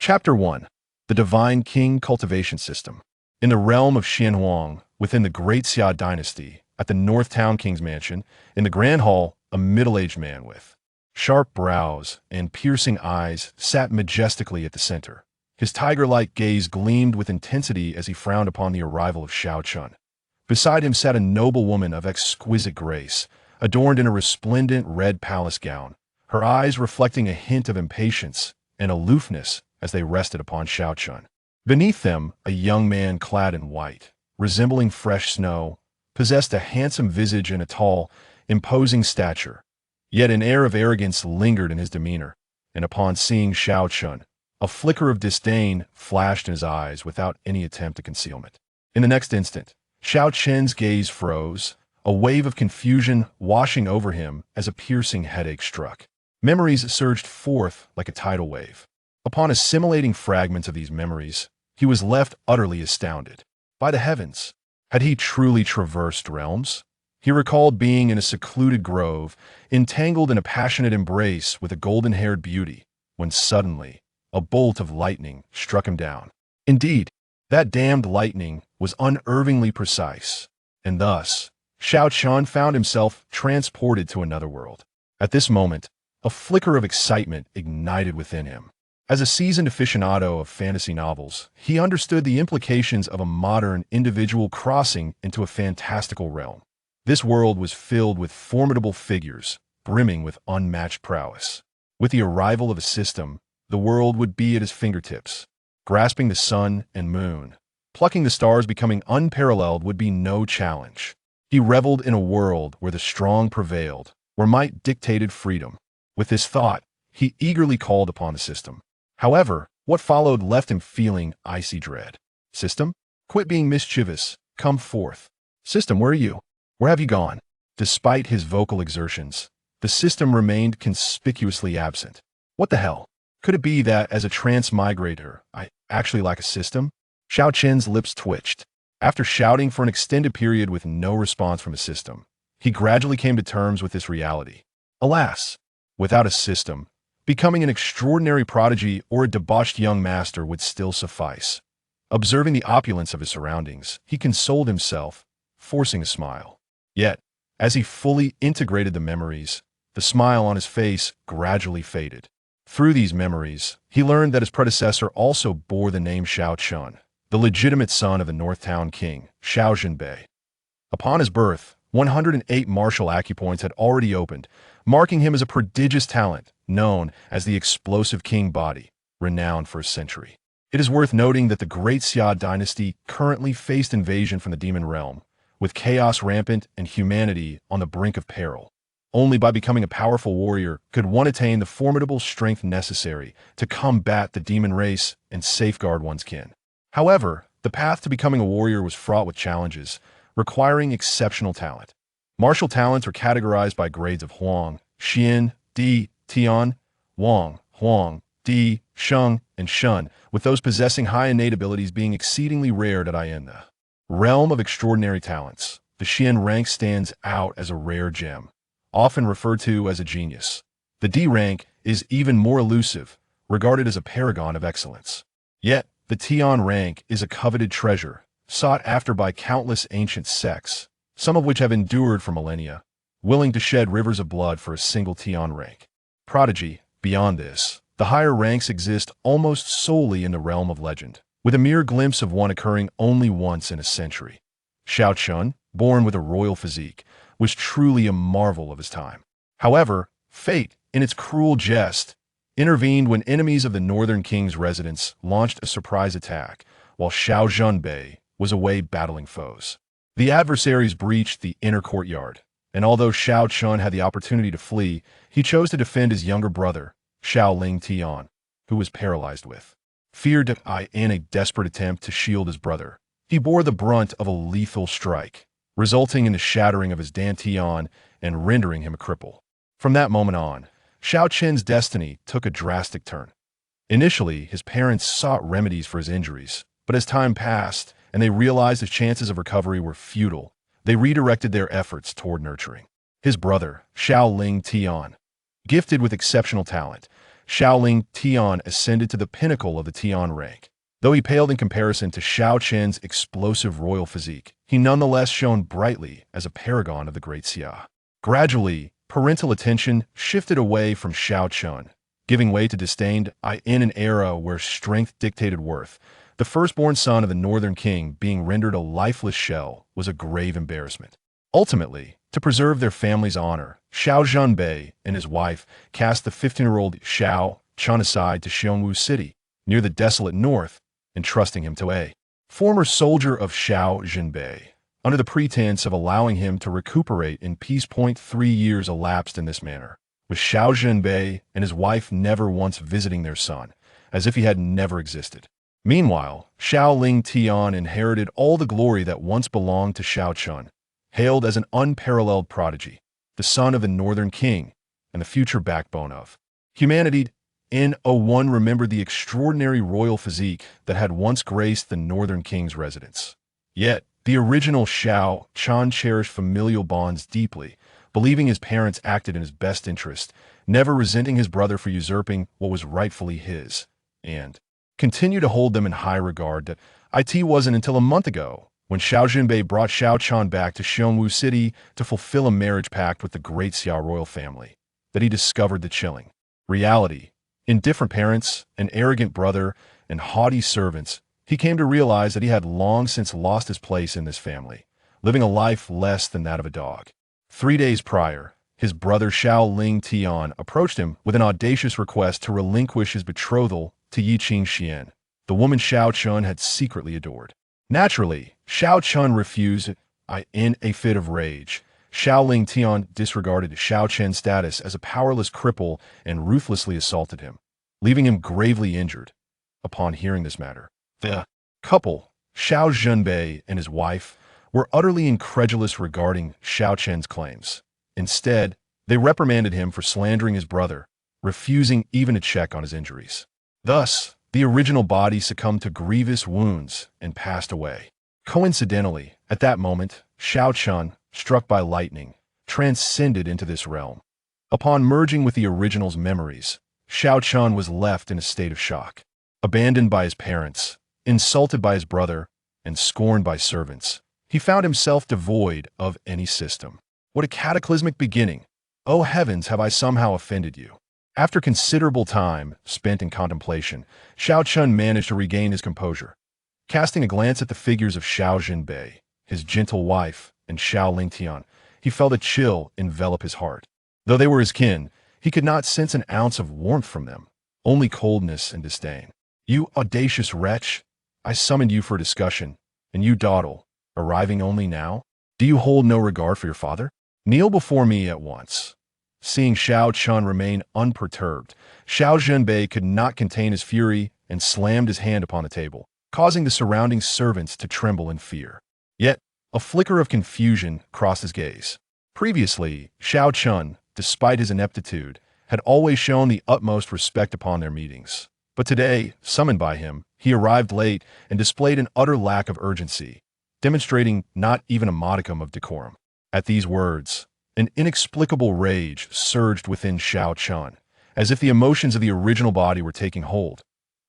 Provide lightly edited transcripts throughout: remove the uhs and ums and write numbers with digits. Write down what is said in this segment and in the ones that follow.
Chapter 1. The Divine King Cultivation System. In the realm of Qingxuan, within the Great Xia Dynasty, at the North Town King's Mansion, in the Grand Hall, a middle-aged man with sharp brows and piercing eyes sat majestically at the center. His tiger-like gaze gleamed with intensity as he frowned upon the arrival of Xiao Chen. Beside him sat a noble woman of exquisite grace, adorned in a resplendent red palace gown, her eyes reflecting a hint of impatience and aloofness as they rested upon Xiao Chen. Beneath them, a young man clad in white, resembling fresh snow, possessed a handsome visage and a tall, imposing stature. Yet an air of arrogance lingered in his demeanor, and upon seeing Xiao Chen, a flicker of disdain flashed in his eyes without any attempt at concealment. In the next instant, Xiao Chen's gaze froze, a wave of confusion washing over him as a piercing headache struck. Memories surged forth like a tidal wave. Upon assimilating fragments of these memories, he was left utterly astounded. By the heavens, had he truly traversed realms? He recalled being in a secluded grove, entangled in a passionate embrace with a golden-haired beauty, when suddenly, a bolt of lightning struck him down. Indeed, that damned lightning was unervingly precise, and thus, Xiao Chen found himself transported to another world. At this moment, a flicker of excitement ignited within him. As a seasoned aficionado of fantasy novels, he understood the implications of a modern individual crossing into a fantastical realm. This world was filled with formidable figures, brimming with unmatched prowess. With the arrival of a system, the world would be at his fingertips. Grasping the sun and moon, plucking the stars becoming unparalleled would be no challenge. He reveled in a world where the strong prevailed, where might dictated freedom. With this thought, he eagerly called upon the system. However, what followed left him feeling icy dread. System? Quit being mischievous. Come forth. System, where are you? Where have you gone? Despite his vocal exertions, the system remained conspicuously absent. What the hell? Could it be that, as a transmigrator, I actually lack a system? Xiao Chen's lips twitched. After shouting for an extended period with no response from his system, he gradually came to terms with this reality. Alas, without a system, becoming an extraordinary prodigy or a debauched young master would still suffice. Observing the opulence of his surroundings, he consoled himself, forcing a smile. Yet, as he fully integrated the memories, the smile on his face gradually faded. Through these memories, he learned that his predecessor also bore the name Xiao Chen, the legitimate son of the North Town King, Xiao Zhentian. Upon his birth, 108 martial acupoints had already opened, marking him as a prodigious talent, known as the explosive king body, renowned for a century. It is worth noting that the Great Xia Dynasty currently faced invasion from the demon realm, with chaos rampant and humanity on the brink of peril. Only by becoming a powerful warrior could one attain the formidable strength necessary to combat the demon race and safeguard one's kin. However, the path to becoming a warrior was fraught with challenges, requiring exceptional talent. Martial talents are categorized by grades of Huang, Xian, Di, Tian, Wang, Huang, Di, Sheng, and Shun, with those possessing high innate abilities being exceedingly rare that in the realm of extraordinary talents. The Xian rank stands out as a rare gem, often referred to as a genius. The D rank is even more elusive, regarded as a paragon of excellence. Yet, the Tian rank is a coveted treasure, sought after by countless ancient sects, some of which have endured for millennia, willing to shed rivers of blood for a single Tian rank. Prodigy, beyond this, the higher ranks exist almost solely in the realm of legend, with a mere glimpse of one occurring only once in a century. Xiao Chen, born with a royal physique, was truly a marvel of his time. However, fate, in its cruel jest, intervened when enemies of the Northern King's residence launched a surprise attack, while Xiao Zhentian was away battling foes. The adversaries breached the inner courtyard, and although Xiao Chen had the opportunity to flee, he chose to defend his younger brother, Xiao Lingfeng, who was paralyzed with fear in a desperate attempt to shield his brother. He bore the brunt of a lethal strike, resulting in the shattering of his dantian and rendering him a cripple. From that moment on, Xiao Chen's destiny took a drastic turn. Initially, his parents sought remedies for his injuries, but as time passed and they realized his chances of recovery were futile, they redirected their efforts toward nurturing his brother, Xiao Lingfeng. Gifted with exceptional talent, Xiao Lingfeng ascended to the pinnacle of the Tian rank. Though he paled in comparison to Xiao Chen's explosive royal physique, he nonetheless shone brightly as a paragon of the great Xia. Gradually, parental attention shifted away from Xiao Chen, giving way to disdain in an era where strength dictated worth. The firstborn son of the Northern King being rendered a lifeless shell was a grave embarrassment. Ultimately, to preserve their family's honor, Xiao Zhenbei and his wife cast the 15-year-old Xiao Chen aside to Xiongwu City, near the desolate north, entrusting him to a former soldier of Xiao Zhenbei, under the pretense of allowing him to recuperate in peace. 3 years elapsed in this manner, with Xiao Zhenbei and his wife never once visiting their son, as if he had never existed. Meanwhile, Xiao Lingtian inherited all the glory that once belonged to Xiao Chen, hailed as an unparalleled prodigy, the son of the Northern King, and the future backbone of humanity. One remembered the extraordinary royal physique that had once graced the Northern King's residence. Yet, the original Xiao Chen cherished familial bonds deeply, believing his parents acted in his best interest, never resenting his brother for usurping what was rightfully his, and continued to hold them in high regard. It wasn't until a month ago, when Xiao Zhenbei brought Xiao Chen back to Xiongwu City to fulfill a marriage pact with the great Xiao royal family, that he discovered the chilling reality. Indifferent parents, an arrogant brother, and haughty servants, he came to realize that he had long since lost his place in this family, living a life less than that of a dog. 3 days prior, his brother Xiao Lingtian approached him with an audacious request to relinquish his betrothal to Qingxuan, the woman Xiao Chen had secretly adored. Naturally, Xiao Chen refused. In a fit of rage, Xiao Lingtian disregarded Xiao Chen's status as a powerless cripple and ruthlessly assaulted him, leaving him gravely injured. Upon hearing this matter, the couple, Xiao Zhenbei and his wife, were utterly incredulous regarding Xiao Chen's claims. Instead, they reprimanded him for slandering his brother, refusing even to check on his injuries. Thus, the original body succumbed to grievous wounds and passed away. Coincidentally, at that moment, Xiao Chen, struck by lightning, transcended into this realm. Upon merging with the original's memories, Xiao Chen was left in a state of shock. Abandoned by his parents, insulted by his brother, and scorned by servants, he found himself devoid of any system. What a cataclysmic beginning! Oh heavens, have I somehow offended you? After considerable time spent in contemplation, Xiao Chen managed to regain his composure. Casting a glance at the figures of Xiao Zhenbei, his gentle wife, and Xiao Lingtian, he felt a chill envelop his heart. Though they were his kin, he could not sense an ounce of warmth from them, only coldness and disdain. You audacious wretch! I summoned you for a discussion, and you dawdle, arriving only now? Do you hold no regard for your father? Kneel before me at once. Seeing Xiao Chen remain unperturbed, Xiao Zhenbei could not contain his fury and slammed his hand upon the table, causing the surrounding servants to tremble in fear. Yet, a flicker of confusion crossed his gaze. Previously, Xiao Chen, despite his ineptitude, had always shown the utmost respect upon their meetings. But today, summoned by him, he arrived late and displayed an utter lack of urgency, demonstrating not even a modicum of decorum. At these words, an inexplicable rage surged within Xiao Chen, as if the emotions of the original body were taking hold.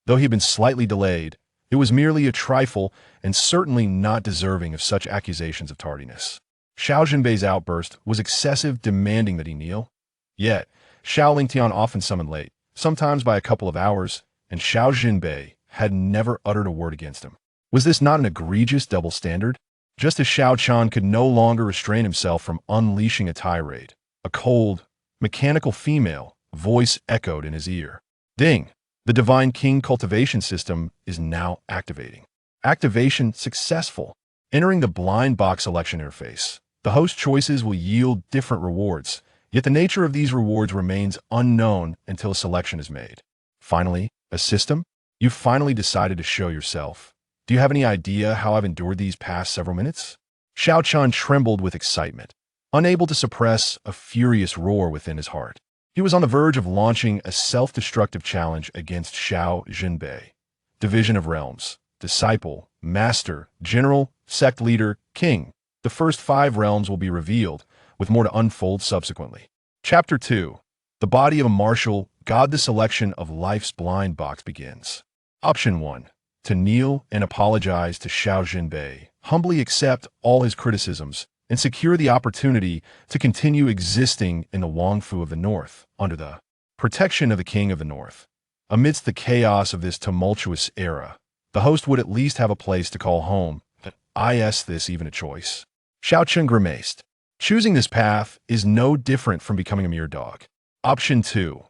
Though he had been slightly delayed, it was merely a trifle and certainly not deserving of such accusations of tardiness. Xiao Zhenbei's outburst was excessive, demanding that he kneel. Yet, Xiao Lingtian often summoned late, sometimes by a couple of hours, and Xiao Zhenbei had never uttered a word against him. Was this not an egregious double standard? Just as Xiao Chen could no longer restrain himself from unleashing a tirade, a cold, mechanical female voice echoed in his ear. Ding! The Divine King cultivation system is now activating. Activation successful. Entering the blind box selection interface, the host choices will yield different rewards, yet the nature of these rewards remains unknown until a selection is made. Finally, a system? You've finally decided to show yourself. Do you have any idea how I've endured these past several minutes? Xiao Chen trembled with excitement, unable to suppress a furious roar within his heart. He was on the verge of launching a self-destructive challenge against Xiao Zhenbei. Division of realms, disciple, master, general, sect leader, king. The first 5 realms will be revealed, with more to unfold subsequently. Chapter 2. The body of a martial god, the selection of life's blind box begins. Option 1. To kneel and apologize to Xiao Zhenbei, humbly accept all his criticisms, and secure the opportunity to continue existing in the Wangfu of the North, under the protection of the King of the North. Amidst the chaos of this tumultuous era, the host would at least have a place to call home. Is this even a choice? Xiao Chen grimaced. Choosing this path is no different from becoming a mere dog. Option 2.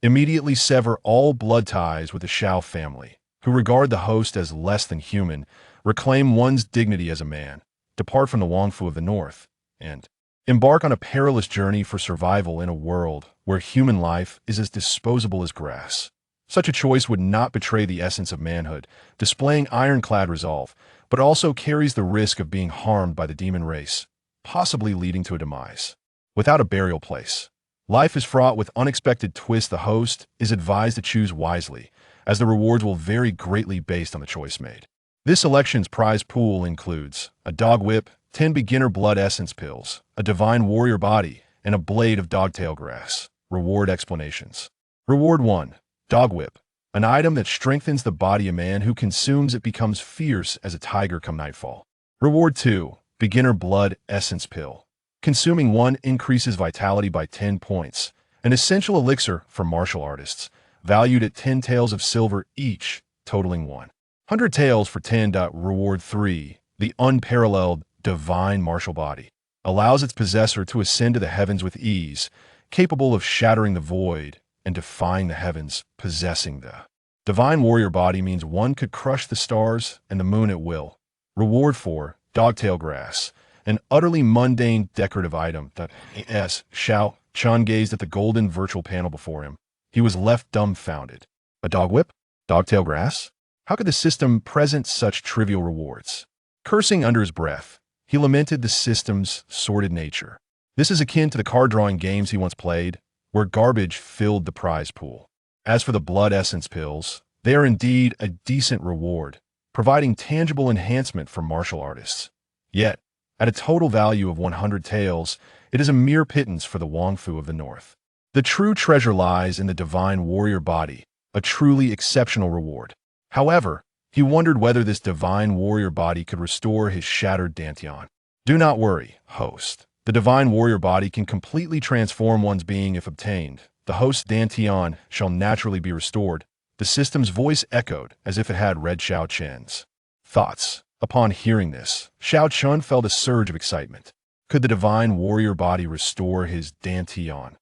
Immediately sever all blood ties with the Xiao family, who regard the host as less than human, reclaim one's dignity as a man, depart from the Wangfu of the North, and embark on a perilous journey for survival in a world where human life is as disposable as grass. Such a choice would not betray the essence of manhood, displaying ironclad resolve, but also carries the risk of being harmed by the demon race, possibly leading to a demise. Without a burial place, life is fraught with unexpected twists. The host is advised to choose wisely, as the rewards will vary greatly based on the choice made. This election's prize pool includes a dog whip, 10 beginner blood essence pills, a divine warrior body, and a blade of dogtail grass. Reward explanations. Reward 1. Dog whip. An item that strengthens the body. A man who consumes it becomes fierce as a tiger come nightfall. Reward 2. Beginner blood essence pill. Consuming one increases vitality by 10 points. An essential elixir for martial artists, valued at 10 taels of silver each, totaling 100 taels for 10. Reward 3. The unparalleled divine martial body. Allows its possessor to ascend to the heavens with ease, capable of shattering the void and defying the heavens, possessing the divine warrior body means one could crush the stars and the moon at will. Reward 4. Dogtail grass. An utterly mundane decorative item. Xiao Chen gazed at the golden virtual panel before him. He was left dumbfounded. A dog whip? Dogtail grass? How could the system present such trivial rewards? Cursing under his breath, he lamented the system's sordid nature. This is akin to the card-drawing games he once played, where garbage filled the prize pool. As for the blood essence pills, they are indeed a decent reward, providing tangible enhancement for martial artists. Yet, at a total value of 100 taels, it is a mere pittance for the Wangfu of the North. The true treasure lies in the divine warrior body, a truly exceptional reward. However, he wondered whether this divine warrior body could restore his shattered dantian. Do not worry, host. The divine warrior body can completely transform one's being if obtained. The host's dantian shall naturally be restored. The system's voice echoed as if it had read Xiao Chen's thoughts. Upon hearing this, Xiao Chen felt a surge of excitement. Could the divine warrior body restore his dantian?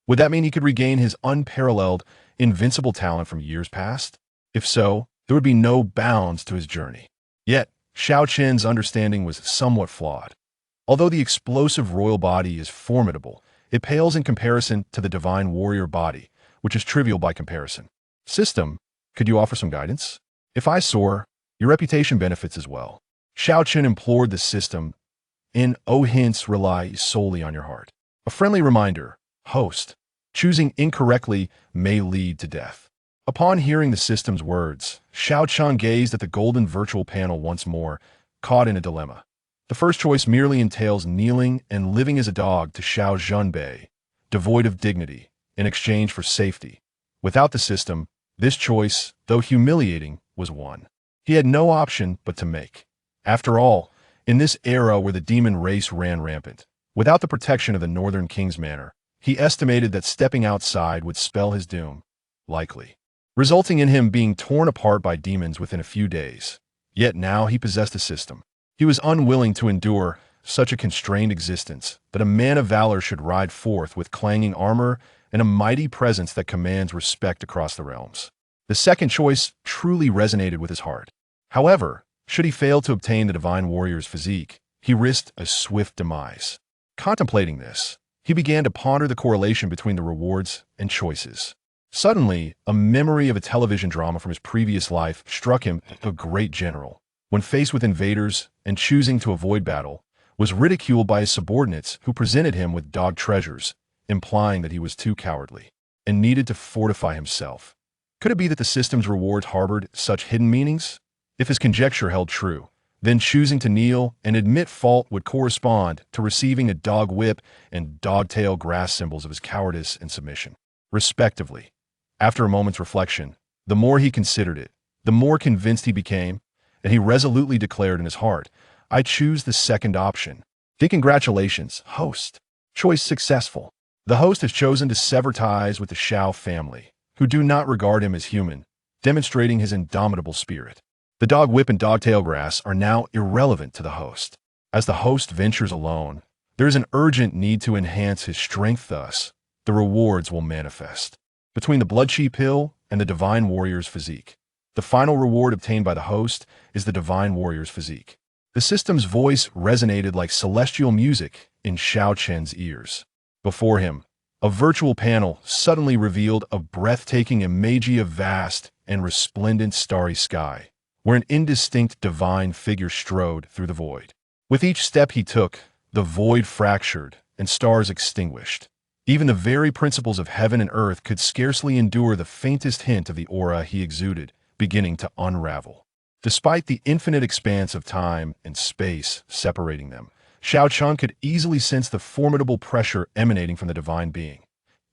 Would that mean he could regain his unparalleled, invincible talent from years past? If so, there would be no bounds to his journey. Yet, Xiao Chen's understanding was somewhat flawed. Although the explosive royal body is formidable, it pales in comparison to the divine warrior body, which is trivial by comparison. System, could you offer some guidance? If I soar, your reputation benefits as well. Xiao Chen implored the system. Hints rely solely on your heart. A friendly reminder, host, choosing incorrectly may lead to death. Upon hearing the system's words, Xiao Chen gazed at the golden virtual panel once more, caught in a dilemma. The first choice merely entails kneeling and living as a dog to Xiao Zhenbei, devoid of dignity, in exchange for safety. Without the system, this choice, though humiliating, was one he had no option but to make. After all, in this era where the demon race ran rampant, without the protection of the Northern King's manor, he estimated that stepping outside would spell his doom, likely, resulting in him being torn apart by demons within a few days. Yet now he possessed a system. He was unwilling to endure such a constrained existence, that a man of valor should ride forth with clanging armor and a mighty presence that commands respect across the realms. The second choice truly resonated with his heart. However, should he fail to obtain the divine warrior's physique, he risked a swift demise. Contemplating this, he began to ponder the correlation between the rewards and choices. Suddenly, a memory of a television drama from his previous life struck him. A great general, when faced with invaders and choosing to avoid battle, was ridiculed by his subordinates who presented him with dog treasures, implying that he was too cowardly and needed to fortify himself. Could it be that the system's rewards harbored such hidden meanings? If his conjecture held true, then choosing to kneel and admit fault would correspond to receiving a dog whip and dogtail grass symbols of his cowardice and submission. respectively. After a moment's reflection, the more he considered it, the more convinced he became, and he resolutely declared in his heart, "I choose the second option." Congratulations, host. Choice successful. The host has chosen to sever ties with the Xiao family, who do not regard him as human, demonstrating his indomitable spirit. The dog whip and dogtail grass are now irrelevant to the host. As the host ventures alone, there is an urgent need to enhance his strength. Thus, the rewards will manifest. Between the blood sheep hill and the divine warrior's physique, the final reward obtained by the host is the divine warrior's physique. The system's voice resonated like celestial music in Xiao Chen's ears. Before him, a virtual panel suddenly revealed a breathtaking imagery of vast and resplendent starry sky, where an indistinct divine figure strode through the void. With each step he took, the void fractured and stars extinguished. Even the very principles of heaven and earth could scarcely endure the faintest hint of the aura he exuded, beginning to unravel. Despite the infinite expanse of time and space separating them, Xiao Chen could easily sense the formidable pressure emanating from the divine being.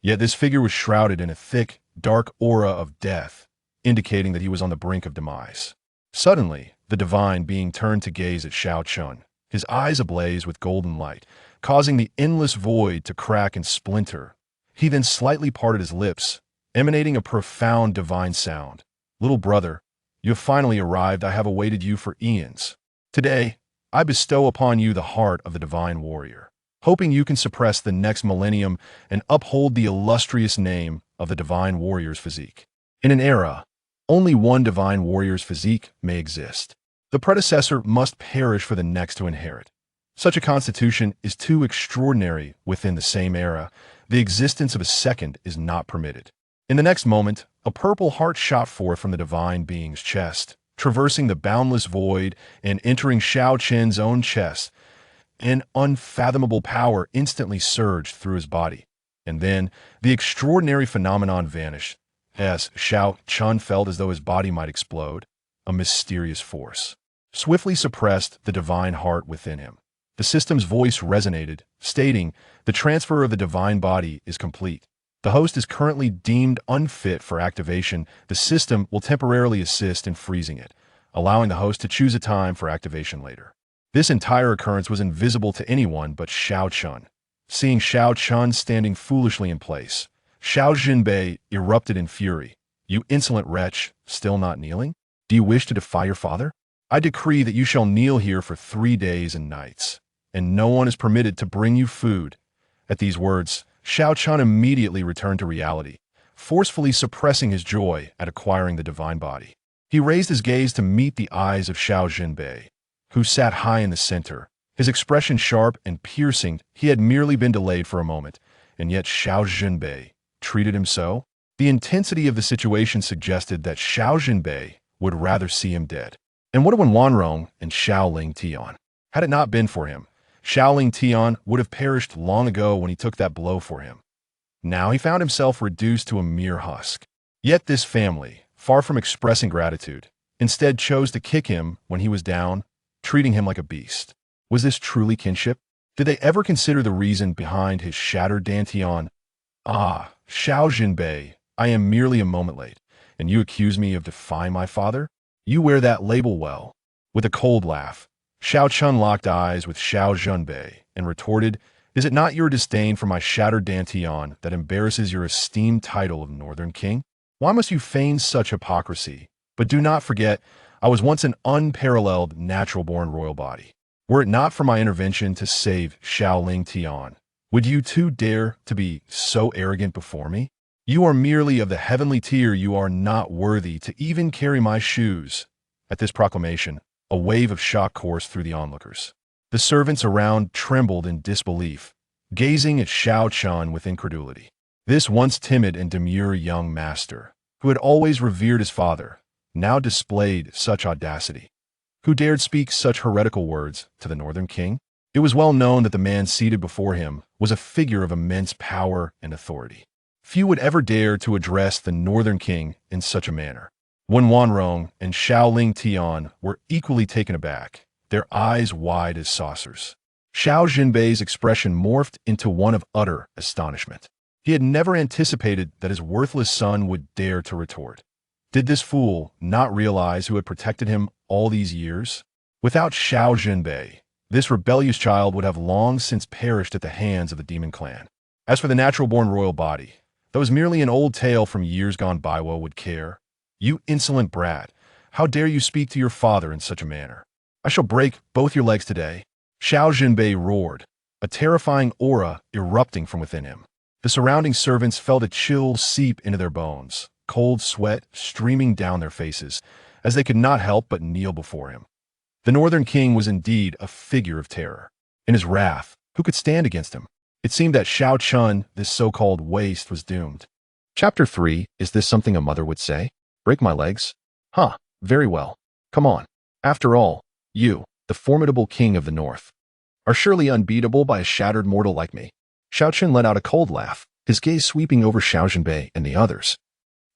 Yet this figure was shrouded in a thick, dark aura of death, indicating that he was on the brink of demise. Suddenly, the divine being turned to gaze at Xiao Chen, his eyes ablaze with golden light, causing the endless void to crack and splinter. He then slightly parted his lips, emanating a profound divine sound. "Little brother, you have finally arrived. I have awaited you for eons. Today, I bestow upon you the heart of the divine warrior, hoping you can suppress the next millennium and uphold the illustrious name of the divine warrior's physique. In an era, only one divine warrior's physique may exist. The predecessor must perish for the next to inherit. Such a constitution is too extraordinary within the same era. The existence of a second is not permitted." In the next moment, a purple heart shot forth from the divine being's chest, traversing the boundless void and entering Xiao Chen's own chest. An unfathomable power instantly surged through his body. And then, the extraordinary phenomenon vanished. As Xiao Chen felt as though his body might explode, a mysterious force swiftly suppressed the divine heart within him. The system's voice resonated, stating, "The transfer of the divine body is complete. The host is currently deemed unfit for activation. The system will temporarily assist in freezing it, allowing the host to choose a time for activation later." This entire occurrence was invisible to anyone but Xiao Chen. Seeing Xiao Chen standing foolishly in place, Xiao Zhenbei erupted in fury. "You insolent wretch, still not kneeling? Do you wish to defy your father? I decree that you shall kneel here for 3 days and nights, and no one is permitted to bring you food." At these words, Xiao Chen immediately returned to reality, forcefully suppressing his joy at acquiring the divine body. He raised his gaze to meet the eyes of Xiao Zhenbei, who sat high in the center, his expression sharp and piercing. He had merely been delayed for a moment, and yet Xiao Zhenbei treated him so? The intensity of the situation suggested that Xiao Zhenbei would rather see him dead. And what of when Wanrong and Xiao Lingtian? Had it not been for him, Xiao Lingtian would have perished long ago when he took that blow for him. Now he found himself reduced to a mere husk. Yet this family, far from expressing gratitude, instead chose to kick him when he was down, treating him like a beast. Was this truly kinship? Did they ever consider the reason behind his shattered dantian? "Ah, Xiao Zhenbei, I am merely a moment late, and you accuse me of defying my father? You wear that label well." With a cold laugh, Xiao Chen locked eyes with Xiao Zhenbei and retorted, "Is it not your disdain for my shattered dantian that embarrasses your esteemed title of Northern King? Why must you feign such hypocrisy? But do not forget, I was once an unparalleled natural-born royal body. Were it not for my intervention to save Xiao Lingtian, would you too dare to be so arrogant before me? You are merely of the heavenly tier. You are not worthy to even carry my shoes." At this proclamation, a wave of shock coursed through the onlookers. The servants around trembled in disbelief, gazing at Xiao Chen with incredulity. This once timid and demure young master, who had always revered his father, now displayed such audacity. Who dared speak such heretical words to the Northern King? It was well known that the man seated before him was a figure of immense power and authority. Few would ever dare to address the Northern King in such a manner. When Wanrong and Xiao Lingtian were equally taken aback, their eyes wide as saucers. Xiao Zhenbei's expression morphed into one of utter astonishment. He had never anticipated that his worthless son would dare to retort. Did this fool not realize who had protected him all these years? Without Xiao Zhenbei, this rebellious child would have long since perished at the hands of the demon clan. As for the natural-born royal body, that was merely an old tale from years gone by. What would care? You insolent brat, how dare you speak to your father in such a manner? I shall break both your legs today. Xiao Zhenbei roared, a terrifying aura erupting from within him. The surrounding servants felt a chill seep into their bones, cold sweat streaming down their faces, as they could not help but kneel before him. The Northern King was indeed a figure of terror. In his wrath, who could stand against him? It seemed that Xiao Chen, this so-called waste, was doomed. Chapter 3, is this something a mother would say? Break my legs? Huh, very well. Come on. After all, you, the formidable king of the north, are surely unbeatable by a shattered mortal like me. Xiao Chen let out a cold laugh, his gaze sweeping over Xiao Zhenbei and the others,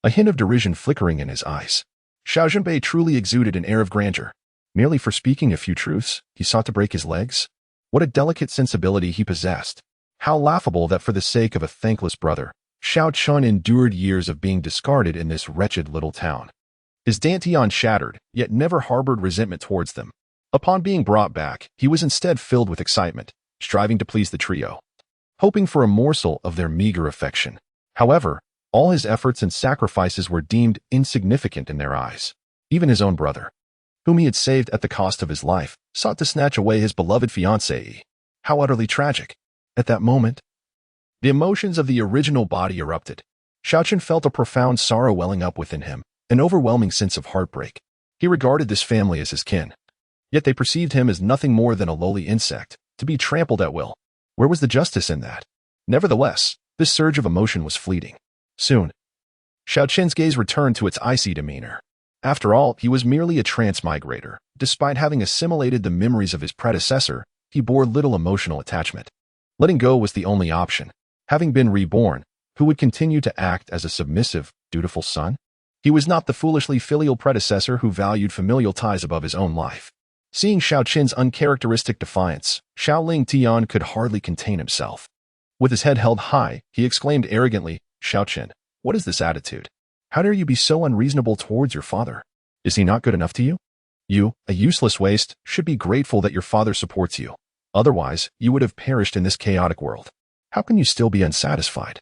a hint of derision flickering in his eyes. Xiao Zhenbei truly exuded an air of grandeur. Merely for speaking a few truths, he sought to break his legs? What a delicate sensibility he possessed. How laughable that for the sake of a thankless brother, Xiao Chen endured years of being discarded in this wretched little town. His dantian shattered, yet never harbored resentment towards them. Upon being brought back, he was instead filled with excitement, striving to please the trio, hoping for a morsel of their meager affection. However, all his efforts and sacrifices were deemed insignificant in their eyes. Even his own brother, whom he had saved at the cost of his life, sought to snatch away his beloved fiancée. How utterly tragic. At that moment, the emotions of the original body erupted. Xiao Chen felt a profound sorrow welling up within him, an overwhelming sense of heartbreak. He regarded this family as his kin, yet they perceived him as nothing more than a lowly insect, to be trampled at will. Where was the justice in that? Nevertheless, this surge of emotion was fleeting. Soon, Xiao Chen's gaze returned to its icy demeanor. After all, he was merely a transmigrator. Despite having assimilated the memories of his predecessor, he bore little emotional attachment. Letting go was the only option. Having been reborn, who would continue to act as a submissive, dutiful son? He was not the foolishly filial predecessor who valued familial ties above his own life. Seeing Xiao Chen's uncharacteristic defiance, Xiao Lingfeng could hardly contain himself. With his head held high, he exclaimed arrogantly, "Xiao Chen, what is this attitude? How dare you be so unreasonable towards your father? Is he not good enough to you? You, a useless waste, should be grateful that your father supports you. Otherwise, you would have perished in this chaotic world. How can you still be unsatisfied?"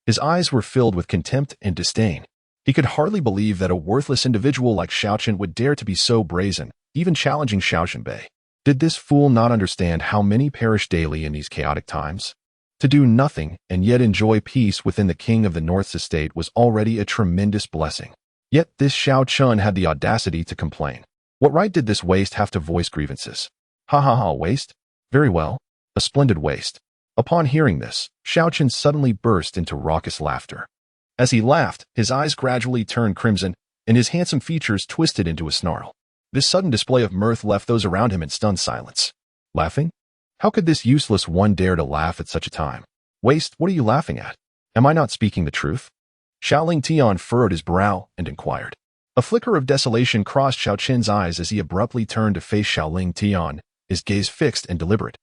His eyes were filled with contempt and disdain. He could hardly believe that a worthless individual like Xiao Chen would dare to be so brazen, even challenging Xiao Zhenbei. Did this fool not understand how many perish daily in these chaotic times? To do nothing and yet enjoy peace within the king of the North's estate was already a tremendous blessing. Yet this Xiao Chen had the audacity to complain. What right did this waste have to voice grievances? Ha ha ha, waste? Very well, a splendid waste. Upon hearing this, Xiao Chen suddenly burst into raucous laughter. As he laughed, his eyes gradually turned crimson, and his handsome features twisted into a snarl. This sudden display of mirth left those around him in stunned silence. Laughing? How could this useless one dare to laugh at such a time? Waste, what are you laughing at? Am I not speaking the truth? Xiao Lingfeng furrowed his brow and inquired. A flicker of desolation crossed Xiao Chen's eyes as he abruptly turned to face Xiao Lingfeng, his gaze fixed and deliberate.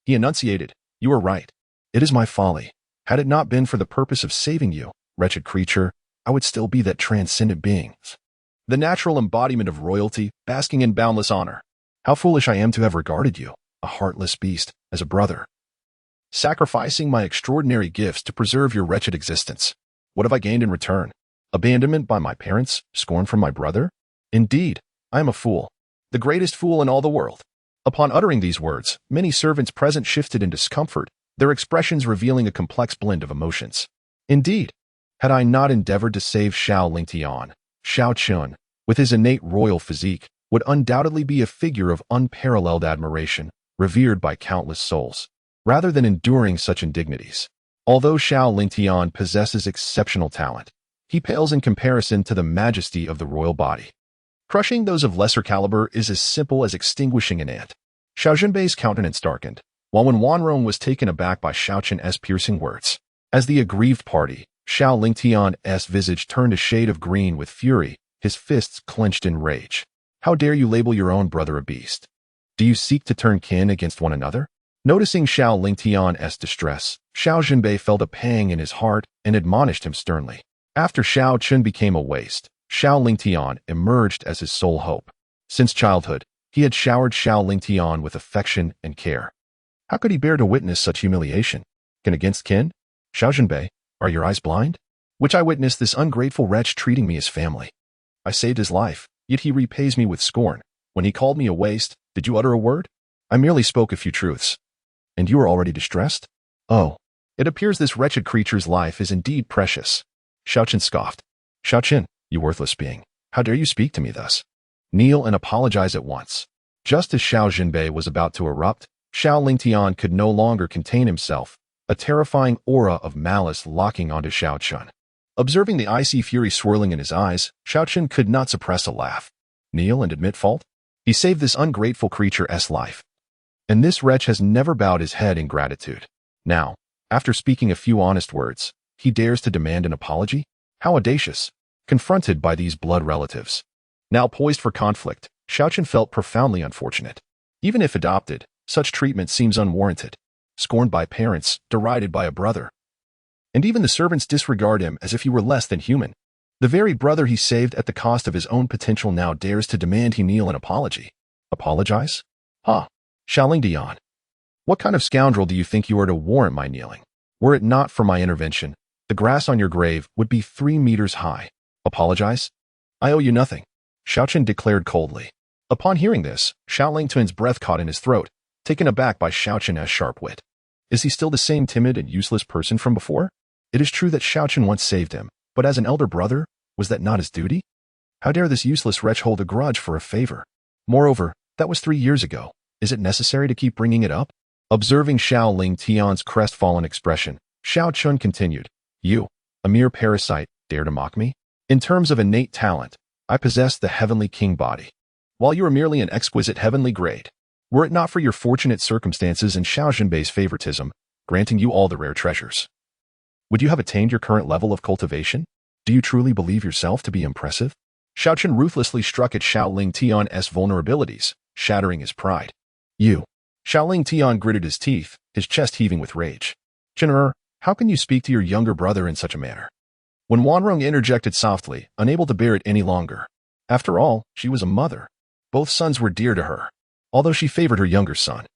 He enunciated, "You are right. It is my folly. Had it not been for the purpose of saving you, wretched creature, I would still be that transcendent being, the natural embodiment of royalty, basking in boundless honor. How foolish I am to have regarded you, a heartless beast, as a brother, sacrificing my extraordinary gifts to preserve your wretched existence. What have I gained in return? Abandonment by my parents? Scorn from my brother? Indeed, I am a fool, the greatest fool in all the world." Upon uttering these words, many servants present shifted in discomfort, their expressions revealing a complex blend of emotions. Indeed, had I not endeavored to save Xiao Lingfeng, Xiao Chen, with his innate royal physique, would undoubtedly be a figure of unparalleled admiration, revered by countless souls, rather than enduring such indignities. Although Xiao Lingfeng possesses exceptional talent, he pales in comparison to the majesty of the royal body. Crushing those of lesser caliber is as simple as extinguishing an ant. Xiao Zhenbei's countenance darkened, while when Wanrong was taken aback by Xiao Chen's piercing words. As the aggrieved party, Xiao Lingfeng's visage turned a shade of green with fury, his fists clenched in rage. "How dare you label your own brother a beast? Do you seek to turn kin against one another? Noticing Xiao Lingtian's distress, Xiao Zhenbei felt a pang in his heart and admonished him sternly. After Xiao Chen became a waste, Xiao Lingtian emerged as his sole hope. Since childhood, he had showered Xiao Lingtian with affection and care. How could he bear to witness such humiliation? Kin against kin? Xiao Zhenbei, are your eyes blind? Which I witnessed this ungrateful wretch treating me as family. I saved his life, yet he repays me with scorn. When he called me a waste, did you utter a word? I merely spoke a few truths. And you are already distressed? Oh, it appears this wretched creature's life is indeed precious. Xiao Chen scoffed. Xiao Chen, you worthless being, how dare you speak to me thus? Kneel and apologize at once. Just as Xiao Zhenbei was about to erupt, Xiao Lingtian could no longer contain himself, a terrifying aura of malice locking onto Xiao Chen. Observing the icy fury swirling in his eyes, Xiao Chen could not suppress a laugh. Kneel and admit fault? He saved this ungrateful creature's life. And this wretch has never bowed his head in gratitude. Now, after speaking a few honest words, he dares to demand an apology? How audacious! Confronted by these blood relatives. Now poised for conflict, Xiao Chen felt profoundly unfortunate. Even if adopted, such treatment seems unwarranted. Scorned by parents, derided by a brother. And even the servants disregard him as if he were less than human. The very brother he saved at the cost of his own potential now dares to demand he kneel an apology. Apologize? Ha! Xiao Lingtian. What kind of scoundrel do you think you are to warrant my kneeling? Were it not for my intervention, the grass on your grave would be 3 meters high. Apologize? I owe you nothing, Xiao Chen declared coldly. Upon hearing this, Xiao Lingtian's breath caught in his throat, taken aback by Xiao Chen's sharp wit. Is he still the same timid and useless person from before? It is true that Xiao Chen once saved him, but as an elder brother, was that not his duty? How dare this useless wretch hold a grudge for a favor? Moreover, that was 3 years ago. Is it necessary to keep bringing it up? Observing Xiao Lingtian's crestfallen expression, Xiao Chen continued, You, a mere parasite, dare to mock me? In terms of innate talent, I possess the heavenly king body, while you are merely an exquisite heavenly grade. Were it not for your fortunate circumstances and Xiao Zhenbei's favoritism, granting you all the rare treasures, would you have attained your current level of cultivation? Do you truly believe yourself to be impressive? Xiao Chen ruthlessly struck at Xiao Lingtian's vulnerabilities, shattering his pride. You. Xiao Lingtian gritted his teeth, his chest heaving with rage. Chen, how can you speak to your younger brother in such a manner? When Wanrong interjected softly, unable to bear it any longer. After all, she was a mother. Both sons were dear to her. Although she favored her younger son,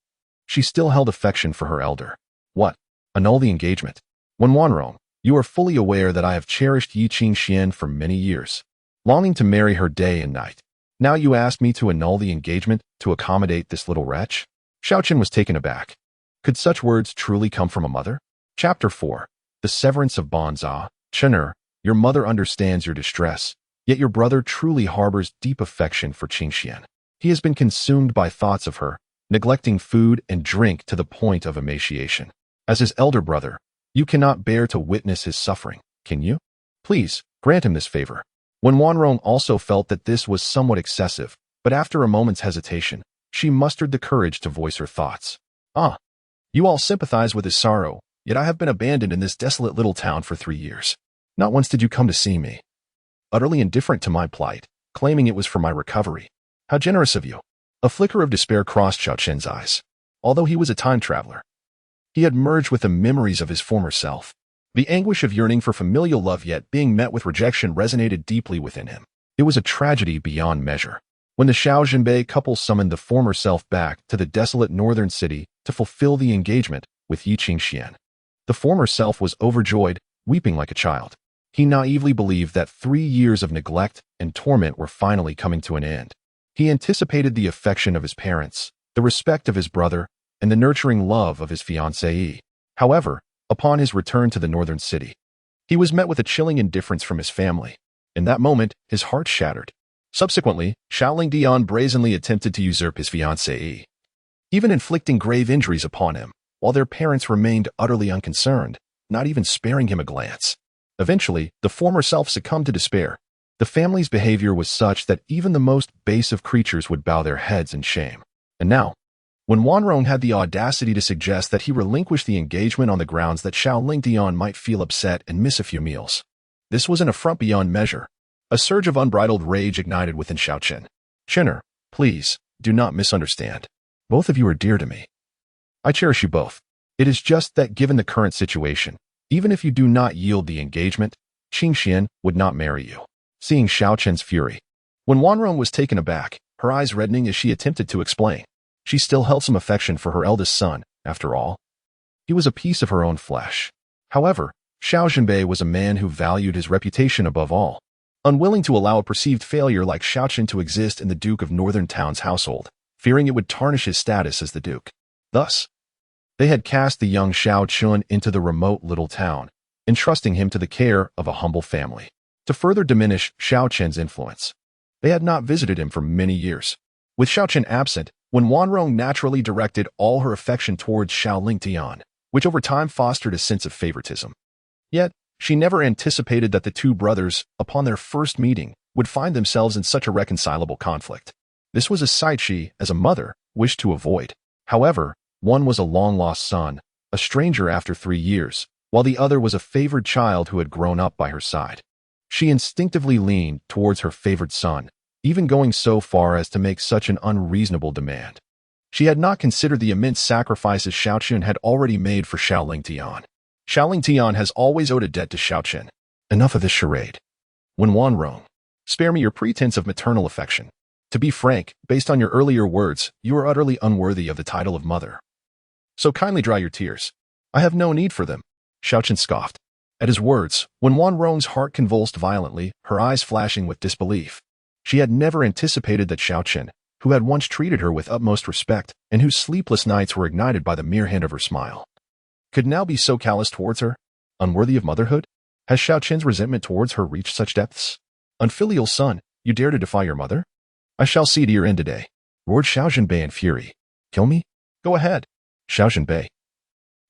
she still held affection for her elder. What? Annul the engagement. When Wanrong, you are fully aware that I have cherished Yi Qingxuan for many years, longing to marry her day and night. Now you ask me to annul the engagement to accommodate this little wretch? Xiao Chen was taken aback. Could such words truly come from a mother? Chapter 4. The Severance of Bonds. Chen, your mother understands your distress, yet your brother truly harbors deep affection for Qingxuan. He has been consumed by thoughts of her, neglecting food and drink to the point of emaciation. As his elder brother, you cannot bear to witness his suffering, can you? Please, grant him this favor. When Wanrong also felt that this was somewhat excessive, but after a moment's hesitation, she mustered the courage to voice her thoughts. You all sympathize with his sorrow, yet I have been abandoned in this desolate little town for 3 years. Not once did you come to see me. Utterly indifferent to my plight, claiming it was for my recovery. How generous of you. A flicker of despair crossed Xiao Chen's eyes. Although he was a time traveler, he had merged with the memories of his former self. The anguish of yearning for familial love yet being met with rejection resonated deeply within him. It was a tragedy beyond measure. When the Xiao Zhenbei couple summoned the former self back to the desolate northern city to fulfill the engagement with Yi Qingxuan, the former self was overjoyed, weeping like a child. He naively believed that 3 years of neglect and torment were finally coming to an end. He anticipated the affection of his parents, the respect of his brother, and the nurturing love of his fiancée. However, upon his return to the northern city, he was met with a chilling indifference from his family. In that moment, his heart shattered. Subsequently, Xiao Lingtian brazenly attempted to usurp his fiancée, even inflicting grave injuries upon him, while their parents remained utterly unconcerned, not even sparing him a glance. Eventually, the former self succumbed to despair. The family's behavior was such that even the most base of creatures would bow their heads in shame. And now, when Wanrong had the audacity to suggest that he relinquish the engagement on the grounds that Xiao Lingtian might feel upset and miss a few meals, this was an affront beyond measure. A surge of unbridled rage ignited within Xiao Chen. Chen, please, do not misunderstand. Both of you are dear to me. I cherish you both. It is just that given the current situation, even if you do not yield the engagement, Qingxuan would not marry you. Seeing Xiao Chen's fury. When Wanrong was taken aback, her eyes reddening as she attempted to explain. She still held some affection for her eldest son, after all. He was a piece of her own flesh. However, Xiao Zhenbei was a man who valued his reputation above all, unwilling to allow a perceived failure like Xiao Chen to exist in the Duke of Northern Town's household, fearing it would tarnish his status as the Duke. Thus, they had cast the young Xiao Chen into the remote little town, entrusting him to the care of a humble family. To further diminish Xiao Chen's influence, they had not visited him for many years. With Xiao Chen absent, when Wanrong naturally directed all her affection towards Xiao Lingfeng, which over time fostered a sense of favoritism. Yet, she never anticipated that the two brothers, upon their first meeting, would find themselves in such a reconcilable conflict. This was a sight she, as a mother, wished to avoid. However, one was a long-lost son, a stranger after 3 years, while the other was a favored child who had grown up by her side. She instinctively leaned towards her favored son, even going so far as to make such an unreasonable demand. She had not considered the immense sacrifices Xiao Chen had already made for Xiao Lingfeng. Xiao Lingfeng has always owed a debt to Xiao Chen. Enough of this charade. When Wanrong, spare me your pretense of maternal affection. To be frank, based on your earlier words, you are utterly unworthy of the title of mother. So kindly dry your tears. I have no need for them. Xiao Chen scoffed. At his words, when Wanrong's heart convulsed violently, her eyes flashing with disbelief. She had never anticipated that Xiao Chen, who had once treated her with utmost respect and whose sleepless nights were ignited by the mere hint of her smile, could now be so callous towards her, unworthy of motherhood? Has Xiao Chen's resentment towards her reached such depths? Unfilial son, you dare to defy your mother? I shall see to your end today, roared Xiao Zhenbei in fury. Kill me? Go ahead. Xiao Zhenbei.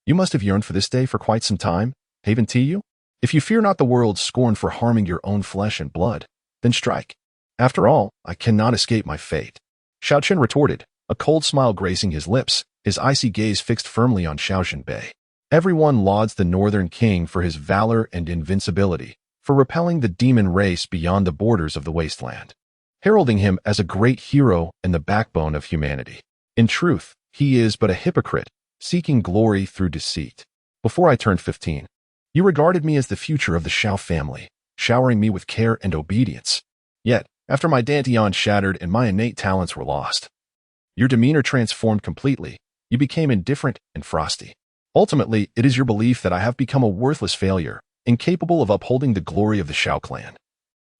You must have yearned for this day for quite some time, haven't you? If you fear not the world's scorn for harming your own flesh and blood, then strike. After all, I cannot escape my fate. Xiao Chen retorted, a cold smile gracing his lips, his icy gaze fixed firmly on Xiao Zhenbei. Everyone lauds the Northern King for his valor and invincibility, for repelling the demon race beyond the borders of the wasteland, heralding him as a great hero and the backbone of humanity. In truth, he is but a hypocrite, seeking glory through deceit. Before I turned 15, you regarded me as the future of the Xiao family, showering me with care and obedience. Yet, after my dantian shattered and my innate talents were lost, your demeanor transformed completely. You became indifferent and frosty. Ultimately, it is your belief that I have become a worthless failure, incapable of upholding the glory of the Xiao clan.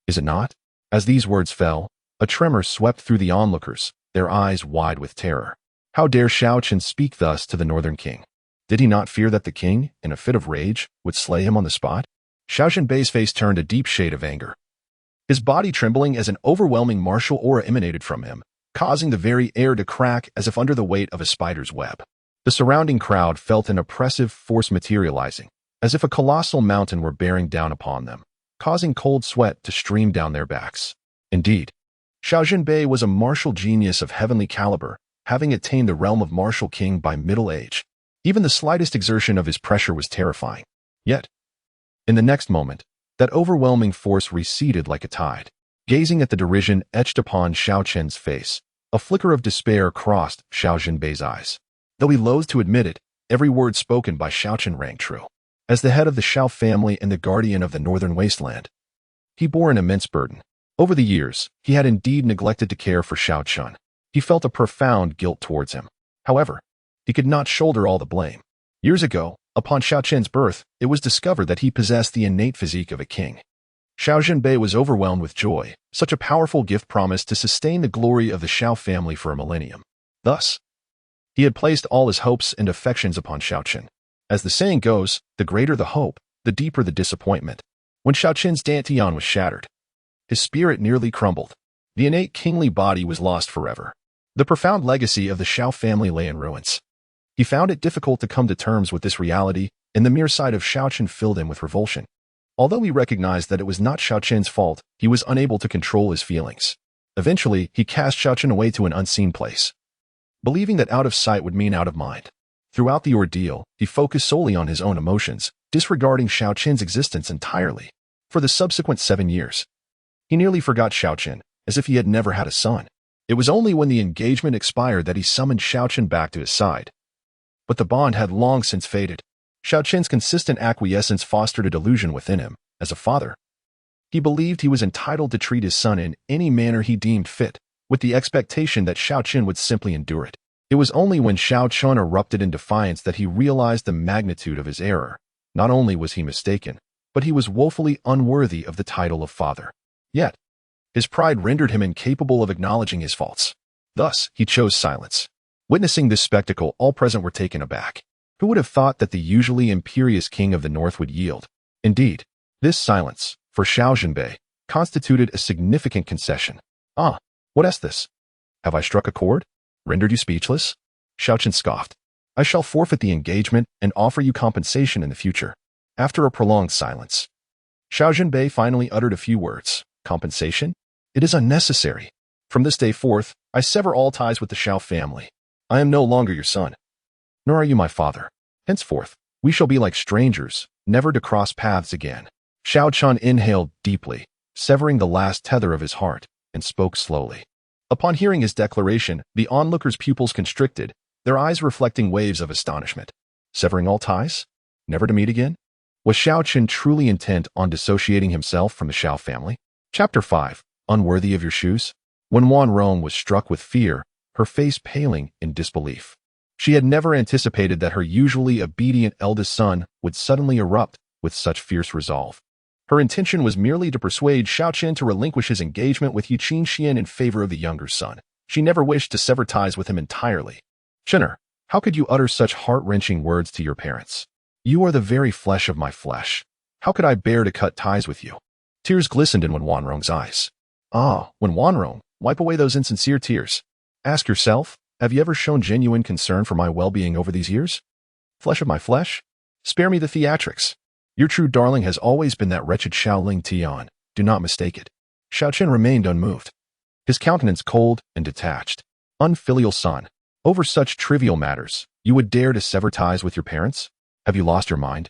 Is it not? As these words fell, a tremor swept through the onlookers, their eyes wide with terror. How dare Xiao Chen speak thus to the Northern King? Did he not fear that the king, in a fit of rage, would slay him on the spot? Xiao Zhenbei's face turned a deep shade of anger, his body trembling as an overwhelming martial aura emanated from him, causing the very air to crack as if under the weight of a spider's web. The surrounding crowd felt an oppressive force materializing, as if a colossal mountain were bearing down upon them, causing cold sweat to stream down their backs. Indeed, Xiao Zhenbei was a martial genius of heavenly caliber, having attained the realm of martial king by middle age. Even the slightest exertion of his pressure was terrifying. Yet, in the next moment, that overwhelming force receded like a tide. Gazing at the derision etched upon Xiao Chen's face, a flicker of despair crossed Xiao Zhenbei's eyes. Though he loathed to admit it, every word spoken by Xiao Chen rang true. As the head of the Xiao family and the guardian of the northern wasteland, he bore an immense burden. Over the years, he had indeed neglected to care for Xiao Chen. He felt a profound guilt towards him. However, he could not shoulder all the blame. Years ago, upon Xiao Chen's birth, it was discovered that he possessed the innate physique of a king. Xiao Zhenbei was overwhelmed with joy. Such a powerful gift promised to sustain the glory of the Xiao family for a millennium. Thus, he had placed all his hopes and affections upon Xiao Chen. As the saying goes, the greater the hope, the deeper the disappointment. When Xiao Chen's dantian was shattered, his spirit nearly crumbled. The innate kingly body was lost forever. The profound legacy of the Xiao family lay in ruins. He found it difficult to come to terms with this reality, and the mere sight of Xiao Chen filled him with revulsion. Although he recognized that it was not Xiao Chen's fault, he was unable to control his feelings. Eventually, he cast Xiao Chen away to an unseen place, believing that out of sight would mean out of mind. Throughout the ordeal, he focused solely on his own emotions, disregarding Xiao Chen's existence entirely. For the subsequent 7 years, he nearly forgot Xiao Chen, as if he had never had a son. It was only when the engagement expired that he summoned Xiao Chen back to his side. but the bond had long since faded. Xiao Chen's consistent acquiescence fostered a delusion within him. As a father, he believed he was entitled to treat his son in any manner he deemed fit, with the expectation that Xiao Chen would simply endure it. It was only when Xiao Chen erupted in defiance that he realized the magnitude of his error. Not only was he mistaken, but he was woefully unworthy of the title of father. Yet, his pride rendered him incapable of acknowledging his faults. Thus, he chose silence. Witnessing this spectacle, all present were taken aback. Who would have thought that the usually imperious king of the north would yield? Indeed, this silence, for Xiao Zhenbei, constituted a significant concession. Ah, what is this? Have I struck a chord? Rendered you speechless? Xiao Chen scoffed. I shall forfeit the engagement and offer you compensation in the future. After a prolonged silence, Xiao Zhenbei finally uttered a few words. Compensation? It is unnecessary. From this day forth, I sever all ties with the Xiao family. I am no longer your son, nor are you my father. Henceforth, we shall be like strangers, never to cross paths again. Xiao Chen inhaled deeply, severing the last tether of his heart, and spoke slowly. Upon hearing his declaration, the onlookers' pupils constricted, their eyes reflecting waves of astonishment. Severing all ties? Never to meet again? Was Xiao Chen truly intent on dissociating himself from the Xiao family? Chapter 5. Unworthy of your shoes? When Wan Rong was struck with fear, her face paling in disbelief. She had never anticipated that her usually obedient eldest son would suddenly erupt with such fierce resolve. Her intention was merely to persuade Xiao Chen to relinquish his engagement with Qingxuan in favor of the younger son. She never wished to sever ties with him entirely. Chenner, how could you utter such heart-wrenching words to your parents? You are the very flesh of my flesh. How could I bear to cut ties with you? Tears glistened in Wanrong's eyes. Ah, Wanrong, wipe away those insincere tears. Ask yourself, have you ever shown genuine concern for my well-being over these years? Flesh of my flesh? Spare me the theatrics. Your true darling has always been that wretched Xiao Lingfeng. Do not mistake it. Xiao Chen remained unmoved, his countenance cold and detached. Unfilial son, over such trivial matters, you would dare to sever ties with your parents? Have you lost your mind?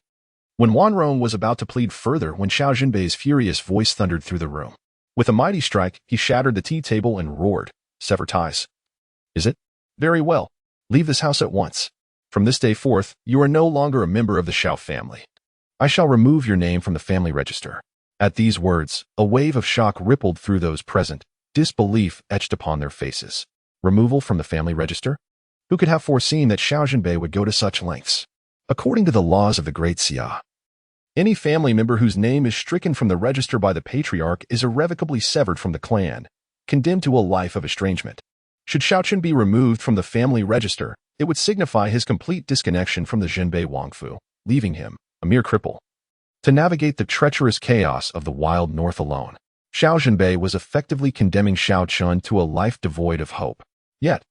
When Wanrong was about to plead further when Xiao Zhenbei's furious voice thundered through the room. With a mighty strike, he shattered the tea table and roared, sever ties. Is it? Very well. Leave this house at once. From this day forth, you are no longer a member of the Xiao family. I shall remove your name from the family register. At these words, a wave of shock rippled through those present, disbelief etched upon their faces. Removal from the family register? Who could have foreseen that Xiao Zhenbei would go to such lengths? According to the laws of the Great Xia, any family member whose name is stricken from the register by the patriarch is irrevocably severed from the clan, condemned to a life of estrangement. Should Xiao Chen be removed from the family register, it would signify his complete disconnection from the Zhenbei Wangfu, leaving him, a mere cripple, to navigate the treacherous chaos of the wild north alone. Xiao Zhenbei was effectively condemning Xiao Chen to a life devoid of hope. Yet,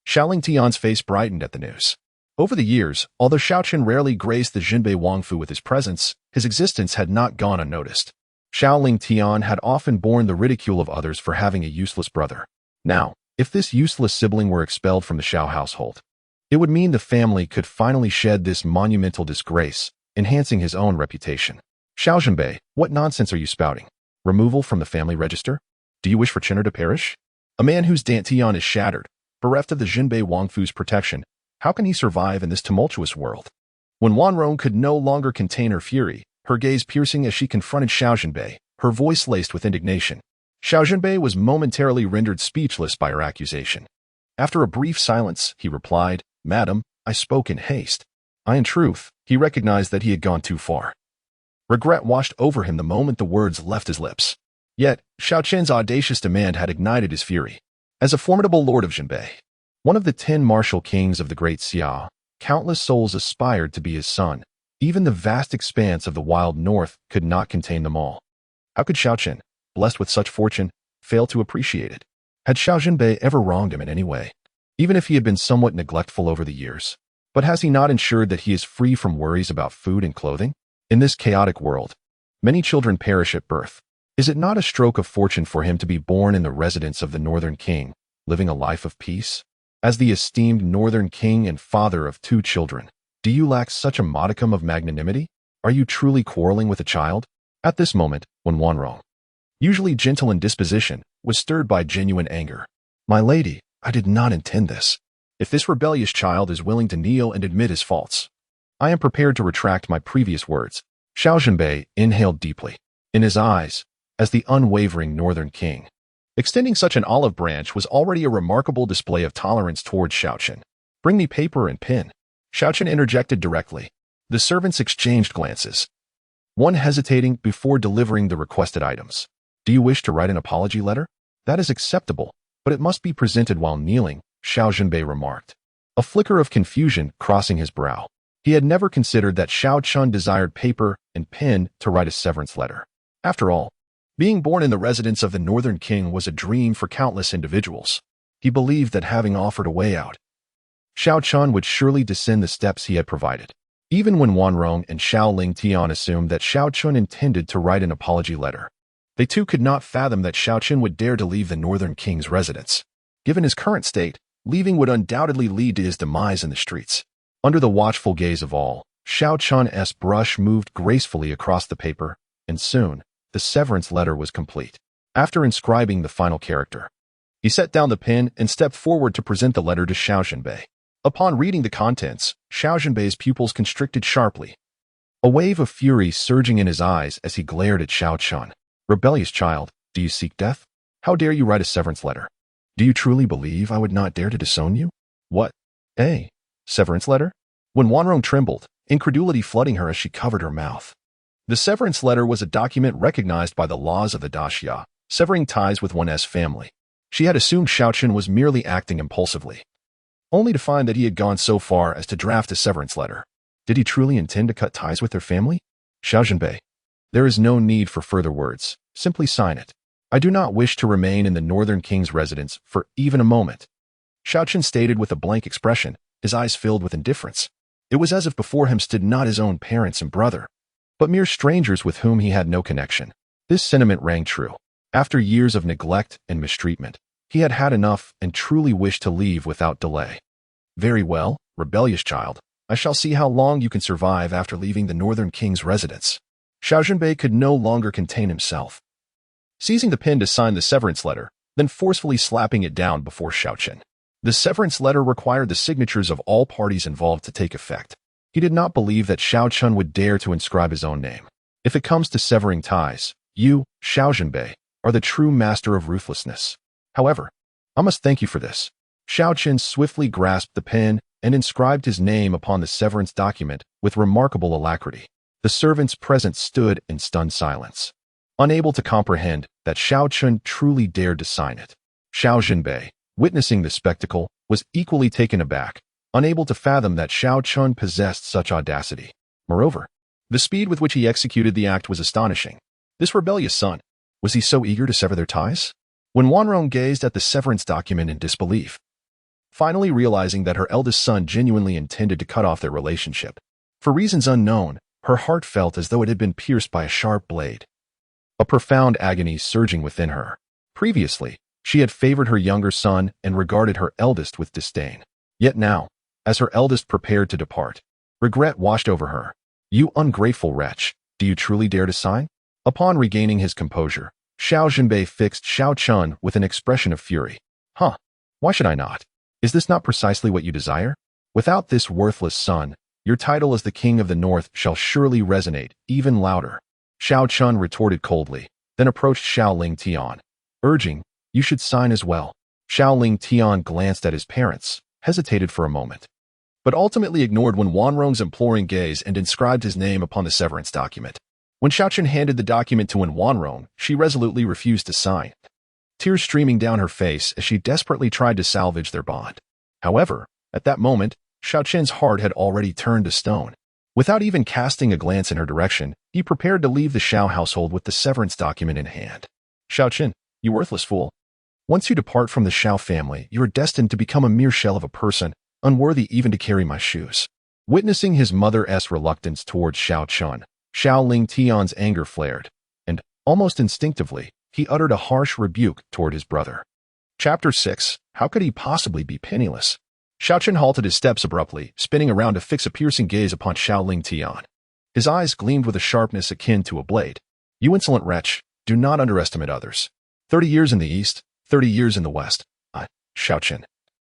Xiao Lingtian's face brightened at the news. Over the years, although Xiao Chen rarely graced the Zhenbei Wangfu with his presence, his existence had not gone unnoticed. Xiao Lingtian had often borne the ridicule of others for having a useless brother. Now, if this useless sibling were expelled from the Xiao household, it would mean the family could finally shed this monumental disgrace, enhancing his own reputation. Xiao Zhenbei, what nonsense are you spouting? Removal from the family register? Do you wish for Chenner to perish? A man whose dantian is shattered, bereft of the Zhenbei Wangfu's protection, how can he survive in this tumultuous world? When Wanrong could no longer contain her fury, her gaze piercing as she confronted Xiao Zhenbei, her voice laced with indignation. Xiao Zhenbei was momentarily rendered speechless by her accusation. After a brief silence, he replied, Madam, I spoke in haste. In truth, he recognized that he had gone too far. Regret washed over him the moment the words left his lips. Yet, Xiao Chen's audacious demand had ignited his fury. As a formidable lord of Zhenbei, one of the 10 martial kings of the Great Xia, countless souls aspired to be his son. Even the vast expanse of the wild north could not contain them all. How could Xiao Chen, blessed with such fortune, fail to appreciate it? Had Xiao Zhenbei ever wronged him in any way? Even if he had been somewhat neglectful over the years. But has he not ensured that he is free from worries about food and clothing? In this chaotic world, many children perish at birth. Is it not a stroke of fortune for him to be born in the residence of the Northern King, living a life of peace? As the esteemed Northern King and father of 2 children, do you lack such a modicum of magnanimity? Are you truly quarreling with a child? At this moment, when Wanrong, usually gentle in disposition, was stirred by genuine anger. My lady, I did not intend this. If this rebellious child is willing to kneel and admit his faults, I am prepared to retract my previous words. Xiao Zhenbei inhaled deeply. In his eyes, as the unwavering Northern King, extending such an olive branch was already a remarkable display of tolerance towards Xiao Chen. Bring me paper and pen. Xiao Chen interjected directly. The servants exchanged glances, one hesitating before delivering the requested items. Do you wish to write an apology letter? That is acceptable, but it must be presented while kneeling, Xiao Zhenbei remarked, a flicker of confusion crossing his brow. He had never considered that Xiao Chen desired paper and pen to write a severance letter. After all, being born in the residence of the Northern King was a dream for countless individuals. He believed that having offered a way out, Xiao Chen would surely descend the steps he had provided. Even when Wanrong and Xiao Lingtian assumed that Xiao Chen intended to write an apology letter, they too could not fathom that Xiao Chen would dare to leave the Northern King's residence. Given his current state, leaving would undoubtedly lead to his demise in the streets. Under the watchful gaze of all, Xiao Chen's brush moved gracefully across the paper, and soon, the severance letter was complete. After inscribing the final character, he set down the pen and stepped forward to present the letter to Xiao Zhenbei. Upon reading the contents, Xiao Zhenbei's pupils constricted sharply, a wave of fury surging in his eyes as he glared at Xiao Chen. Rebellious child, do you seek death? How dare you write a severance letter? Do you truly believe I would not dare to disown you? What? Severance letter? When Wanrong trembled, incredulity flooding her as she covered her mouth. The severance letter was a document recognized by the laws of the Daxia, severing ties with one's family. She had assumed Xiao Chen was merely acting impulsively, only to find that he had gone so far as to draft a severance letter. Did he truly intend to cut ties with their family? Xiao Zhenbei, there is no need for further words. Simply sign it. I do not wish to remain in the Northern King's residence for even a moment. Xiao Chen stated with a blank expression, his eyes filled with indifference. It was as if before him stood not his own parents and brother, but mere strangers with whom he had no connection. This sentiment rang true. After years of neglect and mistreatment, he had had enough and truly wished to leave without delay. Very well, rebellious child. I shall see how long you can survive after leaving the Northern King's residence. Xiao Zhenbei could no longer contain himself, seizing the pen to sign the severance letter, then forcefully slapping it down before Xiao Chen. The severance letter required the signatures of all parties involved to take effect. He did not believe that Xiao Chen would dare to inscribe his own name. If it comes to severing ties, you, Xiao Zhenbei, are the true master of ruthlessness. However, I must thank you for this. Xiao Chen swiftly grasped the pen and inscribed his name upon the severance document with remarkable alacrity. The servants present stood in stunned silence, unable to comprehend that Xiao Chen truly dared to sign it. Xiao Zhenbei, witnessing the spectacle, was equally taken aback, unable to fathom that Xiao Chen possessed such audacity. Moreover, the speed with which he executed the act was astonishing. This rebellious son, was he so eager to sever their ties? When Wanrong gazed at the severance document in disbelief, finally realizing that her eldest son genuinely intended to cut off their relationship, for reasons unknown, her heart felt as though it had been pierced by a sharp blade, a profound agony surging within her. Previously, she had favored her younger son and regarded her eldest with disdain. Yet now, as her eldest prepared to depart, regret washed over her. You ungrateful wretch, do you truly dare to sign? Upon regaining his composure, Xiao Zhenbei fixed Xiao Chen with an expression of fury. Why should I not? Is this not precisely what you desire? Without this worthless son, your title as the King of the North shall surely resonate even louder. Xiao Chen retorted coldly, then approached Xiao Lingtian, urging, you should sign as well. Xiao Lingtian glanced at his parents, hesitated for a moment, but ultimately ignored when Wanrong's imploring gaze and inscribed his name upon the severance document. When Xiao Chen handed the document to Wanrong, she resolutely refused to sign, tears streaming down her face as she desperately tried to salvage their bond. However, at that moment, Xiao Chen's heart had already turned to stone. Without even casting a glance in her direction, he prepared to leave the Xiao household with the severance document in hand. Xiao Chen, you worthless fool. Once you depart from the Xiao family, you are destined to become a mere shell of a person, unworthy even to carry my shoes. Witnessing his mother's reluctance towards Xiao Chen, Xiao Lingtian's anger flared, and, almost instinctively, he uttered a harsh rebuke toward his brother. Chapter 6. How could he possibly be penniless? Xiao Chen halted his steps abruptly, spinning around to fix a piercing gaze upon Xiao Lingtian. His eyes gleamed with a sharpness akin to a blade. You insolent wretch, do not underestimate others. 30 years in the east, 30 years in the west. Xiao Chen.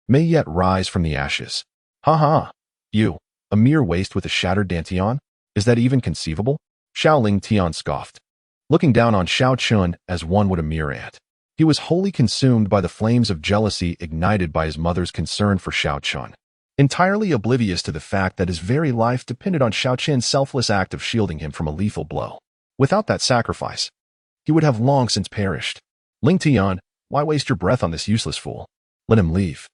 may yet rise from the ashes. Ha ha! You, a mere waste with a shattered dantian? Is that even conceivable? Xiao Lingfeng scoffed, looking down on Xiao Chen as one would a mere ant. He was wholly consumed by the flames of jealousy ignited by his mother's concern for Xiao Chen, entirely oblivious to the fact that his very life depended on Xiao Chen's selfless act of shielding him from a lethal blow. Without that sacrifice, he would have long since perished. Lingtian, why waste your breath on this useless fool? Let him leave.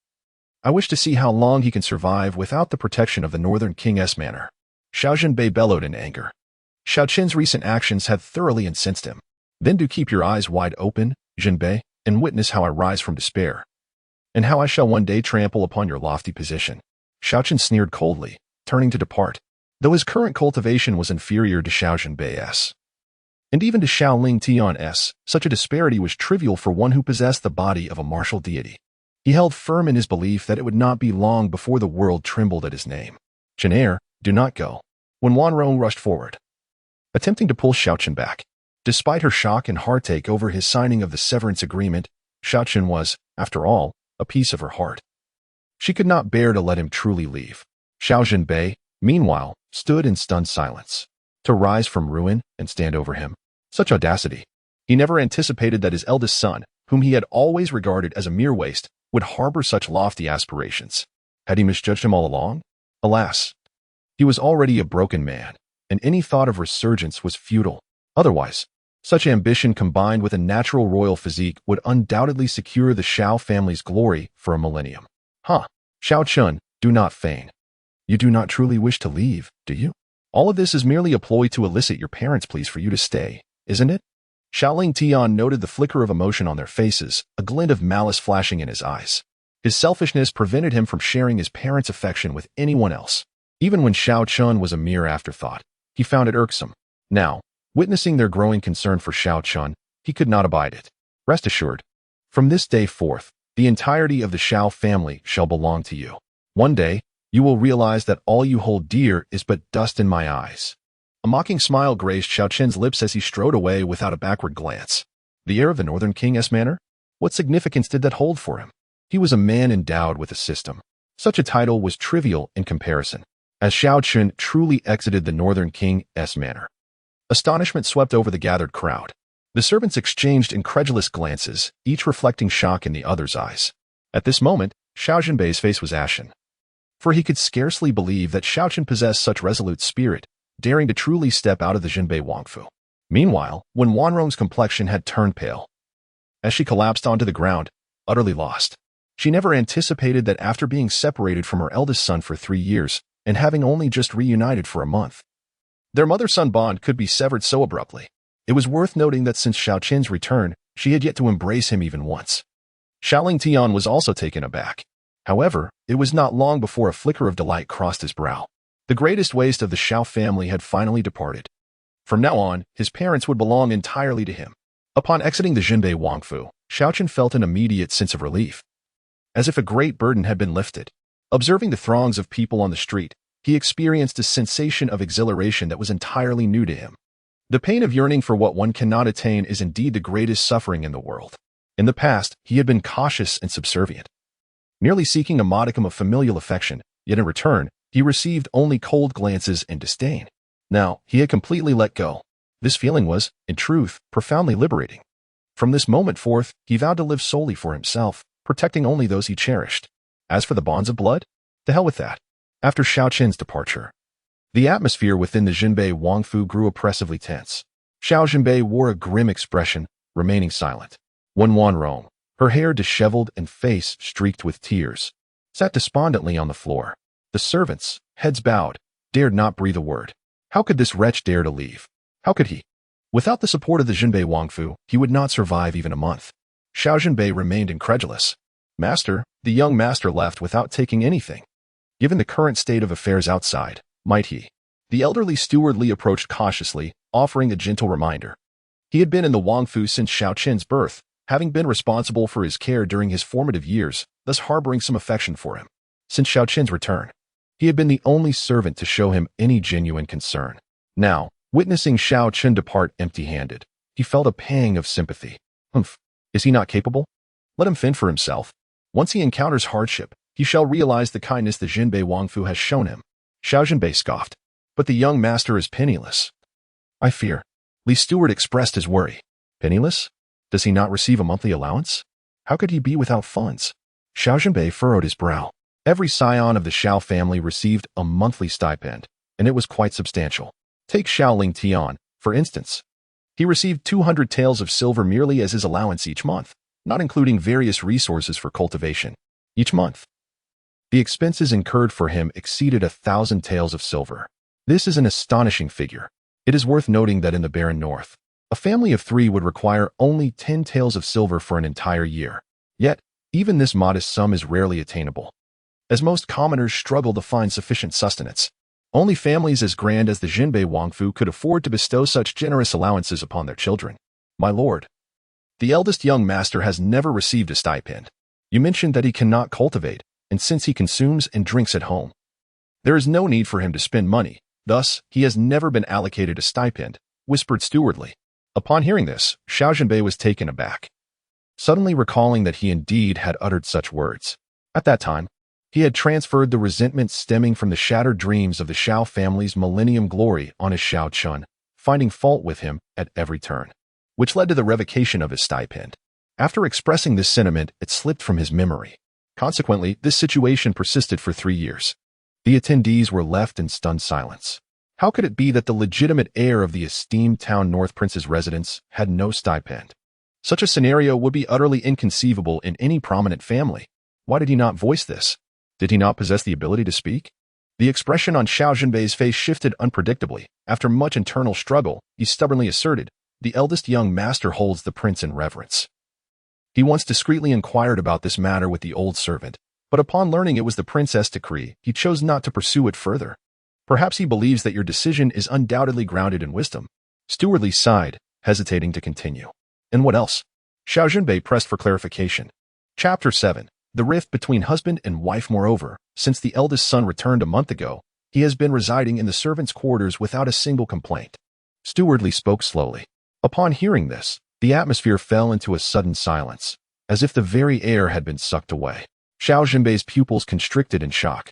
I wish to see how long he can survive without the protection of the Northern King's manor. Xiao Zhenbei bellowed in anger. Xiao Chen's recent actions had thoroughly incensed him. Then do keep your eyes wide open, Zhenbei, and witness how I rise from despair, and how I shall one day trample upon your lofty position. Xiao Chen sneered coldly, turning to depart, though his current cultivation was inferior to Xiao Zhenbei's. And even to Xiao Lingtian's, such a disparity was trivial for one who possessed the body of a martial deity. He held firm in his belief that it would not be long before the world trembled at his name. Chenair, do not go. When Wanrong rushed forward, attempting to pull Xiao Chen back. Despite her shock and heartache over his signing of the severance agreement, Xiao Chen was, after all, a piece of her heart. She could not bear to let him truly leave. Xiao Zhenbei, meanwhile, stood in stunned silence. To rise from ruin and stand over him. Such audacity. He never anticipated that his eldest son, whom he had always regarded as a mere waste, would harbor such lofty aspirations. Had he misjudged him all along? Alas, he was already a broken man, and any thought of resurgence was futile. Otherwise, such ambition combined with a natural royal physique would undoubtedly secure the Xiao family's glory for a millennium. Xiao Chen, do not feign. You do not truly wish to leave, do you? All of this is merely a ploy to elicit your parents' pleas for you to stay, isn't it? Xiao Lingtian noted the flicker of emotion on their faces, a glint of malice flashing in his eyes. His selfishness prevented him from sharing his parents' affection with anyone else. Even when Xiao Chen was a mere afterthought, he found it irksome. Now, witnessing their growing concern for Xiao Chen, he could not abide it. Rest assured, from this day forth, the entirety of the Xiao family shall belong to you. One day, you will realize that all you hold dear is but dust in my eyes. A mocking smile graced Xiao Chen's lips as he strode away without a backward glance. The heir of the Northern King's manor? What significance did that hold for him? He was a man endowed with a system. Such a title was trivial in comparison. As Xiao Chen truly exited the Northern King's manor, astonishment swept over the gathered crowd. The servants exchanged incredulous glances, each reflecting shock in the other's eyes. At this moment, Xiao Zhenbei's face was ashen, for he could scarcely believe that Xiao Chen possessed such resolute spirit, daring to truly step out of the Zhenbei Wangfu. Meanwhile, when Wanrong's complexion had turned pale, as she collapsed onto the ground, utterly lost, she never anticipated that after being separated from her eldest son for 3 years, and having only just reunited for a month, their mother-son bond could be severed so abruptly. It was worth noting that since Xiao Chen's return, she had yet to embrace him even once. Xiao Lingtian was also taken aback. However, it was not long before a flicker of delight crossed his brow. The greatest waste of the Xiao family had finally departed. From now on, his parents would belong entirely to him. Upon exiting the Zhenbei Wangfu, Xiao Chen felt an immediate sense of relief, as if a great burden had been lifted. Observing the throngs of people on the street, he experienced a sensation of exhilaration that was entirely new to him. The pain of yearning for what one cannot attain is indeed the greatest suffering in the world. In the past, he had been cautious and subservient, merely seeking a modicum of familial affection, yet in return, he received only cold glances and disdain. Now, he had completely let go. This feeling was, in truth, profoundly liberating. From this moment forth, he vowed to live solely for himself, protecting only those he cherished. As for the bonds of blood, to hell with that. After Xiao Chen's departure, the atmosphere within the Zhenbei Wangfu grew oppressively tense. Xiao Zhenbei wore a grim expression, remaining silent. When Wanrong, her hair disheveled and face streaked with tears, sat despondently on the floor. The servants, heads bowed, dared not breathe a word. How could this wretch dare to leave? How could he? Without the support of the Zhenbei Wangfu, he would not survive even a month. Xiao Zhenbei remained incredulous. Master, the young master left without taking anything. Given the current state of affairs outside, might he? The elderly steward Li approached cautiously, offering a gentle reminder. He had been in the Wangfu since Xiao Chen's birth, having been responsible for his care during his formative years, thus harboring some affection for him. Since Xiao Chen's return, he had been the only servant to show him any genuine concern. Now, witnessing Xiao Chen depart empty-handed, he felt a pang of sympathy. Is he not capable? Let him fend for himself. Once he encounters hardship, he shall realize the kindness the Jinbei Wangfu has shown him. Xiao Zhenbei scoffed. But the young master is penniless. I fear. Li Stewart expressed his worry. Penniless? Does he not receive a monthly allowance? How could he be without funds? Xiao Zhenbei furrowed his brow. Every scion of the Xiao family received a monthly stipend, and it was quite substantial. Take Xiao Lingtian, for instance. He received 200 taels of silver merely as his allowance each month, not including various resources for cultivation. Each month. The expenses incurred for him exceeded 1,000 taels of silver. This is an astonishing figure. It is worth noting that in the barren north, a family of 3 would require only 10 taels of silver for an entire year. Yet, even this modest sum is rarely attainable, as most commoners struggle to find sufficient sustenance. Only families as grand as the Jinbei Wangfu could afford to bestow such generous allowances upon their children. My lord, the eldest young master has never received a stipend. You mentioned that he cannot cultivate, and since he consumes and drinks at home, there is no need for him to spend money. Thus, he has never been allocated a stipend, whispered stewardly. Upon hearing this, Xiao Zhenbei was taken aback, suddenly recalling that he indeed had uttered such words. At that time, he had transferred the resentment stemming from the shattered dreams of the Xiao family's millennium glory on his Xiao Chen, finding fault with him at every turn, which led to the revocation of his stipend. After expressing this sentiment, it slipped from his memory. Consequently, this situation persisted for 3 years. The attendees were left in stunned silence. How could it be that the legitimate heir of the esteemed town North Prince's residence had no stipend? Such a scenario would be utterly inconceivable in any prominent family. Why did he not voice this? Did he not possess the ability to speak? The expression on Xiao Zhenbei's face shifted unpredictably. After much internal struggle, he stubbornly asserted, the eldest young master holds the prince in reverence. He once discreetly inquired about this matter with the old servant, but upon learning it was the princess' decree, he chose not to pursue it further. Perhaps he believes that your decision is undoubtedly grounded in wisdom. Stewardly sighed, hesitating to continue. And what else? Xiao Zhenbei pressed for clarification. Chapter 7. The rift between husband and wife. Moreover, since the eldest son returned a month ago, he has been residing in the servants' quarters without a single complaint. Stewardly spoke slowly. Upon hearing this, the atmosphere fell into a sudden silence, as if the very air had been sucked away. Xiao Zhenbei's pupils constricted in shock.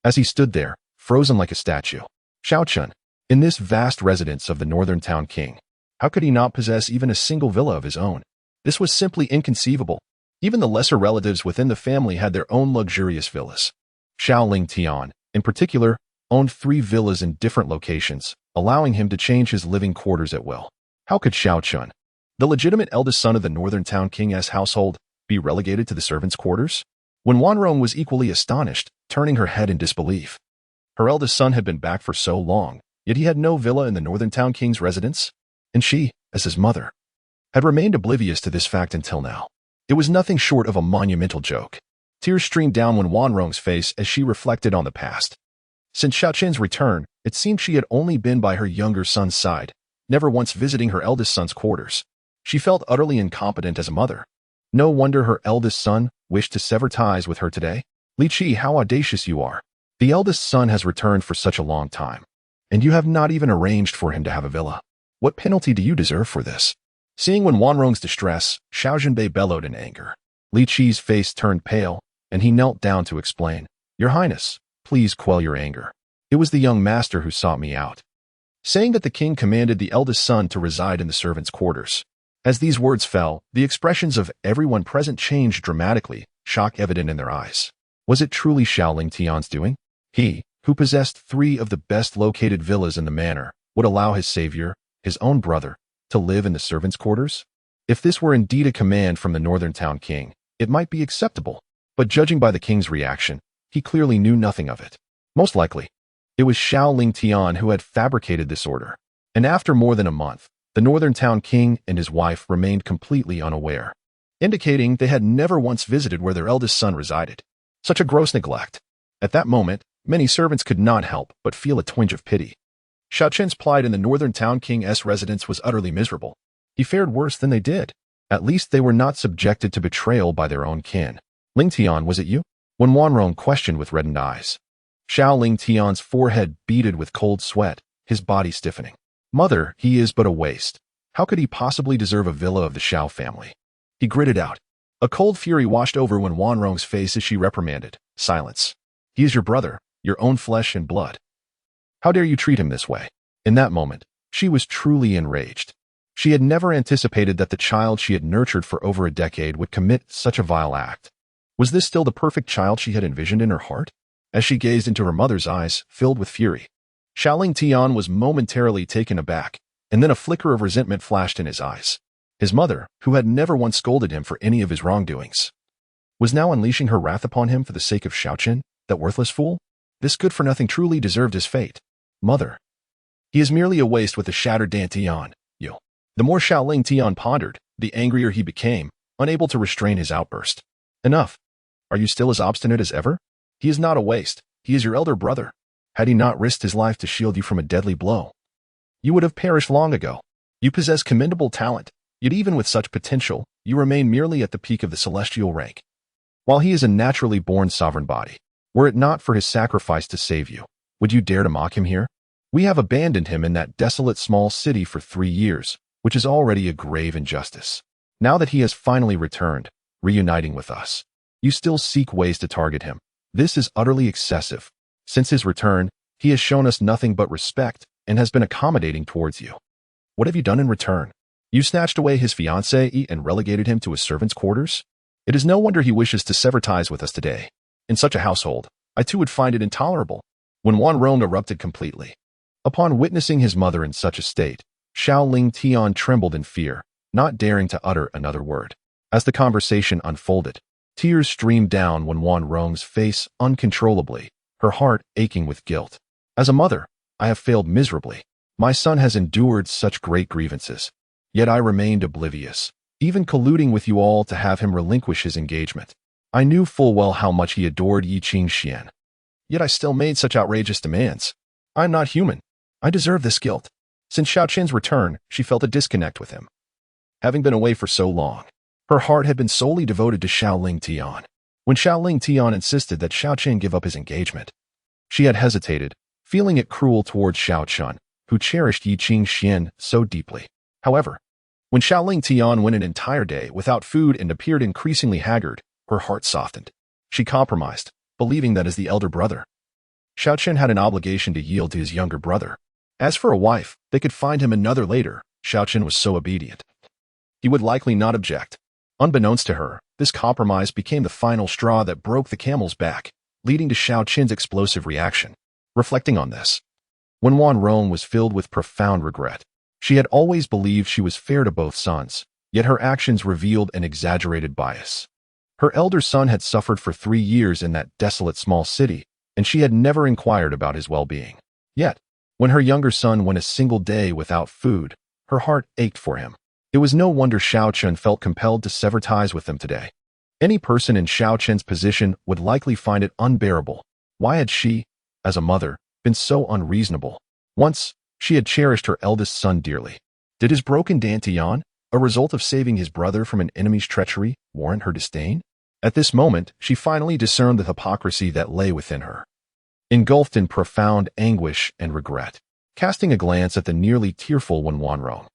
As he stood there, frozen like a statue. Xiao Chen, in this vast residence of the northern town king, how could he not possess even a single villa of his own? This was simply inconceivable. Even the lesser relatives within the family had their own luxurious villas. Xiao Lingtian, in particular, owned 3 villas in different locations, allowing him to change his living quarters at will. How could Xiao Chen, the legitimate eldest son of the northern town king's household, be relegated to the servants' quarters? When Wanrong was equally astonished, turning her head in disbelief. Her eldest son had been back for so long, yet he had no villa in the northern town king's residence, and she, as his mother, had remained oblivious to this fact until now. It was nothing short of a monumental joke. Tears streamed down Wanrong's face as she reflected on the past. Since Xiao Chen's return, it seemed she had only been by her younger son's side, never once visiting her eldest son's quarters. She felt utterly incompetent as a mother. No wonder her eldest son wished to sever ties with her today. Li Qi, how audacious you are. The eldest son has returned for such a long time, and you have not even arranged for him to have a villa. What penalty do you deserve for this? Seeing Wanrong's distress, Xiao Zhenbei bellowed in anger. Li Qi's face turned pale, and he knelt down to explain. Your Highness, please quell your anger. It was the young master who sought me out, saying that the king commanded the eldest son to reside in the servants' quarters. As these words fell, the expressions of everyone present changed dramatically, shock evident in their eyes. Was it truly Xiao Lingtian's doing? He, who possessed 3 of the best-located villas in the manor, would allow his savior, his own brother, to live in the servants' quarters? If this were indeed a command from the northern town king, it might be acceptable, but judging by the king's reaction, he clearly knew nothing of it. Most likely, it was Xiao Lingtian who had fabricated this order, and after more than a month, the northern town king and his wife remained completely unaware, indicating they had never once visited where their eldest son resided. Such a gross neglect. At that moment, many servants could not help but feel a twinge of pity. Xiao Chen's plight in the northern town king's residence was utterly miserable. He fared worse than they did. At least they were not subjected to betrayal by their own kin. Lingtian, was it you? When Wanrong questioned with reddened eyes. Xiao Lingtian's forehead beaded with cold sweat, his body stiffening. Mother, he is but a waste. How could he possibly deserve a villa of the Xiao family? He gritted out. A cold fury washed over Wen Wanrong's face as she reprimanded, "Silence. He is your brother, your own flesh and blood. How dare you treat him this way?" In that moment, she was truly enraged. She had never anticipated that the child she had nurtured for over a decade would commit such a vile act. Was this still the perfect child she had envisioned in her heart? As she gazed into her mother's eyes, filled with fury, Xiao Lingtian was momentarily taken aback, and then a flicker of resentment flashed in his eyes. His mother, who had never once scolded him for any of his wrongdoings, was now unleashing her wrath upon him for the sake of Xiao Chen, that worthless fool? This good-for-nothing truly deserved his fate. Mother. He is merely a waste with a shattered dantian, you. The more Xiao Lingtian pondered, the angrier he became, unable to restrain his outburst. Enough. Are you still as obstinate as ever? He is not a waste. He is your elder brother. Had he not risked his life to shield you from a deadly blow, you would have perished long ago. You possess commendable talent, yet even with such potential, you remain merely at the peak of the celestial rank. While he is a naturally born sovereign body, were it not for his sacrifice to save you, would you dare to mock him here? We have abandoned him in that desolate small city for 3 years, which is already a grave injustice. Now that he has finally returned, reuniting with us, you still seek ways to target him. This is utterly excessive. Since his return, he has shown us nothing but respect and has been accommodating towards you. What have you done in return? You snatched away his fiancée and relegated him to his servant's quarters? It is no wonder he wishes to sever ties with us today. In such a household, I too would find it intolerable. When Wanrong erupted completely. Upon witnessing his mother in such a state, Xiao Lingtian trembled in fear, not daring to utter another word. As the conversation unfolded, tears streamed down Wen Wanrong's face uncontrollably, her heart aching with guilt. As a mother, I have failed miserably. My son has endured such great grievances. Yet I remained oblivious, even colluding with you all to have him relinquish his engagement. I knew full well how much he adored Yi Qingxuan. Yet I still made such outrageous demands. I am not human. I deserve this guilt. Since Xiao Chen's return, she felt a disconnect with him. Having been away for so long, her heart had been solely devoted to Xiao Lingtian. When Xiao Lingtian insisted that Xiao Chen give up his engagement, she had hesitated, feeling it cruel towards Xiao Chen, who cherished Yi Qingxuan so deeply. However, when Xiao Lingtian went an entire day without food and appeared increasingly haggard, her heart softened. She compromised, believing that as the elder brother, Xiao Chen had an obligation to yield to his younger brother. As for a wife, they could find him another later. Xiao Chen was so obedient. He would likely not object. Unbeknownst to her, this compromise became the final straw that broke the camel's back, leading to Xiao Chen's explosive reaction. Reflecting on this, Wen Wanrong was filled with profound regret. She had always believed she was fair to both sons, yet her actions revealed an exaggerated bias. Her elder son had suffered for 3 years in that desolate small city, and she had never inquired about his well-being. Yet, when her younger son went a single day without food, her heart ached for him. It was no wonder Xiao Chen felt compelled to sever ties with them today. Any person in Xiao Chen's position would likely find it unbearable. Why had she, as a mother, been so unreasonable? Once, she had cherished her eldest son dearly. Did his broken dantian, a result of saving his brother from an enemy's treachery, warrant her disdain? At this moment, she finally discerned the hypocrisy that lay within her. Engulfed in profound anguish and regret, casting a glance at the nearly tearful Wen Wanrong,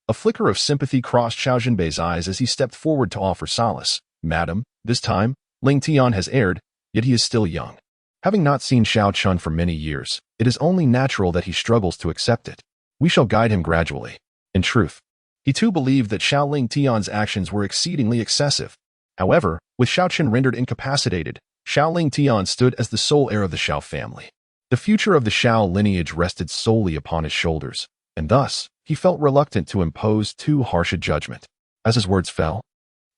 a flicker of sympathy crossed Xiao Zhenbei's eyes as he stepped forward to offer solace. Madam, this time, Lingtian has erred, yet he is still young. Having not seen Xiao Chen for many years, it is only natural that he struggles to accept it. We shall guide him gradually. In truth, he too believed that Xiao Lingtian's actions were exceedingly excessive. However, with Xiao Chen rendered incapacitated, Xiao Lingtian stood as the sole heir of the Xiao family. The future of the Xiao lineage rested solely upon his shoulders, and thus, he felt reluctant to impose too harsh a judgment. As his words fell,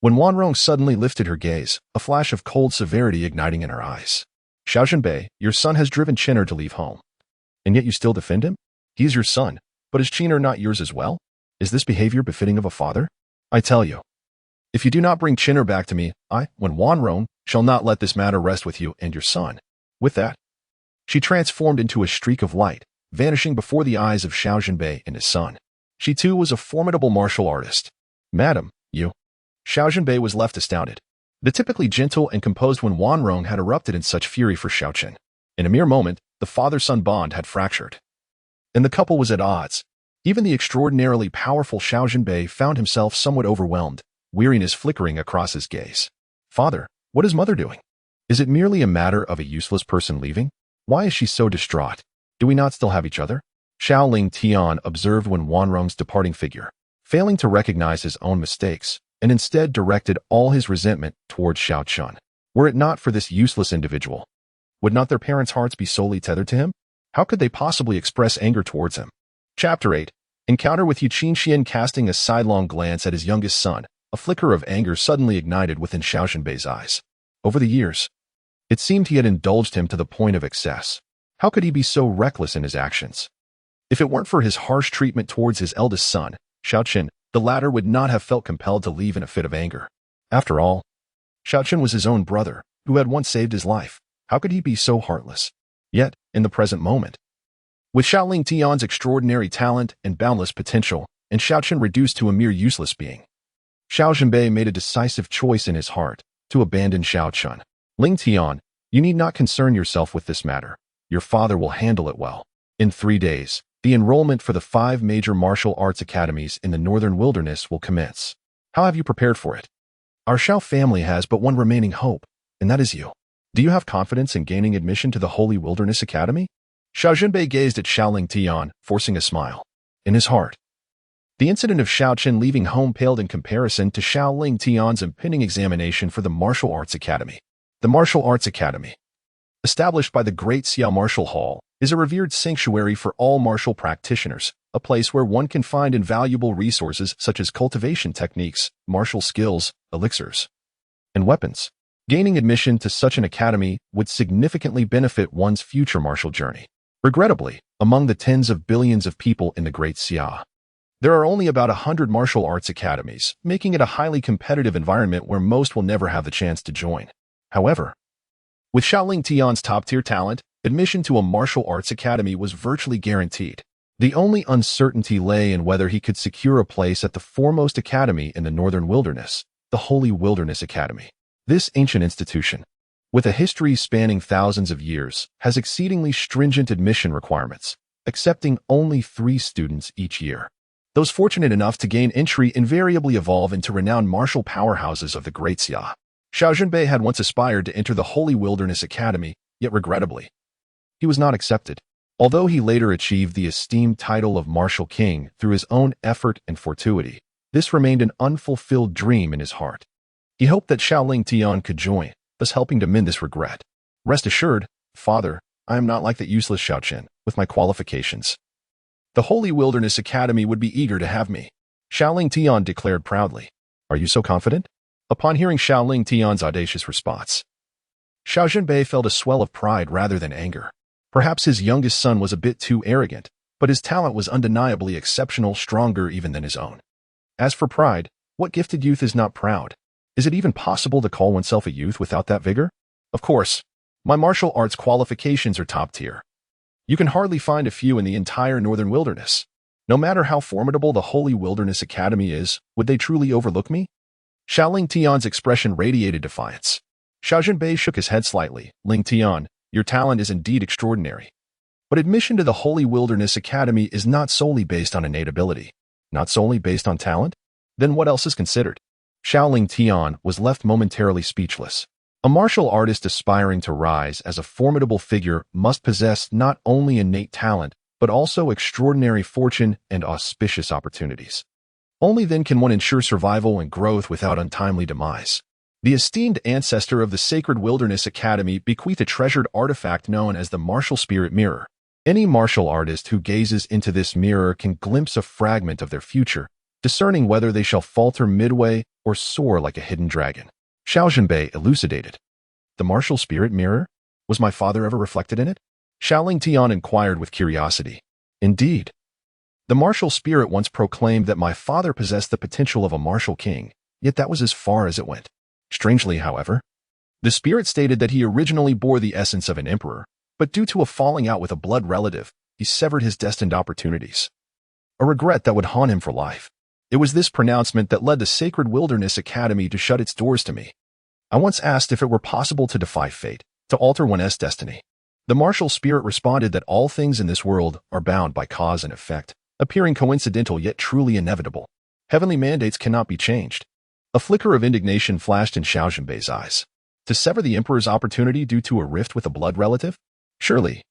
Wen Wanrong suddenly lifted her gaze, a flash of cold severity igniting in her eyes. Xiao Zhenbei, your son has driven Qin'er to leave home. And yet you still defend him? He is your son, but is Qin'er not yours as well? Is this behavior befitting of a father? I tell you, if you do not bring Qin'er back to me, I, Wen Wanrong, shall not let this matter rest with you and your son. With that, she transformed into a streak of light, vanishing before the eyes of Xiao Zhenbei and his son. She too was a formidable martial artist. Madam, you. Xiao Zhenbei was left astounded. The typically gentle and composed Wen Wanrong had erupted in such fury for Xiao Chen. In a mere moment, the father-son bond had fractured, and the couple was at odds. Even the extraordinarily powerful Xiao Zhenbei found himself somewhat overwhelmed, weariness flickering across his gaze. Father, what is mother doing? Is it merely a matter of a useless person leaving? Why is she so distraught? Do we not still have each other? Xiao Lingfeng observed when Wanrong's departing figure, failing to recognize his own mistakes, and instead directed all his resentment towards Xiao Chen. Were it not for this useless individual, would not their parents' hearts be solely tethered to him? How could they possibly express anger towards him? Chapter 8. Encounter with Qingxuan. Casting a sidelong glance at his youngest son, a flicker of anger suddenly ignited within Xiao Zhenbei's eyes. Over the years, it seemed he had indulged him to the point of excess. How could he be so reckless in his actions? If it weren't for his harsh treatment towards his eldest son, Xiao Chen, the latter would not have felt compelled to leave in a fit of anger. After all, Xiao Chen was his own brother, who had once saved his life. How could he be so heartless? Yet, in the present moment, with Xiao Lingfeng's extraordinary talent and boundless potential, and Xiao Chen reduced to a mere useless being, Xiao Zhenbei made a decisive choice in his heart to abandon Xiao Chen. Lingfeng, you need not concern yourself with this matter. Your father will handle it well. In 3 days, the enrollment for the 5 major martial arts academies in the Northern Wilderness will commence. How have you prepared for it? Our Xiao family has but one remaining hope, and that is you. Do you have confidence in gaining admission to the Holy Wilderness Academy? Xiao Zhenbei gazed at Xiao Lingfeng, forcing a smile. In his heart, the incident of Xiao Chen leaving home paled in comparison to Xiao Lingfeng's impending examination for the Martial Arts Academy. The Martial Arts Academy, established by the Great Xiao Martial Hall, is a revered sanctuary for all martial practitioners, a place where one can find invaluable resources such as cultivation techniques, martial skills, elixirs, and weapons. Gaining admission to such an academy would significantly benefit one's future martial journey. Regrettably, among the tens of billions of people in the Great Xia, there are only about 100 martial arts academies, making it a highly competitive environment where most will never have the chance to join. However, with Xiao Lingfeng's top-tier talent, admission to a martial arts academy was virtually guaranteed. The only uncertainty lay in whether he could secure a place at the foremost academy in the Northern Wilderness, the Holy Wilderness Academy. This ancient institution, with a history spanning thousands of years, has exceedingly stringent admission requirements, accepting only 3 students each year. Those fortunate enough to gain entry invariably evolve into renowned martial powerhouses of the Great Xia. Xiao Zhenbei had once aspired to enter the Holy Wilderness Academy, yet regrettably, he was not accepted. Although he later achieved the esteemed title of Martial King through his own effort and fortuity, this remained an unfulfilled dream in his heart. He hoped that Xiao Lingfeng could join, thus helping to mend this regret. Rest assured, Father, I am not like that useless Xiao Chen, with my qualifications. The Holy Wilderness Academy would be eager to have me, Xiao Lingfeng declared proudly. Are you so confident? Upon hearing Xiao Lingfeng's audacious response, Xiao Zhenbei felt a swell of pride rather than anger. Perhaps his youngest son was a bit too arrogant, but his talent was undeniably exceptional, stronger even than his own. As for pride, what gifted youth is not proud? Is it even possible to call oneself a youth without that vigor? Of course, my martial arts qualifications are top tier. You can hardly find a few in the entire Northern Wilderness. No matter how formidable the Holy Wilderness Academy is, would they truly overlook me? Xiao Lingfeng's expression radiated defiance. Xiao Zhenbei shook his head slightly. Lingfeng, your talent is indeed extraordinary. But admission to the Holy Wilderness Academy is not solely based on innate ability. Not solely based on talent? Then what else is considered? Xiao Lingfeng was left momentarily speechless. A martial artist aspiring to rise as a formidable figure must possess not only innate talent, but also extraordinary fortune and auspicious opportunities. Only then can one ensure survival and growth without untimely demise. The esteemed ancestor of the Sacred Wilderness Academy bequeathed a treasured artifact known as the Martial Spirit Mirror. Any martial artist who gazes into this mirror can glimpse a fragment of their future, discerning whether they shall falter midway or soar like a hidden dragon. Xiao Zhenbei elucidated. The Martial Spirit Mirror? Was my father ever reflected in it? Xiao Lingfeng inquired with curiosity. Indeed. The martial spirit once proclaimed that my father possessed the potential of a martial king, yet that was as far as it went. Strangely, however, the spirit stated that he originally bore the essence of an emperor, but due to a falling out with a blood relative, he severed his destined opportunities. A regret that would haunt him for life. It was this pronouncement that led the Sacred Wilderness Academy to shut its doors to me. I once asked if it were possible to defy fate, to alter one's destiny. The martial spirit responded that all things in this world are bound by cause and effect, appearing coincidental yet truly inevitable. Heavenly mandates cannot be changed. A flicker of indignation flashed in Xiao Zhenbei's eyes. To sever the emperor's opportunity due to a rift with a blood relative? Surely,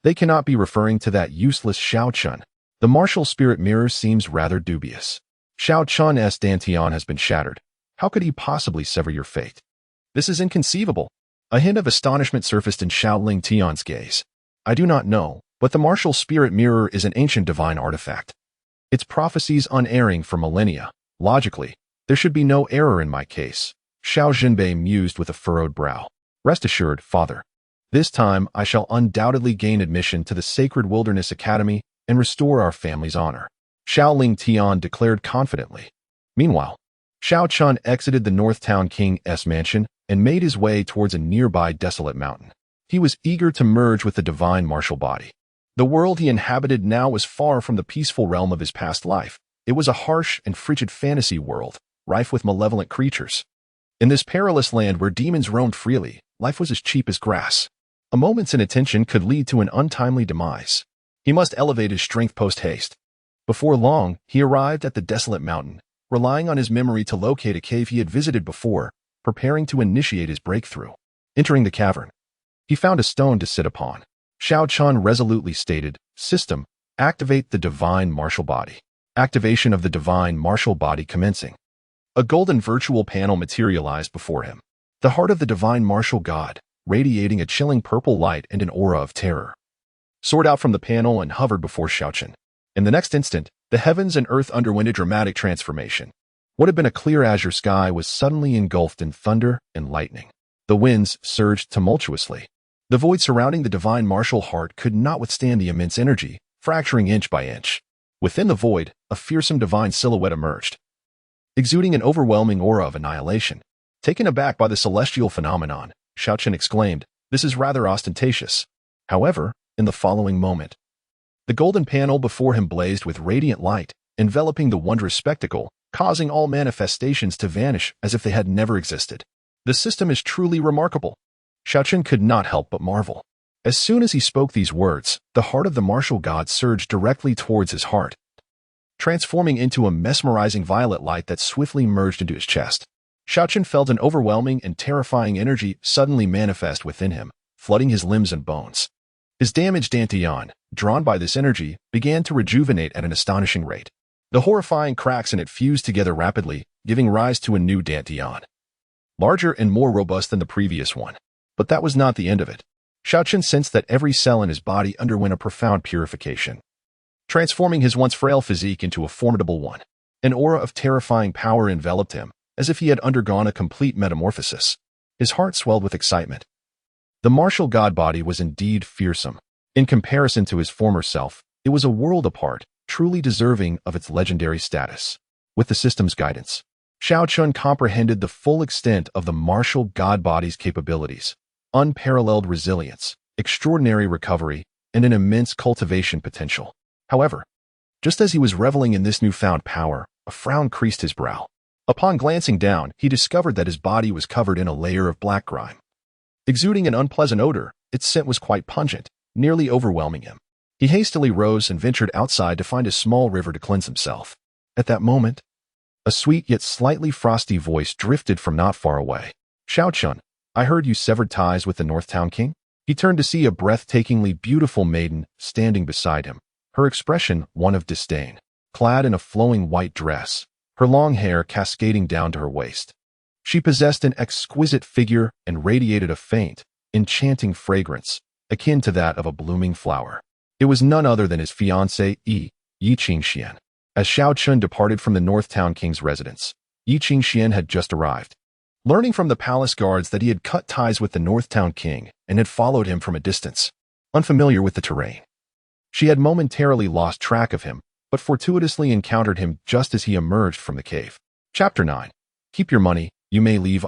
they cannot be referring to that useless Xiao Chen. The martial spirit mirror seems rather dubious. Xiao Chen's dantian has been shattered. How could he possibly sever your fate? This is inconceivable. A hint of astonishment surfaced in Xiao Lingfeng's gaze. I do not know, but the martial spirit mirror is an ancient divine artifact. Its prophecies unerring for millennia. Logically, there should be no error in my case. Xiao Zhenbei mused with a furrowed brow. Rest assured, father. This time I shall undoubtedly gain admission to the Sacred Wilderness Academy and restore our family's honor. Xiao Lingtian declared confidently. Meanwhile, Xiao Chen exited the Northern King's mansion and made his way towards a nearby desolate mountain. He was eager to merge with the divine martial body. The world he inhabited now was far from the peaceful realm of his past life. It was a harsh and frigid fantasy world, rife with malevolent creatures. In this perilous land where demons roamed freely, life was as cheap as grass. A moment's inattention could lead to an untimely demise. He must elevate his strength post-haste. Before long, he arrived at the desolate mountain, relying on his memory to locate a cave he had visited before, preparing to initiate his breakthrough. Entering the cavern, he found a stone to sit upon. Xiao Chen resolutely stated, System, activate the divine martial body. Activation of the divine martial body commencing. A golden virtual panel materialized before him. The heart of the divine martial god, radiating a chilling purple light and an aura of terror, soared out from the panel and hovered before Xiao Chen. In the next instant, the heavens and earth underwent a dramatic transformation. What had been a clear azure sky was suddenly engulfed in thunder and lightning. The winds surged tumultuously. The void surrounding the divine martial heart could not withstand the immense energy, fracturing inch by inch. Within the void, a fearsome divine silhouette emerged, exuding an overwhelming aura of annihilation. Taken aback by the celestial phenomenon, Xiao Chen exclaimed, This is rather ostentatious. However, in the following moment, the golden panel before him blazed with radiant light, enveloping the wondrous spectacle, causing all manifestations to vanish as if they had never existed. The system is truly remarkable. Xiao Chen could not help but marvel. As soon as he spoke these words, the heart of the martial god surged directly towards his heart, transforming into a mesmerizing violet light that swiftly merged into his chest. Xiao Chen felt an overwhelming and terrifying energy suddenly manifest within him, flooding his limbs and bones. His damaged dantian, drawn by this energy, began to rejuvenate at an astonishing rate. The horrifying cracks in it fused together rapidly, giving rise to a new dantian, larger and more robust than the previous one. But that was not the end of it. Xiao Chen sensed that every cell in his body underwent a profound purification, transforming his once frail physique into a formidable one. An aura of terrifying power enveloped him, as if he had undergone a complete metamorphosis. His heart swelled with excitement. The martial god body was indeed fearsome. In comparison to his former self, it was a world apart, truly deserving of its legendary status. With the system's guidance, Xiao Chen comprehended the full extent of the martial god body's capabilities: unparalleled resilience, extraordinary recovery, and an immense cultivation potential. However, just as he was reveling in this newfound power, a frown creased his brow. Upon glancing down, he discovered that his body was covered in a layer of black grime. Exuding an unpleasant odor, its scent was quite pungent, nearly overwhelming him. He hastily rose and ventured outside to find a small river to cleanse himself. At that moment, a sweet yet slightly frosty voice drifted from not far away. Xiao Chen, I heard you severed ties with the Northern King? He turned to see a breathtakingly beautiful maiden standing beside him, her expression one of disdain. Clad in a flowing white dress, her long hair cascading down to her waist, she possessed an exquisite figure and radiated a faint, enchanting fragrance, akin to that of a blooming flower. It was none other than his fiancée, Qingxuan. As Xiao Chen departed from the Northern King's residence, Qingxuan had just arrived. Learning from the palace guards that he had cut ties with the Northern King and had followed him from a distance, unfamiliar with the terrain, she had momentarily lost track of him, but fortuitously encountered him just as he emerged from the cave. Chapter 9. Keep your money, you may leave.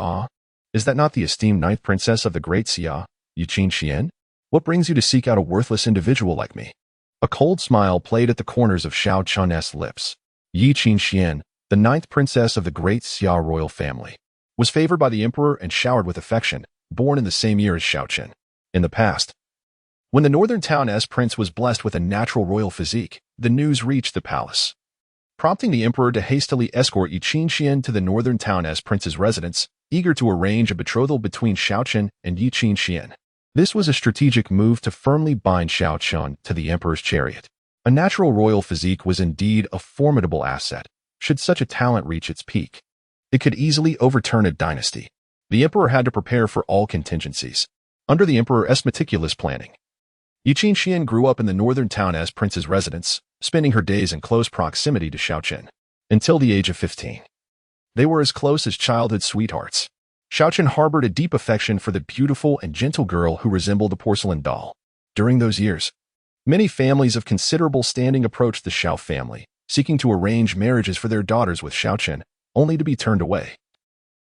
Is that not the esteemed ninth princess of the great Xia, Qingxuan? What brings you to seek out a worthless individual like me? A cold smile played at the corners of Xiao Chen's lips. Qingxuan, the ninth princess of the great Xia royal family, was favored by the emperor and showered with affection, born in the same year as Xiao Chen. In the past, when the northern town's prince was blessed with a natural royal physique, the news reached the palace prompting the emperor to hastily escort Qingxuan to the northern town as prince's residence, eager to arrange a betrothal between Xiao Chen and Qingxuan. This was a strategic move to firmly bind Xiao Chen to the emperor's chariot. A natural royal physique was indeed a formidable asset, should such a talent reach its peak. It could easily overturn a dynasty. The emperor had to prepare for all contingencies. Under the emperor's meticulous planning, Qingxuan grew up in the northern town as prince's residence, spending her days in close proximity to Xiao Chen. Until the age of 15. They were as close as childhood sweethearts. Xiao Chen harbored a deep affection for the beautiful and gentle girl who resembled a porcelain doll. During those years, many families of considerable standing approached the Xiao family, seeking to arrange marriages for their daughters with Xiao Chen, only to be turned away.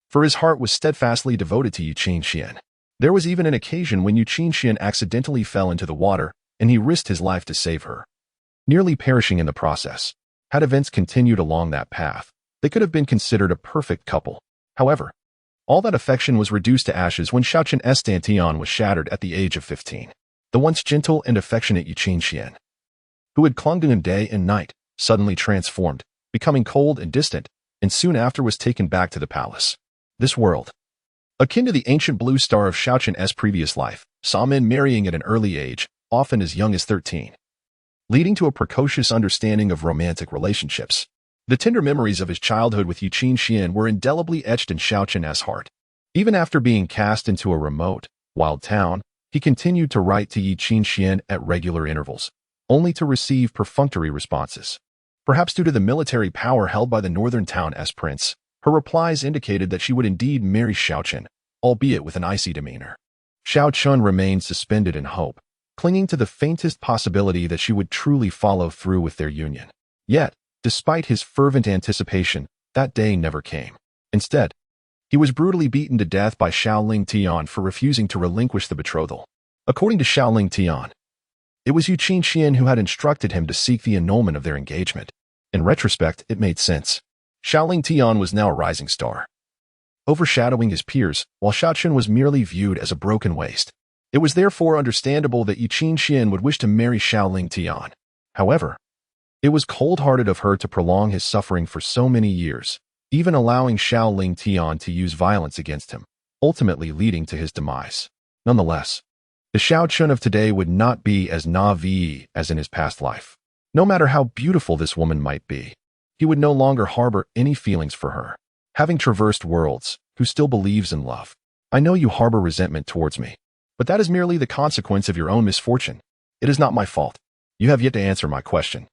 For his heart was steadfastly devoted to Qingxuan. There was even an occasion when Qingxuan accidentally fell into the water, and he risked his life to save her, nearly perishing in the process. Had events continued along that path, they could have been considered a perfect couple. However, all that affection was reduced to ashes when Xiao Chen's dantian was shattered at the age of 15. The once gentle and affectionate Qingxuan, who had clung to him day and night, suddenly transformed, becoming cold and distant, and soon after was taken back to the palace. This world, akin to the ancient blue star of Xiao Chen's previous life, saw men marrying at an early age, often as young as 13, leading to a precocious understanding of romantic relationships. The tender memories of his childhood with Qingxuan were indelibly etched in Xiao Chen's heart. Even after being cast into a remote, wild town, he continued to write to Qingxuan at regular intervals, only to receive perfunctory responses. Perhaps due to the military power held by the northern town as prince, her replies indicated that she would indeed marry Xiao Chen, albeit with an icy demeanor. Xiao Chen remained suspended in hope, clinging to the faintest possibility that she would truly follow through with their union. Yet, despite his fervent anticipation, that day never came. Instead, he was brutally beaten to death by Xiao Lingfeng for refusing to relinquish the betrothal. According to Xiao Lingfeng, it was Qingxuan who had instructed him to seek the annulment of their engagement. In retrospect, it made sense. Xiao Lingfeng was now a rising star, overshadowing his peers, while Xiao Chen was merely viewed as a broken waste. It was therefore understandable that Qingxuan would wish to marry Xiao Lingfeng. However, it was cold-hearted of her to prolong his suffering for so many years, even allowing Xiao Lingfeng to use violence against him, ultimately leading to his demise. Nonetheless, the Xiao Chen of today would not be as naive as in his past life. No matter how beautiful this woman might be, he would no longer harbor any feelings for her. Having traversed worlds, who still believes in love. I know you harbor resentment towards me, but that is merely the consequence of your own misfortune. It is not my fault. You have yet to answer my question.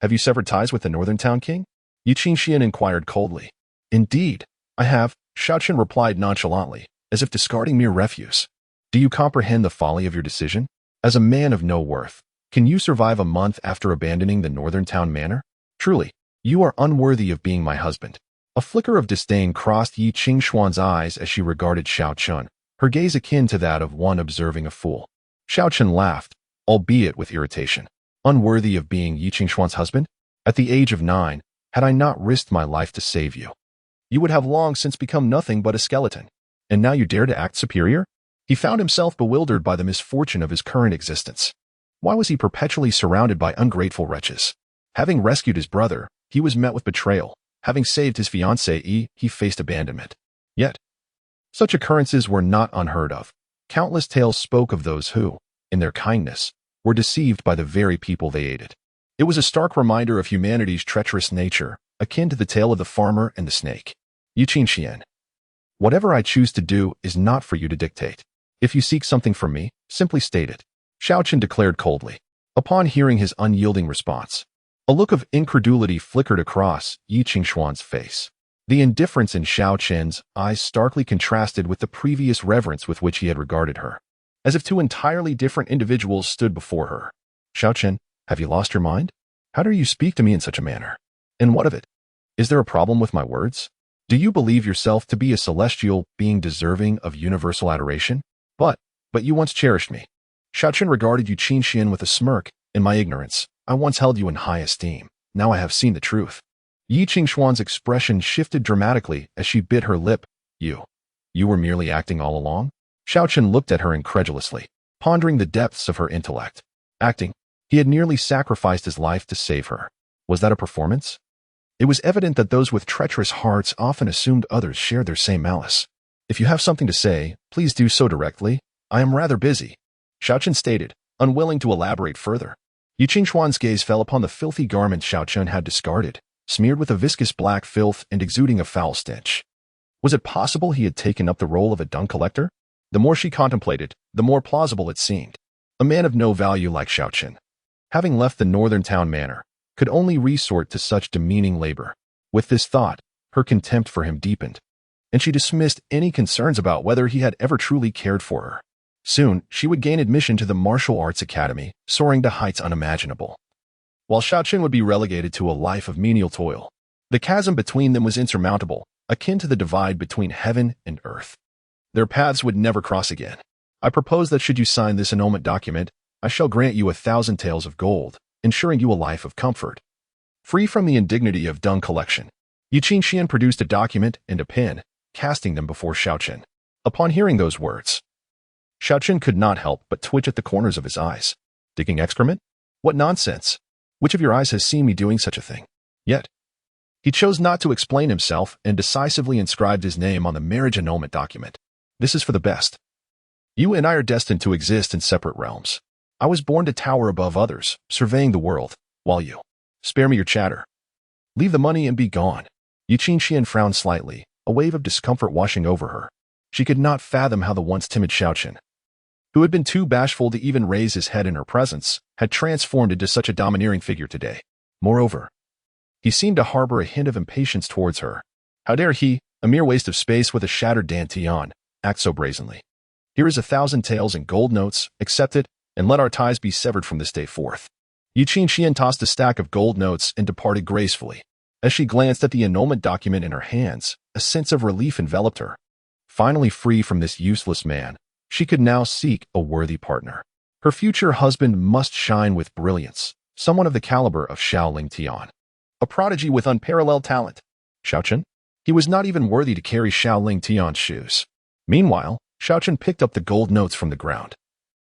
Have you severed ties with the northern town king? Qingxuan inquired coldly. Indeed, I have, Xiao Chen replied nonchalantly, as if discarding mere refuse. Do you comprehend the folly of your decision? As a man of no worth, can you survive a month after abandoning the northern town manor? Truly, you are unworthy of being my husband. A flicker of disdain crossed Qingxuan's eyes as she regarded Xiao Chen, her gaze akin to that of one observing a fool. Xiao Chen laughed, albeit with irritation. Unworthy of being Qingxuan's husband? At the age of 9, had I not risked my life to save you, you would have long since become nothing but a skeleton. And now you dare to act superior? He found himself bewildered by the misfortune of his current existence. Why was he perpetually surrounded by ungrateful wretches? Having rescued his brother, he was met with betrayal. Having saved his fiancée, he faced abandonment. Yet, such occurrences were not unheard of. Countless tales spoke of those who, in their kindness, were deceived by the very people they aided. It was a stark reminder of humanity's treacherous nature, akin to the tale of the farmer and the snake. Qingxuan, whatever I choose to do is not for you to dictate. If you seek something from me, simply state it. Xiao Chen declared coldly. Upon hearing his unyielding response, a look of incredulity flickered across Qingxuan's face. The indifference in Xiao Chen's eyes starkly contrasted with the previous reverence with which he had regarded her, as if two entirely different individuals stood before her. Xiao Chen, have you lost your mind? How dare you speak to me in such a manner? And what of it? Is there a problem with my words? Do you believe yourself to be a celestial being deserving of universal adoration? But you once cherished me. Xiao Chen regarded Qingxuan with a smirk. In my ignorance, I once held you in high esteem. Now I have seen the truth. Qingxuan's expression shifted dramatically as she bit her lip. You were merely acting all along? Xiao Chen looked at her incredulously, pondering the depths of her intellect. Acting? He had nearly sacrificed his life to save her. Was that a performance? It was evident that those with treacherous hearts often assumed others shared their same malice. If you have something to say, please do so directly. I am rather busy, Xiao Chen stated, unwilling to elaborate further. Qingxuan's gaze fell upon the filthy garment Xiao Chen had discarded, smeared with a viscous black filth and exuding a foul stench. Was it possible he had taken up the role of a dung collector? The more she contemplated, the more plausible it seemed. A man of no value like Xiao Chen, having left the northern town manor, could only resort to such demeaning labor. With this thought, her contempt for him deepened, and she dismissed any concerns about whether he had ever truly cared for her. Soon, she would gain admission to the martial arts academy, soaring to heights unimaginable, while Xiao Chen would be relegated to a life of menial toil. The chasm between them was insurmountable, akin to the divide between heaven and earth. Their paths would never cross again. I propose that should you sign this annulment document, I shall grant you 1,000 taels of gold, ensuring you a life of comfort, free from the indignity of dung collection. Qingxuan produced a document and a pen, casting them before Xiao Chen. Upon hearing those words, Xiao Chen could not help but twitch at the corners of his eyes. Digging excrement? What nonsense! Which of your eyes has seen me doing such a thing? Yet, he chose not to explain himself and decisively inscribed his name on the marriage annulment document. This is for the best. You and I are destined to exist in separate realms. I was born to tower above others, surveying the world, while you spare me your chatter. Leave the money and be gone. Qingxuan frowned slightly, a wave of discomfort washing over her. She could not fathom how the once timid Xiao Chen, who had been too bashful to even raise his head in her presence, had transformed into such a domineering figure today. Moreover, he seemed to harbor a hint of impatience towards her. How dare he, a mere waste of space with a shattered dantian, act so brazenly? Here is 1,000 taels in gold notes, accept it, and let our ties be severed from this day forth. Qingxuan tossed a stack of gold notes and departed gracefully. As she glanced at the annulment document in her hands, a sense of relief enveloped her. Finally free from this useless man, she could now seek a worthy partner. Her future husband must shine with brilliance, someone of the caliber of Xiao Lingfeng, a prodigy with unparalleled talent. Xiao Chen? He was not even worthy to carry Xiao Lingfeng's shoes. Meanwhile, Xiao Chen picked up the gold notes from the ground,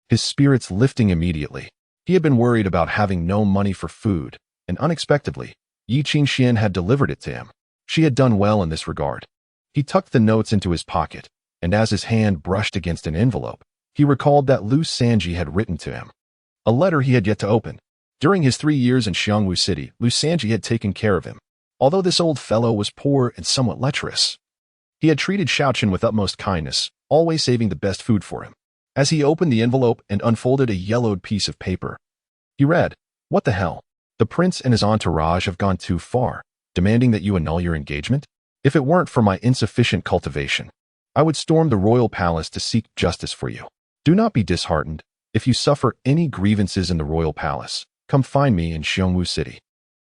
his spirits lifting immediately. He had been worried about having no money for food, and unexpectedly, Qingxuan had delivered it to him. She had done well in this regard. He tucked the notes into his pocket, and as his hand brushed against an envelope, he recalled that Lu Sanji had written to him, a letter he had yet to open. During his 3 years in Xiongwu City, Lu Sanji had taken care of him. Although this old fellow was poor and somewhat lecherous, he had treated Xiao Chen with utmost kindness, always saving the best food for him. As he opened the envelope and unfolded a yellowed piece of paper, he read, "What the hell? The prince and his entourage have gone too far, demanding that you annul your engagement? If it weren't for my insufficient cultivation, I would storm the royal palace to seek justice for you. Do not be disheartened. If you suffer any grievances in the royal palace, come find me in Xiongwu City.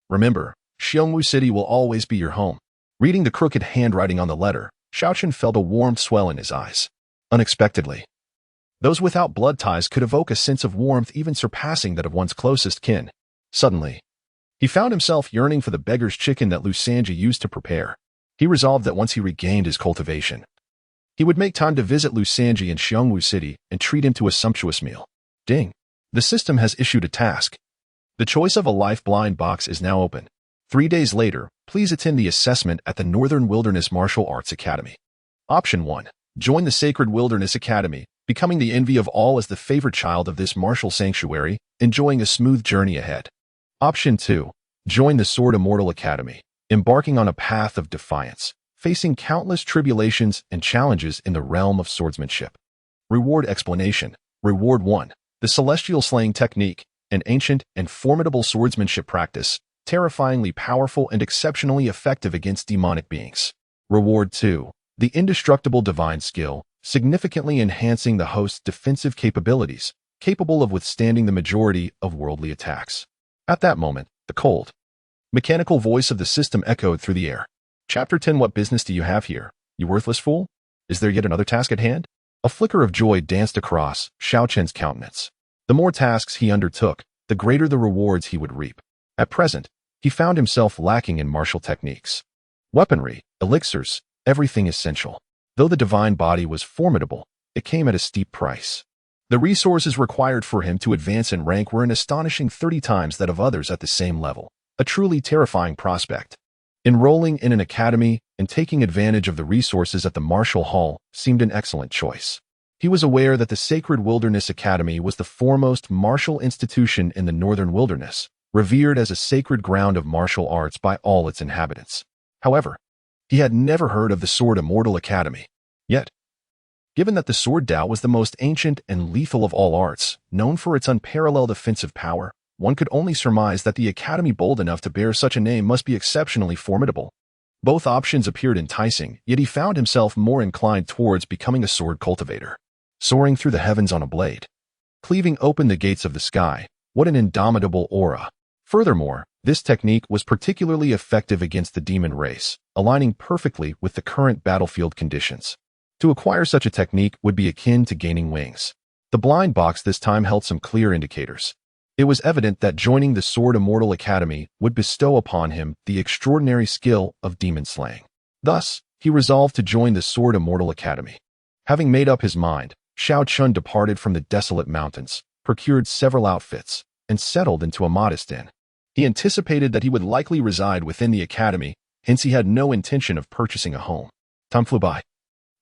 Remember, Xiongwu City will always be your home." Reading the crooked handwriting on the letter, Xiao Chen felt a warm swell in his eyes. Unexpectedly, those without blood ties could evoke a sense of warmth even surpassing that of one's closest kin. Suddenly, he found himself yearning for the beggar's chicken that Lu Sanji used to prepare. He resolved that once he regained his cultivation, he would make time to visit Lu Sanji in Xiongwu City and treat him to a sumptuous meal. Ding! The system has issued a task. The choice of a life-blind box is now open. 3 days later, please attend the assessment at the Northern Wilderness Martial Arts Academy. Option 1. Join the Sacred Wilderness Academy, becoming the envy of all as the favorite child of this martial sanctuary, enjoying a smooth journey ahead. Option 2. Join the Sword Immortal Academy, embarking on a path of defiance, facing countless tribulations and challenges in the realm of swordsmanship. Reward explanation. Reward 1. The Celestial Slaying Technique, an ancient and formidable swordsmanship practice, terrifyingly powerful and exceptionally effective against demonic beings. Reward 2. The Indestructible Divine Skill, significantly enhancing the host's defensive capabilities, capable of withstanding the majority of worldly attacks. At that moment, the cold, mechanical voice of the system echoed through the air. Chapter 10. What business do you have here, you worthless fool? Is there yet another task at hand? A flicker of joy danced across Xiao Chen's countenance. The more tasks he undertook, the greater the rewards he would reap. At present, he found himself lacking in martial techniques, weaponry, elixirs, everything essential. Though the divine body was formidable, it came at a steep price. The resources required for him to advance in rank were an astonishing 30 times that of others at the same level, a truly terrifying prospect. Enrolling in an academy and taking advantage of the resources at the martial hall seemed an excellent choice. He was aware that the Sacred Wilderness Academy was the foremost martial institution in the Northern Wilderness, revered as a sacred ground of martial arts by all its inhabitants. However, he had never heard of the Sword Immortal Academy. Yet, given that the Sword Dao was the most ancient and lethal of all arts, known for its unparalleled offensive power, one could only surmise that the academy bold enough to bear such a name must be exceptionally formidable. Both options appeared enticing, yet he found himself more inclined towards becoming a sword cultivator. Soaring through the heavens on a blade, cleaving open the gates of the sky, what an indomitable aura. Furthermore, this technique was particularly effective against the demon race, aligning perfectly with the current battlefield conditions. To acquire such a technique would be akin to gaining wings. The blind box this time held some clear indicators. It was evident that joining the Sword Immortal Academy would bestow upon him the extraordinary skill of demon slaying. Thus, he resolved to join the Sword Immortal Academy. Having made up his mind, Xiao Chen departed from the desolate mountains, procured several outfits, and settled into a modest inn. He anticipated that he would likely reside within the academy, hence he had no intention of purchasing a home. Time flew by,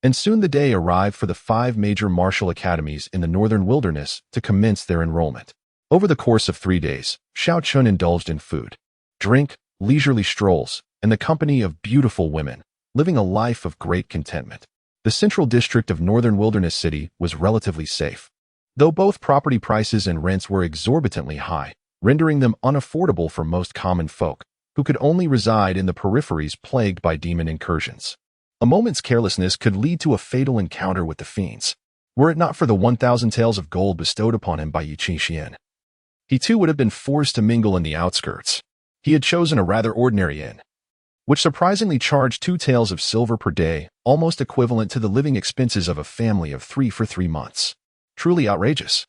and soon the day arrived for the 5 major martial academies in the Northern Wilderness to commence their enrollment. Over the course of 3 days, Xiao Chen indulged in food, drink, leisurely strolls, and the company of beautiful women, living a life of great contentment. The central district of Northern Wilderness City was relatively safe, though both property prices and rents were exorbitantly high, rendering them unaffordable for most common folk, who could only reside in the peripheries plagued by demon incursions. A moment's carelessness could lead to a fatal encounter with the fiends, were it not for the 1,000 taels of gold bestowed upon him by Qingxuan. He too would have been forced to mingle in the outskirts. He had chosen a rather ordinary inn, which surprisingly charged 2 taels of silver per day, almost equivalent to the living expenses of a family of 3 for 3 months. Truly outrageous.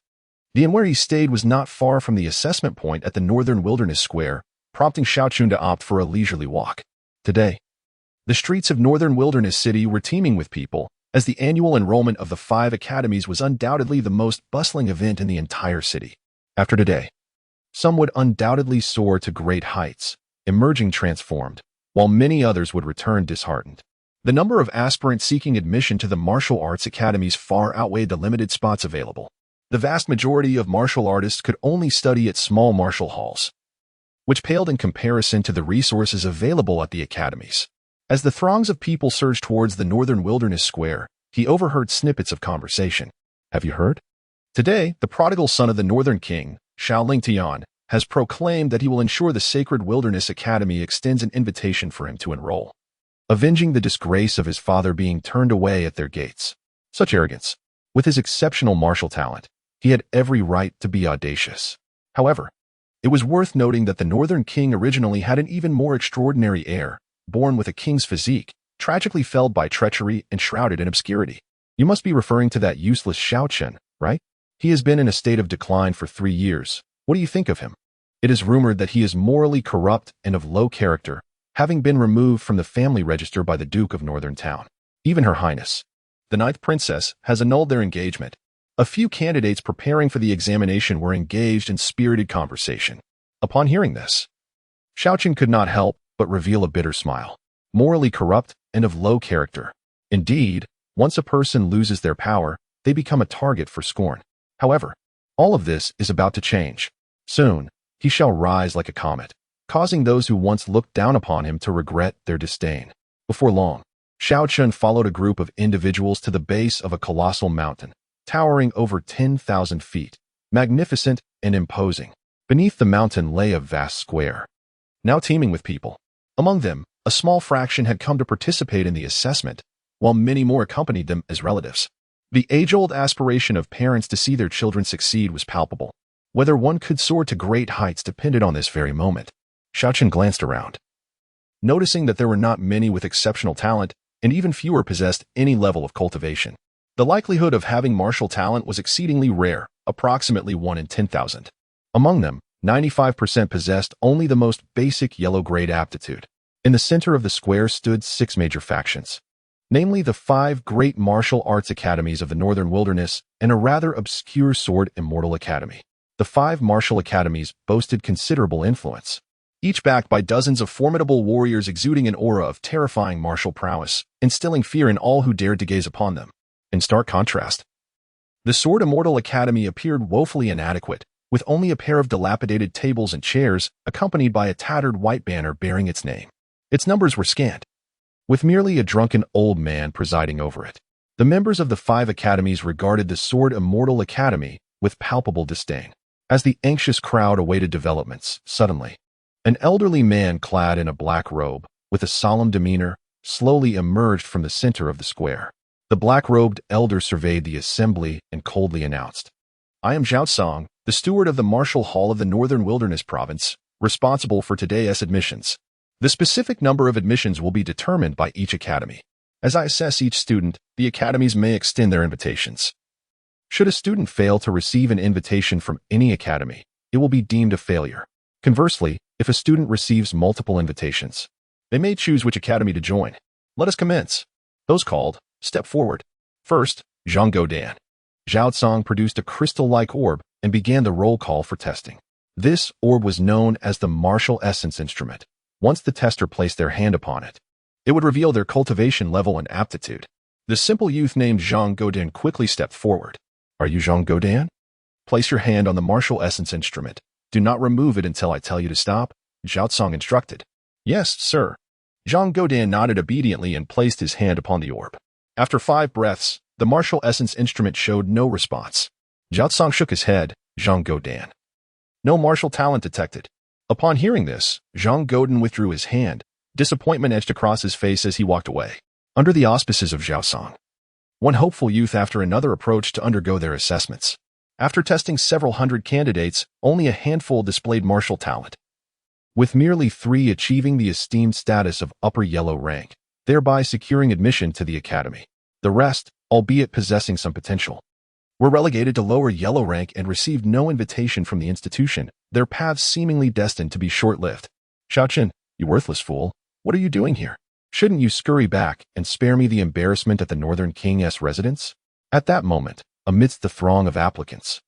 The inn where he stayed was not far from the assessment point at the Northern Wilderness Square, prompting Xiao Chen to opt for a leisurely walk. Today, the streets of Northern Wilderness City were teeming with people, as the annual enrollment of the 5 academies was undoubtedly the most bustling event in the entire city. After today, some would undoubtedly soar to great heights, emerging transformed, while many others would return disheartened. The number of aspirants seeking admission to the martial arts academies far outweighed the limited spots available. The vast majority of martial artists could only study at small martial halls, which paled in comparison to the resources available at the academies. As the throngs of people surged towards the Northern Wilderness Square, he overheard snippets of conversation. Have you heard? Today, the prodigal son of the Northern King, Xiao Lingfeng, has proclaimed that he will ensure the Sacred Wilderness Academy extends an invitation for him to enroll, avenging the disgrace of his father being turned away at their gates. Such arrogance. With his exceptional martial talent, he had every right to be audacious. However, it was worth noting that the Northern King originally had an even more extraordinary heir, born with a king's physique, tragically felled by treachery and shrouded in obscurity. You must be referring to that useless Xiao Chen, right? He has been in a state of decline for 3 years. What do you think of him? It is rumored that he is morally corrupt and of low character, having been removed from the family register by the Duke of Northern Town. Even Her Highness, the 9th Princess, has annulled their engagement. A few candidates preparing for the examination were engaged in spirited conversation. Upon hearing this, Xiao Chen could not help but reveal a bitter smile. Morally corrupt and of low character. Indeed, once a person loses their power, they become a target for scorn. However, all of this is about to change. Soon, he shall rise like a comet, causing those who once looked down upon him to regret their disdain. Before long, Xiao Chen followed a group of individuals to the base of a colossal mountain, towering over 10,000 feet, magnificent and imposing. Beneath the mountain lay a vast square, now teeming with people. Among them, a small fraction had come to participate in the assessment, while many more accompanied them as relatives. The age-old aspiration of parents to see their children succeed was palpable. Whether one could soar to great heights depended on this very moment. Xiao Chen glanced around, noticing that there were not many with exceptional talent, and even fewer possessed any level of cultivation. The likelihood of having martial talent was exceedingly rare, approximately 1 in 10,000. Among them, 95% possessed only the most basic yellow-grade aptitude. In the center of the square stood 6 major factions, namely the 5 great martial arts academies of the Northern Wilderness and a rather obscure Sword Immortal Academy. The 5 martial academies boasted considerable influence. each backed by dozens of formidable warriors exuding an aura of terrifying martial prowess, instilling fear in all who dared to gaze upon them. In stark contrast, the Sword Immortal Academy appeared woefully inadequate, with only a pair of dilapidated tables and chairs, accompanied by a tattered white banner bearing its name. Its numbers were scant, with merely a drunken old man presiding over it. The members of the 5 academies regarded the Sword Immortal Academy with palpable disdain. As the anxious crowd awaited developments, suddenly, an elderly man clad in a black robe, with a solemn demeanor, slowly emerged from the center of the square. The black-robed elder surveyed the assembly and coldly announced, "I am Xiao Chen, the steward of the Martial Hall of the Northern Wilderness Province, responsible for today's admissions. The specific number of admissions will be determined by each academy. As I assess each student, the academies may extend their invitations. Should a student fail to receive an invitation from any academy, it will be deemed a failure. Conversely, if a student receives multiple invitations, they may choose which academy to join. Let us commence." Those called, step forward. First, Zhang Godan. Zhao Cong produced a crystal-like orb and began the roll call for testing. This orb was known as the Martial Essence Instrument. Once the tester placed their hand upon it, it would reveal their cultivation level and aptitude. The simple youth named Zhang Godan quickly stepped forward. "Are you Zhang Godan? Place your hand on the Martial Essence Instrument. Do not remove it until I tell you to stop," Zhao Cong instructed. "Yes, sir." Zhang Godan nodded obediently and placed his hand upon the orb. After 5 breaths, the Martial Essence Instrument showed no response. Zhao Cong shook his head. "Zhang Godan. No martial talent detected." Upon hearing this, Zhang Godan withdrew his hand. Disappointment edged across his face as he walked away. Under the auspices of Zhao Cong, one hopeful youth after another approached to undergo their assessments. After testing several hundred candidates, only a handful displayed martial talent, with merely 3 achieving the esteemed status of upper yellow rank, thereby securing admission to the academy. The rest, albeit possessing some potential, were relegated to lower yellow rank and received no invitation from the institution, their paths seemingly destined to be short-lived. "Xiao Chen, you worthless fool, what are you doing here? Shouldn't you scurry back and spare me the embarrassment at the Northern King's residence?" At that moment, amidst the throng of applicants,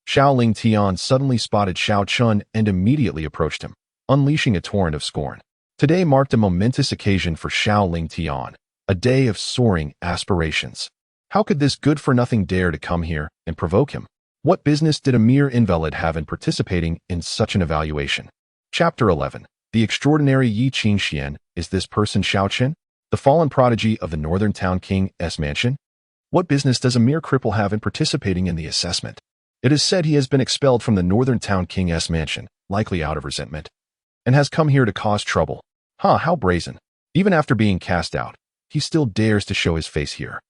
Xiao Lingfeng suddenly spotted Xiao Chen and immediately approached him, unleashing a torrent of scorn. Today marked a momentous occasion for Xiao Lingfeng, a day of soaring aspirations. How could this good-for-nothing dare to come here and provoke him? What business did a mere invalid have in participating in such an evaluation? Chapter 11. The extraordinary Yi Qingxuan. Is this person Xiao Chen, the fallen prodigy of the Northern King's mansion? What business does a mere cripple have in participating in the assessment? It is said he has been expelled from the Northern King's mansion, likely out of resentment, and has come here to cause trouble. How brazen. Even after being cast out, he still dares to show his face here,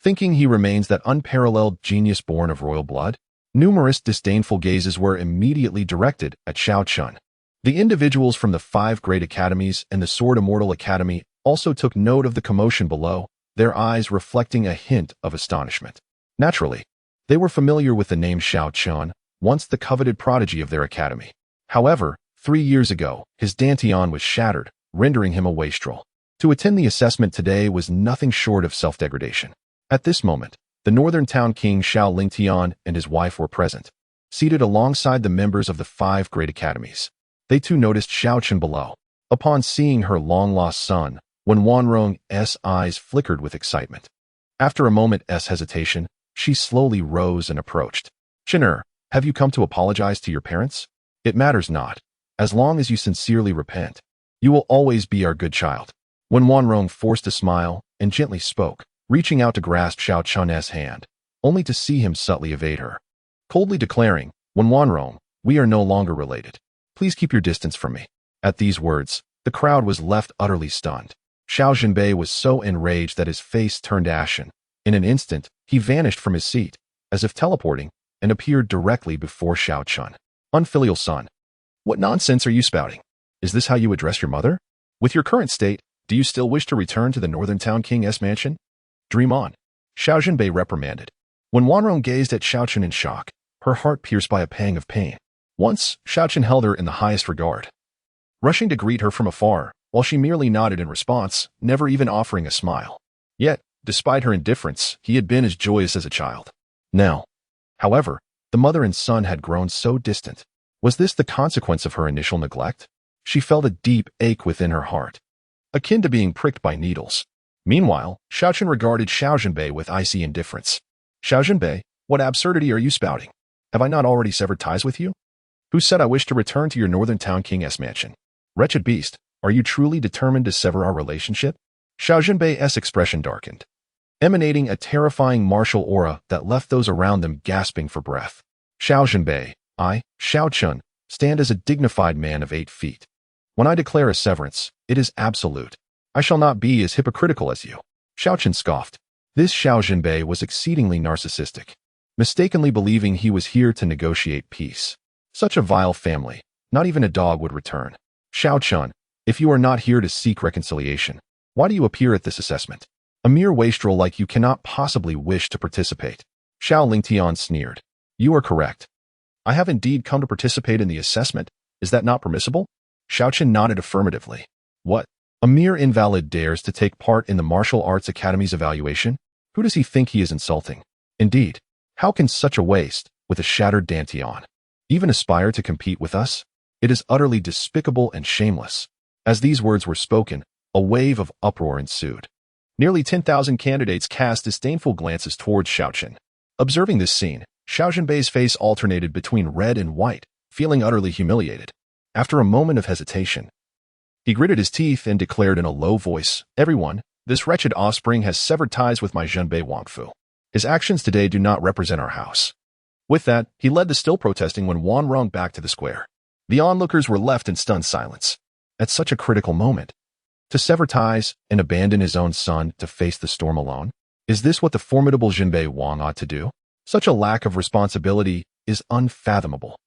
thinking he remains that unparalleled genius born of royal blood. Numerous disdainful gazes were immediately directed at Xiao Chen. The individuals from the 5 great academies and the Sword Immortal Academy also took note of the commotion below, their eyes reflecting a hint of astonishment. Naturally, they were familiar with the name Xiao Chen, once the coveted prodigy of their academy. However, 3 years ago, his dantian was shattered, rendering him a wastrel. To attend the assessment today was nothing short of self-degradation. At this moment, the Northern King Xiao Lingfeng and his wife were present, seated alongside the members of the 5 great academies. They too noticed Xiao Chen below. Upon seeing her long-lost son, Wen Wanrong's eyes flickered with excitement. After a moment's hesitation, she slowly rose and approached. "Chener, have you come to apologize to your parents? It matters not. As long as you sincerely repent, you will always be our good child." Wen Wanrong forced a smile and gently spoke, reaching out to grasp Xiao Chen's hand, only to see him subtly evade her, coldly declaring, "Wen Wanrong, we are no longer related. Please keep your distance from me." At these words, the crowd was left utterly stunned. Xiao Zhenbei was so enraged that his face turned ashen. In an instant, he vanished from his seat, as if teleporting, and appeared directly before Xiao Chen. "Unfilial son, what nonsense are you spouting? Is this how you address your mother? With your current state, do you still wish to return to the Northern King's mansion? Dream on," Xiao Zhenbei reprimanded. When Wanrong gazed at Xiao Chen in shock, her heart pierced by a pang of pain. Once, Xiao Chen held her in the highest regard, rushing to greet her from afar, while she merely nodded in response, never even offering a smile. Yet, despite her indifference, he had been as joyous as a child. Now, however, the mother and son had grown so distant. Was this the consequence of her initial neglect? She felt a deep ache within her heart, akin to being pricked by needles. Meanwhile, Xiao Chen regarded Xiao Zhenbei with icy indifference. Xiao Zhenbei, what absurdity are you spouting? Have I not already severed ties with you? Who said I wish to return to your Northern Town King's mansion? Wretched beast, are you truly determined to sever our relationship? Xiao Zhenbei's expression darkened, emanating a terrifying martial aura that left those around them gasping for breath. Xiao Zhenbei, I, Xiao Chen, stand as a dignified man of 8 feet. When I declare a severance, it is absolute. I shall not be as hypocritical as you. Xiao Chen scoffed. This Xiao Zhenbei was exceedingly narcissistic, mistakenly believing he was here to negotiate peace. Such a vile family, not even a dog would return. Xiao Chen, if you are not here to seek reconciliation, why do you appear at this assessment? A mere wastrel like you cannot possibly wish to participate. Xiao Lingtian sneered. You are correct. I have indeed come to participate in the assessment. Is that not permissible? Xiao Chen nodded affirmatively. What? A mere invalid dares to take part in the Martial Arts Academy's evaluation? Who does he think he is insulting? Indeed, how can such a waste, with a shattered dantian, even aspire to compete with us? It is utterly despicable and shameless. As these words were spoken, a wave of uproar ensued. Nearly 10,000 candidates cast disdainful glances towards Xiao Chen. Observing this scene, Xiao Zhenbei's face alternated between red and white, feeling utterly humiliated. After a moment of hesitation, he gritted his teeth and declared in a low voice, Everyone, this wretched offspring has severed ties with my Zhenbei Wangfu. His actions today do not represent our house. With that, he led the still protesting Wen Wanrong back to the square. The onlookers were left in stunned silence. At such a critical moment, to sever ties and abandon his own son to face the storm alone? Is this what the formidable Zhenbei Wang ought to do? Such a lack of responsibility is unfathomable.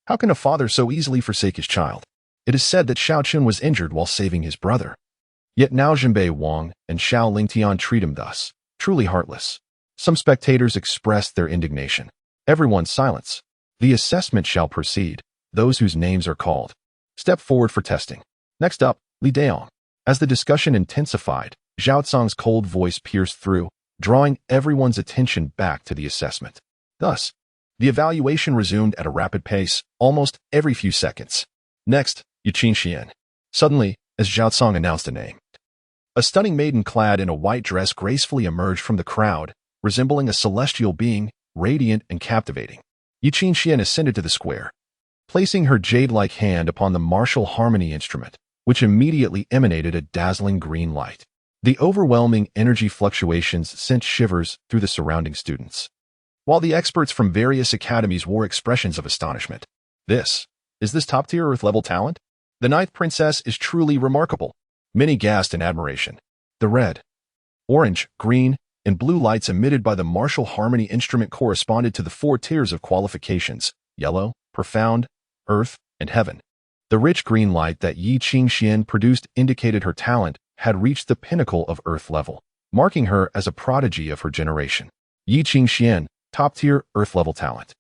How can a father so easily forsake his child? It is said that Xiao Chen was injured while saving his brother. Yet now Zhenbei Wang and Xiao Lingtian treat him thus, truly heartless. Some spectators expressed their indignation. Everyone silence. The assessment shall proceed. Those whose names are called, step forward for testing. Next up, Li Daong. As the discussion intensified, Zhao Cang's cold voice pierced through, drawing everyone's attention back to the assessment. Thus, the evaluation resumed at a rapid pace, almost every few seconds. Next, Qingxuan. Suddenly, as Zhao Cang announced a name, a stunning maiden clad in a white dress gracefully emerged from the crowd, resembling a celestial being, radiant and captivating. Qingxuan ascended to the square, placing her jade-like hand upon the martial harmony instrument, which immediately emanated a dazzling green light. The overwhelming energy fluctuations sent shivers through the surrounding students, while the experts from various academies wore expressions of astonishment. Is this top-tier Earth-level talent? The 9th princess is truly remarkable. Many gasped in admiration. The red, orange, green, and blue lights emitted by the martial harmony instrument corresponded to the 4 tiers of qualifications: yellow, profound, earth, and heaven. The rich green light that Qingxuan produced indicated her talent had reached the pinnacle of Earth level, marking her as a prodigy of her generation. Qingxuan, top-tier Earth-level talent.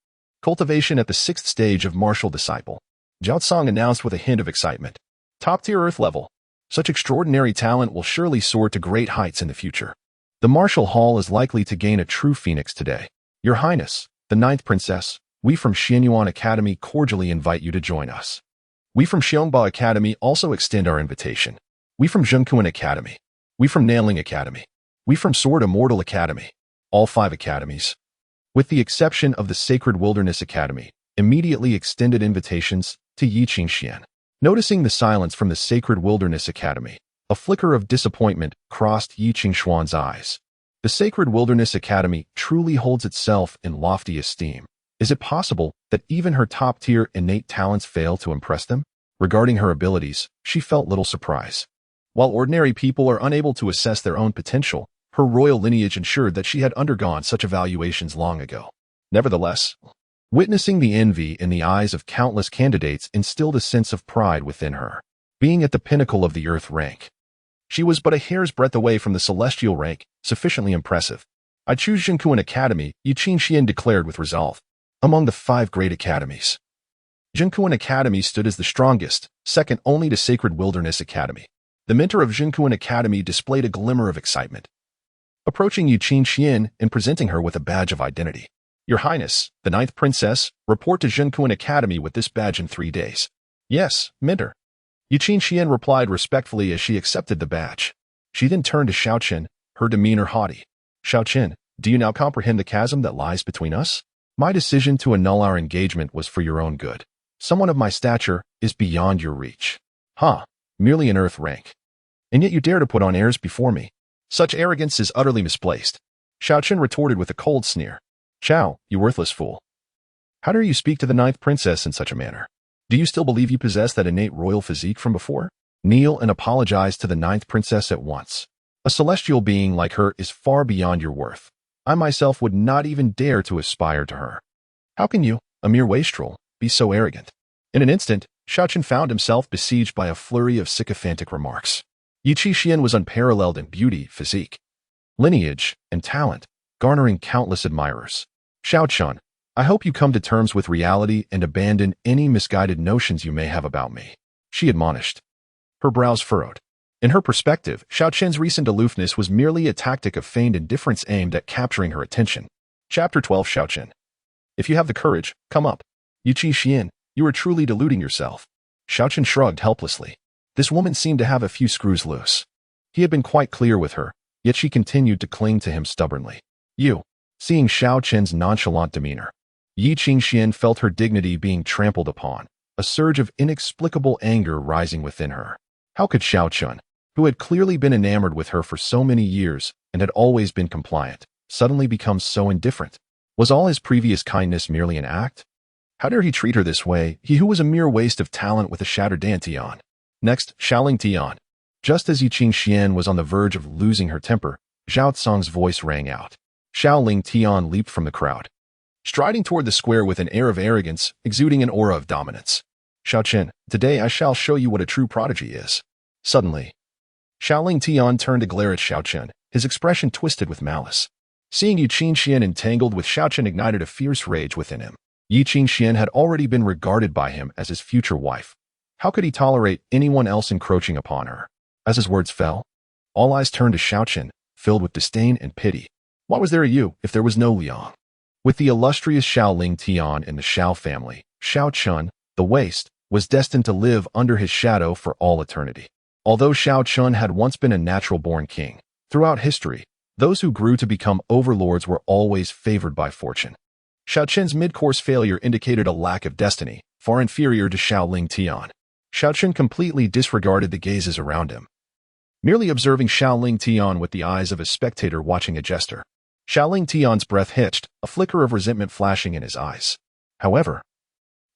Cultivation at the 6th stage of martial disciple. Zhao Cang announced with a hint of excitement. Top-tier Earth level. Such extraordinary talent will surely soar to great heights in the future. The martial hall is likely to gain a true phoenix today. Your Highness, the 9th princess, we from Qingxuan Academy cordially invite you to join us. We from Xiongba Academy also extend our invitation. We from Qingxuan Academy. We from Nanling Academy. We from Sword Immortal Academy. All 5 academies, with the exception of the Sacred Wilderness Academy, immediately extended invitations to Qingxuan. Noticing the silence from the Sacred Wilderness Academy, a flicker of disappointment crossed Qingxuan's eyes. The Sacred Wilderness Academy truly holds itself in lofty esteem. Is it possible that even her top-tier innate talents fail to impress them? Regarding her abilities, she felt little surprise. While ordinary people are unable to assess their own potential, her royal lineage ensured that she had undergone such evaluations long ago. Nevertheless, witnessing the envy in the eyes of countless candidates instilled a sense of pride within her. Being at the pinnacle of the Earth rank, she was but a hair's breadth away from the celestial rank, sufficiently impressive. I choose Qingxuan Academy, Qingxuan declared with resolve. Among the 5 great academies, Qingxuan Academy stood as the strongest, second only to Sacred Wilderness Academy. The mentor of Qingxuan Academy displayed a glimmer of excitement, approaching Qingxuan and presenting her with a badge of identity. Your Highness, the 9th princess, report to Qingxuan Academy with this badge in 3 days. Yes, mentor. Qingxuan replied respectfully as she accepted the badge. She then turned to Xiao Chen, her demeanor haughty. Xiao Chen, do you now comprehend the chasm that lies between us? My decision to annul our engagement was for your own good. Someone of my stature is beyond your reach. Merely an earth rank. And yet you dare to put on airs before me. Such arrogance is utterly misplaced. Xiao Chen retorted with a cold sneer. Xiao, you worthless fool. How dare you speak to the ninth princess in such a manner? Do you still believe you possess that innate royal physique from before? Kneel and apologize to the ninth princess at once. A celestial being like her is far beyond your worth. I myself would not even dare to aspire to her. How can you, a mere wastrel, be so arrogant? In an instant, Xiao Chen found himself besieged by a flurry of sycophantic remarks. Qingxuan was unparalleled in beauty, physique, lineage, and talent, garnering countless admirers. Xiao Chen, I hope you come to terms with reality and abandon any misguided notions you may have about me, she admonished. Her brows furrowed. In her perspective, Xiao Chen's recent aloofness was merely a tactic of feigned indifference aimed at capturing her attention. Chapter 12 Xiao Chen. If you have the courage, come up. Qingxuan, you are truly deluding yourself. Xiao Chen shrugged helplessly. This woman seemed to have a few screws loose. He had been quite clear with her, yet she continued to cling to him stubbornly. Seeing Xiao Chen's nonchalant demeanor, Qingxuan felt her dignity being trampled upon, a surge of inexplicable anger rising within her. How could Xiao Chen, who had clearly been enamored with her for so many years and had always been compliant, suddenly become so indifferent? Was all his previous kindness merely an act? How dare he treat her this way, he who was a mere waste of talent with a shattered dantian? Next, Xiao Lingfeng. Just as Qingxuan was on the verge of losing her temper, Zhao Cong's voice rang out. Xiao Lingfeng leaped from the crowd, striding toward the square with an air of arrogance, exuding an aura of dominance. Xiao Chen, today I shall show you what a true prodigy is. Suddenly, Xiao Lingfeng turned to glare at Xiao Chen, his expression twisted with malice. Seeing Qingxuan entangled with Xiao Chen ignited a fierce rage within him. Qingxuan had already been regarded by him as his future wife. How could he tolerate anyone else encroaching upon her? As his words fell, all eyes turned to Xiao Chen, filled with disdain and pity. What was there a you if there was no Liang? With the illustrious Xiao Lingfeng in the Xiao family, Xiao Chen, the waste, was destined to live under his shadow for all eternity. Although Xiao Chen had once been a natural-born king, throughout history, those who grew to become overlords were always favored by fortune. Xiao Chen's mid-course failure indicated a lack of destiny, far inferior to Xiao Lingfeng. Xiao Chen completely disregarded the gazes around him, merely observing Xiao Lingfeng with the eyes of a spectator watching a jester. Xiao Lingfeng's breath hitched, a flicker of resentment flashing in his eyes. However,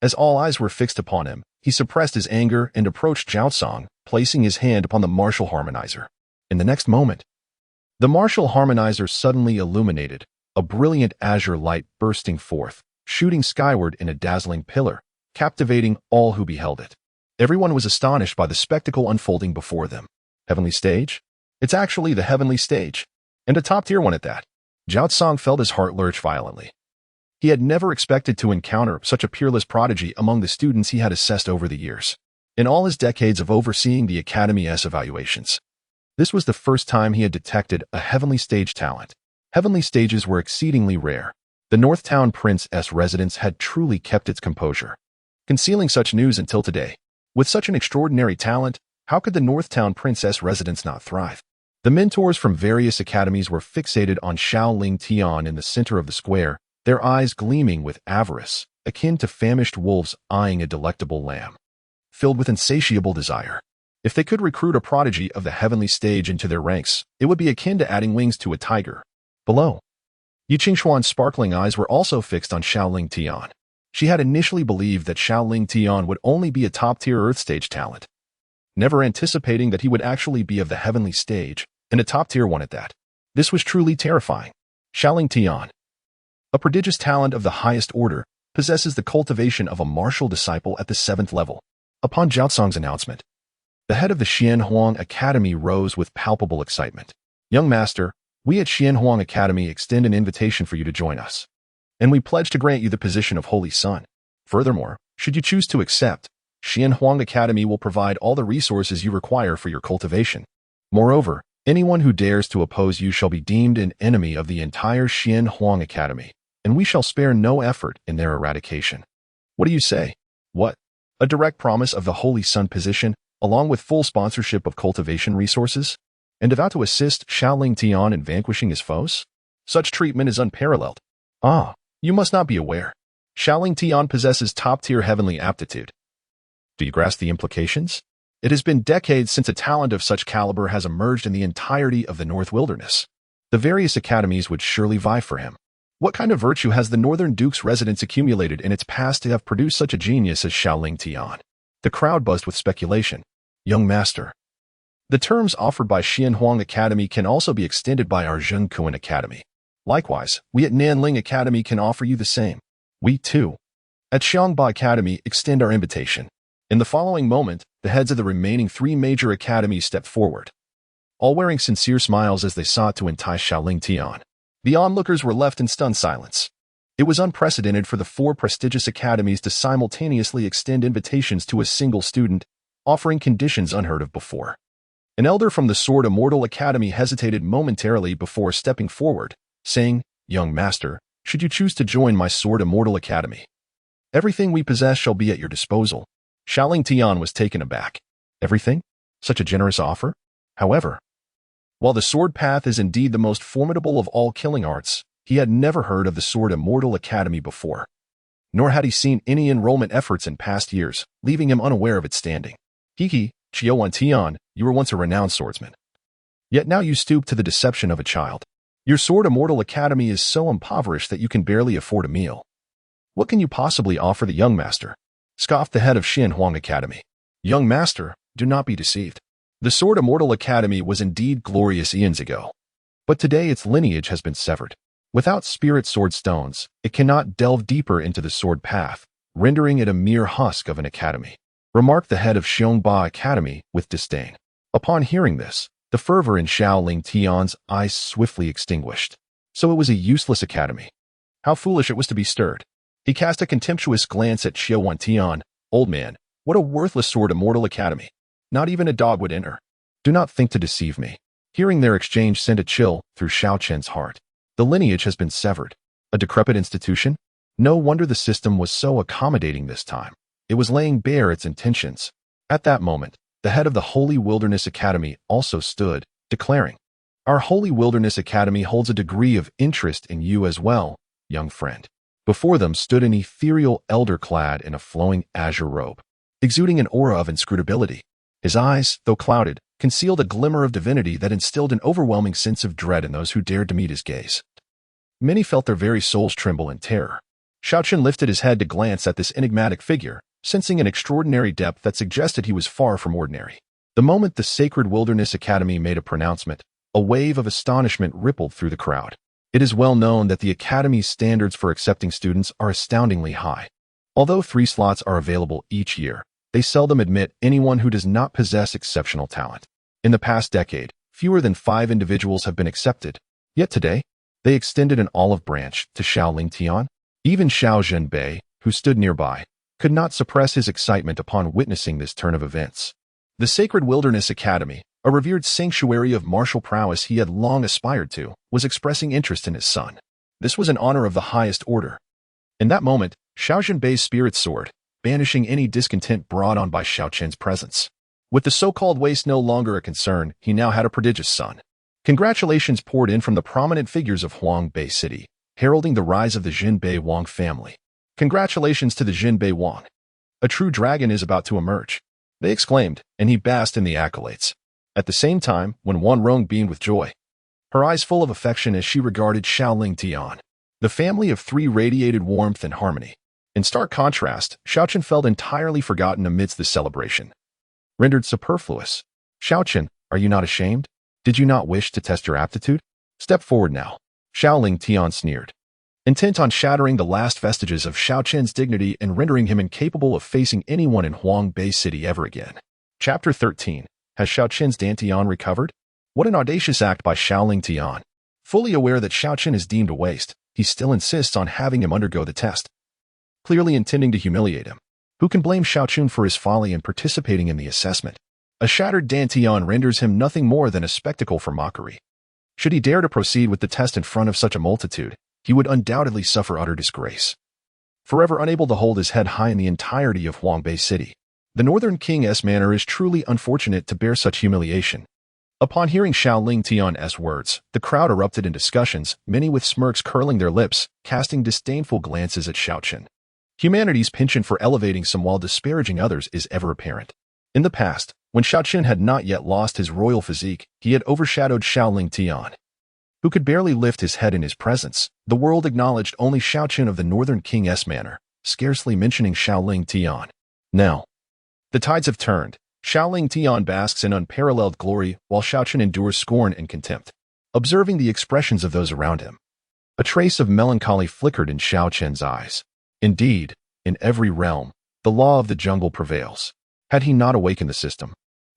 as all eyes were fixed upon him, he suppressed his anger and approached Zhao Cong, placing his hand upon the martial harmonizer. In the next moment, the martial harmonizer suddenly illuminated, a brilliant azure light bursting forth, shooting skyward in a dazzling pillar, captivating all who beheld it. Everyone was astonished by the spectacle unfolding before them. Heavenly stage? It's actually the heavenly stage, and a top-tier one at that. Zhao Cong felt his heart lurch violently. He had never expected to encounter such a peerless prodigy among the students he had assessed over the years. In all his decades of overseeing the Academy's evaluations, this was the first time he had detected a heavenly stage talent. Heavenly stages were exceedingly rare. The Northtown Prince's residence had truly kept its composure, concealing such news until today. With such an extraordinary talent, how could the Northtown Princess residence not thrive? The mentors from various academies were fixated on Xiao Lingfeng in the center of the square, their eyes gleaming with avarice, akin to famished wolves eyeing a delectable lamb, filled with insatiable desire. If they could recruit a prodigy of the heavenly stage into their ranks, it would be akin to adding wings to a tiger. Below, Qingxuan's sparkling eyes were also fixed on Xiao Lingfeng. She had initially believed that Xiao Lingfeng would only be a top-tier Earth stage talent, never anticipating that he would actually be of the heavenly stage, and a top-tier one at that. This was truly terrifying. Xiao Lingfeng, a prodigious talent of the highest order, possesses the cultivation of a martial disciple at the 7th level. Upon Zhao Cong's announcement, the head of the Xianhuang Academy rose with palpable excitement. Young master, we at Xianhuang Academy extend an invitation for you to join us, and we pledge to grant you the position of Holy Son. Furthermore, should you choose to accept, Xianhuang Academy will provide all the resources you require for your cultivation. Moreover, anyone who dares to oppose you shall be deemed an enemy of the entire Xianhuang Academy, and we shall spare no effort in their eradication. What do you say? What? A direct promise of the Holy Son position, along with full sponsorship of cultivation resources, and devout to assist Xiao Lingtian in vanquishing his foes? Such treatment is unparalleled. Ah, you must not be aware. Xiao Lingtian possesses top-tier heavenly aptitude. Do you grasp the implications? It has been decades since a talent of such caliber has emerged in the entirety of the North Wilderness. The various academies would surely vie for him. What kind of virtue has the Northern Duke's residence accumulated in its past to have produced such a genius as Xiao Lingtian? The crowd buzzed with speculation. Young master. The terms offered by Xianhuang Academy can also be extended by our Qingxuan Academy. Likewise, we at Nanling Academy can offer you the same. We, too, at Xiangba Academy, extend our invitation. In the following moment, the heads of the remaining 3 major academies stepped forward, all wearing sincere smiles as they sought to entice Xiao Lingtian. The onlookers were left in stunned silence. It was unprecedented for the 4 prestigious academies to simultaneously extend invitations to a single student, offering conditions unheard of before. An elder from the Sword Immortal Academy hesitated momentarily before stepping forward, saying, "Young master, should you choose to join my Sword Immortal Academy, everything we possess shall be at your disposal." Xiao Lingtian was taken aback. Everything? Such a generous offer? However, while the sword path is indeed the most formidable of all killing arts, he had never heard of the Sword Immortal Academy before. Nor had he seen any enrollment efforts in past years, leaving him unaware of its standing. Qingxuan, you were once a renowned swordsman. Yet now you stoop to the deception of a child. Your Sword Immortal Academy is so impoverished that you can barely afford a meal. What can you possibly offer the young master? Scoffed the head of Xianhuang Academy. Young master, do not be deceived. The Sword Immortal Academy was indeed glorious eons ago. But today its lineage has been severed. Without spirit sword stones, it cannot delve deeper into the sword path, rendering it a mere husk of an academy, remarked the head of Xiongba Academy with disdain. Upon hearing this, the fervor in Xiao Lingtian's eyes swiftly extinguished. So it was a useless academy. How foolish it was to be stirred. He cast a contemptuous glance at Xiao Tian. Old man, what a worthless Sword Immortal Academy. Not even a dog would enter. Do not think to deceive me. Hearing their exchange sent a chill through Xiao Chen's heart. The lineage has been severed. A decrepit institution? No wonder the system was so accommodating this time. It was laying bare its intentions. At that moment, the head of the Holy Wilderness Academy also stood, declaring, "Our Holy Wilderness Academy holds a degree of interest in you as well, young friend." Before them stood an ethereal elder clad in a flowing azure robe, exuding an aura of inscrutability. His eyes, though clouded, concealed a glimmer of divinity that instilled an overwhelming sense of dread in those who dared to meet his gaze. Many felt their very souls tremble in terror. Xiao Chen lifted his head to glance at this enigmatic figure, sensing an extraordinary depth that suggested he was far from ordinary. The moment the Sacred Wilderness Academy made a pronouncement, a wave of astonishment rippled through the crowd. It is well known that the Academy's standards for accepting students are astoundingly high. Although 3 slots are available each year, they seldom admit anyone who does not possess exceptional talent. In the past decade, fewer than 5 individuals have been accepted. Yet today, they extended an olive branch to Xiao Lingtian. Even Xiao Zhenbei, who stood nearby, could not suppress his excitement upon witnessing this turn of events. The Sacred Wilderness Academy, a revered sanctuary of martial prowess he had long aspired to, was expressing interest in his son. This was an honor of the highest order. In that moment, Xiao Zhenbei's spirit soared, banishing any discontent brought on by Xiao Chen's presence. With the so-called waste no longer a concern, he now had a prodigious son. Congratulations poured in from the prominent figures of Huangbei City, heralding the rise of the Zhenbei Wang family. Congratulations to the Zhenbei Wang. A true dragon is about to emerge, they exclaimed, and he basked in the accolades. At the same time, when Wan Rong beamed with joy, her eyes full of affection as she regarded Xiao Lingtian. The family of 3 radiated warmth and harmony. In stark contrast, Xiao Chen felt entirely forgotten amidst the celebration. Rendered superfluous. Xiao Chen, are you not ashamed? Did you not wish to test your aptitude? Step forward now. Xiao Lingtian sneered, intent on shattering the last vestiges of Xiao Chen's dignity and rendering him incapable of facing anyone in Huangbei City ever again. Chapter 13. Has Xiao Chen's dantian recovered? What an audacious act by Xiao Lingtian. Fully aware that Xiao Chen is deemed a waste, he still insists on having him undergo the test, clearly intending to humiliate him. Who can blame Xiao Chen for his folly in participating in the assessment? A shattered dantian renders him nothing more than a spectacle for mockery. Should he dare to proceed with the test in front of such a multitude, he would undoubtedly suffer utter disgrace. Forever unable to hold his head high in the entirety of Huangbei City, The Northern King's manner is truly unfortunate to bear such humiliation. Upon hearing Xiao Lingfeng's words, the crowd erupted in discussions, many with smirks curling their lips, casting disdainful glances at Xiao Chen. Humanity's penchant for elevating some while disparaging others is ever apparent. In the past, when Xiao Chen had not yet lost his royal physique, he had overshadowed Xiao Lingfeng, who could barely lift his head in his presence. The world acknowledged only Xiao Chen of the Northern King's manner, scarcely mentioning Xiao Lingfeng. Now, the tides have turned. Xiao Lingfeng basks in unparalleled glory, while Xiao Chen endures scorn and contempt. Observing the expressions of those around him, a trace of melancholy flickered in Xiao Chen's eyes. Indeed, in every realm, the law of the jungle prevails. Had he not awakened the system,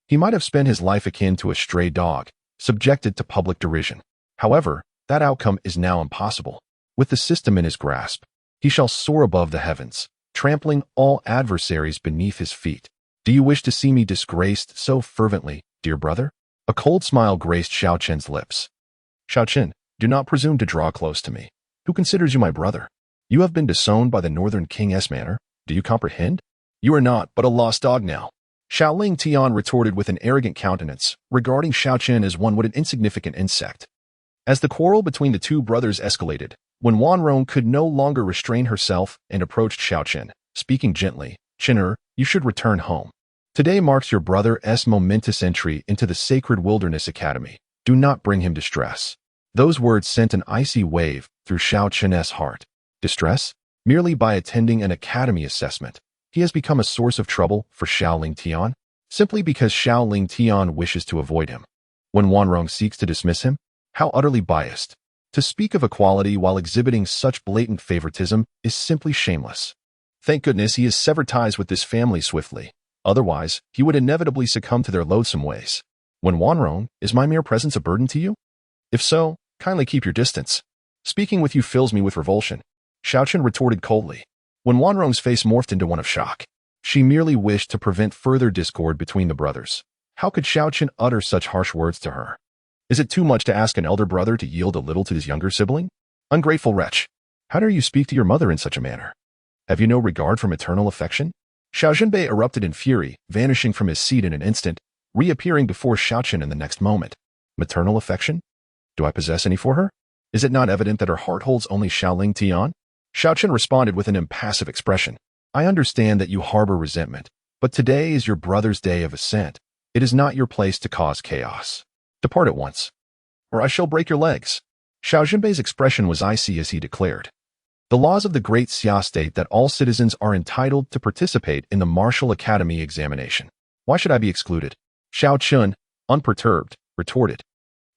he might have spent his life akin to a stray dog, subjected to public derision. However, that outcome is now impossible. With the system in his grasp, he shall soar above the heavens, trampling all adversaries beneath his feet. Do you wish to see me disgraced so fervently, dear brother? A cold smile graced Xiao Chen's lips. Xiao Chen, do not presume to draw close to me. Who considers you my brother? You have been disowned by the Northern King's manner. Do you comprehend? You are not but a lost dog now. Xiao Lingfeng retorted with an arrogant countenance, regarding Xiao Chen as one would an insignificant insect. As the quarrel between the two brothers escalated, when Wanrong could no longer restrain herself and approached Xiao Chen, speaking gently, Chen'er, you should return home. Today marks your brother's momentous entry into the sacred wilderness academy. Do not bring him distress. Those words sent an icy wave through Xiao Chen's heart. Distress? Merely by attending an academy assessment, he has become a source of trouble for Xiao Lingfeng, simply because Xiao Lingfeng wishes to avoid him. When Wanrong seeks to dismiss him, how utterly biased. To speak of equality while exhibiting such blatant favoritism is simply shameless. Thank goodness he has severed ties with this family swiftly. Otherwise, he would inevitably succumb to their loathsome ways. When Wanrong, is my mere presence a burden to you? If so, kindly keep your distance. Speaking with you fills me with revulsion. Xiao Chen retorted coldly. When Wanrong's face morphed into one of shock, she merely wished to prevent further discord between the brothers. How could Xiao Chen utter such harsh words to her? Is it too much to ask an elder brother to yield a little to his younger sibling? Ungrateful wretch! How dare you speak to your mother in such a manner? Have you no regard for maternal affection? Xiao Zhenbei erupted in fury, vanishing from his seat in an instant, reappearing before Xiao Chen in the next moment. Maternal affection? Do I possess any for her? Is it not evident that her heart holds only Xiao Lingfeng? Xiao Chen responded with an impassive expression. I understand that you harbor resentment, but today is your brother's day of ascent. It is not your place to cause chaos. Depart at once, or I shall break your legs. Xiao Zhenbei's expression was icy as he declared. The laws of the Great Xia state that all citizens are entitled to participate in the Martial Academy examination. Why should I be excluded? Xiao Chen, unperturbed, retorted.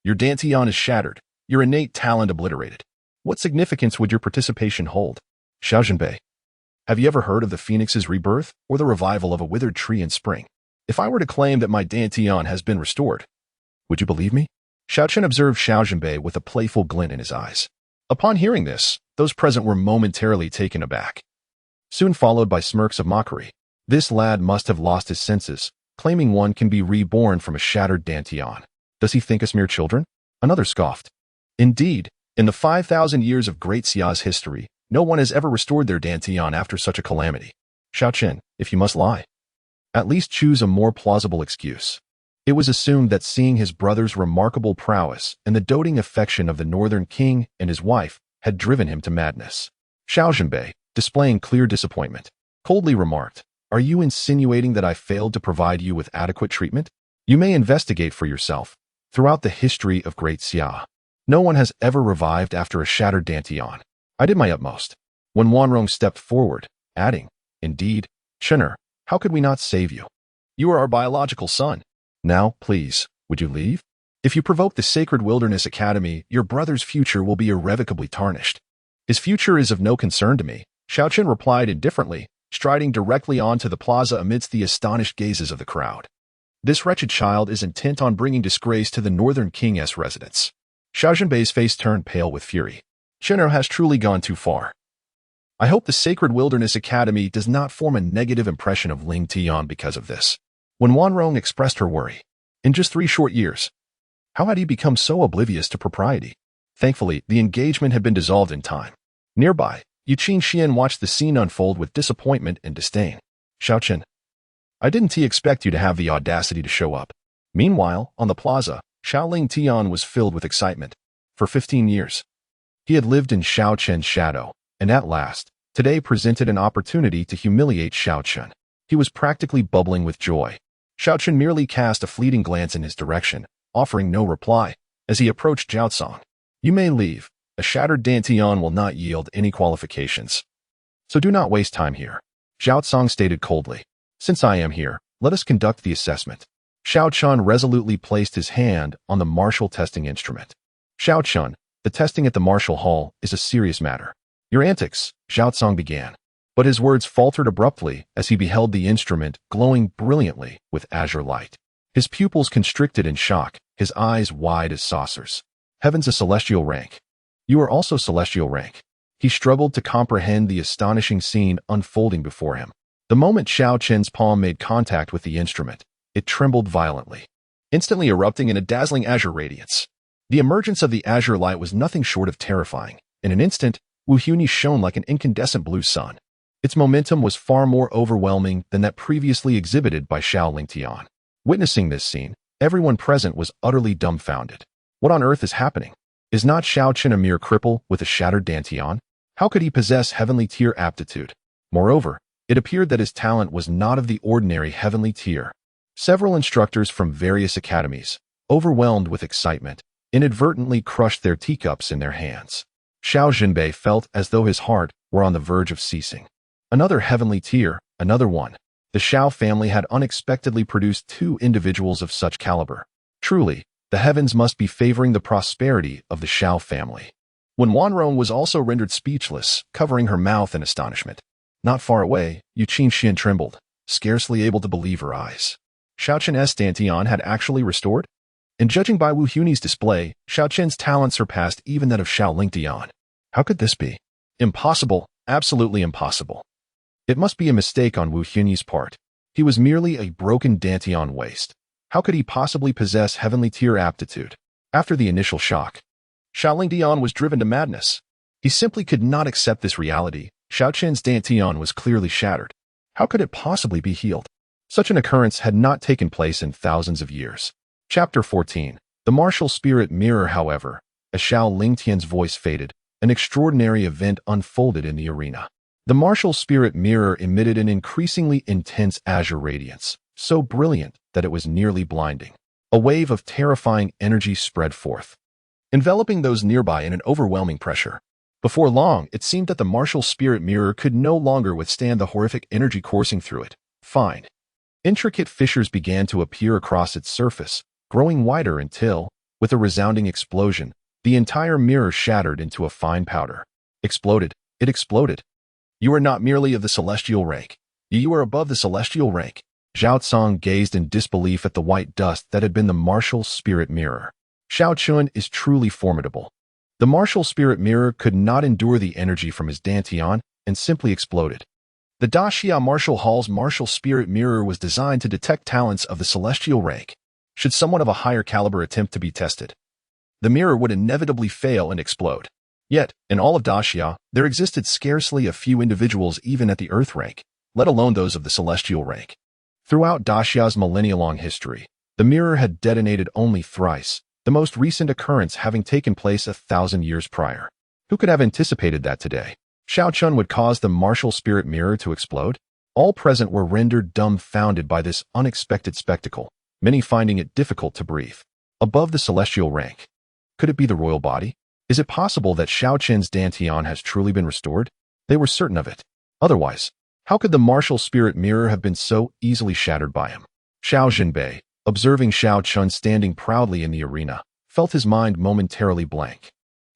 Your dantian is shattered, your innate talent obliterated. What significance would your participation hold? Xiao Zhenbei, have you ever heard of the phoenix's rebirth or the revival of a withered tree in spring? If I were to claim that my dantian has been restored, would you believe me? Xiao Chen observed Xiao Zhenbei with a playful glint in his eyes. Upon hearing this, those present were momentarily taken aback, soon followed by smirks of mockery. This lad must have lost his senses, claiming one can be reborn from a shattered dantian. Does he think us mere children? Another scoffed. Indeed, in the 5,000 years of Great Xia's history, no one has ever restored their dantian after such a calamity. Xiao Chen, if you must lie, at least choose a more plausible excuse. It was assumed that seeing his brother's remarkable prowess and the doting affection of the Northern King and his wife had driven him to madness. Xiao Zhenbei, displaying clear disappointment, coldly remarked, Are you insinuating that I failed to provide you with adequate treatment? You may investigate for yourself. Throughout the history of Great Xia, no one has ever revived after a shattered dantian. I did my utmost. When Wanrong stepped forward, adding, Indeed, Chen'er, how could we not save you? You are our biological son. Now, please, would you leave? If you provoke the Sacred Wilderness Academy, your brother's future will be irrevocably tarnished. His future is of no concern to me, Xiao Chen replied indifferently, striding directly onto the plaza amidst the astonished gazes of the crowd. This wretched child is intent on bringing disgrace to the Northern King's residence. Xiao Zhenbei's face turned pale with fury. Chen'er has truly gone too far. I hope the Sacred Wilderness Academy does not form a negative impression of Lingtian because of this. When Wanrong expressed her worry, in just 3 short years, how had he become so oblivious to propriety? Thankfully, the engagement had been dissolved in time. Nearby, Qingxuan watched the scene unfold with disappointment and disdain. Xiao Chen, I didn't expect you to have the audacity to show up. Meanwhile, on the plaza, Xiao Lingtian was filled with excitement. For 15 years, he had lived in Xiao Chen's shadow, and at last, today presented an opportunity to humiliate Xiao Chen. He was practically bubbling with joy. Xiao Chen merely cast a fleeting glance in his direction, offering no reply, as he approached Zhao Cong. You may leave. A shattered dantian will not yield any qualifications. So do not waste time here. Zhao Cong stated coldly. Since I am here, let us conduct the assessment. Xiao Chen resolutely placed his hand on the martial testing instrument. Xiao Chen, the testing at the martial hall is a serious matter. Your antics, Zhao Cong began. But his words faltered abruptly as he beheld the instrument glowing brilliantly with azure light. His pupils constricted in shock, his eyes wide as saucers. Heaven's a celestial rank. You are also celestial rank. He struggled to comprehend the astonishing scene unfolding before him. The moment Xiao Chen's palm made contact with the instrument, it trembled violently, instantly erupting in a dazzling azure radiance. The emergence of the azure light was nothing short of terrifying. In an instant, Wu Huni shone like an incandescent blue sun. Its momentum was far more overwhelming than that previously exhibited by Xiao Lingtian. Witnessing this scene, everyone present was utterly dumbfounded. What on earth is happening? Is not Xiao Chen a mere cripple with a shattered dantian? How could he possess heavenly tier aptitude? Moreover, it appeared that his talent was not of the ordinary heavenly tier. Several instructors from various academies, overwhelmed with excitement, inadvertently crushed their teacups in their hands. Xiao Zhenbei felt as though his heart were on the verge of ceasing. Another heavenly tier, another one. The Xiao family had unexpectedly produced two individuals of such caliber. Truly, the heavens must be favoring the prosperity of the Xiao family. When Wanrong was also rendered speechless, covering her mouth in astonishment. Not far away, Qingxuan trembled, scarcely able to believe her eyes. Xiao Chen's dantian had actually restored? And judging by Wu Huni's display, Xiao Chen's talent surpassed even that of Xiao Lingtian. How could this be? Impossible, absolutely impossible. It must be a mistake on Wu Huni's part. He was merely a broken dantian waste. How could he possibly possess heavenly tier aptitude? After the initial shock, Xiao Lingtian was driven to madness. He simply could not accept this reality. Xiao Chen's dantian was clearly shattered. How could it possibly be healed? Such an occurrence had not taken place in thousands of years. Chapter 14. The martial spirit mirror, however, as Xiao Lingtian's voice faded, an extraordinary event unfolded in the arena. The martial spirit mirror emitted an increasingly intense azure radiance, so brilliant that it was nearly blinding. A wave of terrifying energy spread forth, enveloping those nearby in an overwhelming pressure. Before long, it seemed that the martial spirit mirror could no longer withstand the horrific energy coursing through it. Fine. Intricate fissures began to appear across its surface, growing wider until, with a resounding explosion, the entire mirror shattered into a fine powder. Exploded. It exploded. You are not merely of the celestial rank. You are above the celestial rank. Zhao Cong gazed in disbelief at the white dust that had been the martial spirit mirror. Xiao Chen is truly formidable. The martial spirit mirror could not endure the energy from his dantian and simply exploded. The Daxia Martial Hall's martial spirit mirror was designed to detect talents of the celestial rank. Should someone of a higher caliber attempt to be tested, the mirror would inevitably fail and explode. Yet, in all of Daxia, there existed scarcely a few individuals even at the Earth rank, let alone those of the celestial rank. Throughout Daxia's millennia-long history, the mirror had detonated only thrice, the most recent occurrence having taken place 1,000 years prior. Who could have anticipated that today Xiao Chen would cause the martial spirit mirror to explode? All present were rendered dumbfounded by this unexpected spectacle, many finding it difficult to breathe. Above the celestial rank. Could it be the royal body? Is it possible that Xiao Chen's dantian has truly been restored? They were certain of it. Otherwise, how could the martial spirit mirror have been so easily shattered by him? Xiao Zhenbei, observing Xiao Chen standing proudly in the arena, felt his mind momentarily blank.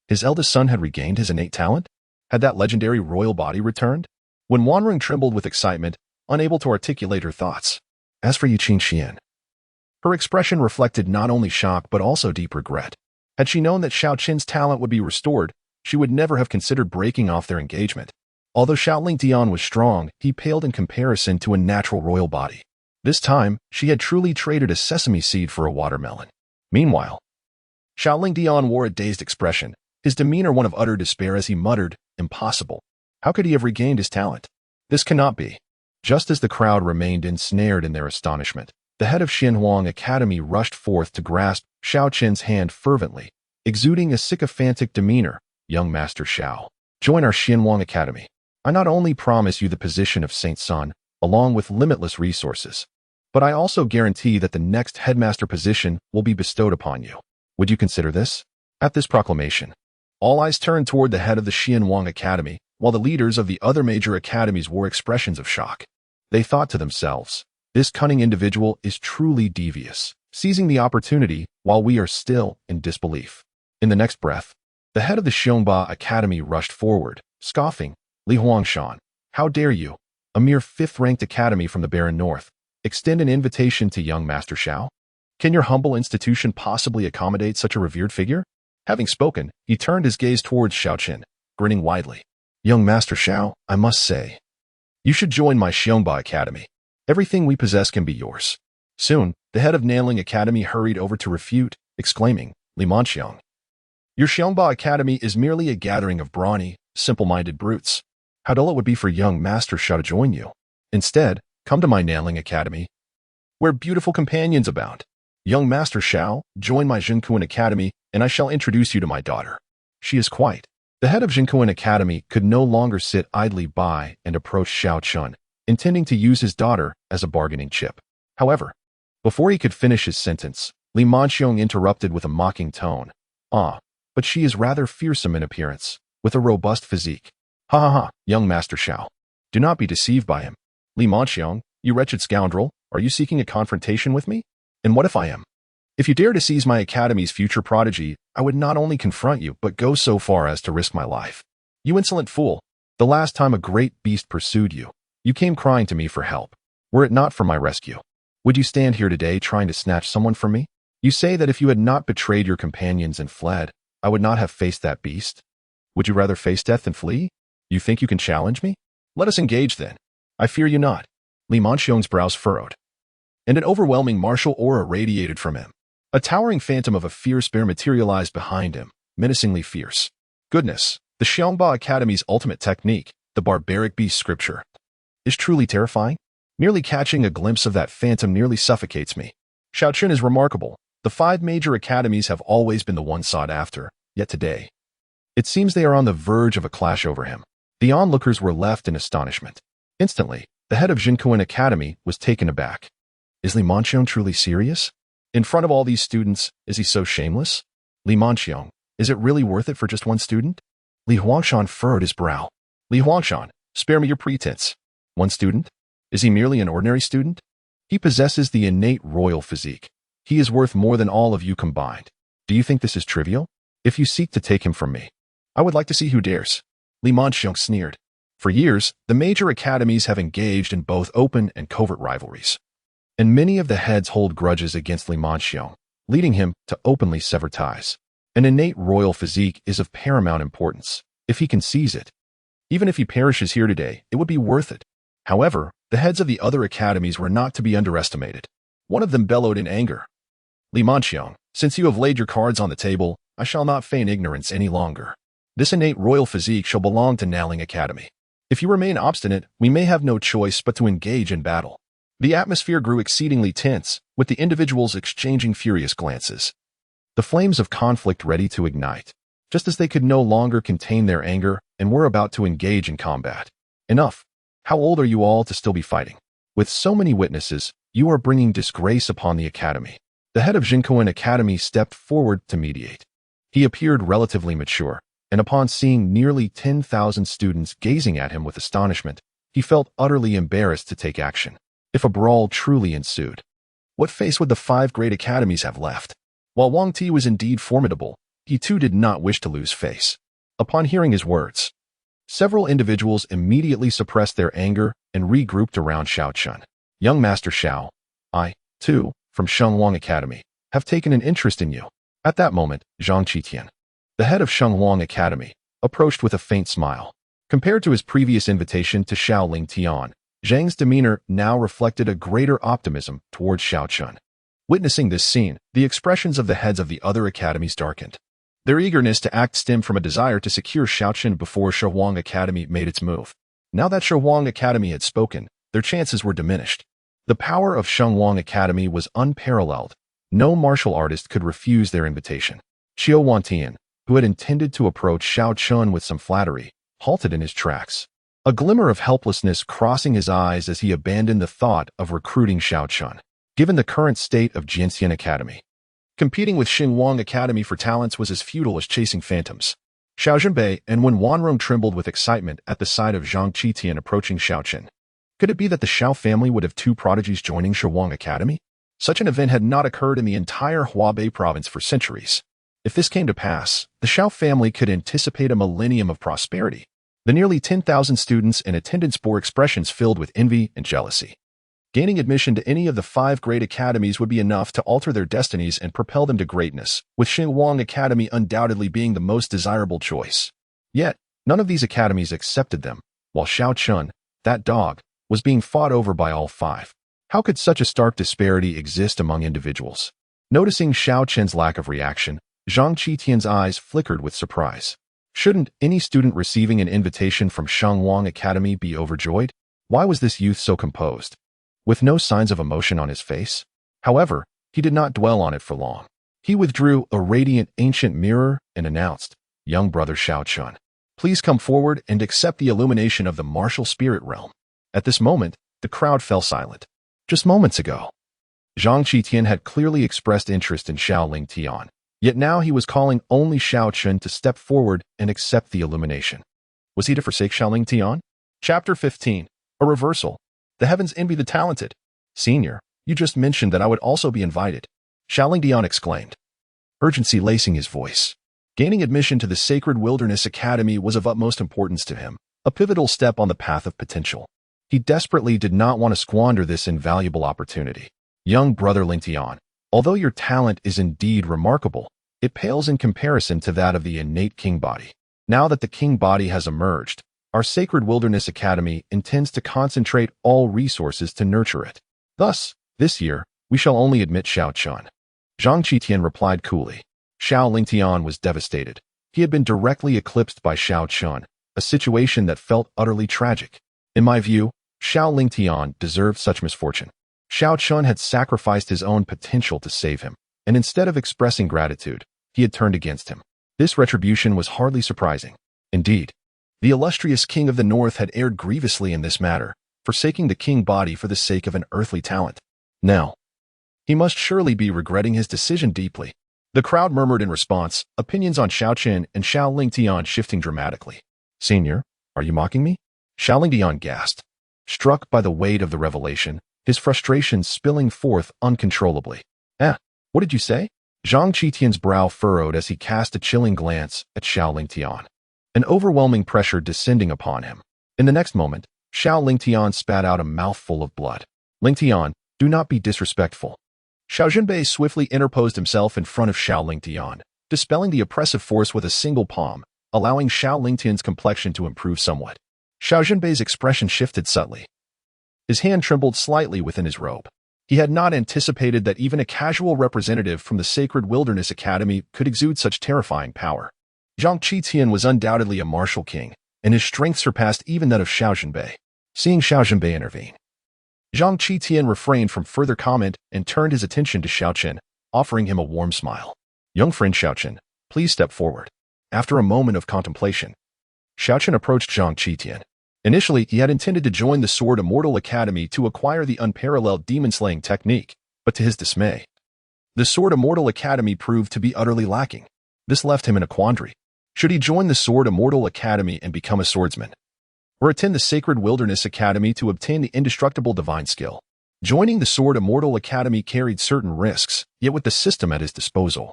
His eldest son had regained his innate talent? Had that legendary royal body returned? When Wanrong trembled with excitement, unable to articulate her thoughts. As for Qingxuan, her expression reflected not only shock but also deep regret. Had she known that Xiao Chen's talent would be restored, she would never have considered breaking off their engagement. Although Xiao Lingtian was strong, he paled in comparison to a natural royal body. This time, she had truly traded a sesame seed for a watermelon. Meanwhile, Xiao Lingtian wore a dazed expression, his demeanor one of utter despair as he muttered, "Impossible. How could he have regained his talent? This cannot be." Just as the crowd remained ensnared in their astonishment, the head of Qingxuan Academy rushed forth to grasp Xiao Chen's hand fervently, exuding a sycophantic demeanor. Young Master Xiao, join our Qingxuan Academy. I not only promise you the position of Saint Sun, along with limitless resources, but I also guarantee that the next headmaster position will be bestowed upon you. Would you consider this? At this proclamation, all eyes turned toward the head of the Qingxuan Academy, while the leaders of the other major academies wore expressions of shock. They thought to themselves, this cunning individual is truly devious, seizing the opportunity while we are still in disbelief. In the next breath, the head of the Xiongba Academy rushed forward, scoffing, Li Huangshan, how dare you, a mere fifth-ranked academy from the barren north, extend an invitation to young Master Xiao? Can your humble institution possibly accommodate such a revered figure? Having spoken, he turned his gaze towards Xiao Chen, grinning widely. Young Master Xiao, I must say, you should join my Xiongba Academy. Everything we possess can be yours. Soon, the head of Nanling Academy hurried over to refute, exclaiming, Li Manxiang, your Xiongba Academy is merely a gathering of brawny, simple-minded brutes. How dull it would be for young Master Xiao to join you. Instead, come to my Nanling Academy, where beautiful companions abound. Young Master Xiao, join my Qingxuan Academy, and I shall introduce you to my daughter. She is quite. The head of Qingxuan Academy could no longer sit idly by and approached Xiao Chen, intending to use his daughter as a bargaining chip. However, before he could finish his sentence, Li Manxiang interrupted with a mocking tone. But she is rather fearsome in appearance, with a robust physique. Ha ha ha, young Master Xiao. Do not be deceived by him. Li Manxiang, you wretched scoundrel, are you seeking a confrontation with me? And what if I am? If you dare to seize my academy's future prodigy, I would not only confront you, but go so far as to risk my life. You insolent fool, the last time a great beast pursued you, you came crying to me for help. Were it not for my rescue, would you stand here today trying to snatch someone from me? You say that if you had not betrayed your companions and fled, I would not have faced that beast. Would you rather face death than flee? You think you can challenge me? Let us engage then. I fear you not. Li Manxiang's brows furrowed, and an overwhelming martial aura radiated from him. A towering phantom of a fierce bear materialized behind him, menacingly fierce. Goodness, the Xiongba Academy's ultimate technique, the barbaric beast scripture, is truly terrifying. Merely catching a glimpse of that phantom nearly suffocates me. Xiao Chen is remarkable. The 5 major academies have always been the one sought after, yet today, it seems they are on the verge of a clash over him. The onlookers were left in astonishment. Instantly, the head of Qingxuan Academy was taken aback. Is Li Manxiang truly serious? In front of all these students, is he so shameless? Li Manxiang, is it really worth it for just one student? Li Huangshan furrowed his brow. Li Huangshan, spare me your pretense. One student? Is he merely an ordinary student? He possesses the innate royal physique. He is worth more than all of you combined. Do you think this is trivial? If you seek to take him from me, I would like to see who dares. Li Manxiang sneered. For years, the major academies have engaged in both open and covert rivalries, and many of the heads hold grudges against Li Manxiang, leading him to openly sever ties. An innate royal physique is of paramount importance. If he can seize it, even if he perishes here today, it would be worth it. However, the heads of the other academies were not to be underestimated. One of them bellowed in anger. Li Manxiang, since you have laid your cards on the table, I shall not feign ignorance any longer. This innate royal physique shall belong to Nanling Academy. If you remain obstinate, we may have no choice but to engage in battle. The atmosphere grew exceedingly tense, with the individuals exchanging furious glances. The flames of conflict ready to ignite, just as they could no longer contain their anger and were about to engage in combat. Enough. How old are you all to still be fighting? With so many witnesses, you are bringing disgrace upon the academy. The head of Qingxuan Academy stepped forward to mediate. He appeared relatively mature, and upon seeing nearly 10,000 students gazing at him with astonishment, he felt utterly embarrassed to take action. If a brawl truly ensued, what face would the 5 great academies have left? While Wang Ti was indeed formidable, he too did not wish to lose face. Upon hearing his words, several individuals immediately suppressed their anger and regrouped around Xiao Chen. Young Master Xiao, I, too, from Qingxuan Academy, have taken an interest in you. At that moment, Zhang Qitian, the head of Qingxuan Academy, approached with a faint smile. Compared to his previous invitation to Xiao Lingtian, Zhang's demeanor now reflected a greater optimism towards Xiao Chen. Witnessing this scene, the expressions of the heads of the other academies darkened. Their eagerness to act stemmed from a desire to secure Xiao Chen before Qingxuan Academy made its move. Now that Qingxuan Academy had spoken, their chances were diminished. The power of Qingxuan Academy was unparalleled. No martial artist could refuse their invitation. Xiao Zhentian, who had intended to approach Xiao Chen with some flattery, halted in his tracks, a glimmer of helplessness crossing his eyes as he abandoned the thought of recruiting Xiao Chen. Given the current state of Jianxian Academy, competing with Qingxuan Academy for talents was as futile as chasing phantoms. Xiao Zhenbei and Wen Wanrong trembled with excitement at the sight of Zhang Qitian approaching Xiao Chen. Could it be that the Xiao family would have two prodigies joining Qingxuan Academy? Such an event had not occurred in the entire Huabei province for centuries. If this came to pass, the Xiao family could anticipate a millennium of prosperity. The nearly 10,000 students in attendance bore expressions filled with envy and jealousy. Gaining admission to any of the 5 great academies would be enough to alter their destinies and propel them to greatness, with Qingxuan Academy undoubtedly being the most desirable choice. Yet, none of these academies accepted them, while Xiao Chen, that dog, was being fought over by all 5. How could such a stark disparity exist among individuals? Noticing Xiao Chen's lack of reaction, Zhang Qitian's eyes flickered with surprise. Shouldn't any student receiving an invitation from Qingxuan Academy be overjoyed? Why was this youth so composed, with no signs of emotion on his face? However, he did not dwell on it for long. He withdrew a radiant ancient mirror and announced, "Young brother Xiao Chen, please come forward and accept the illumination of the martial spirit realm." At this moment, the crowd fell silent. Just moments ago, Zhang Qitian had clearly expressed interest in Xiao Lingfeng, yet now he was calling only Xiao Chen to step forward and accept the illumination. Was he to forsake Xiao Lingfeng? Chapter 15. A reversal. The heavens envy the talented. Senior, you just mentioned that I would also be invited, Xiao Lingfeng exclaimed, urgency lacing his voice. Gaining admission to the Sacred Wilderness Academy was of utmost importance to him, a pivotal step on the path of potential. He desperately did not want to squander this invaluable opportunity. Young brother Lingtian, although your talent is indeed remarkable, it pales in comparison to that of the innate king body. Now that the king body has emerged, our Sacred Wilderness Academy intends to concentrate all resources to nurture it. Thus, this year, we shall only admit Xiao Chen. Zhang Qitian replied coolly. Xiao Lingtian was devastated. He had been directly eclipsed by Xiao Chen, a situation that felt utterly tragic. In my view, Xiao Lingtian deserved such misfortune. Xiao Chen had sacrificed his own potential to save him, and instead of expressing gratitude, he had turned against him. This retribution was hardly surprising. Indeed, the illustrious king of the north had erred grievously in this matter, forsaking the king body for the sake of an earthly talent. Now, he must surely be regretting his decision deeply. The crowd murmured in response, opinions on Xiao Chen and Xiao Lingtian shifting dramatically. Senior, are you mocking me? Xiao Lingtian gasped, struck by the weight of the revelation, his frustration spilling forth uncontrollably. What did you say? Zhang Qitian's brow furrowed as he cast a chilling glance at Xiao Lingtian, an overwhelming pressure descending upon him. In the next moment, Xiao Lingtian spat out a mouthful of blood. Lingtian, do not be disrespectful. Xiao Zhenbei swiftly interposed himself in front of Xiao Lingtian, dispelling the oppressive force with a single palm, allowing Xiao Lingtian's complexion to improve somewhat. Xiao Zhenbei's expression shifted subtly. His hand trembled slightly within his robe. He had not anticipated that even a casual representative from the Sacred Wilderness Academy could exude such terrifying power. Zhang Qitian was undoubtedly a martial king, and his strength surpassed even that of Xiao Zhenbei. Seeing Xiao Zhenbei intervene, Zhang Qitian refrained from further comment and turned his attention to Xiao Chen, offering him a warm smile. Young friend Xiao Chen, please step forward. After a moment of contemplation, Xiao Chen approached Zhang Qitian. Initially, he had intended to join the Sword Immortal Academy to acquire the unparalleled demon-slaying technique, but to his dismay, the Sword Immortal Academy proved to be utterly lacking. This left him in a quandary. Should he join the Sword Immortal Academy and become a swordsman, or attend the Sacred Wilderness Academy to obtain the indestructible divine skill? Joining the Sword Immortal Academy carried certain risks, yet with the system at his disposal,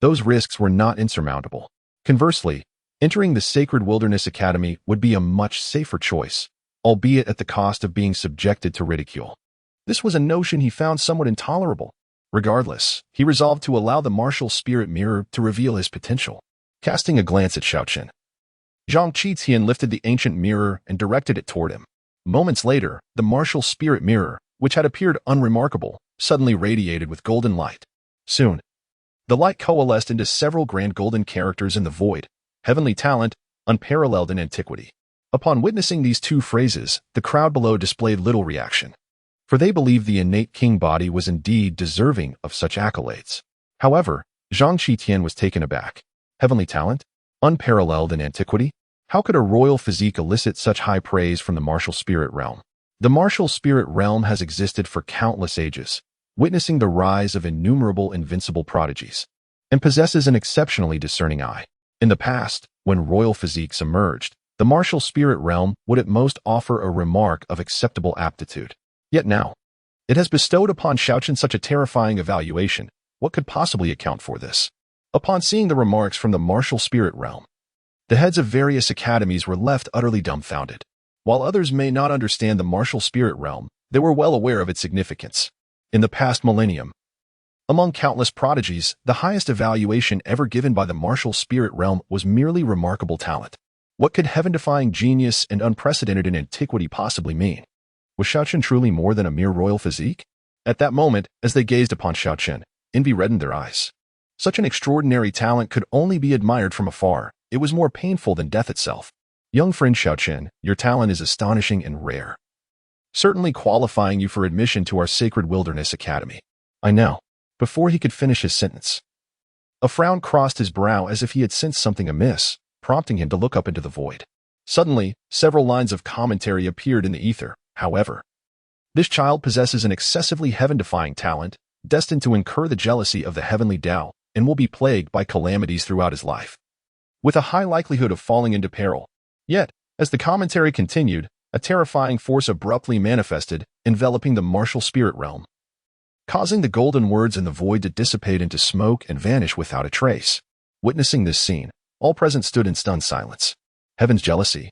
those risks were not insurmountable. Conversely, entering the Sacred Wilderness Academy would be a much safer choice, albeit at the cost of being subjected to ridicule. This was a notion he found somewhat intolerable. Regardless, he resolved to allow the martial spirit mirror to reveal his potential. Casting a glance at Xiao Chen, Zhang Qitian lifted the ancient mirror and directed it toward him. Moments later, the martial spirit mirror, which had appeared unremarkable, suddenly radiated with golden light. Soon, the light coalesced into several grand golden characters in the void. Heavenly talent, unparalleled in antiquity. Upon witnessing these two phrases, the crowd below displayed little reaction, for they believed the innate king body was indeed deserving of such accolades. However, Zhang Qitian was taken aback. Heavenly talent? Unparalleled in antiquity? How could a royal physique elicit such high praise from the martial spirit realm? The martial spirit realm has existed for countless ages, witnessing the rise of innumerable invincible prodigies, and possesses an exceptionally discerning eye. In the past, when royal physiques emerged, the martial spirit realm would at most offer a remark of acceptable aptitude. Yet now, it has bestowed upon Xiao Chen such a terrifying evaluation. What could possibly account for this? Upon seeing the remarks from the martial spirit realm, the heads of various academies were left utterly dumbfounded. While others may not understand the martial spirit realm, they were well aware of its significance. In the past millennium, among countless prodigies, the highest evaluation ever given by the martial spirit realm was merely remarkable talent. What could heaven-defying genius and unprecedented in antiquity possibly mean? Was Xiao Chen truly more than a mere royal physique? At that moment, as they gazed upon Xiao Chen, envy reddened their eyes. Such an extraordinary talent could only be admired from afar. It was more painful than death itself. Young friend Xiao Chen, your talent is astonishing and rare, certainly qualifying you for admission to our sacred wilderness academy. I know. Before he could finish his sentence, a frown crossed his brow as if he had sensed something amiss, prompting him to look up into the void. Suddenly, several lines of commentary appeared in the ether. However, this child possesses an excessively heaven-defying talent, destined to incur the jealousy of the heavenly Tao, and will be plagued by calamities throughout his life, with a high likelihood of falling into peril. Yet, as the commentary continued, a terrifying force abruptly manifested, enveloping the martial spirit realm, causing the golden words in the void to dissipate into smoke and vanish without a trace. Witnessing this scene, all present stood in stunned silence. Heaven's jealousy?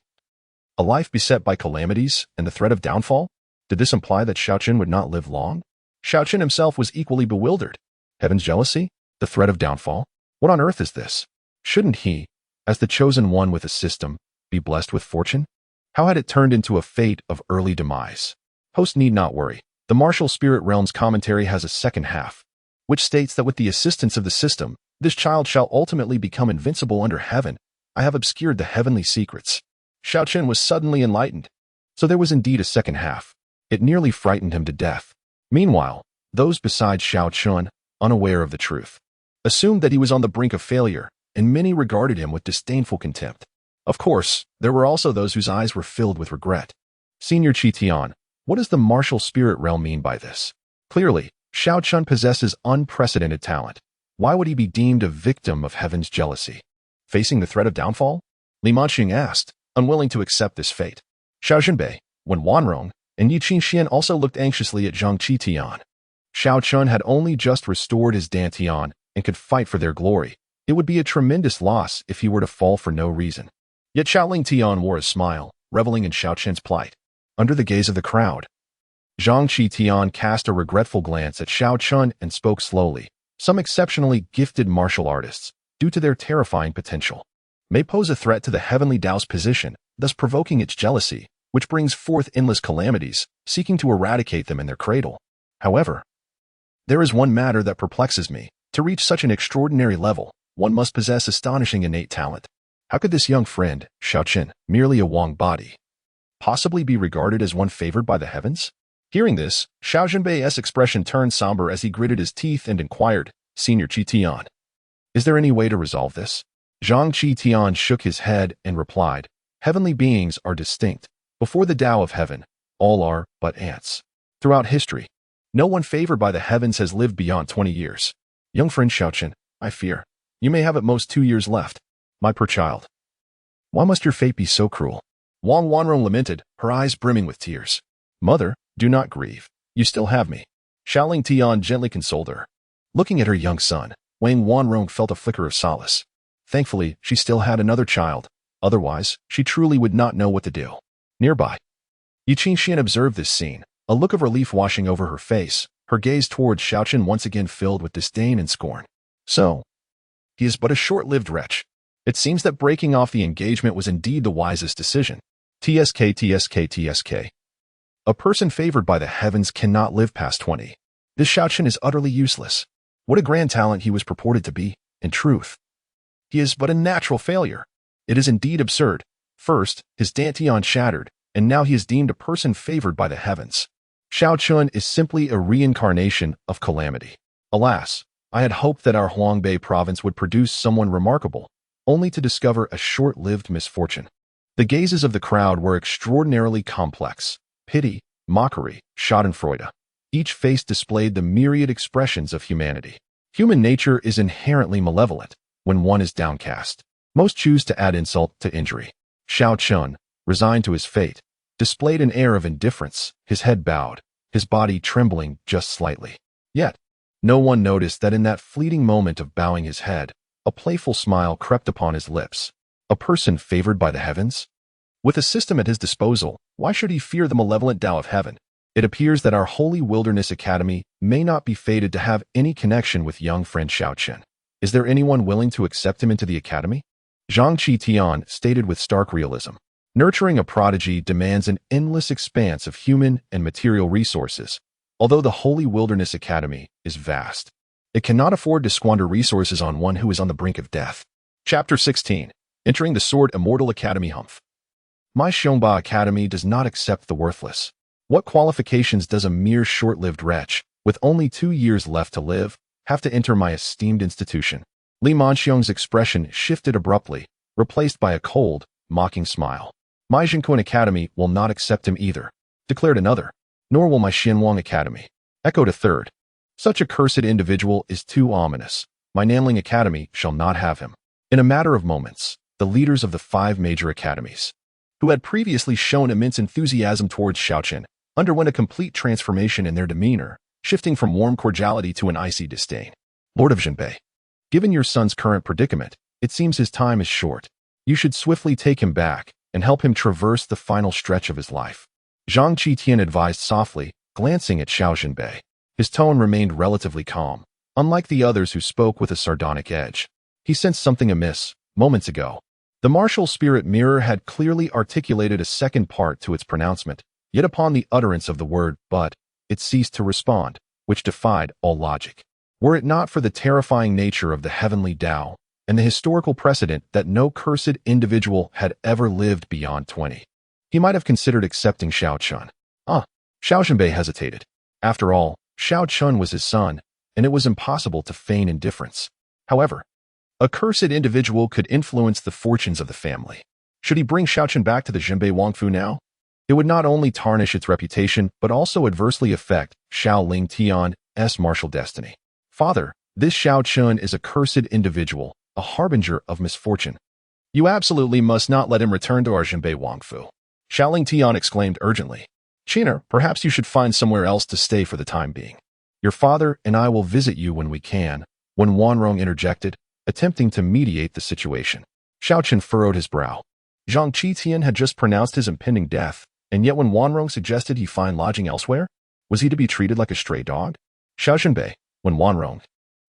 A life beset by calamities and the threat of downfall? Did this imply that Xiao Chen would not live long? Xiao Chen himself was equally bewildered. Heaven's jealousy? The threat of downfall? What on earth is this? Shouldn't he, as the chosen one with a system, be blessed with fortune? How had it turned into a fate of early demise? Host need not worry. The martial spirit realm's commentary has a second half, which states that with the assistance of the system, this child shall ultimately become invincible under heaven. I have obscured the heavenly secrets. Xiao Chen was suddenly enlightened. So there was indeed a second half. It nearly frightened him to death. Meanwhile, those beside Xiao Chen, unaware of the truth, assumed that he was on the brink of failure, and many regarded him with disdainful contempt. Of course, there were also those whose eyes were filled with regret. Senior Qitian, what does the martial spirit realm mean by this? Clearly, Xiao Chen possesses unprecedented talent. Why would he be deemed a victim of heaven's jealousy? Facing the threat of downfall? Li Manqing asked, unwilling to accept this fate. Xiao Zhenbei, Wen Wanrong, and Yi Qingxian also looked anxiously at Zhang Qitian. Xiao Chen had only just restored his dantian and could fight for their glory. It would be a tremendous loss if he were to fall for no reason. Yet Xiao Lingtian wore a smile, reveling in Xiao Chen's plight. Under the gaze of the crowd, Zhang Qitian cast a regretful glance at Xiao Chen and spoke slowly. Some exceptionally gifted martial artists, due to their terrifying potential, may pose a threat to the heavenly Tao's position, thus provoking its jealousy, which brings forth endless calamities, seeking to eradicate them in their cradle. However, there is one matter that perplexes me. To reach such an extraordinary level, one must possess astonishing innate talent. How could this young friend, Xiao Chen, merely a Wang body, possibly be regarded as one favored by the heavens? Hearing this, Xiao Zhenbei's expression turned somber as he gritted his teeth and inquired, Senior Qitian, is there any way to resolve this? Zhang Qitian shook his head and replied, heavenly beings are distinct. Before the Tao of heaven, all are but ants. Throughout history, no one favored by the heavens has lived beyond 20 years. Young friend Xiao Chen, I fear, you may have at most 2 years left. My poor child. Why must your fate be so cruel? Wang Wanrong lamented, her eyes brimming with tears. Mother, do not grieve. You still have me. Xiao Lingtian gently consoled her. Looking at her young son, Wang Wanrong felt a flicker of solace. Thankfully, she still had another child. Otherwise, she truly would not know what to do. Nearby, Yi Qingxian observed this scene, a look of relief washing over her face, her gaze towards Xiao Chen once again filled with disdain and scorn. So, he is but a short-lived wretch. It seems that breaking off the engagement was indeed the wisest decision. TSK. A person favored by the heavens cannot live past 20. This Xiao Chen is utterly useless. What a grand talent he was purported to be, in truth. He is but a natural failure. It is indeed absurd. First, his dantian shattered, and now he is deemed a person favored by the heavens. Xiao Chen is simply a reincarnation of calamity. Alas, I had hoped that our Huangbei province would produce someone remarkable, only to discover a short-lived misfortune. The gazes of the crowd were extraordinarily complex. Pity, mockery, schadenfreude. Each face displayed the myriad expressions of humanity. Human nature is inherently malevolent when one is downcast. Most choose to add insult to injury. Xiao Chen, resigned to his fate, displayed an air of indifference, his head bowed, his body trembling just slightly. Yet, no one noticed that in that fleeting moment of bowing his head, a playful smile crept upon his lips. A person favored by the heavens? With a system at his disposal, why should he fear the malevolent Tao of heaven? It appears that our Holy Wilderness Academy may not be fated to have any connection with young friend Xiao Chen. Is there anyone willing to accept him into the academy? Zhang Qitian stated with stark realism. Nurturing a prodigy demands an endless expanse of human and material resources. Although the Holy Wilderness Academy is vast, it cannot afford to squander resources on one who is on the brink of death. Chapter 16. Entering the Sword Immortal Academy. Humph. My Xiongba Academy does not accept the worthless. What qualifications does a mere short-lived wretch, with only 2 years left to live, have to enter my esteemed institution? Li Manxiong's expression shifted abruptly, replaced by a cold, mocking smile. My Qingxuan Academy will not accept him either, declared another. Nor will my Xianwang Academy, echoed a third. Such a cursed individual is too ominous. My Nanling Academy shall not have him. In a matter of moments, the leaders of the 5 major academies, who had previously shown immense enthusiasm towards Xiao Chen, underwent a complete transformation in their demeanor, shifting from warm cordiality to an icy disdain. Lord of Zhenbei, given your son's current predicament, it seems his time is short. You should swiftly take him back and help him traverse the final stretch of his life. Zhang Qitian advised softly, glancing at Xiao Zhenbei. His tone remained relatively calm, unlike the others who spoke with a sardonic edge. He sensed something amiss, moments ago. The martial spirit mirror had clearly articulated a second part to its pronouncement, yet upon the utterance of the word "but," it ceased to respond, which defied all logic. Were it not for the terrifying nature of the heavenly Tao, and the historical precedent that no cursed individual had ever lived beyond 20. He might have considered accepting Xiao Chen. Xiao Zhenbei hesitated. After all, Xiao Chen was his son, and it was impossible to feign indifference. However, a cursed individual could influence the fortunes of the family. Should he bring Xiao Chen back to the Zhenbei Wangfu now? It would not only tarnish its reputation, but also adversely affect Xiao Lingtian's martial destiny. Father, this Xiao Chen is a cursed individual, a harbinger of misfortune. You absolutely must not let him return to our Zhenbei Wangfu. Xiao Lingtian exclaimed urgently. Chiner, perhaps you should find somewhere else to stay for the time being. Your father and I will visit you when we can, when Wanrong interjected, attempting to mediate the situation. Xiao Chen furrowed his brow. Zhang Qitian had just pronounced his impending death, and yet when Wanrong suggested he find lodging elsewhere, was he to be treated like a stray dog? Xiao Zhenbei, when Wanrong.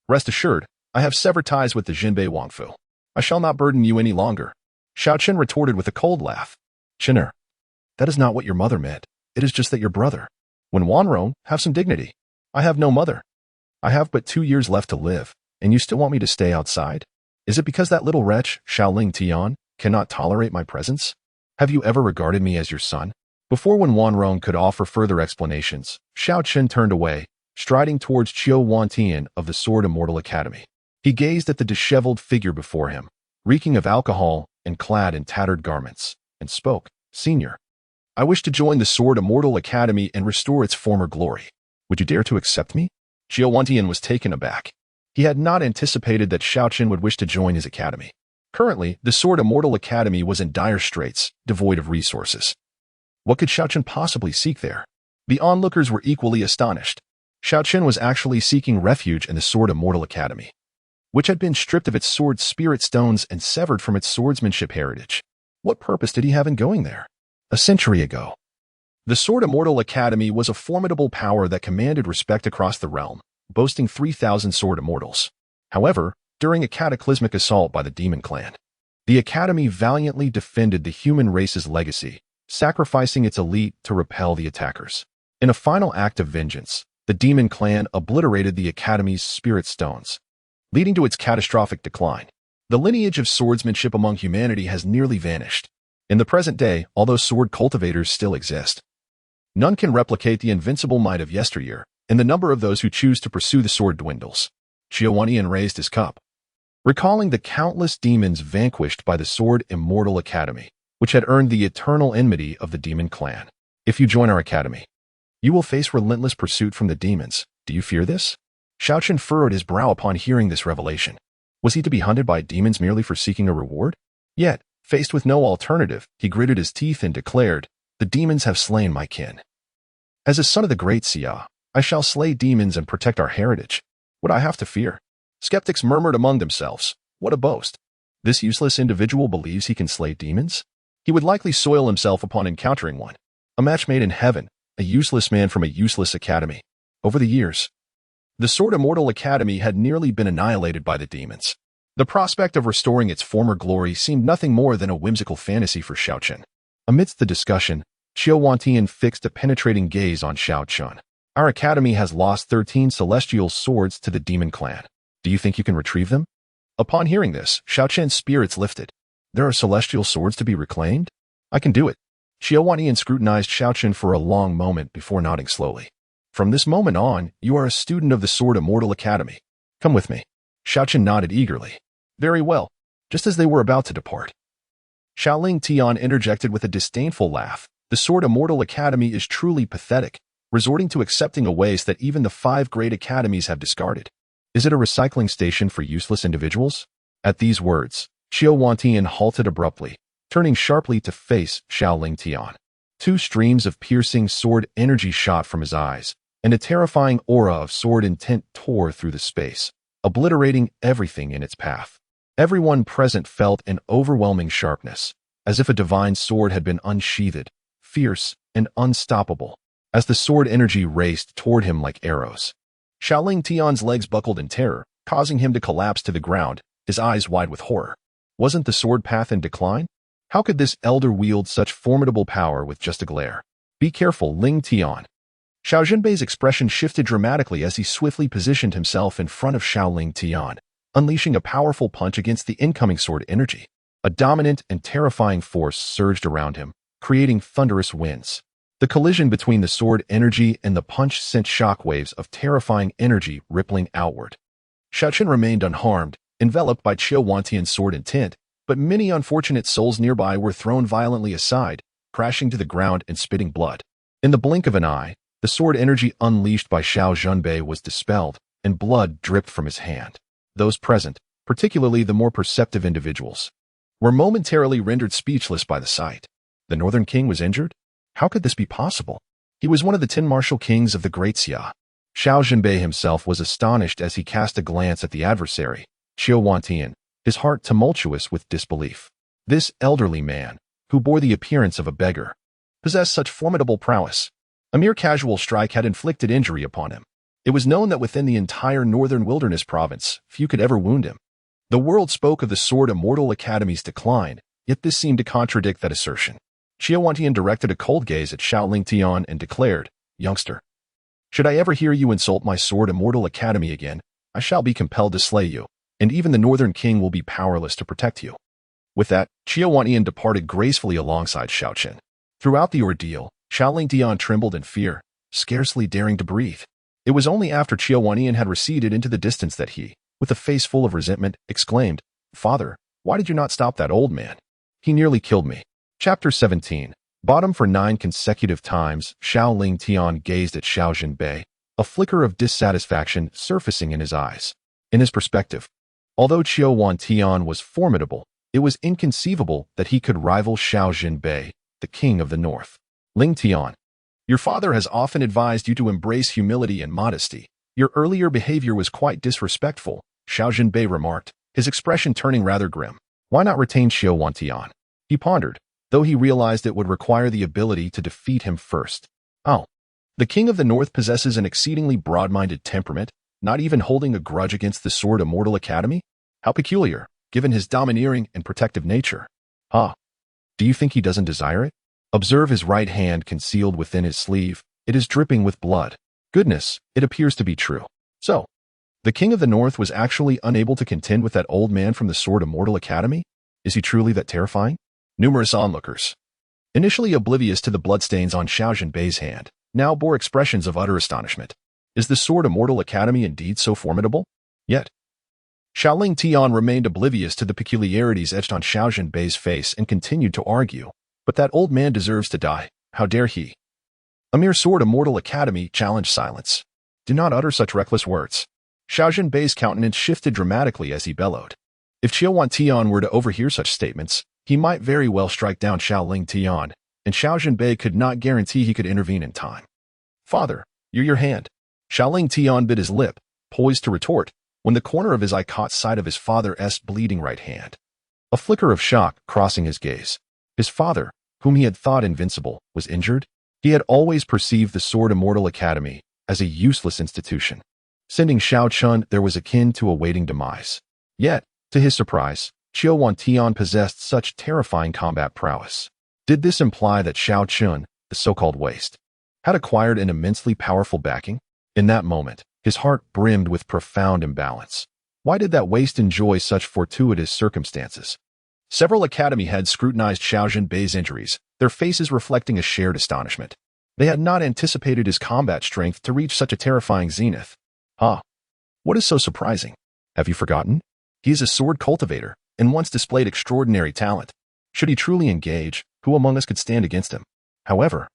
Rest assured, I have severed ties with the Zhenbei Wangfu. I shall not burden you any longer. Xiao Chen retorted with a cold laugh. Chiner, that is not what your mother meant. It is just that your brother. When Wanrong, have some dignity. I have no mother. I have but 2 years left to live, and you still want me to stay outside? Is it because that little wretch, Xiao Lingtian, cannot tolerate my presence? Have you ever regarded me as your son? Before when Wanrong could offer further explanations, Xiao Chen turned away, striding towards Qiu Wantian of the Sword Immortal Academy. He gazed at the disheveled figure before him, reeking of alcohol and clad in tattered garments, and spoke. Senior, I wish to join the Sword Immortal Academy and restore its former glory. Would you dare to accept me? Qiu Wantian was taken aback. He had not anticipated that Xiao Chen would wish to join his academy. Currently, the Sword Immortal Academy was in dire straits, devoid of resources. What could Xiao Chen possibly seek there? The onlookers were equally astonished. Xiao Chen was actually seeking refuge in the Sword Immortal Academy, which had been stripped of its sword spirit stones and severed from its swordsmanship heritage. What purpose did he have in going there? A century ago, the Sword Immortal Academy was a formidable power that commanded respect across the realm, boasting 3,000 sword immortals. However, during a cataclysmic assault by the Demon Clan, the Academy valiantly defended the human race's legacy, sacrificing its elite to repel the attackers. In a final act of vengeance, the Demon Clan obliterated the Academy's spirit stones, leading to its catastrophic decline. The lineage of swordsmanship among humanity has nearly vanished. In the present day, although sword cultivators still exist, none can replicate the invincible might of yesteryear, and the number of those who choose to pursue the sword dwindles. Xiao Lingfeng raised his cup, recalling the countless demons vanquished by the Sword Immortal Academy, which had earned the eternal enmity of the demon clan. If you join our academy, you will face relentless pursuit from the demons. Do you fear this? Xiao Chen furrowed his brow upon hearing this revelation. Was he to be hunted by demons merely for seeking a reward? Yet, faced with no alternative, he gritted his teeth and declared, "The demons have slain my kin. As a son of the great Xia, I shall slay demons and protect our heritage. What I have to fear?" Skeptics murmured among themselves, "What a boast! This useless individual believes he can slay demons? He would likely soil himself upon encountering one. A match made in heaven, a useless man from a useless academy." Over the years, the Sword Immortal Academy had nearly been annihilated by the demons. The prospect of restoring its former glory seemed nothing more than a whimsical fantasy for Xiao Chen. Amidst the discussion, Xiao Zhentian fixed a penetrating gaze on Xiao Chen. "Our academy has lost 13 celestial swords to the demon clan. Do you think you can retrieve them?" Upon hearing this, Xiao Chen's spirits lifted. "There are celestial swords to be reclaimed? I can do it." Xiao Zhentian scrutinized Xiao Chen for a long moment before nodding slowly. "From this moment on, you are a student of the Sword Immortal Academy. Come with me." Xiao Chen nodded eagerly. "Very well." Just as they were about to depart, Xiao Lingfeng interjected with a disdainful laugh. "The Sword Immortal Academy is truly pathetic, resorting to accepting a waste that even the 5 great academies have discarded. Is it a recycling station for useless individuals?" At these words, Xiao Zhentian halted abruptly, turning sharply to face Xiao Lingfeng. 2 streams of piercing sword energy shot from his eyes, and a terrifying aura of sword intent tore through the space, obliterating everything in its path. Everyone present felt an overwhelming sharpness, as if a divine sword had been unsheathed, fierce and unstoppable, as the sword energy raced toward him like arrows. Xiao Lingfeng's legs buckled in terror, causing him to collapse to the ground, his eyes wide with horror. Wasn't the sword path in decline? How could this elder wield such formidable power with just a glare? "Be careful, Lingfeng." Xiao Zhenbei's expression shifted dramatically as he swiftly positioned himself in front of Xiao Lingfeng, unleashing a powerful punch against the incoming sword energy. A dominant and terrifying force surged around him, creating thunderous winds. The collision between the sword energy and the punch sent shockwaves of terrifying energy rippling outward. Xiao Chen remained unharmed, enveloped by Xiao Zhentian's sword intent, but many unfortunate souls nearby were thrown violently aside, crashing to the ground and spitting blood. In the blink of an eye, the sword energy unleashed by Xiao Zhenbei was dispelled, and blood dripped from his hand. Those present, particularly the more perceptive individuals, were momentarily rendered speechless by the sight. The Northern King was injured? How could this be possible? He was one of the 10 martial kings of the Great Xia. Xiao Zhenbei himself was astonished as he cast a glance at the adversary, Xiao Zhentian, his heart tumultuous with disbelief. This elderly man, who bore the appearance of a beggar, possessed such formidable prowess. A mere casual strike had inflicted injury upon him. It was known that within the entire northern wilderness province, few could ever wound him. The world spoke of the Sword Immortal Academy's decline, yet this seemed to contradict that assertion. Xiao Zhentian directed a cold gaze at Xiao Lingfeng and declared, "Youngster, should I ever hear you insult my Sword Immortal Academy again, I shall be compelled to slay you, and even the Northern King will be powerless to protect you." With that, Xiao Zhentian departed gracefully alongside Xiao Chen. Throughout the ordeal, Xiao Lingfeng trembled in fear, scarcely daring to breathe. It was only after Xiao Zhentian had receded into the distance that he, with a face full of resentment, exclaimed, "Father, why did you not stop that old man? He nearly killed me." Chapter 17. Bottom for 9 consecutive times, Xiao Lingfeng gazed at Xiao Zhenbei, a flicker of dissatisfaction surfacing in his eyes. In his perspective, although Xiao Zhentian was formidable, it was inconceivable that he could rival Xiao Zhenbei, the king of the north. "Lingfeng, your father has often advised you to embrace humility and modesty. Your earlier behavior was quite disrespectful," Xiao Zhenbei remarked, his expression turning rather grim. Why not retain Xiao Zhentian? He pondered, though he realized it would require the ability to defeat him first. Oh, the king of the north possesses an exceedingly broad-minded temperament, not even holding a grudge against the Sword Immortal Academy? How peculiar, given his domineering and protective nature. Ah, do you think he doesn't desire it? Observe his right hand concealed within his sleeve. It is dripping with blood. Goodness, it appears to be true. So, the king of the north was actually unable to contend with that old man from the Sword Immortal Academy? Is he truly that terrifying? Numerous onlookers, initially oblivious to the bloodstains on Xiao Zhenbei's hand, now bore expressions of utter astonishment. Is the Sword Immortal Academy indeed so formidable? Yet, Xiao Lingtian remained oblivious to the peculiarities etched on Xiao Zhenbei's face and continued to argue. But that old man deserves to die. How dare he? A mere Sword Immortal Academy challenged silence. Do not utter such reckless words. Xiao Zhenbei's countenance shifted dramatically as he bellowed. If Qingxuan Tian were to overhear such statements, he might very well strike down Xiao Lingtian, and Xiao Zhenbei could not guarantee he could intervene in time. Father, your hand. Xiao Lingtian bit his lip, poised to retort, when the corner of his eye caught sight of his father's bleeding right hand. A flicker of shock crossing his gaze. His father, whom he had thought invincible, was injured? He had always perceived the Sword Immortal Academy as a useless institution. Sending Xiao Chen there was akin to awaiting demise. Yet, to his surprise, Qingxuan Tian possessed such terrifying combat prowess. Did this imply that Xiao Chen, the so-called waste, had acquired an immensely powerful backing? In that moment, his heart brimmed with profound imbalance. Why did that waste enjoy such fortuitous circumstances? Several academy heads scrutinized Xiao Zhenbei's injuries, their faces reflecting a shared astonishment. They had not anticipated his combat strength to reach such a terrifying zenith. What is so surprising? Have you forgotten? He is a sword cultivator, and once displayed extraordinary talent. Should he truly engage, who among us could stand against him? However,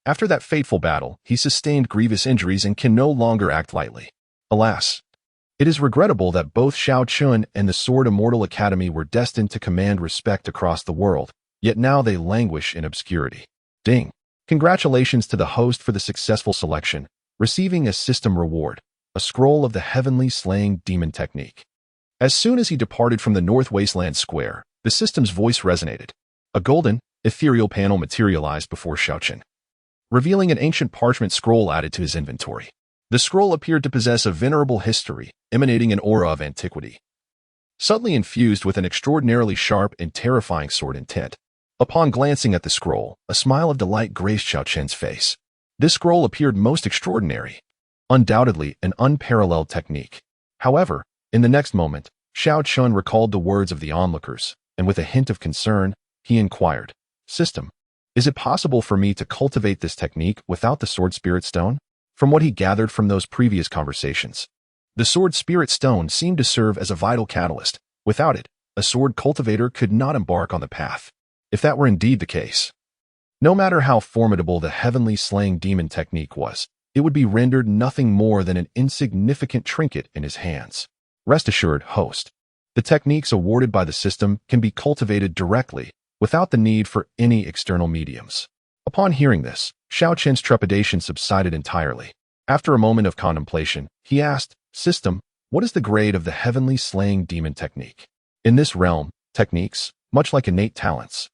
after that fateful battle, he sustained grievous injuries and can no longer act lightly. Alas! It is regrettable that both Xiao Chen and the Sword Immortal Academy were destined to command respect across the world, yet now they languish in obscurity. Ding! Congratulations to the host for the successful selection, receiving a system reward, a scroll of the heavenly slaying demon technique. As soon as he departed from the North Wasteland Square, the system's voice resonated. A golden, ethereal panel materialized before Xiao Chen, revealing an ancient parchment scroll added to his inventory. The scroll appeared to possess a venerable history, emanating an aura of antiquity, subtly infused with an extraordinarily sharp and terrifying sword intent. Upon glancing at the scroll, a smile of delight graced Xiao Chen's face. This scroll appeared most extraordinary, undoubtedly an unparalleled technique. However, in the next moment, Xiao Chen recalled the words of the onlookers, and with a hint of concern, he inquired, "System, is it possible for me to cultivate this technique without the Sword Spirit Stone?" From what he gathered from those previous conversations, the Sword Spirit Stone seemed to serve as a vital catalyst. Without it, a sword cultivator could not embark on the path. If that were indeed the case, no matter how formidable the heavenly slaying demon technique was, it would be rendered nothing more than an insignificant trinket in his hands. Rest assured, host, the techniques awarded by the system can be cultivated directly, without the need for any external mediums. Upon hearing this, Xiao Chen's trepidation subsided entirely. After a moment of contemplation, he asked, "System, what is the grade of the heavenly slaying demon technique?" In this realm, techniques, much like innate talents,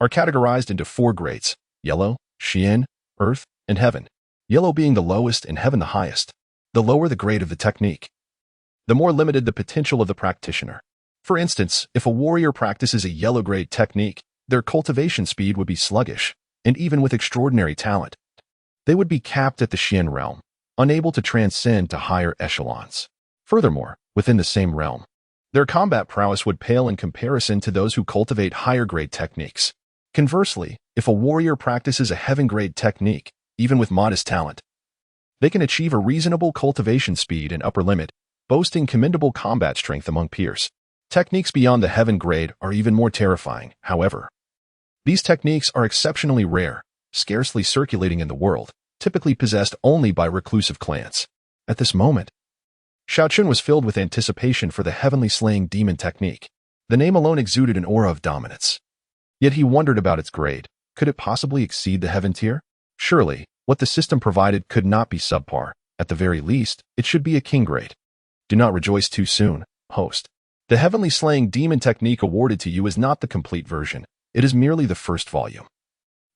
are categorized into 4 grades: yellow, Xian, earth, and heaven. Yellow being the lowest and heaven the highest. The lower the grade of the technique, the more limited the potential of the practitioner. For instance, if a warrior practices a yellow grade technique, their cultivation speed would be sluggish, and even with extraordinary talent, they would be capped at the Xian realm, unable to transcend to higher echelons. Furthermore, within the same realm, their combat prowess would pale in comparison to those who cultivate higher-grade techniques. Conversely, if a warrior practices a heaven-grade technique, even with modest talent, they can achieve a reasonable cultivation speed and upper limit, boasting commendable combat strength among peers. Techniques beyond the heaven grade are even more terrifying, however. These techniques are exceptionally rare, scarcely circulating in the world, typically possessed only by reclusive clans. At this moment, Xiao Chen was filled with anticipation for the heavenly slaying demon technique. The name alone exuded an aura of dominance. Yet he wondered about its grade. Could it possibly exceed the heaven tier? Surely, what the system provided could not be subpar. At the very least, it should be a king grade. Do not rejoice too soon, host. The heavenly slaying demon technique awarded to you is not the complete version. It is merely the first volume,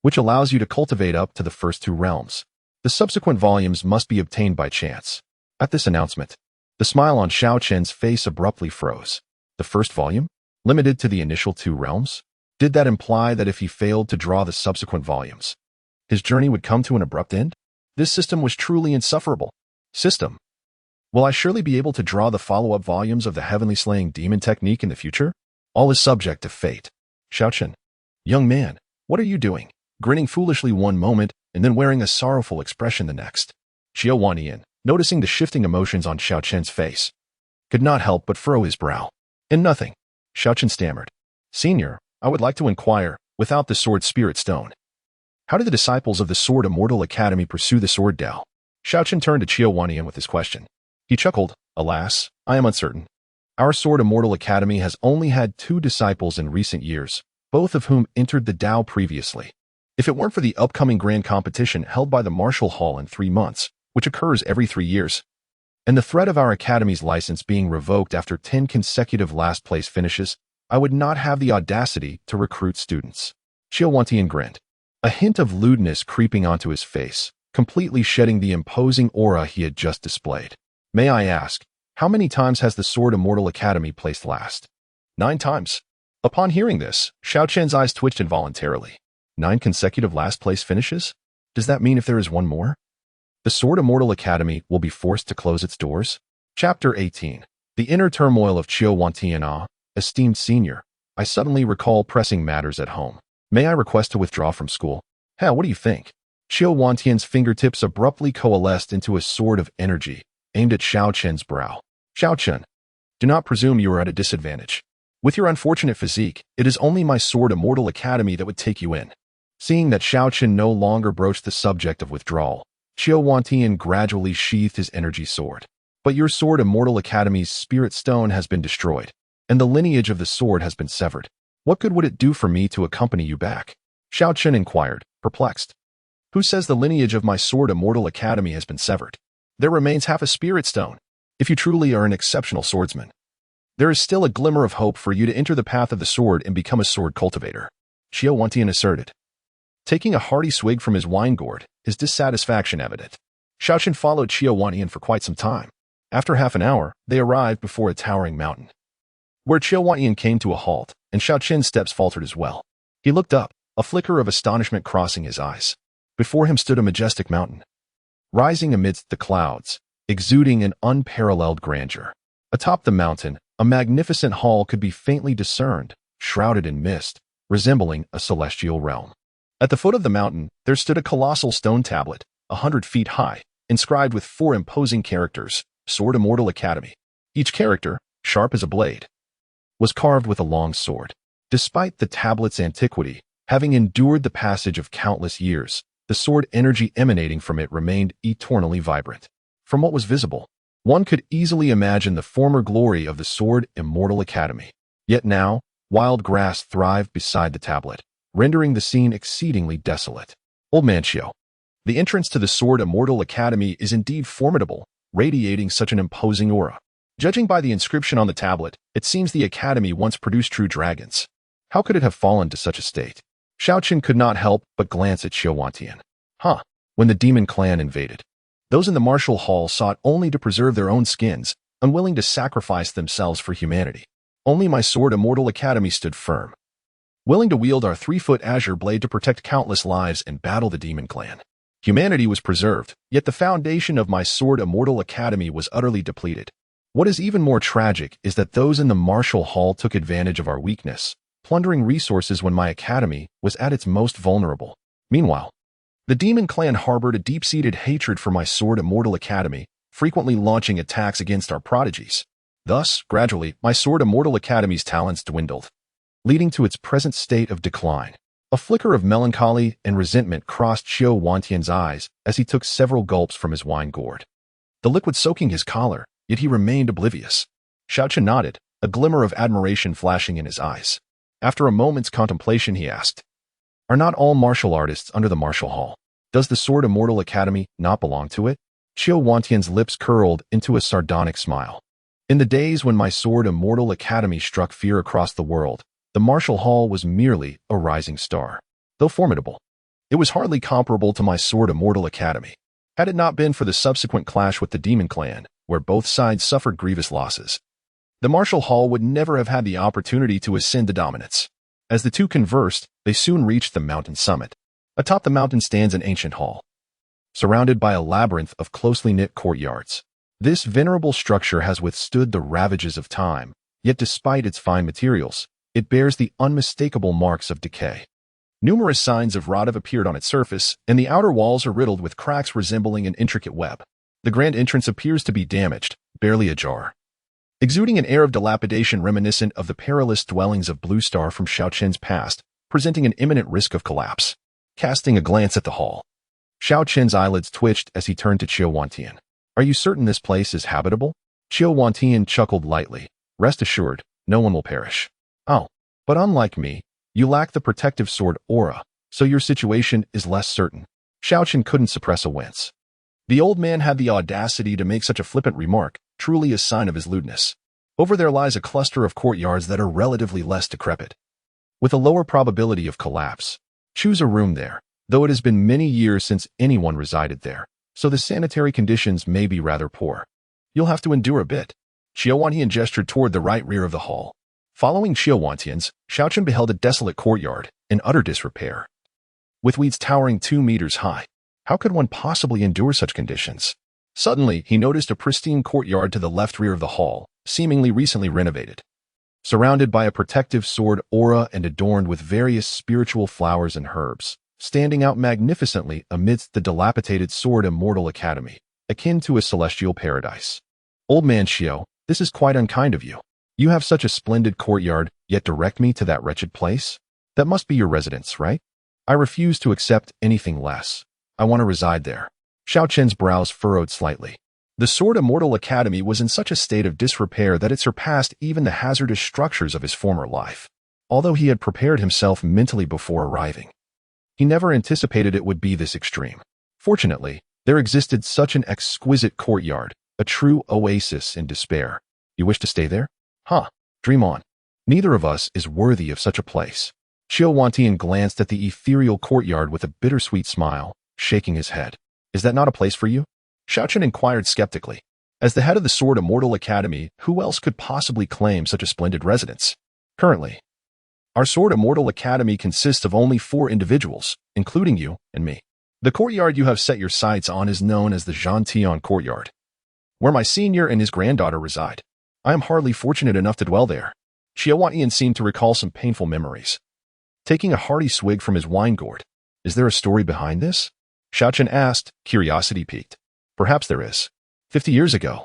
which allows you to cultivate up to the first 2 realms. The subsequent volumes must be obtained by chance. At this announcement, the smile on Xiao Chen's face abruptly froze. The first volume? Limited to the initial 2 realms? Did that imply that if he failed to draw the subsequent volumes, his journey would come to an abrupt end? This system was truly insufferable. System, will I surely be able to draw the follow-up volumes of the heavenly slaying demon technique in the future? All is subject to fate. Xiao Chen, Young man, what are you doing? Grinning foolishly one moment and then wearing a sorrowful expression the next. Xiao Wantian, noticing the shifting emotions on Xiao Chen's face, could not help but furrow his brow. "In nothing," Xiao Chen stammered. "Senior, I would like to inquire, without the sword spirit stone, how do the disciples of the Sword Immortal Academy pursue the sword Dao?" Xiao Chen turned to Xiao Wantian with his question. He chuckled. "Alas, I am uncertain. Our Sword Immortal Academy has only had 2 disciples in recent years, both of whom entered the Dao previously. If it weren't for the upcoming grand competition held by the Martial Hall in 3 months, which occurs every 3 years, and the threat of our Academy's license being revoked after 10 consecutive last-place finishes, I would not have the audacity to recruit students." Xiao Wantian grinned, a hint of lewdness creeping onto his face, completely shedding the imposing aura he had just displayed. "May I ask, how many times has the Sword Immortal Academy placed last?" 9 times. Upon hearing this, Xiao Chen's eyes twitched involuntarily. 9 consecutive last-place finishes? Does that mean if there is one more, the Sword Immortal Academy will be forced to close its doors? Chapter 18. The inner turmoil of Xiao Wantian. Esteemed senior, I suddenly recall pressing matters at home. May I request to withdraw from school? Hell, what do you think? Xiao Wantian's fingertips abruptly coalesced into a sword of energy, aimed at Xiao Chen's brow. "Xiao Chen, do not presume you are at a disadvantage. With your unfortunate physique, it is only my Sword Immortal Academy that would take you in." Seeing that Xiao Chen no longer broached the subject of withdrawal, Xiao Wantian gradually sheathed his energy sword. "But your Sword Immortal Academy's spirit stone has been destroyed, and the lineage of the sword has been severed. What good would it do for me to accompany you back?" Xiao Chen inquired, perplexed. "Who says the lineage of my Sword Immortal Academy has been severed? There remains half a spirit stone. If you truly are an exceptional swordsman, there is still a glimmer of hope for you to enter the path of the sword and become a sword cultivator," Xiao Wantian asserted. Taking a hearty swig from his wine gourd, his dissatisfaction evident. Xiao Chen followed Xiao Wantian for quite some time. After half an hour, they arrived before a towering mountain, where Xiao Wantian came to a halt, and Xiao Chen's steps faltered as well. He looked up, a flicker of astonishment crossing his eyes. Before him stood a majestic mountain, rising amidst the clouds, exuding an unparalleled grandeur. Atop the mountain, a magnificent hall could be faintly discerned, shrouded in mist, resembling a celestial realm. At the foot of the mountain, there stood a colossal stone tablet, 100 feet high, inscribed with 4 imposing characters, Sword Immortal Academy. Each character, sharp as a blade, was carved with a long sword. Despite the tablet's antiquity, having endured the passage of countless years, the sword energy emanating from it remained eternally vibrant. From what was visible, one could easily imagine the former glory of the Sword Immortal Academy. Yet now, wild grass thrived beside the tablet, rendering the scene exceedingly desolate. Old man Xiao, the entrance to the Sword Immortal Academy is indeed formidable, radiating such an imposing aura. Judging by the inscription on the tablet, it seems the Academy once produced true dragons. How could it have fallen to such a state? Xiao Chen could not help but glance at Xiao Wantian. When the demon clan invaded, those in the martial hall sought only to preserve their own skins, unwilling to sacrifice themselves for humanity. Only my Sword Immortal Academy stood firm, willing to wield our 3-foot azure blade to protect countless lives and battle the demon clan. Humanity was preserved, yet the foundation of my Sword Immortal Academy was utterly depleted. What is even more tragic is that those in the martial hall took advantage of our weakness, plundering resources when my academy was at its most vulnerable. Meanwhile, the demon clan harbored a deep-seated hatred for my Sword Immortal Academy, frequently launching attacks against our prodigies. Thus, gradually, my Sword Immortal Academy's talents dwindled, leading to its present state of decline. A flicker of melancholy and resentment crossed Xiao Wantian's eyes as he took several gulps from his wine gourd, the liquid soaking his collar, yet he remained oblivious. Xiao Chen nodded, a glimmer of admiration flashing in his eyes. After a moment's contemplation, he asked, "Are not all martial artists under the martial hall? Does the Sword Immortal Academy not belong to it?" Xiao Wantian's lips curled into a sardonic smile. "In the days when my Sword Immortal Academy struck fear across the world, the martial hall was merely a rising star. Though formidable, it was hardly comparable to my Sword Immortal Academy. Had it not been for the subsequent clash with the demon clan, where both sides suffered grievous losses, the martial hall would never have had the opportunity to ascend to dominance." As the two conversed, they soon reached the mountain summit. Atop the mountain stands an ancient hall, surrounded by a labyrinth of closely knit courtyards. This venerable structure has withstood the ravages of time, yet despite its fine materials, it bears the unmistakable marks of decay. Numerous signs of rot have appeared on its surface, and the outer walls are riddled with cracks resembling an intricate web. The grand entrance appears to be damaged, barely ajar, exuding an air of dilapidation reminiscent of the perilous dwellings of Blue Star from Xiao Chen's past, presenting an imminent risk of collapse. Casting a glance at the hall, Xiao Chen's eyelids twitched as he turned to Xiao Zhentian. Are you certain this place is habitable? Xiao Zhentian chuckled lightly. Rest assured, no one will perish. Oh, but unlike me, you lack the protective sword aura, so your situation is less certain. Xiao Chen couldn't suppress a wince. The old man had the audacity to make such a flippant remark, truly a sign of his lewdness. Over there lies a cluster of courtyards that are relatively less decrepit, with a lower probability of collapse. Choose a room there, though it has been many years since anyone resided there, so the sanitary conditions may be rather poor. You'll have to endure a bit. Xiao Zhentian gestured toward the right rear of the hall. Following Xiao Zhentian's, Xiao Chen beheld a desolate courtyard, in utter disrepair, with weeds towering 2 meters high. How could one possibly endure such conditions? Suddenly, he noticed a pristine courtyard to the left rear of the hall, seemingly recently renovated, surrounded by a protective sword aura and adorned with various spiritual flowers and herbs, standing out magnificently amidst the dilapidated Sword Immortal Academy, akin to a celestial paradise. Old man Xiao, this is quite unkind of you. You have such a splendid courtyard, yet direct me to that wretched place? That must be your residence, right? I refuse to accept anything less. I want to reside there. Xiao Chen's brows furrowed slightly. The Sword Immortal Academy was in such a state of disrepair that it surpassed even the hazardous structures of his former life. Although he had prepared himself mentally before arriving, he never anticipated it would be this extreme. Fortunately, there existed such an exquisite courtyard, a true oasis in despair. You wish to stay there? Huh, dream on. Neither of us is worthy of such a place. Xiao Zhentian glanced at the ethereal courtyard with a bittersweet smile, shaking his head. Is that not a place for you? Xiao Chen inquired skeptically. As the head of the Sword Immortal Academy, who else could possibly claim such a splendid residence? Currently, our Sword Immortal Academy consists of only 4 individuals, including you and me. The courtyard you have set your sights on is known as the Zhentian Courtyard, where my senior and his granddaughter reside. I am hardly fortunate enough to dwell there. Xiao Zhentian seemed to recall some painful memories, taking a hearty swig from his wine gourd. Is there a story behind this? Xiao Chen asked, curiosity piqued. Perhaps there is. 50 years ago,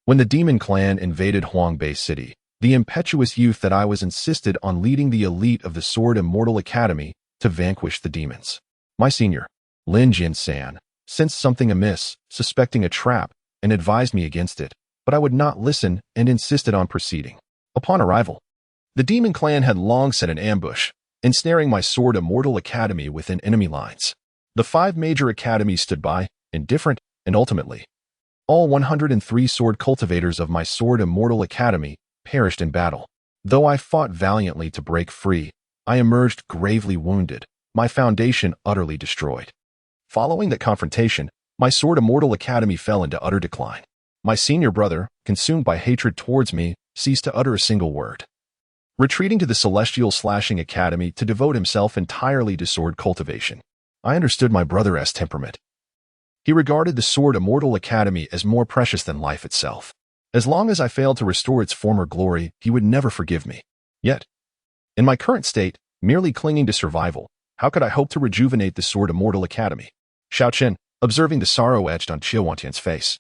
when the demon clan invaded Huangbei City, the impetuous youth that I was insisted on leading the elite of the Sword Immortal Academy to vanquish the demons. My senior, Lin Jian-san, sensed something amiss, suspecting a trap, and advised me against it, but I would not listen and insisted on proceeding. Upon arrival, the demon clan had long set an ambush, ensnaring my Sword Immortal Academy within enemy lines. The 5 major academies stood by, indifferent, and ultimately, all 103 sword cultivators of my Sword Immortal Academy perished in battle. Though I fought valiantly to break free, I emerged gravely wounded, my foundation utterly destroyed. Following that confrontation, my Sword Immortal Academy fell into utter decline. My senior brother, consumed by hatred towards me, ceased to utter a single word, retreating to the Celestial Slashing Academy to devote himself entirely to sword cultivation. I understood my brother's temperament. He regarded the Sword Immortal Academy as more precious than life itself. As long as I failed to restore its former glory, he would never forgive me. Yet, in my current state, merely clinging to survival, how could I hope to rejuvenate the Sword Immortal Academy? Xiao Chen, observing the sorrow etched on Xiao Zhentian's face,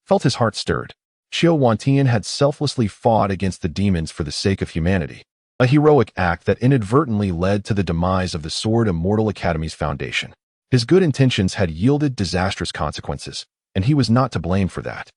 felt his heart stirred. Xiao Zhentian had selflessly fought against the demons for the sake of humanity, a heroic act that inadvertently led to the demise of the Sword Immortal Academy's foundation. His good intentions had yielded disastrous consequences, and he was not to blame for that.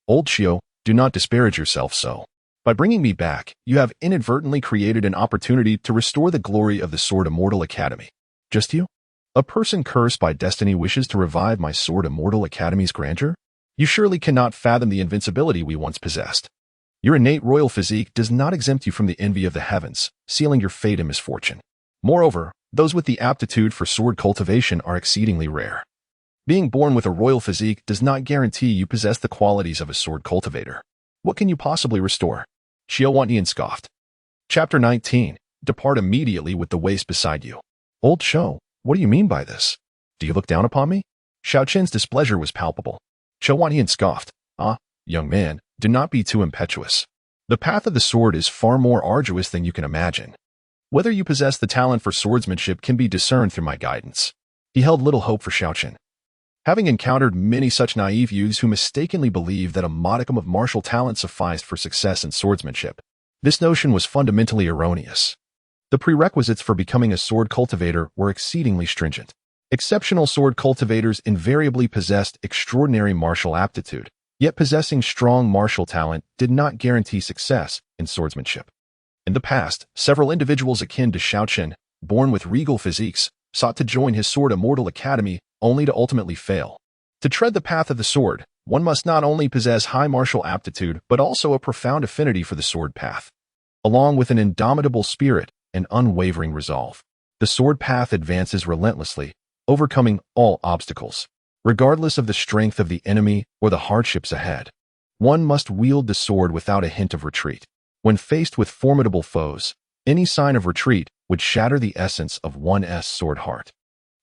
Old Xiao, do not disparage yourself so. By bringing me back, you have inadvertently created an opportunity to restore the glory of the Sword Immortal Academy. Just you? A person cursed by destiny wishes to revive my Sword Immortal Academy's grandeur? You surely cannot fathom the invincibility we once possessed. Your innate royal physique does not exempt you from the envy of the heavens, sealing your fate in misfortune. Moreover, those with the aptitude for sword cultivation are exceedingly rare. Being born with a royal physique does not guarantee you possess the qualities of a sword cultivator. What can you possibly restore? Xiao Zhentian scoffed. Chapter 19. Depart immediately with the waste beside you. Old Xiao, what do you mean by this? Do you look down upon me? Xiao Chen's displeasure was palpable. Xiao Zhentian scoffed. Ah, young man, do not be too impetuous. The path of the sword is far more arduous than you can imagine. Whether you possess the talent for swordsmanship can be discerned through my guidance. He held little hope for Xiao Chen. Having encountered many such naive youths who mistakenly believed that a modicum of martial talent sufficed for success in swordsmanship, this notion was fundamentally erroneous. The prerequisites for becoming a sword cultivator were exceedingly stringent. Exceptional sword cultivators invariably possessed extraordinary martial aptitude, yet possessing strong martial talent did not guarantee success in swordsmanship. In the past, several individuals akin to Xiao Chen, born with regal physiques, sought to join his sword immortal academy only to ultimately fail. To tread the path of the sword, one must not only possess high martial aptitude but also a profound affinity for the sword path. Along with an indomitable spirit and unwavering resolve, the sword path advances relentlessly, overcoming all obstacles. Regardless of the strength of the enemy or the hardships ahead, one must wield the sword without a hint of retreat. When faced with formidable foes, any sign of retreat would shatter the essence of one's sword heart.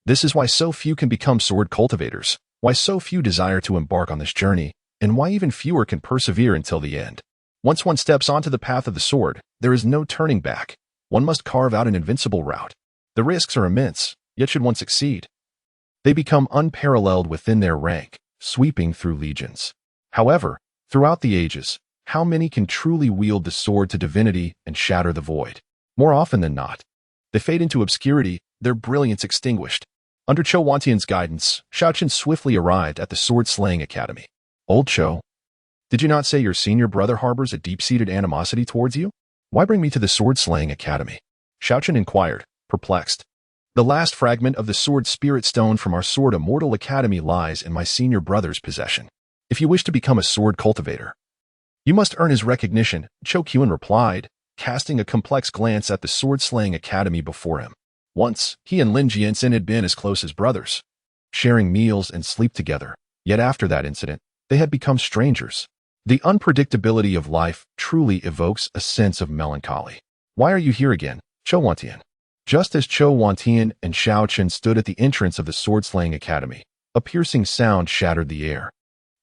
This is why so few can become sword cultivators, why so few desire to embark on this journey, and why even fewer can persevere until the end. Once one steps onto the path of the sword, there is no turning back. One must carve out an invincible route. The risks are immense, yet should one succeed, they become unparalleled within their rank, sweeping through legions. However, throughout the ages, how many can truly wield the sword to divinity and shatter the void? More often than not, they fade into obscurity, their brilliance extinguished. Under Qiao Wantian's guidance, Xiao Chen swiftly arrived at the sword-slaying academy. Old Qiao, did you not say your senior brother harbors a deep-seated animosity towards you? Why bring me to the sword-slaying academy? Xiao Chen inquired, perplexed. The last fragment of the sword spirit stone from our sword immortal academy lies in my senior brother's possession. If you wish to become a sword cultivator, you must earn his recognition, Qingxuan replied, casting a complex glance at the sword-slaying academy before him. Once, he and Lin Jianxin had been as close as brothers, sharing meals and sleep together, yet after that incident, they had become strangers. The unpredictability of life truly evokes a sense of melancholy. Why are you here again, Qiao Wantian? Just as Qiao Wantian and Xiao Chen stood at the entrance of the sword-slaying academy, a piercing sound shattered the air,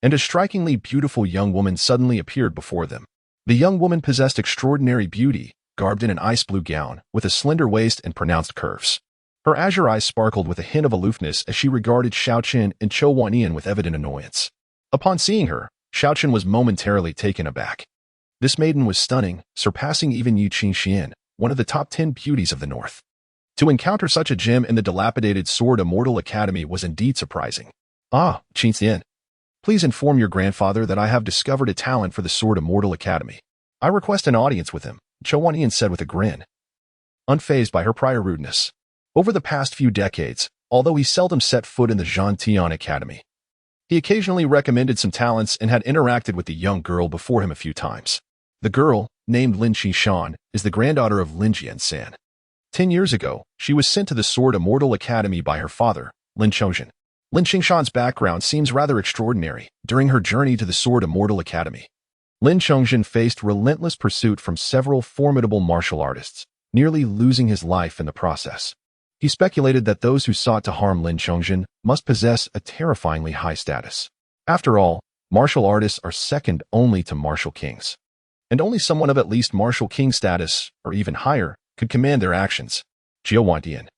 and a strikingly beautiful young woman suddenly appeared before them. The young woman possessed extraordinary beauty, garbed in an ice-blue gown, with a slender waist and pronounced curves. Her azure eyes sparkled with a hint of aloofness as she regarded Xiao Chen and Qiao Wantian with evident annoyance. Upon seeing her, Xiao Chen was momentarily taken aback. This maiden was stunning, surpassing even Yu Qingxuan, one of the top 10 beauties of the north. To encounter such a gem in the dilapidated Sword Immortal Academy was indeed surprising. Ah, Qingxuan, please inform your grandfather that I have discovered a talent for the Sword Immortal Academy. I request an audience with him, Qiao Wantian said with a grin, unfazed by her prior rudeness. Over the past few decades, although he seldom set foot in the Zhentian Academy, he occasionally recommended some talents and had interacted with the young girl before him a few times. The girl, named Lin Qingxuan, is the granddaughter of Lin Jianxin. 10 years ago, she was sent to the Sword Immortal Academy by her father, Lin Qingxuan. Lin Qingxuan's background seems rather extraordinary. During her journey to the Sword Immortal Academy, Lin Qingxuan faced relentless pursuit from several formidable martial artists, nearly losing his life in the process. He speculated that those who sought to harm Lin Qingxuan must possess a terrifyingly high status. After all, martial artists are second only to martial kings, and only someone of at least martial king status, or even higher, could command their actions. Qiao Wantian,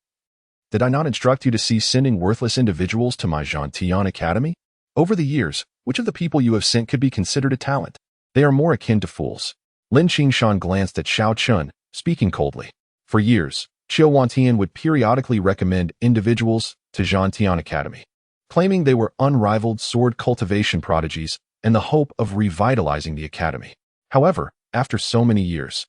did I not instruct you to cease sending worthless individuals to my Zhentian Academy? Over the years, which of the people you have sent could be considered a talent? They are more akin to fools. Lin Qingxuan glanced at Xiao Chen, speaking coldly. For years, Qiao Wantian would periodically recommend individuals to Zhentian Academy, claiming they were unrivaled sword cultivation prodigies in the hope of revitalizing the academy. However, after so many years,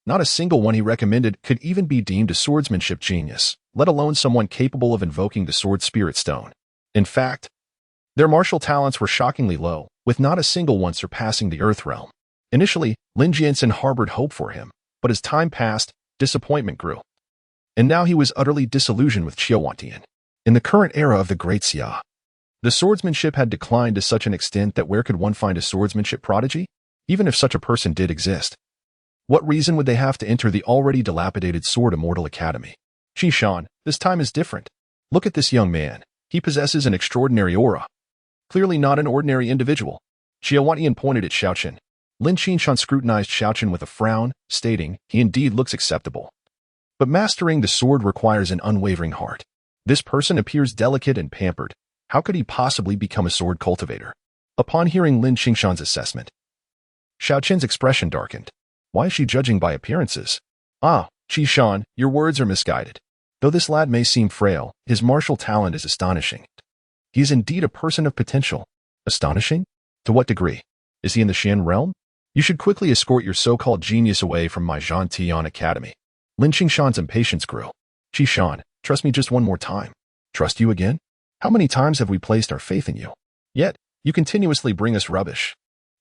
not a single one he recommended could even be deemed a swordsmanship genius, let alone someone capable of invoking the sword spirit stone. In fact, their martial talents were shockingly low, with not a single one surpassing the Earth realm. Initially, Lin Jianxin harbored hope for him, but as time passed, disappointment grew. And now he was utterly disillusioned with Qiao Wantian. In the current era of the Great Xia, the swordsmanship had declined to such an extent that where could one find a swordsmanship prodigy? Even if such a person did exist, what reason would they have to enter the already dilapidated Sword Immortal Academy? Qingxuan, this time is different. Look at this young man. He possesses an extraordinary aura. Clearly not an ordinary individual. Qiao Wantian pointed at Xiao Chen. Lin Qingxuan scrutinized Xiao Chen with a frown, stating, he indeed looks acceptable. But mastering the sword requires an unwavering heart. This person appears delicate and pampered. How could he possibly become a sword cultivator? Upon hearing Lin Qingxuan's assessment, Xiao Chen's expression darkened. Why is she judging by appearances? Ah, Qingxuan, your words are misguided. Though this lad may seem frail, his martial talent is astonishing. He is indeed a person of potential. Astonishing? To what degree? Is he in the Xian realm? You should quickly escort your so-called genius away from my Zhentian academy. Lin Qingxuan's impatience grew. Qingxuan, trust me just one more time. Trust you again? How many times have we placed our faith in you? Yet, you continuously bring us rubbish.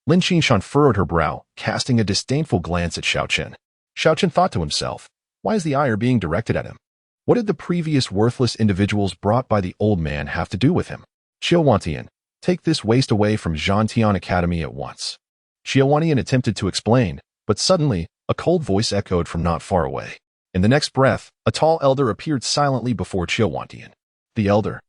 Lin Qingxuan furrowed her brow, casting a disdainful glance at Xiao Chen. Xiao Chen thought to himself, why is the ire being directed at him? What did the previous worthless individuals brought by the old man have to do with him? Xiao Zhentian, take this waste away from Zhentian Academy at once. Xiao Zhentian attempted to explain, but suddenly, a cold voice echoed from not far away. In the next breath, a tall elder appeared silently before Xiao Zhentian. The elder,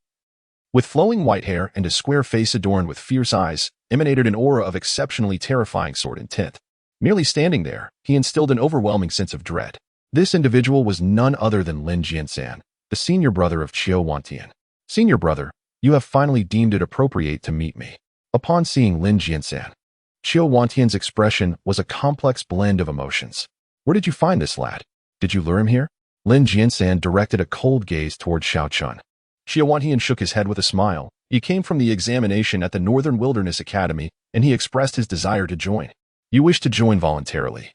with flowing white hair and a square face adorned with fierce eyes, emanated an aura of exceptionally terrifying sort intent. Merely standing there, he instilled an overwhelming sense of dread. This individual was none other than Lin Jiansan, the senior brother of Xiao Zhentian. Senior brother, you have finally deemed it appropriate to meet me. Upon seeing Lin Jiansan, Xiao Zhentian's expression was a complex blend of emotions. Where did you find this lad? Did you lure him here? Lin Jiansan directed a cold gaze toward Xiao Chen. Xiao Zhentian shook his head with a smile. He came from the examination at the Northern Wilderness Academy, and he expressed his desire to join. You wish to join voluntarily.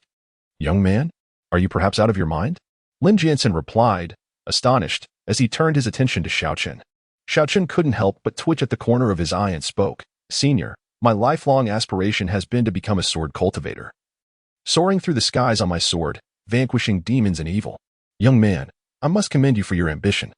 Young man, are you perhaps out of your mind? Lin Jiansan replied, astonished, as he turned his attention to Xiao Chen. Xiao Chen couldn't help but twitch at the corner of his eye and spoke. Senior, my lifelong aspiration has been to become a sword cultivator. Soaring through the skies on my sword, vanquishing demons and evil. Young man, I must commend you for your ambition.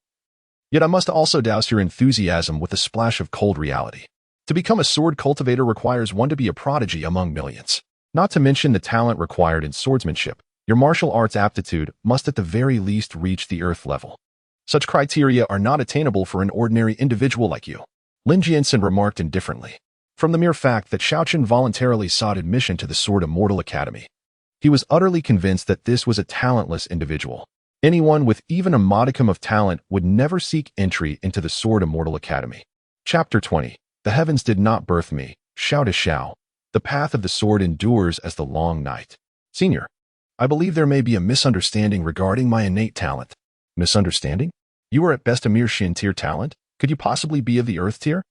Yet I must also douse your enthusiasm with a splash of cold reality. To become a sword cultivator requires one to be a prodigy among millions. Not to mention the talent required in swordsmanship, your martial arts aptitude must at the very least reach the earth level. Such criteria are not attainable for an ordinary individual like you. Lin Jiansan remarked indifferently. From the mere fact that Xiao Chen voluntarily sought admission to the Sword Immortal Academy, he was utterly convinced that this was a talentless individual. Anyone with even a modicum of talent would never seek entry into the Sword Immortal Academy. Chapter 20. The heavens did not birth me, Xiao to Xiao. The path of the sword endures as the long night. Senior, I believe there may be a misunderstanding regarding my innate talent. Misunderstanding? You are at best a mere Xin tier talent? Could you possibly be of the earth tier?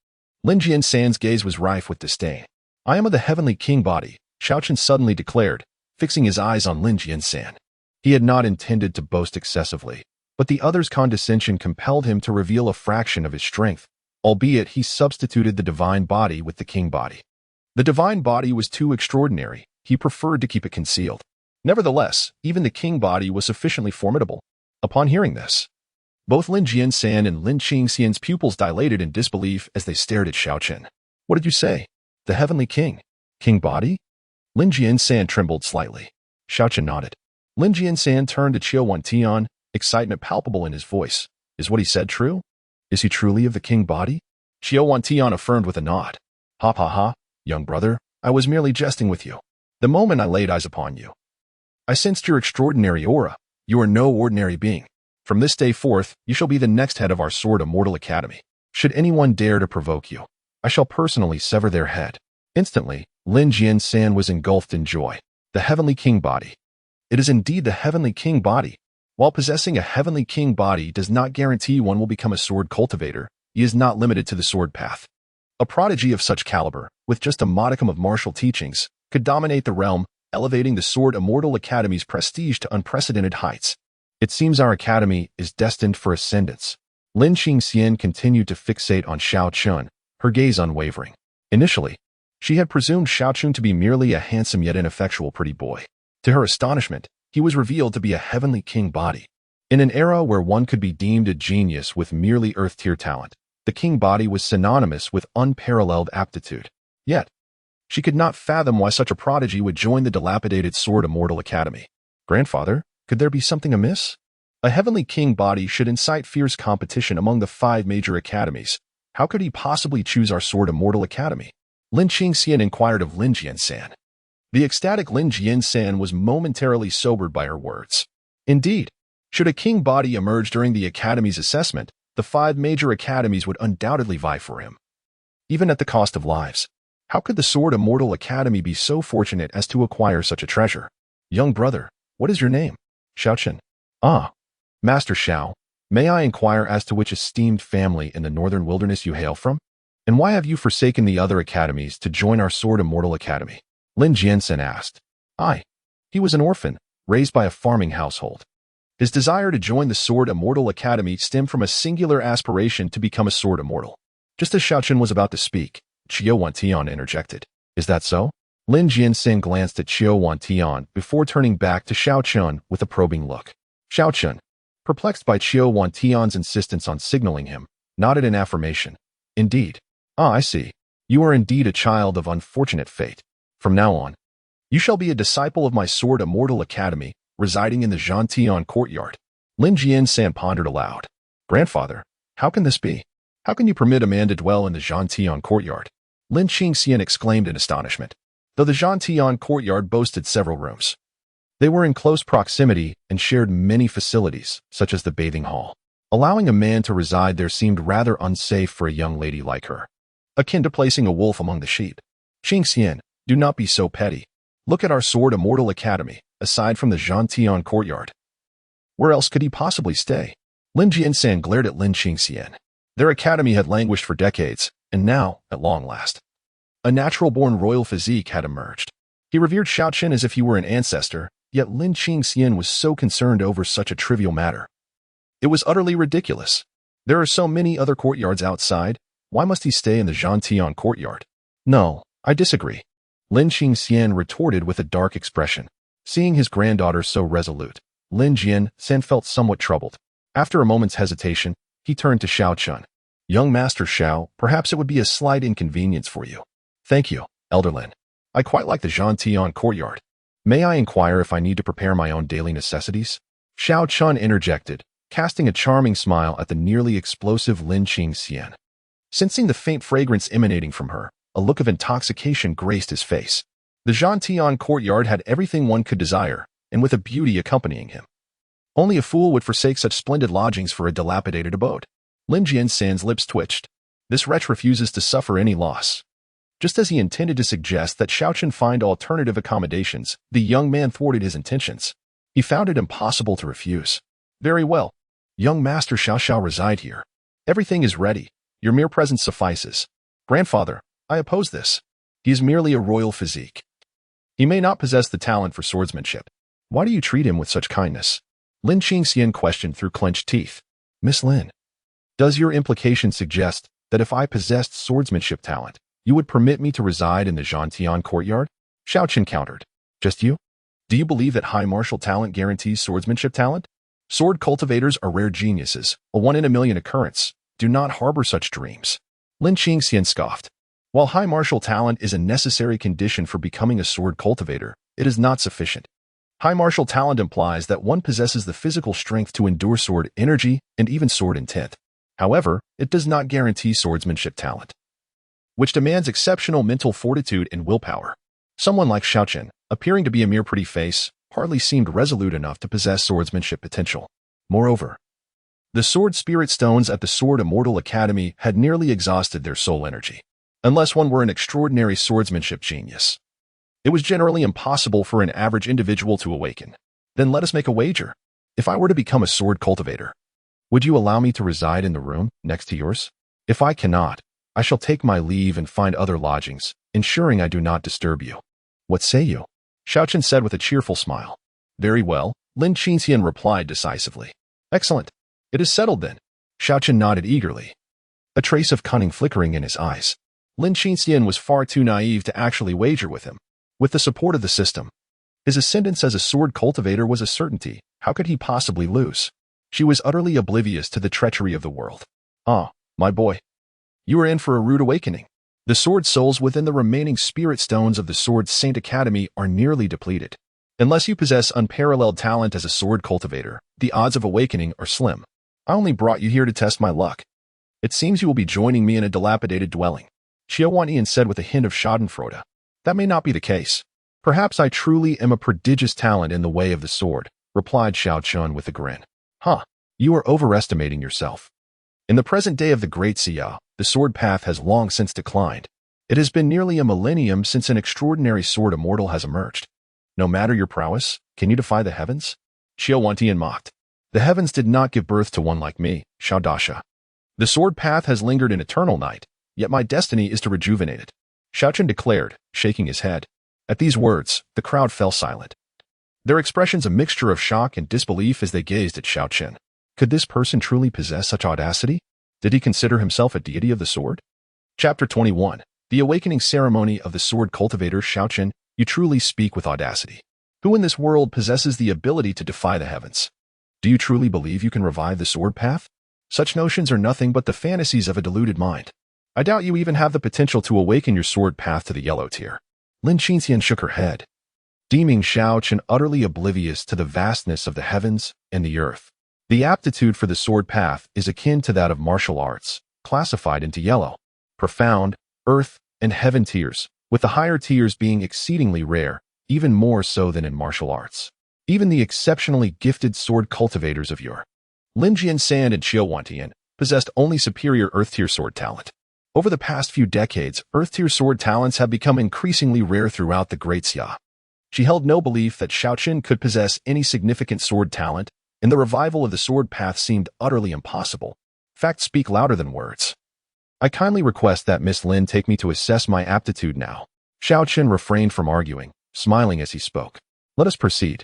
Lin Jiansan's gaze was rife with disdain. I am of the heavenly king body, Xiao Chen suddenly declared, fixing his eyes on Lin Jiansan. He had not intended to boast excessively, but the other's condescension compelled him to reveal a fraction of his strength, albeit he substituted the divine body with the king body. The divine body was too extraordinary. He preferred to keep it concealed. Nevertheless, even the king body was sufficiently formidable. Upon hearing this, both Lin Jiansan and Lin Qingxian's pupils dilated in disbelief as they stared at Xiao Chen. What did you say? The heavenly king? King body? Lin Jiansan trembled slightly. Xiao Chen nodded. Lin Jiansan turned to Xiao Zhentian, excitement palpable in his voice. Is what he said true? Is he truly of the king body? Xiao Zhentian affirmed with a nod. Ha ha ha, young brother, I was merely jesting with you. The moment I laid eyes upon you, I sensed your extraordinary aura. You are no ordinary being. From this day forth, you shall be the next head of our Sword Immortal Academy. Should anyone dare to provoke you, I shall personally sever their head. Instantly, Lin Jiansan was engulfed in joy. The heavenly king body. It is indeed the heavenly king body. While possessing a heavenly king body does not guarantee one will become a sword cultivator, he is not limited to the sword path. A prodigy of such caliber, with just a modicum of martial teachings, could dominate the realm, elevating the Sword Immortal Academy's prestige to unprecedented heights. It seems our academy is destined for ascendance. Lin Qingxian continued to fixate on Xiao Chen, her gaze unwavering. Initially, she had presumed Xiao Chen to be merely a handsome yet ineffectual pretty boy. To her astonishment, he was revealed to be a heavenly king body. In an era where one could be deemed a genius with merely earth-tier talent, the king body was synonymous with unparalleled aptitude. Yet, she could not fathom why such a prodigy would join the dilapidated Sword Immortal Academy. Grandfather, could there be something amiss? A heavenly king body should incite fierce competition among the 5 major academies. How could he possibly choose our Sword Immortal Academy? Lin Qingxian inquired of Lin Jiansan. The ecstatic Lin Jiansan was momentarily sobered by her words. Indeed, Should a king body emerge during the academy's assessment, the 5 major academies would undoubtedly vie for him, even at the cost of lives. How could the Sword Immortal Academy be so fortunate as to acquire such a treasure? Young brother, what is your name? Xiao Chen. Ah, Master Xiao, may I inquire as to which esteemed family in the northern wilderness you hail from? And why have you forsaken the other academies to join our Sword Immortal Academy? Lin Jiansen asked. He was an orphan, raised by a farming household. His desire to join the Sword Immortal Academy stemmed from a singular aspiration to become a Sword Immortal. Just as Xiao Chen was about to speak, Xiao Zhentian interjected. Is that so? Lin Jiansen glanced at Xiao Zhentian before turning back to Xiao Chen with a probing look. Xiao Chen, perplexed by Xiao Zhentian's insistence on signaling him, nodded in affirmation. Indeed. I see. You are indeed a child of unfortunate fate. From now on, you shall be a disciple of my Sword Immortal Academy, residing in the Zhentian courtyard. Lin Jiansen pondered aloud. Grandfather, how can this be? How can you permit a man to dwell in the Zhentian courtyard? Lin Qingxuan exclaimed in astonishment. Though the Zhentian courtyard boasted several rooms, they were in close proximity and shared many facilities, such as the bathing hall. Allowing a man to reside there seemed rather unsafe for a young lady like her, akin to placing a wolf among the sheep. Qingxuan, do not be so petty. Look at our Sword Immortal Academy, aside from the Zhentian courtyard. Where else could he possibly stay? Lin Jiansen glared at Lin Qingxuan. Their academy had languished for decades, and now, at long last, a natural-born royal physique had emerged. He revered Xiao Chen as if he were an ancestor, yet Lin Qingxuan was so concerned over such a trivial matter. It was utterly ridiculous. There are so many other courtyards outside. Why must he stay in the Zhentian courtyard? No, I disagree. Lin Qingxuan retorted with a dark expression. Seeing his granddaughter so resolute, Lin Jiansen felt somewhat troubled. After a moment's hesitation, he turned to Xiao Chen. Young Master Xiao, perhaps it would be a slight inconvenience for you. Thank you, Elder Lin. I quite like the Zhentian courtyard. May I inquire if I need to prepare my own daily necessities? Xiao Chen interjected, casting a charming smile at the nearly explosive Lin Qingxuan. Sensing the faint fragrance emanating from her, a look of intoxication graced his face. The Zhentian courtyard had everything one could desire, and with a beauty accompanying him. Only a fool would forsake such splendid lodgings for a dilapidated abode. Lin Jiansen's lips twitched. This wretch refuses to suffer any loss. Just as he intended to suggest that Xiao Chen find alternative accommodations, the young man thwarted his intentions. He found it impossible to refuse. Very well. Young Master Xiao shall reside here. Everything is ready. Your mere presence suffices. Grandfather, I oppose this. He is merely a royal physique. He may not possess the talent for swordsmanship. Why do you treat him with such kindness? Lin Qingxuan questioned through clenched teeth. Miss Lin, does your implication suggest that if I possessed swordsmanship talent, you would permit me to reside in the Zhentian courtyard? Xiao Chen countered. Just you? Do you believe that high martial talent guarantees swordsmanship talent? Sword cultivators are rare geniuses, a 1-in-a-million occurrence. Do not harbor such dreams. Lin Qingxuan scoffed. While high martial talent is a necessary condition for becoming a sword cultivator, it is not sufficient. High martial talent implies that one possesses the physical strength to endure sword energy and even sword intent. However, it does not guarantee swordsmanship talent, which demands exceptional mental fortitude and willpower. Someone like Xiao Chen, appearing to be a mere pretty face, hardly seemed resolute enough to possess swordsmanship potential. Moreover, the sword spirit stones at the Sword Immortal Academy had nearly exhausted their soul energy. Unless one were an extraordinary swordsmanship genius, it was generally impossible for an average individual to awaken. Then let us make a wager. If I were to become a sword cultivator, would you allow me to reside in the room next to yours? If I cannot, I shall take my leave and find other lodgings, ensuring I do not disturb you. What say you? Xiao Chen said with a cheerful smile. Very well, Lin Qingxuan replied decisively. Excellent. It is settled then. Xiao Chen nodded eagerly, a trace of cunning flickering in his eyes. Lin Qingxuan was far too naive to actually wager with him. With the support of the system, his ascendance as a sword cultivator was a certainty. How could he possibly lose? She was utterly oblivious to the treachery of the world. Ah, my boy. You are in for a rude awakening. The sword souls within the remaining spirit stones of the Sword Saint Academy are nearly depleted. Unless you possess unparalleled talent as a sword cultivator, the odds of awakening are slim. I only brought you here to test my luck. It seems you will be joining me in a dilapidated dwelling. Xiao Zhentian said with a hint of schadenfreude. That may not be the case. Perhaps I truly am a prodigious talent in the way of the sword, replied Xiao Chen with a grin. Huh, you are overestimating yourself. In the present day of the Great Xia, the sword path has long since declined. It has been nearly a millennium since an extraordinary sword immortal has emerged. No matter your prowess, can you defy the heavens? Xiao Zhentian mocked. The heavens did not give birth to one like me, Xiao Dasha. The sword path has lingered in eternal night, yet my destiny is to rejuvenate it. Xiao Chen declared, shaking his head. At these words, the crowd fell silent. Their expressions a mixture of shock and disbelief as they gazed at Xiao Chen. Could this person truly possess such audacity? Did he consider himself a deity of the sword? Chapter 21. The Awakening Ceremony of the Sword Cultivator. Xiao Chen, you truly speak with audacity. Who in this world possesses the ability to defy the heavens? Do you truly believe you can revive the sword path? Such notions are nothing but the fantasies of a deluded mind. I doubt you even have the potential to awaken your sword path to the yellow tier. Lin Qingxuan shook her head, deeming Xiao Chen utterly oblivious to the vastness of the heavens and the earth. The aptitude for the sword path is akin to that of martial arts, classified into yellow, profound, earth, and heaven tiers, with the higher tiers being exceedingly rare, even more so than in martial arts. Even the exceptionally gifted sword cultivators of yore, Lin Jianshan and Xiao Zhentian, possessed only superior earth-tier sword talent. Over the past few decades, earth-tier sword talents have become increasingly rare throughout the Great Xia. She held no belief that Xiao Chen could possess any significant sword talent, and the revival of the sword path seemed utterly impossible. Facts speak louder than words. I kindly request that Miss Lin take me to assess my aptitude now. Xiao Chen refrained from arguing, smiling as he spoke. Let us proceed.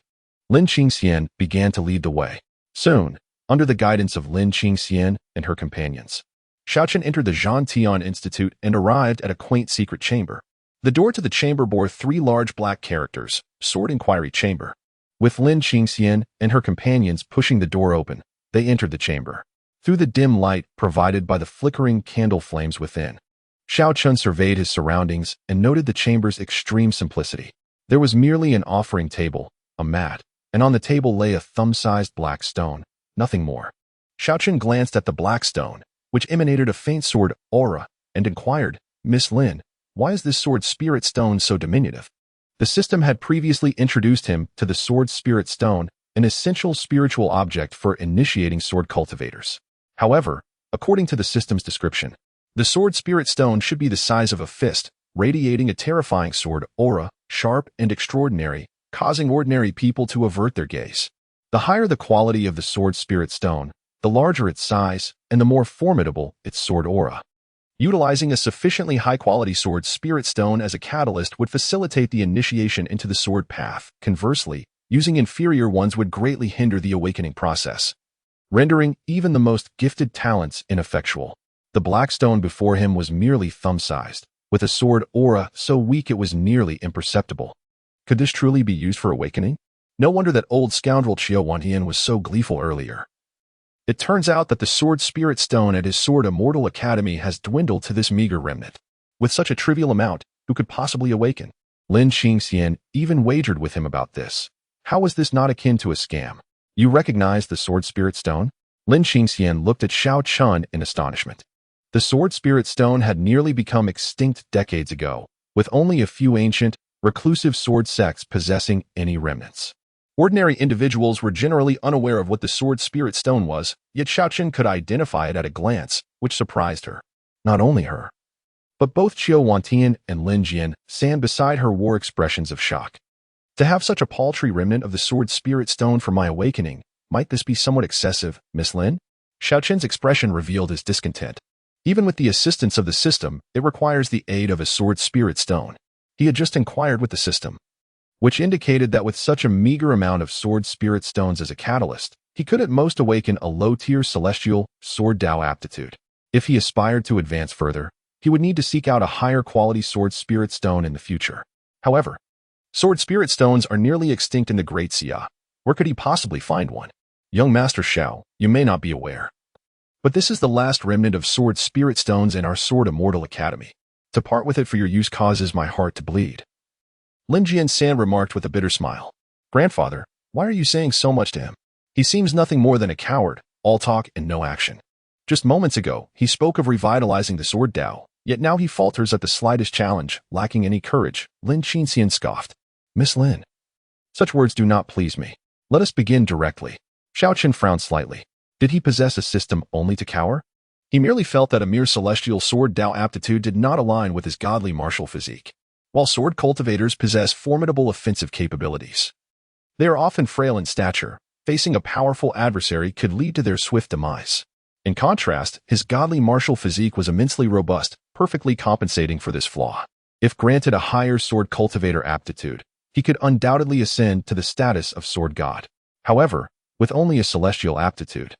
Lin Qingxian began to lead the way. Soon, under the guidance of Lin Qingxian and her companions, Xiao Chen entered the Zhentian Institute and arrived at a quaint secret chamber. The door to the chamber bore 3 large black characters, Sword Inquiry Chamber. With Lin Qingxian and her companions pushing the door open, they entered the chamber. Through the dim light provided by the flickering candle flames within, Xiao Chen surveyed his surroundings and noted the chamber's extreme simplicity. There was merely an offering table, a mat, and on the table lay a thumb-sized black stone, nothing more. Xiao Chen glanced at the black stone, which emanated a faint sword aura, and inquired, Miss Lin, why is this sword spirit stone so diminutive? The system had previously introduced him to the sword spirit stone, an essential spiritual object for initiating sword cultivators. However, according to the system's description, the sword spirit stone should be the size of a fist, radiating a terrifying sword aura, sharp and extraordinary, causing ordinary people to avert their gaze. The higher the quality of the sword spirit stone, the larger its size, and the more formidable its sword aura. Utilizing a sufficiently high-quality sword spirit stone as a catalyst would facilitate the initiation into the sword path. Conversely, using inferior ones would greatly hinder the awakening process, rendering even the most gifted talents ineffectual. The black stone before him was merely thumb-sized, with a sword aura so weak it was nearly imperceptible. Could this truly be used for awakening? No wonder that old scoundrel Xiao Zhentian was so gleeful earlier. It turns out that the sword spirit stone at his Sword Immortal Academy has dwindled to this meager remnant. With such a trivial amount, who could possibly awaken? Lin Qingxian even wagered with him about this. How was this not akin to a scam? You recognize the sword spirit stone? Lin Qingxian looked at Xiao Chen in astonishment. The sword spirit stone had nearly become extinct decades ago, with only a few ancient, reclusive sword sects possessing any remnants. Ordinary individuals were generally unaware of what the sword spirit stone was, yet Xiao Chen could identify it at a glance, which surprised her. Not only her, but both Xiao Zhentian and Lin Jianshan beside her wore expressions of shock. To have such a paltry remnant of the sword spirit stone for my awakening, might this be somewhat excessive, Miss Lin? Xiao Chen's expression revealed his discontent. Even with the assistance of the system, it requires the aid of a sword spirit stone. He had just inquired with the system, which indicated that with such a meager amount of sword spirit stones as a catalyst, he could at most awaken a low-tier celestial sword Dao aptitude. If he aspired to advance further, he would need to seek out a higher quality sword spirit stone in the future. However, sword spirit stones are nearly extinct in the Great Xia. Where could he possibly find one? Young Master Xiao, you may not be aware, but this is the last remnant of sword spirit stones in our Sword Immortal Academy. To part with it for your use causes my heart to bleed. Lin Jianshan remarked with a bitter smile. Grandfather, why are you saying so much to him? He seems nothing more than a coward, all talk and no action. Just moments ago, he spoke of revitalizing the sword Dao, yet now he falters at the slightest challenge, lacking any courage. Lin Qingxian scoffed. Miss Lin, such words do not please me. Let us begin directly. Xiao Chen frowned slightly. Did he possess a system only to cower? He merely felt that a mere celestial sword Dao aptitude did not align with his godly martial physique. While sword cultivators possess formidable offensive capabilities, they are often frail in stature. Facing a powerful adversary could lead to their swift demise. In contrast, his godly martial physique was immensely robust, perfectly compensating for this flaw. If granted a higher sword cultivator aptitude, he could undoubtedly ascend to the status of sword god. However, with only a celestial aptitude,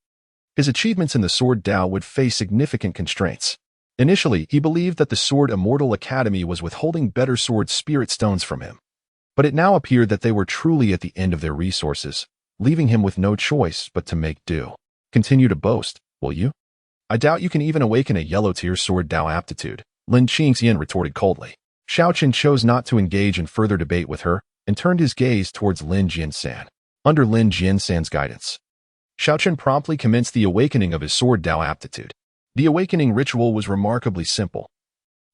his achievements in the Sword Dao would face significant constraints. Initially, he believed that the Sword Immortal Academy was withholding better sword spirit stones from him. But it now appeared that they were truly at the end of their resources, leaving him with no choice but to make do. Continue to boast, will you? I doubt you can even awaken a yellow-tier Sword Dao aptitude, Lin Qingxuan retorted coldly. Xiao Chen chose not to engage in further debate with her and turned his gaze towards Lin Jiansan. Under Lin Jiansan's guidance, Xiao Chen promptly commenced the awakening of his Sword Dao aptitude. The awakening ritual was remarkably simple.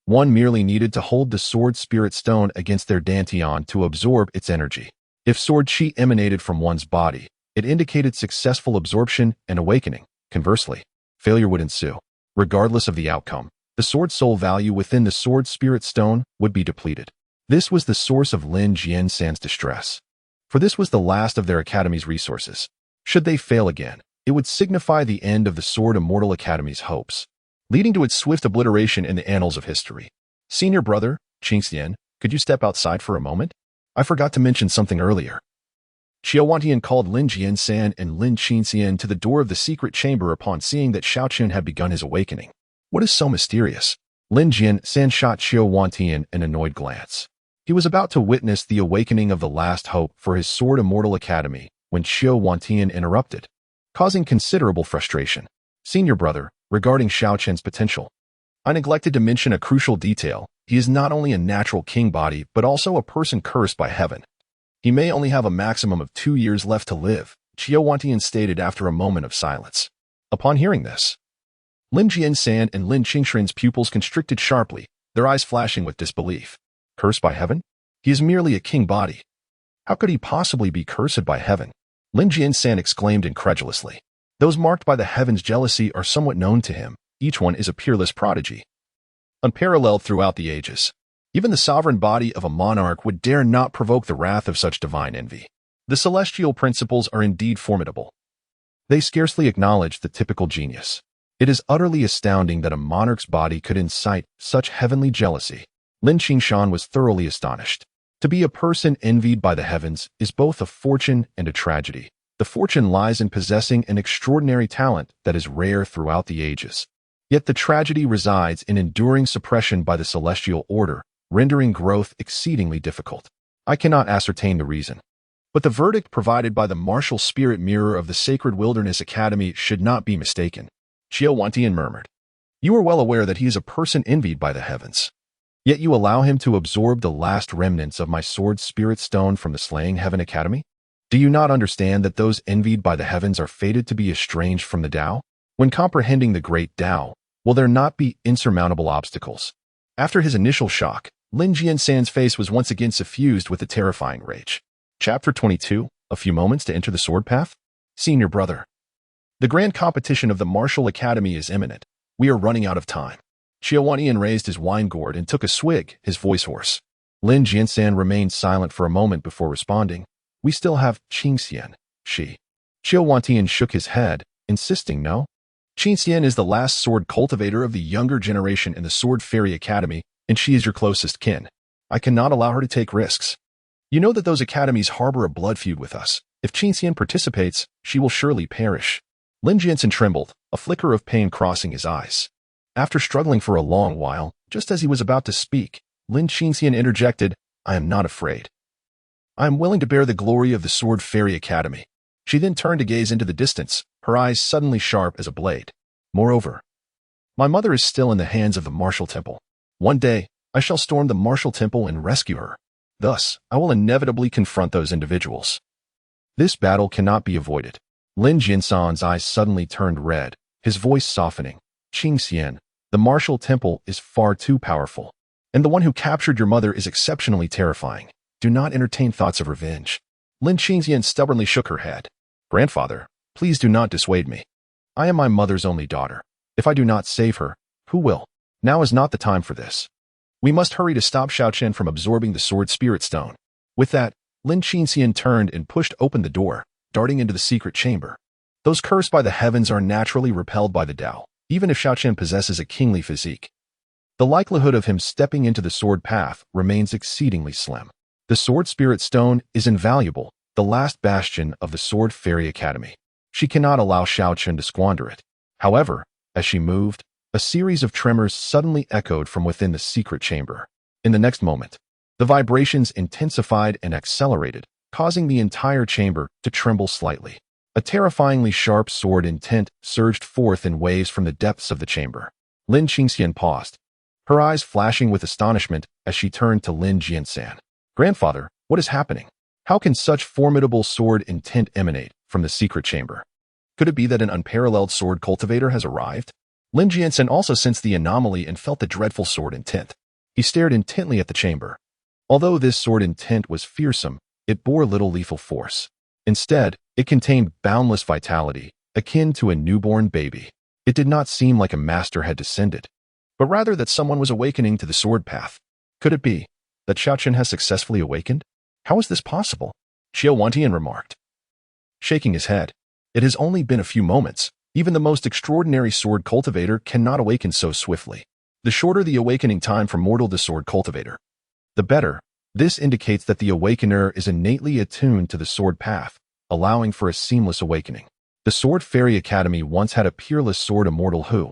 One merely needed to hold the sword spirit stone against their dantian to absorb its energy. If sword chi emanated from one's body, it indicated successful absorption and awakening. Conversely, failure would ensue. Regardless of the outcome, the sword soul value within the sword spirit stone would be depleted. This was the source of Lin Jiansan's distress, for this was the last of their academy's resources. Should they fail again, it would signify the end of the Sword Immortal Academy's hopes, leading to its swift obliteration in the annals of history. Senior brother, Qingxuan, could you step outside for a moment? I forgot to mention something earlier. Xiao Wantian called Lin Jiansan and Lin Qingxuan to the door of the secret chamber upon seeing that Xiao Chen had begun his awakening. What is so mysterious? Lin Jiansan shot Xiao Wantian an annoyed glance. He was about to witness the awakening of the last hope for his Sword Immortal Academy when Xiao Wantian interrupted, causing considerable frustration. Senior brother, regarding Xiao Chen's potential, I neglected to mention a crucial detail. He is not only a natural king body, but also a person cursed by heaven. He may only have a maximum of 2 years left to live, Xiao Wantian stated after a moment of silence. Upon hearing this, Lin Jiansan and Lin Qingxuan's pupils constricted sharply, their eyes flashing with disbelief. Cursed by heaven? He is merely a king body. How could he possibly be cursed by heaven? Lin Jiansan exclaimed incredulously. Those marked by the heavens' jealousy are somewhat known to him. Each one is a peerless prodigy, unparalleled throughout the ages. Even the sovereign body of a monarch would dare not provoke the wrath of such divine envy. The celestial principles are indeed formidable. They scarcely acknowledge the typical genius. It is utterly astounding that a monarch's body could incite such heavenly jealousy. Lin Qingxuan was thoroughly astonished. To be a person envied by the heavens is both a fortune and a tragedy. The fortune lies in possessing an extraordinary talent that is rare throughout the ages. Yet the tragedy resides in enduring suppression by the celestial order, rendering growth exceedingly difficult. I cannot ascertain the reason, but the verdict provided by the martial spirit mirror of the Sacred Wilderness Academy should not be mistaken. Xiao Wantian murmured. You are well aware that he is a person envied by the heavens. Yet you allow him to absorb the last remnants of my sword spirit stone from the Slaying Heaven Academy? Do you not understand that those envied by the heavens are fated to be estranged from the Tao? When comprehending the great Tao, will there not be insurmountable obstacles? After his initial shock, Lin Jiansan's face was once again suffused with a terrifying rage. Chapter 22, A Few Moments to Enter the Sword Path? Senior brother. The grand competition of the Martial Academy is imminent. We are running out of time. Xiao Wantian raised his wine gourd and took a swig, his voice hoarse. Lin Jiansan remained silent for a moment before responding. We still have Qingxuan, she. Xiao Wantian shook his head, insisting no. Qingxuan is the last sword cultivator of the younger generation in the Sword Fairy Academy, and she is your closest kin. I cannot allow her to take risks. You know that those academies harbor a blood feud with us. If Qingxuan participates, she will surely perish. Lin Jiansan trembled, a flicker of pain crossing his eyes. After struggling for a long while, just as he was about to speak, Lin Qingxuan interjected, I am not afraid. I am willing to bear the glory of the Sword Fairy Academy. She then turned to gaze into the distance, her eyes suddenly sharp as a blade. Moreover, my mother is still in the hands of the Martial Temple. One day, I shall storm the Martial Temple and rescue her. Thus, I will inevitably confront those individuals. This battle cannot be avoided. Lin Jiansan's eyes suddenly turned red, his voice softening. Qingxuan, the Martial Temple is far too powerful, and the one who captured your mother is exceptionally terrifying. Do not entertain thoughts of revenge. Lin Qingxuan stubbornly shook her head. Grandfather, Please do not dissuade me. I am my mother's only daughter. If I do not save her, who will? Now is not the time for this. We must hurry to stop Xiao Chen from absorbing the sword spirit stone. With that, Lin Qingxian turned and pushed open the door, darting into the secret chamber. Those cursed by the heavens are naturally repelled by the Tao, even if Xiao Chen possesses a kingly physique. The likelihood of him stepping into the sword path remains exceedingly slim. The sword spirit stone is invaluable, the last bastion of the Sword Fairy Academy. She cannot allow Xiao Chen to squander it. However, as she moved, a series of tremors suddenly echoed from within the secret chamber. In the next moment, the vibrations intensified and accelerated, causing the entire chamber to tremble slightly. A terrifyingly sharp sword intent surged forth in waves from the depths of the chamber. Lin Qingxian paused, her eyes flashing with astonishment as she turned to Lin Jiansan. Grandfather, what is happening? How can such formidable sword intent emanate from the secret chamber? Could it be that an unparalleled sword cultivator has arrived? Lin Jiansan also sensed the anomaly and felt the dreadful sword intent. He stared intently at the chamber. Although this sword intent was fearsome, it bore little lethal force. Instead, it contained boundless vitality, akin to a newborn baby. It did not seem like a master had descended, but rather that someone was awakening to the sword path. Could it be that Xiao Chen has successfully awakened? How is this possible? Xiao Zhentian remarked, shaking his head. It has only been a few moments. Even the most extraordinary sword cultivator cannot awaken so swiftly. The shorter the awakening time from mortal to sword cultivator, the better. This indicates that the awakener is innately attuned to the sword path, allowing for a seamless awakening. The Sword Fairy Academy once had a peerless sword immortal who,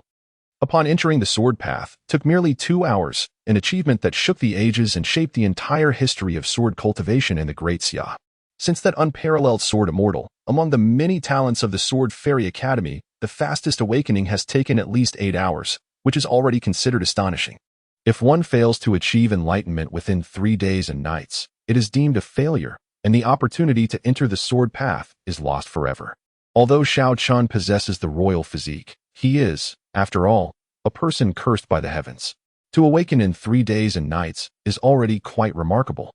upon entering the sword path, took merely 2 hours, an achievement that shook the ages and shaped the entire history of sword cultivation in the Great Xia. Since that unparalleled sword immortal, among the many talents of the Sword Fairy Academy, the fastest awakening has taken at least 8 hours, which is already considered astonishing. If one fails to achieve enlightenment within 3 days and nights, it is deemed a failure, and the opportunity to enter the sword path is lost forever. Although Xiao Chen possesses the royal physique, he is, after all, a person cursed by the heavens. To awaken in 3 days and nights is already quite remarkable.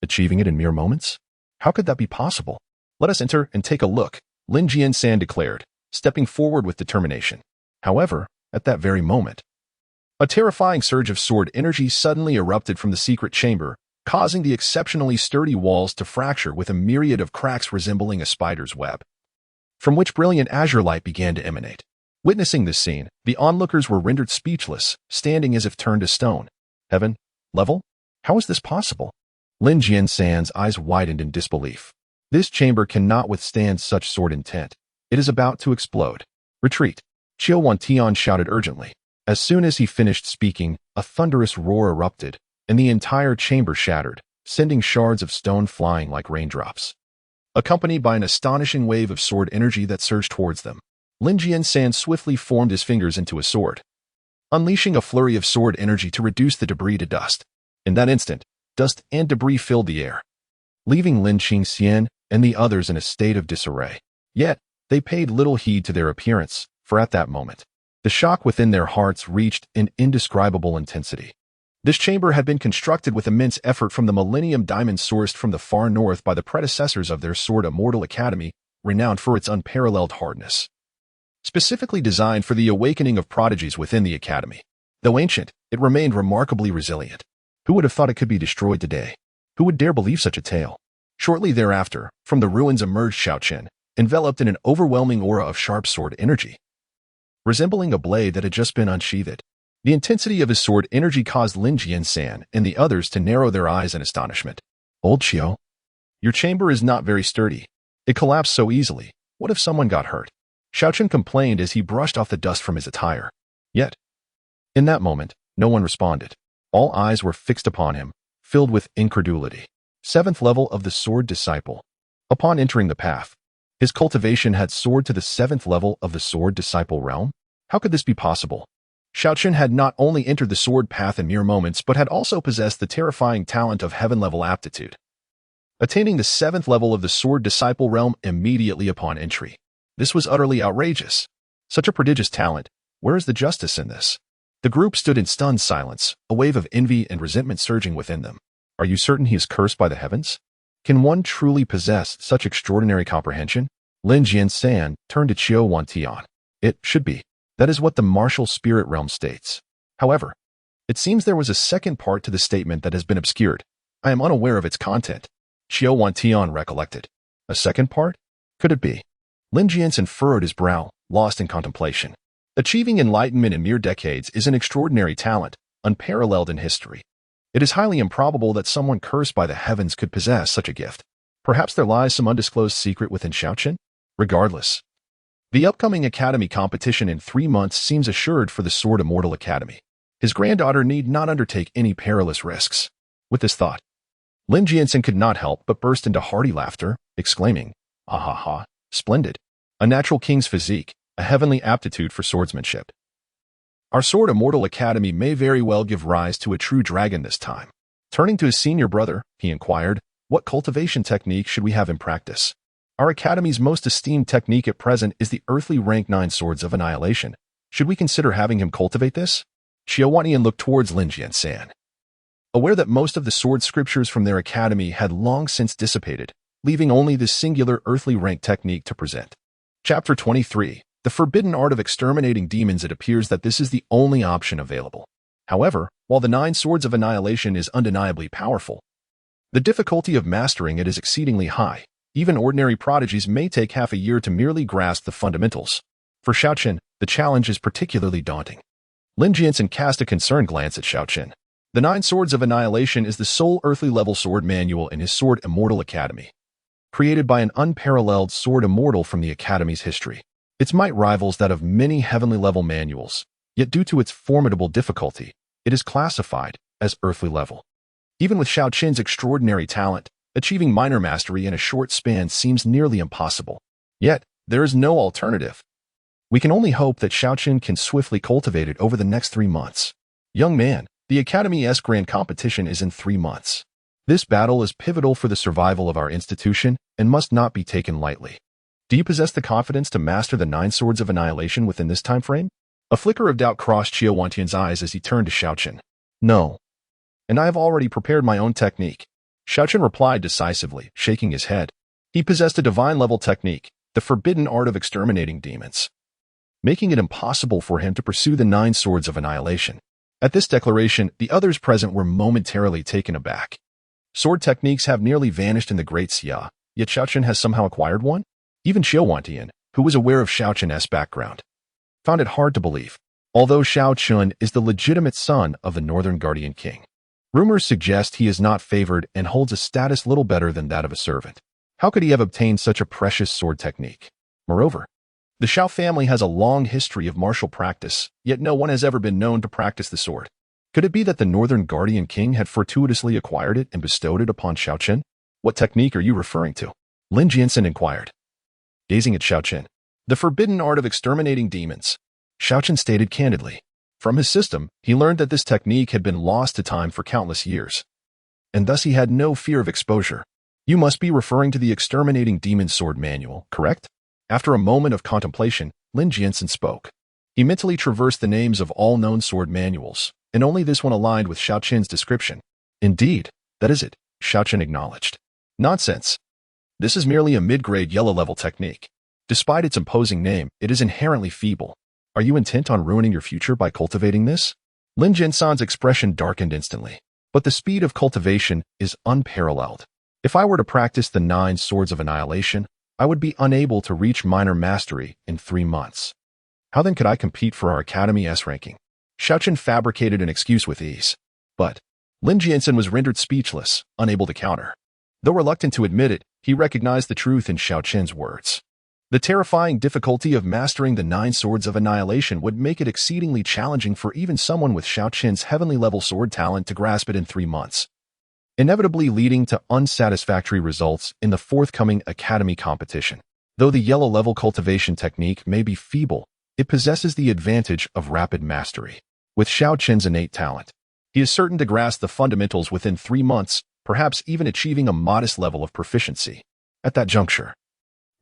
Achieving it in mere moments? How could that be possible? Let us enter and take a look, Lin Jiansan declared, stepping forward with determination. However, at that very moment, a terrifying surge of sword energy suddenly erupted from the secret chamber, causing the exceptionally sturdy walls to fracture with a myriad of cracks resembling a spider's web, from which brilliant azure light began to emanate. Witnessing this scene, the onlookers were rendered speechless, standing as if turned to stone. Heaven? Level? How is this possible? Lin Jiansan's eyes widened in disbelief. This chamber cannot withstand such sword intent. It is about to explode. Retreat! Xiao Zhentian shouted urgently. As soon as he finished speaking, a thunderous roar erupted, and the entire chamber shattered, sending shards of stone flying like raindrops. Accompanied by an astonishing wave of sword energy that surged towards them, Lin Jiansan swiftly formed his fingers into a sword, unleashing a flurry of sword energy to reduce the debris to dust. In that instant, dust and debris filled the air, leaving Lin Qingxian and the others in a state of disarray. Yet, they paid little heed to their appearance, for at that moment, the shock within their hearts reached an indescribable intensity. This chamber had been constructed with immense effort from the Millennium Diamond sourced from the far north by the predecessors of their Sword Immortal Academy, renowned for its unparalleled hardness. Specifically designed for the awakening of prodigies within the academy. Though ancient, it remained remarkably resilient. Who would have thought it could be destroyed today? Who would dare believe such a tale? Shortly thereafter, from the ruins emerged Xiao Chen, enveloped in an overwhelming aura of sharp sword energy, resembling a blade that had just been unsheathed. The intensity of his sword energy caused Lin Jiansan and the others to narrow their eyes in astonishment. Old Xiao, your chamber is not very sturdy. It collapsed so easily. What if someone got hurt? Xiao Chen complained as he brushed off the dust from his attire. Yet, in that moment, no one responded. All eyes were fixed upon him, filled with incredulity. 7th level of the Sword Disciple. Upon entering the path, his cultivation had soared to the 7th level of the Sword Disciple realm. How could this be possible? Xiao Chen had not only entered the sword path in mere moments, but had also possessed the terrifying talent of heaven-level aptitude, attaining the 7th level of the Sword Disciple realm immediately upon entry. This was utterly outrageous. Such a prodigious talent. Where is the justice in this? The group stood in stunned silence, a wave of envy and resentment surging within them. Are you certain he is cursed by the heavens? Can one truly possess such extraordinary comprehension? Lin Jiansan turned to Xiao Wantian. It should be. That is what the martial spirit realm states. However, it seems there was a second part to the statement that has been obscured. I am unaware of its content. Xiao Wantian recollected. A second part? Could it be? Lin Jiansan furrowed his brow, lost in contemplation. Achieving enlightenment in mere decades is an extraordinary talent, unparalleled in history. It is highly improbable that someone cursed by the heavens could possess such a gift. Perhaps there lies some undisclosed secret within Xiao Chen? Regardless, the upcoming academy competition in 3 months seems assured for the Sword Immortal Academy. His granddaughter need not undertake any perilous risks. With this thought, Lin Jiansan could not help but burst into hearty laughter, exclaiming, "Ah ha ha, splendid. A natural king's physique, a heavenly aptitude for swordsmanship. Our Sword Immortal Academy may very well give rise to a true dragon this time." Turning to his senior brother, he inquired, "What cultivation technique should we have in practice? Our academy's most esteemed technique at present is the earthly rank 9 Swords of Annihilation. Should we consider having him cultivate this?" Xiao Wantian looked towards Lin Jiansan. Aware that most of the sword scriptures from their academy had long since dissipated, leaving only this singular earthly rank technique to present. Chapter 23. The Forbidden Art of Exterminating Demons. It appears that this is the only option available. However, while the 9 Swords of Annihilation is undeniably powerful, the difficulty of mastering it is exceedingly high. Even ordinary prodigies may take half a year to merely grasp the fundamentals. For Xiao Chen, the challenge is particularly daunting. Lin Jiansan cast a concerned glance at Xiao Chen. The 9 Swords of Annihilation is the sole earthly level sword manual in his Sword Immortal Academy, created by an unparalleled Sword Immortal from the Academy's history. Its might rivals that of many heavenly level manuals, yet due to its formidable difficulty, it is classified as earthly level. Even with Xiao Chen's extraordinary talent, achieving minor mastery in a short span seems nearly impossible. Yet, there is no alternative. We can only hope that Xiao Chen can swiftly cultivate it over the next 3 months. Young man, the Academy's grand competition is in 3 months. This battle is pivotal for the survival of our institution and must not be taken lightly. Do you possess the confidence to master the 9 Swords of Annihilation within this time frame? A flicker of doubt crossed Xiao Wantian's eyes as he turned to Xiao Chen. No. And I have already prepared my own technique. Xiao Chen replied decisively, shaking his head. He possessed a divine-level technique, the forbidden art of exterminating demons, making it impossible for him to pursue the 9 Swords of Annihilation. At this declaration, the others present were momentarily taken aback. Sword techniques have nearly vanished in the Great Xia, yet Xiao Chen has somehow acquired one? Even Xiao Wantian, who was aware of Xiao Chen's background, found it hard to believe. Although Xiao Chen is the legitimate son of the Northern Guardian King, rumors suggest he is not favored and holds a status little better than that of a servant. How could he have obtained such a precious sword technique? Moreover, the Xiao family has a long history of martial practice, yet no one has ever been known to practice the sword. Could it be that the Northern Guardian King had fortuitously acquired it and bestowed it upon Xiao Chen? What technique are you referring to? Lin Jiansan inquired, gazing at Xiao Chen. The forbidden art of exterminating demons, Xiao Chen stated candidly. From his system, he learned that this technique had been lost to time for countless years, and thus he had no fear of exposure. You must be referring to the Exterminating Demon Sword Manual, correct? After a moment of contemplation, Lin Jiansan spoke. He mentally traversed the names of all known sword manuals, and only this one aligned with Xiao Chen's description. Indeed, that is it, Xiao Chen acknowledged. Nonsense. This is merely a mid-grade yellow-level technique. Despite its imposing name, it is inherently feeble. Are you intent on ruining your future by cultivating this? Lin Jiansan's expression darkened instantly. But the speed of cultivation is unparalleled. If I were to practice the 9 Swords of Annihilation, I would be unable to reach minor mastery in 3 months. How then could I compete for our Academy's ranking? Xiao Chen fabricated an excuse with ease. But Lin Jiansan was rendered speechless, unable to counter. Though reluctant to admit it, he recognized the truth in Xiao Chen's words. The terrifying difficulty of mastering the 9 Swords of Annihilation would make it exceedingly challenging for even someone with Xiao Chen's heavenly-level sword talent to grasp it in 3 months, inevitably leading to unsatisfactory results in the forthcoming Academy competition. Though the yellow-level cultivation technique may be feeble, it possesses the advantage of rapid mastery. With Xiao Chen's innate talent, he is certain to grasp the fundamentals within 3 months, perhaps even achieving a modest level of proficiency. At that juncture,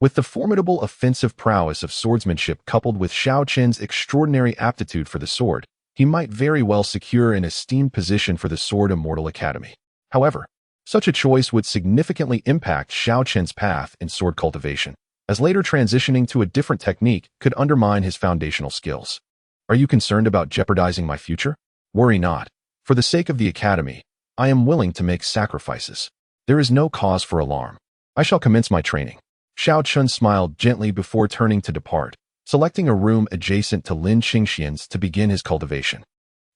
with the formidable offensive prowess of swordsmanship coupled with Xiao Chen's extraordinary aptitude for the sword, he might very well secure an esteemed position for the Sword Immortal Academy. However, such a choice would significantly impact Xiao Chen's path in sword cultivation. as later transitioning to a different technique could undermine his foundational skills. Are you concerned about jeopardizing my future? Worry not. For the sake of the academy, I am willing to make sacrifices. There is no cause for alarm. I shall commence my training. Xiao Chen smiled gently before turning to depart, selecting a room adjacent to Lin Qingxian's to begin his cultivation.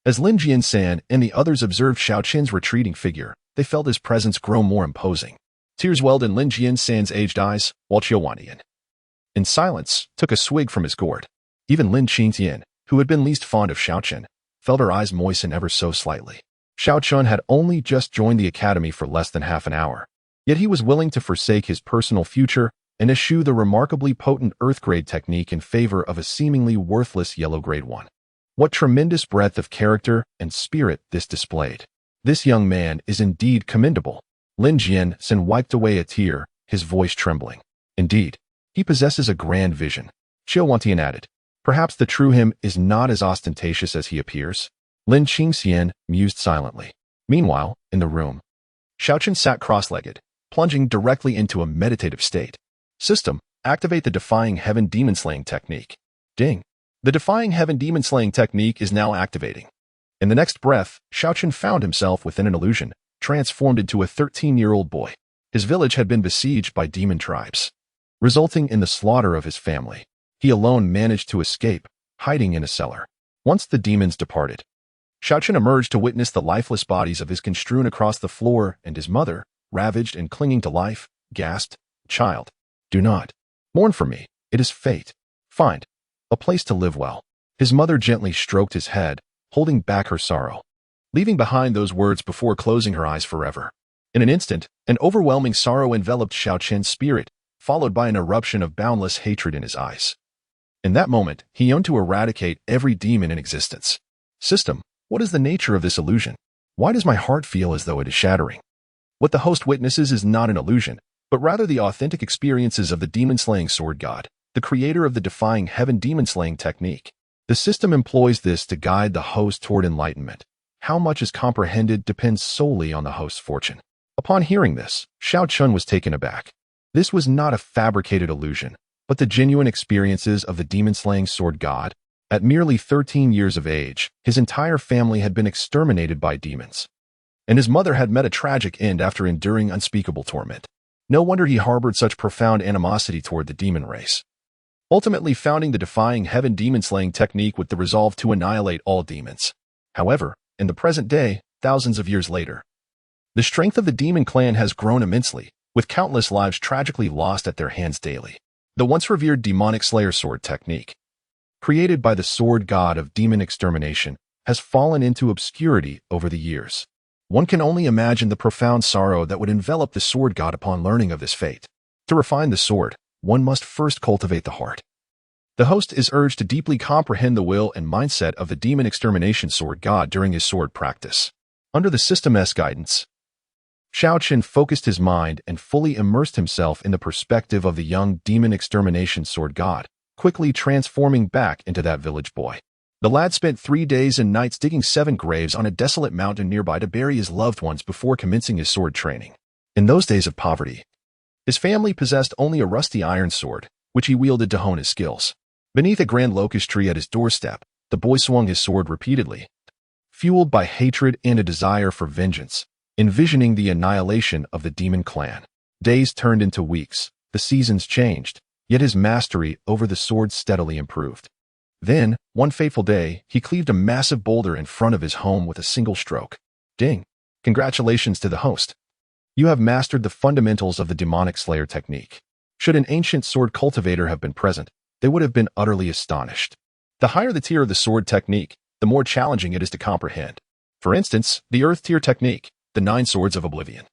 As Lin Jiansan and the others observed Xiao Chen's retreating figure, they felt his presence grow more imposing. Tears welled in Lin Jiansan's aged eyes, while Qingxuan, in silence, took a swig from his gourd. Even Lin Qingxian, who had been least fond of Xiao Chen, felt her eyes moisten ever so slightly. Xiao Chen had only just joined the academy for less than half an hour, yet he was willing to forsake his personal future and eschew the remarkably potent earth-grade technique in favor of a seemingly worthless yellow-grade one. What tremendous breadth of character and spirit this displayed. This young man is indeed commendable. Lin Jiansan wiped away a tear, his voice trembling. Indeed, he possesses a grand vision. Qingxuan added. Perhaps the true him is not as ostentatious as he appears. Lin Qingxian mused silently. Meanwhile, in the room, Xiao Chen sat cross-legged, plunging directly into a meditative state. System, activate the Defying Heaven Demon-Slaying Technique. Ding. The Defying Heaven Demon-Slaying Technique is now activating. In the next breath, Xiao Chen found himself within an illusion, transformed into a 13-year-old boy. His village had been besieged by demon tribes, resulting in the slaughter of his family. He alone managed to escape, hiding in a cellar. Once the demons departed, Xiao Chen emerged to witness the lifeless bodies of his kin strewn across the floor, and his mother, ravaged and clinging to life, gasped, "Child, do not mourn for me. It is fate. Find a place to live well." His mother gently stroked his head, holding back her sorrow, leaving behind those words before closing her eyes forever. In an instant, an overwhelming sorrow enveloped Xiao Chen's spirit, followed by an eruption of boundless hatred in his eyes. In that moment, he yearned to eradicate every demon in existence. System, what is the nature of this illusion? Why does my heart feel as though it is shattering? What the host witnesses is not an illusion, but rather the authentic experiences of the demon-slaying sword god, the creator of the Defying Heaven demon-slaying technique. The system employs this to guide the host toward enlightenment. How much is comprehended depends solely on the host's fortune. Upon hearing this, Xiao Chen was taken aback. This was not a fabricated illusion, but the genuine experiences of the demon-slaying sword god. At merely 13 years of age, his entire family had been exterminated by demons, and his mother had met a tragic end after enduring unspeakable torment. No wonder he harbored such profound animosity toward the demon race, ultimately founding the Defying Heaven demon-slaying technique with the resolve to annihilate all demons. However, in the present day, thousands of years later, the strength of the demon clan has grown immensely, with countless lives tragically lost at their hands daily. The once revered demonic slayer sword technique, created by the sword god of demon extermination, has fallen into obscurity over the years. One can only imagine the profound sorrow that would envelop the sword god upon learning of this fate. To refine the sword, one must first cultivate the heart. The host is urged to deeply comprehend the will and mindset of the demon extermination sword god during his sword practice. Under the system's guidance, Xiao Chen focused his mind and fully immersed himself in the perspective of the young demon extermination sword god, quickly transforming back into that village boy. The lad spent 3 days and nights digging 7 graves on a desolate mountain nearby to bury his loved ones before commencing his sword training. In those days of poverty, his family possessed only a rusty iron sword, which he wielded to hone his skills. Beneath a grand locust tree at his doorstep, the boy swung his sword repeatedly, fueled by hatred and a desire for vengeance, envisioning the annihilation of the demon clan. Days turned into weeks, the seasons changed, yet his mastery over the sword steadily improved. Then, one fateful day, he cleaved a massive boulder in front of his home with a single stroke. Ding! Congratulations to the host. You have mastered the fundamentals of the demonic slayer technique. Should an ancient sword cultivator have been present, they would have been utterly astonished. The higher the tier of the sword technique, the more challenging it is to comprehend. For instance, the earth tier technique, the 9 swords of oblivion,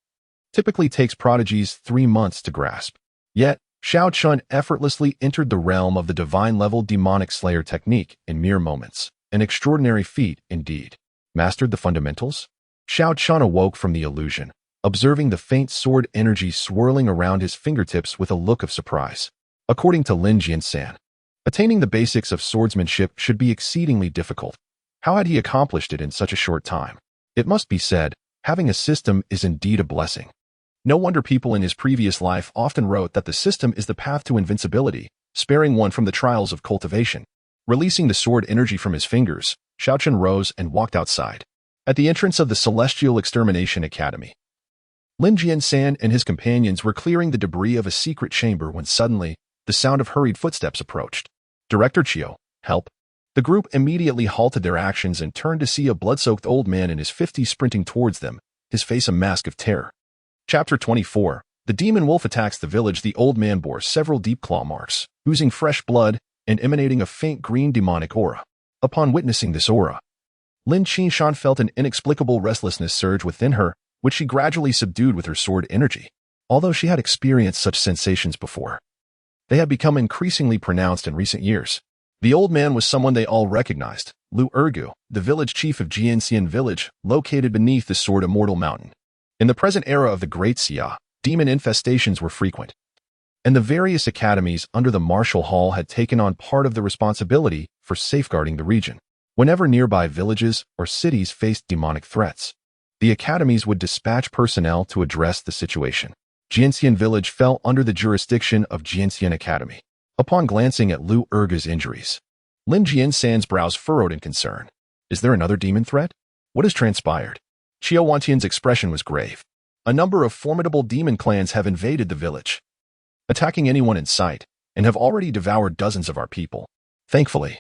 typically takes prodigies 3 months to grasp. Yet, Xiao Chen effortlessly entered the realm of the divine-level demonic slayer technique in mere moments. An extraordinary feat, indeed. Mastered the fundamentals? Xiao Chen awoke from the illusion, observing the faint sword energy swirling around his fingertips with a look of surprise. According to Lin Jiansan, attaining the basics of swordsmanship should be exceedingly difficult. How had he accomplished it in such a short time? It must be said, having a system is indeed a blessing. No wonder people in his previous life often wrote that the system is the path to invincibility, sparing one from the trials of cultivation. Releasing the sword energy from his fingers, Xiao Chen rose and walked outside. At the entrance of the Celestial Extermination Academy, Lin Jiansan and his companions were clearing the debris of a secret chamber when suddenly, the sound of hurried footsteps approached. Director Qiao, help. The group immediately halted their actions and turned to see a blood-soaked old man in his 50s sprinting towards them, his face a mask of terror. Chapter 24. The demon wolf attacks the village. The old man bore several deep claw marks, oozing fresh blood and emanating a faint green demonic aura. Upon witnessing this aura, Lin Qingxuan felt an inexplicable restlessness surge within her, which she gradually subdued with her sword energy. Although she had experienced such sensations before, they had become increasingly pronounced in recent years. The old man was someone they all recognized, Lu Ergu, the village chief of Jianxian village, located beneath the Sword Immortal Mountain. In the present era of the Great Xia, demon infestations were frequent, and the various academies under the Martial Hall had taken on part of the responsibility for safeguarding the region. Whenever nearby villages or cities faced demonic threats, the academies would dispatch personnel to address the situation. Jianxian village fell under the jurisdiction of Jianxian Academy. Upon glancing at Lu Ergu's injuries, Lin Jiansan's brows furrowed in concern. Is there another demon threat? What has transpired? Xiao Wantian's expression was grave. A number of formidable demon clans have invaded the village, attacking anyone in sight, and have already devoured dozens of our people. Thankfully,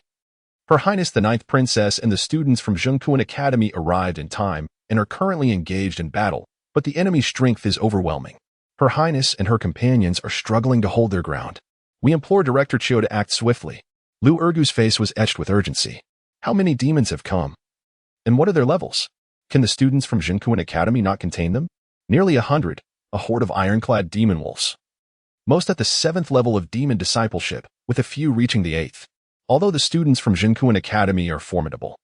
Her Highness the Ninth Princess and the students from Qingxuan Academy arrived in time and are currently engaged in battle, but the enemy's strength is overwhelming. Her Highness and her companions are struggling to hold their ground. We implore Director Qiao to act swiftly. Lu Ergu's face was etched with urgency. How many demons have come? And what are their levels? Can the students from Qingxuan Academy not contain them? Nearly 100, a horde of ironclad demon wolves. Most at the 7th level of demon discipleship, with a few reaching the 8th. Although the students from Qingxuan Academy are formidable,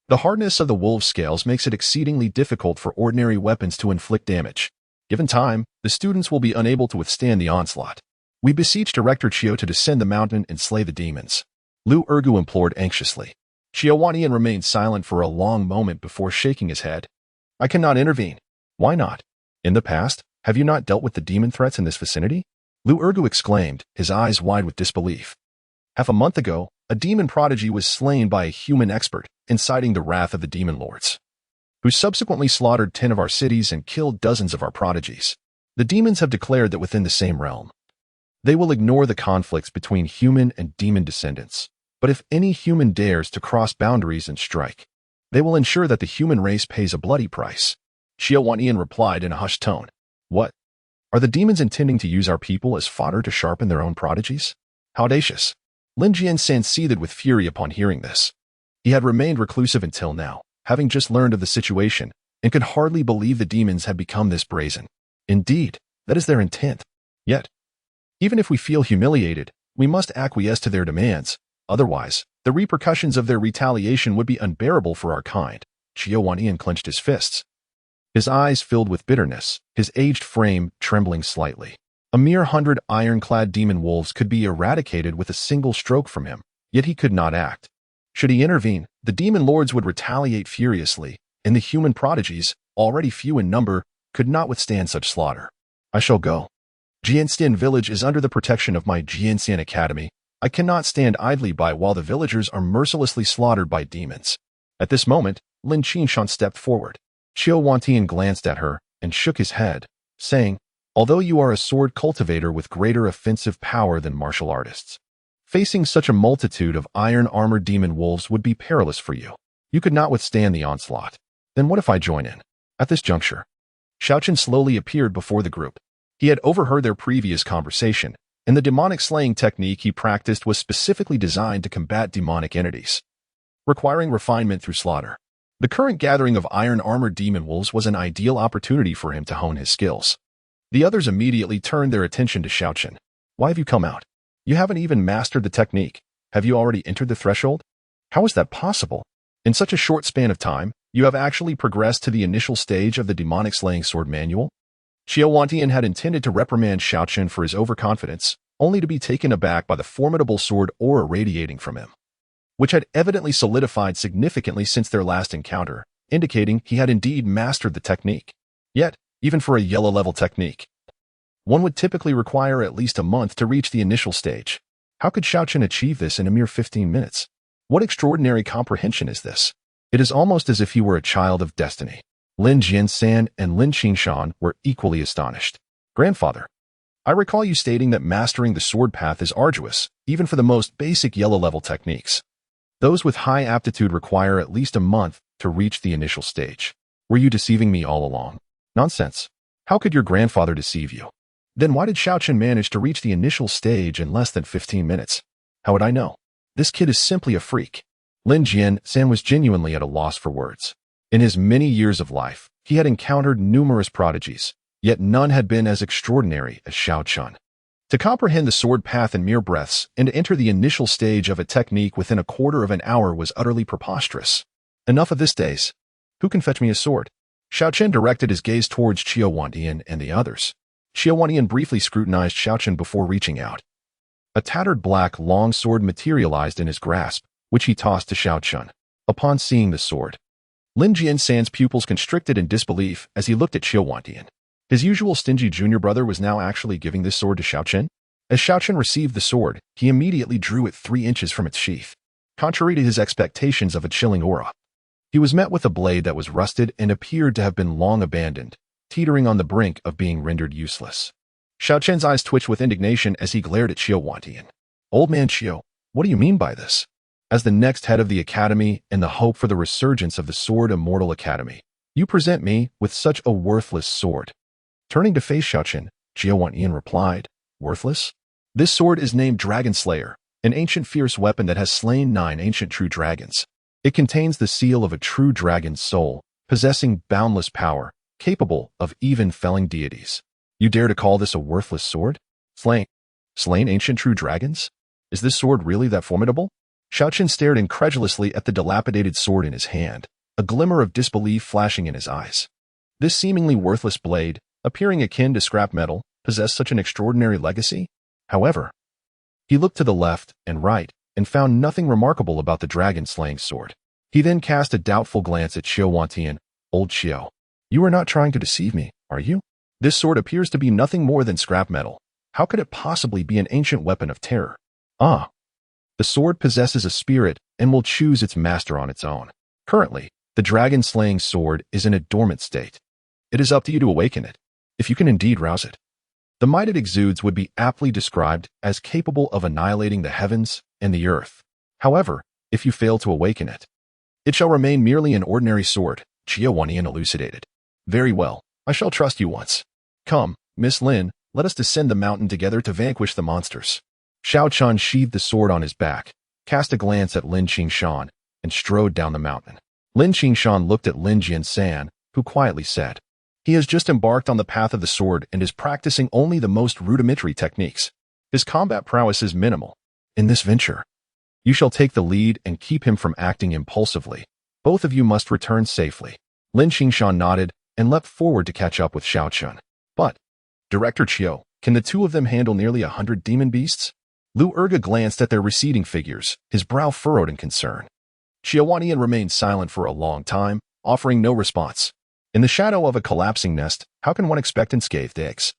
the hardness of the wolf scales makes it exceedingly difficult for ordinary weapons to inflict damage. Given time, the students will be unable to withstand the onslaught. We beseech Director Qiao to descend the mountain and slay the demons. Lu Ergu implored anxiously. Xiao Wantian remained silent for a long moment before shaking his head. I cannot intervene. Why not? In the past, have you not dealt with the demon threats in this vicinity? Lu Ergu exclaimed, his eyes wide with disbelief. Half a month ago, a demon prodigy was slain by a human expert, inciting the wrath of the demon lords, who subsequently slaughtered 10 of our cities and killed dozens of our prodigies. The demons have declared that within the same realm, they will ignore the conflicts between human and demon descendants. But if any human dares to cross boundaries and strike, they will ensure that the human race pays a bloody price. Xiao Wantian replied in a hushed tone. What? Are the demons intending to use our people as fodder to sharpen their own prodigies? How audacious! Lin Jiansan seethed with fury upon hearing this. He had remained reclusive until now, having just learned of the situation, and could hardly believe the demons had become this brazen. Indeed, that is their intent. Yet, even if we feel humiliated, we must acquiesce to their demands. Otherwise, the repercussions of their retaliation would be unbearable for our kind. Xiao Wantian clenched his fists. His eyes filled with bitterness, his aged frame trembling slightly. A mere 100 ironclad demon wolves could be eradicated with a single stroke from him, yet he could not act. Should he intervene, the demon lords would retaliate furiously, and the human prodigies, already few in number, could not withstand such slaughter. I shall go. Jianxian village is under the protection of my Jianxian Academy. I cannot stand idly by while the villagers are mercilessly slaughtered by demons. At this moment, Lin Qingxuan stepped forward. Xiao Wantian glanced at her and shook his head, saying, although you are a sword cultivator with greater offensive power than martial artists, facing such a multitude of iron-armored demon wolves would be perilous for you. You could not withstand the onslaught. Then what if I join in? At this juncture, Xiao Chen slowly appeared before the group. He had overheard their previous conversation, and the demonic slaying technique he practiced was specifically designed to combat demonic entities, requiring refinement through slaughter. The current gathering of iron-armored demon wolves was an ideal opportunity for him to hone his skills. The others immediately turned their attention to Xiao Chen. Why have you come out? You haven't even mastered the technique. Have you already entered the threshold? How is that possible? In such a short span of time, you have actually progressed to the initial stage of the demonic slaying sword manual? Xiao Wantian had intended to reprimand Xiao Chen for his overconfidence, only to be taken aback by the formidable sword aura radiating from him, which had evidently solidified significantly since their last encounter, indicating he had indeed mastered the technique. Yet, even for a yellow level technique. One would typically require at least a month to reach the initial stage. How could Xiao Chen achieve this in a mere 15 minutes? What extraordinary comprehension is this? It is almost as if he were a child of destiny. Lin Jiansan and Lin Qingxuan were equally astonished. Grandfather, I recall you stating that mastering the sword path is arduous, even for the most basic yellow-level techniques. Those with high aptitude require at least a month to reach the initial stage. Were you deceiving me all along? Nonsense. How could your grandfather deceive you? Then why did Xiao Chen manage to reach the initial stage in less than 15 minutes? How would I know? This kid is simply a freak. Lin Jiansan was genuinely at a loss for words. In his many years of life, he had encountered numerous prodigies, yet none had been as extraordinary as Xiao Chen. To comprehend the sword path in mere breaths and to enter the initial stage of a technique within a quarter of an hour was utterly preposterous. Enough of this, days. Who can fetch me a sword? Xiao Chen directed his gaze towards Xiao Wantian and the others. Xiao Wantian briefly scrutinized Xiao Chen before reaching out. A tattered black long sword materialized in his grasp, which he tossed to Xiao Chen. Upon seeing the sword, Lin Jiansan's pupils constricted in disbelief as he looked at Xiao Wantian. His usual stingy junior brother was now actually giving this sword to Xiao Chen. As Xiao Chen received the sword, he immediately drew it 3 inches from its sheath. Contrary to his expectations of a chilling aura, he was met with a blade that was rusted and appeared to have been long abandoned, teetering on the brink of being rendered useless. Xiao Chen's eyes twitched with indignation as he glared at Xiao Wantian. Old man Xiao, what do you mean by this? As the next head of the academy and the hope for the resurgence of the Sword Immortal Academy, you present me with such a worthless sword. Turning to face Xiao Chen, Xiao Wantian replied, worthless? This sword is named Dragon Slayer, an ancient fierce weapon that has slain 9 ancient true dragons. It contains the seal of a true dragon's soul, possessing boundless power, capable of even felling deities. You dare to call this a worthless sword? Slain ancient true dragons? Is this sword really that formidable? Xiao Chen stared incredulously at the dilapidated sword in his hand, a glimmer of disbelief flashing in his eyes. This seemingly worthless blade, appearing akin to scrap metal, possessed such an extraordinary legacy? However, he looked to the left and right and found nothing remarkable about the dragon-slaying sword. He then cast a doubtful glance at Xiao Wantian. Old Xiao, you are not trying to deceive me, are you? This sword appears to be nothing more than scrap metal. How could it possibly be an ancient weapon of terror? Ah. The sword possesses a spirit and will choose its master on its own. Currently, the dragon-slaying sword is in a dormant state. It is up to you to awaken it, if you can indeed rouse it. The might it exudes would be aptly described as capable of annihilating the heavens and the earth. However, if you fail to awaken it, it shall remain merely an ordinary sword, Xiao Wantian elucidated. Very well, I shall trust you once. Come, Miss Lin, let us descend the mountain together to vanquish the monsters. Xiao Chen sheathed the sword on his back, cast a glance at Lin Qingxuan, and strode down the mountain. Lin Qingxuan looked at Lin Jiansan, who quietly said, he has just embarked on the path of the sword and is practicing only the most rudimentary techniques. His combat prowess is minimal. In this venture, you shall take the lead and keep him from acting impulsively. Both of you must return safely. Lin Qingxuan nodded and leapt forward to catch up with Xiao Chen. But, Director Qiu, can the two of them handle nearly 100 demon beasts? Lu Erga glanced at their receding figures, his brow furrowed in concern. Xiao Wantian remained silent for a long time, offering no response. In the shadow of a collapsing nest, how can one expect unscathed eggs?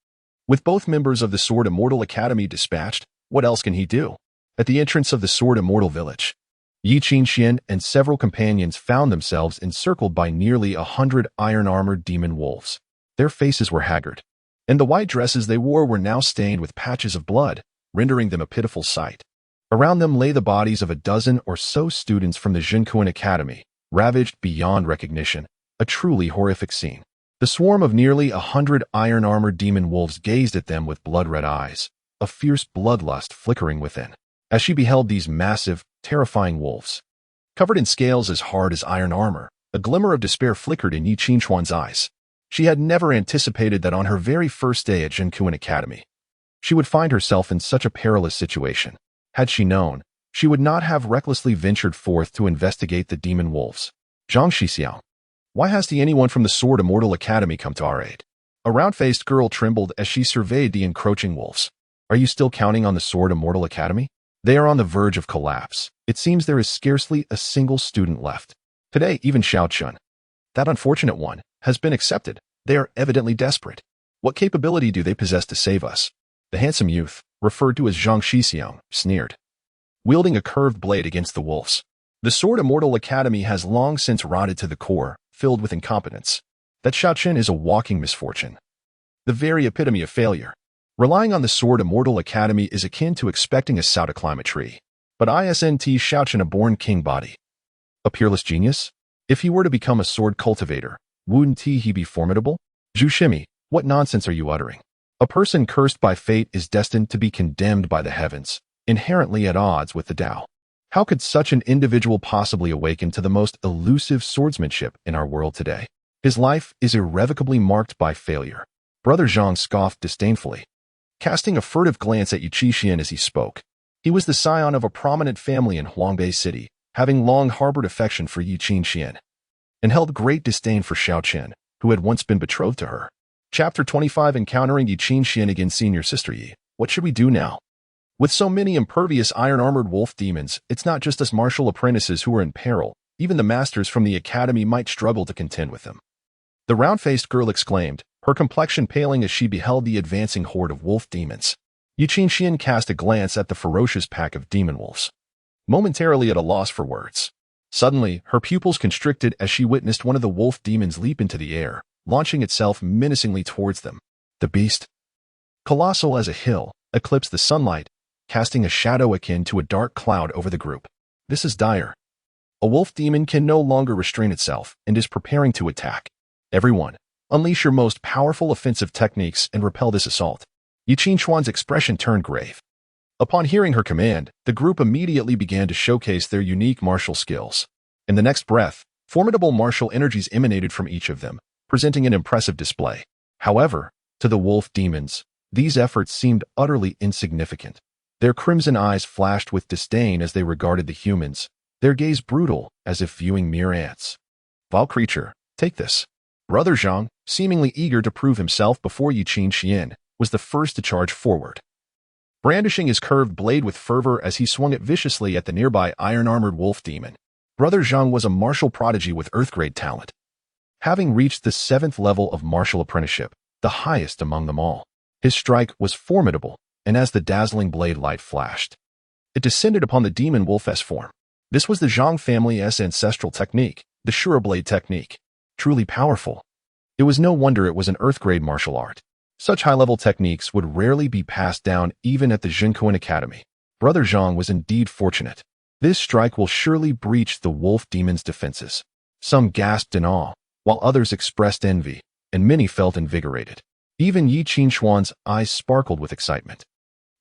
With both members of the Sword Immortal Academy dispatched, what else can he do? At the entrance of the Sword Immortal Village, Yi Qingxian and several companions found themselves encircled by nearly 100 iron-armored demon wolves. Their faces were haggard, and the white dresses they wore were now stained with patches of blood, rendering them a pitiful sight. Around them lay the bodies of a dozen or so students from the Qingxuan Academy, ravaged beyond recognition, a truly horrific scene. The swarm of nearly 100 iron-armored demon wolves gazed at them with blood-red eyes, a fierce bloodlust flickering within, as she beheld these massive, terrifying wolves. Covered in scales as hard as iron armor, a glimmer of despair flickered in Yi Qingxuan's eyes. She had never anticipated that on her very first day at Qingxuan Academy, she would find herself in such a perilous situation. Had she known, she would not have recklessly ventured forth to investigate the demon wolves. Zhang Xixiao, why hasn't anyone from the Sword Immortal Academy come to our aid? A round-faced girl trembled as she surveyed the encroaching wolves. Are you still counting on the Sword Immortal Academy? They are on the verge of collapse. It seems there is scarcely a single student left. Today, even Xiao Chen, that unfortunate one, has been accepted. They are evidently desperate. What capability do they possess to save us? The handsome youth, referred to as Zhang Shixiang, sneered, wielding a curved blade against the wolves. The Sword Immortal Academy has long since rotted to the core, filled with incompetence. That Xiao Chen is a walking misfortune. The very epitome of failure. Relying on the Sword Immortal Academy is akin to expecting a sow to climb a tree. But isn't Xiao Chen a born king body? A peerless genius? If he were to become a sword cultivator, wouldn't he be formidable? Zhu Shimi, what nonsense are you uttering? A person cursed by fate is destined to be condemned by the heavens, inherently at odds with the Tao. How could such an individual possibly awaken to the most elusive swordsmanship in our world today? His life is irrevocably marked by failure. Brother Zhang scoffed disdainfully, casting a furtive glance at Qingxuan as he spoke. He was the scion of a prominent family in Huangbei City, having long harbored affection for Qingxuan, and held great disdain for Xiao Chen, who had once been betrothed to her. Chapter 25 Encountering Qingxuan against Senior Sister Yi. What should we do now? With so many impervious iron-armored wolf demons, it's not just us martial apprentices who are in peril. Even the masters from the academy might struggle to contend with them. The round-faced girl exclaimed, her complexion paling as she beheld the advancing horde of wolf demons. Qingxuan cast a glance at the ferocious pack of demon wolves, momentarily at a loss for words. Suddenly, her pupils constricted as she witnessed one of the wolf demons leap into the air, launching itself menacingly towards them. The beast, colossal as a hill, eclipsed the sunlight, casting a shadow akin to a dark cloud over the group. This is dire. A wolf demon can no longer restrain itself and is preparing to attack. Everyone, unleash your most powerful offensive techniques and repel this assault. Qingxuan's expression turned grave. Upon hearing her command, the group immediately began to showcase their unique martial skills. In the next breath, formidable martial energies emanated from each of them, presenting an impressive display. However, to the wolf demons, these efforts seemed utterly insignificant. Their crimson eyes flashed with disdain as they regarded the humans, their gaze brutal as if viewing mere ants. Vile creature, take this. Brother Zhang, seemingly eager to prove himself before Qingxuan, was the first to charge forward, brandishing his curved blade with fervor as he swung it viciously at the nearby iron-armored wolf demon. Brother Zhang was a martial prodigy with earth-grade talent, having reached the 7th level of martial apprenticeship, the highest among them all. His strike was formidable, and as the dazzling blade light flashed, it descended upon the demon wolf-esque form. This was the Zhang family's ancestral technique, the Shura blade technique. Truly powerful. It was no wonder it was an earth-grade martial art. Such high-level techniques would rarely be passed down even at the Qingxuan Academy. Brother Zhang was indeed fortunate. This strike will surely breach the wolf demon's defenses. Some gasped in awe, while others expressed envy, and many felt invigorated. Even Qingxuan's eyes sparkled with excitement.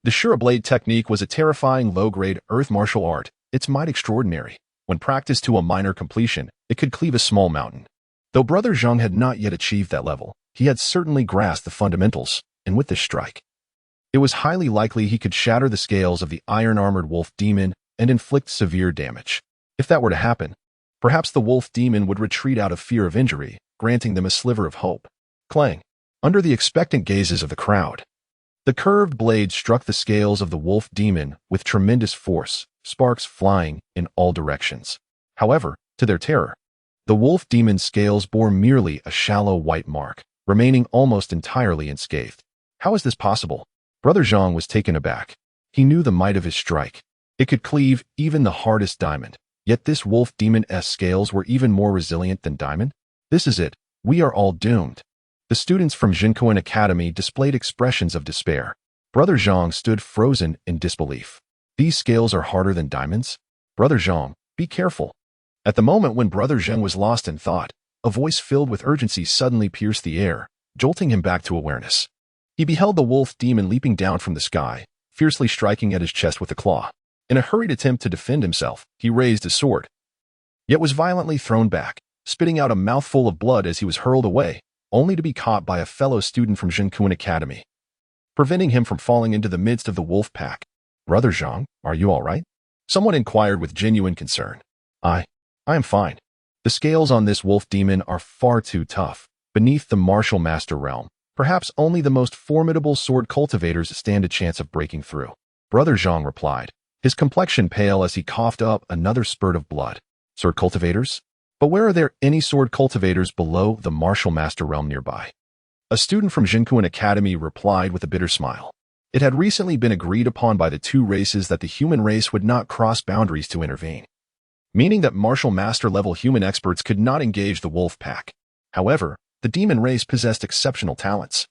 The Shura blade technique was a terrifying low-grade earth martial art, its might extraordinary. When practiced to a minor completion, it could cleave a small mountain. Though Brother Zhang had not yet achieved that level, he had certainly grasped the fundamentals, and with this strike, it was highly likely he could shatter the scales of the iron-armored wolf demon and inflict severe damage. If that were to happen, perhaps the wolf demon would retreat out of fear of injury, granting them a sliver of hope. Clang! Under the expectant gazes of the crowd, the curved blade struck the scales of the wolf demon with tremendous force, sparks flying in all directions. However, to their terror, the wolf demon's scales bore merely a shallow white mark, remaining almost entirely unscathed. How is this possible? Brother Zhang was taken aback. He knew the might of his strike. It could cleave even the hardest diamond, yet this wolf demon's scales were even more resilient than diamond? This is it. We are all doomed. The students from Qingxuan Academy displayed expressions of despair. Brother Zhang stood frozen in disbelief. These scales are harder than diamonds? Brother Zhang, be careful. At the moment when Brother Zhang was lost in thought, a voice filled with urgency suddenly pierced the air, jolting him back to awareness. He beheld the wolf demon leaping down from the sky, fiercely striking at his chest with a claw. In a hurried attempt to defend himself, he raised his sword, yet was violently thrown back, spitting out a mouthful of blood as he was hurled away, only to be caught by a fellow student from Qingxuan Academy, preventing him from falling into the midst of the wolf pack. Brother Zhang, are you all right? Someone inquired with genuine concern. I am fine. The scales on this wolf demon are far too tough. Beneath the martial master realm, perhaps only the most formidable sword cultivators stand a chance of breaking through. Brother Zhang replied, his complexion pale as he coughed up another spurt of blood. Sword cultivators? But where are there any sword cultivators below the martial master realm nearby? A student from Qingxuan Academy replied with a bitter smile. It had recently been agreed upon by the two races that the human race would not cross boundaries to intervene, meaning that martial master-level human experts could not engage the wolf pack. However, the demon race possessed exceptional talents.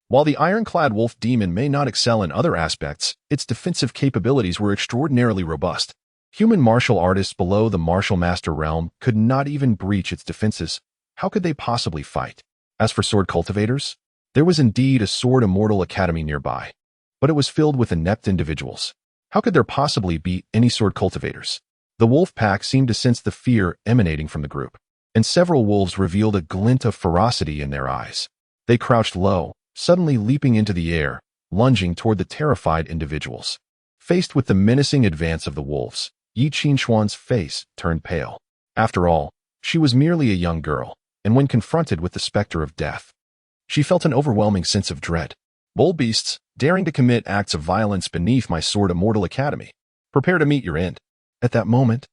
While the ironclad wolf demon may not excel in other aspects, its defensive capabilities were extraordinarily robust. Human martial artists below the martial master realm could not even breach its defenses. How could they possibly fight? As for sword cultivators, there was indeed a sword immortal academy nearby, but it was filled with inept individuals. How could there possibly be any sword cultivators? The wolf pack seemed to sense the fear emanating from the group, and several wolves revealed a glint of ferocity in their eyes. They crouched low, suddenly leaping into the air, lunging toward the terrified individuals. Faced with the menacing advance of the wolves, Qingxuan's face turned pale. After all, she was merely a young girl, and when confronted with the specter of death, she felt an overwhelming sense of dread. Bold beasts, daring to commit acts of violence beneath my sword immortal academy. Prepare to meet your end. At that moment,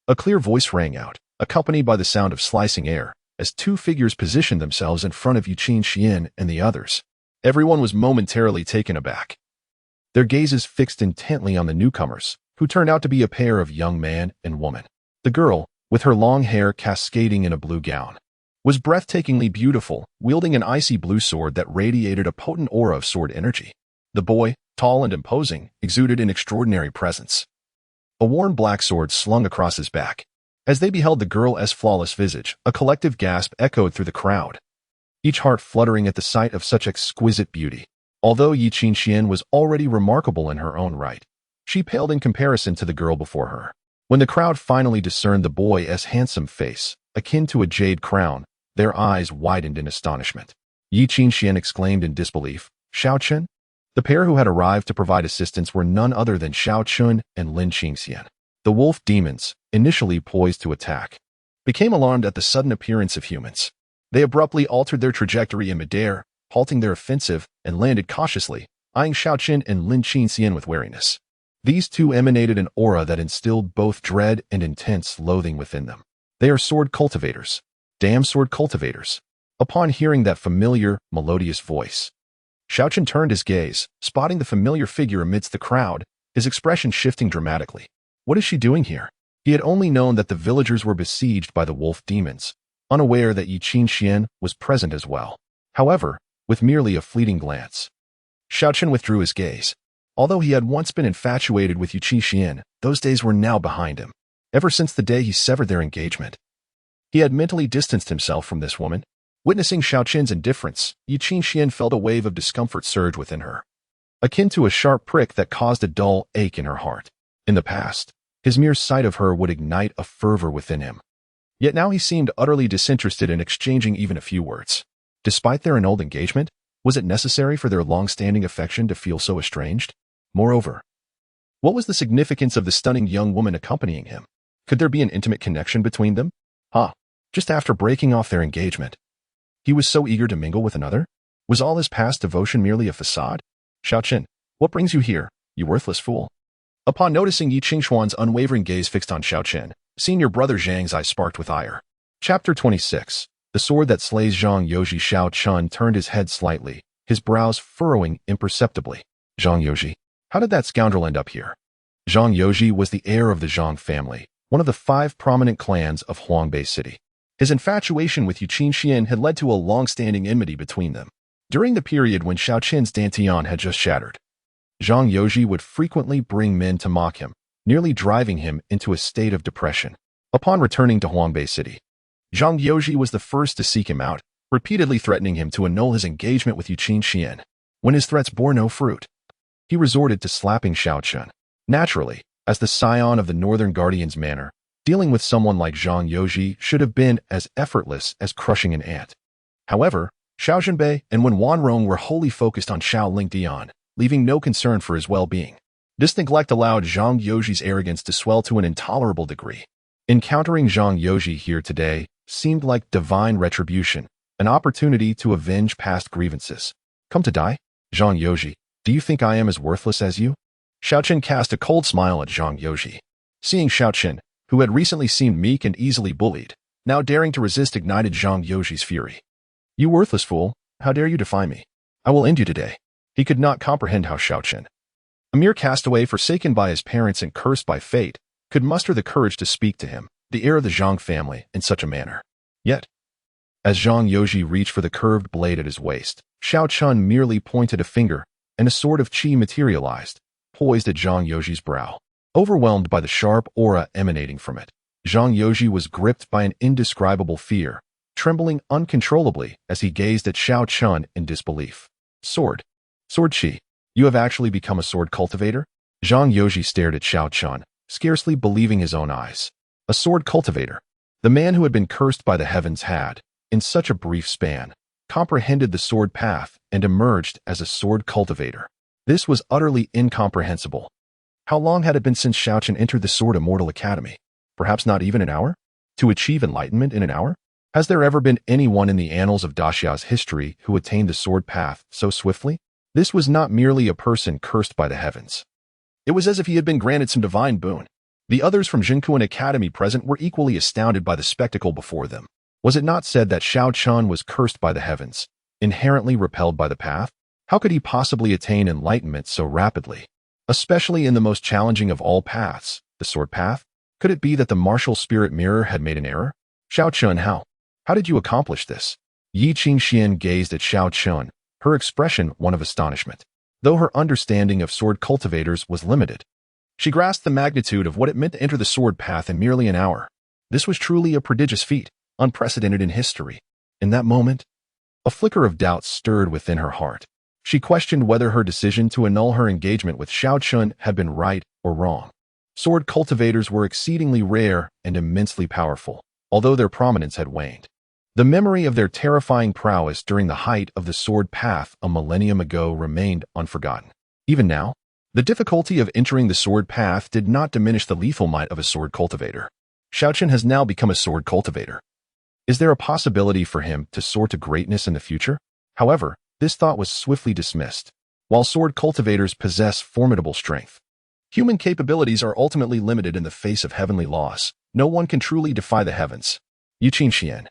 a clear voice rang out, accompanied by the sound of slicing air, as two figures positioned themselves in front of Qingxuan and the others. Everyone was momentarily taken aback, their gazes fixed intently on the newcomers, who turned out to be a pair of young man and woman. The girl, with her long hair cascading in a blue gown, was breathtakingly beautiful, wielding an icy blue sword that radiated a potent aura of sword energy. The boy, tall and imposing, exuded an extraordinary presence. A worn black sword slung across his back. As they beheld the girl's flawless visage, a collective gasp echoed through the crowd, each heart fluttering at the sight of such exquisite beauty. Although Qingxuan was already remarkable in her own right, she paled in comparison to the girl before her. When the crowd finally discerned the boy's handsome face, akin to a jade crown, their eyes widened in astonishment. Qingxuan exclaimed in disbelief, "Xiao Chen?" The pair who had arrived to provide assistance were none other than Xiao Chen and Lin Qingxian. The wolf demons, initially poised to attack, became alarmed at the sudden appearance of humans. They abruptly altered their trajectory in midair, halting their offensive, and landed cautiously, eyeing Xiao Chen and Lin Qingxian with wariness. These two emanated an aura that instilled both dread and intense loathing within them. They are sword cultivators. Damn sword cultivators. Upon hearing that familiar, melodious voice, Xiao Chen turned his gaze, spotting the familiar figure amidst the crowd, his expression shifting dramatically. What is she doing here? He had only known that the villagers were besieged by the wolf demons, unaware that Qingxuan was present as well. However, with merely a fleeting glance, Xiao Chen withdrew his gaze. Although he had once been infatuated with Qingxuan, those days were now behind him. Ever since the day he severed their engagement, he had mentally distanced himself from this woman. Witnessing Xiao Chen's indifference, Qingxuan felt a wave of discomfort surge within her, akin to a sharp prick that caused a dull ache in her heart. In the past, his mere sight of her would ignite a fervor within him. Yet now he seemed utterly disinterested in exchanging even a few words. Despite their annulled engagement, was it necessary for their long-standing affection to feel so estranged? Moreover, what was the significance of the stunning young woman accompanying him? Could there be an intimate connection between them? Just after breaking off their engagement, he was so eager to mingle with another? Was all his past devotion merely a facade? Xiao Chen, what brings you here, you worthless fool? Upon noticing Qingxuan's unwavering gaze fixed on Xiao Chen, senior brother Zhang's eyes sparked with ire. Chapter 26. The sword that slays Zhang Yoji. Xiao Chen turned his head slightly, his brows furrowing imperceptibly. Zhang Yoji. How did that scoundrel end up here? Zhang Yoji was the heir of the Zhang family, one of the 5 prominent clans of Huangbei City. His infatuation with Qingxuan had led to a long-standing enmity between them. During the period when Xiao Chen's dantian had just shattered, Zhang Yoji would frequently bring men to mock him, nearly driving him into a state of depression. Upon returning to Huangbei City, Zhang Yoji was the first to seek him out, repeatedly threatening him to annul his engagement with Qingxuan. When his threats bore no fruit, he resorted to slapping Xiao Chen. Naturally, as the scion of the Northern Guardian's manor, dealing with someone like Zhang Yoji should have been as effortless as crushing an ant. However, Xiao Zhenbei and Wen Wanrong were wholly focused on Xiao Lingfeng, leaving no concern for his well-being. This neglect allowed Zhang Yoji's arrogance to swell to an intolerable degree. Encountering Zhang Yoji here today seemed like divine retribution, an opportunity to avenge past grievances. Come to die? Zhang Yoji, do you think I am as worthless as you? Xiao Chen cast a cold smile at Zhang Yoji. Seeing Xiao Chen, who had recently seemed meek and easily bullied, now daring to resist ignited Zhang Youji's fury. "You worthless fool, how dare you defy me? I will end you today." He could not comprehend how Xiao Chen, a mere castaway forsaken by his parents and cursed by fate, could muster the courage to speak to him, the heir of the Zhang family, in such a manner. Yet, as Zhang Youji reached for the curved blade at his waist, Xiao Chen merely pointed a finger, and a sword of qi materialized, poised at Zhang Youji's brow. Overwhelmed by the sharp aura emanating from it, Zhang Youji was gripped by an indescribable fear, trembling uncontrollably as he gazed at Xiao Chen in disbelief. Sword qi. You have actually become a sword cultivator? Zhang Youji stared at Xiao Chen, scarcely believing his own eyes. A sword cultivator. The man who had been cursed by the heavens had, in such a brief span, comprehended the sword path and emerged as a sword cultivator. This was utterly incomprehensible. How long had it been since Xiao Chen entered the Sword Immortal Academy? Perhaps not even an hour? To achieve enlightenment in an hour? Has there ever been anyone in the annals of Daxiao's history who attained the sword path so swiftly? This was not merely a person cursed by the heavens. It was as if he had been granted some divine boon. The others from Qingxuan Academy present were equally astounded by the spectacle before them. Was it not said that Xiao Chen was cursed by the heavens, inherently repelled by the path? How could he possibly attain enlightenment so rapidly? Especially in the most challenging of all paths, the sword path? Could it be that the martial spirit mirror had made an error? Xiao Chen, how did you accomplish this? Yi Qingxian gazed at Xiao Chen, her expression one of astonishment. Though her understanding of sword cultivators was limited, she grasped the magnitude of what it meant to enter the sword path in merely an hour. This was truly a prodigious feat, unprecedented in history. In that moment, a flicker of doubt stirred within her heart. She questioned whether her decision to annul her engagement with Xiao Chen had been right or wrong. Sword cultivators were exceedingly rare and immensely powerful, although their prominence had waned. The memory of their terrifying prowess during the height of the sword path a millennium ago remained unforgotten. Even now, the difficulty of entering the sword path did not diminish the lethal might of a sword cultivator. Xiao Chen has now become a sword cultivator. Is there a possibility for him to soar to greatness in the future? However, this thought was swiftly dismissed. While sword cultivators possess formidable strength, human capabilities are ultimately limited in the face of heavenly laws. No one can truly defy the heavens. Yi Qingxian.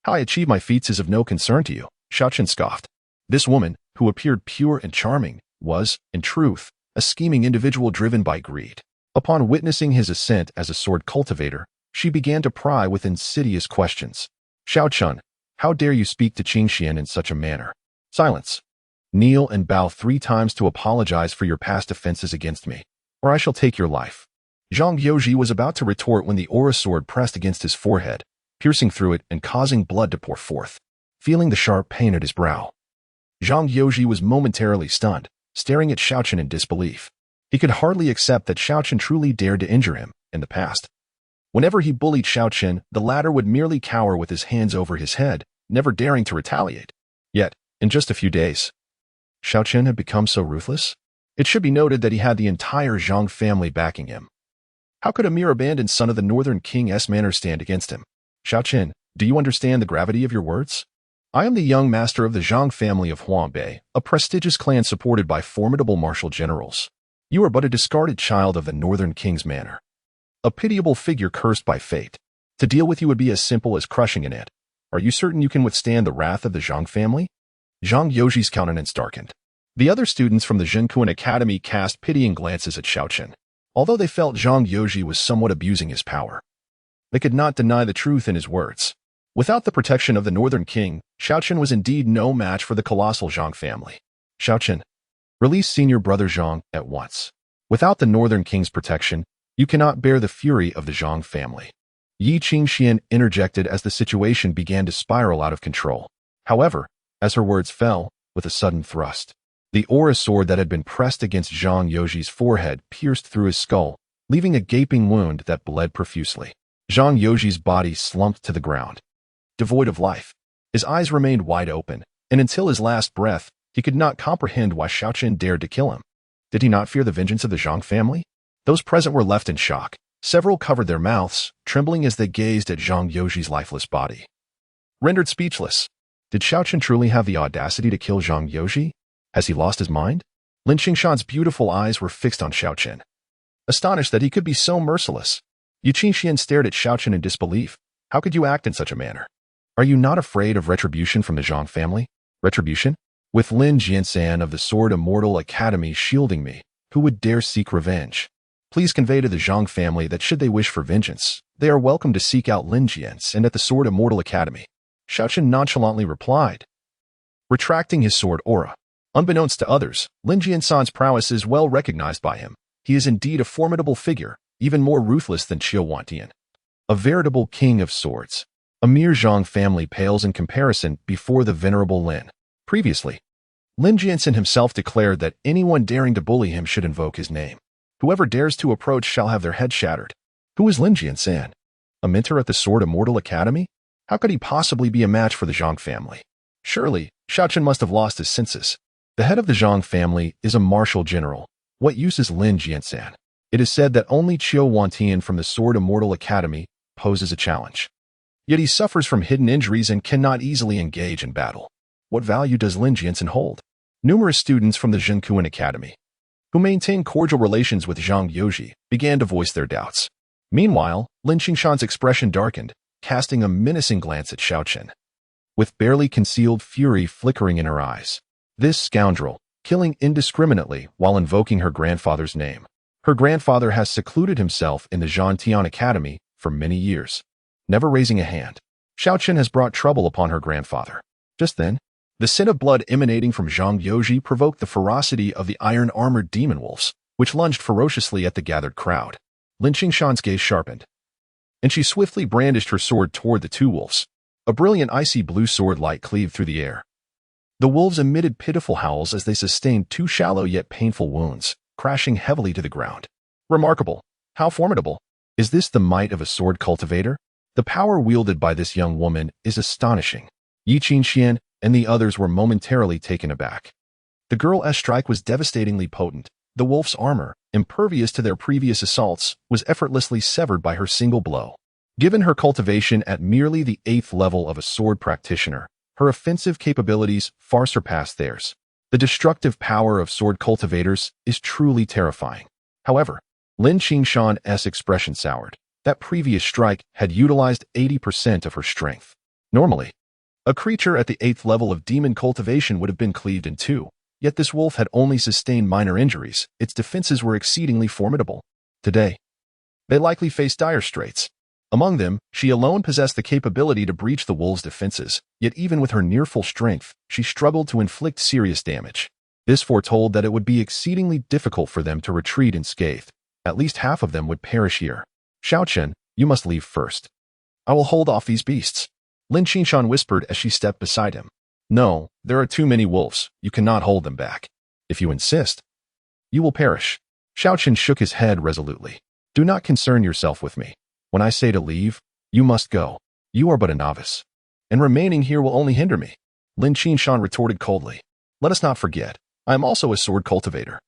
How I achieve my feats is of no concern to you, Xiao Chen scoffed. This woman, who appeared pure and charming, was, in truth, a scheming individual driven by greed. Upon witnessing his ascent as a sword cultivator, she began to pry with insidious questions. Xiao Chen, how dare you speak to Qingxian in such a manner? Silence. Kneel and bow 3 times to apologize for your past offenses against me, or I shall take your life. Zhang Youji was about to retort when the aura sword pressed against his forehead, piercing through it and causing blood to pour forth. Feeling the sharp pain at his brow, Zhang Youji was momentarily stunned, staring at Xiao Chen in disbelief. He could hardly accept that Xiao Chen truly dared to injure him in the past. Whenever he bullied Xiao Chen, the latter would merely cower with his hands over his head, never daring to retaliate. Yet, in just a few days, Xiao Chen had become so ruthless? It should be noted that he had the entire Zhang family backing him. How could a mere abandoned son of the Northern King's manor stand against him? Xiao Chen, do you understand the gravity of your words? I am the young master of the Zhang family of Huangbei, a prestigious clan supported by formidable martial generals. You are but a discarded child of the Northern King's manor. A pitiable figure cursed by fate. To deal with you would be as simple as crushing an ant. Are you certain you can withstand the wrath of the Zhang family? Zhang Youji's countenance darkened. The other students from the Qingxuan Academy cast pitying glances at Xiao Chen. Although they felt Zhang Youji was somewhat abusing his power, they could not deny the truth in his words. Without the protection of the Northern King, Xiao Chen was indeed no match for the colossal Zhang family. Xiao Chen, release senior brother Zhang at once. Without the Northern King's protection, you cannot bear the fury of the Zhang family. Yi Qingxian interjected as the situation began to spiral out of control. However, as her words fell, with a sudden thrust, the aura sword that had been pressed against Zhang Youji's forehead pierced through his skull, leaving a gaping wound that bled profusely. Zhang Youji's body slumped to the ground, devoid of life. His eyes remained wide open, and until his last breath, he could not comprehend why Xiao Chen dared to kill him. Did he not fear the vengeance of the Zhang family? Those present were left in shock. Several covered their mouths, trembling as they gazed at Zhang Youji's lifeless body. Rendered speechless, did Xiao Chen truly have the audacity to kill Zhang Youji? Has he lost his mind? Lin Qingxuan's beautiful eyes were fixed on Xiao Chen, astonished that he could be so merciless. Yi Qingxian stared at Xiao Chen in disbelief. How could you act in such a manner? Are you not afraid of retribution from the Zhang family? Retribution? With Lin Jiansan of the Sword Immortal Academy shielding me, who would dare seek revenge? Please convey to the Zhang family that should they wish for vengeance, they are welcome to seek out Lin Jiansan at the Sword Immortal Academy. Xiao Chen nonchalantly replied, retracting his sword aura. Unbeknownst to others, Lin Jiansan's prowess is well recognized by him. He is indeed a formidable figure, even more ruthless than Xiao Wantian. A veritable king of swords. A mere Zhang family pales in comparison before the venerable Lin. Previously, Lin Jiansan himself declared that anyone daring to bully him should invoke his name. Whoever dares to approach shall have their head shattered. Who is Lin Jiansan? A mentor at the Sword Immortal Academy? How could he possibly be a match for the Zhang family? Surely, Xiao Chen must have lost his senses. The head of the Zhang family is a martial general. What use is Lin Jiansan? It is said that only Xiao Wantian from the Sword Immortal Academy poses a challenge. Yet he suffers from hidden injuries and cannot easily engage in battle. What value does Lin Jiansan hold? Numerous students from the Qingxuan Academy, who maintain cordial relations with Zhang Youji, began to voice their doubts. Meanwhile, Lin Qingxuan's expression darkened, casting a menacing glance at Xiao Chen, with barely concealed fury flickering in her eyes. This scoundrel, killing indiscriminately while invoking her grandfather's name. Her grandfather has secluded himself in the Zhentian Academy for many years, never raising a hand. Xiao Chen has brought trouble upon her grandfather. Just then, the scent of blood emanating from Zhang Youji provoked the ferocity of the iron-armored demon wolves, which lunged ferociously at the gathered crowd. Lin Qingxuan's gaze sharpened, and she swiftly brandished her sword toward the two wolves. A brilliant icy blue sword light cleaved through the air. The wolves emitted pitiful howls as they sustained two shallow yet painful wounds, crashing heavily to the ground. Remarkable! How formidable! Is this the might of a sword cultivator? The power wielded by this young woman is astonishing. Qingxuan and the others were momentarily taken aback. The girl's strike was devastatingly potent. The wolf's armor, impervious to their previous assaults, was effortlessly severed by her single blow. Given her cultivation at merely the 8th level of a sword practitioner, her offensive capabilities far surpass theirs. The destructive power of sword cultivators is truly terrifying. However, Lin Qingxuan's expression soured. That previous strike had utilized 80% of her strength. Normally, a creature at the 8th level of demon cultivation would have been cleaved in two, yet this wolf had only sustained minor injuries. Its defenses were exceedingly formidable. Today, they likely faced dire straits. Among them, she alone possessed the capability to breach the wolves' defenses, yet even with her near full strength, she struggled to inflict serious damage. This foretold that it would be exceedingly difficult for them to retreat unscathed. At least half of them would perish here. Xiao Chen, you must leave first. I will hold off these beasts, Lin Qingxuan whispered as she stepped beside him. No, there are too many wolves. You cannot hold them back. If you insist, you will perish. Xiao Chen shook his head resolutely. Do not concern yourself with me. When I say to leave, you must go. You are but a novice, and remaining here will only hinder me. Lin Qingxuan retorted coldly. Let us not forget, I am also a sword cultivator.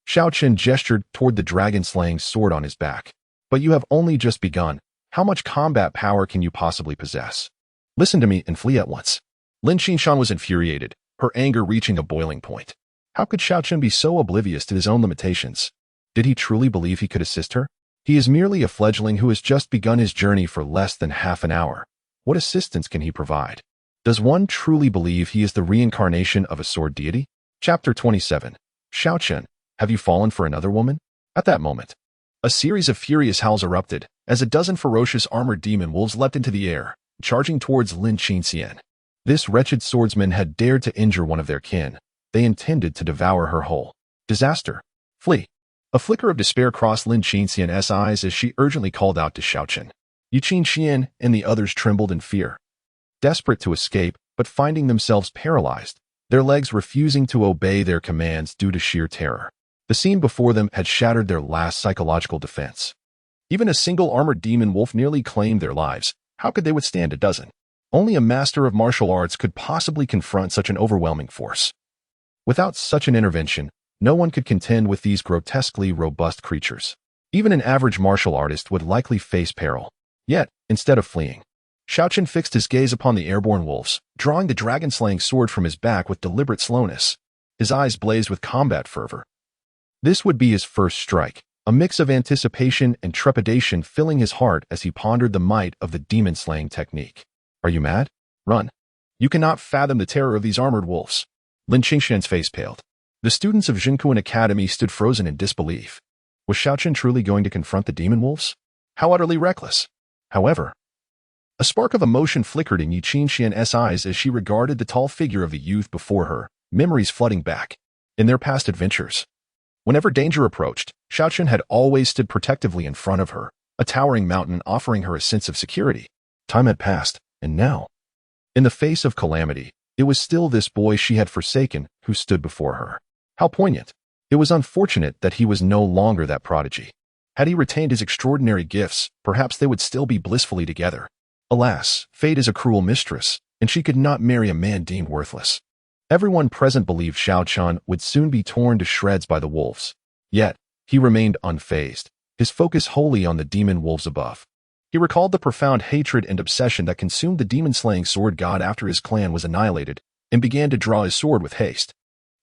Xiao Chen gestured toward the dragon-slaying sword on his back. But you have only just begun. How much combat power can you possibly possess? Listen to me and flee at once. Lin Qingxuan was infuriated, her anger reaching a boiling point. How could Xiao Chen be so oblivious to his own limitations? Did he truly believe he could assist her? He is merely a fledgling who has just begun his journey for less than half an hour. What assistance can he provide? Does one truly believe he is the reincarnation of a sword deity? Chapter 27. Xiao Chen, have you fallen for another woman? At that moment, a series of furious howls erupted as a dozen ferocious armored demon wolves leapt into the air, charging towards Lin Qingxian. This wretched swordsman had dared to injure one of their kin. They intended to devour her whole. Disaster. Flee. A flicker of despair crossed Lin Qingxian's eyes as she urgently called out to Xiao Chen. Qingxuan and the others trembled in fear, desperate to escape, but finding themselves paralyzed, their legs refusing to obey their commands due to sheer terror. The scene before them had shattered their last psychological defense. Even a single armored demon wolf nearly claimed their lives. How could they withstand a dozen? Only a master of martial arts could possibly confront such an overwhelming force. Without such an intervention, no one could contend with these grotesquely robust creatures. Even an average martial artist would likely face peril. Yet, instead of fleeing, Xiao Chen fixed his gaze upon the airborne wolves, drawing the dragon-slaying sword from his back with deliberate slowness. His eyes blazed with combat fervor. This would be his first strike. a mix of anticipation and trepidation filling his heart as he pondered the might of the demon-slaying technique. Are you mad? Run. You cannot fathom the terror of these armored wolves. Lin Qingxuan's face paled. The students of Qingxuan Academy stood frozen in disbelief. Was Xiao Chen truly going to confront the demon wolves? How utterly reckless. However, a spark of emotion flickered in Qingxuan's eyes as she regarded the tall figure of the youth before her, memories flooding back. In their past adventures, whenever danger approached, Xiao Chen had always stood protectively in front of her, a towering mountain offering her a sense of security. Time had passed, and now, in the face of calamity, it was still this boy she had forsaken who stood before her. How poignant. It was unfortunate that he was no longer that prodigy. Had he retained his extraordinary gifts, perhaps they would still be blissfully together. Alas, fate is a cruel mistress, and she could not marry a man deemed worthless. Everyone present believed Xiao Chen would soon be torn to shreds by the wolves. Yet, he remained unfazed, his focus wholly on the demon wolves above. He recalled the profound hatred and obsession that consumed the demon-slaying sword god after his clan was annihilated, and began to draw his sword with haste.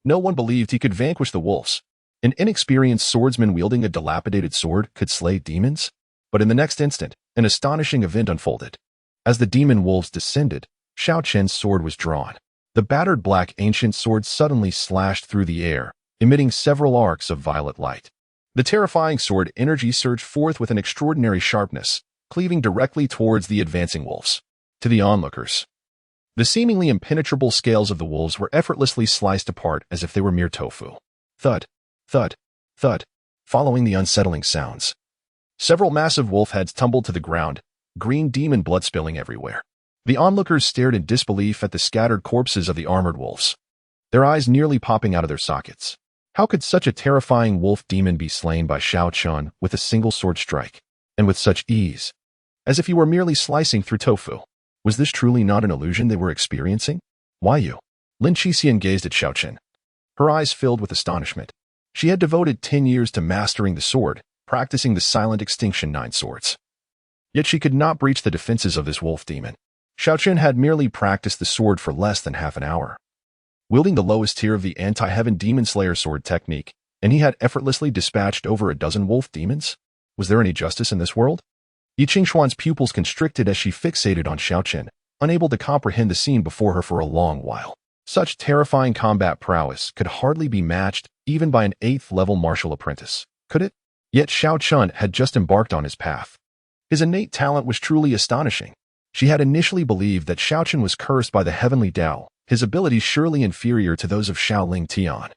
No one believed he could vanquish the wolves. An inexperienced swordsman wielding a dilapidated sword could slay demons? But in the next instant, an astonishing event unfolded. As the demon wolves descended, Xiao Chen's sword was drawn. The battered black ancient sword suddenly slashed through the air, emitting several arcs of violet light. The terrifying sword energy surged forth with an extraordinary sharpness, cleaving directly towards the advancing wolves. To the onlookers, the seemingly impenetrable scales of the wolves were effortlessly sliced apart as if they were mere tofu. Thud, thud, thud, following the unsettling sounds. Several massive wolf heads tumbled to the ground, green demon blood spilling everywhere. The onlookers stared in disbelief at the scattered corpses of the armored wolves, their eyes nearly popping out of their sockets. How could such a terrifying wolf demon be slain by Xiao Chen with a single sword strike, and with such ease, as if he were merely slicing through tofu? Was this truly not an illusion they were experiencing? Why you? Lin Qingxuan gazed at Xiao Chen, her eyes filled with astonishment. She had devoted 10 years to mastering the sword, practicing the silent extinction 9 swords. Yet she could not breach the defenses of this wolf demon. Xiao Chen had merely practiced the sword for less than half an hour, wielding the lowest tier of the anti-heaven demon slayer sword technique, and he had effortlessly dispatched over a dozen wolf demons? Was there any justice in this world? Qingxuan's pupils constricted as she fixated on Xiao Chen, unable to comprehend the scene before her for a long while. Such terrifying combat prowess could hardly be matched even by an 8th-level martial apprentice, could it? Yet Xiao Chen had just embarked on his path. His innate talent was truly astonishing. She had initially believed that Xiao Chen was cursed by the heavenly Tao, his abilities surely inferior to those of Xiao Lingfeng.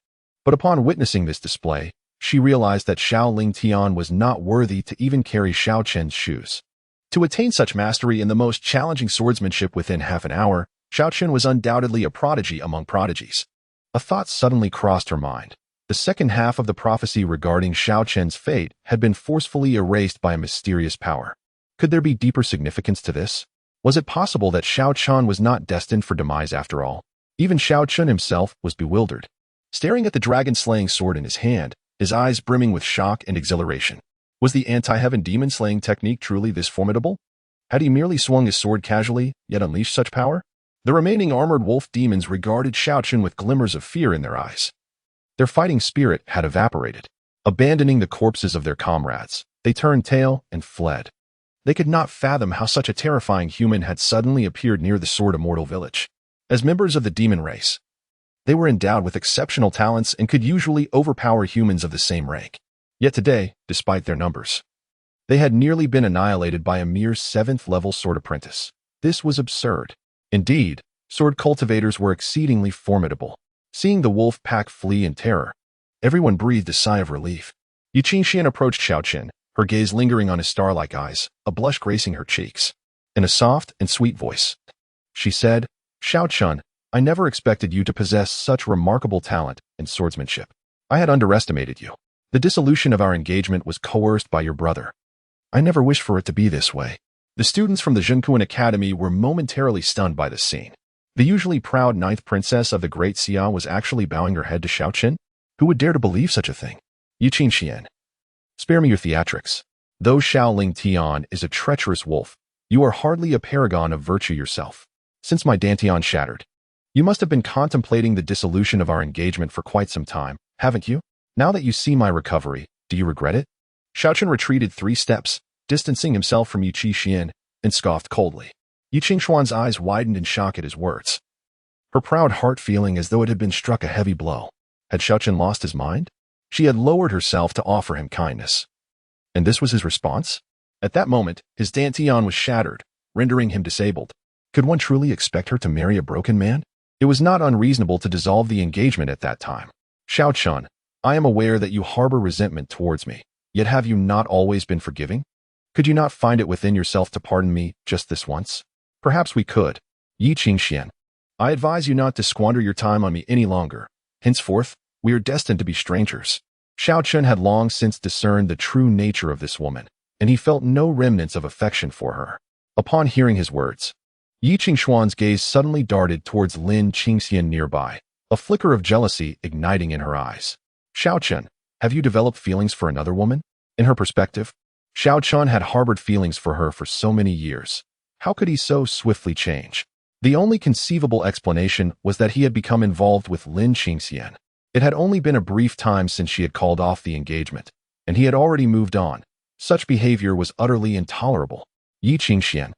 But upon witnessing this display, she realized that Xiao Lingfeng was not worthy to even carry Xiao Chen's shoes. To attain such mastery in the most challenging swordsmanship within half an hour, Xiao Chen was undoubtedly a prodigy among prodigies. A thought suddenly crossed her mind. The second half of the prophecy regarding Xiao Chen's fate had been forcefully erased by a mysterious power. Could there be deeper significance to this? Was it possible that Xiao Chen was not destined for demise after all? Even Xiao Chen himself was bewildered, staring at the dragon-slaying sword in his hand, his eyes brimming with shock and exhilaration. Was the anti-heaven demon-slaying technique truly this formidable? Had he merely swung his sword casually, yet unleashed such power? The remaining armored wolf demons regarded Xiao Chen with glimmers of fear in their eyes. Their fighting spirit had evaporated. Abandoning the corpses of their comrades, they turned tail and fled. They could not fathom how such a terrifying human had suddenly appeared near the Sword Immortal village. As members of the demon race, they were endowed with exceptional talents and could usually overpower humans of the same rank. Yet today, despite their numbers, they had nearly been annihilated by a mere 7th-level sword apprentice. This was absurd. Indeed, sword cultivators were exceedingly formidable. Seeing the wolf pack flee in terror, everyone breathed a sigh of relief. Qingxuan approached Xiao Chen, her gaze lingering on his star-like eyes, a blush gracing her cheeks. In a soft and sweet voice, she said, "Xiao Chen, I never expected you to possess such remarkable talent and swordsmanship. I had underestimated you. The dissolution of our engagement was coerced by your brother. I never wished for it to be this way." The students from the Qingxuan Academy were momentarily stunned by this scene. The usually proud 9th princess of the Great Xia was actually bowing her head to Xiao Chen? Who would dare to believe such a thing? Qingxuan, spare me your theatrics. Though Xiao Lingtian is a treacherous wolf, you are hardly a paragon of virtue yourself. Since my dantian shattered, you must have been contemplating the dissolution of our engagement for quite some time, haven't you? Now that you see my recovery, do you regret it? Xiao Chen retreated 3 steps, distancing himself from Yi Qingxuan, and scoffed coldly. Qingxuan's eyes widened in shock at his words. Her proud heart feeling as though it had been struck a heavy blow. Had Xiao Chen lost his mind? She had lowered herself to offer him kindness. And this was his response? At that moment, his dantian was shattered, rendering him disabled. Could one truly expect her to marry a broken man? It was not unreasonable to dissolve the engagement at that time. Xiao Chen, I am aware that you harbor resentment towards me, yet have you not always been forgiving? Could you not find it within yourself to pardon me just this once? Perhaps we could. Yi Qingxuan, I advise you not to squander your time on me any longer. Henceforth, we are destined to be strangers. Xiao Chen had long since discerned the true nature of this woman, and he felt no remnants of affection for her. Upon hearing his words, Yi Qingxuan's gaze suddenly darted towards Lin Qingxian nearby, a flicker of jealousy igniting in her eyes. Xiao Chen, have you developed feelings for another woman? In her perspective, Xiao Chen had harbored feelings for her for so many years. How could he so swiftly change? The only conceivable explanation was that he had become involved with Lin Qingxian. It had only been a brief time since she had called off the engagement, and he had already moved on. Such behavior was utterly intolerable. Yi Qingxian,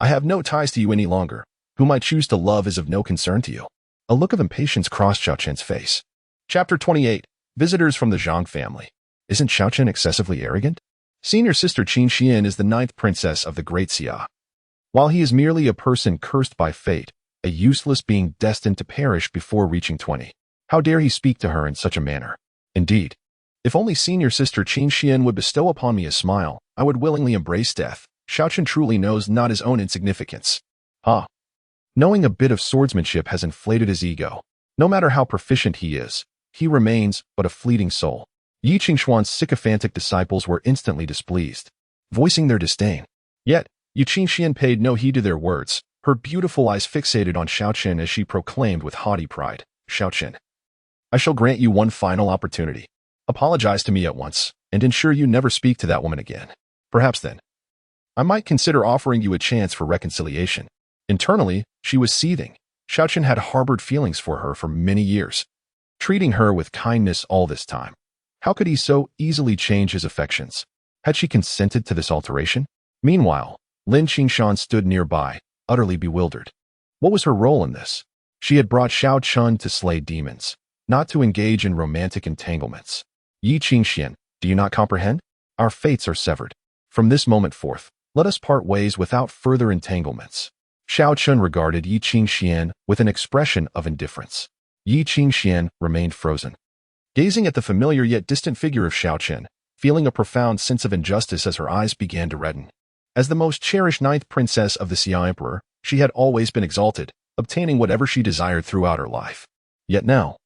I have no ties to you any longer. Whom I choose to love is of no concern to you. A look of impatience crossed Xiao Chen's face. Chapter 28. Visitors from the Zhang family. Isn't Xiao Chen excessively arrogant? Senior sister Qingxuan is the 9th princess of the Great Xia. While he is merely a person cursed by fate, a useless being destined to perish before reaching 20. How dare he speak to her in such a manner? Indeed, if only senior sister Qingxuan would bestow upon me a smile, I would willingly embrace death. Xiao Chen truly knows not his own insignificance. Knowing a bit of swordsmanship has inflated his ego. No matter how proficient he is, he remains but a fleeting soul. Yi Qingxuan's sycophantic disciples were instantly displeased, voicing their disdain. Yet, Yi Qingxuan paid no heed to their words, her beautiful eyes fixated on Xiao Chen as she proclaimed with haughty pride, Xiao Chen, I shall grant you one final opportunity. Apologize to me at once, and ensure you never speak to that woman again. Perhaps then, I might consider offering you a chance for reconciliation. Internally, she was seething. Xiao Chen had harbored feelings for her for many years, treating her with kindness all this time. How could he so easily change his affections? Had she consented to this alteration? Meanwhile, Lin Qingxuan stood nearby, utterly bewildered. What was her role in this? She had brought Xiao Chen to slay demons, not to engage in romantic entanglements. Yi Qingxuan, do you not comprehend? Our fates are severed. From this moment forth, let us part ways without further entanglements. Xiao Chen regarded Yi Qingxuan with an expression of indifference. Yi Qingxuan remained frozen, gazing at the familiar yet distant figure of Xiao Chen, feeling a profound sense of injustice as her eyes began to redden. As the most cherished 9th princess of the Xia Emperor, she had always been exalted, obtaining whatever she desired throughout her life. Yet now,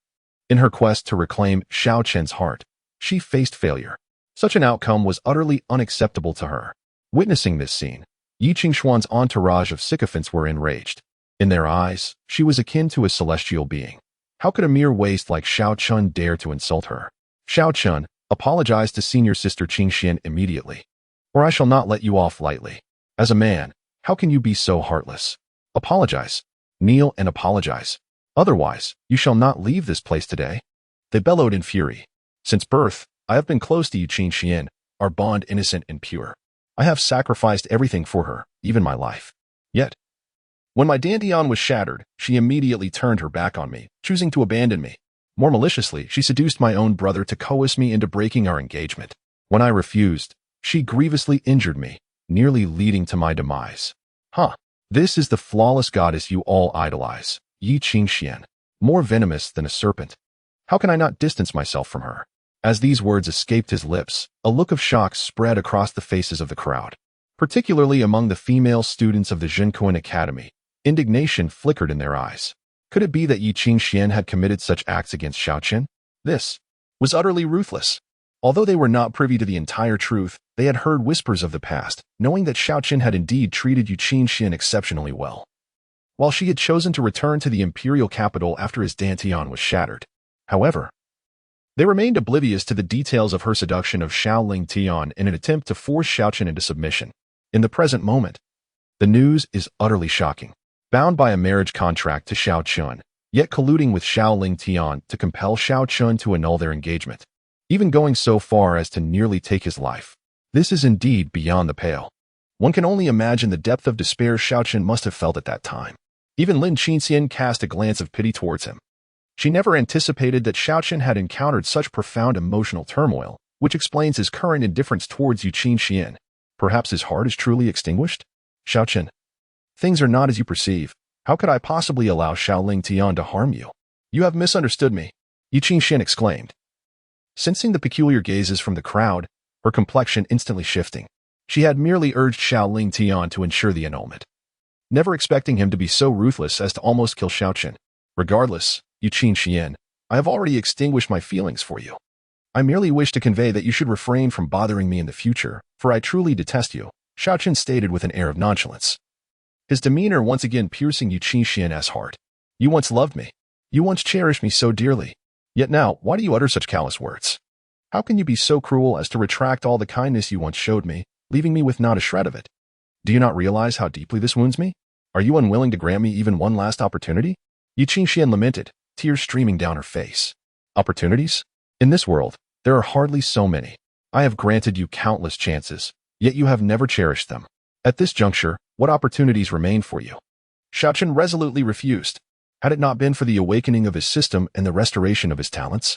in her quest to reclaim Xiao Chen's heart, she faced failure. Such an outcome was utterly unacceptable to her. Witnessing this scene, Yi Qingxuan's entourage of sycophants were enraged. In their eyes, she was akin to a celestial being. How could a mere waste like Xiao Chen dare to insult her? Xiao Chen, apologize to senior sister Qingxuan immediately, or I shall not let you off lightly. As a man, how can you be so heartless? Apologize. Kneel and apologize. Otherwise, you shall not leave this place today. They bellowed in fury. Since birth, I have been close to you, Qingxuan, our bond innocent and pure. I have sacrificed everything for her, even my life. Yet, when my dantian was shattered, she immediately turned her back on me, choosing to abandon me. More maliciously, she seduced my own brother to coerce me into breaking our engagement. When I refused, she grievously injured me, nearly leading to my demise. This is the flawless goddess you all idolize, Yi Qingxuan, more venomous than a serpent. How can I not distance myself from her? As these words escaped his lips, a look of shock spread across the faces of the crowd, particularly among the female students of the Qingxuan Academy. Indignation flickered in their eyes. Could it be that Yi Qingxuan had committed such acts against Xiao Chen? This was utterly ruthless. Although they were not privy to the entire truth, they had heard whispers of the past, knowing that Xiao Chen had indeed treated Yi Qingxuan exceptionally well, while she had chosen to return to the imperial capital after his dantian was shattered. However, they remained oblivious to the details of her seduction of Xiao Lingfeng in an attempt to force Xiao Chen into submission. In the present moment, the news is utterly shocking. Bound by a marriage contract to Xiao Chen, yet colluding with Xiao Lingfeng to compel Xiao Chen to annul their engagement. even going so far as to nearly take his life. This is indeed beyond the pale. One can only imagine the depth of despair Xiao Chen must have felt at that time. Even Lin Qingxian cast a glance of pity towards him. She never anticipated that Xiao Chen had encountered such profound emotional turmoil, which explains his current indifference towards Qingxuan. Perhaps his heart is truly extinguished? Xiao Chen, things are not as you perceive. How could I possibly allow Xiao Lingtian to harm you? You have misunderstood me, Qingxuan exclaimed. Sensing the peculiar gazes from the crowd, her complexion instantly shifting, she had merely urged Xiao Lingtian to ensure the annulment, never expecting him to be so ruthless as to almost kill Xiao Chen. Regardless, Qingxuan, I have already extinguished my feelings for you. I merely wish to convey that you should refrain from bothering me in the future, for I truly detest you, Xiao Chen stated with an air of nonchalance. His demeanor once again piercing Qingxuan's heart. You once loved me. You once cherished me so dearly. Yet now, why do you utter such callous words? How can you be so cruel as to retract all the kindness you once showed me, leaving me with not a shred of it? Do you not realize how deeply this wounds me? Are you unwilling to grant me even one last opportunity? Qingxuan lamented, tears streaming down her face. Opportunities? In this world, there are hardly so many. I have granted you countless chances, yet you have never cherished them. At this juncture, what opportunities remain for you? Xiao Chen resolutely refused. Had it not been for the awakening of his system and the restoration of his talents,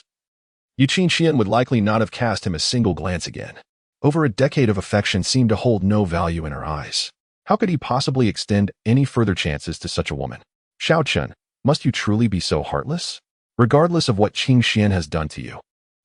Qingxuan would likely not have cast him a single glance again. Over a decade of affection seemed to hold no value in her eyes. How could he possibly extend any further chances to such a woman? Xiao Chen, must you truly be so heartless? Regardless of what Qingxuan has done to you,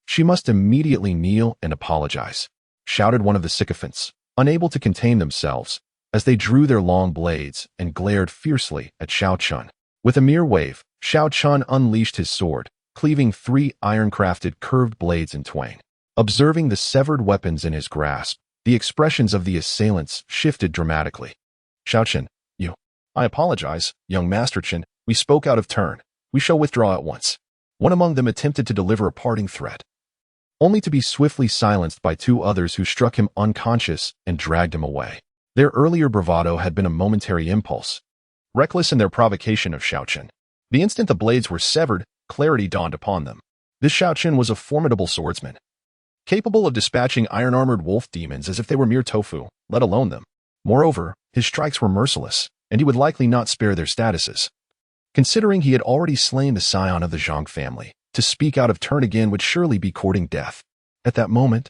she must immediately kneel and apologize, shouted one of the sycophants, unable to contain themselves, as they drew their long blades and glared fiercely at Xiao Chen. With a mere wave, Xiao Chen unleashed his sword, cleaving 3 iron-crafted curved blades in twain. Observing the severed weapons in his grasp, the expressions of the assailants shifted dramatically. Xiao Chen, I apologize, young Master Chen, we spoke out of turn. We shall withdraw at once. One among them attempted to deliver a parting threat, only to be swiftly silenced by 2 others who struck him unconscious and dragged him away. Their earlier bravado had been a momentary impulse, reckless in their provocation of Xiao Chen. The instant the blades were severed, clarity dawned upon them. This Xiao Chen was a formidable swordsman, capable of dispatching iron-armored wolf demons as if they were mere tofu, let alone them. Moreover, his strikes were merciless, and he would likely not spare their statuses. Considering he had already slain the scion of the Zhang family, to speak out of turn again would surely be courting death. At that moment,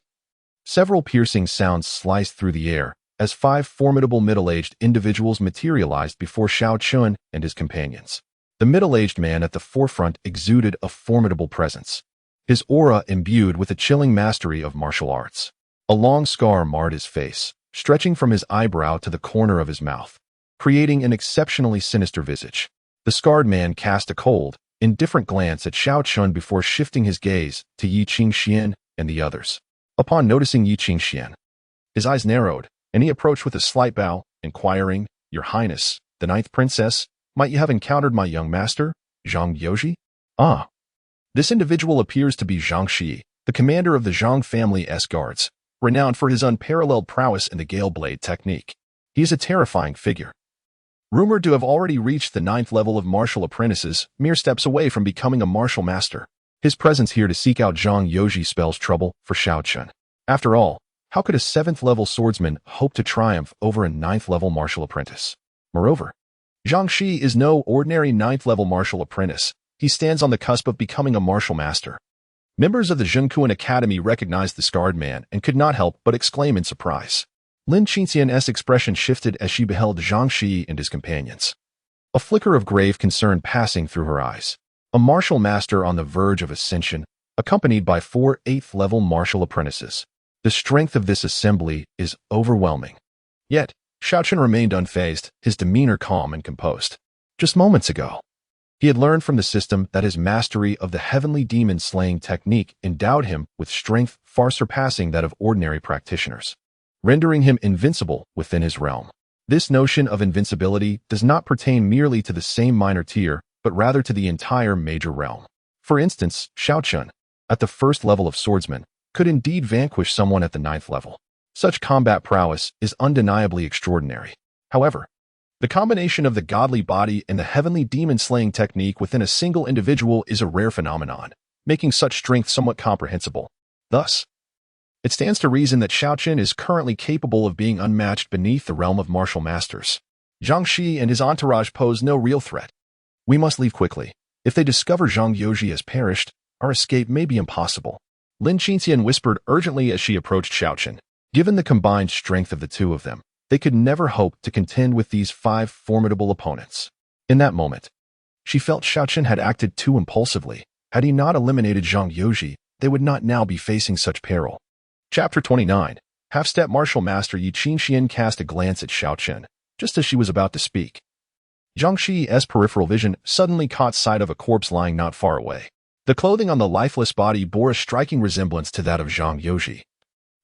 several piercing sounds sliced through the air, as 5 formidable middle-aged individuals materialized before Xiao Chen and his companions. The middle-aged man at the forefront exuded a formidable presence, his aura imbued with a chilling mastery of martial arts. A long scar marred his face, stretching from his eyebrow to the corner of his mouth, creating an exceptionally sinister visage. The scarred man cast a cold, indifferent glance at Xiao Chen before shifting his gaze to Qingxuan and the others. Upon noticing Qingxuan, his eyes narrowed, and he approached with a slight bow, inquiring, Your Highness, the 9th Princess, might you have encountered my young master, Zhang Yoji? Ah. This individual appears to be Zhang Shi, the commander of the Zhang family S-Guards, renowned for his unparalleled prowess in the Gale Blade technique. He is a terrifying figure, rumored to have already reached the 9th level of martial apprentices, mere steps away from becoming a martial master. His presence here to seek out Zhang Yoji spells trouble for Xiao Chen. After all, how could a 7th level swordsman hope to triumph over a 9th level martial apprentice? Moreover, Zhang Shi is no ordinary 9th level martial apprentice. He stands on the cusp of becoming a martial master. Members of the Qingxuan Academy recognized the scarred man and could not help but exclaim in surprise. Lin Qingxian's expression shifted as she beheld Zhang Shi and his companions, a flicker of grave concern passing through her eyes. A martial master on the verge of ascension, accompanied by 4 8th-level martial apprentices. The strength of this assembly is overwhelming. Yet, Xiao Chen remained unfazed, his demeanor calm and composed. Just moments ago, he had learned from the system that his mastery of the heavenly demon-slaying technique endowed him with strength far surpassing that of ordinary practitioners, rendering him invincible within his realm. This notion of invincibility does not pertain merely to the same minor tier, but rather to the entire major realm. For instance, Xiao Chen, at the 1st level of swordsman, could indeed vanquish someone at the 9th level. Such combat prowess is undeniably extraordinary. However, the combination of the godly body and the heavenly demon-slaying technique within a single individual is a rare phenomenon, making such strength somewhat comprehensible. Thus, it stands to reason that Xiao Chen is currently capable of being unmatched beneath the realm of martial masters. Zhang Shi and his entourage pose no real threat. We must leave quickly. If they discover Zhang Yoji has perished, our escape may be impossible. Lin Qingxuan whispered urgently as she approached Xiao Chen. Given the combined strength of the two of them, they could never hope to contend with these 5 formidable opponents. In that moment, she felt Xiao Chen had acted too impulsively. Had he not eliminated Zhang Yoji, they would not now be facing such peril. Chapter 29. Half-step martial master Yi Qingxian cast a glance at Xiao Chen, just as she was about to speak. Zhang Shi's peripheral vision suddenly caught sight of a corpse lying not far away. The clothing on the lifeless body bore a striking resemblance to that of Zhang Yoji,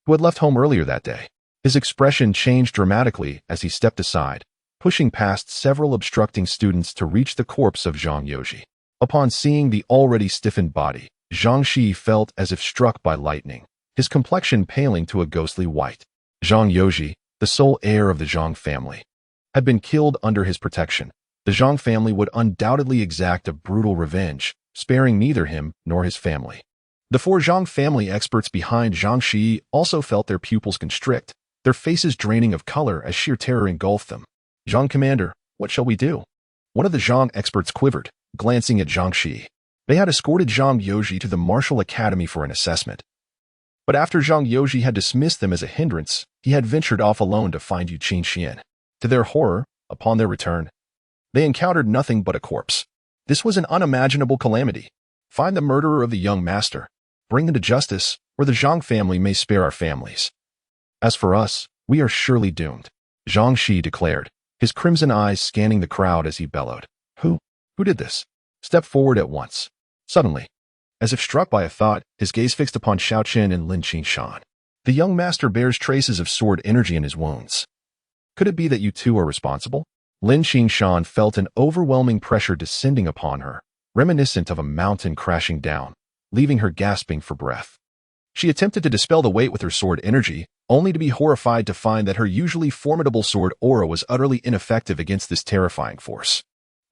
who had left home earlier that day. His expression changed dramatically as he stepped aside, pushing past several obstructing students to reach the corpse of Zhang Yoji. Upon seeing the already stiffened body, Zhang Shi felt as if struck by lightning, his complexion paling to a ghostly white. Zhang Yoji, the sole heir of the Zhang family, had been killed under his protection. The Zhang family would undoubtedly exact a brutal revenge, sparing neither him nor his family. The 4 Zhang family experts behind Zhang Shi also felt their pupils constrict, their faces draining of color as sheer terror engulfed them. Zhang Commander, what shall we do? One of the Zhang experts quivered, glancing at Zhang Shi. They had escorted Zhang Yoji to the martial academy for an assessment. But after Zhang Yoji had dismissed them as a hindrance, he had ventured off alone to find Yi Qingxian. To their horror, upon their return, they encountered nothing but a corpse. This was an unimaginable calamity. Find the murderer of the young master, bring him to justice, or the Zhang family may spare our families. As for us, we are surely doomed, Zhang Shi declared, his crimson eyes scanning the crowd as he bellowed. Who did this? Step forward at once. Suddenly, as if struck by a thought, his gaze fixed upon Xiao Chen and Lin Qingxuan. The young master bears traces of sword energy in his wounds. Could it be that you two are responsible? Lin Qingxuan felt an overwhelming pressure descending upon her, reminiscent of a mountain crashing down, leaving her gasping for breath. She attempted to dispel the weight with her sword energy, only to be horrified to find that her usually formidable sword aura was utterly ineffective against this terrifying force.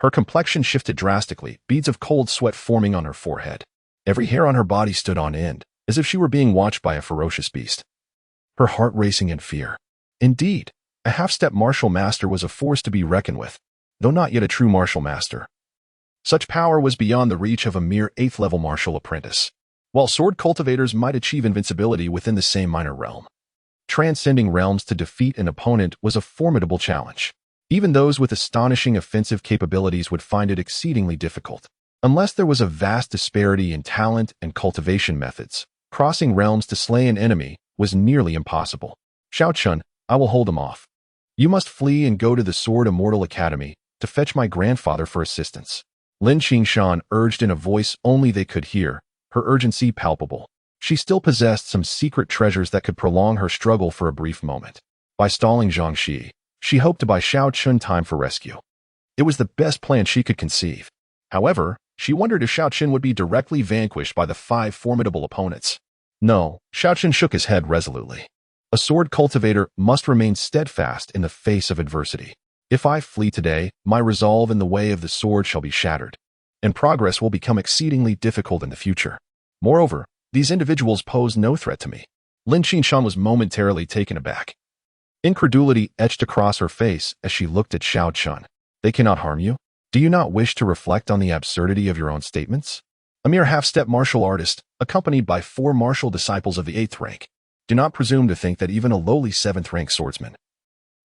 Her complexion shifted drastically, beads of cold sweat forming on her forehead. Every hair on her body stood on end, as if she were being watched by a ferocious beast. Her heart racing in fear. Indeed, a half-step martial master was a force to be reckoned with, though not yet a true martial master. Such power was beyond the reach of a mere 8th-level martial apprentice. While sword cultivators might achieve invincibility within the same minor realm, transcending realms to defeat an opponent was a formidable challenge. Even those with astonishing offensive capabilities would find it exceedingly difficult. Unless there was a vast disparity in talent and cultivation methods, crossing realms to slay an enemy was nearly impossible. Xiao Chen, I will hold him off. You must flee and go to the Sword Immortal Academy to fetch my grandfather for assistance. Lin Qingxuan urged in a voice only they could hear, her urgency palpable. She still possessed some secret treasures that could prolong her struggle for a brief moment. By stalling Zhang Shi, she hoped to buy Xiao Chen time for rescue. It was the best plan she could conceive. However, she wondered if Xiao Chen would be directly vanquished by the 5 formidable opponents. No, Xiao Chen shook his head resolutely. A sword cultivator must remain steadfast in the face of adversity. If I flee today, my resolve in the way of the sword shall be shattered, and progress will become exceedingly difficult in the future. Moreover, these individuals pose no threat to me. Lin Qingxuan was momentarily taken aback. Incredulity etched across her face as she looked at Xiao Chen. They cannot harm you? Do you not wish to reflect on the absurdity of your own statements? A mere half-step martial artist, accompanied by 4 martial disciples of the 8th rank. Do not presume to think that even a lowly 7th-rank swordsman,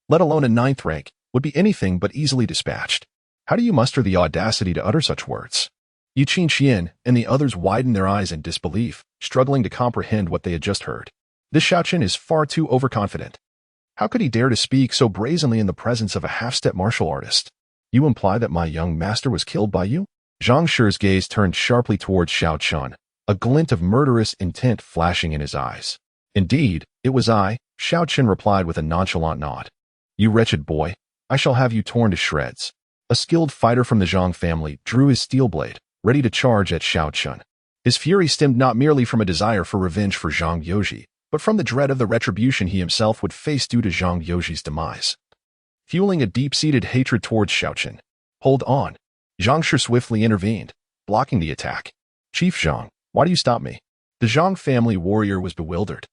let alone a 9th rank, would be anything but easily dispatched. How do you muster the audacity to utter such words? Yi Qingxian and the others widened their eyes in disbelief, struggling to comprehend what they had just heard. This Xiao Chen is far too overconfident. How could he dare to speak so brazenly in the presence of a half-step martial artist? You imply that my young master was killed by you? Zhang Shi's gaze turned sharply towards Xiao Chen, a glint of murderous intent flashing in his eyes. Indeed, it was I, Xiao Chen replied with a nonchalant nod. You wretched boy, I shall have you torn to shreds. A skilled fighter from the Zhang family drew his steel blade, ready to charge at Xiao Chen. His fury stemmed not merely from a desire for revenge for Zhang Yoji, but from the dread of the retribution he himself would face due to Zhang Yoji's demise, fueling a deep-seated hatred towards Xiao Chen. Hold on. Zhang Shi swiftly intervened, blocking the attack. Chief Zhang, why do you stop me? The Zhang family warrior was bewildered.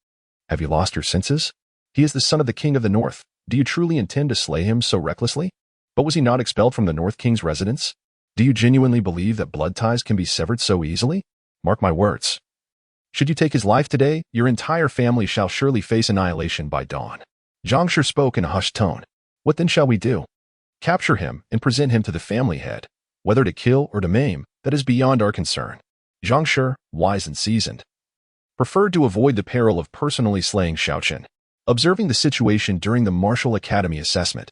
Have you lost your senses? He is the son of the king of the north. Do you truly intend to slay him so recklessly? But was he not expelled from the North King's residence? Do you genuinely believe that blood ties can be severed so easily? Mark my words. Should you take his life today, your entire family shall surely face annihilation by dawn. Zhang Shi spoke in a hushed tone. What then shall we do? Capture him and present him to the family head. Whether to kill or to maim, that is beyond our concern. Zhang Shi, wise and seasoned, preferred to avoid the peril of personally slaying Xiao Chen. Observing the situation during the Martial Academy assessment,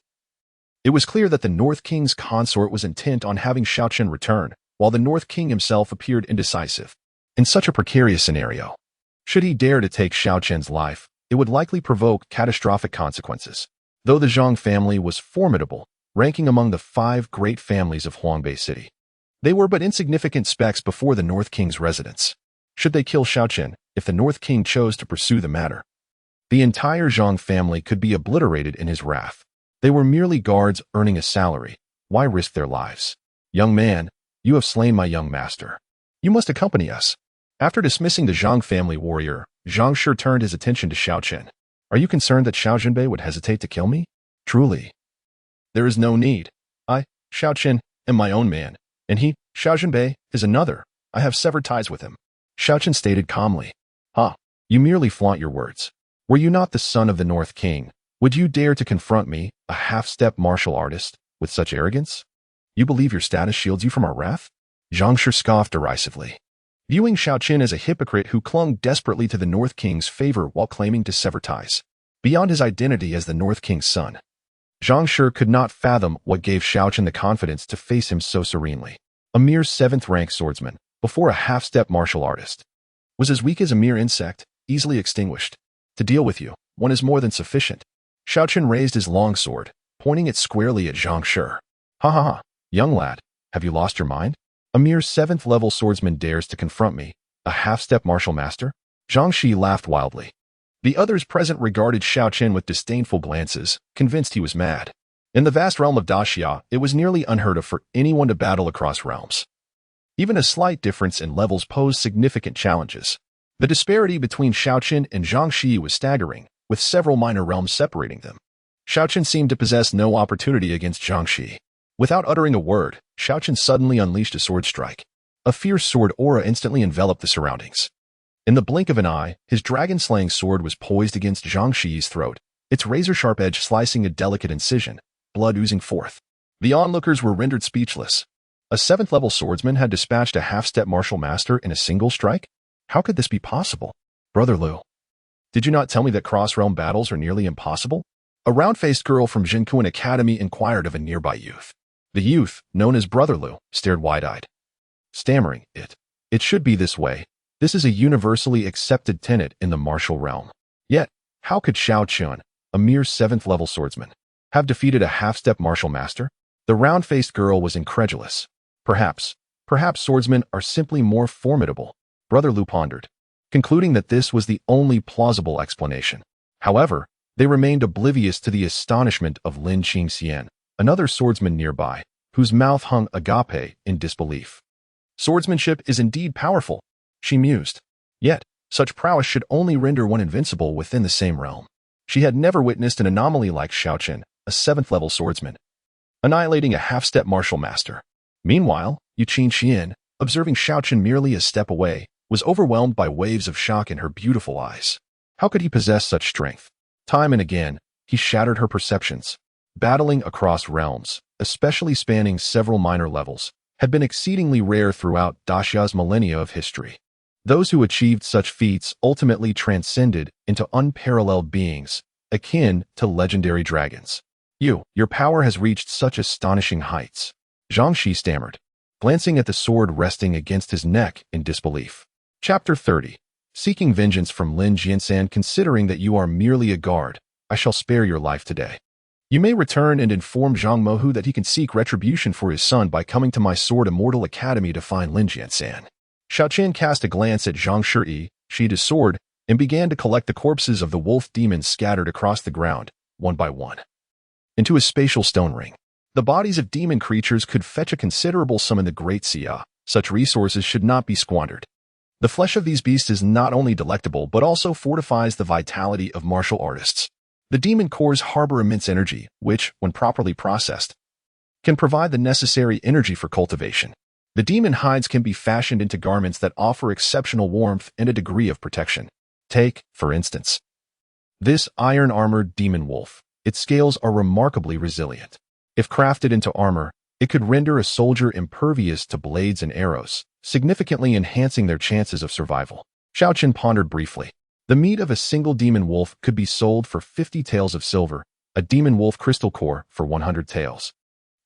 it was clear that the North King's consort was intent on having Xiao Chen return, while the North King himself appeared indecisive. In such a precarious scenario, should he dare to take Xiao Chen's life, it would likely provoke catastrophic consequences. Though the Zhang family was formidable, ranking among the 5 great families of Huangbei City, they were but insignificant specks before the North King's residence. Should they kill Xiao Chen, if the North King chose to pursue the matter, the entire Zhang family could be obliterated in his wrath. They were merely guards earning a salary. Why risk their lives? Young man, you have slain my young master. You must accompany us. After dismissing the Zhang family warrior, Zhang Shi turned his attention to Xiao Chen. Are you concerned that Xiao Zhenbei would hesitate to kill me? Truly. There is no need. I, Xiao Chen, am my own man, and he, Xiao Zhenbei, is another. I have severed ties with him. Xiao Chen stated calmly. You merely flaunt your words. Were you not the son of the North King, would you dare to confront me, a half-step martial artist, with such arrogance? You believe your status shields you from our wrath? Zhang Shi scoffed derisively, viewing Xiao Chen as a hypocrite who clung desperately to the North King's favor while claiming to sever ties. Beyond his identity as the North King's son, Zhang Shi could not fathom what gave Xiao Chen the confidence to face him so serenely. A mere 7th-rank swordsman, before a half-step martial artist, was as weak as a mere insect, easily extinguished. To deal with you, one is more than sufficient. Xiao Chen raised his long sword, pointing it squarely at Zhang Shi. Ha, young lad, have you lost your mind? A mere 7th-level swordsman dares to confront me, a half-step martial master? Zhang Shi laughed wildly. The others present regarded Xiao Chen with disdainful glances, convinced he was mad. In the vast realm of Daxia, it was nearly unheard of for anyone to battle across realms. Even a slight difference in levels posed significant challenges. The disparity between Xiao Chen and Zhang Shi was staggering, with several minor realms separating them. Xiao Chen seemed to possess no opportunity against Zhang Shi. Without uttering a word, Xiao Chen suddenly unleashed a sword strike. A fierce sword aura instantly enveloped the surroundings. In the blink of an eye, his dragon-slaying sword was poised against Zhang Shi's throat, its razor-sharp edge slicing a delicate incision, blood oozing forth. The onlookers were rendered speechless. A 7th-level swordsman had dispatched a half-step martial master in a single strike? How could this be possible? Brother Liu, did you not tell me that cross-realm battles are nearly impossible? A round-faced girl from Qingxuan Academy inquired of a nearby youth. The youth, known as Brother Liu, stared wide-eyed, stammering, It should be this way. This is a universally accepted tenet in the martial realm. Yet, how could Xiao Chen, a mere 7th-level swordsman, have defeated a half-step martial master? The round-faced girl was incredulous. Perhaps swordsmen are simply more formidable, Brother Liu pondered, concluding that this was the only plausible explanation. However, they remained oblivious to the astonishment of Lin Qingxian, another swordsman nearby, whose mouth hung agape in disbelief. Swordsmanship is indeed powerful, she mused. Yet, such prowess should only render one invincible within the same realm. She had never witnessed an anomaly like Xiao Chen, a 7th-level swordsman, annihilating a half-step martial master. Meanwhile, Yu Qingxian, observing Xiao Chen merely a step away, was overwhelmed by waves of shock in her beautiful eyes. How could he possess such strength? Time and again, he shattered her perceptions. Battling across realms, especially spanning several minor levels, had been exceedingly rare throughout Daxia's millennia of history. Those who achieved such feats ultimately transcended into unparalleled beings, akin to legendary dragons. Your power has reached such astonishing heights, Zhang Shi stammered, glancing at the sword resting against his neck in disbelief. Chapter 30. Seeking vengeance from Lin Jiansan. Considering that you are merely a guard, I shall spare your life today. You may return and inform Zhang Mohu that he can seek retribution for his son by coming to my Sword Immortal Academy to find Lin Jiansan. Xiao Chen cast a glance at Zhang Shi, sheathed his sword, and began to collect the corpses of the wolf demons scattered across the ground, one by one, into his spatial stone ring. The bodies of demon creatures could fetch a considerable sum in the Great Xia. Such resources should not be squandered. The flesh of these beasts is not only delectable but also fortifies the vitality of martial artists. The demon cores harbor immense energy, which, when properly processed, can provide the necessary energy for cultivation. The demon hides can be fashioned into garments that offer exceptional warmth and a degree of protection. Take, for instance, this iron-armored demon wolf. Its scales are remarkably resilient. If crafted into armor, it could render a soldier impervious to blades and arrows, significantly enhancing their chances of survival. Xiao Chen pondered briefly. The meat of a single demon wolf could be sold for 50 taels of silver, a demon wolf crystal core for 100 taels,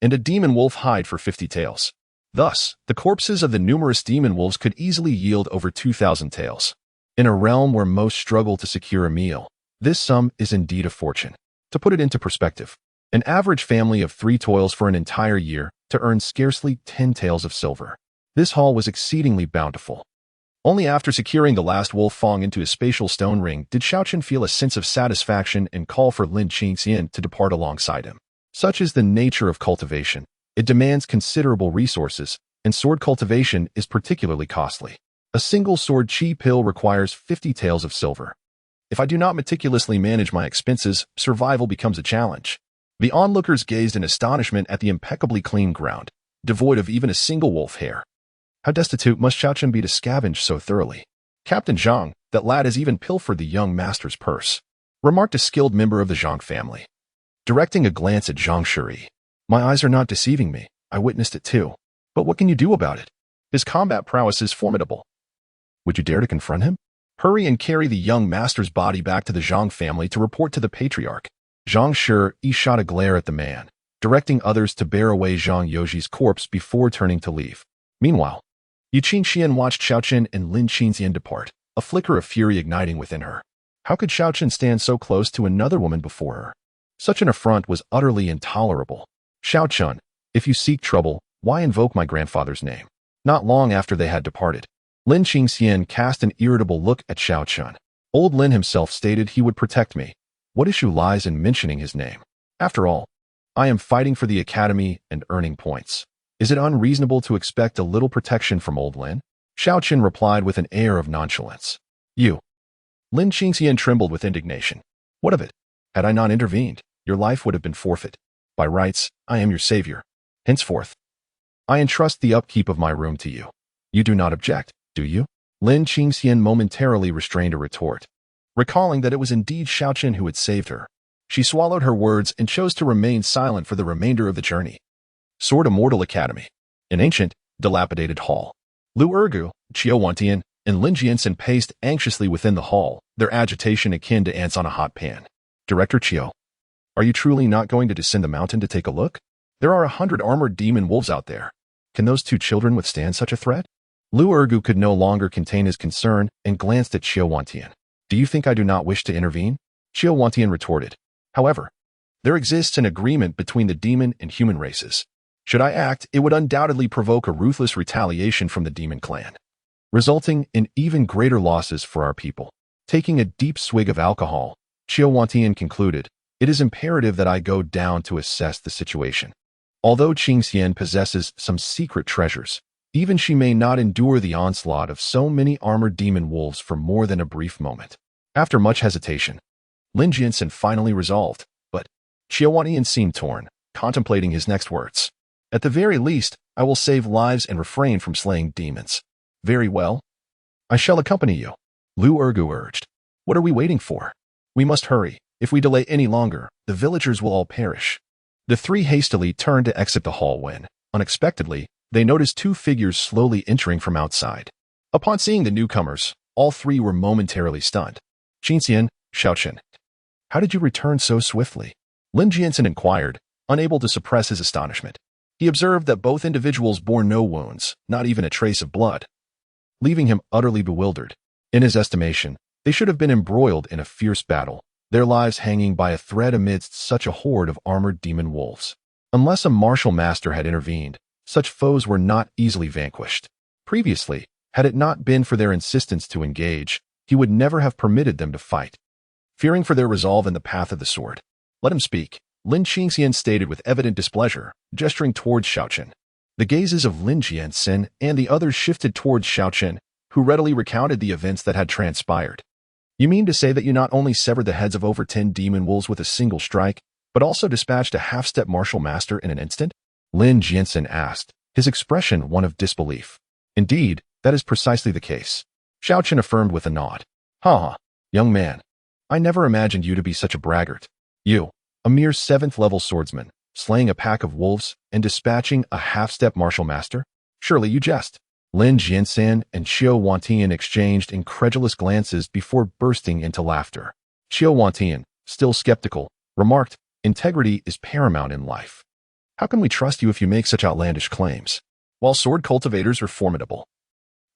and a demon wolf hide for 50 taels. Thus, the corpses of the numerous demon wolves could easily yield over 2,000 taels. In a realm where most struggle to secure a meal, this sum is indeed a fortune. To put it into perspective, an average family of 3 toils for an entire year to earn scarcely 10 taels of silver. This haul was exceedingly bountiful. Only after securing the last wolf fang into his spatial stone ring did Xiao Chen feel a sense of satisfaction and call for Lin Qingxuan to depart alongside him. Such is the nature of cultivation. It demands considerable resources, and sword cultivation is particularly costly. A single sword chi pill requires 50 taels of silver. If I do not meticulously manage my expenses, survival becomes a challenge. The onlookers gazed in astonishment at the impeccably clean ground, devoid of even a single wolf hair. How destitute must Xiao Chen be to scavenge so thoroughly? Captain Zhang, that lad has even pilfered the young master's purse, remarked a skilled member of the Zhang family. Directing a glance at Zhang Shuri. My eyes are not deceiving me. I witnessed it too. But what can you do about it? His combat prowess is formidable. Would you dare to confront him? Hurry and carry the young master's body back to the Zhang family to report to the patriarch. Zhang Shuri shot a glare at the man, directing others to bear away Zhang Youji's corpse before turning to leave. Meanwhile, Qingxuan watched Xiao Chen and Lin Qingxuan depart, a flicker of fury igniting within her. How could Xiao Chen stand so close to another woman before her? Such an affront was utterly intolerable. Xiao Chen, if you seek trouble, why invoke my grandfather's name? Not long after they had departed, Lin Qingxuan cast an irritable look at Xiao Chen. Old Lin himself stated he would protect me. What issue lies in mentioning his name? After all, I am fighting for the academy and earning points. Is it unreasonable to expect a little protection from old Lin? Xiao Chen replied with an air of nonchalance. You. Lin Qingxuan trembled with indignation. What of it? Had I not intervened, your life would have been forfeit. By rights, I am your savior. Henceforth, I entrust the upkeep of my room to you. You do not object, do you? Lin Qingxuan momentarily restrained a retort. Recalling that it was indeed Xiao Chen who had saved her, she swallowed her words and chose to remain silent for the remainder of the journey. Sword Immortal Academy. An ancient, dilapidated hall. Lu Ergu, Qiao Wantian, and Lin Jiansen paced anxiously within the hall, their agitation akin to ants on a hot pan. Director Qiao, are you truly not going to descend the mountain to take a look? There are 100 armored demon wolves out there. Can those 2 children withstand such a threat? Lu Ergu could no longer contain his concern and glanced at Qiao Wantian. Do you think I do not wish to intervene? Qiao Wantian retorted. However, there exists an agreement between the demon and human races. Should I act, it would undoubtedly provoke a ruthless retaliation from the demon clan, resulting in even greater losses for our people. Taking a deep swig of alcohol, Qiao Wantian concluded, it is imperative that I go down to assess the situation. Although Qingxuan possesses some secret treasures, even she may not endure the onslaught of so many armored demon wolves for more than a brief moment. After much hesitation, Lin Jiansen finally resolved, but Qiao Wantian seemed torn, contemplating his next words. At the very least, I will save lives and refrain from slaying demons. Very well. I shall accompany you, Lu Ergu urged. What are we waiting for? We must hurry. If we delay any longer, the villagers will all perish. The 3 hastily turned to exit the hall when, unexpectedly, they noticed 2 figures slowly entering from outside. Upon seeing the newcomers, all 3 were momentarily stunned. Qingxuan, Xiao Chen. How did you return so swiftly? Lin Jiansen inquired, unable to suppress his astonishment. He observed that both individuals bore no wounds, not even a trace of blood, leaving him utterly bewildered. In his estimation, they should have been embroiled in a fierce battle, their lives hanging by a thread amidst such a horde of armored demon wolves. Unless a martial master had intervened, such foes were not easily vanquished. Previously, had it not been for their insistence to engage, he would never have permitted them to fight. Fearing for their resolve in the path of the sword. Let him speak, Lin Qingxuan stated with evident displeasure, gesturing towards Xiao Chen. The gazes of Lin Jiansen and the others shifted towards Xiao Chen, who readily recounted the events that had transpired. You mean to say that you not only severed the heads of over 10 demon wolves with a single strike, but also dispatched a half-step martial master in an instant? Lin Jiansen asked, his expression one of disbelief. Indeed, that is precisely the case. Xiao Chen affirmed with a nod. Ha, young man. I never imagined you to be such a braggart. You, a mere 7th-level swordsman, slaying a pack of wolves and dispatching a half-step martial master? Surely you jest. Lin Jiansen and Xiao Zhentian exchanged incredulous glances before bursting into laughter. Xiao Zhentian, still skeptical, remarked, integrity is paramount in life. How can we trust you if you make such outlandish claims? While sword cultivators are formidable,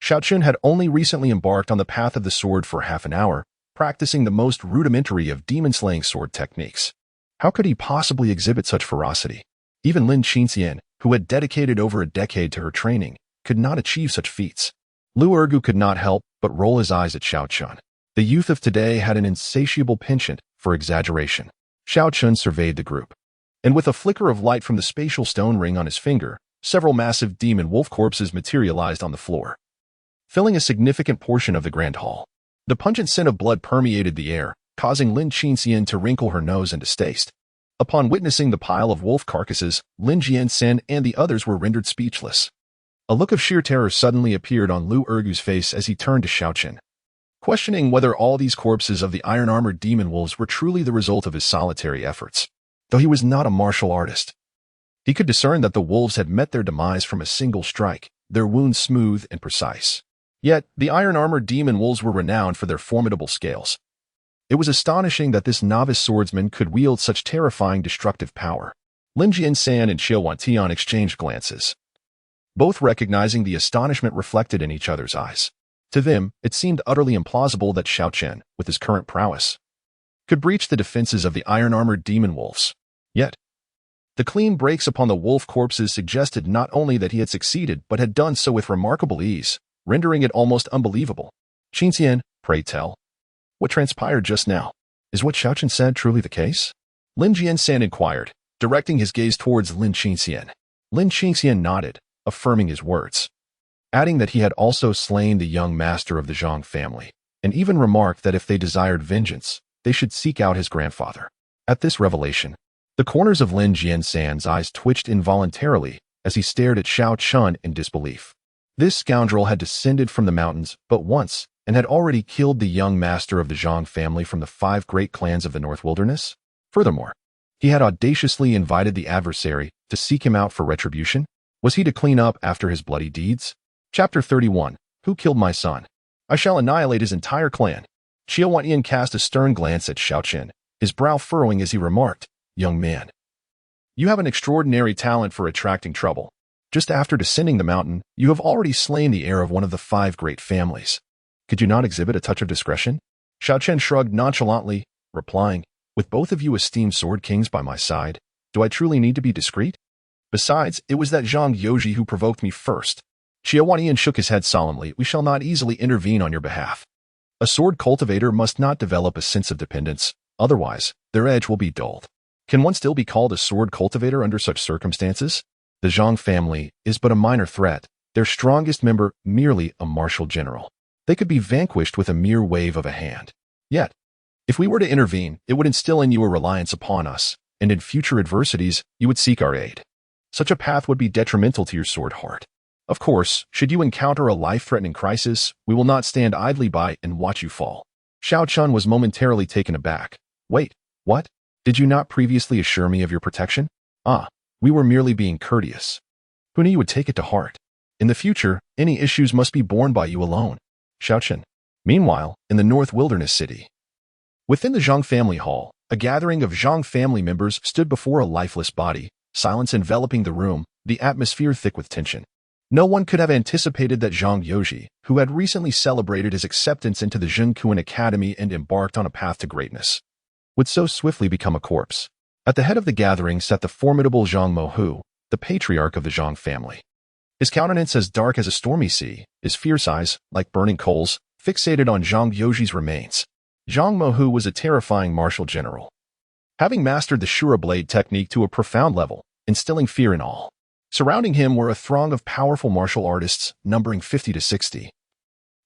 Xiao Chen had only recently embarked on the path of the sword for half an hour, practicing the most rudimentary of demon-slaying sword techniques. How could he possibly exhibit such ferocity? Even Lin Qingxuan, who had dedicated over a decade to her training, could not achieve such feats. Lu Ergu could not help but roll his eyes at Xiao Chen. The youth of today had an insatiable penchant for exaggeration. Xiao Chen surveyed the group, and with a flicker of light from the spatial stone ring on his finger, several massive demon wolf corpses materialized on the floor, filling a significant portion of the grand hall. The pungent scent of blood permeated the air, causing Lin Qingxuan to wrinkle her nose in distaste. Upon witnessing the pile of wolf carcasses, Lin Jiansen and the others were rendered speechless. A look of sheer terror suddenly appeared on Lu Ergu's face as he turned to Xiao Chen, questioning whether all these corpses of the iron-armored demon wolves were truly the result of his solitary efforts. Though he was not a martial artist, he could discern that the wolves had met their demise from a single strike, their wounds smooth and precise. Yet, the iron-armored demon wolves were renowned for their formidable scales. It was astonishing that this novice swordsman could wield such terrifying destructive power. Lin Jiansen and Xiao Zhentian exchanged glances, both recognizing the astonishment reflected in each other's eyes. To them, it seemed utterly implausible that Xiao Chen, with his current prowess, could breach the defenses of the iron-armored demon wolves. Yet, the clean breaks upon the wolf corpses suggested not only that he had succeeded but had done so with remarkable ease, rendering it almost unbelievable. Qingxuan, pray tell, what transpired just now? Is what Xiao Chen said truly the case? Lin Jiansen inquired, directing his gaze towards Lin Qingxuan. Lin Qingxuan nodded, affirming his words, adding that he had also slain the young master of the Zhang family, and even remarked that if they desired vengeance, they should seek out his grandfather. At this revelation, the corners of Lin Jiansen's eyes twitched involuntarily as he stared at Xiao Chen in disbelief. This scoundrel had descended from the mountains but once and had already killed the young master of the Zhang family from the 5 great clans of the North Wilderness. Furthermore, he had audaciously invited the adversary to seek him out for retribution. Was he to clean up after his bloody deeds? Chapter 31. Who killed my son? I shall annihilate his entire clan. Xiao Zhentian cast a stern glance at Xiao Chen, his brow furrowing as he remarked, young man, you have an extraordinary talent for attracting trouble. Just after descending the mountain, you have already slain the heir of one of the 5 great families. Could you not exhibit a touch of discretion? Xiao Chen shrugged nonchalantly, replying, with both of you esteemed sword kings by my side, do I truly need to be discreet? Besides, it was that Zhang Yoji who provoked me first. Xiao Zhentian shook his head solemnly. We shall not easily intervene on your behalf. A sword cultivator must not develop a sense of dependence, otherwise, their edge will be dulled. Can one still be called a sword cultivator under such circumstances? The Zhang family is but a minor threat, their strongest member merely a martial general. They could be vanquished with a mere wave of a hand. Yet, if we were to intervene, it would instill in you a reliance upon us, and in future adversities, you would seek our aid. Such a path would be detrimental to your sword heart. Of course, should you encounter a life-threatening crisis, we will not stand idly by and watch you fall. Xiao Chen was momentarily taken aback. Wait, what? Did you not previously assure me of your protection? We were merely being courteous. Who knew you would take it to heart? In the future, any issues must be borne by you alone. Xiao Chen. Meanwhile, in the North Wilderness City, within the Zhang family hall, a gathering of Zhang family members stood before a lifeless body, silence enveloping the room, the atmosphere thick with tension. No one could have anticipated that Zhang Yoji, who had recently celebrated his acceptance into the Qingxuan Academy and embarked on a path to greatness, would so swiftly become a corpse. At the head of the gathering sat the formidable Zhang Mohu, the patriarch of the Zhang family. His countenance as dark as a stormy sea, his fierce eyes, like burning coals, fixated on Zhang Yoji's remains. Zhang Mohu was a terrifying martial general, having mastered the Shura blade technique to a profound level, instilling fear in all. Surrounding him were a throng of powerful martial artists, numbering 50 to 60.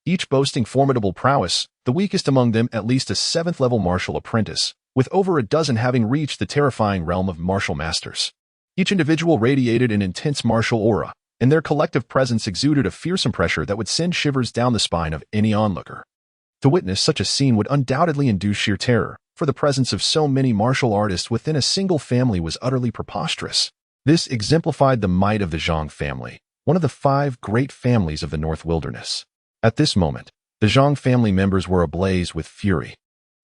each boasting formidable prowess, the weakest among them at least a 7th-level martial apprentice, with over a dozen having reached the terrifying realm of martial masters. Each individual radiated an intense martial aura, and their collective presence exuded a fearsome pressure that would send shivers down the spine of any onlooker. To witness such a scene would undoubtedly induce sheer terror, for the presence of so many martial artists within a single family was utterly preposterous. This exemplified the might of the Zhang family, one of the 5 great families of the North Wilderness. At this moment, the Zhang family members were ablaze with fury.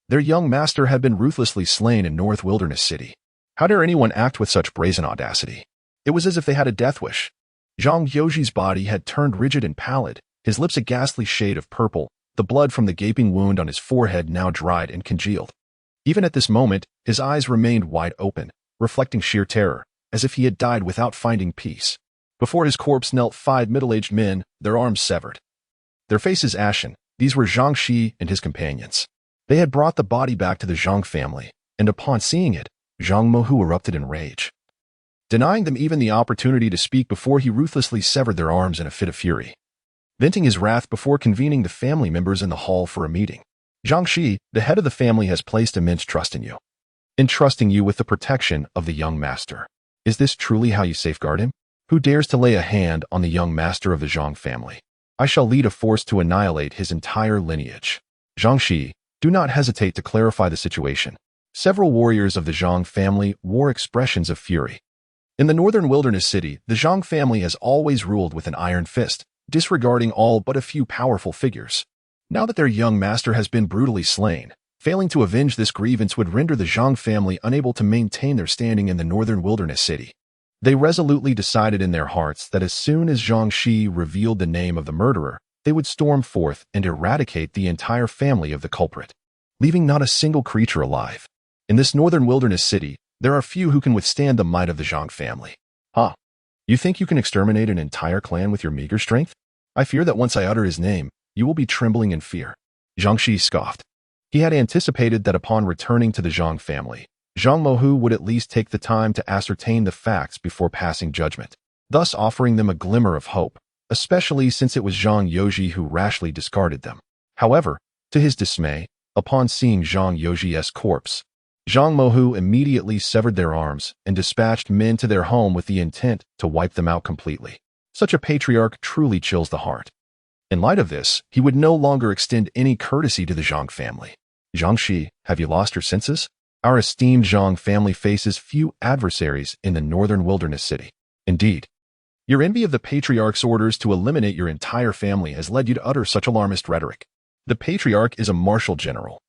Their young master had been ruthlessly slain in North Wilderness City. How dare anyone act with such brazen audacity? It was as if they had a death wish. Zhang Youji's body had turned rigid and pallid, his lips a ghastly shade of purple, the blood from the gaping wound on his forehead now dried and congealed. Even at this moment, his eyes remained wide open, reflecting sheer terror, as if he had died without finding peace. Before his corpse knelt 5 middle-aged men, their arms severed. Their faces ashen, these were Zhang Shi and his companions. They had brought the body back to the Zhang family, and upon seeing it, Zhang Mohu erupted in rage, denying them even the opportunity to speak before he ruthlessly severed their arms in a fit of fury, venting his wrath before convening the family members in the hall for a meeting. Zhang Shi, the head of the family, has placed immense trust in you, entrusting you with the protection of the young master. Is this truly how you safeguard him? Who dares to lay a hand on the young master of the Zhang family? I shall lead a force to annihilate his entire lineage. Zhang Shi, do not hesitate to clarify the situation. Several warriors of the Zhang family wore expressions of fury. In the Northern Wilderness City, the Zhang family has always ruled with an iron fist, disregarding all but a few powerful figures. Now that their young master has been brutally slain, failing to avenge this grievance would render the Zhang family unable to maintain their standing in the Northern Wilderness City. They resolutely decided in their hearts that as soon as Zhang Shi revealed the name of the murderer, they would storm forth and eradicate the entire family of the culprit, leaving not a single creature alive. In this Northern Wilderness City, there are few who can withstand the might of the Zhang family. Huh? You think you can exterminate an entire clan with your meager strength? I fear that once I utter his name, you will be trembling in fear. Zhang Shi scoffed. He had anticipated that upon returning to the Zhang family, Zhang Mohu would at least take the time to ascertain the facts before passing judgment, thus offering them a glimmer of hope, especially since it was Zhang Youji who rashly discarded them. However, to his dismay, upon seeing Zhang Youji's corpse, Zhang Mohu immediately severed their arms and dispatched men to their home with the intent to wipe them out completely. Such a patriarch truly chills the heart. In light of this, he would no longer extend any courtesy to the Zhang family. Zhang Shi, have you lost your senses? Our esteemed Zhang family faces few adversaries in the Northern Wilderness City. Indeed, your envy of the patriarch's orders to eliminate your entire family has led you to utter such alarmist rhetoric. The patriarch is a martial general.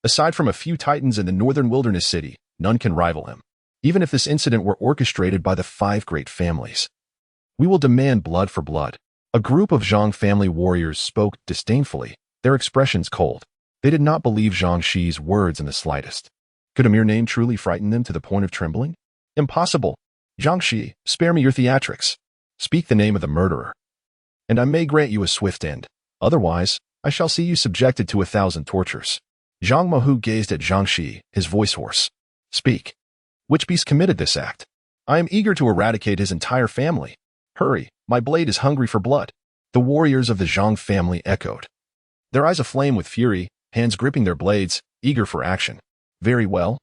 Aside from a few titans in the Northern Wilderness City, none can rival him, even if this incident were orchestrated by the 5 great families. We will demand blood for blood. A group of Zhang family warriors spoke disdainfully, their expressions cold. They did not believe Zhang Shi's words in the slightest. Could a mere name truly frighten them to the point of trembling? Impossible. Zhang Shi, spare me your theatrics. Speak the name of the murderer, and I may grant you a swift end. Otherwise, I shall see you subjected to 1,000 tortures. Zhang Mohu gazed at Zhang Shi, his voice hoarse. Speak. Which beast committed this act? I am eager to eradicate his entire family. Hurry, my blade is hungry for blood. The warriors of the Zhang family echoed, their eyes aflame with fury, hands gripping their blades, eager for action. Very well.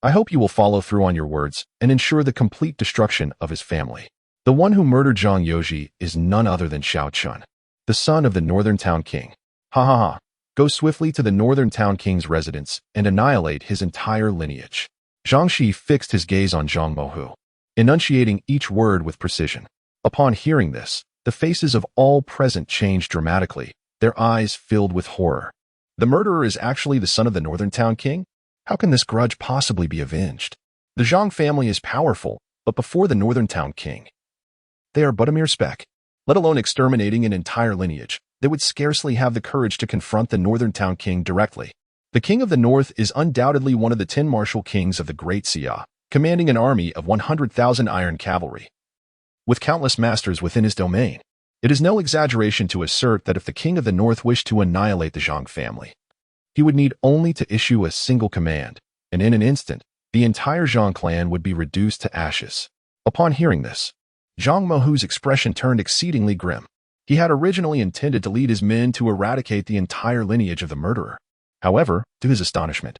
I hope you will follow through on your words and ensure the complete destruction of his family. The one who murdered Zhang Youji is none other than Xiao Chen, the son of the Northern Town King. Ha ha ha. Go swiftly to the Northern Town King's residence and annihilate his entire lineage. Zhang Shi fixed his gaze on Zhang Mohu, enunciating each word with precision. Upon hearing this, the faces of all present changed dramatically, their eyes filled with horror. The murderer is actually the son of the Northern Town King? How can this grudge possibly be avenged? The Zhang family is powerful, but before the Northern Town King, they are but a mere speck. Let alone exterminating an entire lineage, they would scarcely have the courage to confront the Northern Town King directly. The King of the North is undoubtedly one of the 10 martial kings of the Great Xia, commanding an army of 100,000 iron cavalry, with countless masters within his domain. It is no exaggeration to assert that if the King of the North wished to annihilate the Zhang family, he would need only to issue a single command, and in an instant, the entire Zhang clan would be reduced to ashes. Upon hearing this, Zhang Mohu's expression turned exceedingly grim. He had originally intended to lead his men to eradicate the entire lineage of the murderer. However, to his astonishment,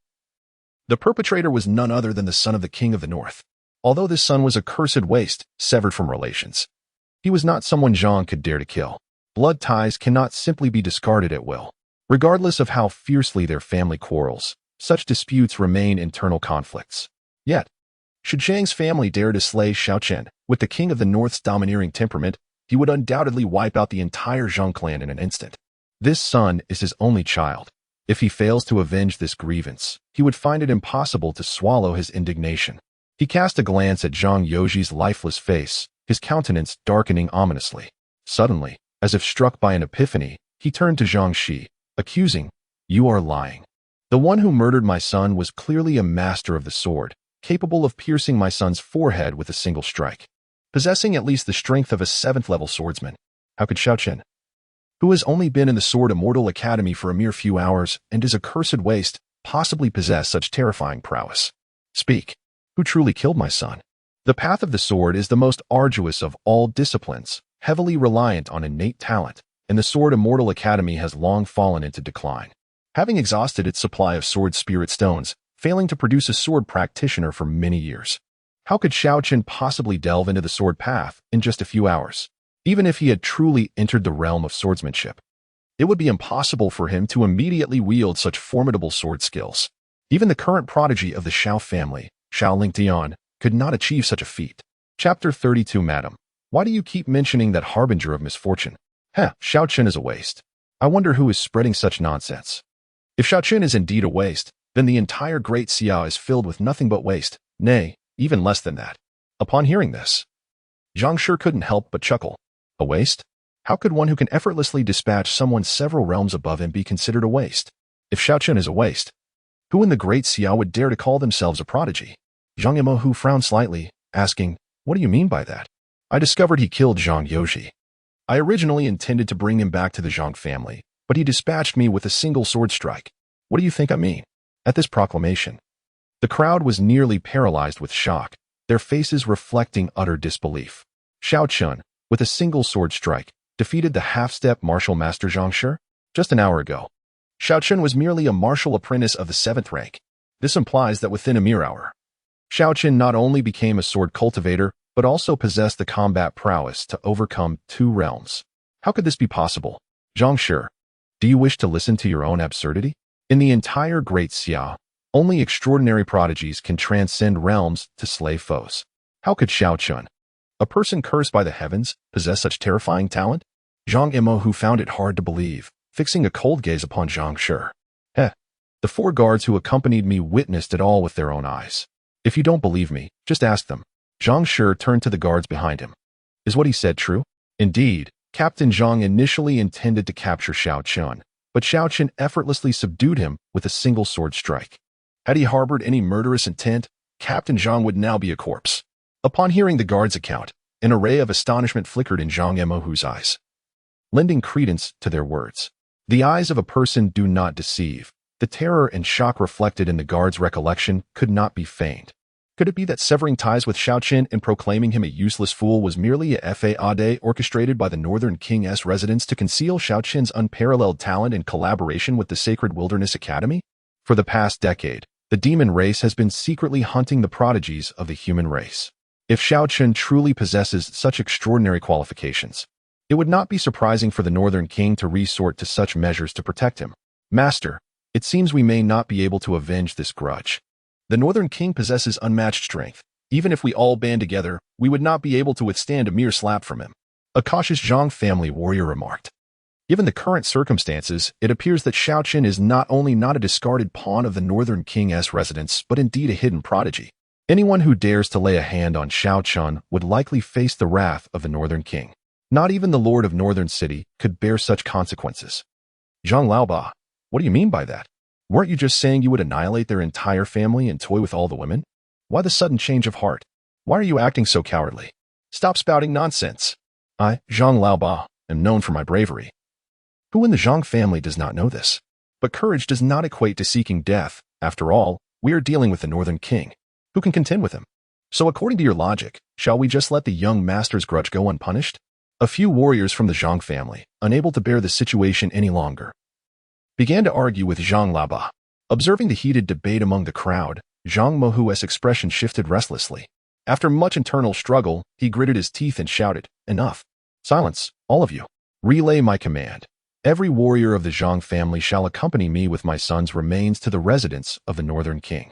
the perpetrator was none other than the son of the king of the north. Although this son was a cursed waste, severed from relations, he was not someone Zhang could dare to kill. Blood ties cannot simply be discarded at will. Regardless of how fiercely their family quarrels, such disputes remain internal conflicts. Yet, should Zhang's family dare to slay Xiao Chen, with the king of the north's domineering temperament, he would undoubtedly wipe out the entire Zhang clan in an instant. This son is his only child. If he fails to avenge this grievance, he would find it impossible to swallow his indignation. He cast a glance at Zhang Youji's lifeless face, his countenance darkening ominously. Suddenly, as if struck by an epiphany, he turned to Zhang Shi, accusing, "You are lying. The one who murdered my son was clearly a master of the sword, capable of piercing my son's forehead with a single strike, possessing at least the strength of a 7th-level swordsman. How could Xiao Chen, who has only been in the Sword Immortal Academy for a mere few hours and is a cursed waste, possibly possess such terrifying prowess? Speak. Who truly killed my son?" The path of the sword is the most arduous of all disciplines, heavily reliant on innate talent, and the Sword Immortal Academy has long fallen into decline, having exhausted its supply of sword spirit stones, failing to produce a sword practitioner for many years. How could Xiao Chen possibly delve into the sword path in just a few hours? Even if he had truly entered the realm of swordsmanship, it would be impossible for him to immediately wield such formidable sword skills. Even the current prodigy of the Xiao family, Xiao Lingfeng, could not achieve such a feat. Chapter 32. Madam, why do you keep mentioning that harbinger of misfortune? Xiao Chen is a waste. I wonder who is spreading such nonsense. If Xiao Chen is indeed a waste, then the entire great Xiao is filled with nothing but waste, nay, even less than that. Upon hearing this, Zhang Shi couldn't help but chuckle. A waste? How could one who can effortlessly dispatch someone several realms above him be considered a waste? If Xiao Chen is a waste, who in the great Xiao would dare to call themselves a prodigy? Zhang Yimou frowned slightly, asking, "What do you mean by that?" I discovered he killed Zhang Youji. I originally intended to bring him back to the Zhang family, but he dispatched me with a single sword strike. What do you think I mean? At this proclamation, the crowd was nearly paralyzed with shock, their faces reflecting utter disbelief. Xiao Chen, with a single sword strike, defeated the half-step martial master Zhang Shi just an hour ago. Xiao Chen was merely a martial apprentice of the 7th rank. This implies that within a mere hour, Xiao Chen not only became a sword cultivator, but also possessed the combat prowess to overcome 2 realms. How could this be possible? Zhang Shi, do you wish to listen to your own absurdity? In the entire great Xiao, only extraordinary prodigies can transcend realms to slay foes. How could Xiao Chen, a person cursed by the heavens, possess such terrifying talent? Zhang Yimou found it hard to believe, fixing a cold gaze upon Zhang Shi. The 4 guards who accompanied me witnessed it all with their own eyes. If you don't believe me, just ask them. Zhang Shi turned to the guards behind him. Is what he said true? Indeed, Captain Zhang initially intended to capture Xiao Chen, but Xiao Chen effortlessly subdued him with a single sword strike. Had he harbored any murderous intent, Captain Zhang would now be a corpse. Upon hearing the guard's account, an array of astonishment flickered in Zhang Yimou's eyes, lending credence to their words. The eyes of a person do not deceive. The terror and shock reflected in the guard's recollection could not be feigned. Could it be that severing ties with Xiao Chen and proclaiming him a useless fool was merely a fade orchestrated by the Northern King's residents to conceal Xiao Chen's unparalleled talent in collaboration with the Sacred Wilderness Academy? For the past decade, the demon race has been secretly hunting the prodigies of the human race. If Xiao Chen truly possesses such extraordinary qualifications, it would not be surprising for the Northern King to resort to such measures to protect him. Master, it seems we may not be able to avenge this grudge. The Northern King possesses unmatched strength. Even if we all band together, we would not be able to withstand a mere slap from him. A cautious Zhang family warrior remarked. Given the current circumstances, it appears that Xiao Chen is not only not a discarded pawn of the Northern King's residence, but indeed a hidden prodigy. Anyone who dares to lay a hand on Xiao Chen would likely face the wrath of the Northern King. Not even the Lord of Northern City could bear such consequences. Zhang Laoba, what do you mean by that? Weren't you just saying you would annihilate their entire family and toy with all the women? Why the sudden change of heart? Why are you acting so cowardly? Stop spouting nonsense. I, Zhang Laoba, am known for my bravery. Who in the Zhang family does not know this? But courage does not equate to seeking death. After all, we are dealing with the Northern King. Who can contend with him? So according to your logic, shall we just let the young master's grudge go unpunished? A few warriors from the Zhang family, unable to bear the situation any longer, began to argue with Zhang Laba. Observing the heated debate among the crowd, Zhang Mohu's expression shifted restlessly. After much internal struggle, he gritted his teeth and shouted, "Enough! Silence, all of you! Relay my command. Every warrior of the Zhang family shall accompany me with my son's remains to the residence of the Northern King.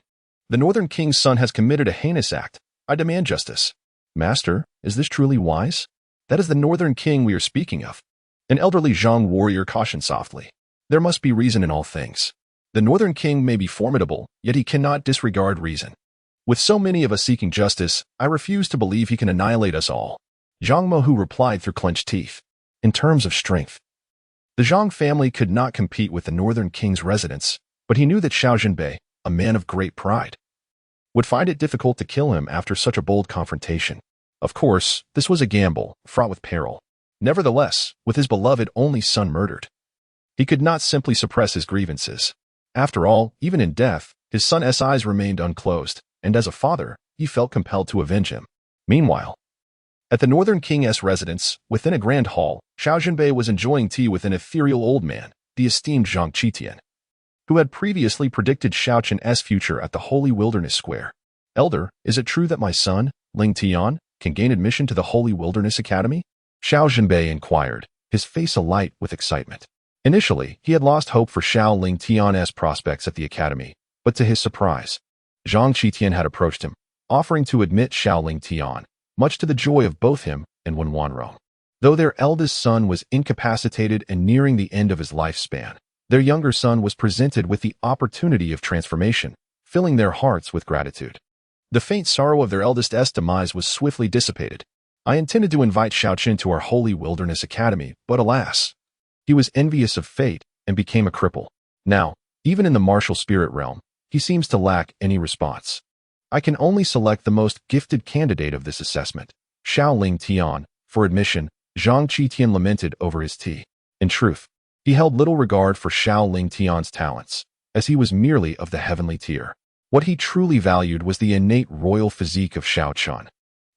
The Northern King's son has committed a heinous act. I demand justice." "Master, is this truly wise? That is the Northern King we are speaking of." An elderly Zhang warrior cautioned softly. "There must be reason in all things. The Northern King may be formidable, yet he cannot disregard reason. With so many of us seeking justice, I refuse to believe he can annihilate us all." Zhang Mohu replied through clenched teeth. "In terms of strength, the Zhang family could not compete with the Northern King's residence, but he knew that Xiao Zhenbei, a man of great pride, would find it difficult to kill him after such a bold confrontation. Of course, this was a gamble, fraught with peril. Nevertheless, with his beloved only son murdered, he could not simply suppress his grievances. After all, even in death, his son's eyes remained unclosed, and as a father, he felt compelled to avenge him. Meanwhile, at the Northern King's residence, within a grand hall, Xiao Zhenbei was enjoying tea with an ethereal old man, the esteemed Zhang Qitian, who had previously predicted Xiao Chen's future at the Holy Wilderness Square. "Elder, is it true that my son, Ling Tian, can gain admission to the Holy Wilderness Academy?" Xiao Zhenbei inquired, his face alight with excitement. Initially, he had lost hope for Xiao Ling Tian's prospects at the academy, but to his surprise, Zhang Qitian had approached him, offering to admit Xiao Ling Tian, much to the joy of both him and Wen Wanrong. Though their eldest son was incapacitated and nearing the end of his lifespan, their younger son was presented with the opportunity of transformation, filling their hearts with gratitude. The faint sorrow of their eldest's demise was swiftly dissipated. "I intended to invite Xiao Chen to our Holy Wilderness Academy, but alas, he was envious of fate and became a cripple. Now, even in the martial spirit realm, he seems to lack any response. I can only select the most gifted candidate of this assessment, Xiao Ling Tian, for admission." Zhang Qitian lamented over his tea. In truth, he held little regard for Xiao Ling Tian's talents, as he was merely of the heavenly tier. What he truly valued was the innate royal physique of Xiao Chen.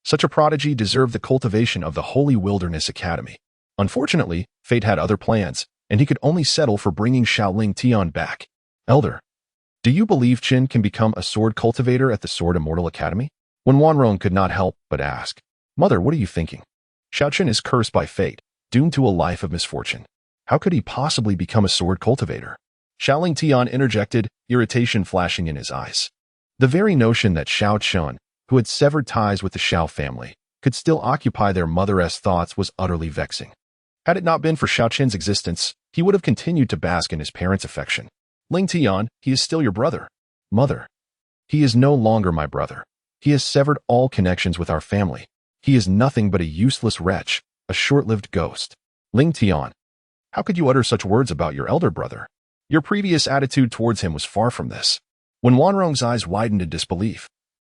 Such a prodigy deserved the cultivation of the Holy Wilderness Academy. Unfortunately, fate had other plans, and he could only settle for bringing Xiao Ling Tian back. "Elder, do you believe Chen can become a sword cultivator at the Sword Immortal Academy?" Wen Wanrong could not help but ask. "Mother, what are you thinking? Xiao Chen is cursed by fate, doomed to a life of misfortune. How could he possibly become a sword cultivator?" Xiao Ling Tian interjected, irritation flashing in his eyes. The very notion that Xiao Chen, who had severed ties with the Xiao family, could still occupy their mother's thoughts was utterly vexing. Had it not been for Xiao Chen's existence, he would have continued to bask in his parents' affection. "Ling Tian, he is still your brother." "Mother, he is no longer my brother. He has severed all connections with our family. He is nothing but a useless wretch, a short-lived ghost." "Ling Tian, how could you utter such words about your elder brother? Your previous attitude towards him was far from this." When Wanrong's eyes widened in disbelief,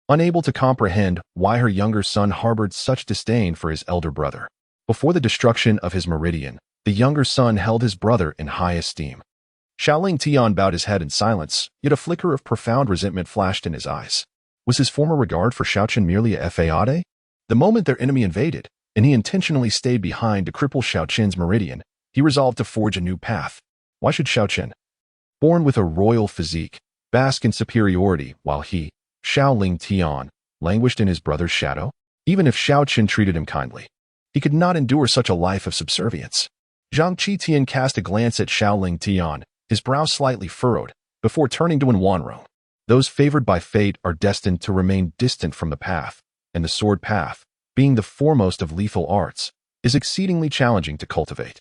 unable to comprehend why her younger son harbored such disdain for his elder brother. Before the destruction of his meridian, the younger son held his brother in high esteem. Xiao Ling Tian bowed his head in silence, yet a flicker of profound resentment flashed in his eyes. Was his former regard for Xiao Chen merely a fade? The moment their enemy invaded, and he intentionally stayed behind to cripple Xiao Chen's meridian, he resolved to forge a new path. Why should Xiao Chen, born with a royal physique, bask in superiority while he, Xiao Ling Tian, languished in his brother's shadow? Even if Xiao Chen treated him kindly, he could not endure such a life of subservience. Zhang Qitian cast a glance at Xiao Ling Tian, his brow slightly furrowed, before turning to Wen Wanrong. "Those favored by fate are destined to remain distant from the path, and the sword path, being the foremost of lethal arts, is exceedingly challenging to cultivate.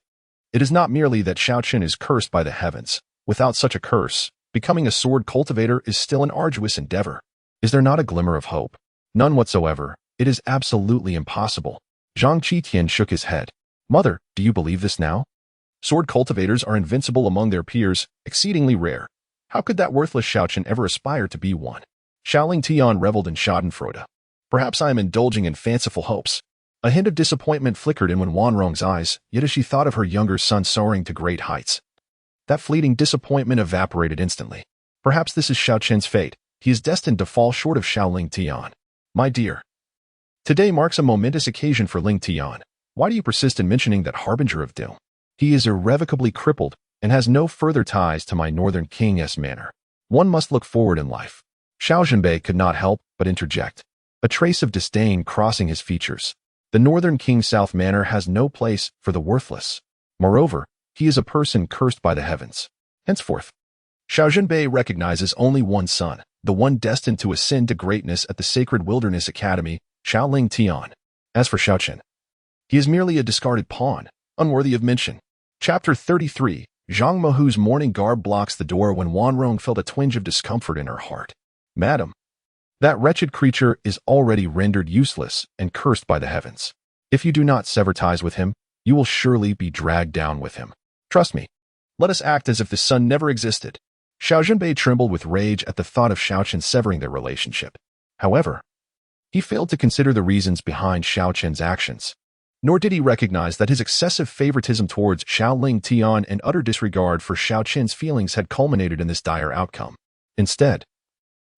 It is not merely that Xiao Chen is cursed by the heavens. Without such a curse, becoming a sword cultivator is still an arduous endeavor. Is there not a glimmer of hope?" "None whatsoever. It is absolutely impossible." Zhang Qitian shook his head. "Mother, do you believe this now? Sword cultivators are invincible among their peers, exceedingly rare. How could that worthless Xiao Chen ever aspire to be one?" Xiao Ling Tian reveled in schadenfreude. "Perhaps I am indulging in fanciful hopes." A hint of disappointment flickered in Wen Wanrong's eyes, yet as she thought of her younger son soaring to great heights, that fleeting disappointment evaporated instantly. Perhaps this is Xiao Chen's fate. He is destined to fall short of Xiao Ling Tian. "My dear, today marks a momentous occasion for Ling Tian. Why do you persist in mentioning that harbinger of doom? He is irrevocably crippled and has no further ties to my Northern King's manor. One must look forward in life. Xiao Zhenbei could not help but interject, a trace of disdain crossing his features. The Northern King South Manor has no place for the worthless. Moreover, he is a person cursed by the heavens. Henceforth, Xiao Zhenbei recognizes only one son, the one destined to ascend to greatness at the Sacred Wilderness Academy, Xiao Lingfeng. As for Xiao Chen, he is merely a discarded pawn, unworthy of mention. Chapter 33. Zhang Mohu's mourning garb blocks the door when Wanrong felt a twinge of discomfort in her heart. Madam, that wretched creature is already rendered useless and cursed by the heavens. If you do not sever ties with him, you will surely be dragged down with him. Trust me. Let us act as if the son never existed. Xiao Zhenbei trembled with rage at the thought of Xiao Chen severing their relationship. However, he failed to consider the reasons behind Xiao Chen's actions. Nor did he recognize that his excessive favoritism towards Xiao Lingfeng and utter disregard for Xiao Chen's feelings had culminated in this dire outcome. Instead,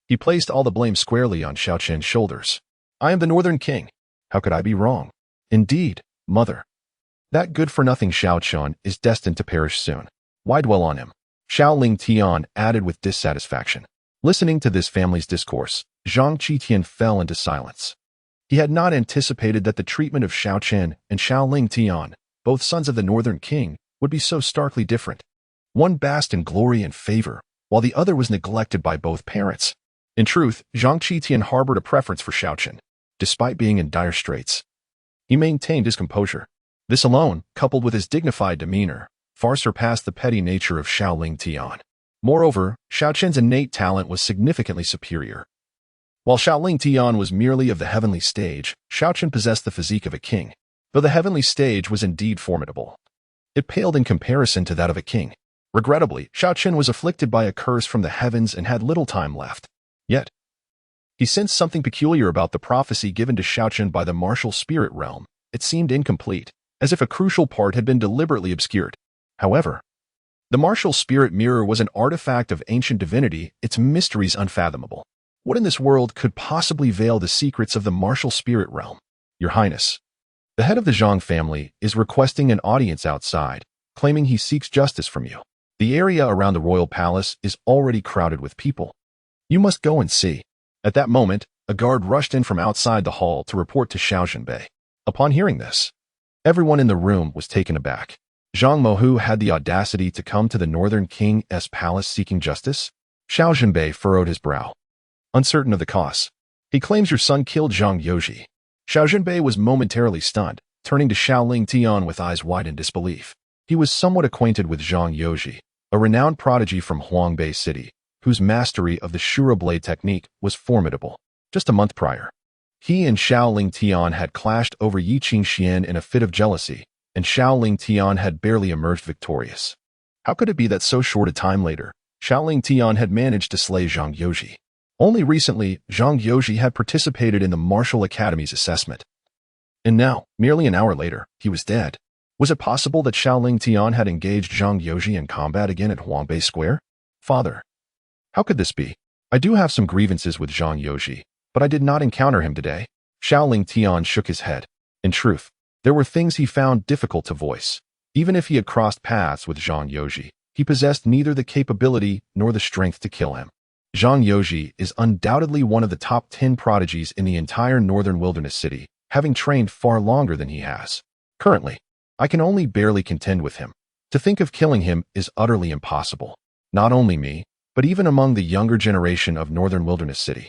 he placed all the blame squarely on Xiao Chen's shoulders. I am the Northern King. How could I be wrong? Indeed, mother. That good-for-nothing Xiao Chen is destined to perish soon. Why dwell on him? Xiao Lingfeng added with dissatisfaction. Listening to this family's discourse, Zhang Qitian fell into silence. He had not anticipated that the treatment of Xiao Chen and Xiao Lingfeng, both sons of the Northern King, would be so starkly different. One basked in glory and favor, while the other was neglected by both parents. In truth, Zhang Qitian harbored a preference for Xiao Chen. Despite being in dire straits, he maintained his composure. This alone, coupled with his dignified demeanor, far surpassed the petty nature of Xiao Lingfeng. Moreover, Xiao Chen's innate talent was significantly superior. While Xiao Lingfeng was merely of the heavenly stage, Xiao Chen possessed the physique of a king. Though the heavenly stage was indeed formidable, it paled in comparison to that of a king. Regrettably, Xiao Chen was afflicted by a curse from the heavens and had little time left. Yet, he sensed something peculiar about the prophecy given to Xiao Chen by the martial spirit realm. It seemed incomplete, as if a crucial part had been deliberately obscured. However, the martial spirit mirror was an artifact of ancient divinity, its mysteries unfathomable. What in this world could possibly veil the secrets of the martial spirit realm? Your Highness, the head of the Zhang family is requesting an audience outside, claiming he seeks justice from you. The area around the royal palace is already crowded with people. You must go and see. At that moment, a guard rushed in from outside the hall to report to Xiao Zhenbei. Upon hearing this, everyone in the room was taken aback. Zhang Mohu had the audacity to come to the Northern King's palace seeking justice? Xiao Zhenbei furrowed his brow, uncertain of the cause. He claims your son killed Zhang Yoji. Xiao Zhenbei was momentarily stunned, turning to Xiao Lingfeng with eyes wide in disbelief. He was somewhat acquainted with Zhang Yoji, a renowned prodigy from Huangbei City, whose mastery of the Shura blade technique was formidable. Just a month prior, he and Xiao Lingfeng had clashed over Yi Qingxuan in a fit of jealousy, and Xiao Lingfeng had barely emerged victorious. How could it be that so short a time later, Xiao Lingfeng had managed to slay Zhang Yoji? Only recently, Zhang Yoji had participated in the Martial Academy's assessment. And now, merely an hour later, he was dead. Was it possible that Xiao Lingfeng had engaged Zhang Yoji in combat again at Huangbei Square? Father, how could this be? I do have some grievances with Zhang Yoji, but I did not encounter him today. Xiao Lingfeng shook his head. In truth, there were things he found difficult to voice. Even if he had crossed paths with Zhang Yoji, he possessed neither the capability nor the strength to kill him. Zhang Yoji is undoubtedly one of the top 10 prodigies in the entire northern wilderness city, having trained far longer than he has. Currently, I can only barely contend with him. To think of killing him is utterly impossible. Not only me, but even among the younger generation of northern wilderness city.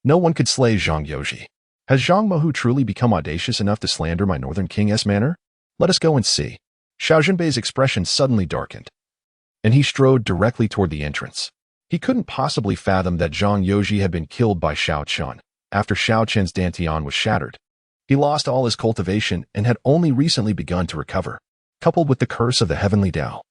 No one could slay Zhang Yoji. Has Zhang Mohu truly become audacious enough to slander my Northern King's manor? Let us go and see. Xiao Zhenbei's expression suddenly darkened, and he strode directly toward the entrance. He couldn't possibly fathom that Zhang Yoji had been killed by Xiao Chen after Xiao Chen's dantian was shattered. He lost all his cultivation and had only recently begun to recover, coupled with the curse of the heavenly Tao.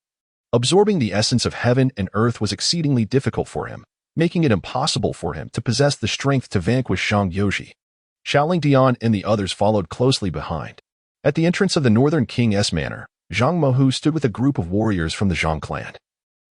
Absorbing the essence of heaven and earth was exceedingly difficult for him, making it impossible for him to possess the strength to vanquish Zhang Yoji. Xiao Lingfeng and the others followed closely behind. At the entrance of the Northern King's manor, Zhang Mohu stood with a group of warriors from the Zhang clan.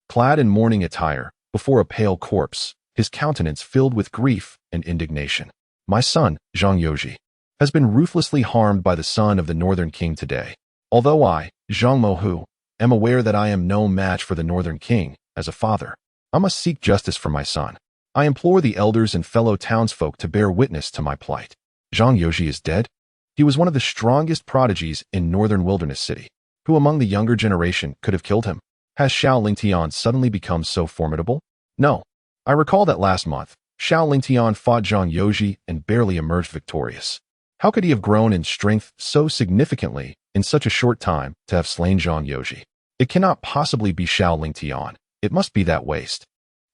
Clad in mourning attire, before a pale corpse, his countenance filled with grief and indignation. My son, Zhang Yoji. has been ruthlessly harmed by the son of the Northern King today. Although I, Zhang Mohu, am aware that I am no match for the Northern King, as a father, I must seek justice for my son. I implore the elders and fellow townsfolk to bear witness to my plight. Zhang Yoji is dead? He was one of the strongest prodigies in Northern Wilderness City. Who among the younger generation could have killed him? Has Xiao Lingtian suddenly become so formidable? No. I recall that last month, Xiao Lingtian fought Zhang Yoji and barely emerged victorious. How could he have grown in strength so significantly in such a short time to have slain Zhang Yoji? It cannot possibly be Xiao Lingtian. It must be that waste.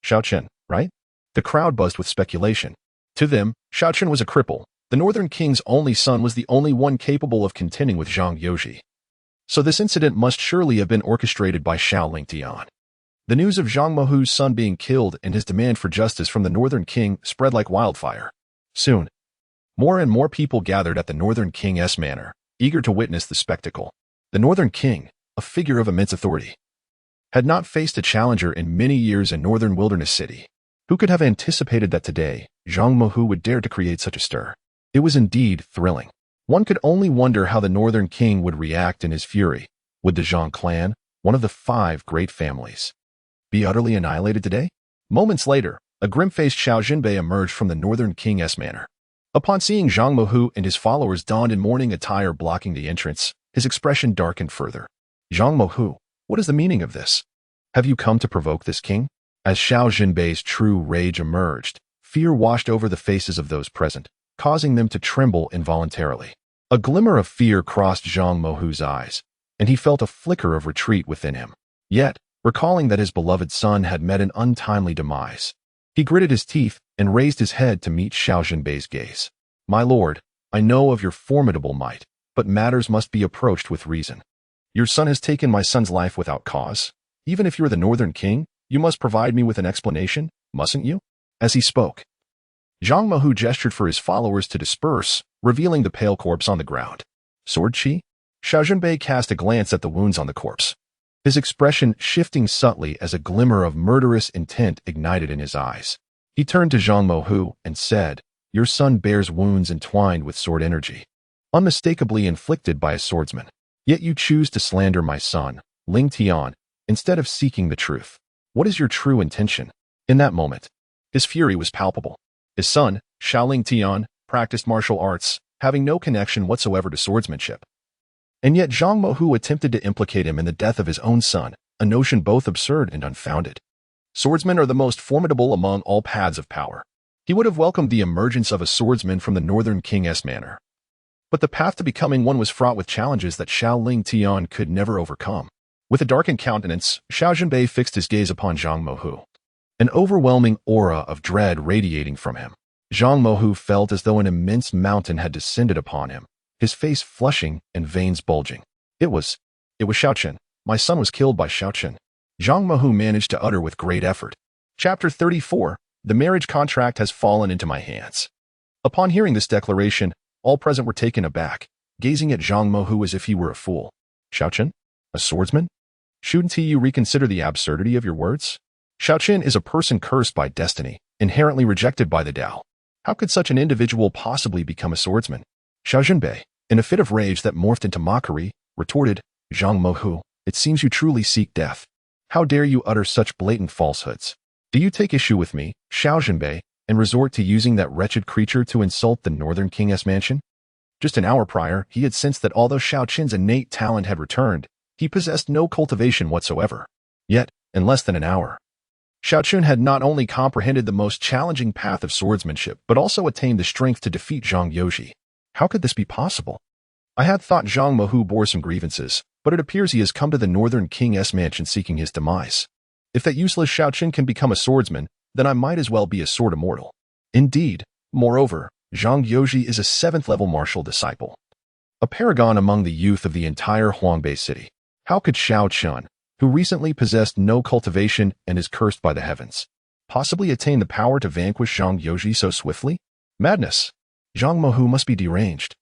Xiao Chen, right? The crowd buzzed with speculation. To them, Xiao Chen was a cripple. The Northern King's only son was the only one capable of contending with Zhang Yoji. So this incident must surely have been orchestrated by Xiao Lingtian. The news of Zhang Mohu's son being killed and his demand for justice from the Northern King spread like wildfire. Soon, more and more people gathered at the Northern King's manor, eager to witness the spectacle. The Northern King, a figure of immense authority, had not faced a challenger in many years in Northern Wilderness City. Who could have anticipated that today, Zhang Mohu would dare to create such a stir? It was indeed thrilling. One could only wonder how the Northern King would react in his fury. Would the Zhang clan, one of the 5 great families, be utterly annihilated today? Moments later, a grim-faced Xiao Zhenbei emerged from the Northern King's manor. Upon seeing Zhang Mohu and his followers donned in mourning attire blocking the entrance, his expression darkened further. Zhang Mohu, what is the meaning of this? Have you come to provoke this king? As Xiao Zhenbei's true rage emerged, fear washed over the faces of those present, causing them to tremble involuntarily. A glimmer of fear crossed Zhang Mohu's eyes, and he felt a flicker of retreat within him. Yet, recalling that his beloved son had met an untimely demise, he gritted his teeth and raised his head to meet Xiao Zhenbei's gaze. My lord, I know of your formidable might, but matters must be approached with reason. Your son has taken my son's life without cause. Even if you're the Northern King, you must provide me with an explanation, mustn't you? As he spoke, Zhang Mohu gestured for his followers to disperse, revealing the pale corpse on the ground. Sword chi? Xiao Zhenbei cast a glance at the wounds on the corpse, his expression shifting subtly as a glimmer of murderous intent ignited in his eyes. He turned to Zhang Mohu and said, Your son bears wounds entwined with sword energy, unmistakably inflicted by a swordsman. Yet you choose to slander my son, Ling Tian, instead of seeking the truth. What is your true intention? In that moment, his fury was palpable. His son, Xiao Lingtian, practiced martial arts, having no connection whatsoever to swordsmanship. And yet Zhang Mohu attempted to implicate him in the death of his own son, a notion both absurd and unfounded. Swordsmen are the most formidable among all paths of power. He would have welcomed the emergence of a swordsman from the Northern King's manor. But the path to becoming one was fraught with challenges that Xiao Lingtian could never overcome. With a darkened countenance, Xiao Zhenbei fixed his gaze upon Zhang Mohu, an overwhelming aura of dread radiating from him. Zhang Mohu felt as though an immense mountain had descended upon him, his face flushing and veins bulging. It was Xiao Chen. My son was killed by Xiao Chen. Zhang Mohu managed to utter with great effort. Chapter 34. The marriage contract has fallen into my hands. Upon hearing this declaration, all present were taken aback, gazing at Zhang Mohu as if he were a fool. Xiao Chen? A swordsman? Shouldn't you reconsider the absurdity of your words? Xiao Chen is a person cursed by destiny, inherently rejected by the Tao. How could such an individual possibly become a swordsman? Xiao Zhenbei, in a fit of rage that morphed into mockery, retorted, Zhang Mohu, it seems you truly seek death. How dare you utter such blatant falsehoods? Do you take issue with me, Xiao Zhenbei, and resort to using that wretched creature to insult the Northern King's mansion? Just an hour prior, he had sensed that although Xiao Chen's innate talent had returned, he possessed no cultivation whatsoever. Yet, in less than an hour, Xiao Chen had not only comprehended the most challenging path of swordsmanship, but also attained the strength to defeat Zhang Yoji. How could this be possible? I had thought Zhang Mohu bore some grievances, but it appears he has come to the Northern King's mansion seeking his demise. If that useless Xiao Chen can become a swordsman, then I might as well be a sword immortal. Indeed, moreover, Zhang Yoji is a 7th-level martial disciple, a paragon among the youth of the entire Huangbei city. How could Xiao Chen, who recently possessed no cultivation and is cursed by the heavens, possibly attain the power to vanquish Zhang Yoji so swiftly? Madness! Zhang Mohu must be deranged.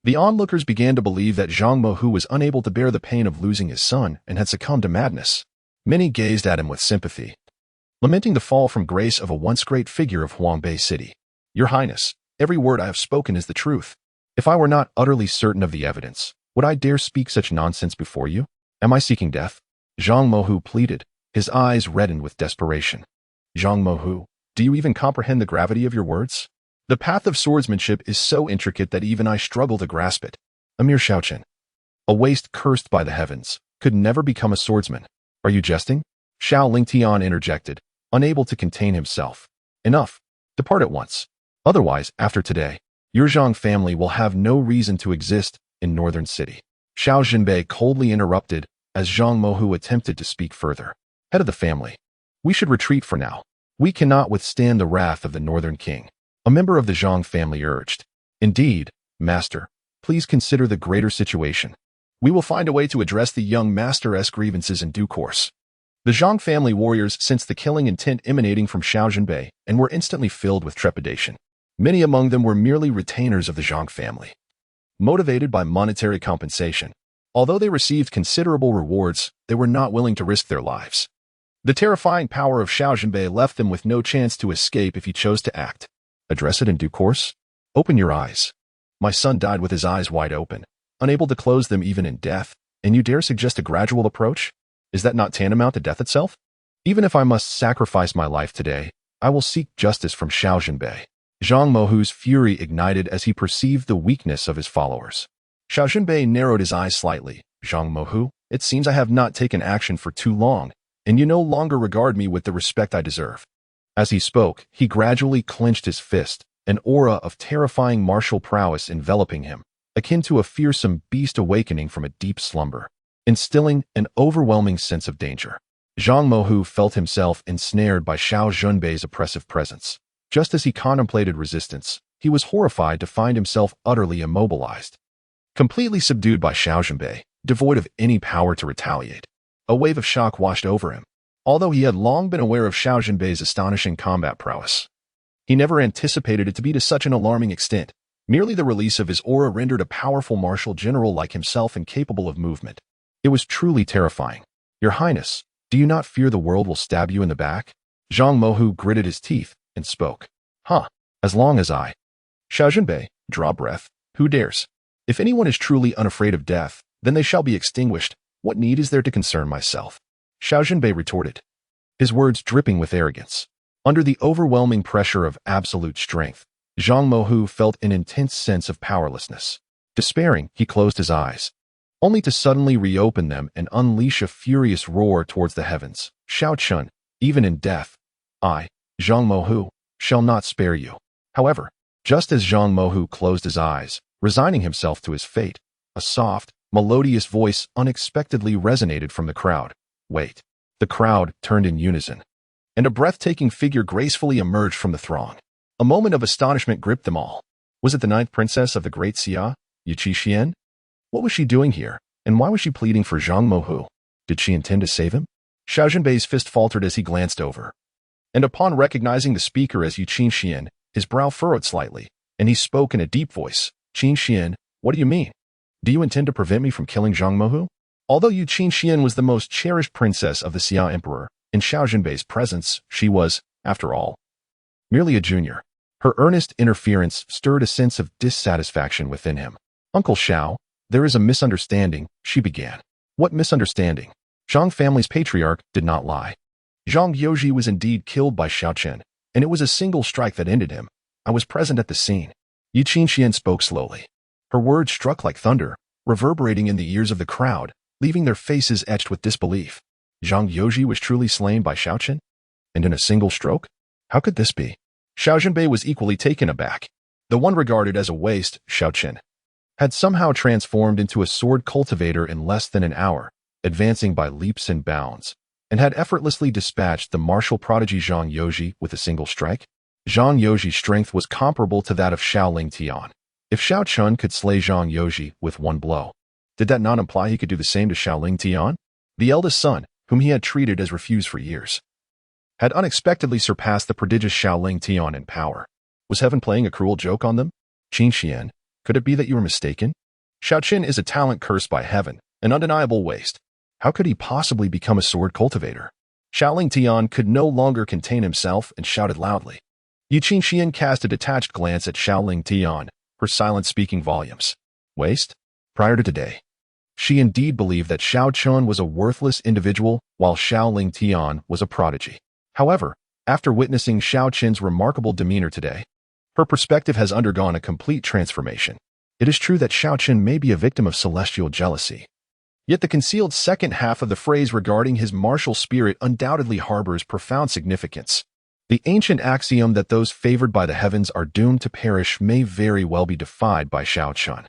The onlookers began to believe that Zhang Mohu was unable to bear the pain of losing his son and had succumbed to madness. Many gazed at him with sympathy, lamenting the fall from grace of a once great figure of Huangbei City. Your Highness, every word I have spoken is the truth. If I were not utterly certain of the evidence, would I dare speak such nonsense before you? Am I seeking death? Zhang Mohu pleaded, his eyes reddened with desperation. Zhang Mohu, do you even comprehend the gravity of your words? The path of swordsmanship is so intricate that even I struggle to grasp it. A mere Xiao Chen, a waste cursed by the heavens, could never become a swordsman. Are you jesting? Xiao Lingfeng interjected, unable to contain himself. Enough. Depart at once. Otherwise, after today, your Zhang family will have no reason to exist in Northern City. Xiao Zhenbei coldly interrupted as Zhang Mohu attempted to speak further. Head of the family, we should retreat for now. We cannot withstand the wrath of the Northern King. A member of the Zhang family urged. Indeed, master, please consider the greater situation. We will find a way to address the young master's grievances in due course. The Zhang family warriors sensed the killing intent emanating from Xiao Zhenbei and were instantly filled with trepidation. Many among them were merely retainers of the Zhang family, motivated by monetary compensation. Although they received considerable rewards, they were not willing to risk their lives. The terrifying power of Xiao Zhenbei left them with no chance to escape if he chose to act. Address it in due course? Open your eyes. My son died with his eyes wide open, unable to close them even in death, and you dare suggest a gradual approach? Is that not tantamount to death itself? Even if I must sacrifice my life today, I will seek justice from Xiao Zhenbei. Zhang Mohu's fury ignited as he perceived the weakness of his followers. Xiao Zhenbei narrowed his eyes slightly. Zhang Mohu, it seems I have not taken action for too long, and you no longer regard me with the respect I deserve. As he spoke, he gradually clenched his fist, an aura of terrifying martial prowess enveloping him, akin to a fearsome beast awakening from a deep slumber, instilling an overwhelming sense of danger. Zhang Mohu felt himself ensnared by Xiao Zhenbei's oppressive presence. Just as he contemplated resistance, he was horrified to find himself utterly immobilized, completely subdued by Xiao Zhenbei, devoid of any power to retaliate. A wave of shock washed over him. Although he had long been aware of Xiao Zhenbei's astonishing combat prowess, he never anticipated it to be to such an alarming extent. Merely the release of his aura rendered a powerful martial general like himself incapable of movement. It was truly terrifying. Your Highness, do you not fear the world will stab you in the back? Zhang Mohu gritted his teeth and spoke. As long as I... Xiao Zhenbei, draw breath. Who dares? If anyone is truly unafraid of death, then they shall be extinguished. What need is there to concern myself? Xiao Zhenbei retorted, his words dripping with arrogance. Under the overwhelming pressure of absolute strength, Zhang Mohu felt an intense sense of powerlessness. Despairing, he closed his eyes, only to suddenly reopen them and unleash a furious roar towards the heavens. Xiao Chen, even in death, I, Zhang Mohu, shall not spare you. However, just as Zhang Mohu closed his eyes, resigning himself to his fate, a soft, melodious voice unexpectedly resonated from the crowd. Wait. The crowd turned in unison, and a breathtaking figure gracefully emerged from the throng. A moment of astonishment gripped them all. Was it the ninth princess of the great Xia, Qingxuan? What was she doing here, and why was she pleading for Zhang Mohu? Did she intend to save him? Xiao Zhenbei's fist faltered as he glanced over, and upon recognizing the speaker as Qingxuan, his brow furrowed slightly, and he spoke in a deep voice. Qingxuan, what do you mean? Do you intend to prevent me from killing Zhang Mohu? Although Qingxuan was the most cherished princess of the Xia Emperor, in Xiao Zhenbei's presence, she was, after all, merely a junior. Her earnest interference stirred a sense of dissatisfaction within him. Uncle Xiao, there is a misunderstanding, she began. What misunderstanding? Zhang family's patriarch did not lie. Zhang Yoji was indeed killed by Xiao Chen, and it was a single strike that ended him. I was present at the scene. Qingxuan spoke slowly. Her words struck like thunder, reverberating in the ears of the crowd, leaving their faces etched with disbelief. Zhang Yoji was truly slain by Xiao Chen? And in a single stroke? How could this be? Xiao Zhenbei was equally taken aback. The one regarded as a waste, Xiao Chen, had somehow transformed into a sword cultivator in less than an hour, advancing by leaps and bounds, and had effortlessly dispatched the martial prodigy Zhang Yoji with a single strike. Zhang Yoji's strength was comparable to that of Xiao Lingfeng. If Xiao Chen could slay Zhang Yoji with one blow, did that not imply he could do the same to Xiao Lingfeng? The eldest son, whom he had treated as refused for years, had unexpectedly surpassed the prodigious Xiao Lingfeng in power. Was heaven playing a cruel joke on them? Qingxuan, could it be that you were mistaken? Xiao Chen is a talent cursed by heaven, an undeniable waste. How could he possibly become a sword cultivator? Xiao Lingfeng could no longer contain himself and shouted loudly. Qingxuan cast a detached glance at Xiao Lingfeng, her silence speaking volumes. Waste? Prior to today, she indeed believed that Xiao Chen was a worthless individual, while Xiao Lingfeng was a prodigy. However, after witnessing Xiao Chen's remarkable demeanor today, her perspective has undergone a complete transformation. It is true that Xiao Chen may be a victim of celestial jealousy. Yet the concealed second half of the phrase regarding his martial spirit undoubtedly harbors profound significance. The ancient axiom that those favored by the heavens are doomed to perish may very well be defied by Xiao Chen.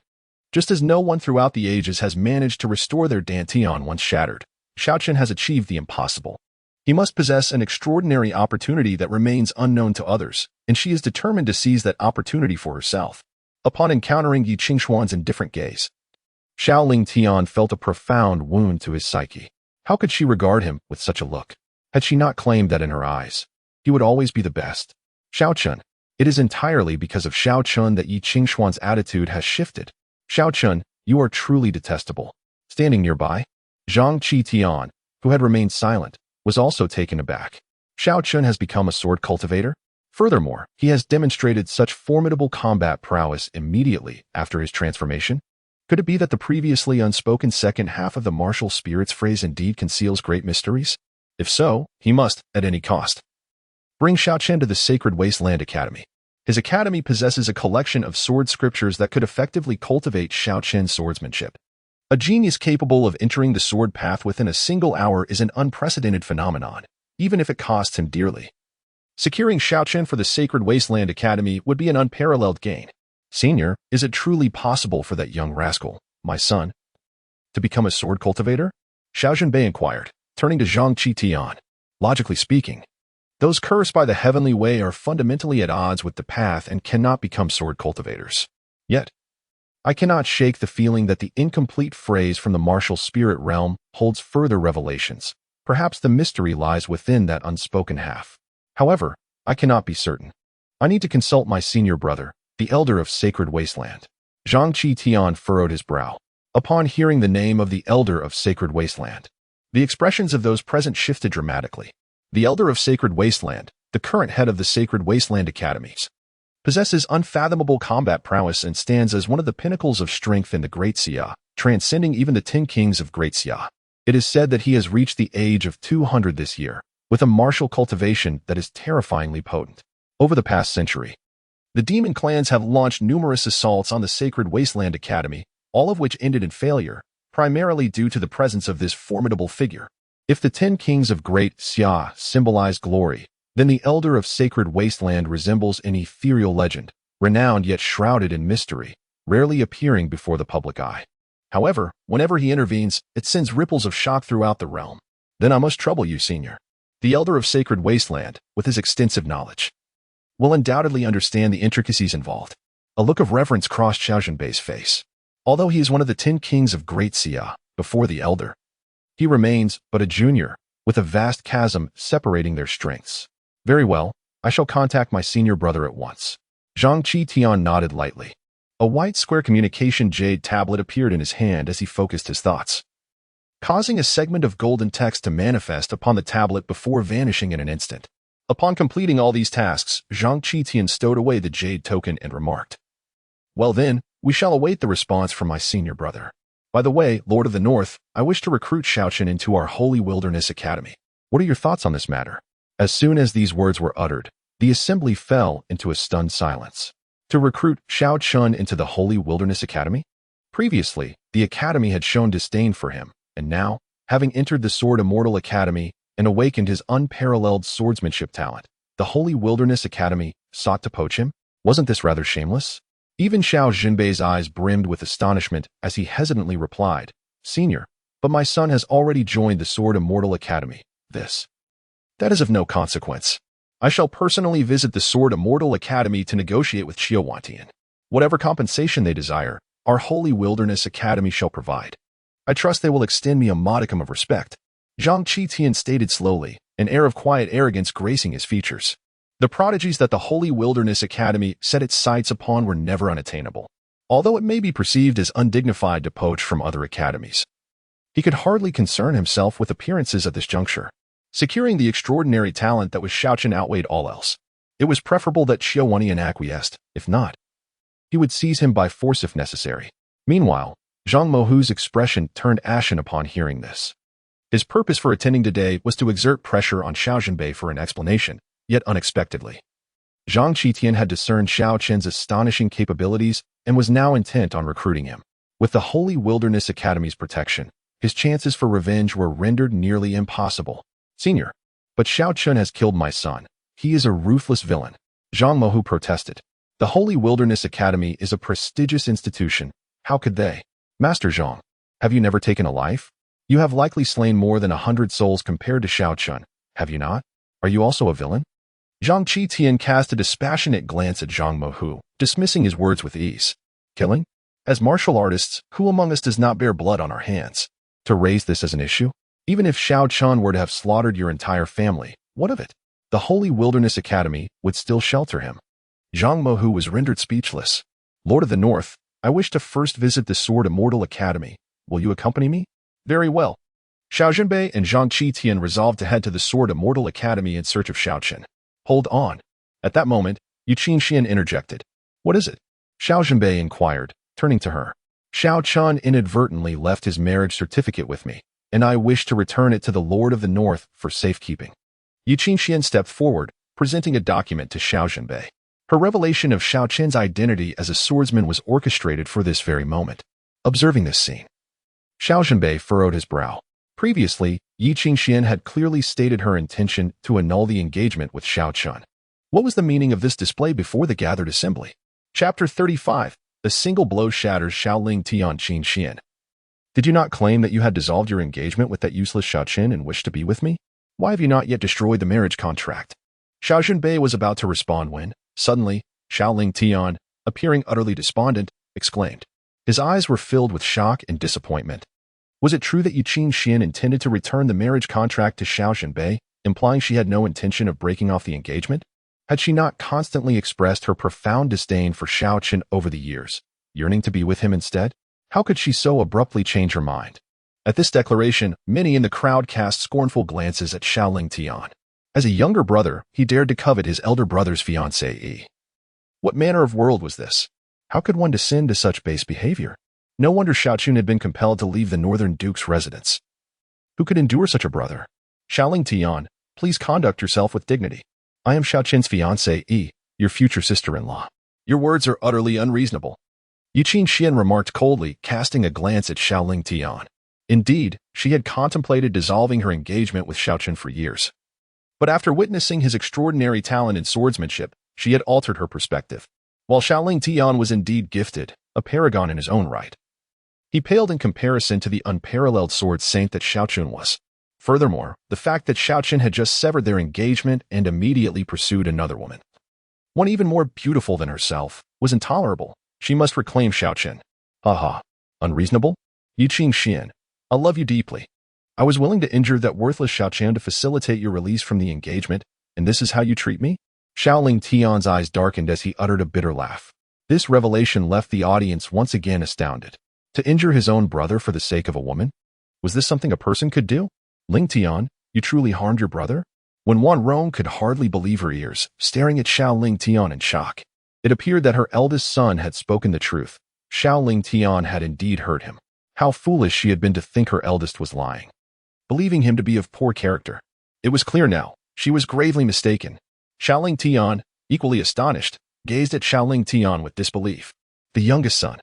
Just as no one throughout the ages has managed to restore their dantian once shattered, Xiao Chen has achieved the impossible. He must possess an extraordinary opportunity that remains unknown to others, and she is determined to seize that opportunity for herself. Upon encountering Qingxuan's indifferent gaze, Xiao Lingfeng felt a profound wound to his psyche. How could she regard him with such a look? Had she not claimed that in her eyes, he would always be the best? Xiao Chen, it is entirely because of Xiao Chen that Qingxuan's attitude has shifted. Xiao Chen, you are truly detestable. Standing nearby, Zhang Qitian, who had remained silent, was also taken aback. Xiao Chen has become a sword cultivator? Furthermore, he has demonstrated such formidable combat prowess immediately after his transformation. Could it be that the previously unspoken second half of the martial spirits phrase indeed conceals great mysteries? If so, he must, at any cost, bring Xiao Chen to the Sacred Wasteland Academy. His academy possesses a collection of sword scriptures that could effectively cultivate Xiao Chen's swordsmanship. A genius capable of entering the sword path within a single hour is an unprecedented phenomenon, even if it costs him dearly. Securing Xiao Chen for the Sacred Wasteland Academy would be an unparalleled gain. Senior, is it truly possible for that young rascal, my son, to become a sword cultivator? Xiao Zhenbei inquired, turning to Zhang Qitian. Logically speaking, those cursed by the heavenly way are fundamentally at odds with the path and cannot become sword cultivators. Yet, I cannot shake the feeling that the incomplete phrase from the martial spirit realm holds further revelations. Perhaps the mystery lies within that unspoken half. However, I cannot be certain. I need to consult my senior brother, the elder of Sacred Wasteland. Zhang Qitian furrowed his brow. Upon hearing the name of the elder of Sacred Wasteland, the expressions of those present shifted dramatically. The elder of Sacred Wasteland, the current head of the Sacred Wasteland Academies, possesses unfathomable combat prowess and stands as one of the pinnacles of strength in the Great Xia, transcending even the 10 kings of Great Xia. It is said that he has reached the age of 200 this year, with a martial cultivation that is terrifyingly potent. Over the past century, the demon clans have launched numerous assaults on the Sacred Wasteland Academy, all of which ended in failure, primarily due to the presence of this formidable figure. If the 10 kings of Great Xia symbolize glory, then the elder of Sacred Wasteland resembles an ethereal legend, renowned yet shrouded in mystery, rarely appearing before the public eye. However, whenever he intervenes, it sends ripples of shock throughout the realm. Then I must trouble you, Senior. The elder of Sacred Wasteland, with his extensive knowledge, will undoubtedly understand the intricacies involved. A look of reverence crossed Xiao Zhenbei's face. Although he is one of the 10 kings of Great Xia, before the elder, he remains but a junior, with a vast chasm separating their strengths. Very well, I shall contact my senior brother at once. Zhang Qitian nodded lightly. A white square communication jade tablet appeared in his hand as he focused his thoughts, causing a segment of golden text to manifest upon the tablet before vanishing in an instant. Upon completing all these tasks, Zhang Qitian stowed away the jade token and remarked, "Well then, we shall await the response from my senior brother. By the way, Lord of the North, I wish to recruit Xiao Chen into our Holy Wilderness Academy. What are your thoughts on this matter?" As soon as these words were uttered, the assembly fell into a stunned silence. To recruit Xiao Chen into the Holy Wilderness Academy? Previously, the academy had shown disdain for him, and now, having entered the Sword Immortal Academy and awakened his unparalleled swordsmanship talent, the Holy Wilderness Academy sought to poach him? Wasn't this rather shameless? Even Xiao Zhenbei's eyes brimmed with astonishment as he hesitantly replied, "Senior, but my son has already joined the Sword Immortal Academy. That is of no consequence. I shall personally visit the Sword Immortal Academy to negotiate with Qingxuan. Whatever compensation they desire, our Holy Wilderness Academy shall provide. I trust they will extend me a modicum of respect." Zhang Qitian stated slowly, an air of quiet arrogance gracing his features. The prodigies that the Holy Wilderness Academy set its sights upon were never unattainable, although it may be perceived as undignified to poach from other academies. He could hardly concern himself with appearances at this juncture. Securing the extraordinary talent that was Xiao Chen outweighed all else. It was preferable that Qingxuan acquiesced, if not, He would seize him by force if necessary. Meanwhile, Zhang Mohu's expression turned ashen upon hearing this. His purpose for attending today was to exert pressure on Xiao Zhenbei for an explanation, yet unexpectedly. Zhang Qitian had discerned Xiao Chen's astonishing capabilities and was now intent on recruiting him. With the Holy Wilderness Academy's protection, his chances for revenge were rendered nearly impossible. Senior, but Xiao Chen has killed my son. He is a ruthless villain. Zhang Mohu protested. The Holy Wilderness Academy is a prestigious institution. How could they? Master Zhang, have you never taken a life? You have likely slain more than 100 souls compared to Xiao Chen, have you not? Are you also a villain? Zhang Qitian cast a dispassionate glance at Zhang Mohu, dismissing his words with ease. Killing? As martial artists, who among us does not bear blood on our hands? To raise this as an issue? Even if Xiao Chen were to have slaughtered your entire family, what of it? The Holy Wilderness Academy would still shelter him. Zhang Mohu was rendered speechless. Lord of the North, I wish to first visit the Sword Immortal Academy. Will you accompany me? Very well. Xiao Zhenbei and Zhang Qitian resolved to head to the Sword Immortal Academy in search of Xiao Chen. Hold on. At that moment, Qingxuan interjected. What is it? Xiao Zhenbei inquired, turning to her. Xiao Chen inadvertently left his marriage certificate with me, and I wish to return it to the Lord of the North for safekeeping. Qingxuan stepped forward, presenting a document to Xiao Zhenbei. Her revelation of Xiao Chen's identity as a swordsman was orchestrated for this very moment. Observing this scene, Xiao Zhenbei furrowed his brow. Previously, Qingxuan had clearly stated her intention to annul the engagement with Xiao Chen. What was the meaning of this display before the gathered assembly? Chapter 35. A single blow shatters Xiao Lingfeng Qingxuan. Did you not claim that you had dissolved your engagement with that useless Xiao Chen and wished to be with me? Why have you not yet destroyed the marriage contract? Xiao Zhenbei was about to respond when, suddenly, Xiao Lingfeng, appearing utterly despondent, exclaimed. His eyes were filled with shock and disappointment. Was it true that Qingxuan intended to return the marriage contract to Xiao Zhenbei, implying she had no intention of breaking off the engagement? Had she not constantly expressed her profound disdain for Xiao Chen over the years, yearning to be with him instead? How could she so abruptly change her mind? At this declaration, many in the crowd cast scornful glances at Xiao Lingfeng. As a younger brother, he dared to covet his elder brother's fiancée. What manner of world was this? How could one descend to such base behavior? No wonder Xiao Chen had been compelled to leave the Northern Duke's residence. Who could endure such a brother? Xiao Lingfeng, please conduct yourself with dignity. I am Xiao Chen's fiancée, your future sister-in-law. Your words are utterly unreasonable. Qingxuan remarked coldly, casting a glance at Xiao Lingfeng. Indeed, she had contemplated dissolving her engagement with Xiao Chen for years. But after witnessing his extraordinary talent in swordsmanship, she had altered her perspective. While Xiao Lingfeng was indeed gifted, a paragon in his own right, he paled in comparison to the unparalleled sword saint that Xiao Chen was. Furthermore, the fact that Xiao Chen had just severed their engagement and immediately pursued another woman, one even more beautiful than herself, was intolerable. She must reclaim Xiao Chen. Ha! Unreasonable? Qingxuan, I love you deeply. I was willing to injure that worthless Xiao Chen to facilitate your release from the engagement, and this is how you treat me? Xiao Lingfeng's eyes darkened as he uttered a bitter laugh. This revelation left the audience once again astounded. To injure his own brother for the sake of a woman? Was this something a person could do? Lingfeng, you truly harmed your brother? When Wan Rong could hardly believe her ears, staring at Xiao Lingfeng in shock. It appeared that her eldest son had spoken the truth. Xiao Lingfeng had indeed hurt him. How foolish she had been to think her eldest was lying, believing him to be of poor character. It was clear now. She was gravely mistaken. Xiao Lingfeng, equally astonished, gazed at Xiao Lingfeng with disbelief. The youngest son,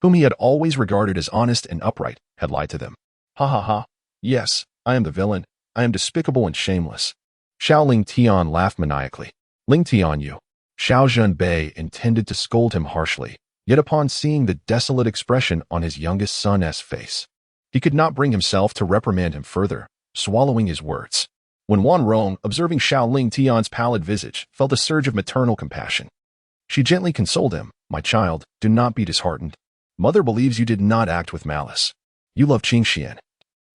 whom he had always regarded as honest and upright, had lied to them. Ha! Yes, I am the villain. I am despicable and shameless. Xiao Lingfeng laughed maniacally. Lingfeng, you. Xiao Zhenbei intended to scold him harshly, yet upon seeing the desolate expression on his youngest son's face, he could not bring himself to reprimand him further, swallowing his words. When Wan Rong, observing Xiao Lingfeng's pallid visage, felt a surge of maternal compassion. She gently consoled him. My child, do not be disheartened. Mother believes you did not act with malice. You love Qingxuan.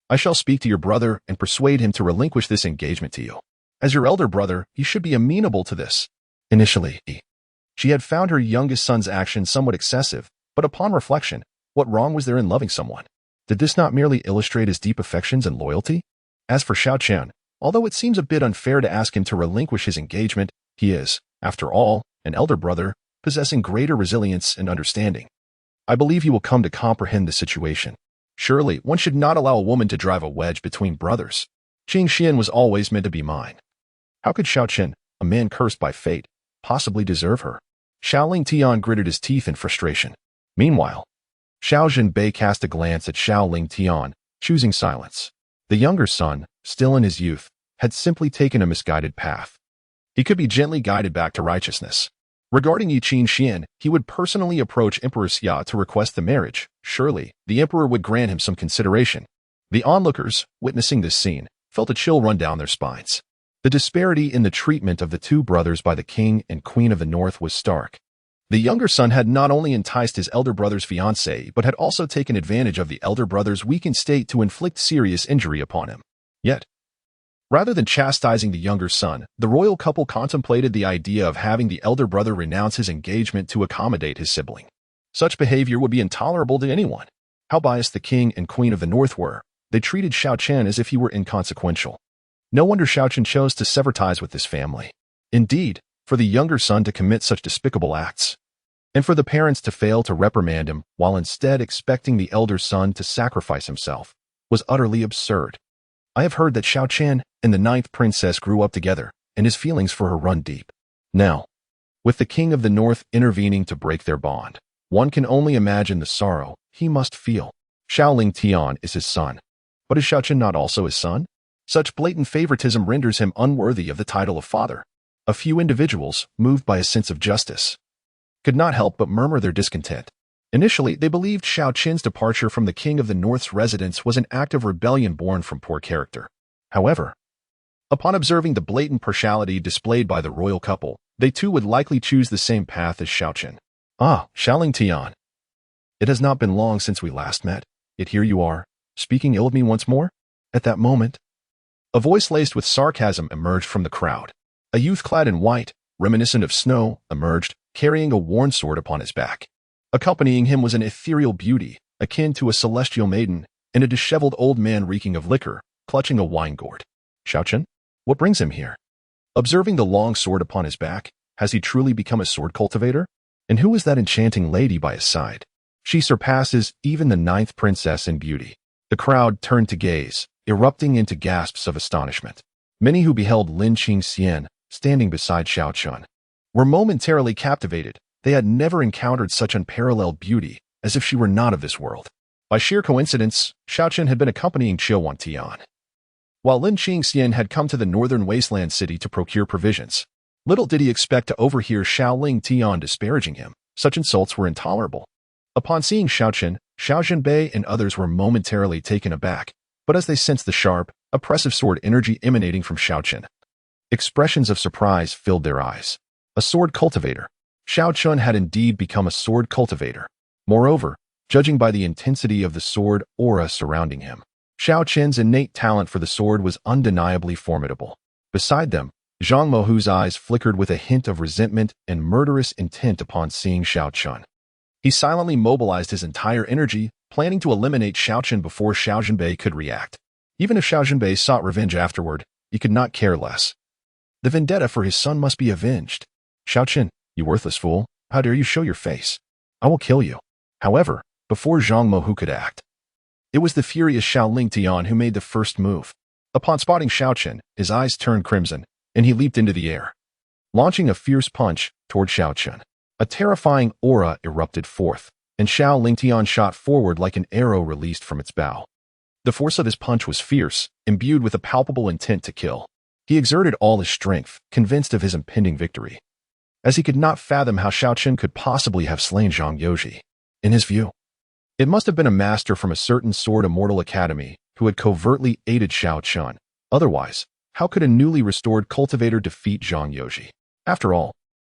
I shall speak to your brother and persuade him to relinquish this engagement to you. As your elder brother, he should be amenable to this. Initially, she had found her youngest son's actions somewhat excessive, but upon reflection, what wrong was there in loving someone? Did this not merely illustrate his deep affections and loyalty? As for Xiao Chen, although it seems a bit unfair to ask him to relinquish his engagement, he is, after all, an elder brother, possessing greater resilience and understanding. I believe you will come to comprehend the situation. Surely, one should not allow a woman to drive a wedge between brothers. Qingxuan was always meant to be mine. How could Xiao Chen, a man cursed by fate, possibly deserve her? Xiao Lingtian gritted his teeth in frustration. Meanwhile, Xiao Zhenbei cast a glance at Xiao Lingtian, choosing silence. The younger son, still in his youth, had simply taken a misguided path. He could be gently guided back to righteousness. Regarding Qingxuan, he would personally approach Emperor Xia to request the marriage. Surely, the emperor would grant him some consideration. The onlookers, witnessing this scene, felt a chill run down their spines. The disparity in the treatment of the two brothers by the king and queen of the north was stark. The younger son had not only enticed his elder brother's fiancée, but had also taken advantage of the elder brother's weakened state to inflict serious injury upon him. Yet, rather than chastising the younger son, the royal couple contemplated the idea of having the elder brother renounce his engagement to accommodate his sibling. Such behavior would be intolerable to anyone. How biased the king and queen of the north were. They treated Xiao Chen as if he were inconsequential. No wonder Xiao Chen chose to sever ties with this family. Indeed, for the younger son to commit such despicable acts, and for the parents to fail to reprimand him while instead expecting the elder son to sacrifice himself, was utterly absurd. I have heard that Xiao Chen and the ninth princess grew up together, and his feelings for her run deep. Now, with the king of the north intervening to break their bond, one can only imagine the sorrow he must feel. Xiao Lingtian is his son. But is Xiao Chen not also his son? Such blatant favoritism renders him unworthy of the title of father. A few individuals, moved by a sense of justice, could not help but murmur their discontent. Initially, they believed Xiao Chen's departure from the king of the north's residence was an act of rebellion born from poor character. However, upon observing the blatant partiality displayed by the royal couple, they too would likely choose the same path as Xiao Chen. Ah, Xiao Lingtian. It has not been long since we last met, yet here you are, speaking ill of me once more? At that moment, a voice laced with sarcasm emerged from the crowd. A youth clad in white, reminiscent of snow, emerged, carrying a worn sword upon his back. Accompanying him was an ethereal beauty, akin to a celestial maiden, and a disheveled old man reeking of liquor, clutching a wine gourd. Xiao Chen? What brings him here? Observing the long sword upon his back, has he truly become a sword cultivator? And who is that enchanting lady by his side? She surpasses even the ninth princess in beauty. The crowd turned to gaze, erupting into gasps of astonishment. Many who beheld Lin Qingxian, standing beside Xiao Chen, were momentarily captivated. They had never encountered such unparalleled beauty, as if she were not of this world. By sheer coincidence, Xiao Chen had been accompanying Qingxuan Tian, while Lin Qingxian had come to the northern wasteland city to procure provisions. Little did he expect to overhear Xiao Lingtian disparaging him. Such insults were intolerable. Upon seeing Xiao Chen, Xiao Zhenbei and others were momentarily taken aback, but as they sensed the sharp, oppressive sword energy emanating from Xiao Chen, expressions of surprise filled their eyes. A sword cultivator. Xiao Chen had indeed become a sword cultivator. Moreover, judging by the intensity of the sword aura surrounding him, Xiao Chen's innate talent for the sword was undeniably formidable. Beside them, Zhang Mohu's eyes flickered with a hint of resentment and murderous intent upon seeing Xiao Chen. He silently mobilized his entire energy, planning to eliminate Xiao Chen before Xiao Zhenbei could react. Even if Xiao Zhenbei sought revenge afterward, he could not care less. The vendetta for his son must be avenged. Xiao Chen, you worthless fool, how dare you show your face? I will kill you. However, before Zhang Mohu could act, it was the furious Xiao Lingtian who made the first move. Upon spotting Xiao Chen, his eyes turned crimson, and he leaped into the air, launching a fierce punch toward Xiao Chen. A terrifying aura erupted forth, and Xiao Lingtian shot forward like an arrow released from its bow. The force of his punch was fierce, imbued with a palpable intent to kill. He exerted all his strength, convinced of his impending victory, as he could not fathom how Xiao Chen could possibly have slain Zhang Yoji. In his view, it must have been a master from a certain Sword Immortal Academy who had covertly aided Xiao Chen. Otherwise, how could a newly restored cultivator defeat Zhang Yoji? After all,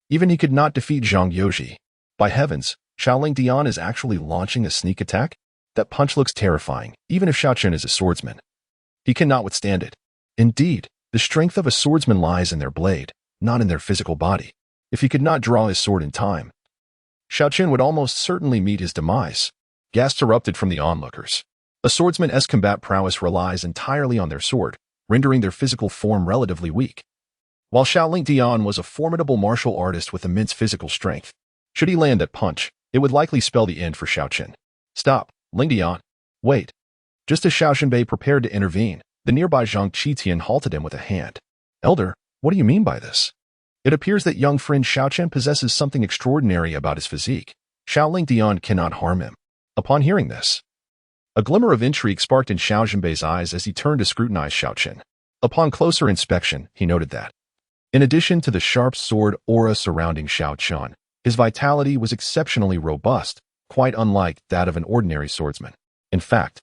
even he could not defeat Zhang Yoji. By heavens, Xiao Lingtian is actually launching a sneak attack? That punch looks terrifying, even if Xiao Chen is a swordsman. He cannot withstand it. Indeed, the strength of a swordsman lies in their blade, not in their physical body. If he could not draw his sword in time, Xiao Chen would almost certainly meet his demise. Gasps erupted from the onlookers. A swordsman's combat prowess relies entirely on their sword, rendering their physical form relatively weak. While Xiao Lingtian was a formidable martial artist with immense physical strength, Should he land that punch, it would likely spell the end for Xiao Chen. Stop, Lingdian. Wait. Just as Xiao Zhenbei prepared to intervene, the nearby Zhang Qitian halted him with a hand. Elder, what do you mean by this? It appears that young friend Xiao Chen possesses something extraordinary about his physique. Xiao Lingdian cannot harm him. Upon hearing this, a glimmer of intrigue sparked in Xiao Zhenbei's eyes as he turned to scrutinize Xiao Chen. Upon closer inspection, he noted that, in addition to the sharp sword aura surrounding Xiao Chen, his vitality was exceptionally robust, quite unlike that of an ordinary swordsman. In fact,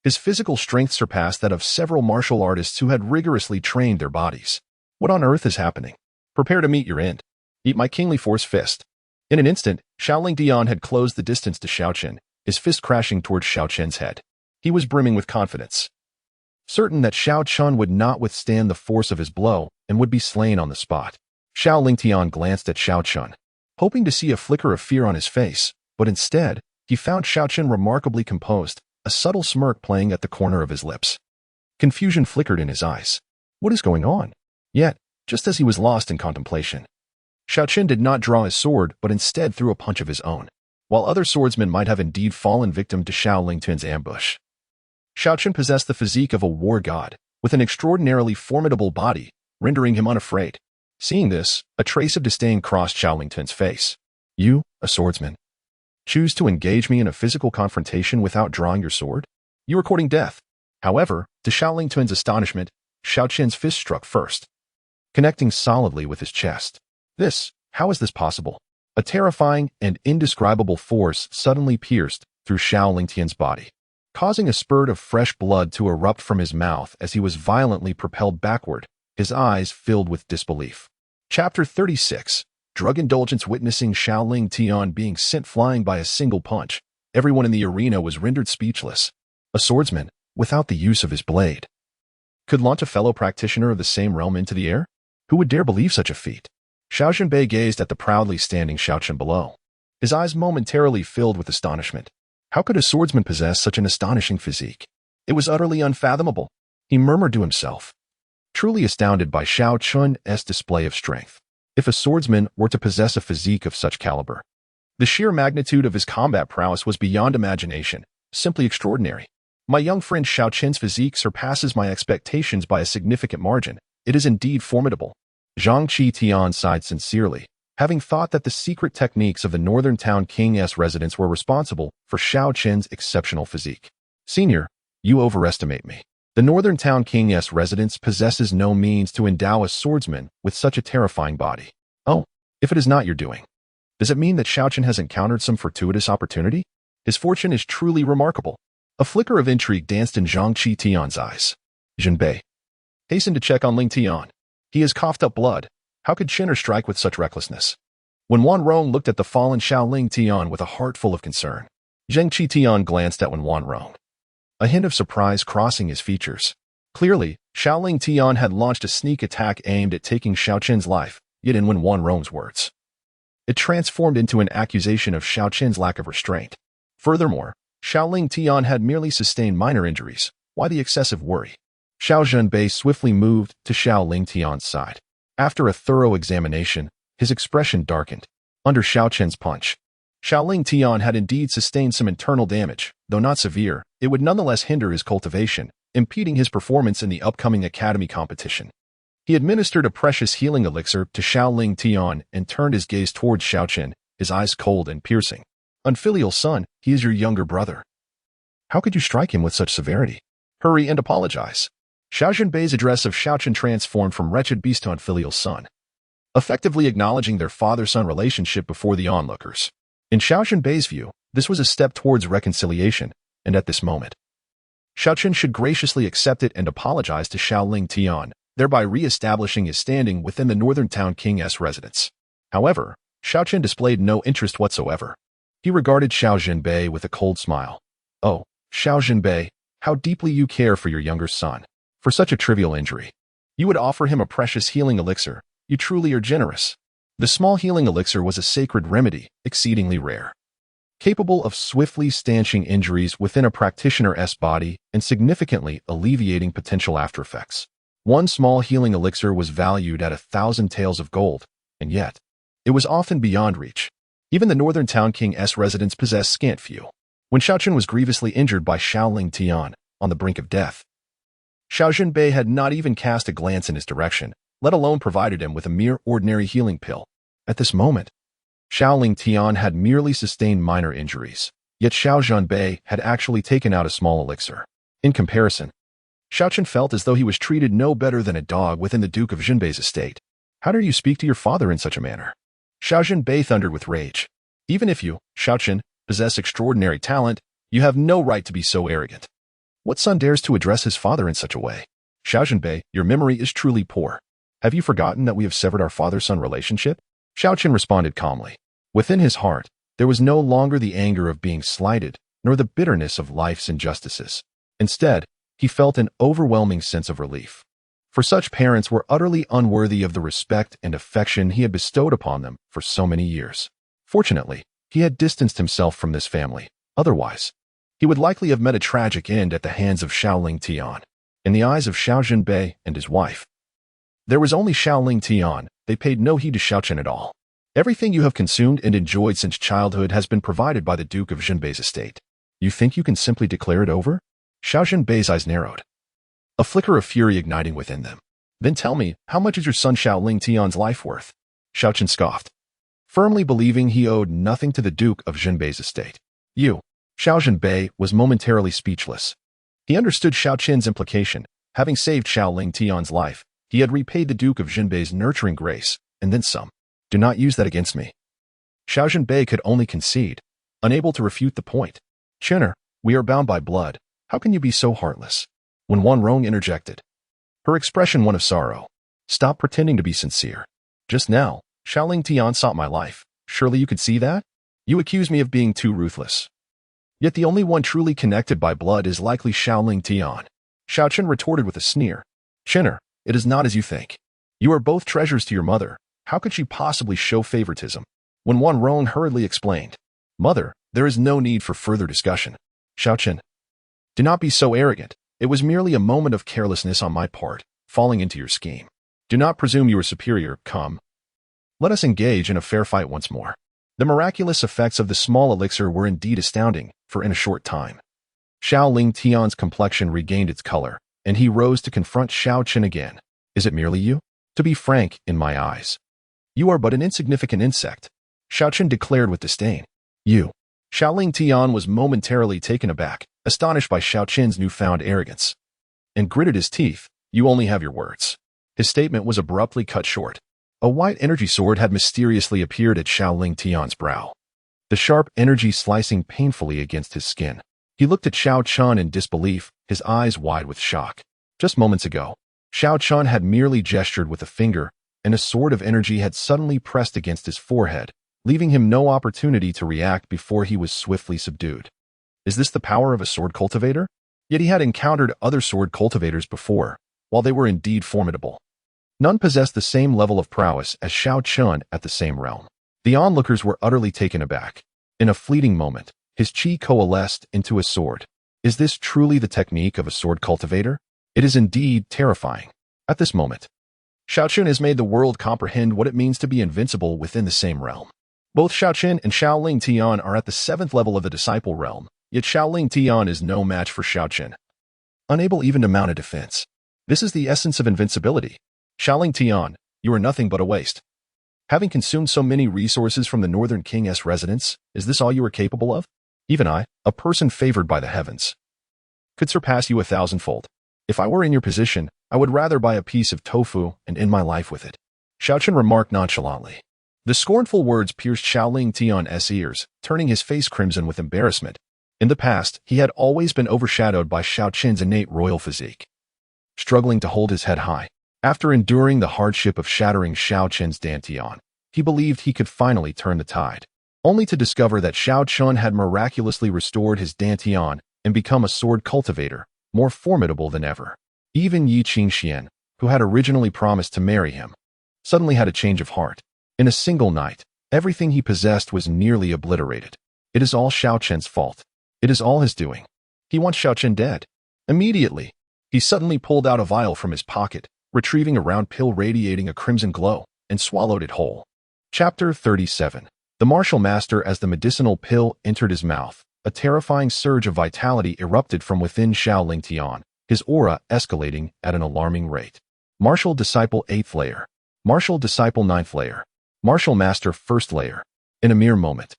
his physical strength surpassed that of several martial artists who had rigorously trained their bodies. What on earth is happening? Prepare to meet your end. Eat my kingly force fist. In an instant, Xiao Lingdian had closed the distance to Xiao Chen, his fist crashing towards Xiao Chen's head. He was brimming with confidence, certain that Xiao Chen would not withstand the force of his blow and would be slain on the spot. Xiao Lingdian glanced at Xiao Chen, hoping to see a flicker of fear on his face, but instead, he found Xiao Chen remarkably composed, a subtle smirk playing at the corner of his lips. Confusion flickered in his eyes. What is going on? Yet, just as he was lost in contemplation, Xiao Chen did not draw his sword but instead threw a punch of his own. While other swordsmen might have indeed fallen victim to Xiao Lingtian's ambush, Xiao Chen possessed the physique of a war god, with an extraordinarily formidable body, rendering him unafraid. Seeing this, a trace of disdain crossed Xiao Lingtian's face. You, a swordsman, choose to engage me in a physical confrontation without drawing your sword? You are courting death. However, to Xiao Lingtian's astonishment, Xiao Chen's fist struck first, connecting solidly with his chest. How is this possible? A terrifying and indescribable force suddenly pierced through Xiao Lingtian's body, causing a spurt of fresh blood to erupt from his mouth as he was violently propelled backward, his eyes filled with disbelief. Chapter 36. Drug indulgence. Witnessing Xiao Lingtian being sent flying by a single punch, everyone in the arena was rendered speechless. A swordsman, without the use of his blade, could launch a fellow practitioner of the same realm into the air? Who would dare believe such a feat? Xiao Zhenbei gazed at the proudly standing Xiao Chen below, his eyes momentarily filled with astonishment. How could a swordsman possess such an astonishing physique? It was utterly unfathomable, he murmured to himself, truly astounded by Xiao Chen's display of strength. If a swordsman were to possess a physique of such caliber, the sheer magnitude of his combat prowess was beyond imagination, simply extraordinary. My young friend Xiao Chen's physique surpasses my expectations by a significant margin. It is indeed formidable. Zhang Qitian sighed sincerely, having thought that the secret techniques of the Northern King's residents were responsible for Xiao Chen's exceptional physique. Senior, you overestimate me. The Northern King's residence possesses no means to endow a swordsman with such a terrifying body. Oh, if it is not your doing, does it mean that Xiao Chen has encountered some fortuitous opportunity? His fortune is truly remarkable. A flicker of intrigue danced in Zhang Qitian's eyes. Zhenbei, hasten to check on Lingtian. He has coughed up blood. How could Chinner strike with such recklessness? When Wan Rong looked at the fallen Xiao Lingtian with a heart full of concern, Zhang Qitian glanced at Wan Rong, a hint of surprise crossing his features. Clearly, Xiao Lingtian had launched a sneak attack aimed at taking Xiao Chen's life, yet in Wan Rong's words, it transformed into an accusation of Xiao Chen's lack of restraint. Furthermore, Xiao Lingtian had merely sustained minor injuries. Why the excessive worry? Xiao Zhenbei swiftly moved to Xiao Lingtian's side. After a thorough examination, his expression darkened. Under Xiao Chen's punch, Xiao Lingtian had indeed sustained some internal damage. Though not severe, it would nonetheless hinder his cultivation, impeding his performance in the upcoming academy competition. He administered a precious healing elixir to Xiao Lingtian and turned his gaze towards Xiao Chen, his eyes cold and piercing. Unfilial son, he is your younger brother. How could you strike him with such severity? Hurry and apologize. Xiao Zhenbei's address of Xiao Chen transformed from wretched beast to unfilial son, effectively acknowledging their father-son relationship before the onlookers. In Xiao Zhenbei's view, this was a step towards reconciliation, and at this moment, Xiao Chen should graciously accept it and apologize to Xiao Lingtian, thereby re-establishing his standing within the Northern King's residence. However, Xiao Chen displayed no interest whatsoever. He regarded Xiao Zhenbei with a cold smile. Oh, Xiao Zhenbei, how deeply you care for your younger son. For such a trivial injury, you would offer him a precious healing elixir. You truly are generous. The small healing elixir was a sacred remedy, exceedingly rare, capable of swiftly stanching injuries within a practitioner's body and significantly alleviating potential aftereffects. One small healing elixir was valued at 1,000 taels of gold, and yet, it was often beyond reach. Even the northern town king's residents possessed scant few. When Xiao Chen was grievously injured by Xiao Lingfeng on the brink of death, Xiao Zhenbei had not even cast a glance in his direction, let alone provided him with a mere ordinary healing pill. At this moment, Xiao Lingfeng had merely sustained minor injuries, yet Xiao Zhenbei had actually taken out a small elixir. In comparison, Xiao Chen felt as though he was treated no better than a dog within the Duke of Zhenbei's estate. How dare you speak to your father in such a manner? Xiao Zhenbei thundered with rage. Even if you, Xiao Chen, possess extraordinary talent, you have no right to be so arrogant. What son dares to address his father in such a way? Xiao Zhenbei, your memory is truly poor. Have you forgotten that we have severed our father-son relationship? Xiao Chen responded calmly. Within his heart, there was no longer the anger of being slighted, nor the bitterness of life's injustices. Instead, he felt an overwhelming sense of relief. For such parents were utterly unworthy of the respect and affection he had bestowed upon them for so many years. Fortunately, he had distanced himself from this family. Otherwise, he would likely have met a tragic end at the hands of Xiao Lingfeng. In the eyes of Xiao Zhenbei and his wife, there was only Xiao Lingfeng. They paid no heed to Xiao Chen at all. Everything you have consumed and enjoyed since childhood has been provided by the Duke of Zhenbei's estate. You think you can simply declare it over? Xiao Zhenbei's eyes narrowed, a flicker of fury igniting within them. Then tell me, how much is your son Xiao Lingfeng's life worth? Xiao Chen scoffed, firmly believing he owed nothing to the Duke of Zhenbei's estate. You. Xiao Zhenbei was momentarily speechless. He understood Xiao Chen's implication. Having saved Xiao Lingfeng's life, he had repaid the Duke of Zhenbei's nurturing grace, and then some. Do not use that against me. Xiao Zhenbei could only concede, unable to refute the point. Chenner, we are bound by blood. How can you be so heartless? When Wan Rong interjected, her expression one of sorrow. Stop pretending to be sincere. Just now, Xiao Lingfeng sought my life. Surely you could see that? You accuse me of being too ruthless. Yet the only one truly connected by blood is likely Xiao Lingfeng. Xiao Chen retorted with a sneer. Chenner, it is not as you think. You are both treasures to your mother. How could she possibly show favoritism? When Wan Rong hurriedly explained, Mother, there is no need for further discussion. Xiao Chen, do not be so arrogant. It was merely a moment of carelessness on my part, falling into your scheme. Do not presume you are superior. Come. Let us engage in a fair fight once more. The miraculous effects of the small elixir were indeed astounding, for in a short time, Xiao Lingfeng's complexion regained its color, and he rose to confront Xiao Chen again. Is it merely you? To be frank, in my eyes, you are but an insignificant insect, Xiao Chen declared with disdain. You. Xiao Lingfeng was momentarily taken aback, astonished by Xiao Chen's newfound arrogance, and gritted his teeth. You only have your words. His statement was abruptly cut short. A white energy sword had mysteriously appeared at Xiao Lingfeng's brow, the sharp energy slicing painfully against his skin. He looked at Xiao Chen in disbelief, his eyes wide with shock. Just moments ago, Xiao Chen had merely gestured with a finger, and a sword of energy had suddenly pressed against his forehead, leaving him no opportunity to react before he was swiftly subdued. Is this the power of a sword cultivator? Yet he had encountered other sword cultivators before. While they were indeed formidable, none possessed the same level of prowess as Xiao Chen at the same realm. The onlookers were utterly taken aback. In a fleeting moment, his chi coalesced into a sword. Is this truly the technique of a sword cultivator? It is indeed terrifying. At this moment, Xiao Chen has made the world comprehend what it means to be invincible within the same realm. Both Xiao Chen and Xiao Lingfeng are at the 7th level of the disciple realm, yet Xiao Lingfeng is no match for Xiao Chen. Unable even to mount a defense. This is the essence of invincibility. Xiao Lingfeng, you are nothing but a waste. Having consumed so many resources from the Northern King's residence, is this all you are capable of? Even I, a person favored by the heavens, could surpass you 1,000-fold. If I were in your position, I would rather buy a piece of tofu and end my life with it. Xiao Chen remarked nonchalantly. The scornful words pierced Xiao Lingfeng's ears, turning his face crimson with embarrassment. In the past, he had always been overshadowed by Xiao Chen's innate royal physique. Struggling to hold his head high, after enduring the hardship of shattering Xiao Chen's dantian, he believed he could finally turn the tide, only to discover that Xiao Chen had miraculously restored his dantian and become a sword cultivator, more formidable than ever. Even Qingxuan, who had originally promised to marry him, suddenly had a change of heart. In a single night, everything he possessed was nearly obliterated. It is all Xiao Chen's fault. It is all his doing. He wants Xiao Chen dead. Immediately, he suddenly pulled out a vial from his pocket, retrieving a round pill radiating a crimson glow, and swallowed it whole. Chapter 37. The martial master, as the medicinal pill entered his mouth, a terrifying surge of vitality erupted from within Xiao Lingtian, his aura escalating at an alarming rate. Martial Disciple 8th Layer. Martial Disciple 9th Layer. Martial Master 1st Layer. In a mere moment,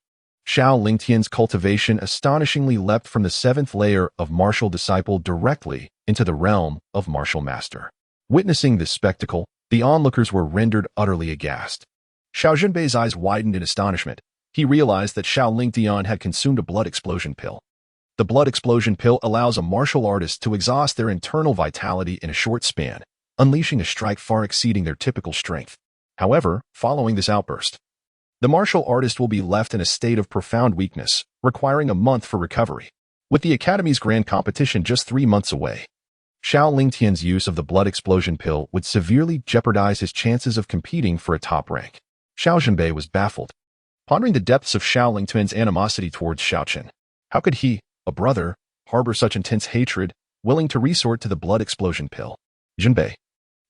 Xiao Lingtian's cultivation astonishingly leapt from the 7th layer of Martial Disciple directly into the realm of Martial Master. Witnessing this spectacle, the onlookers were rendered utterly aghast. Xiao Zhenbei's eyes widened in astonishment. He realized that Xiao Lingtian had consumed a blood explosion pill. The blood explosion pill allows a martial artist to exhaust their internal vitality in a short span, unleashing a strike far exceeding their typical strength. However, following this outburst, the martial artist will be left in a state of profound weakness, requiring a month for recovery. With the Academy's grand competition just 3 months away, Xiao Lingtian's use of the blood explosion pill would severely jeopardize his chances of competing for a top rank. Xiao Zhenbei was baffled, pondering the depths of Xiao Lingtian's animosity towards Xiao Chen. How could he, a brother, harbor such intense hatred, willing to resort to the blood explosion pill? Zhenbei,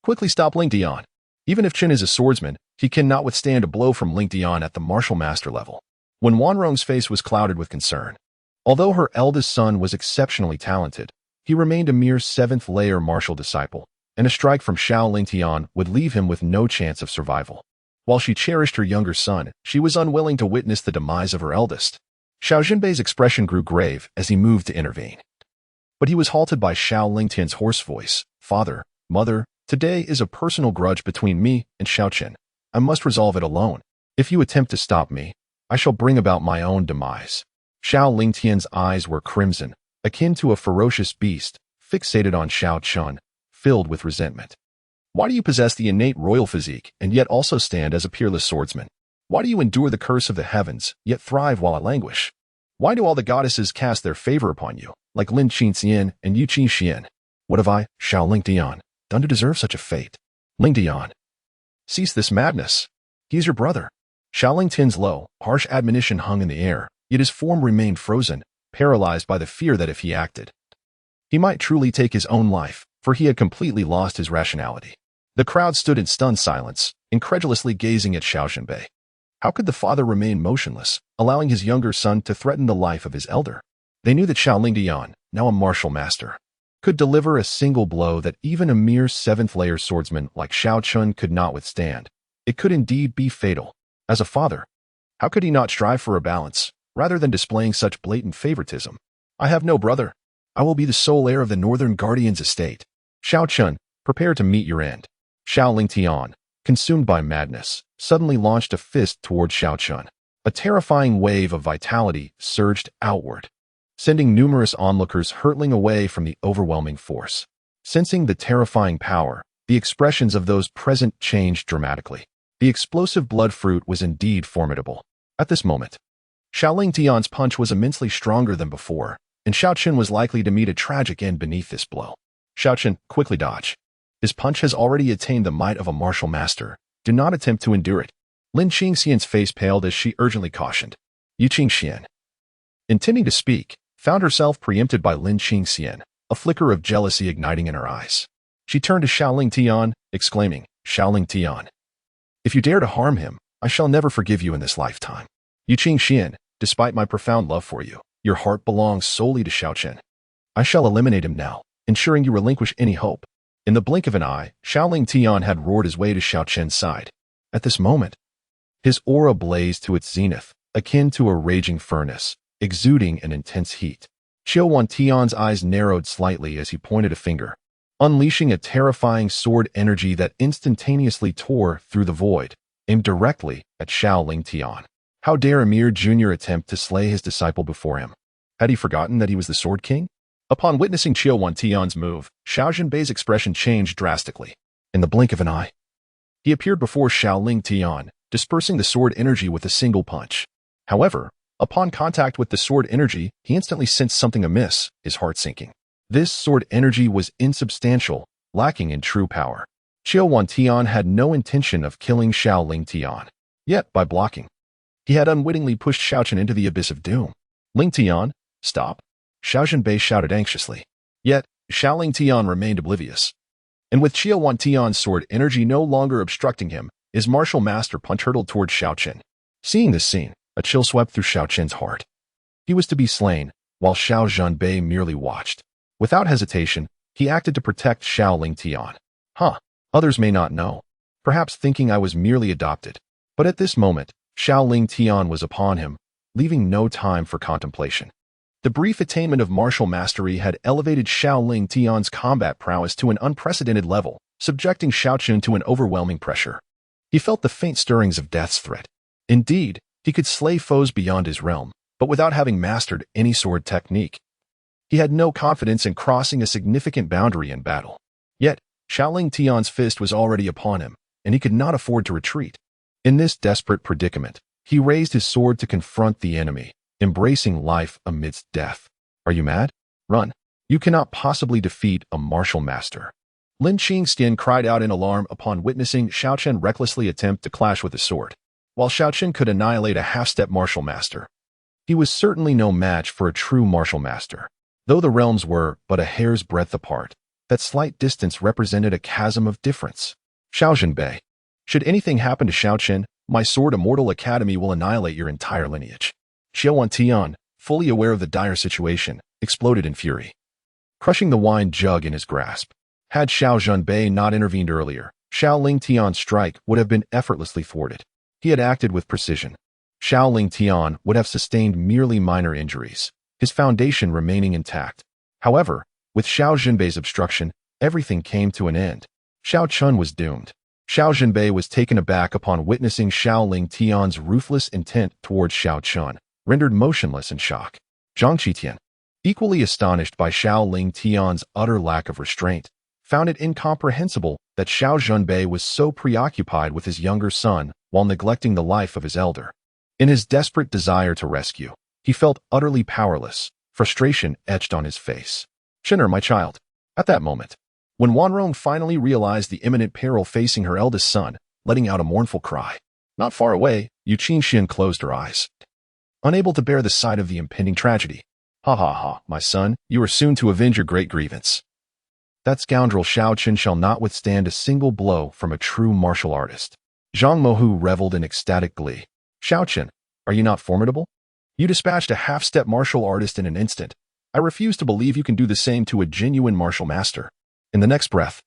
quickly stop Lingtian. Even if Chen is a swordsman, he cannot withstand a blow from Lingtian at the martial master level. When Wanrong's face was clouded with concern. Although her eldest son was exceptionally talented, he remained a mere 7th layer martial disciple, and a strike from Xiao Lingtian would leave him with no chance of survival. While she cherished her younger son, she was unwilling to witness the demise of her eldest. Xiao Zhenbei's expression grew grave as he moved to intervene. But he was halted by Xiao Lingtian's hoarse voice. Father, mother, today is a personal grudge between me and Xiao Chen. I must resolve it alone. If you attempt to stop me, I shall bring about my own demise. Xiao Lingtian's eyes were crimson, akin to a ferocious beast, fixated on Xiao Chen, filled with resentment. Why do you possess the innate royal physique and yet also stand as a peerless swordsman? Why do you endure the curse of the heavens, yet thrive while I languish? Why do all the goddesses cast their favor upon you, like Lin Qingxuan and Yu Qingxian? What have I, Xiao Lingtian, done to deserve such a fate? Lingtian, cease this madness. He is your brother. Xiao Lingtian's low, harsh admonition hung in the air, yet his form remained frozen, paralyzed by the fear that if he acted, he might truly take his own life, for he had completely lost his rationality. The crowd stood in stunned silence, incredulously gazing at Xiao Zhenbei. How could the father remain motionless, allowing his younger son to threaten the life of his elder? They knew that Xiao Lingtian, now a martial master, could deliver a single blow that even a mere 7th layer swordsman like Xiao Chen could not withstand. It could indeed be fatal. As a father, how could he not strive for a balance, rather than displaying such blatant favoritism? I have no brother. I will be the sole heir of the Northern Guardian's estate. Xiao Chen, prepare to meet your end. Xiao Lingtian, consumed by madness, suddenly launched a fist toward Xiao Chen. A terrifying wave of vitality surged outward, sending numerous onlookers hurtling away from the overwhelming force. Sensing the terrifying power, the expressions of those present changed dramatically. The explosive blood fruit was indeed formidable. At this moment, Xiao Lingtian's punch was immensely stronger than before, and Xiao Chen was likely to meet a tragic end beneath this blow. Xiao Chen, quickly dodge. His punch has already attained the might of a martial master. Do not attempt to endure it. Lin Qingxian's face paled as she urgently cautioned. Yu Qingxian, intending to speak, found herself preempted by Lin Qingxian, a flicker of jealousy igniting in her eyes. She turned to Xiao Lingtian, exclaiming, Xiao Lingtian, if you dare to harm him, I shall never forgive you in this lifetime. Yu Qingxian, despite my profound love for you, your heart belongs solely to Xiao Chen. I shall eliminate him now, ensuring you relinquish any hope. In the blink of an eye, Xiao Lingtian had roared his way to Xiao Chen's side. At this moment, his aura blazed to its zenith, akin to a raging furnace, exuding an intense heat. Xiao Tian's eyes narrowed slightly as he pointed a finger, unleashing a terrifying sword energy that instantaneously tore through the void, aimed directly at Xiao Lingtian. How dare a mere junior attempt to slay his disciple before him? Had he forgotten that he was the Sword King? Upon witnessing Xiao Tian's move, Xiao Zhenbei's expression changed drastically. In the blink of an eye, he appeared before Xiao Lingtian, dispersing the sword energy with a single punch. However, upon contact with the sword energy, he instantly sensed something amiss, his heart sinking. This sword energy was insubstantial, lacking in true power. Xiao Tian had no intention of killing Xiao Lingtian. Yet, by blocking, he had unwittingly pushed Xiao Chen into the abyss of doom. Lingtian, stop! Xiao Zhenbei shouted anxiously. Yet, Xiao Lingtian remained oblivious. And with Xiao Tian's sword energy no longer obstructing him, his martial master punch hurtled toward Xiao Chen. Seeing this scene, A chill swept through Xiao Chen's heart. He was to be slain, while Xiao Zhenbei merely watched. Without hesitation, he acted to protect Xiao Lingtian. Others may not know, perhaps thinking I was merely adopted. But at this moment, Xiao Lingtian was upon him, leaving no time for contemplation. The brief attainment of martial mastery had elevated Xiao Lingtian's combat prowess to an unprecedented level, subjecting Xiao Chen to an overwhelming pressure. He felt the faint stirrings of death's threat. Indeed, he could slay foes beyond his realm, but without having mastered any sword technique. He had no confidence in crossing a significant boundary in battle. Yet, Xiao Lingtian's fist was already upon him, and he could not afford to retreat. In this desperate predicament, he raised his sword to confront the enemy, embracing life amidst death. Are you mad? Run. You cannot possibly defeat a martial master. Lin Qingxuan cried out in alarm upon witnessing Xiao Chen recklessly attempt to clash with his sword. While Xiao Chen could annihilate a half-step martial master, he was certainly no match for a true martial master. Though the realms were but a hair's breadth apart, that slight distance represented a chasm of difference. Xiao Zhenbei, should anything happen to Xiao Chen, my Sword Immortal Academy will annihilate your entire lineage. Xiao Tian, fully aware of the dire situation, exploded in fury, crushing the wine jug in his grasp. Had Xiao Zhenbei not intervened earlier, Xiao Lingtian's strike would have been effortlessly thwarted. He had acted with precision. Xiao Lingtian would have sustained merely minor injuries, his foundation remaining intact. However, with Xiao Zhenbei's obstruction, everything came to an end. Xiao Chen was doomed. Xiao Zhenbei was taken aback upon witnessing Xiao Lingtian's ruthless intent towards Xiao Chen, rendered motionless in shock. Zhang Qitian, equally astonished by Xiao Lingtian's utter lack of restraint, found it incomprehensible that Xiao Zhenbei was so preoccupied with his younger son while neglecting the life of his elder. In his desperate desire to rescue, he felt utterly powerless, frustration etched on his face. Chen'er, my child. At that moment, when Wanrong finally realized the imminent peril facing her eldest son, letting out a mournful cry. Not far away, Yu Qingxian closed her eyes, unable to bear the sight of the impending tragedy. Ha, my son, you are soon to avenge your great grievance. That scoundrel Xiao Chen shall not withstand a single blow from a true martial artist. Zhang Mohu reveled in ecstatic glee. Xiao Chen, are you not formidable? You dispatched a half-step martial artist in an instant. I refuse to believe you can do the same to a genuine martial master. In the next breath,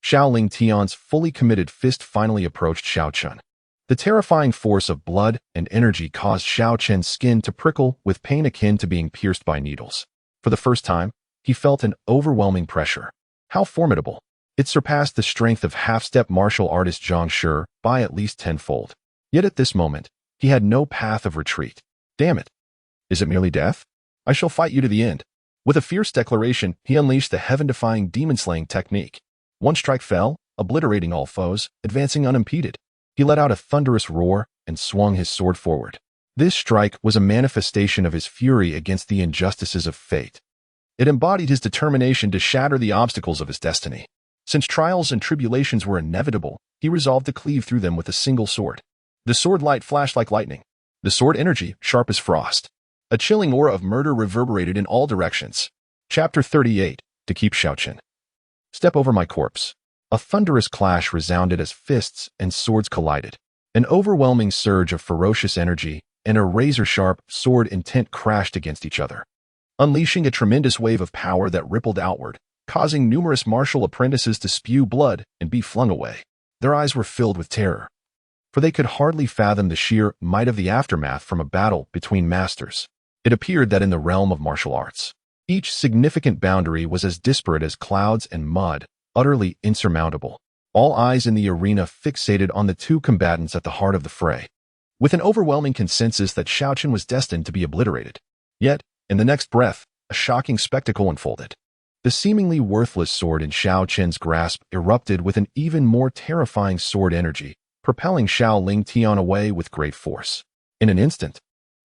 Xiao Lingtian's fully committed fist finally approached Xiao Chen. The terrifying force of blood and energy caused Xiao Chen's skin to prickle with pain akin to being pierced by needles. For the first time, he felt an overwhelming pressure. How formidable! It surpassed the strength of half-step martial artist Zhang Shi by at least tenfold. Yet at this moment, he had no path of retreat. Damn it! Is it merely death? I shall fight you to the end. With a fierce declaration, he unleashed the heaven-defying demon-slaying technique. One strike fell, obliterating all foes, advancing unimpeded. He let out a thunderous roar and swung his sword forward. This strike was a manifestation of his fury against the injustices of fate. It embodied his determination to shatter the obstacles of his destiny. Since trials and tribulations were inevitable, he resolved to cleave through them with a single sword. The sword light flashed like lightning. The sword energy sharp as frost. A chilling aura of murder reverberated in all directions. Chapter 38. To keep Xiao Chen. Step over my corpse. A thunderous clash resounded as fists and swords collided. An overwhelming surge of ferocious energy and a razor-sharp sword intent crashed against each other, unleashing a tremendous wave of power that rippled outward, causing numerous martial apprentices to spew blood and be flung away. Their eyes were filled with terror, for they could hardly fathom the sheer might of the aftermath from a battle between masters. It appeared that in the realm of martial arts, each significant boundary was as disparate as clouds and mud, utterly insurmountable. All eyes in the arena fixated on the two combatants at the heart of the fray, with an overwhelming consensus that Xiao Chen was destined to be obliterated. Yet, in the next breath, a shocking spectacle unfolded. The seemingly worthless sword in Xiao Chen's grasp erupted with an even more terrifying sword energy, propelling Xiao Lingtian away with great force. In an instant,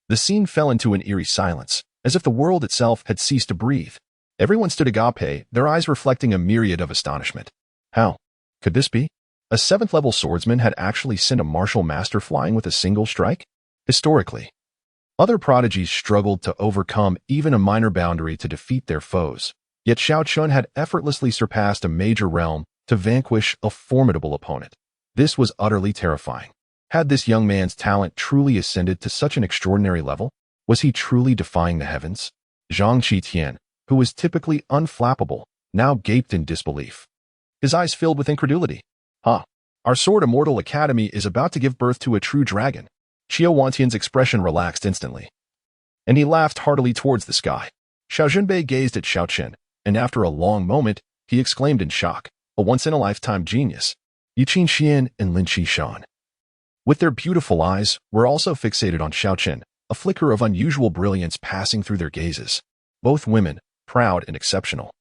the scene fell into an eerie silence, as if the world itself had ceased to breathe. Everyone stood agape, their eyes reflecting a myriad of astonishment. How could this be? A 7th-level swordsman had actually sent a martial master flying with a single strike? Historically, other prodigies struggled to overcome even a minor boundary to defeat their foes, yet Xiao Chen had effortlessly surpassed a major realm to vanquish a formidable opponent. This was utterly terrifying. Had this young man's talent truly ascended to such an extraordinary level? Was he truly defying the heavens? Zhang Qitian, who was typically unflappable, now gaped in disbelief. His eyes filled with incredulity. Our Sword Immortal Academy is about to give birth to a true dragon. Xiao Wantian's expression relaxed instantly, and he laughed heartily towards the sky. Xiao Zhenbei gazed at Xiao Chen, and after a long moment, he exclaimed in shock, a once-in-a-lifetime genius. Yuqin Xian and Lin Qishan, with their beautiful eyes, were also fixated on Xiao Chen, a flicker of unusual brilliance passing through their gazes. Both women, proud and exceptional,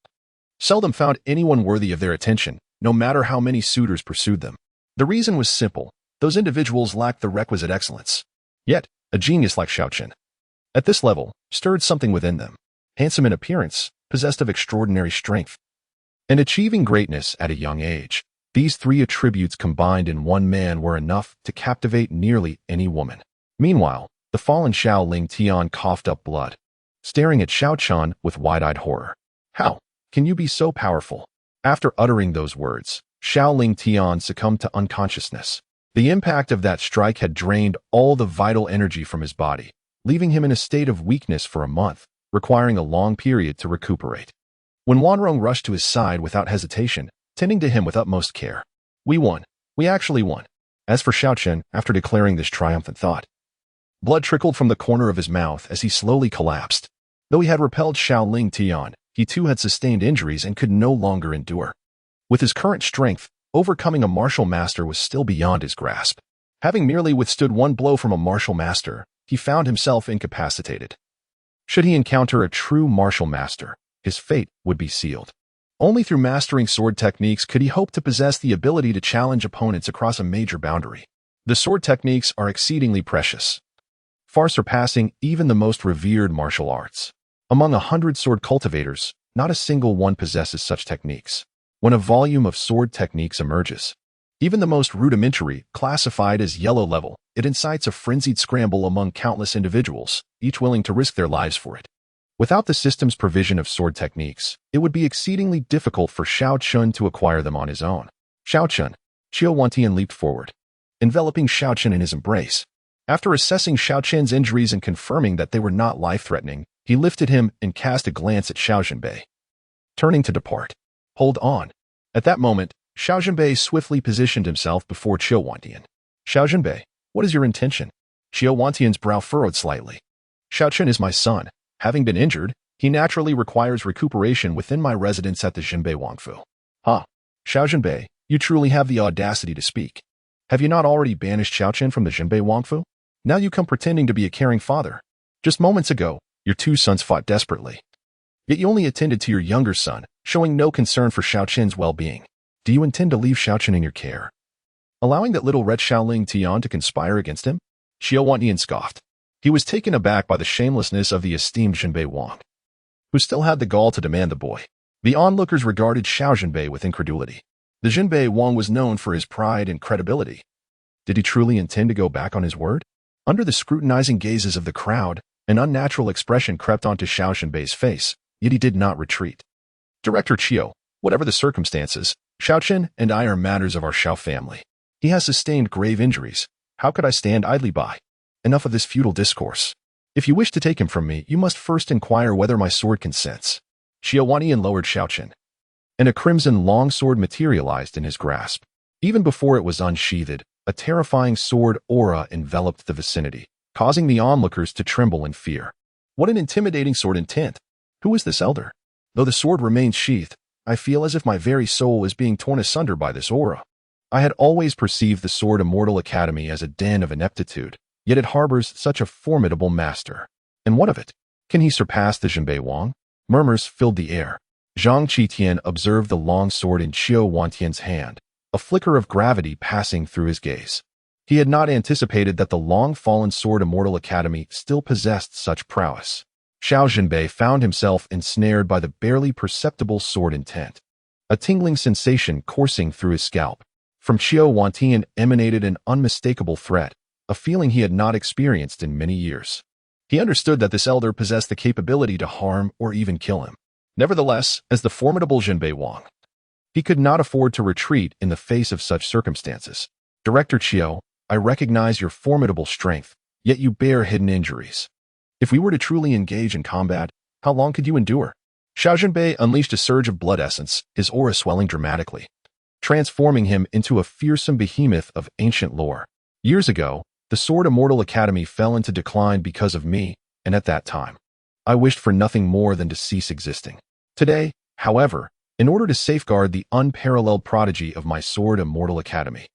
seldom found anyone worthy of their attention, no matter how many suitors pursued them. The reason was simple. Those individuals lacked the requisite excellence. Yet, a genius like Xiao Chen, at this level, stirred something within them. Handsome in appearance, possessed of extraordinary strength, and achieving greatness at a young age. These three attributes combined in one man were enough to captivate nearly any woman. Meanwhile, the fallen Xiao Lingtian coughed up blood, staring at Xiao Chen with wide-eyed horror. How can you be so powerful? After uttering those words, Xiao Lingtian succumbed to unconsciousness. The impact of that strike had drained all the vital energy from his body, leaving him in a state of weakness for a month, requiring a long period to recuperate. When Wanrong rushed to his side without hesitation, tending to him with utmost care. We won. We actually won. As for Xiao Chen, after declaring this triumphant thought, blood trickled from the corner of his mouth as he slowly collapsed. Though he had repelled Xiao Lingtian, he too had sustained injuries and could no longer endure. With his current strength, overcoming a martial master was still beyond his grasp. Having merely withstood one blow from a martial master, he found himself incapacitated. Should he encounter a true martial master, his fate would be sealed. Only through mastering sword techniques could he hope to possess the ability to challenge opponents across a major boundary. The sword techniques are exceedingly precious, far surpassing even the most revered martial arts. Among 100 sword cultivators, not a single one possesses such techniques. When a volume of sword techniques emerges, even the most rudimentary, classified as yellow level, it incites a frenzied scramble among countless individuals, each willing to risk their lives for it. Without the system's provision of sword techniques, it would be exceedingly difficult for Xiao Chen to acquire them on his own. Xiao Chen, Xiao Wantian leaped forward, enveloping Xiao Chen in his embrace. After assessing Xiao Chen's injuries and confirming that they were not life-threatening, he lifted him and cast a glance at Xiao Zhenbei, turning to depart. Hold on. At that moment, Xiao Zhenbei swiftly positioned himself before Xiao Wantian. Xiao Zhenbei, what is your intention? Xiao Wantian's brow furrowed slightly. Xiao Chen is my son. Having been injured, he naturally requires recuperation within my residence at the Zhenbei Wangfu. Xiao Zhenbei, you truly have the audacity to speak. Have you not already banished Xiao Chen from the Zhenbei Wangfu? Now you come pretending to be a caring father. Just moments ago, your two sons fought desperately. Yet you only attended to your younger son, showing no concern for Xiao Chen's well-being. Do you intend to leave Xiao Chen in your care, allowing that little wretch Xiao Lingtian to conspire against him? Xiao Wantian scoffed. He was taken aback by the shamelessness of the esteemed Zhenbei Wang, who still had the gall to demand the boy. The onlookers regarded Xiao Zhenbei with incredulity. The Zhenbei Wang was known for his pride and credibility. Did he truly intend to go back on his word? Under the scrutinizing gazes of the crowd, an unnatural expression crept onto Xiao Zhenbei's face, yet he did not retreat. Director Qiu, whatever the circumstances, Xiao Chen and I are matters of our Xiao family. He has sustained grave injuries. How could I stand idly by? Enough of this futile discourse. If you wish to take him from me, you must first inquire whether my sword consents. Xiao Wantian lowered Xiao Chen, and a crimson longsword materialized in his grasp. Even before it was unsheathed, a terrifying sword aura enveloped the vicinity, causing the onlookers to tremble in fear. What an intimidating sword intent! Who is this elder? Though the sword remains sheathed, I feel as if my very soul is being torn asunder by this aura. I had always perceived the Sword Immortal Academy as a den of ineptitude, yet it harbors such a formidable master. And what of it? Can he surpass the Zhenbei Wang? Murmurs filled the air. Zhang Qitian observed the long sword in Xiao Wantian's hand, a flicker of gravity passing through his gaze. He had not anticipated that the long-fallen Sword Immortal Academy still possessed such prowess. Xiao Zhenbei found himself ensnared by the barely perceptible sword intent. A tingling sensation coursing through his scalp. From Xiao Wantian emanated an unmistakable threat, a feeling he had not experienced in many years. He understood that this elder possessed the capability to harm or even kill him. Nevertheless, as the formidable Zhenbei Wang, he could not afford to retreat in the face of such circumstances. Director Qiu, I recognize your formidable strength, yet you bear hidden injuries. If we were to truly engage in combat, how long could you endure? Xiao Zhenbei unleashed a surge of blood essence, his aura swelling dramatically, transforming him into a fearsome behemoth of ancient lore. Years ago, the Sword Immortal Academy fell into decline because of me, and at that time, I wished for nothing more than to cease existing. Today, however, in order to safeguard the unparalleled prodigy of my Sword Immortal Academy,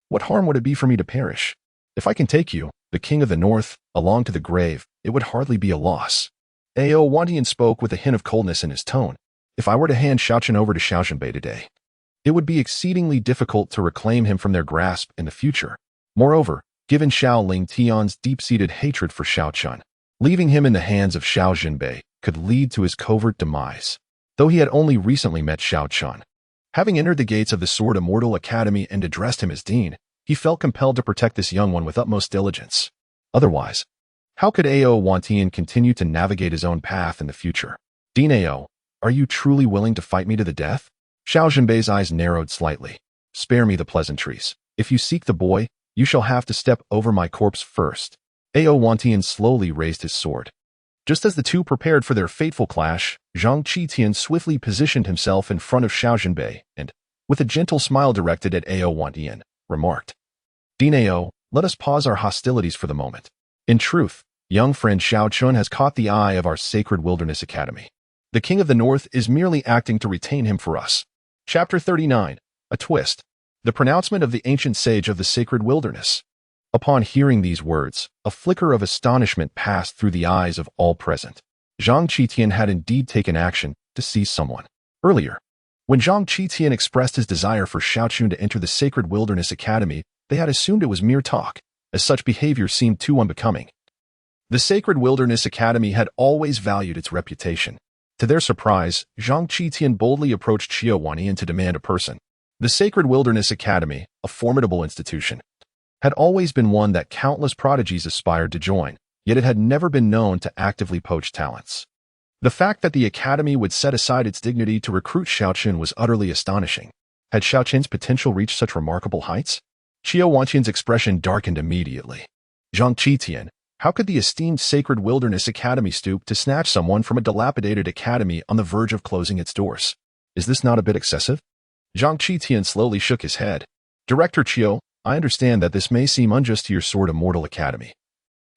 what harm would it be for me to perish? If I can take you, the King of the North, along to the grave, it would hardly be a loss. Xiao Zhentian spoke with a hint of coldness in his tone. If I were to hand Xiao Chen over to Xiao Zhenbei today, it would be exceedingly difficult to reclaim him from their grasp in the future. Moreover, given Xiao Lingfeng's deep-seated hatred for Xiao Chen, leaving him in the hands of Xiao Zhenbei could lead to his covert demise. Though he had only recently met Xiao Chen, having entered the gates of the Sword Immortal Academy and addressed him as Dean, he felt compelled to protect this young one with utmost diligence. Otherwise, how could Xiao Zhentian continue to navigate his own path in the future? Dean Xiao, are you truly willing to fight me to the death? Xiao Zhenbei's eyes narrowed slightly. Spare me the pleasantries. If you seek the boy, you shall have to step over my corpse first. Xiao Zhentian slowly raised his sword. Just as the two prepared for their fateful clash, Zhang Qitian swiftly positioned himself in front of Xiao Zhenbei and, with a gentle smile directed at Xiao Zhentian, remarked, Dean Xiao, let us pause our hostilities for the moment. In truth, young friend Xiao Chen has caught the eye of our Sacred Wilderness Academy. The King of the North is merely acting to retain him for us. Chapter 39. A Twist. The pronouncement of the ancient sage of the Sacred Wilderness. Upon hearing these words, a flicker of astonishment passed through the eyes of all present. Zhang Qitian had indeed taken action to seize someone. Earlier, when Zhang Qitian expressed his desire for Xiao Chen to enter the Sacred Wilderness Academy, they had assumed it was mere talk, as such behavior seemed too unbecoming. The Sacred Wilderness Academy had always valued its reputation. To their surprise, Zhang Qitian boldly approached Xiao Zhentian to demand a person. The Sacred Wilderness Academy, a formidable institution, had always been one that countless prodigies aspired to join, yet it had never been known to actively poach talents. The fact that the academy would set aside its dignity to recruit Xiao Chen was utterly astonishing. Had Xiao Chen's potential reached such remarkable heights? Xiao Zhentian's expression darkened immediately. Zhang Qitian, how could the esteemed Sacred Wilderness Academy stoop to snatch someone from a dilapidated academy on the verge of closing its doors? Is this not a bit excessive? Zhang Qitian slowly shook his head. Director Qiu, I understand that this may seem unjust to your Sword Immortal Academy.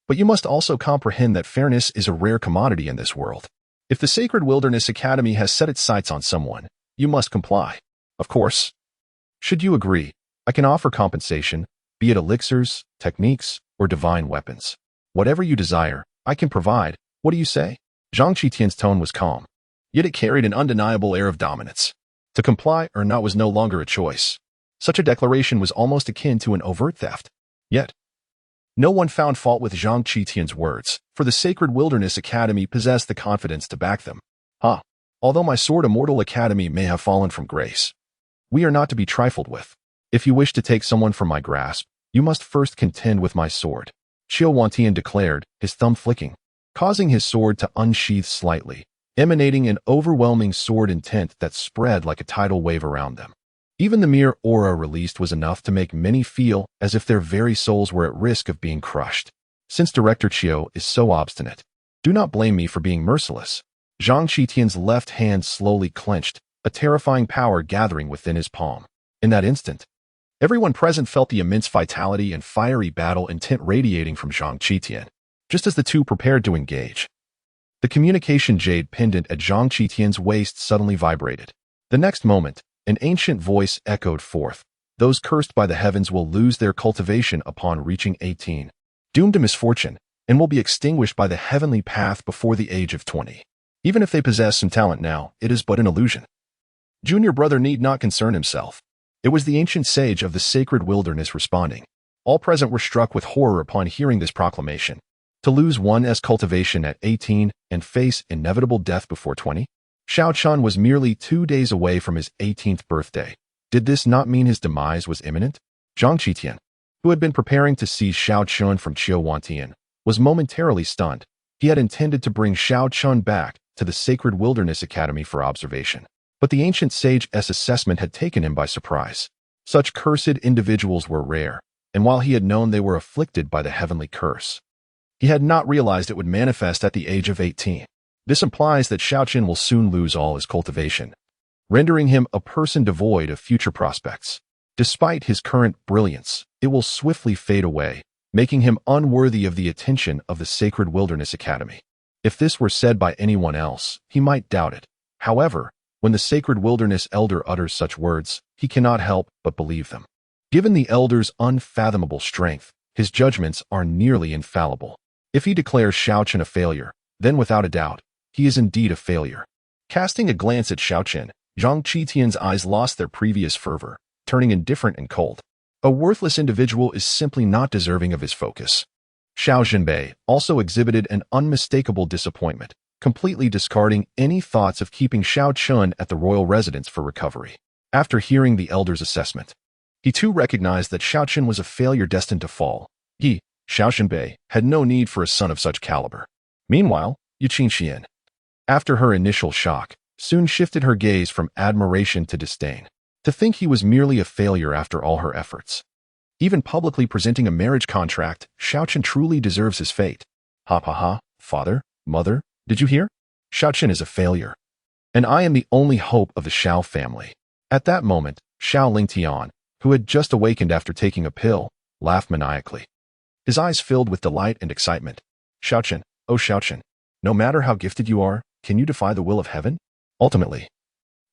But you must also comprehend that fairness is a rare commodity in this world. If the Sacred Wilderness Academy has set its sights on someone, you must comply. Of course. Should you agree, I can offer compensation, be it elixirs, techniques, or divine weapons. Whatever you desire, I can provide. What do you say? Zhang Qitian's tone was calm, yet it carried an undeniable air of dominance. To comply or not was no longer a choice. Such a declaration was almost akin to an overt theft. Yet, no one found fault with Zhang Qitian's words, for the Sacred Wilderness Academy possessed the confidence to back them. Although my Sword Immortal Academy may have fallen from grace, we are not to be trifled with. If you wish to take someone from my grasp, you must first contend with my sword. Xiao Zhentian declared, his thumb flicking, causing his sword to unsheath slightly, emanating an overwhelming sword intent that spread like a tidal wave around them. Even the mere aura released was enough to make many feel as if their very souls were at risk of being crushed. Since Director Qiu is so obstinate, do not blame me for being merciless. Zhang Qitian's left hand slowly clenched, a terrifying power gathering within his palm. In that instant, everyone present felt the immense vitality and fiery battle intent radiating from Zhang Qitian, just as the two prepared to engage. The communication jade pendant at Zhang Qitian's waist suddenly vibrated. The next moment, an ancient voice echoed forth. Those cursed by the heavens will lose their cultivation upon reaching 18, doomed to misfortune, and will be extinguished by the heavenly path before the age of 20. Even if they possess some talent now, it is but an illusion. Junior brother need not concern himself. It was the ancient sage of the Sacred Wilderness responding. All present were struck with horror upon hearing this proclamation. To lose one's cultivation at 18 and face inevitable death before 20? Xiao Chen was merely 2 days away from his 18th birthday. Did this not mean his demise was imminent? Zhang Qitian, who had been preparing to seize Xiao Chen from Xiao Zhentian, was momentarily stunned. He had intended to bring Xiao Chen back to the Sacred Wilderness Academy for observation. But the ancient sage's assessment had taken him by surprise. Such cursed individuals were rare, and while he had known they were afflicted by the heavenly curse, he had not realized it would manifest at the age of 18. This implies that Xiao Chen will soon lose all his cultivation, rendering him a person devoid of future prospects. Despite his current brilliance, it will swiftly fade away, making him unworthy of the attention of the Sacred Wilderness Academy. If this were said by anyone else, he might doubt it. However, when the Sacred Wilderness Elder utters such words, he cannot help but believe them. Given the Elder's unfathomable strength, his judgments are nearly infallible. If he declares Xiao Chen a failure, then without a doubt, he is indeed a failure. Casting a glance at Xiao Chen, Zhang Qitian's eyes lost their previous fervor, turning indifferent and cold. A worthless individual is simply not deserving of his focus. Xiao Zhenbei also exhibited an unmistakable disappointment, completely discarding any thoughts of keeping Xiao Chen at the royal residence for recovery. After hearing the elder's assessment, he too recognized that Xiao Chen was a failure destined to fall. He, Xiao Zhenbei, had no need for a son of such caliber. Meanwhile, Qingxuan, after her initial shock, soon shifted her gaze from admiration to disdain. To think he was merely a failure after all her efforts. Even publicly presenting a marriage contract, Xiao Chen truly deserves his fate. Ha ha ha, father, mother, did you hear? Xiao Chen is a failure. And I am the only hope of the Xiao family. At that moment, Xiao Lingfeng, who had just awakened after taking a pill, laughed maniacally. His eyes filled with delight and excitement. Xiao Chen, oh Xiao Chen, no matter how gifted you are, can you defy the will of heaven? Ultimately,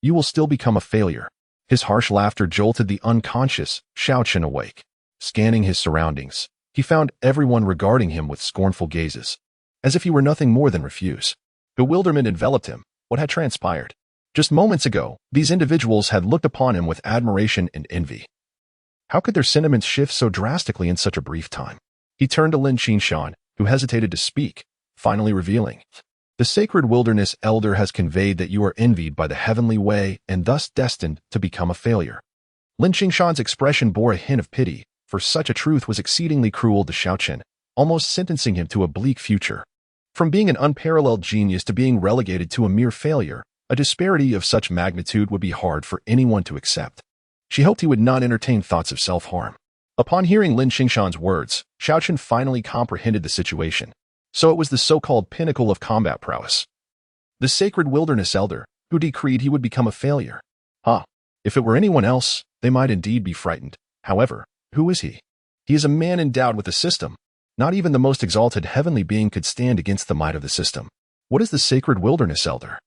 you will still become a failure. His harsh laughter jolted the unconscious Xiao Chen awake. Scanning his surroundings, he found everyone regarding him with scornful gazes, as if he were nothing more than refuse. Bewilderment enveloped him. What had transpired? Just moments ago, these individuals had looked upon him with admiration and envy. How could their sentiments shift so drastically in such a brief time? He turned to Lin Qingxuan, who hesitated to speak, finally revealing, "The Sacred Wilderness Elder has conveyed that you are envied by the heavenly way and thus destined to become a failure." Lin Qingxuan's expression bore a hint of pity, for such a truth was exceedingly cruel to Xiao Chen, almost sentencing him to a bleak future. From being an unparalleled genius to being relegated to a mere failure, a disparity of such magnitude would be hard for anyone to accept. She hoped he would not entertain thoughts of self-harm. Upon hearing Lin Qingxuan's words, Xiao Chen finally comprehended the situation. So it was the so-called pinnacle of combat prowess, the Sacred Wilderness Elder, who decreed he would become a failure. If it were anyone else, they might indeed be frightened. However, who is he? He is a man endowed with a system. Not even the most exalted heavenly being could stand against the might of the system. What is the Sacred Wilderness Elder?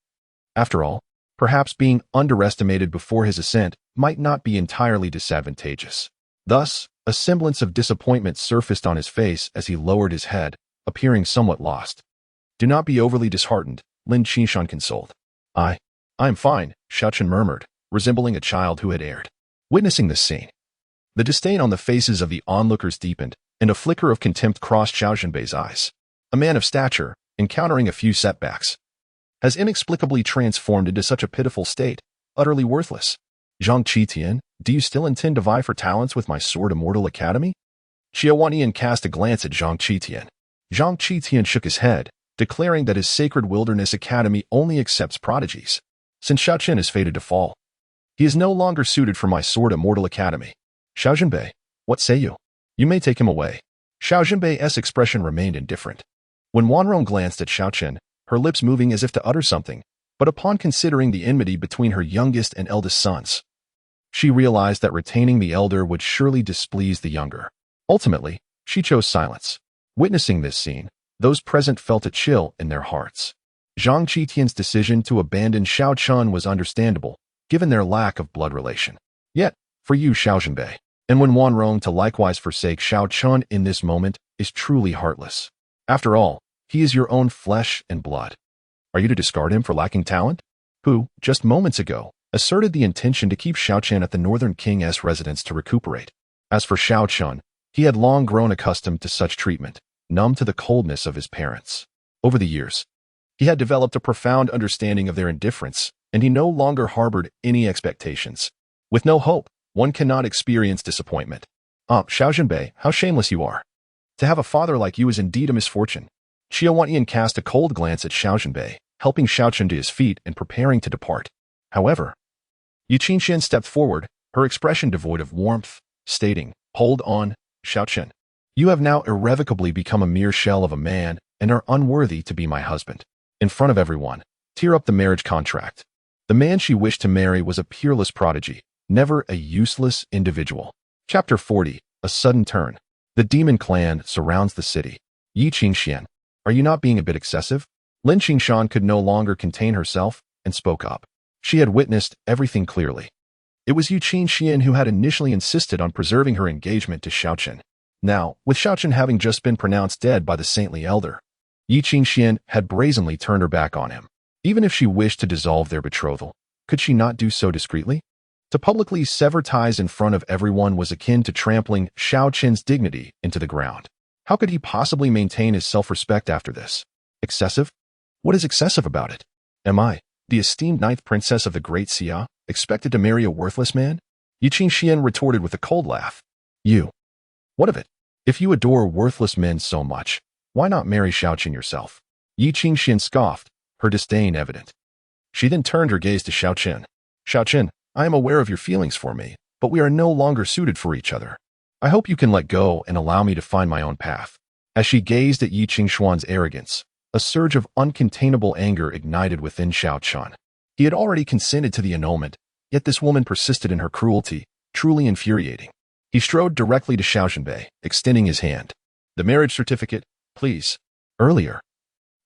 After all, perhaps being underestimated before his ascent might not be entirely disadvantageous. Thus, a semblance of disappointment surfaced on his face as he lowered his head, appearing somewhat lost. "Do not be overly disheartened," Lin Qingxuan consoled. I am fine," Xiao Chen murmured, resembling a child who had erred. Witnessing this scene, the disdain on the faces of the onlookers deepened, and a flicker of contempt crossed Xiao Zhenbei's eyes. A man of stature, encountering a few setbacks, has inexplicably transformed into such a pitiful state, utterly worthless. "Zhang Qitian, do you still intend to vie for talents with my Sword Immortal Academy?" Xiao Lingfeng cast a glance at Zhang Qitian. Zhang Qitian shook his head, declaring that his Sacred Wilderness Academy only accepts prodigies. Since Xiao Chen is fated to fall, he is no longer suited for my Sword Immortal Academy. Xiao Zhenbei, what say you? You may take him away. Xiao Zhenbei's expression remained indifferent. When Wanrong glanced at Xiao Chen, her lips moving as if to utter something, but upon considering the enmity between her youngest and eldest sons, she realized that retaining the elder would surely displease the younger. Ultimately, she chose silence. Witnessing this scene, those present felt a chill in their hearts. Zhang Qitian's decision to abandon Xiao Chen was understandable, given their lack of blood relation. Yet, for you, Xiao Zhenbei, and when Wanrong to likewise forsake Xiao Chen in this moment is truly heartless. After all, he is your own flesh and blood. Are you to discard him for lacking talent? Who, just moments ago, asserted the intention to keep Xiao Chen at the Northern King's residence to recuperate. As for Xiao Chen, he had long grown accustomed to such treatment, numb to the coldness of his parents. Over the years, he had developed a profound understanding of their indifference, and he no longer harbored any expectations. With no hope, one cannot experience disappointment. Xiao Zhenbei, how shameless you are. To have a father like you is indeed a misfortune. Xiao Lingfeng cast a cold glance at Xiao Zhenbei, helping Xiao Chen to his feet and preparing to depart. However, Qingxuan stepped forward, her expression devoid of warmth, stating, "Hold on, Xiao Chen, you have now irrevocably become a mere shell of a man and are unworthy to be my husband. In front of everyone, tear up the marriage contract. The man she wished to marry was a peerless prodigy, never a useless individual. Chapter 40, A Sudden Turn. The demon clan surrounds the city. Yi Qingxian, are you not being a bit excessive? Lin Qingxuan could no longer contain herself and spoke up. She had witnessed everything clearly. It was Yi Qingxian who had initially insisted on preserving her engagement to Xiao Chen. Now, with Xiao Chen having just been pronounced dead by the saintly elder, Yi Qingxian had brazenly turned her back on him. Even if she wished to dissolve their betrothal, could she not do so discreetly? To publicly sever ties in front of everyone was akin to trampling Xiao Chen's dignity into the ground. How could he possibly maintain his self-respect after this? Excessive? What is excessive about it? Am I, the esteemed ninth princess of the great Xia, expected to marry a worthless man? Yi Qingxian retorted with a cold laugh. You. What of it? If you adore worthless men so much, why not marry Xiao Chen yourself? Yi Qingxian scoffed, her disdain evident. She then turned her gaze to Xiao Chen. Xiao Chen, I am aware of your feelings for me, but we are no longer suited for each other. I hope you can let go and allow me to find my own path. As she gazed at Yi Qingxuan's arrogance, a surge of uncontainable anger ignited within Xiao Chen. He had already consented to the annulment, yet this woman persisted in her cruelty, truly infuriating. He strode directly to Xiao Zhenbei, extending his hand. The marriage certificate, please. Earlier,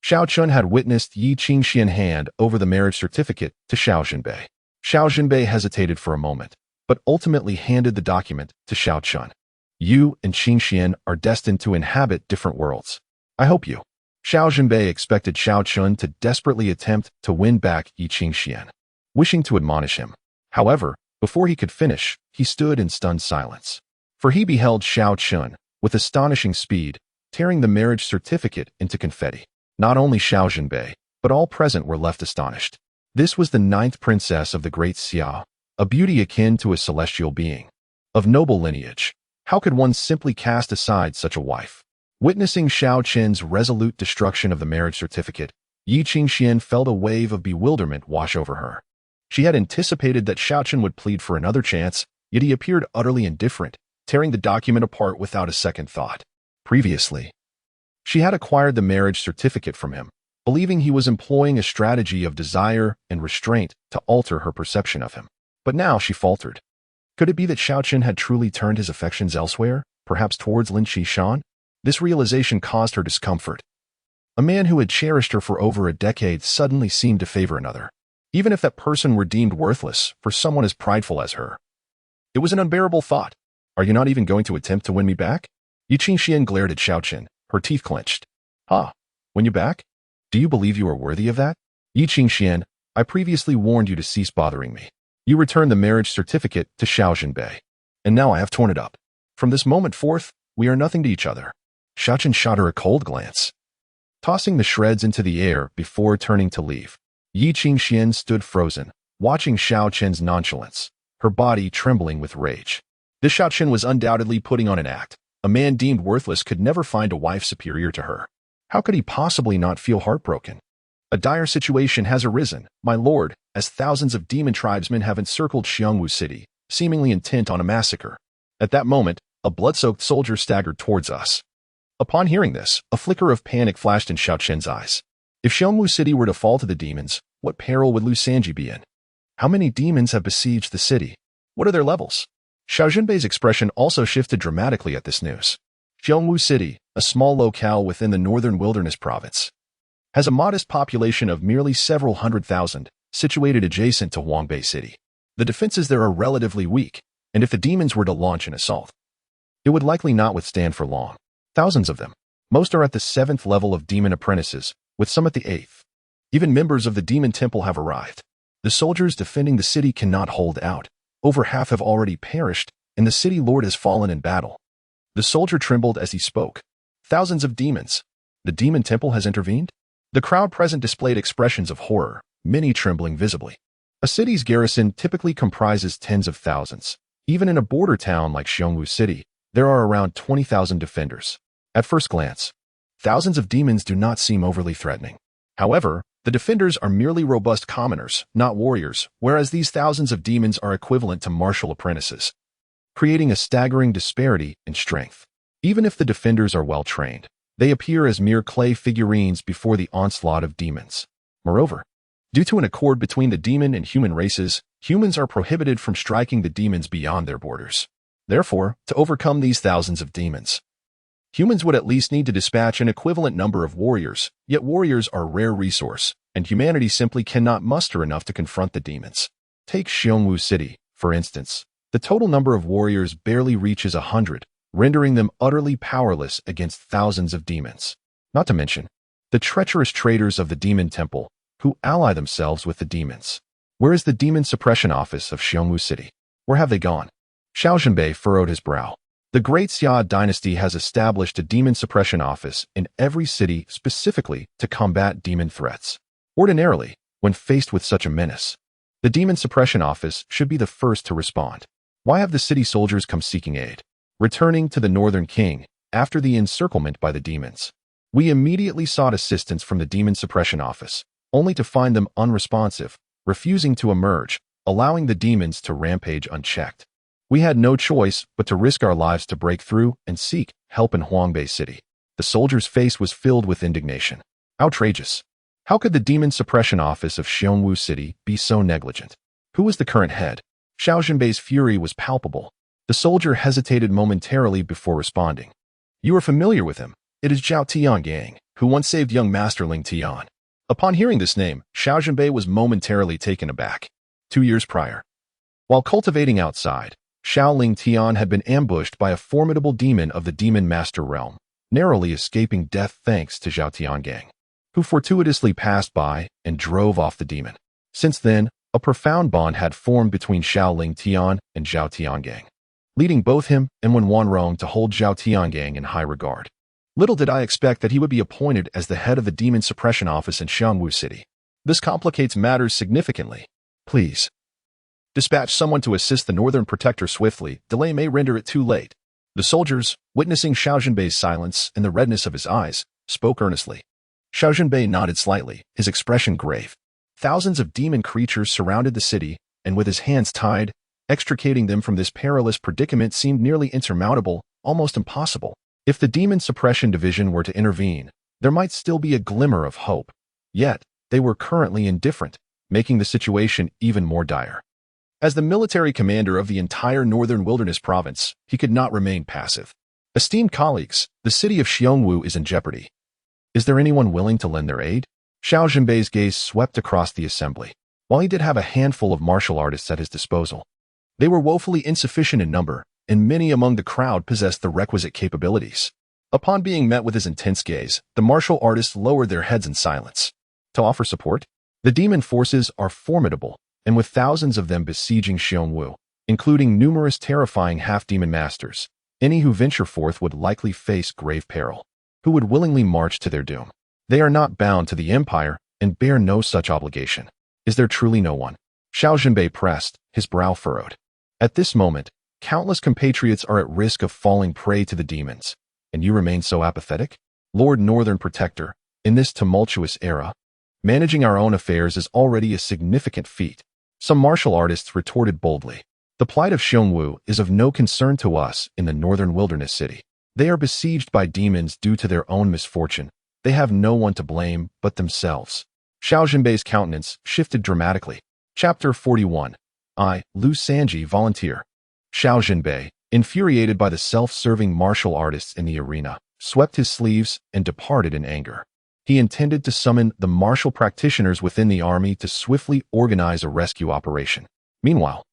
Xiao Chen had witnessed Yi Qingxian hand over the marriage certificate to Xiao Zhenbei. Xiao Zhenbei hesitated for a moment, but ultimately handed the document to Xiao Chen. You and Qingxian are destined to inhabit different worlds. I hope you. Xiao Zhenbei expected Xiao Chen to desperately attempt to win back Yi Qingxian, wishing to admonish him. However, before he could finish, he stood in stunned silence. For he beheld Xiao Chen, with astonishing speed, tearing the marriage certificate into confetti. Not only Xiao Zhenbei, but all present were left astonished. This was the ninth princess of the great Xia, a beauty akin to a celestial being. Of noble lineage, how could one simply cast aside such a wife? Witnessing Xiao Chen's resolute destruction of the marriage certificate, Yi Qingxian felt a wave of bewilderment wash over her. She had anticipated that Xiao Chen would plead for another chance, yet he appeared utterly indifferent, tearing the document apart without a second thought. Previously, she had acquired the marriage certificate from him, believing he was employing a strategy of desire and restraint to alter her perception of him. But now she faltered. Could it be that Xiao Chen had truly turned his affections elsewhere, perhaps towards Lin Qingxuan? This realization caused her discomfort. A man who had cherished her for over a decade suddenly seemed to favor another, even if that person were deemed worthless for someone as prideful as her. It was an unbearable thought. Are you not even going to attempt to win me back? Yi Qingxian glared at Xiao Chen, her teeth clenched. Win you back? Do you believe you are worthy of that? Yi Qingxian, I previously warned you to cease bothering me. You returned the marriage certificate to Xiao Zhenbei, and now I have torn it up. From this moment forth, we are nothing to each other. Xiao Chen shot her a cold glance, tossing the shreds into the air before turning to leave. Yi Qingxian stood frozen, watching Xiao Chen's nonchalance, her body trembling with rage. This Xiao Chen was undoubtedly putting on an act. A man deemed worthless could never find a wife superior to her. How could he possibly not feel heartbroken? A dire situation has arisen, my lord, as thousands of demon tribesmen have encircled Xiongwu City, seemingly intent on a massacre. At that moment, a blood-soaked soldier staggered towards us. Upon hearing this, a flicker of panic flashed in Xiao Chen's eyes. If Xiongwu City were to fall to the demons, what peril would Lu Sanji be in? How many demons have besieged the city? What are their levels? Xiao Zhenbei's expression also shifted dramatically at this news. Xiongwu City, a small locale within the northern wilderness province, has a modest population of merely several hundred thousand, situated adjacent to Huangbei City. The defenses there are relatively weak, and if the demons were to launch an assault, it would likely not withstand for long. Thousands of them. Most are at the 7th level of demon apprentices, with some at the 8th. Even members of the demon temple have arrived. The soldiers defending the city cannot hold out. Over half have already perished, and the city lord has fallen in battle. The soldier trembled as he spoke. Thousands of demons. The demon temple has intervened? The crowd present displayed expressions of horror, many trembling visibly. A city's garrison typically comprises tens of thousands. Even in a border town like Xiongwu City, there are around 20,000 defenders. At first glance, thousands of demons do not seem overly threatening. However, the defenders are merely robust commoners, not warriors, whereas these thousands of demons are equivalent to martial apprentices. creating a staggering disparity in strength. Even if the defenders are well trained, they appear as mere clay figurines before the onslaught of demons. Moreover, due to an accord between the demon and human races, humans are prohibited from striking the demons beyond their borders. Therefore, to overcome these thousands of demons, humans would at least need to dispatch an equivalent number of warriors, yet warriors are a rare resource, and humanity simply cannot muster enough to confront the demons. Take Xiongwu City, for instance. The total number of warriors barely reaches 100, rendering them utterly powerless against thousands of demons. Not to mention, the treacherous traders of the Demon Temple, who ally themselves with the demons. Where is the Demon Suppression Office of Xiongwu City? Where have they gone? Xiao Zhenbei furrowed his brow. The Great Xia dynasty has established a demon suppression office in every city specifically to combat demon threats. Ordinarily, when faced with such a menace, the demon suppression office should be the first to respond. Why have the city soldiers come seeking aid? Returning to the Northern King, after the encirclement by the demons, we immediately sought assistance from the demon suppression office, only to find them unresponsive, refusing to emerge, allowing the demons to rampage unchecked. We had no choice but to risk our lives to break through and seek help in Huangbei City. The soldier's face was filled with indignation. Outrageous. How could the demon suppression office of Xiongwu City be so negligent? Who was the current head? Xiao Zhenbei's fury was palpable. The soldier hesitated momentarily before responding. You are familiar with him. It is Zhao Tiangang, who once saved young Master Ling Tian. Upon hearing this name, Xiao Zhenbei was momentarily taken aback. 2 years prior, while cultivating outside, Xiao Ling Tian had been ambushed by a formidable demon of the Demon Master realm, narrowly escaping death thanks to Zhao Tiangang, who fortuitously passed by and drove off the demon. Since then, a profound bond had formed between Xiao Ling Tian and Zhao Tiangang, leading both him and Wen Wanrong to hold Zhao Tiangang in high regard. Little did I expect that he would be appointed as the head of the Demon Suppression Office in Xiongwu City. This complicates matters significantly. Please dispatch someone to assist the Northern Protector swiftly. Delay may render it too late. The soldiers, witnessing Xiao Zhenbei's silence and the redness of his eyes, spoke earnestly. Xiao Zhenbei nodded slightly, his expression grave. Thousands of demon creatures surrounded the city, and with his hands tied, extricating them from this perilous predicament seemed nearly insurmountable, almost impossible. If the Demon Suppression Division were to intervene, there might still be a glimmer of hope. Yet, they were currently indifferent, making the situation even more dire. As the military commander of the entire Northern Wilderness Province, he could not remain passive. Esteemed colleagues, the city of Xiongwu is in jeopardy. Is there anyone willing to lend their aid? Xiao Zhenbei's gaze swept across the assembly. While he did have a handful of martial artists at his disposal, they were woefully insufficient in number, and many among the crowd possessed the requisite capabilities. Upon being met with his intense gaze, the martial artists lowered their heads in silence. To offer support, the demon forces are formidable, and with thousands of them besieging Xiongwu, including numerous terrifying half-demon masters, any who venture forth would likely face grave peril. Who would willingly march to their doom? They are not bound to the empire and bear no such obligation. Is there truly no one? Xiao Zhenbei pressed, his brow furrowed. At this moment, countless compatriots are at risk of falling prey to the demons, and you remain so apathetic? Lord Northern Protector, in this tumultuous era, managing our own affairs is already a significant feat. Some martial artists retorted boldly. The plight of Xiongwu is of no concern to us in the Northern Wilderness City. They are besieged by demons due to their own misfortune. They have no one to blame but themselves. Xiao Zhenbei's countenance shifted dramatically. Chapter 41. I, Lu Sanji, volunteer. Xiao Zhenbei, infuriated by the self-serving martial artists in the arena, swept his sleeves and departed in anger. He intended to summon the martial practitioners within the army to swiftly organize a rescue operation. Meanwhile,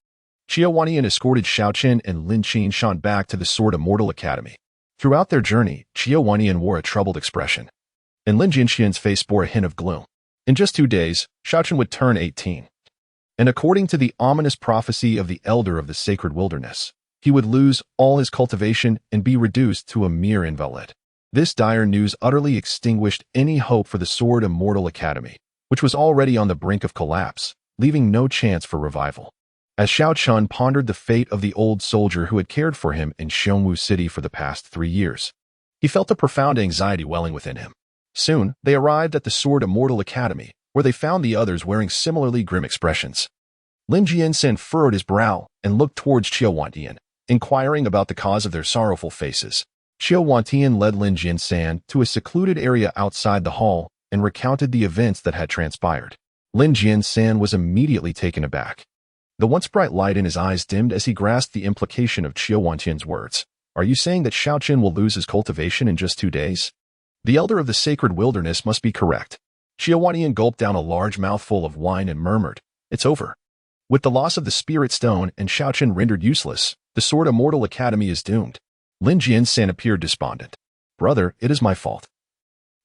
Qingxuan escorted Xiao Chen and Lin Qingxuan back to the Sword Immortal Academy. Throughout their journey, Qingxuan wore a troubled expression, and Lin Qingxuan's face bore a hint of gloom. In just 2 days, Xiao Chen would turn 18. And according to the ominous prophecy of the Elder of the Sacred Wilderness, he would lose all his cultivation and be reduced to a mere invalid. This dire news utterly extinguished any hope for the Sword Immortal Academy, which was already on the brink of collapse, leaving no chance for revival. As Xiao Chen pondered the fate of the old soldier who had cared for him in Xiongwu City for the past 3 years, he felt a profound anxiety welling within him. Soon, they arrived at the Sword Immortal Academy, where they found the others wearing similarly grim expressions. Lin Jiansen furrowed his brow and looked towards Qingxuan, Inquiring about the cause of their sorrowful faces, Xiao Zhentian led Lin Jiansan to a secluded area outside the hall and recounted the events that had transpired. Lin Jiansan was immediately taken aback. The once bright light in his eyes dimmed as he grasped the implication of Xiao Zhentian's words. Are you saying that Xiao Chen will lose his cultivation in just 2 days? The elder of the sacred wilderness must be correct. Xiao Zhentian gulped down a large mouthful of wine and murmured, It's over. With the loss of the spirit stone and Xiao Chen rendered useless, the Sword Immortal Academy is doomed. Lin Jiansan appeared despondent. Brother, it is my fault.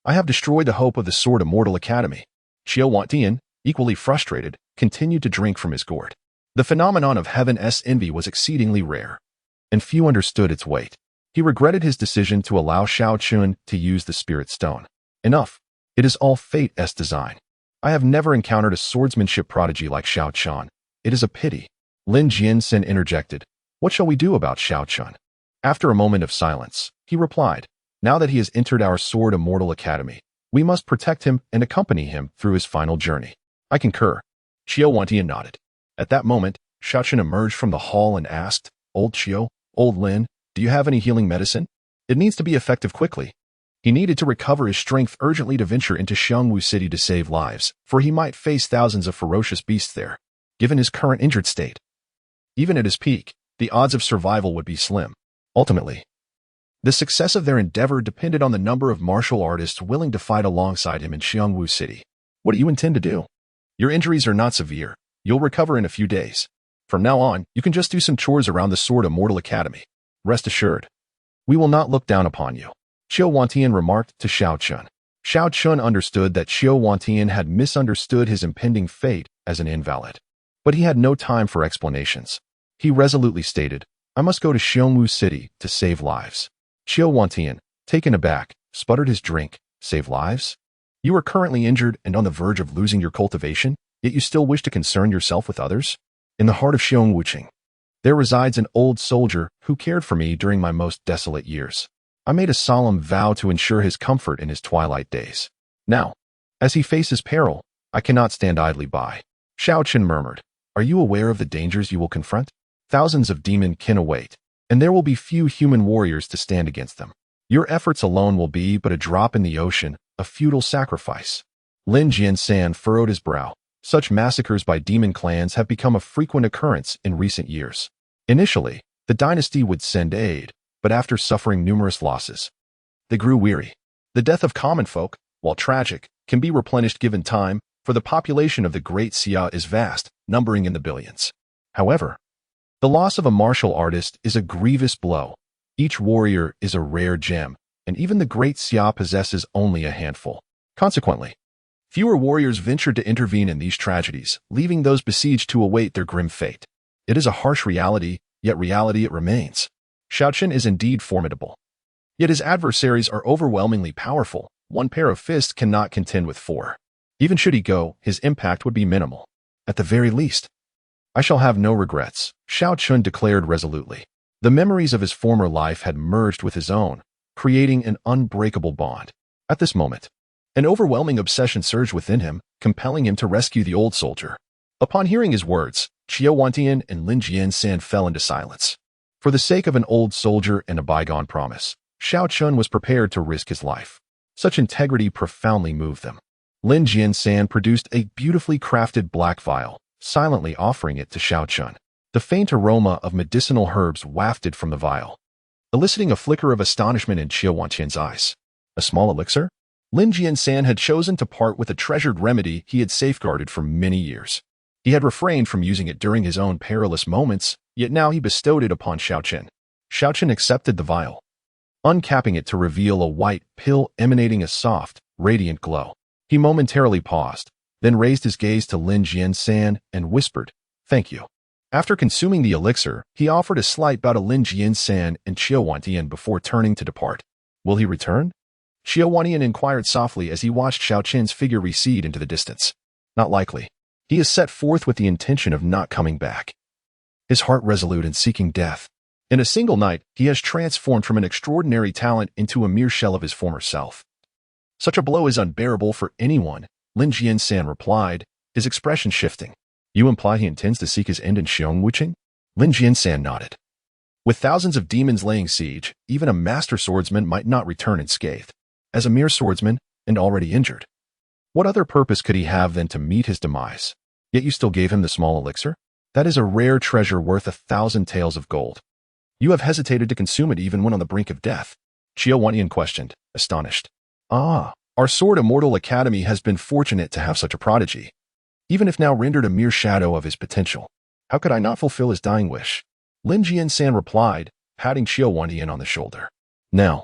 I have destroyed the hope of the Sword Immortal Academy. Xiao Zhentian, equally frustrated, continued to drink from his gourd. The phenomenon of heaven's envy was exceedingly rare, and few understood its weight. He regretted his decision to allow Xiao Chen to use the spirit stone. Enough. It is all fate's design. I have never encountered a swordsmanship prodigy like Xiao Chen. It is a pity. Lin Jiansan interjected. What shall we do about Xiao Chen? After a moment of silence, he replied, Now that he has entered our Sword Immortal Academy, we must protect him and accompany him through his final journey. I concur. Xiao Zhentian nodded. At that moment, Xiao Chen emerged from the hall and asked, Old Xiao, Old Lin, do you have any healing medicine? It needs to be effective quickly. He needed to recover his strength urgently to venture into Qingxuan City to save lives, for he might face thousands of ferocious beasts there. Given his current injured state, even at his peak, the odds of survival would be slim. Ultimately, the success of their endeavor depended on the number of martial artists willing to fight alongside him in Qingxuan City. What do you intend to do? Your injuries are not severe. You'll recover in a few days. From now on, you can just do some chores around the Sword Immortal Academy. Rest assured, we will not look down upon you. Xiao Zhentian remarked to Xiao Chen. Xiao Chen understood that Xiao Zhentian had misunderstood his impending fate as an invalid. But he had no time for explanations. He resolutely stated, I must go to Qingxuan City to save lives. Xiao Zhentian, taken aback, sputtered his drink. Save lives? You are currently injured and on the verge of losing your cultivation, yet you still wish to concern yourself with others? In the heart of Qingxuan, there resides an old soldier who cared for me during my most desolate years. I made a solemn vow to ensure his comfort in his twilight days. Now, as he faces peril, I cannot stand idly by. Xiao Chen murmured, Are you aware of the dangers you will confront? Thousands of demon kin await, and there will be few human warriors to stand against them. Your efforts alone will be but a drop in the ocean, a futile sacrifice. Lin Jiansan furrowed his brow. Such massacres by demon clans have become a frequent occurrence in recent years. Initially, the dynasty would send aid, but after suffering numerous losses, they grew weary. The death of common folk, while tragic, can be replenished given time, for the population of the Great Xia is vast, numbering in the billions. However, the loss of a martial artist is a grievous blow. Each warrior is a rare gem, and even the Great Xia possesses only a handful. Consequently, fewer warriors ventured to intervene in these tragedies, leaving those besieged to await their grim fate. It is a harsh reality, yet reality it remains. Xiao Chen is indeed formidable. Yet his adversaries are overwhelmingly powerful. One pair of fists cannot contend with 4. Even should he go, his impact would be minimal. At the very least, I shall have no regrets, Xiao Chen declared resolutely. The memories of his former life had merged with his own, creating an unbreakable bond. At this moment, an overwhelming obsession surged within him, compelling him to rescue the old soldier. Upon hearing his words, Xiao Zhentian and Lin Jiansan fell into silence. For the sake of an old soldier and a bygone promise, Xiao Chen was prepared to risk his life. Such integrity profoundly moved them. Lin Jiansan produced a beautifully crafted black vial, silently offering it to Xiao Chen. The faint aroma of medicinal herbs wafted from the vial, eliciting a flicker of astonishment in Xiao Zhentian's eyes. A small elixir? Lin Jiansan had chosen to part with a treasured remedy he had safeguarded for many years. He had refrained from using it during his own perilous moments, yet now he bestowed it upon Xiao Chen. Xiao Chen accepted the vial, uncapping it to reveal a white pill emanating a soft, radiant glow. He momentarily paused, then raised his gaze to Lin Jiansan and whispered, Thank you. After consuming the elixir, he offered a slight bow to Lin Jiansan and Xiao Zhentian before turning to depart. Will he return? Xiao Zhentian inquired softly as he watched Xiao Chen's figure recede into the distance. Not likely. He has set forth with the intention of not coming back. His heart resolute in seeking death. In a single night, he has transformed from an extraordinary talent into a mere shell of his former self. Such a blow is unbearable for anyone, Lin Jiansan replied, his expression shifting. You imply he intends to seek his end in Qingxuan? Lin Jiansan nodded. With thousands of demons laying siege, even a master swordsman might not return unscathed. As a mere swordsman, and already injured, what other purpose could he have than to meet his demise? Yet you still gave him the small elixir? That is a rare treasure worth 1,000 taels of gold. You have hesitated to consume it even when on the brink of death. Xiao Zhentian questioned, astonished. Ah, our Sword Immortal Academy has been fortunate to have such a prodigy. Even if now rendered a mere shadow of his potential, how could I not fulfill his dying wish? Lin Jian-san replied, patting Xiao Zhentian on the shoulder. Now,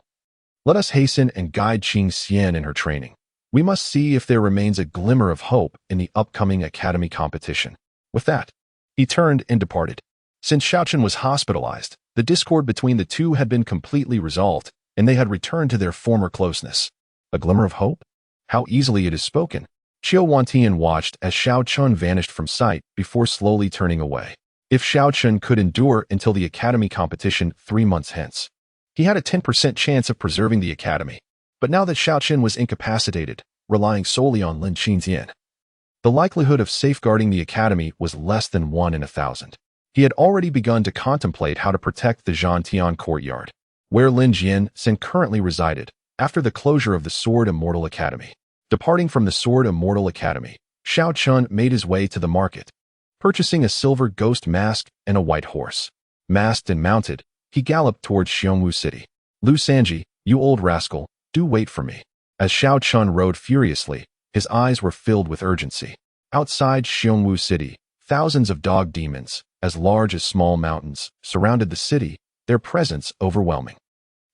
let us hasten and guide Qingxuan in her training. We must see if there remains a glimmer of hope in the upcoming academy competition. With that, he turned and departed. Since Xiao Chen was hospitalized, the discord between the two had been completely resolved, and they had returned to their former closeness. A glimmer of hope? How easily it is spoken. Xiao Zhentian watched as Xiao Chen vanished from sight before slowly turning away. If Xiao Chen could endure until the academy competition 3 months hence, he had a 10% chance of preserving the academy. But now that Xiao Chen was incapacitated, relying solely on Lin Qingxian, the likelihood of safeguarding the academy was less than 1 in 1,000. He had already begun to contemplate how to protect the Zhentian courtyard, where Lin Jian-san currently resided, after the closure of the Sword Immortal Academy. Departing from the Sword Immortal Academy, Xiao Chen made his way to the market, purchasing a silver ghost mask and a white horse. Masked and mounted, he galloped towards Xiongwu City. Lu Sanji, you old rascal, do wait for me. As Xiao Chen rode furiously, his eyes were filled with urgency. Outside Xiongwu City, thousands of dog demons, as large as small mountains, surrounded the city, their presence overwhelming.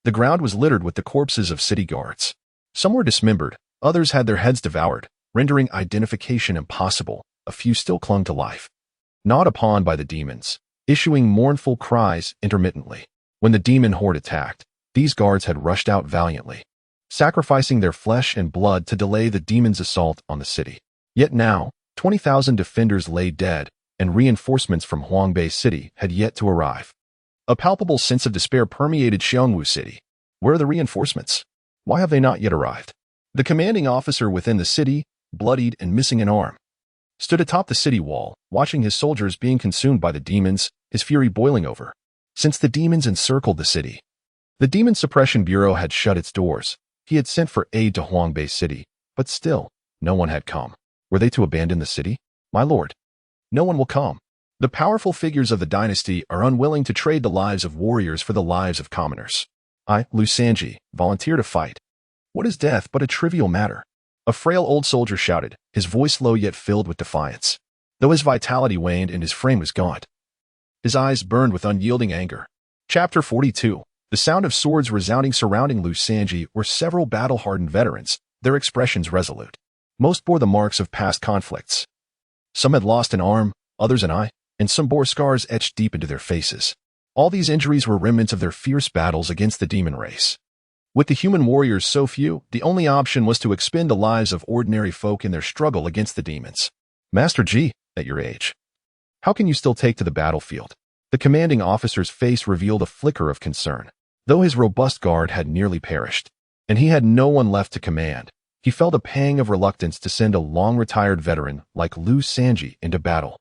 The ground was littered with the corpses of city guards. Some were dismembered, others had their heads devoured, rendering identification impossible. A few still clung to life, gnawed upon by the demons, issuing mournful cries intermittently. When the demon horde attacked, these guards had rushed out valiantly, sacrificing their flesh and blood to delay the demons' assault on the city. Yet now, 20,000 defenders lay dead, and reinforcements from Huangbei City had yet to arrive. A palpable sense of despair permeated Xiongwu City. Where are the reinforcements? Why have they not yet arrived? The commanding officer within the city, bloodied and missing an arm, stood atop the city wall, watching his soldiers being consumed by the demons, his fury boiling over. Since the demons encircled the city, the Demon Suppression Bureau had shut its doors. He had sent for aid to Huangbei City, but still, no one had come. Were they to abandon the city? My lord, no one will come. The powerful figures of the dynasty are unwilling to trade the lives of warriors for the lives of commoners. I, Lu Sanji, volunteer to fight. What is death but a trivial matter? A frail old soldier shouted, his voice low yet filled with defiance. Though his vitality waned and his frame was gaunt, his eyes burned with unyielding anger. Chapter 42. The sound of swords resounding surrounding Lu Sanji were several battle-hardened veterans, their expressions resolute. Most bore the marks of past conflicts. Some had lost an arm, others an eye, and some bore scars etched deep into their faces. All these injuries were remnants of their fierce battles against the demon race. With the human warriors so few, the only option was to expend the lives of ordinary folk in their struggle against the demons. Master Ji, at your age, how can you still take to the battlefield? The commanding officer's face revealed a flicker of concern. Though his robust guard had nearly perished, and he had no one left to command, he felt a pang of reluctance to send a long-retired veteran like Lu Sanji into battle,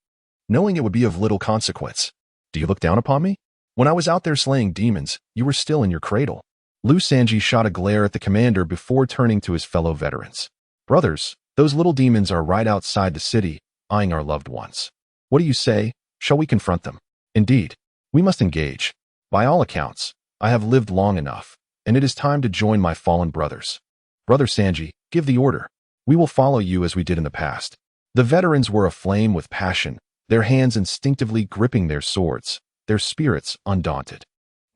knowing it would be of little consequence. Do you look down upon me? When I was out there slaying demons, you were still in your cradle. Lu Sanji shot a glare at the commander before turning to his fellow veterans. Brothers, those little demons are right outside the city, eyeing our loved ones. What do you say? Shall we confront them? Indeed, we must engage. By all accounts, I have lived long enough, and it is time to join my fallen brothers. Brother Sanji, give the order. We will follow you as we did in the past. The veterans were aflame with passion, their hands instinctively gripping their swords, their spirits undaunted.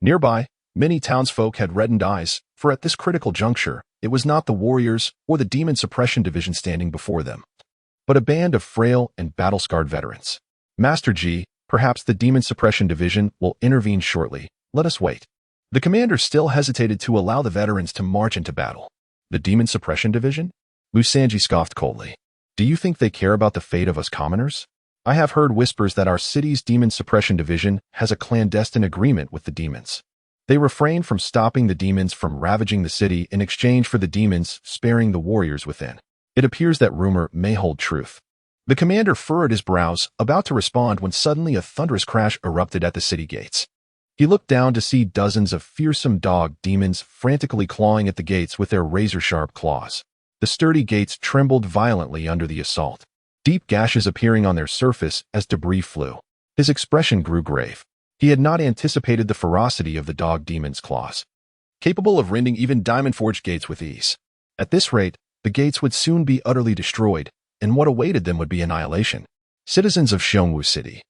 Nearby, many townsfolk had reddened eyes, for at this critical juncture, it was not the warriors or the Demon Suppression Division standing before them, but a band of frail and battle-scarred veterans. Master Ji, perhaps the Demon Suppression Division will intervene shortly. Let us wait. The commander still hesitated to allow the veterans to march into battle. The Demon Suppression Division? Lu Sanji scoffed coldly. Do you think they care about the fate of us commoners? I have heard whispers that our city's Demon Suppression Division has a clandestine agreement with the demons. They refrain from stopping the demons from ravaging the city in exchange for the demons sparing the warriors within. It appears that rumor may hold truth. The commander furrowed his brows, about to respond when suddenly a thunderous crash erupted at the city gates. He looked down to see dozens of fearsome dog demons frantically clawing at the gates with their razor-sharp claws. The sturdy gates trembled violently under the assault, deep gashes appearing on their surface as debris flew. His expression grew grave. He had not anticipated the ferocity of the dog demon's claws, capable of rending even diamond-forged gates with ease. At this rate, the gates would soon be utterly destroyed, and what awaited them would be annihilation. Citizens of Xiongwu City,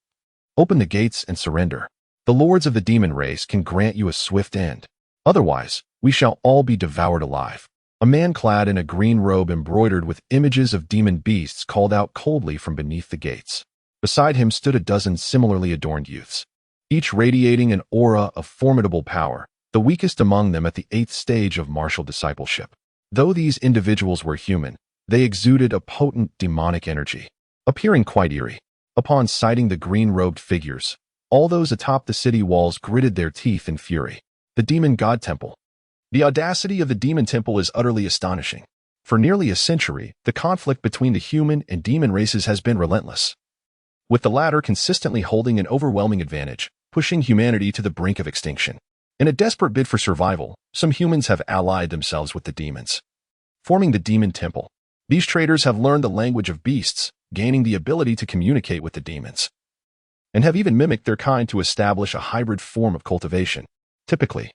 open the gates and surrender. The lords of the demon race can grant you a swift end. Otherwise, we shall all be devoured alive. A man clad in a green robe embroidered with images of demon beasts called out coldly from beneath the gates. Beside him stood a dozen similarly adorned youths, each radiating an aura of formidable power, the weakest among them at the 8th stage of martial discipleship. Though these individuals were human, they exuded a potent demonic energy, appearing quite eerie. Upon sighting the green-robed figures, all those atop the city walls gritted their teeth in fury. The Demon God Temple. The audacity of the Demon Temple is utterly astonishing. For nearly a century, the conflict between the human and demon races has been relentless, with the latter consistently holding an overwhelming advantage, pushing humanity to the brink of extinction. In a desperate bid for survival, some humans have allied themselves with the demons, forming the Demon Temple. These traders have learned the language of beasts, gaining the ability to communicate with the demons, and have even mimicked their kind to establish a hybrid form of cultivation. Typically,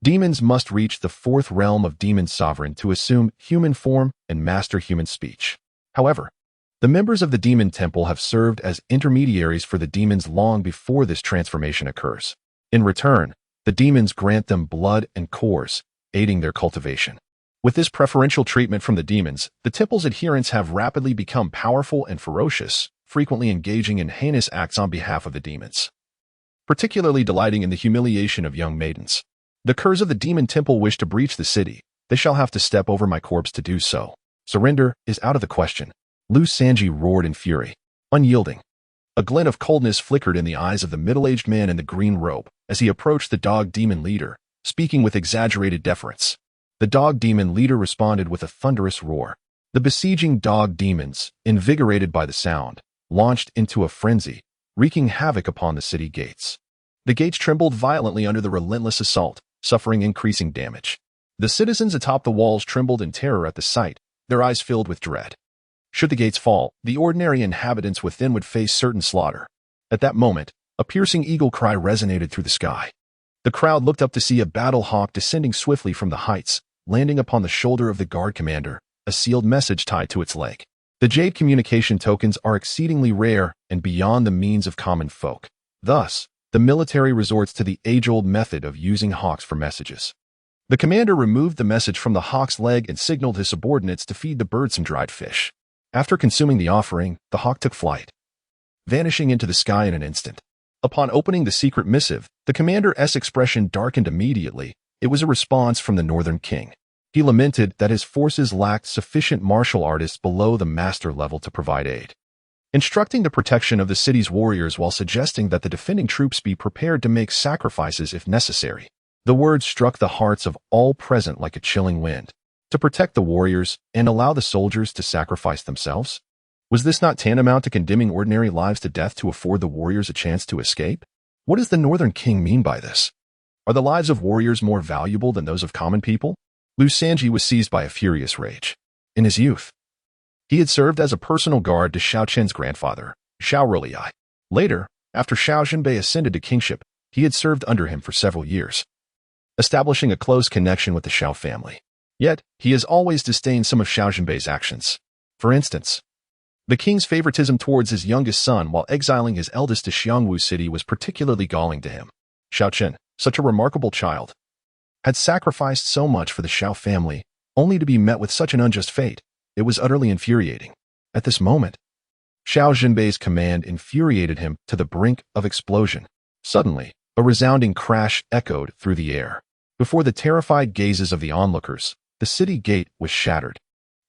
demons must reach the 4th realm of demon sovereign to assume human form and master human speech. However, the members of the Demon Temple have served as intermediaries for the demons long before this transformation occurs. In return, the demons grant them blood and cores, aiding their cultivation. With this preferential treatment from the demons, the temple's adherents have rapidly become powerful and ferocious, frequently engaging in heinous acts on behalf of the demons, particularly delighting in the humiliation of young maidens. The curs of the Demon Temple wish to breach the city. They shall have to step over my corpse to do so. Surrender is out of the question. Lu Sanji roared in fury, unyielding. A glint of coldness flickered in the eyes of the middle-aged man in the green robe as he approached the dog demon leader, speaking with exaggerated deference. The dog demon leader responded with a thunderous roar. The besieging dog demons, invigorated by the sound, launched into a frenzy, wreaking havoc upon the city gates. The gates trembled violently under the relentless assault, suffering increasing damage. The citizens atop the walls trembled in terror at the sight, their eyes filled with dread. Should the gates fall, the ordinary inhabitants within would face certain slaughter. At that moment, a piercing eagle cry resonated through the sky. The crowd looked up to see a battle hawk descending swiftly from the heights, landing upon the shoulder of the guard commander, a sealed message tied to its leg. The jade communication tokens are exceedingly rare and beyond the means of common folk. Thus, the military resorts to the age-old method of using hawks for messages. The commander removed the message from the hawk's leg and signaled his subordinates to feed the bird some dried fish. After consuming the offering, the hawk took flight, vanishing into the sky in an instant. Upon opening the secret missive, the commander's expression darkened immediately. It was a response from the Northern King. He lamented that his forces lacked sufficient martial artists below the master level to provide aid, instructing the protection of the city's warriors while suggesting that the defending troops be prepared to make sacrifices if necessary. The words struck the hearts of all present like a chilling wind. To protect the warriors and allow the soldiers to sacrifice themselves? Was this not tantamount to condemning ordinary lives to death to afford the warriors a chance to escape? What does the Northern King mean by this? Are the lives of warriors more valuable than those of common people? Lu Sanji was seized by a furious rage. In his youth, he had served as a personal guard to Xiao Chen's grandfather, Xiao Lingfeng. Later, after Xiao Zhenbei ascended to kingship, he had served under him for several years, establishing a close connection with the Xiao family. Yet, he has always disdained some of Xiao Zhenbei's actions. For instance, the king's favoritism towards his youngest son while exiling his eldest to Xiongwu City was particularly galling to him. Xiao Chen, such a remarkable child, had sacrificed so much for the Xiao family, only to be met with such an unjust fate. It was utterly infuriating. At this moment, Xiao Zhenbei's command infuriated him to the brink of explosion. Suddenly, a resounding crash echoed through the air. Before the terrified gazes of the onlookers, the city gate was shattered,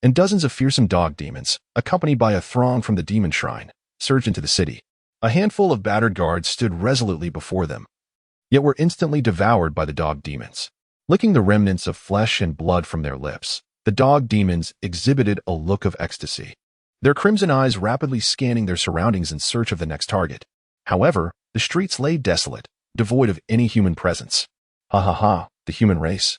and dozens of fearsome dog demons, accompanied by a throng from the demon shrine, surged into the city. A handful of battered guards stood resolutely before them, yet were instantly devoured by the dog demons. Licking the remnants of flesh and blood from their lips, the dog demons exhibited a look of ecstasy, their crimson eyes rapidly scanning their surroundings in search of the next target. However, the streets lay desolate, devoid of any human presence. Ha ha ha, the human race.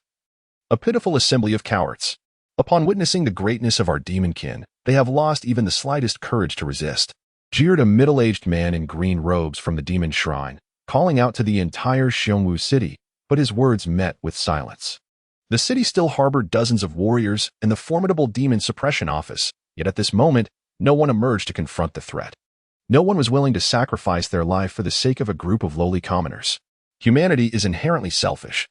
A pitiful assembly of cowards. Upon witnessing the greatness of our demon kin, they have lost even the slightest courage to resist, jeered a middle-aged man in green robes from the demon shrine, calling out to the entire Xiongwu city, but his words met with silence. The city still harbored dozens of warriors and the formidable demon suppression office, yet at this moment, no one emerged to confront the threat. No one was willing to sacrifice their life for the sake of a group of lowly commoners. Humanity is inherently selfish.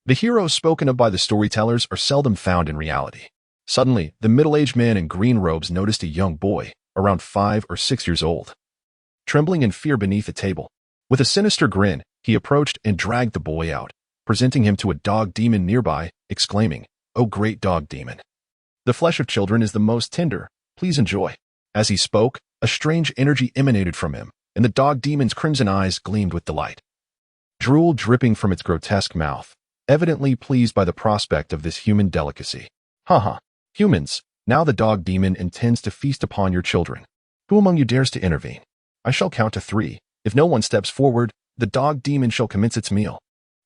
The heroes spoken of by the storytellers are seldom found in reality. Suddenly, the middle-aged man in green robes noticed a young boy, around 5 or 6 years old, trembling in fear beneath a table. With a sinister grin, he approached and dragged the boy out, presenting him to a dog demon nearby, exclaiming, "O great dog demon! The flesh of children is the most tender, please enjoy." As he spoke, a strange energy emanated from him, and the dog demon's crimson eyes gleamed with delight. Drool dripping from its grotesque mouth, evidently pleased by the prospect of this human delicacy. "Ha! Humans, now the dog demon intends to feast upon your children. Who among you dares to intervene? I shall count to 3. If no one steps forward, the dog demon shall commence its meal."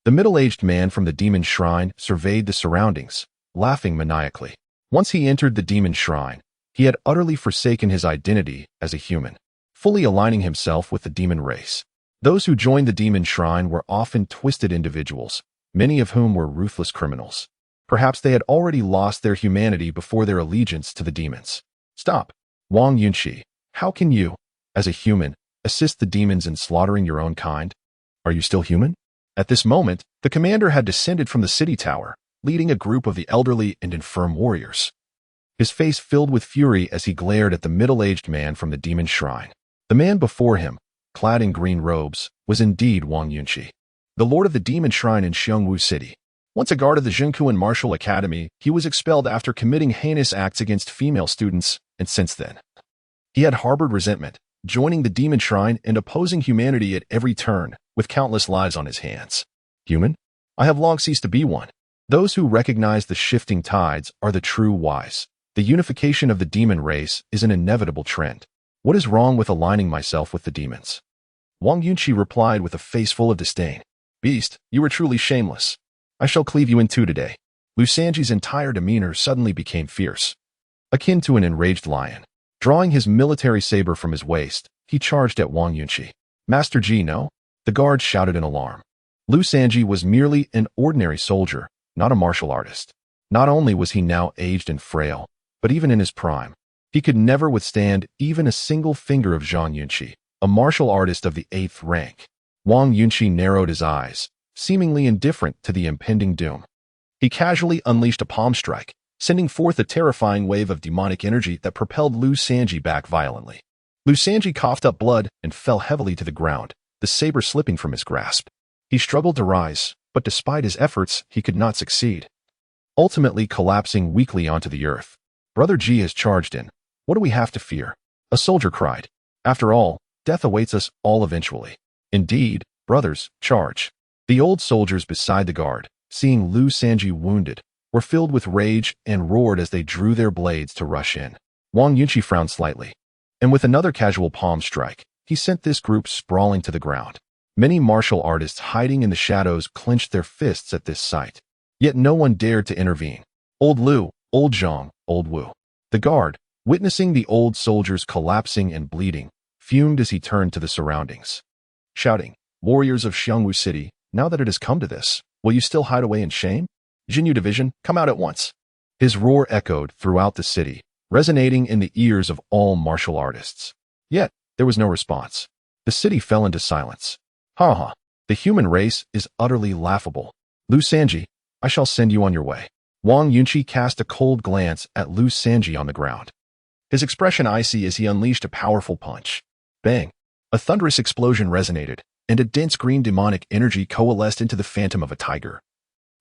The middle-aged man from the demon shrine surveyed the surroundings, laughing maniacally. Once he entered the demon shrine, he had utterly forsaken his identity as a human, fully aligning himself with the demon race. Those who joined the demon shrine were often twisted individuals, many of whom were ruthless criminals. Perhaps they had already lost their humanity before their allegiance to the demons. "Stop, Wang Yunqi. How can you, as a human, assist the demons in slaughtering your own kind? Are you still human?" At this moment, the commander had descended from the city tower, leading a group of the elderly and infirm warriors. His face filled with fury as he glared at the middle-aged man from the demon shrine. The man before him, clad in green robes, was indeed Wang Yunqi, the lord of the demon shrine in Xiongwu City. Once a guard of the Qingxuan Martial Academy, he was expelled after committing heinous acts against female students, and since then, he had harbored resentment, joining the demon shrine and opposing humanity at every turn, with countless lives on his hands. Human? I have long ceased to be one. Those who recognize the shifting tides are the true wise. The unification of the demon race is an inevitable trend. What is wrong with aligning myself with the demons? Wang Yunqi replied with a face full of disdain. "Beast, you are truly shameless. I shall cleave you in 2 today." Lu Sanji's entire demeanor suddenly became fierce, akin to an enraged lion. Drawing his military saber from his waist, he charged at Wang Yunqi. "Master Ji, no?" The guard shouted in alarm. Lu Sanji was merely an ordinary soldier, not a martial artist. Not only was he now aged and frail, but even in his prime, he could never withstand even a single finger of Zhang Yunqi, a martial artist of the 8th rank. Wang Yunqi narrowed his eyes, seemingly indifferent to the impending doom. He casually unleashed a palm strike, sending forth a terrifying wave of demonic energy that propelled Lu Sanji back violently. Lu Sanji coughed up blood and fell heavily to the ground, the saber slipping from his grasp. He struggled to rise, but despite his efforts, he could not succeed, ultimately collapsing weakly onto the earth. "Brother Ji has charged in. What do we have to fear?" a soldier cried. "After all, death awaits us all eventually." "Indeed, brothers, charge." The old soldiers beside the guard, seeing Lu Sanji wounded, were filled with rage and roared as they drew their blades to rush in. Wang Yunqi frowned slightly, and with another casual palm strike, he sent this group sprawling to the ground. Many martial artists hiding in the shadows clenched their fists at this sight. Yet no one dared to intervene. Old Lu, Old Zhang, Old Wu. The guard, witnessing the old soldiers collapsing and bleeding, fumed as he turned to the surroundings, shouting, "Warriors of Xiongwu City, now that it has come to this, will you still hide away in shame? Jinyu Division, come out at once." His roar echoed throughout the city, resonating in the ears of all martial artists. Yet, there was no response. The city fell into silence. "Ha! The human race is utterly laughable. Lu Sanji, I shall send you on your way." Wang Yunqi cast a cold glance at Lu Sanji on the ground, his expression icy as he unleashed a powerful punch. Bang! A thunderous explosion resonated, and a dense green demonic energy coalesced into the phantom of a tiger,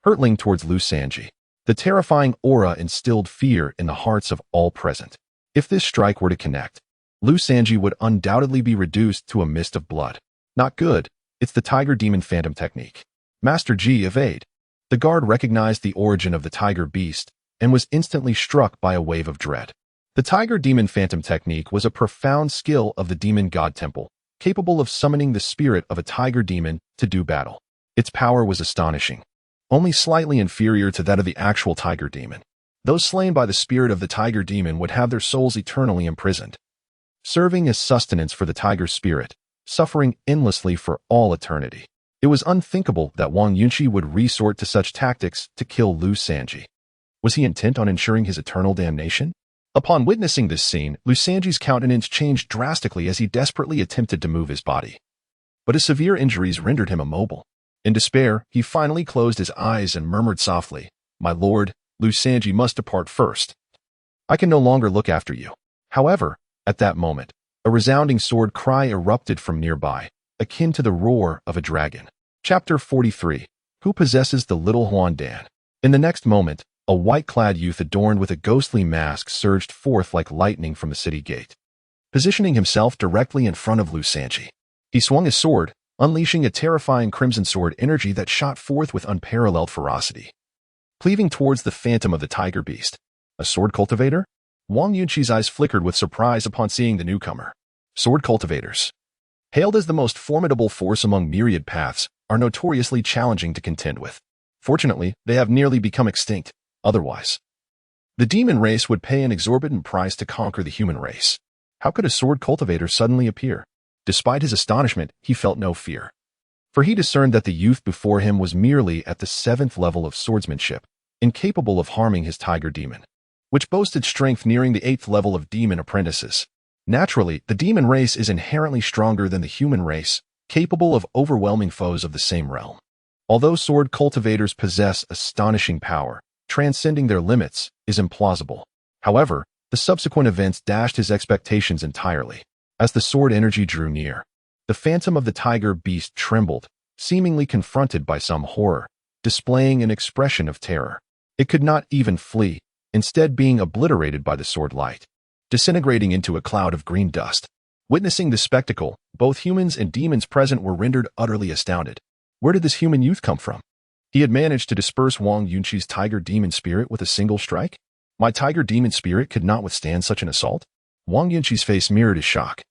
hurtling towards Lu Sanji. The terrifying aura instilled fear in the hearts of all present. If this strike were to connect, Lu Sanji would undoubtedly be reduced to a mist of blood. Not good. It's the tiger demon phantom technique. Master Ji, evade. The guard recognized the origin of the tiger beast and was instantly struck by a wave of dread. The tiger demon phantom technique was a profound skill of the demon god temple, capable of summoning the spirit of a tiger demon to do battle. Its power was astonishing, only slightly inferior to that of the actual tiger demon. Those slain by the spirit of the tiger demon would have their souls eternally imprisoned, serving as sustenance for the tiger spirit, suffering endlessly for all eternity. It was unthinkable that Wang Yunqi would resort to such tactics to kill Lu Sanji. Was he intent on ensuring his eternal damnation? Upon witnessing this scene, Lu Sanji's countenance changed drastically as he desperately attempted to move his body. But his severe injuries rendered him immobile. In despair, he finally closed his eyes and murmured softly, "My lord, Lu Sanji must depart first. I can no longer look after you." However, at that moment, a resounding sword cry erupted from nearby, akin to the roar of a dragon. Chapter 43. Who possesses the little Huandan? In the next moment, a white-clad youth adorned with a ghostly mask surged forth like lightning from the city gate. Positioning himself directly in front of Lu Sanji, he swung his sword, unleashing a terrifying crimson sword energy that shot forth with unparalleled ferocity, cleaving towards the phantom of the tiger beast. A sword cultivator? Wang Yunqi's eyes flickered with surprise upon seeing the newcomer. Sword cultivators, hailed as the most formidable force among myriad paths, are notoriously challenging to contend with. Fortunately, they have nearly become extinct. Otherwise, the demon race would pay an exorbitant price to conquer the human race. How could a sword cultivator suddenly appear? Despite his astonishment, he felt no fear, for he discerned that the youth before him was merely at the 7th level of swordsmanship, incapable of harming his tiger demon, which boasted strength nearing the 8th level of demon apprentices. Naturally, the demon race is inherently stronger than the human race, capable of overwhelming foes of the same realm. Although sword cultivators possess astonishing power, transcending their limits is implausible. However, the subsequent events dashed his expectations entirely. As the sword energy drew near, the phantom of the tiger beast trembled, seemingly confronted by some horror, displaying an expression of terror. It could not even flee, instead being obliterated by the sword light, disintegrating into a cloud of green dust. Witnessing this spectacle, both humans and demons present were rendered utterly astounded. Where did this human youth come from? He had managed to disperse Wang Yunqi's tiger demon spirit with a single strike? My tiger demon spirit could not withstand such an assault? Wang Yunqi's face mirrored his shock.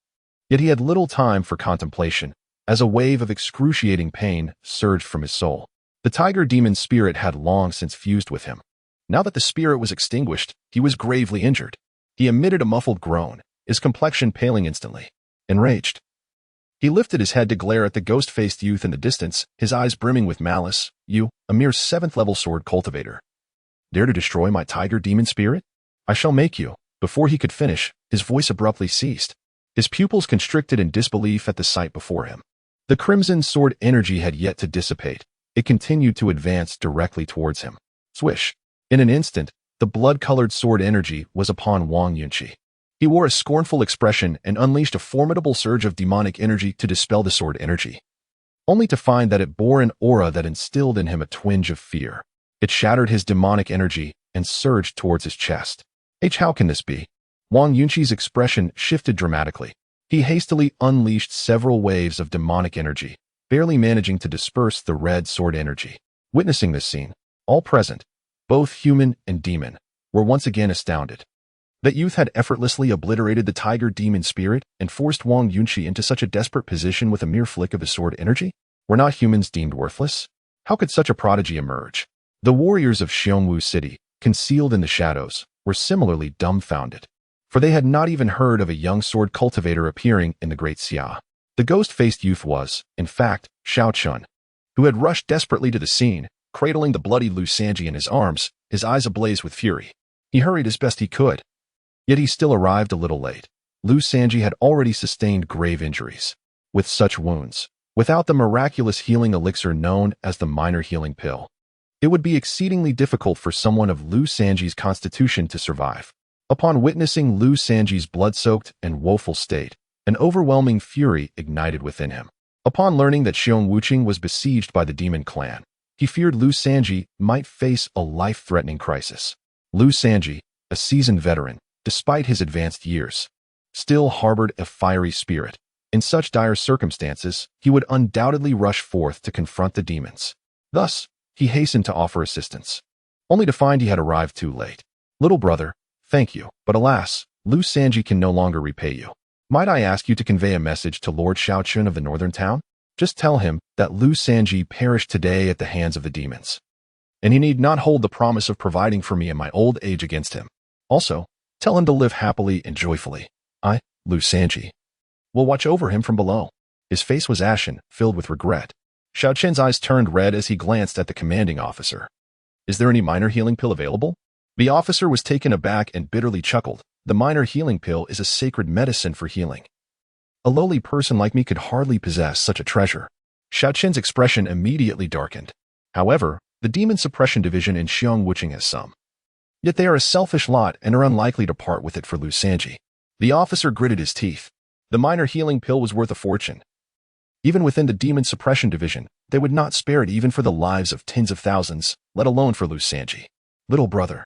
Yet he had little time for contemplation, as a wave of excruciating pain surged from his soul. The tiger demon spirit had long since fused with him. Now that the spirit was extinguished, he was gravely injured. He emitted a muffled groan, his complexion paling instantly. Enraged, he lifted his head to glare at the ghost-faced youth in the distance, his eyes brimming with malice. "You, a mere 7th-level sword cultivator, dare to destroy my tiger demon spirit? I shall make you." Before he could finish, his voice abruptly ceased. His pupils constricted in disbelief at the sight before him. The crimson sword energy had yet to dissipate. It continued to advance directly towards him. Swish! In an instant, the blood-colored sword energy was upon Wang Yunqi. He wore a scornful expression and unleashed a formidable surge of demonic energy to dispel the sword energy, only to find that it bore an aura that instilled in him a twinge of fear. It shattered his demonic energy and surged towards his chest. How can this be? Wang Yunqi's expression shifted dramatically. He hastily unleashed several waves of demonic energy, barely managing to disperse the red sword energy. Witnessing this scene, all present, both human and demon, were once again astounded. That youth had effortlessly obliterated the tiger demon spirit and forced Wang Yunqi into such a desperate position with a mere flick of his sword energy? Were not humans deemed worthless? How could such a prodigy emerge? The warriors of Xiongwu City, concealed in the shadows, were similarly dumbfounded, for they had not even heard of a young sword cultivator appearing in the Great Xia. The ghost-faced youth was, in fact, Xiao Chen, who had rushed desperately to the scene, cradling the bloody Lu Sanji in his arms, his eyes ablaze with fury. He hurried as best he could. Yet he still arrived a little late. Lu Sanji had already sustained grave injuries. With such wounds, without the miraculous healing elixir known as the minor healing pill, it would be exceedingly difficult for someone of Lu Sanji's constitution to survive. Upon witnessing Lu Sanji's blood-soaked and woeful state, an overwhelming fury ignited within him. Upon learning that Xiong Wuqing was besieged by the demon clan, he feared Lu Sanji might face a life-threatening crisis. Lu Sanji, a seasoned veteran, despite his advanced years, still harbored a fiery spirit. In such dire circumstances, he would undoubtedly rush forth to confront the demons. Thus, he hastened to offer assistance, only to find he had arrived too late. "Little brother, thank you, but alas, Lu Sanji can no longer repay you. Might I ask you to convey a message to Lord Xiao Chen of the northern town? Just tell him that Lu Sanji perished today at the hands of the demons, and he need not hold the promise of providing for me in my old age against him. Also, tell him to live happily and joyfully. I, Lu Sanji, will watch over him from below." His face was ashen, filled with regret. Xiao Chen's eyes turned red as he glanced at the commanding officer. "Is there any minor healing pill available?" The officer was taken aback and bitterly chuckled. "The minor healing pill is a sacred medicine for healing. A lowly person like me could hardly possess such a treasure." Xiao Chen's expression immediately darkened. "However, the demon suppression division in Xiongwucheng has some. Yet they are a selfish lot and are unlikely to part with it for Lu Sanji." The officer gritted his teeth. The minor healing pill was worth a fortune. Even within the demon suppression division, they would not spare it even for the lives of tens of thousands, let alone for Lu Sanji. "Little brother,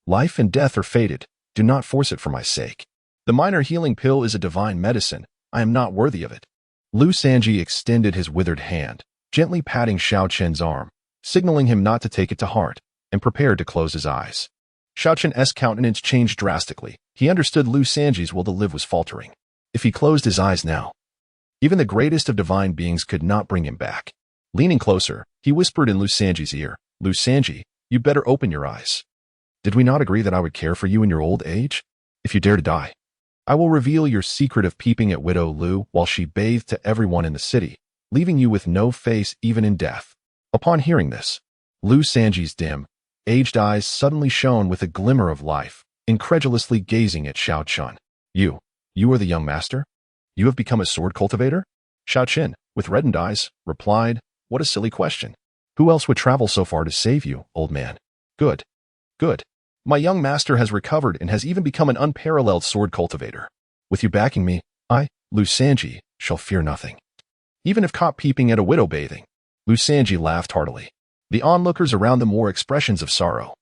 life and death are fated. Do not force it for my sake. The minor healing pill is a divine medicine. I am not worthy of it." Lu Sanji extended his withered hand, gently patting Xiao Chen's arm, signaling him not to take it to heart, and prepared to close his eyes. Xiao Chen's countenance changed drastically. He understood Lu Sanji's will to live was faltering. If he closed his eyes now, even the greatest of divine beings could not bring him back. Leaning closer, he whispered in Lu Sanji's ear, "Lu Sanji, you better open your eyes. Did we not agree that I would care for you in your old age? If you dare to die, I will reveal your secret of peeping at Widow Lu while she bathed to everyone in the city, leaving you with no face even in death." Upon hearing this, Lu Sanji's dim, aged eyes suddenly shone with a glimmer of life, incredulously gazing at Xiao Chen. You are the young master? You have become a sword cultivator?" Xiao Chen, with reddened eyes, replied, "What a silly question. Who else would travel so far to save you, old man?" Good. My young master has recovered and has even become an unparalleled sword cultivator. With you backing me, I, Lu Sanji, shall fear nothing. Even if caught peeping at a widow bathing." Lu Sanji laughed heartily. The onlookers around them wore expressions of sorrow.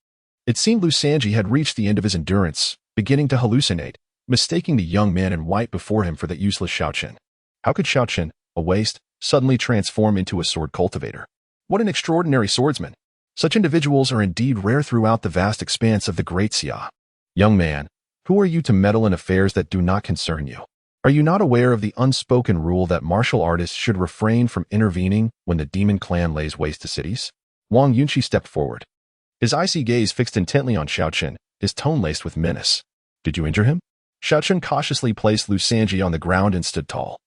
It seemed Lu Sanji had reached the end of his endurance, beginning to hallucinate, mistaking the young man in white before him for that useless Xiao Chen. How could Xiao Chen, a waste, suddenly transform into a sword cultivator? What an extraordinary swordsman! Such individuals are indeed rare throughout the vast expanse of the Great Xia. "Young man, who are you to meddle in affairs that do not concern you? Are you not aware of the unspoken rule that martial artists should refrain from intervening when the demon clan lays waste to cities?" Wang Yunqi stepped forward. His icy gaze fixed intently on Xiao Chen, his tone laced with menace. "Did you injure him?" Xiao Chen cautiously placed Lu Sanji on the ground and stood tall.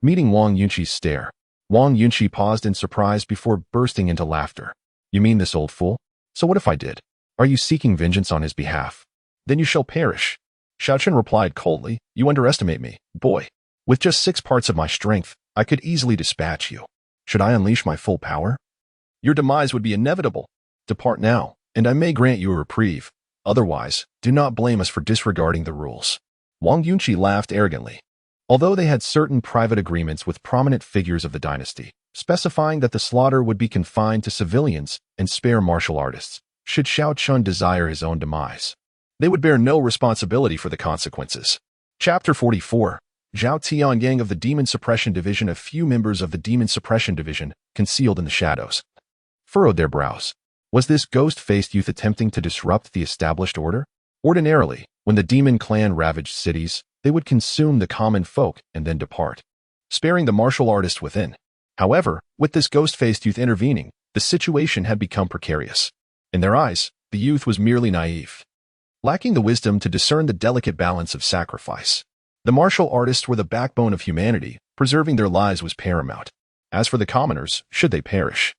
Meeting Wang Yunqi's stare, Wang Yunqi paused in surprise before bursting into laughter. "You mean this old fool? So what if I did? Are you seeking vengeance on his behalf? Then you shall perish." Xiao Chen replied coldly, "You underestimate me, boy. With just 6 parts of my strength, I could easily dispatch you. Should I unleash my full power, your demise would be inevitable. Depart now, and I may grant you a reprieve. Otherwise, do not blame us for disregarding the rules." Wang Yunqi laughed arrogantly. Although they had certain private agreements with prominent figures of the dynasty, specifying that the slaughter would be confined to civilians and spare martial artists, should Xiao Chen desire his own demise, they would bear no responsibility for the consequences. Chapter 44. Zhao Tianyang of the Demon Suppression Division. A few members of the Demon Suppression Division, concealed in the shadows, furrowed their brows. Was this ghost-faced youth attempting to disrupt the established order? Ordinarily, when the demon clan ravaged cities, they would consume the common folk and then depart, sparing the martial artist within. However, with this ghost-faced youth intervening, the situation had become precarious. In their eyes, the youth was merely naive, lacking the wisdom to discern the delicate balance of sacrifice. The martial artists were the backbone of humanity. Preserving their lives was paramount. As for the commoners, should they perish,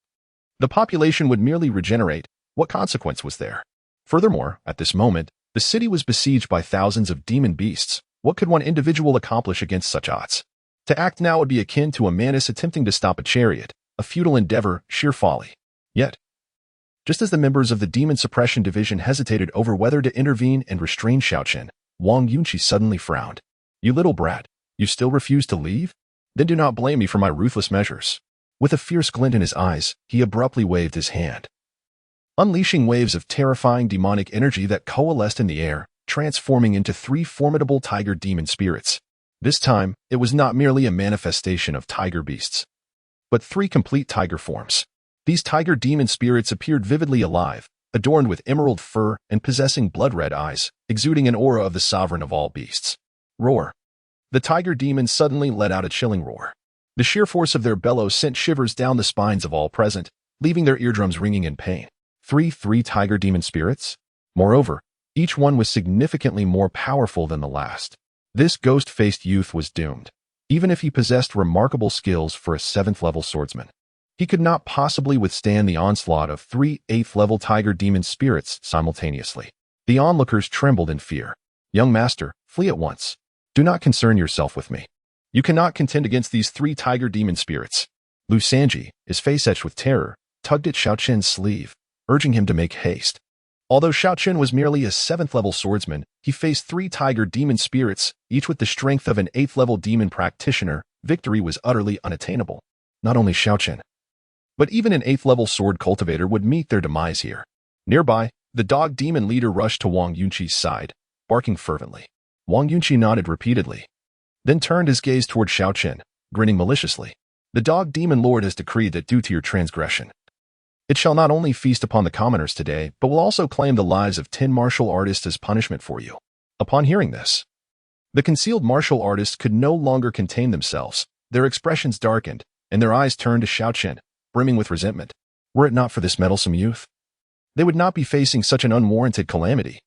the population would merely regenerate. What consequence was there? Furthermore, at this moment, the city was besieged by thousands of demon beasts. What could one individual accomplish against such odds? To act now would be akin to a mantis attempting to stop a chariot, a futile endeavor, sheer folly. Yet, just as the members of the Demon Suppression Division hesitated over whether to intervene and restrain Xiao Chen, Wang Yunqi suddenly frowned. "You little brat, you still refuse to leave? Then do not blame me for my ruthless measures." With a fierce glint in his eyes, he abruptly waved his hand, unleashing waves of terrifying demonic energy that coalesced in the air, transforming into 3 formidable tiger demon spirits. This time, it was not merely a manifestation of tiger beasts, but 3 complete tiger forms. These tiger demon spirits appeared vividly alive, adorned with emerald fur and possessing blood-red eyes, exuding an aura of the sovereign of all beasts. Roar! The tiger demons suddenly let out a chilling roar. The sheer force of their bellow sent shivers down the spines of all present, leaving their eardrums ringing in pain. Three tiger demon spirits? Moreover, each one was significantly more powerful than the last. This ghost-faced youth was doomed. Even if he possessed remarkable skills for a 7th-level swordsman, he could not possibly withstand the onslaught of 3 8th-level tiger demon spirits simultaneously. The onlookers trembled in fear. "Young master, flee at once. Do not concern yourself with me. You cannot contend against these 3 tiger demon spirits." Lu Sanji, his face etched with terror, tugged at Xiao Chen's sleeve, urging him to make haste. Although Xiao Chen was merely a 7th-level swordsman, he faced 3 tiger demon spirits, each with the strength of an 8th-level demon practitioner. Victory was utterly unattainable. Not only Xiao Chen, but even an 8th-level sword cultivator would meet their demise here. Nearby, the dog demon leader rushed to Wang Yunqi's side, barking fervently. Wang Yunqi nodded repeatedly, then turned his gaze toward Xiao Chen, grinning maliciously. "The dog demon lord has decreed that due to your transgression, it shall not only feast upon the commoners today, but will also claim the lives of 10 martial artists as punishment for you." Upon hearing this, the concealed martial artists could no longer contain themselves. Their expressions darkened, and their eyes turned to Xiao Chen, brimming with resentment. Were it not for this meddlesome youth, they would not be facing such an unwarranted calamity.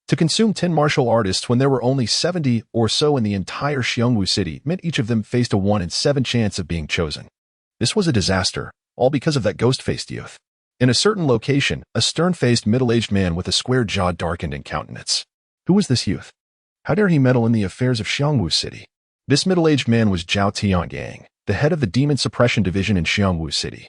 To consume 10 martial artists when there were only 70 or so in the entire Xiongwu city meant each of them faced a 1 in 7 chance of being chosen. This was a disaster, all because of that ghost-faced youth. In a certain location, a stern-faced middle-aged man with a square jaw darkened in countenance. Who was this youth? How dare he meddle in the affairs of Xiongwu City? This middle-aged man was Zhao Tiangang, the head of the Demon Suppression Division in Xiongwu City,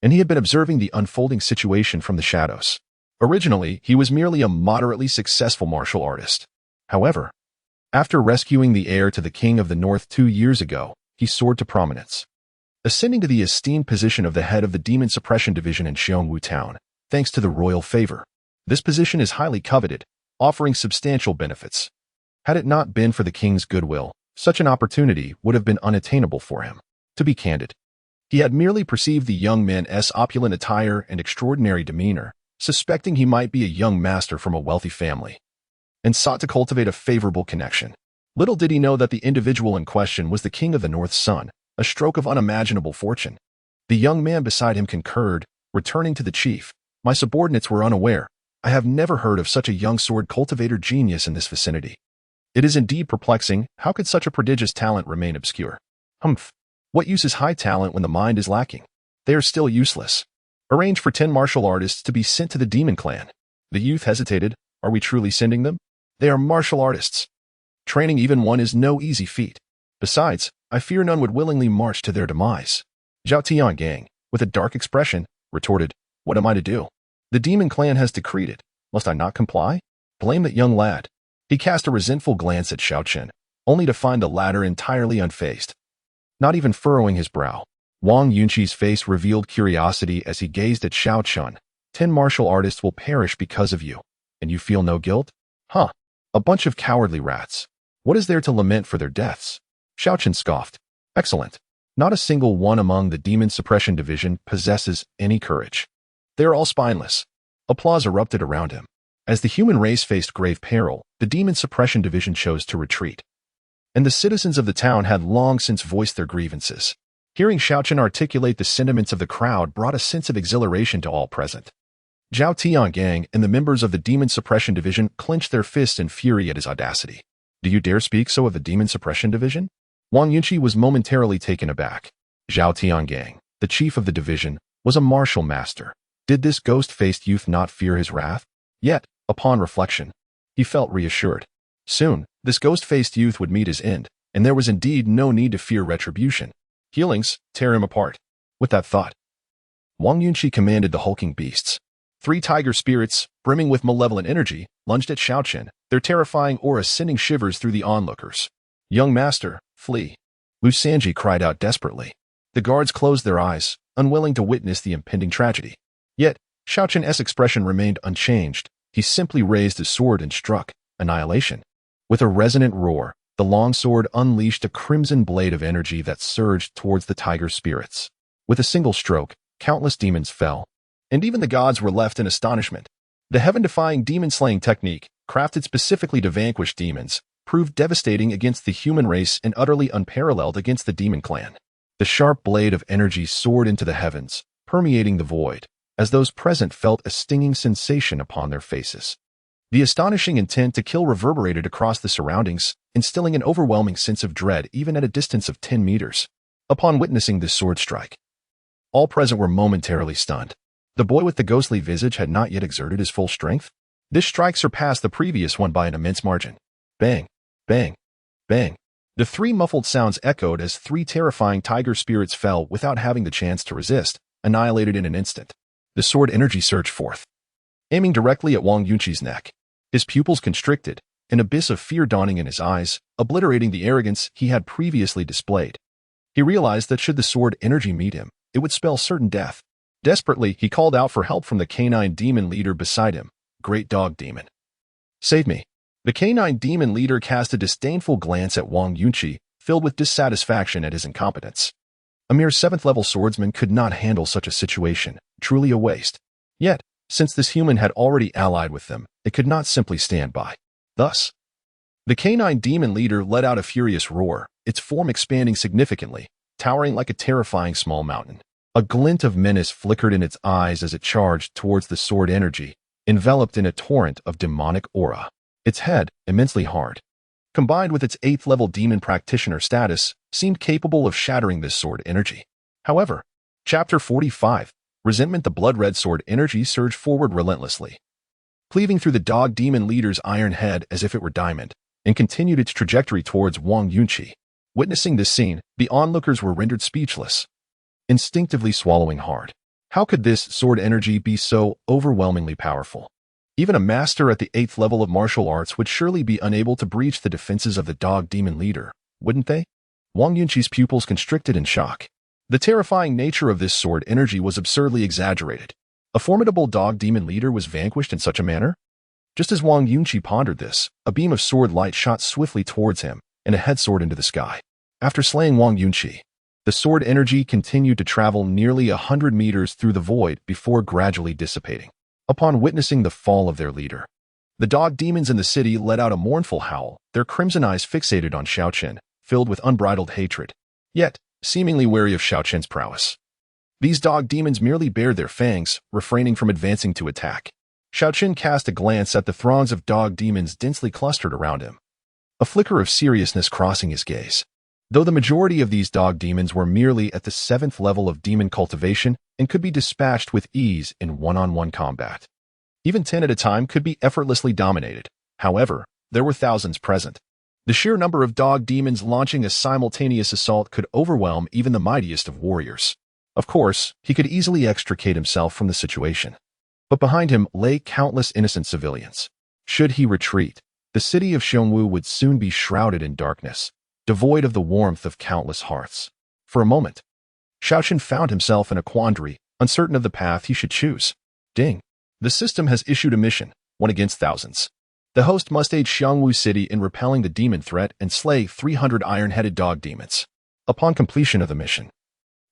and he had been observing the unfolding situation from the shadows. Originally, he was merely a moderately successful martial artist. However, after rescuing the heir to the King of the North 2 years ago, he soared to prominence, ascending to the esteemed position of the head of the Demon Suppression Division in Xiongwu Town, thanks to the royal favor. This position is highly coveted, offering substantial benefits. Had it not been for the king's goodwill, such an opportunity would have been unattainable for him. To be candid, he had merely perceived the young man's opulent attire and extraordinary demeanor, suspecting he might be a young master from a wealthy family, and sought to cultivate a favorable connection. Little did he know that the individual in question was the King of the North's son, a stroke of unimaginable fortune. The young man beside him concurred, returning to the chief. "My subordinates were unaware. I have never heard of such a young sword cultivator genius in this vicinity. It is indeed perplexing. How could such a prodigious talent remain obscure? Humph. What use is high talent when the mind is lacking? They are still useless. Arrange for 10 martial artists to be sent to the demon clan." The youth hesitated. Are we truly sending them? They are martial artists. Training even one is no easy feat. Besides, I fear none would willingly march to their demise. Zhao Tiangang, with a dark expression, retorted, "What am I to do? The demon clan has decreed it. Must I not comply? Blame that young lad." He cast a resentful glance at Xiao Chen, only to find the latter entirely unfazed, not even furrowing his brow. Wang Yunqi's face revealed curiosity as he gazed at Xiao Chen. 10 martial artists will perish because of you, and you feel no guilt? Huh. A bunch of cowardly rats. What is there to lament for their deaths? Xiao Chen scoffed. Excellent. Not a single one among the Demon Suppression Division possesses any courage. They are all spineless. Applause erupted around him. As the human race faced grave peril, the Demon Suppression Division chose to retreat, and the citizens of the town had long since voiced their grievances. Hearing Xiao Chen articulate the sentiments of the crowd brought a sense of exhilaration to all present. Zhao Tiangang and the members of the Demon Suppression Division clenched their fists in fury at his audacity. "Do you dare speak so of the Demon Suppression Division?" Wang Yunqi was momentarily taken aback. Zhao Tiangang, the chief of the division, was a martial master. Did this ghost-faced youth not fear his wrath? Yet, upon reflection, he felt reassured. Soon, this ghost-faced youth would meet his end, and there was indeed no need to fear retribution. Healings, tear him apart. With that thought, Wang Yunqi commanded the hulking beasts. 3 tiger spirits, brimming with malevolent energy, lunged at Xiao Chen, their terrifying aura sending shivers through the onlookers. "Young master, flee!" Lu Sanji cried out desperately. The guards closed their eyes, unwilling to witness the impending tragedy. Yet, Xiao Chen's expression remained unchanged. He simply raised his sword and struck. Annihilation. With a resonant roar, the long sword unleashed a crimson blade of energy that surged towards the tiger spirits. With a single stroke, countless demons fell, and even the gods were left in astonishment. The heaven-defying demon-slaying technique, crafted specifically to vanquish demons, proved devastating against the human race and utterly unparalleled against the demon clan. The sharp blade of energy soared into the heavens, permeating the void, as those present felt a stinging sensation upon their faces. The astonishing intent to kill reverberated across the surroundings, instilling an overwhelming sense of dread even at a distance of 10 meters. Upon witnessing this sword strike, all present were momentarily stunned. The boy with the ghostly visage had not yet exerted his full strength. This strike surpassed the previous one by an immense margin. Bang, bang, bang. The three muffled sounds echoed as three terrifying tiger spirits fell without having the chance to resist, annihilated in an instant. The sword energy surged forth, aiming directly at Wang Yunqi's neck. His pupils constricted, an abyss of fear dawning in his eyes, obliterating the arrogance he had previously displayed. He realized that should the sword energy meet him, it would spell certain death. Desperately, he called out for help from the canine demon leader beside him. Great dog demon, save me. The canine demon leader cast a disdainful glance at Wang Yunqi, filled with dissatisfaction at his incompetence. A mere 7th-level swordsman could not handle such a situation, truly a waste. Yet, since this human had already allied with them, it could not simply stand by. Thus, the canine demon leader let out a furious roar, its form expanding significantly, towering like a terrifying small mountain. A glint of menace flickered in its eyes as it charged towards the sword energy, enveloped in a torrent of demonic aura. Its head, immensely hard, combined with its 8th-level demon practitioner status, seemed capable of shattering this sword energy. However, Chapter 45, Resentment. The blood-red sword energy surged forward relentlessly, cleaving through the dog demon leader's iron head as if it were diamond, and continued its trajectory towards Wang Yunqi. Witnessing this scene, the onlookers were rendered speechless, instinctively swallowing hard. How could this sword energy be so overwhelmingly powerful? Even a master at the 8th level of martial arts would surely be unable to breach the defenses of the dog demon leader, wouldn't they? Wang Yunqi's pupils constricted in shock. The terrifying nature of this sword energy was absurdly exaggerated. A formidable dog demon leader was vanquished in such a manner? Just as Wang Yunqi pondered this, a beam of sword light shot swiftly towards him, and a head soared into the sky. After slaying Wang Yunqi, the sword energy continued to travel nearly 100 meters through the void before gradually dissipating. Upon witnessing the fall of their leader, the dog demons in the city let out a mournful howl, their crimson eyes fixated on Xiao Chen, filled with unbridled hatred, yet seemingly wary of Xiao Chen's prowess. These dog demons merely bared their fangs, refraining from advancing to attack. Xiao Chen cast a glance at the throngs of dog demons densely clustered around him, a flicker of seriousness crossing his gaze. Though the majority of these dog demons were merely at the 7th level of demon cultivation and could be dispatched with ease in one-on-one combat, even 10 at a time could be effortlessly dominated. However, there were thousands present. The sheer number of dog demons launching a simultaneous assault could overwhelm even the mightiest of warriors. Of course, he could easily extricate himself from the situation. But behind him lay countless innocent civilians. Should he retreat, the city of Xiongwu would soon be shrouded in darkness, devoid of the warmth of countless hearts. For a moment, Xiao Chen found himself in a quandary, uncertain of the path he should choose. Ding. The system has issued a mission, one against thousands. The host must aid Xiongwu City in repelling the demon threat and slay 300 iron-headed dog demons. Upon completion of the mission,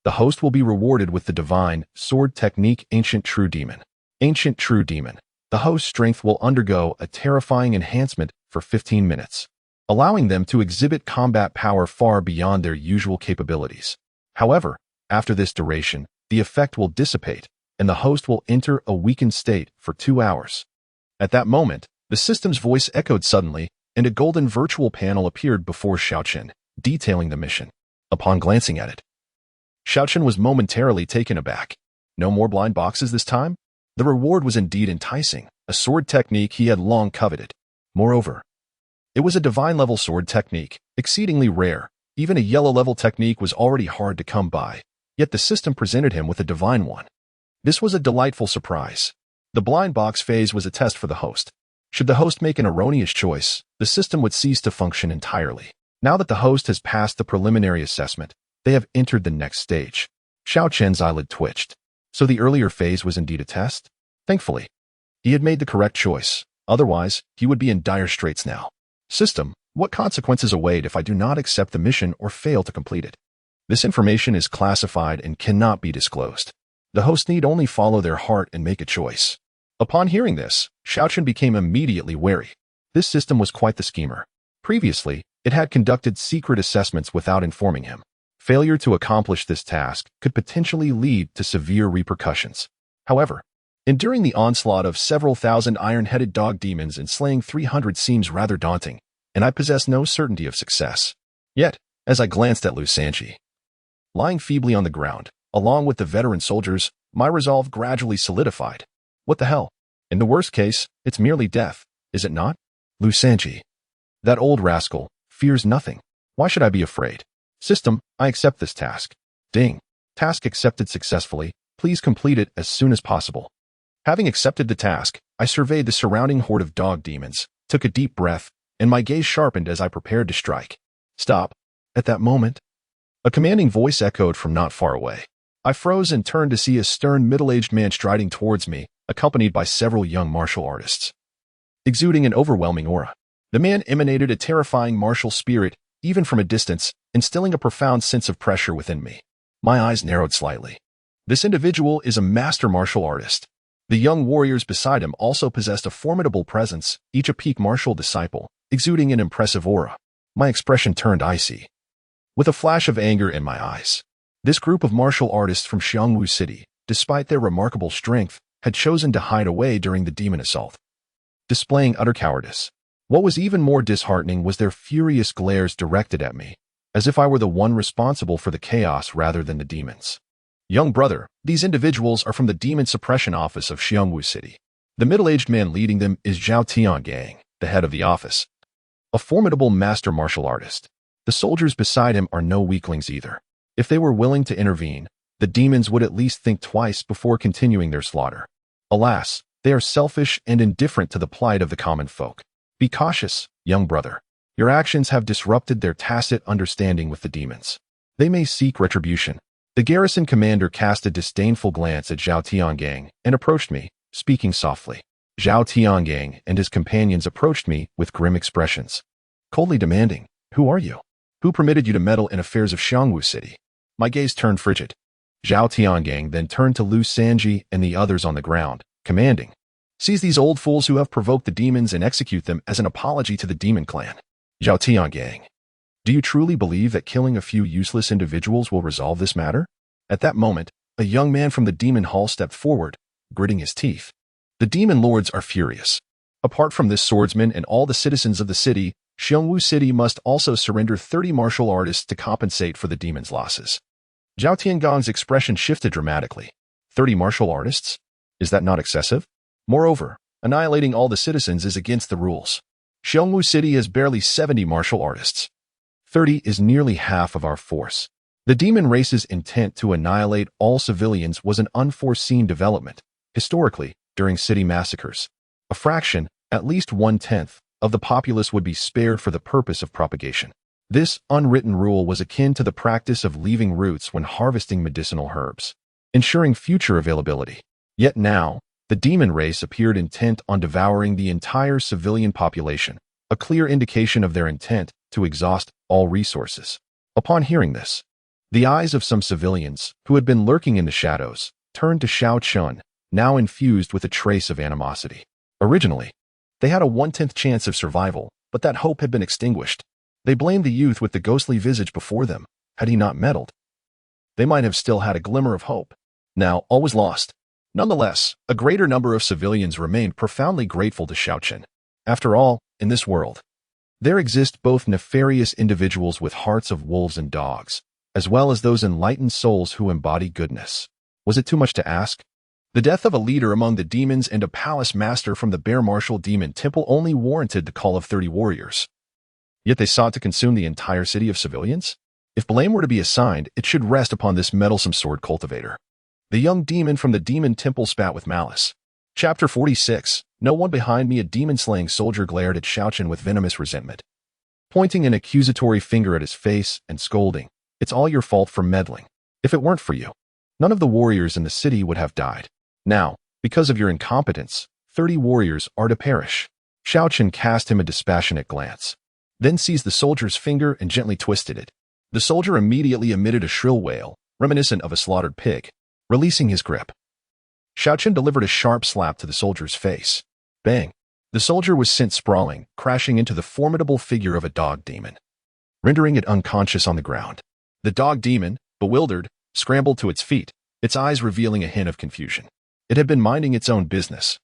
the host will be rewarded with the divine sword technique Ancient True Demon. Ancient True Demon. The host's strength will undergo a terrifying enhancement for 15 minutes. Allowing them to exhibit combat power far beyond their usual capabilities. However, after this duration, the effect will dissipate, and the host will enter a weakened state for 2 hours. At that moment, the system's voice echoed suddenly, and a golden virtual panel appeared before Xiao Chen, detailing the mission. Upon glancing at it, Xiao Chen was momentarily taken aback. No more blind boxes this time? The reward was indeed enticing, a sword technique he had long coveted. Moreover, it was a divine-level sword technique, exceedingly rare. Even a yellow-level technique was already hard to come by, yet the system presented him with a divine one. This was a delightful surprise. The blind box phase was a test for the host. Should the host make an erroneous choice, the system would cease to function entirely. Now that the host has passed the preliminary assessment, they have entered the next stage. Xiao Chen's eyelid twitched. So the earlier phase was indeed a test? Thankfully, he had made the correct choice. Otherwise, he would be in dire straits now. System, what consequences await if I do not accept the mission or fail to complete it? This information is classified and cannot be disclosed. The host need only follow their heart and make a choice. Upon hearing this, Xiao Chen became immediately wary. This system was quite the schemer. Previously, it had conducted secret assessments without informing him. Failure to accomplish this task could potentially lead to severe repercussions. However, enduring the onslaught of several thousand iron-headed dog demons and slaying 300 seems rather daunting, and I possess no certainty of success. Yet, as I glanced at Lu Sanji, lying feebly on the ground, along with the veteran soldiers, my resolve gradually solidified. What the hell? In the worst case, it's merely death, is it not? Lu Sanji. That old rascal fears nothing. Why should I be afraid? System, I accept this task. Ding. Task accepted successfully. Please complete it as soon as possible. Having accepted the task, I surveyed the surrounding horde of dog demons, took a deep breath, and my gaze sharpened as I prepared to strike. Stop. At that moment, a commanding voice echoed from not far away. I froze and turned to see a stern middle-aged man striding towards me, accompanied by several young martial artists. Exuding an overwhelming aura, the man emanated a terrifying martial spirit, even from a distance, instilling a profound sense of pressure within me. My eyes narrowed slightly. This individual is a master martial artist. The young warriors beside him also possessed a formidable presence, each a peak martial disciple, exuding an impressive aura. My expression turned icy, with a flash of anger in my eyes. This group of martial artists from Xiongwu City, despite their remarkable strength, had chosen to hide away during the demon assault, displaying utter cowardice. What was even more disheartening was their furious glares directed at me, as if I were the one responsible for the chaos rather than the demons. Young brother, these individuals are from the Demon Suppression Office of Xiongwu City. The middle-aged man leading them is Zhao Tiangang, the head of the office, a formidable master martial artist. The soldiers beside him are no weaklings either. If they were willing to intervene, the demons would at least think twice before continuing their slaughter. Alas, they are selfish and indifferent to the plight of the common folk. Be cautious, young brother. Your actions have disrupted their tacit understanding with the demons. They may seek retribution. The garrison commander cast a disdainful glance at Zhao Tiangang and approached me, speaking softly. Zhao Tiangang and his companions approached me with grim expressions, coldly demanding, "Who are you? Who permitted you to meddle in affairs of Xiongwu City?" My gaze turned frigid. Zhao Tiangang then turned to Lu Sanji and the others on the ground, commanding, "Seize these old fools who have provoked the demons and execute them as an apology to the demon clan." Zhao Tiangang, do you truly believe that killing a few useless individuals will resolve this matter? At that moment, a young man from the demon hall stepped forward, gritting his teeth. The demon lords are furious. Apart from this swordsman and all the citizens of the city, Xiongwu City must also surrender 30 martial artists to compensate for the demons' losses. Zhao Tiangong's expression shifted dramatically. 30 martial artists? Is that not excessive? Moreover, annihilating all the citizens is against the rules. Xiongwu City has barely 70 martial artists. 30 is nearly half of our force. The demon race's intent to annihilate all civilians was an unforeseen development, historically, during city massacres. A fraction, at least 1/10, of the populace would be spared for the purpose of propagation. This unwritten rule was akin to the practice of leaving roots when harvesting medicinal herbs, ensuring future availability. Yet now, the demon race appeared intent on devouring the entire civilian population, a clear indication of their intent to exhaust all resources. Upon hearing this, the eyes of some civilians, who had been lurking in the shadows, turned to Xiao Chen, now infused with a trace of animosity. Originally, they had a 1/10 chance of survival, but that hope had been extinguished. They blamed the youth with the ghostly visage before them. Had he not meddled, they might have still had a glimmer of hope. Now, all was lost. Nonetheless, a greater number of civilians remained profoundly grateful to Xiao Chen. After all, in this world, there exist both nefarious individuals with hearts of wolves and dogs, as well as those enlightened souls who embody goodness. Was it too much to ask? The death of a leader among the demons and a palace master from the Bear Martial Demon Temple only warranted the call of 30 warriors. Yet they sought to consume the entire city of civilians? If blame were to be assigned, it should rest upon this meddlesome sword cultivator. The young demon from the demon temple spat with malice. Chapter 46. No one behind me. A demon-slaying soldier glared at Xiao Chen with venomous resentment, pointing an accusatory finger at his face and scolding, "It's all your fault for meddling. If it weren't for you, none of the warriors in the city would have died. Now, because of your incompetence, 30 warriors are to perish." Xiao Chen cast him a dispassionate glance, then seized the soldier's finger and gently twisted it. The soldier immediately emitted a shrill wail, reminiscent of a slaughtered pig, releasing his grip. Xiao Chen delivered a sharp slap to the soldier's face. Bang! The soldier was sent sprawling, crashing into the formidable figure of a dog demon, rendering it unconscious on the ground. The dog demon, bewildered, scrambled to its feet, its eyes revealing a hint of confusion. It had been minding its own business,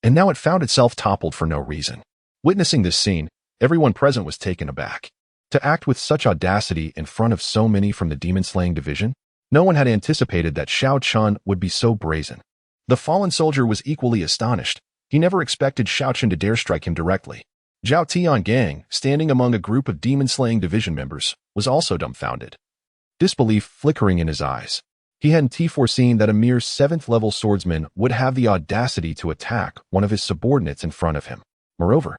and now it found itself toppled for no reason. Witnessing this scene, everyone present was taken aback. To act with such audacity in front of so many from the demon-slaying division, no one had anticipated that Xiao Chen would be so brazen. The fallen soldier was equally astonished. He never expected Xiao Chen to dare strike him directly. Zhao Tiangang, standing among a group of demon-slaying division members, was also dumbfounded, disbelief flickering in his eyes. He hadn't foreseen that a mere 7th-level swordsman would have the audacity to attack one of his subordinates in front of him. Moreover,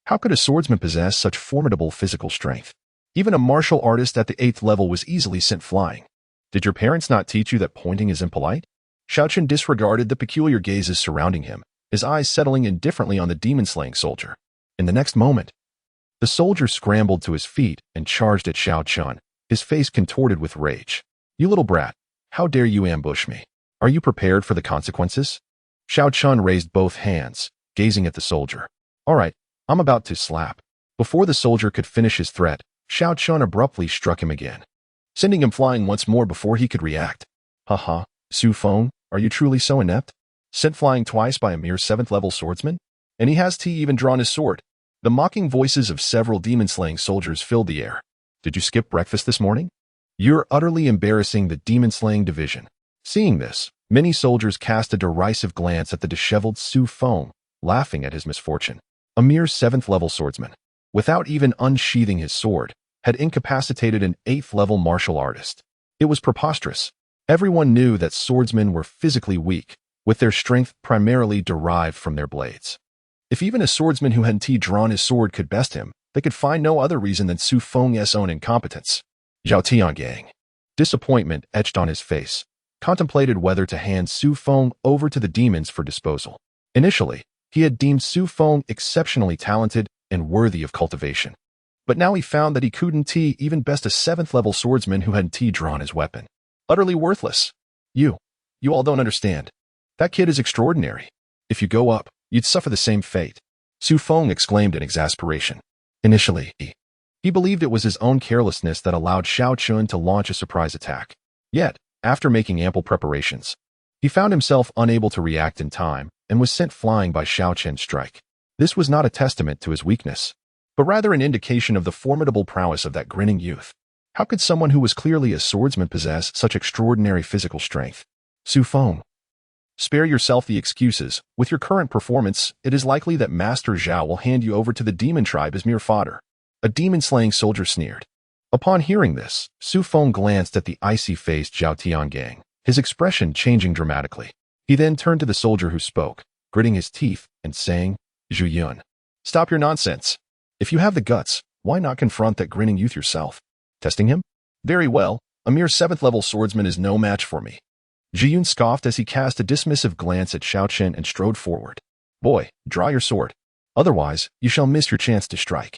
how could a swordsman possess such formidable physical strength? Even a martial artist at the 8th level was easily sent flying. Did your parents not teach you that pointing is impolite? Xiao Chen disregarded the peculiar gazes surrounding him, his eyes settling indifferently on the demon-slaying soldier. In the next moment, the soldier scrambled to his feet and charged at Xiao Chen, his face contorted with rage. You little brat, how dare you ambush me? Are you prepared for the consequences? Xiao Chen raised both hands, gazing at the soldier. All right, I'm about to slap. Before the soldier could finish his threat, Xiao Chen abruptly struck him again, sending him flying once more before he could react. Haha, Su Feng, are you truly so inept? Sent flying twice by a mere 7th-level swordsman? And he has even drawn his sword. The mocking voices of several demon-slaying soldiers filled the air. Did you skip breakfast this morning? You're utterly embarrassing the demon-slaying division. Seeing this, many soldiers cast a derisive glance at the disheveled Su Feng, laughing at his misfortune. A mere 7th-level swordsman, without even unsheathing his sword, had incapacitated an 8th-level martial artist. It was preposterous. Everyone knew that swordsmen were physically weak, with their strength primarily derived from their blades. If even a swordsman who hadn't drawn his sword could best him, they could find no other reason than Su Feng's own incompetence. Zhao Tiangang, disappointment etched on his face, contemplated whether to hand Su Feng over to the demons for disposal. Initially, he had deemed Su Feng exceptionally talented and worthy of cultivation. But now he found that he couldn't even best a 7th-level swordsman who hadn't drawn his weapon. Utterly worthless. You all don't understand. That kid is extraordinary. If you go up, you'd suffer the same fate. Su Feng exclaimed in exasperation. Initially, he believed it was his own carelessness that allowed Xiao Chen to launch a surprise attack. Yet, after making ample preparations, he found himself unable to react in time and was sent flying by Xiao Chen's strike. This was not a testament to his weakness, but rather an indication of the formidable prowess of that grinning youth. How could someone who was clearly a swordsman possess such extraordinary physical strength? Su Feng, spare yourself the excuses. With your current performance, it is likely that Master Zhao will hand you over to the demon tribe as mere fodder. A demon-slaying soldier sneered. Upon hearing this, Su Feng glanced at the icy-faced Zhao Tiangang, his expression changing dramatically. He then turned to the soldier who spoke, gritting his teeth and saying, Zhu Yun, stop your nonsense. If you have the guts, why not confront that grinning youth yourself? Testing him? Very well, a mere 7th-level swordsman is no match for me. Zhu Yun scoffed as he cast a dismissive glance at Xiao Chen and strode forward. Boy, draw your sword. Otherwise, you shall miss your chance to strike.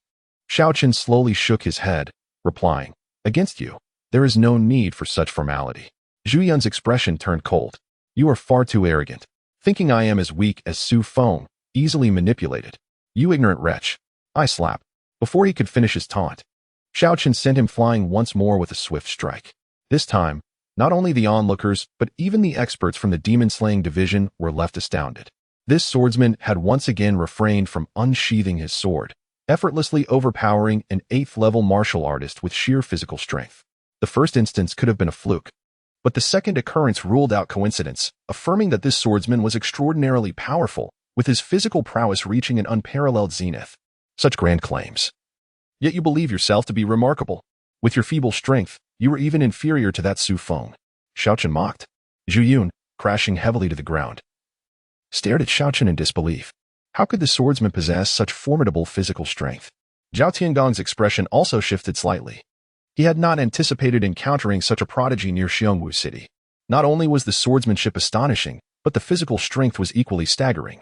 Xiao Chen slowly shook his head, replying, Against you, there is no need for such formality. Zhu Yun's expression turned cold. You are far too arrogant, thinking I am as weak as Su Feng, easily manipulated. You ignorant wretch. I slap. Before he could finish his taunt, Xiao Chen sent him flying once more with a swift strike. This time, not only the onlookers, but even the experts from the demon-slaying division were left astounded. This swordsman had once again refrained from unsheathing his sword, effortlessly overpowering an 8th-level martial artist with sheer physical strength. The first instance could have been a fluke, but the second occurrence ruled out coincidence, affirming that this swordsman was extraordinarily powerful, with his physical prowess reaching an unparalleled zenith. Such grand claims. Yet you believe yourself to be remarkable. With your feeble strength, you were even inferior to that Su Feng. Xiao Chen mocked. Zhu Yun, crashing heavily to the ground, stared at Xiao Chen in disbelief. How could the swordsman possess such formidable physical strength? Zhao Tiangong's expression also shifted slightly. He had not anticipated encountering such a prodigy near Xiongwu City. Not only was the swordsmanship astonishing, but the physical strength was equally staggering,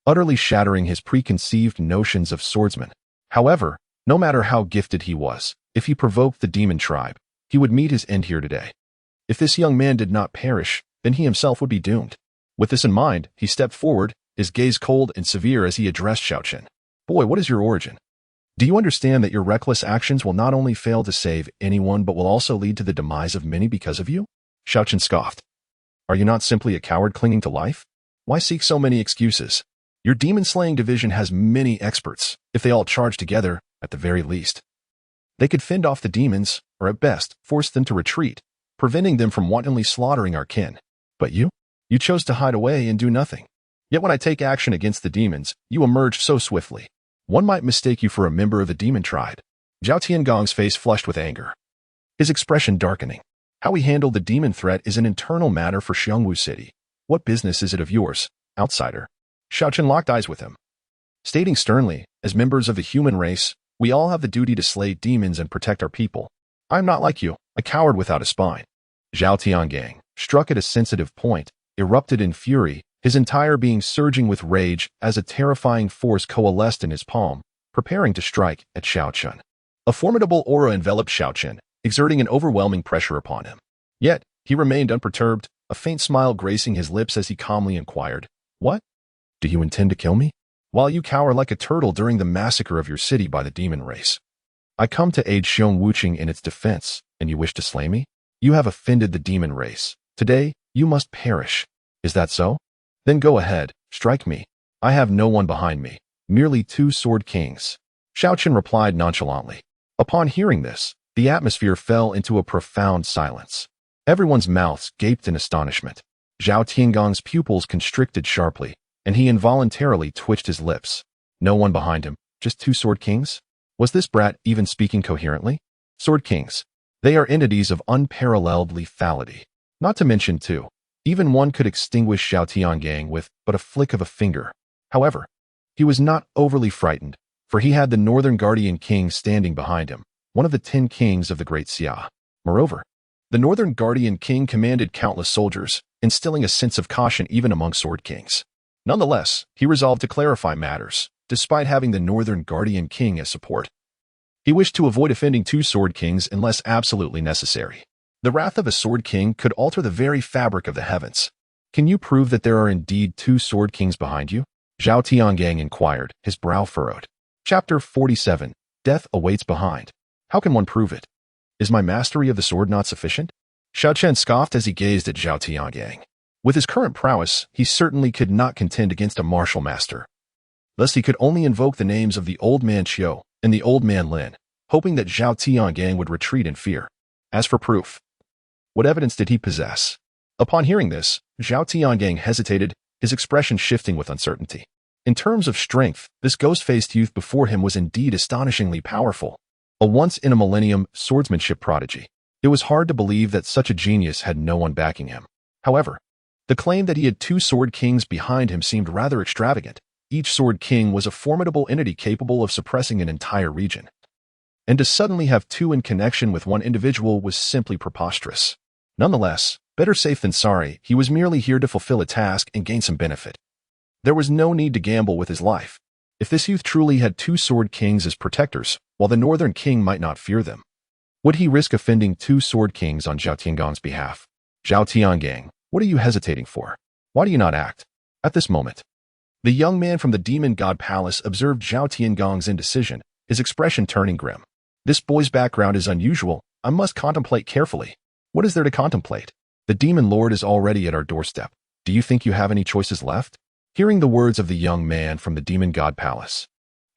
utterly shattering his preconceived notions of swordsmen. However, no matter how gifted he was, if he provoked the demon tribe, he would meet his end here today. If this young man did not perish, then he himself would be doomed. With this in mind, he stepped forward, his gaze cold and severe as he addressed Xiao Chen. Boy, what is your origin? Do you understand that your reckless actions will not only fail to save anyone but will also lead to the demise of many because of you? Xiao Chen scoffed. Are you not simply a coward clinging to life? Why seek so many excuses? Your demon-slaying division has many experts. If they all charge together, at the very least, they could fend off the demons, or at best, force them to retreat, preventing them from wantonly slaughtering our kin. But you? You chose to hide away and do nothing. Yet when I take action against the demons, you emerge so swiftly. One might mistake you for a member of the demon tribe. Zhao Tiangong's face flushed with anger, his expression darkening. How he handled the demon threat is an internal matter for Xiongwu City. What business is it of yours, outsider? Xiao Chen locked eyes with him, stating sternly, as members of the human race, we all have the duty to slay demons and protect our people. I am not like you, a coward without a spine. Zhao Tiangang, struck at a sensitive point, erupted in fury, his entire being surging with rage as a terrifying force coalesced in his palm, preparing to strike at Xiao Chen. A formidable aura enveloped Xiao Chen, exerting an overwhelming pressure upon him. Yet, he remained unperturbed, a faint smile gracing his lips as he calmly inquired, What? Do you intend to kill me? While you cower like a turtle during the massacre of your city by the demon race, I come to aid Xiong Wuqing in its defense, and you wish to slay me? You have offended the demon race. Today, you must perish. Is that so? Then go ahead, strike me. I have no one behind me, merely two sword kings. Xiao Chen replied nonchalantly. Upon hearing this, the atmosphere fell into a profound silence. Everyone's mouths gaped in astonishment. Zhao Tiangong's pupils constricted sharply, and he involuntarily twitched his lips. No one behind him, just two sword kings? Was this brat even speaking coherently? Sword kings. They are entities of unparalleled lethality. Not to mention, too, even one could extinguish Xiao Tiangang with but a flick of a finger. However, he was not overly frightened, for he had the Northern Guardian King standing behind him, one of the 10 kings of the Great Xia. Moreover, the Northern Guardian King commanded countless soldiers, instilling a sense of caution even among sword kings. Nonetheless, he resolved to clarify matters, despite having the Northern Guardian King as support. He wished to avoid offending two sword kings unless absolutely necessary. The wrath of a sword king could alter the very fabric of the heavens. Can you prove that there are indeed two sword kings behind you? Zhao Tiangang inquired, his brow furrowed. Chapter 47. Death awaits behind. How can one prove it? Is my mastery of the sword not sufficient? Xiao Chen scoffed as he gazed at Zhao Tiangang. With his current prowess, he certainly could not contend against a martial master. Thus he could only invoke the names of the old man Qiu and the old man Lin, hoping that Zhao Tiangang would retreat in fear. As for proof, what evidence did he possess? Upon hearing this, Zhao Tiangang hesitated, his expression shifting with uncertainty. In terms of strength, this ghost-faced youth before him was indeed astonishingly powerful. A once-in-a-millennium swordsmanship prodigy. It was hard to believe that such a genius had no one backing him. However, the claim that he had two sword kings behind him seemed rather extravagant. Each sword king was a formidable entity capable of suppressing an entire region. And to suddenly have two in connection with one individual was simply preposterous. Nonetheless, better safe than sorry, he was merely here to fulfill a task and gain some benefit. There was no need to gamble with his life. If this youth truly had two sword kings as protectors, while the Northern King might not fear them, would he risk offending two sword kings on Zhao Tiangong's behalf? Zhao Tiangang, what are you hesitating for? Why do you not act? At this moment, the young man from the Demon God Palace observed Zhao Tiangong's indecision, his expression turning grim. This boy's background is unusual. I must contemplate carefully. What is there to contemplate? The Demon Lord is already at our doorstep. Do you think you have any choices left? Hearing the words of the young man from the Demon God Palace,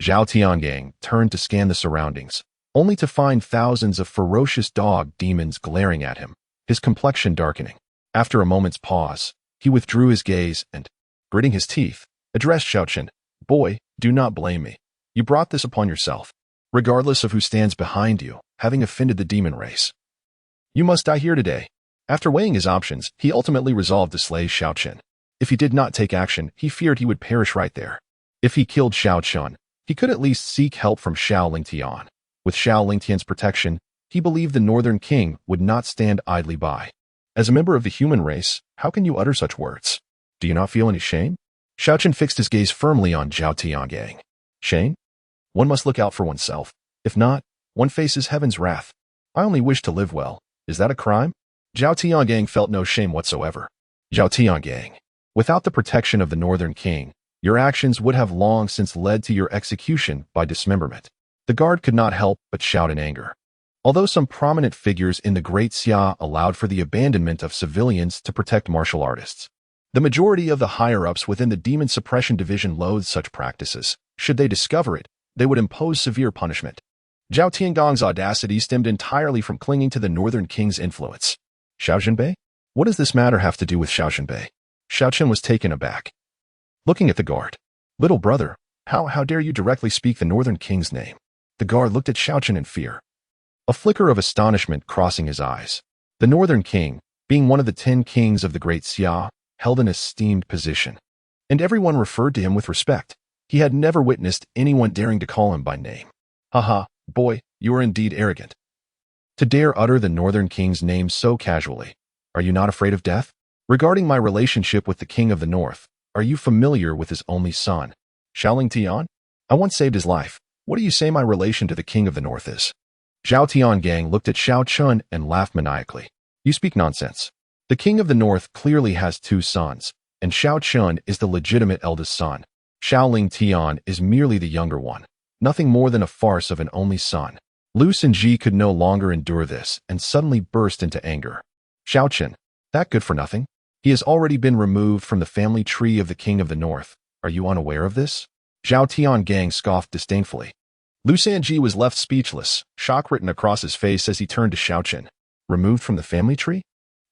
Zhao Tiangang turned to scan the surroundings, only to find thousands of ferocious dog demons glaring at him, his complexion darkening. After a moment's pause, he withdrew his gaze and, gritting his teeth, addressed Xiao Chen. Boy, do not blame me. You brought this upon yourself, regardless of who stands behind you, having offended the demon race. You must die here today. After weighing his options, he ultimately resolved to slay Xiao Chen. If he did not take action, he feared he would perish right there. If he killed Xiao Chen, he could at least seek help from Xiao Lingtian. With Xiao Lingtian's protection, he believed the Northern King would not stand idly by. As a member of the human race, how can you utter such words? Do you not feel any shame? Xiao Chen fixed his gaze firmly on Zhao Tiangang. Shame? One must look out for oneself. If not, one faces heaven's wrath. I only wish to live well. Is that a crime? Zhao Tiangang felt no shame whatsoever. Zhao Tiangang. Without the protection of the Northern King, Your actions would have long since led to your execution by dismemberment. The guard could not help but shout in anger. Although some prominent figures in the Great Xia allowed for the abandonment of civilians to protect martial artists, the majority of the higher-ups within the Demon Suppression Division loathed such practices. Should they discover it, they would impose severe punishment. Zhao Tiangong's audacity stemmed entirely from clinging to the Northern King's influence. Xiao Zhenbei? What does this matter have to do with Xiao Zhenbei? Xiao Chen was taken aback, looking at the guard. Little brother, how dare you directly speak the Northern King's name? The guard looked at Xiao Chen in fear, a flicker of astonishment crossing his eyes. The Northern King, being one of the 10 kings of the Great Xia, held an esteemed position, and everyone referred to him with respect. He had never witnessed anyone daring to call him by name. Haha, boy, you are indeed arrogant, to dare utter the Northern King's name so casually. Are you not afraid of death? Regarding my relationship with the King of the North, are you familiar with his only son, Xiao Lingfeng? I once saved his life. What do you say my relation to the King of the North is? Zhao Tiangang looked at Xiao Chen and laughed maniacally. You speak nonsense. The King of the North clearly has 2 sons, and Xiao Chen is the legitimate eldest son. Xiao Lingfeng is merely the younger one, nothing more than a farce of an only son. Lu Xinji could no longer endure this and suddenly burst into anger. Xiao Chen, that good for nothing? He has already been removed from the family tree of the King of the North. Are you unaware of this? Zhao Tiangang scoffed disdainfully. Lu Xinji was left speechless, shock written across his face as he turned to Xiao Chen. Removed from the family tree?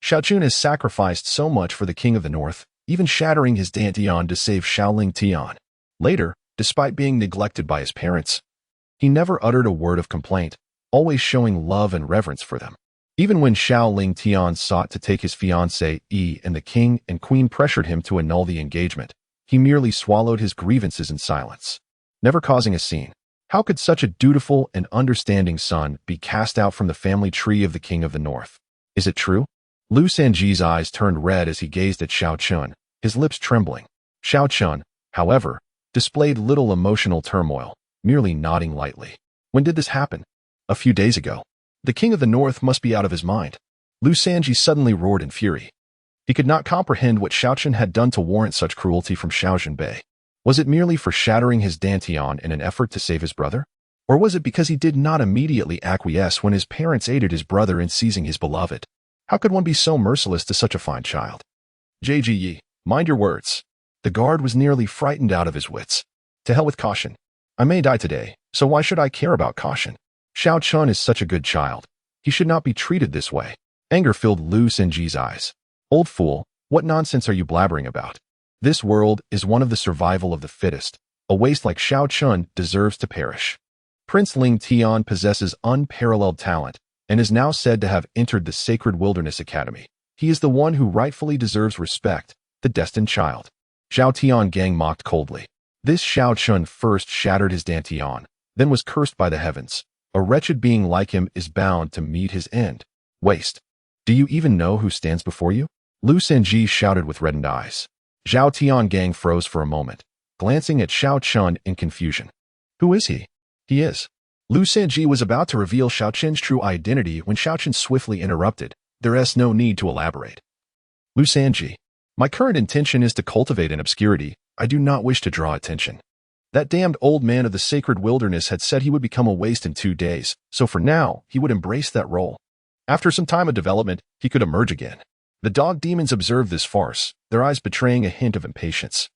Xiao Chen has sacrificed so much for the King of the North, even shattering his dantian to save Xiao Lingfeng. Later, despite being neglected by his parents, he never uttered a word of complaint, always showing love and reverence for them. Even when Xiao Lingfeng sought to take his fiancée and the king and queen pressured him to annul the engagement, he merely swallowed his grievances in silence, never causing a scene. How could such a dutiful and understanding son be cast out from the family tree of the King of the North? Is it true? Lu Sanji's eyes turned red as he gazed at Xiao Chen, his lips trembling. Xiao Chen, however, displayed little emotional turmoil, merely nodding lightly. When did this happen? A few days ago. The King of the North must be out of his mind. Lu Sanji suddenly roared in fury. He could not comprehend what Xiao Chen had done to warrant such cruelty from Xiao Zhenbei. Was it merely for shattering his dantian in an effort to save his brother? Or was it because he did not immediately acquiesce when his parents aided his brother in seizing his beloved? How could one be so merciless to such a fine child? JGE, mind your words. The guard was nearly frightened out of his wits. To hell with caution. I may die today, so why should I care about caution? Xiao Chen is such a good child. He should not be treated this way. Anger filled Lu Xinji's eyes. Old fool, what nonsense are you blabbering about? This world is one of the survival of the fittest. A waste like Xiao Chen deserves to perish. Prince Ling Tian possesses unparalleled talent and is now said to have entered the Sacred Wilderness Academy. He is the one who rightfully deserves respect, the destined child. Zhao Tiangang mocked coldly. This Xiao Chen first shattered his dantian, then was cursed by the heavens. A wretched being like him is bound to meet his end. Waste. Do you even know who stands before you? Lu Xinji shouted with reddened eyes. Zhao Tiangang froze for a moment, glancing at Xiao Chen in confusion. Who is he? He is. Lu Xinji was about to reveal Xiao Chen's true identity when Xiao Chen swiftly interrupted. There is no need to elaborate. Lu Xinji, my current intention is to cultivate an obscurity. I do not wish to draw attention. That damned old man of the sacred wilderness had said he would become a waste in 2 days, so for now, he would embrace that role. After some time of development, he could emerge again. The dog demons observed this farce, their eyes betraying a hint of impatience.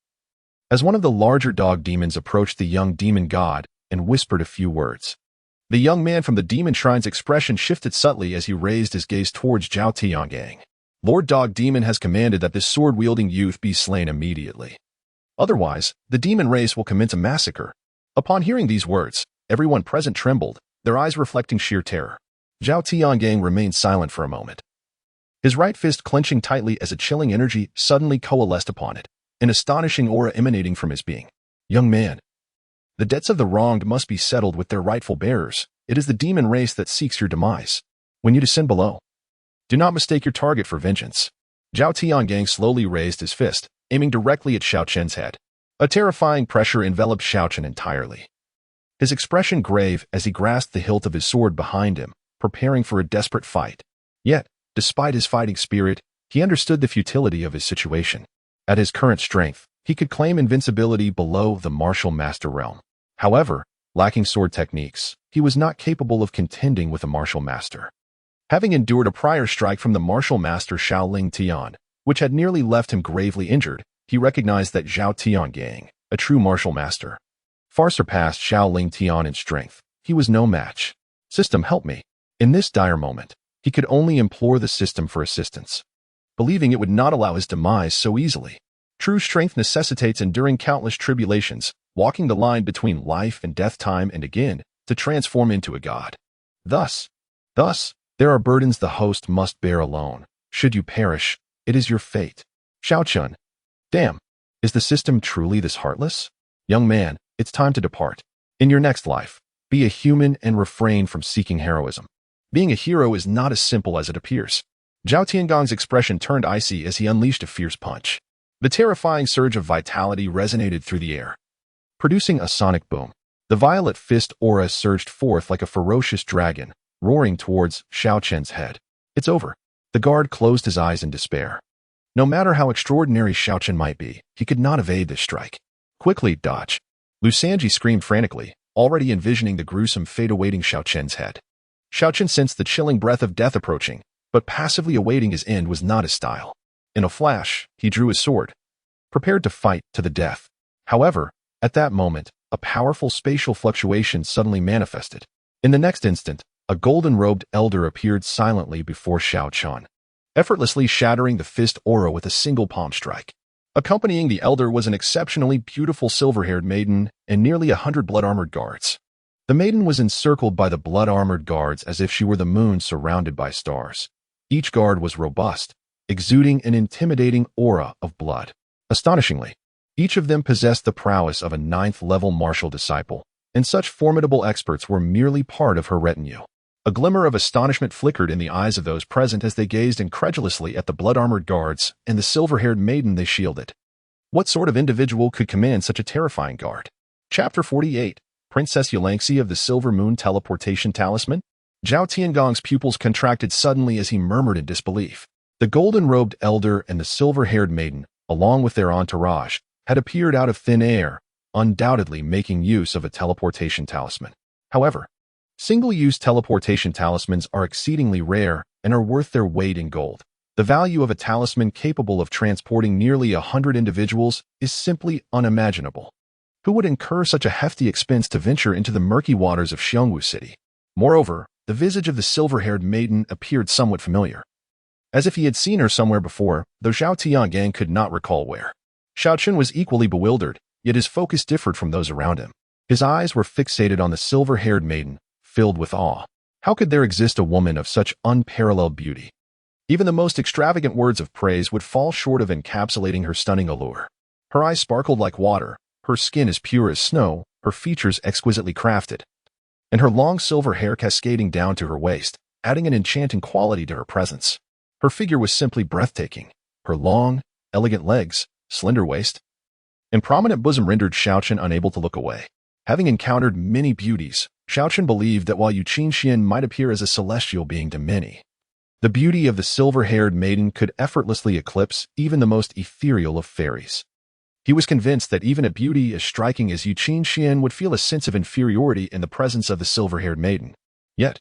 As one of the larger dog demons approached the young demon god and whispered a few words, the young man from the demon shrine's expression shifted subtly as he raised his gaze towards Zhao Tiangang. Lord Dog Demon has commanded that this sword-wielding youth be slain immediately. Otherwise, the demon race will commence a massacre. Upon hearing these words, everyone present trembled, their eyes reflecting sheer terror. Zhao Tiangang remained silent for a moment, his right fist clenching tightly as a chilling energy suddenly coalesced upon it, an astonishing aura emanating from his being. Young man, the debts of the wronged must be settled with their rightful bearers. It is the demon race that seeks your demise. When you descend below, do not mistake your target for vengeance. Zhao Tiangang slowly raised his fist, aiming directly at Xiao Chen's head. A terrifying pressure enveloped Xiao Chen entirely. His expression grave as he grasped the hilt of his sword behind him, preparing for a desperate fight. Yet, despite his fighting spirit, he understood the futility of his situation. At his current strength, He could claim invincibility below the martial master realm. However, lacking sword techniques, he was not capable of contending with a martial master. Having endured a prior strike from the martial master Xiao Lingfeng, which had nearly left him gravely injured, he recognized that Xiao Tiangang, a true martial master, far surpassed Xiao Lingfeng in strength. He was no match. System, help me. In this dire moment, he could only implore the system for assistance, believing it would not allow his demise so easily. True strength necessitates enduring countless tribulations, walking the line between life and death time and again to transform into a god. Thus, there are burdens the host must bear alone. Should you perish, it is your fate. Xiao Chen. Damn, is the system truly this heartless? Young man, it's time to depart. In your next life, be a human and refrain from seeking heroism. Being a hero is not as simple as it appears. Zhao Tiangong's expression turned icy as he unleashed a fierce punch. The terrifying surge of vitality resonated through the air, producing a sonic boom. The violet fist aura surged forth like a ferocious dragon, roaring towards Xiao Chen's head. It's over. The guard closed his eyes in despair. No matter how extraordinary Xiao Chen might be, he could not evade this strike. Quickly, dodge. Lu Sanji screamed frantically, already envisioning the gruesome fate awaiting Xiao Chen's head. Xiao Chen sensed the chilling breath of death approaching, but passively awaiting his end was not his style. In a flash, he drew his sword, prepared to fight to the death. However, at that moment, a powerful spatial fluctuation suddenly manifested. In the next instant, a golden-robed elder appeared silently before Xiao Chen, effortlessly shattering the fist aura with a single palm strike. Accompanying the elder was an exceptionally beautiful silver-haired maiden and nearly 100 blood-armored guards. The maiden was encircled by the blood-armored guards as if she were the moon surrounded by stars. Each guard was robust, exuding an intimidating aura of blood. Astonishingly, each of them possessed the prowess of a 9th-level martial disciple, and such formidable experts were merely part of her retinue. A glimmer of astonishment flickered in the eyes of those present as they gazed incredulously at the blood-armored guards and the silver-haired maiden they shielded. What sort of individual could command such a terrifying guard? Chapter 48. Princess Yulangxi of the Silver Moon Teleportation Talisman? Zhao Tiangong's pupils contracted suddenly as he murmured in disbelief. The golden-robed elder and the silver-haired maiden, along with their entourage, had appeared out of thin air, undoubtedly making use of a teleportation talisman. However, single-use teleportation talismans are exceedingly rare and are worth their weight in gold. The value of a talisman capable of transporting nearly 100 individuals is simply unimaginable. Who would incur such a hefty expense to venture into the murky waters of Qingxuan City? Moreover, the visage of the silver-haired maiden appeared somewhat familiar, as if he had seen her somewhere before, though Xiao Tiangang could not recall where. Xiao Chen was equally bewildered, yet his focus differed from those around him. His eyes were fixated on the silver-haired maiden, filled with awe. How could there exist a woman of such unparalleled beauty? Even the most extravagant words of praise would fall short of encapsulating her stunning allure. Her eyes sparkled like water, her skin as pure as snow, her features exquisitely crafted, and her long silver hair cascading down to her waist, adding an enchanting quality to her presence. Her figure was simply breathtaking. Her long, elegant legs, slender waist, and prominent bosom rendered Xiao Chen unable to look away. Having encountered many beauties, Xiao Chen believed that while Qingxuan might appear as a celestial being to many, the beauty of the silver-haired maiden could effortlessly eclipse even the most ethereal of fairies. He was convinced that even a beauty as striking as Qingxuan would feel a sense of inferiority in the presence of the silver-haired maiden. Yet,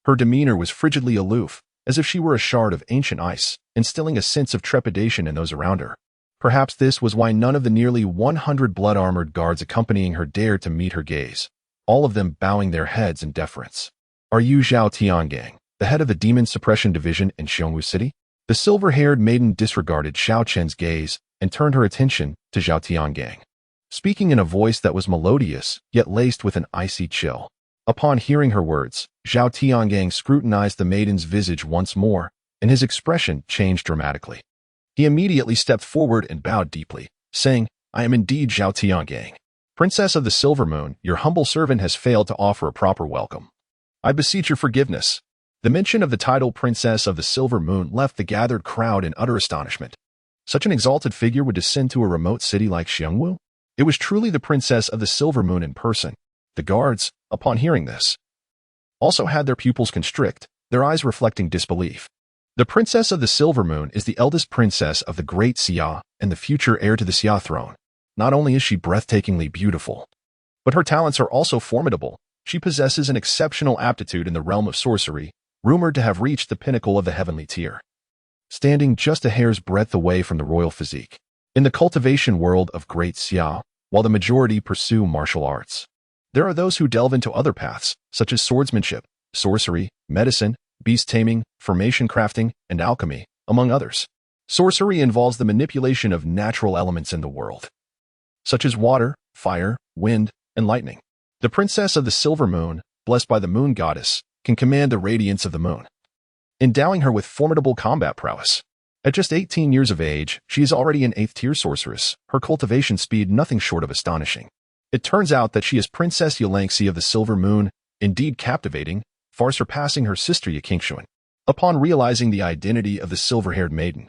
her demeanor was frigidly aloof, as if she were a shard of ancient ice, instilling a sense of trepidation in those around her. Perhaps this was why none of the nearly 100 blood-armored guards accompanying her dared to meet her gaze, all of them bowing their heads in deference. Are you Zhao Tiangang, the head of the Demon Suppression Division in Qingxuan City? The silver-haired maiden disregarded Xiao Chen's gaze and turned her attention to Zhao Tiangang, speaking in a voice that was melodious yet laced with an icy chill. Upon hearing her words, Zhao Tiangang scrutinized the maiden's visage once more, and his expression changed dramatically. He immediately stepped forward and bowed deeply, saying, I am indeed Zhao Tiangang. Princess of the Silver Moon, your humble servant has failed to offer a proper welcome. I beseech your forgiveness. The mention of the title Princess of the Silver Moon left the gathered crowd in utter astonishment. Such an exalted figure would descend to a remote city like Qingxuan? It was truly the Princess of the Silver Moon in person. The guards, upon hearing this, also had their pupils constrict, their eyes reflecting disbelief. The Princess of the Silver Moon is the eldest princess of the Great Xia and the future heir to the Xia throne. Not only is she breathtakingly beautiful, but her talents are also formidable. She possesses an exceptional aptitude in the realm of sorcery, rumored to have reached the pinnacle of the heavenly tier, standing just a hair's breadth away from the royal physique. In the cultivation world of Great Xia, while the majority pursue martial arts, there are those who delve into other paths, such as swordsmanship, sorcery, medicine, beast taming, formation crafting, and alchemy, among others. Sorcery involves the manipulation of natural elements in the world, such as water, fire, wind, and lightning. The Princess of the Silver Moon, blessed by the moon goddess, can command the radiance of the moon, endowing her with formidable combat prowess. At just 18 years of age, she is already an 8th-tier sorceress, her cultivation speed nothing short of astonishing. It turns out that she is Princess Yulangxi of the Silver Moon, indeed captivating, far surpassing her sister Qingxuan. Upon realizing the identity of the silver-haired maiden,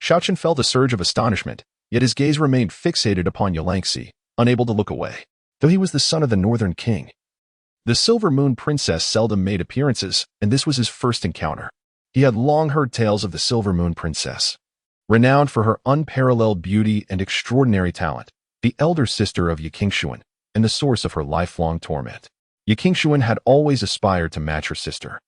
Xiao Chen felt a surge of astonishment, yet his gaze remained fixated upon Yulangxi, unable to look away. Though he was the son of the Northern King, the Silver Moon Princess seldom made appearances, and this was his first encounter. He had long heard tales of the Silver Moon Princess, renowned for her unparalleled beauty and extraordinary talent, the elder sister of Qingxuan, and the source of her lifelong torment. Qingxuan had always aspired to match her sister.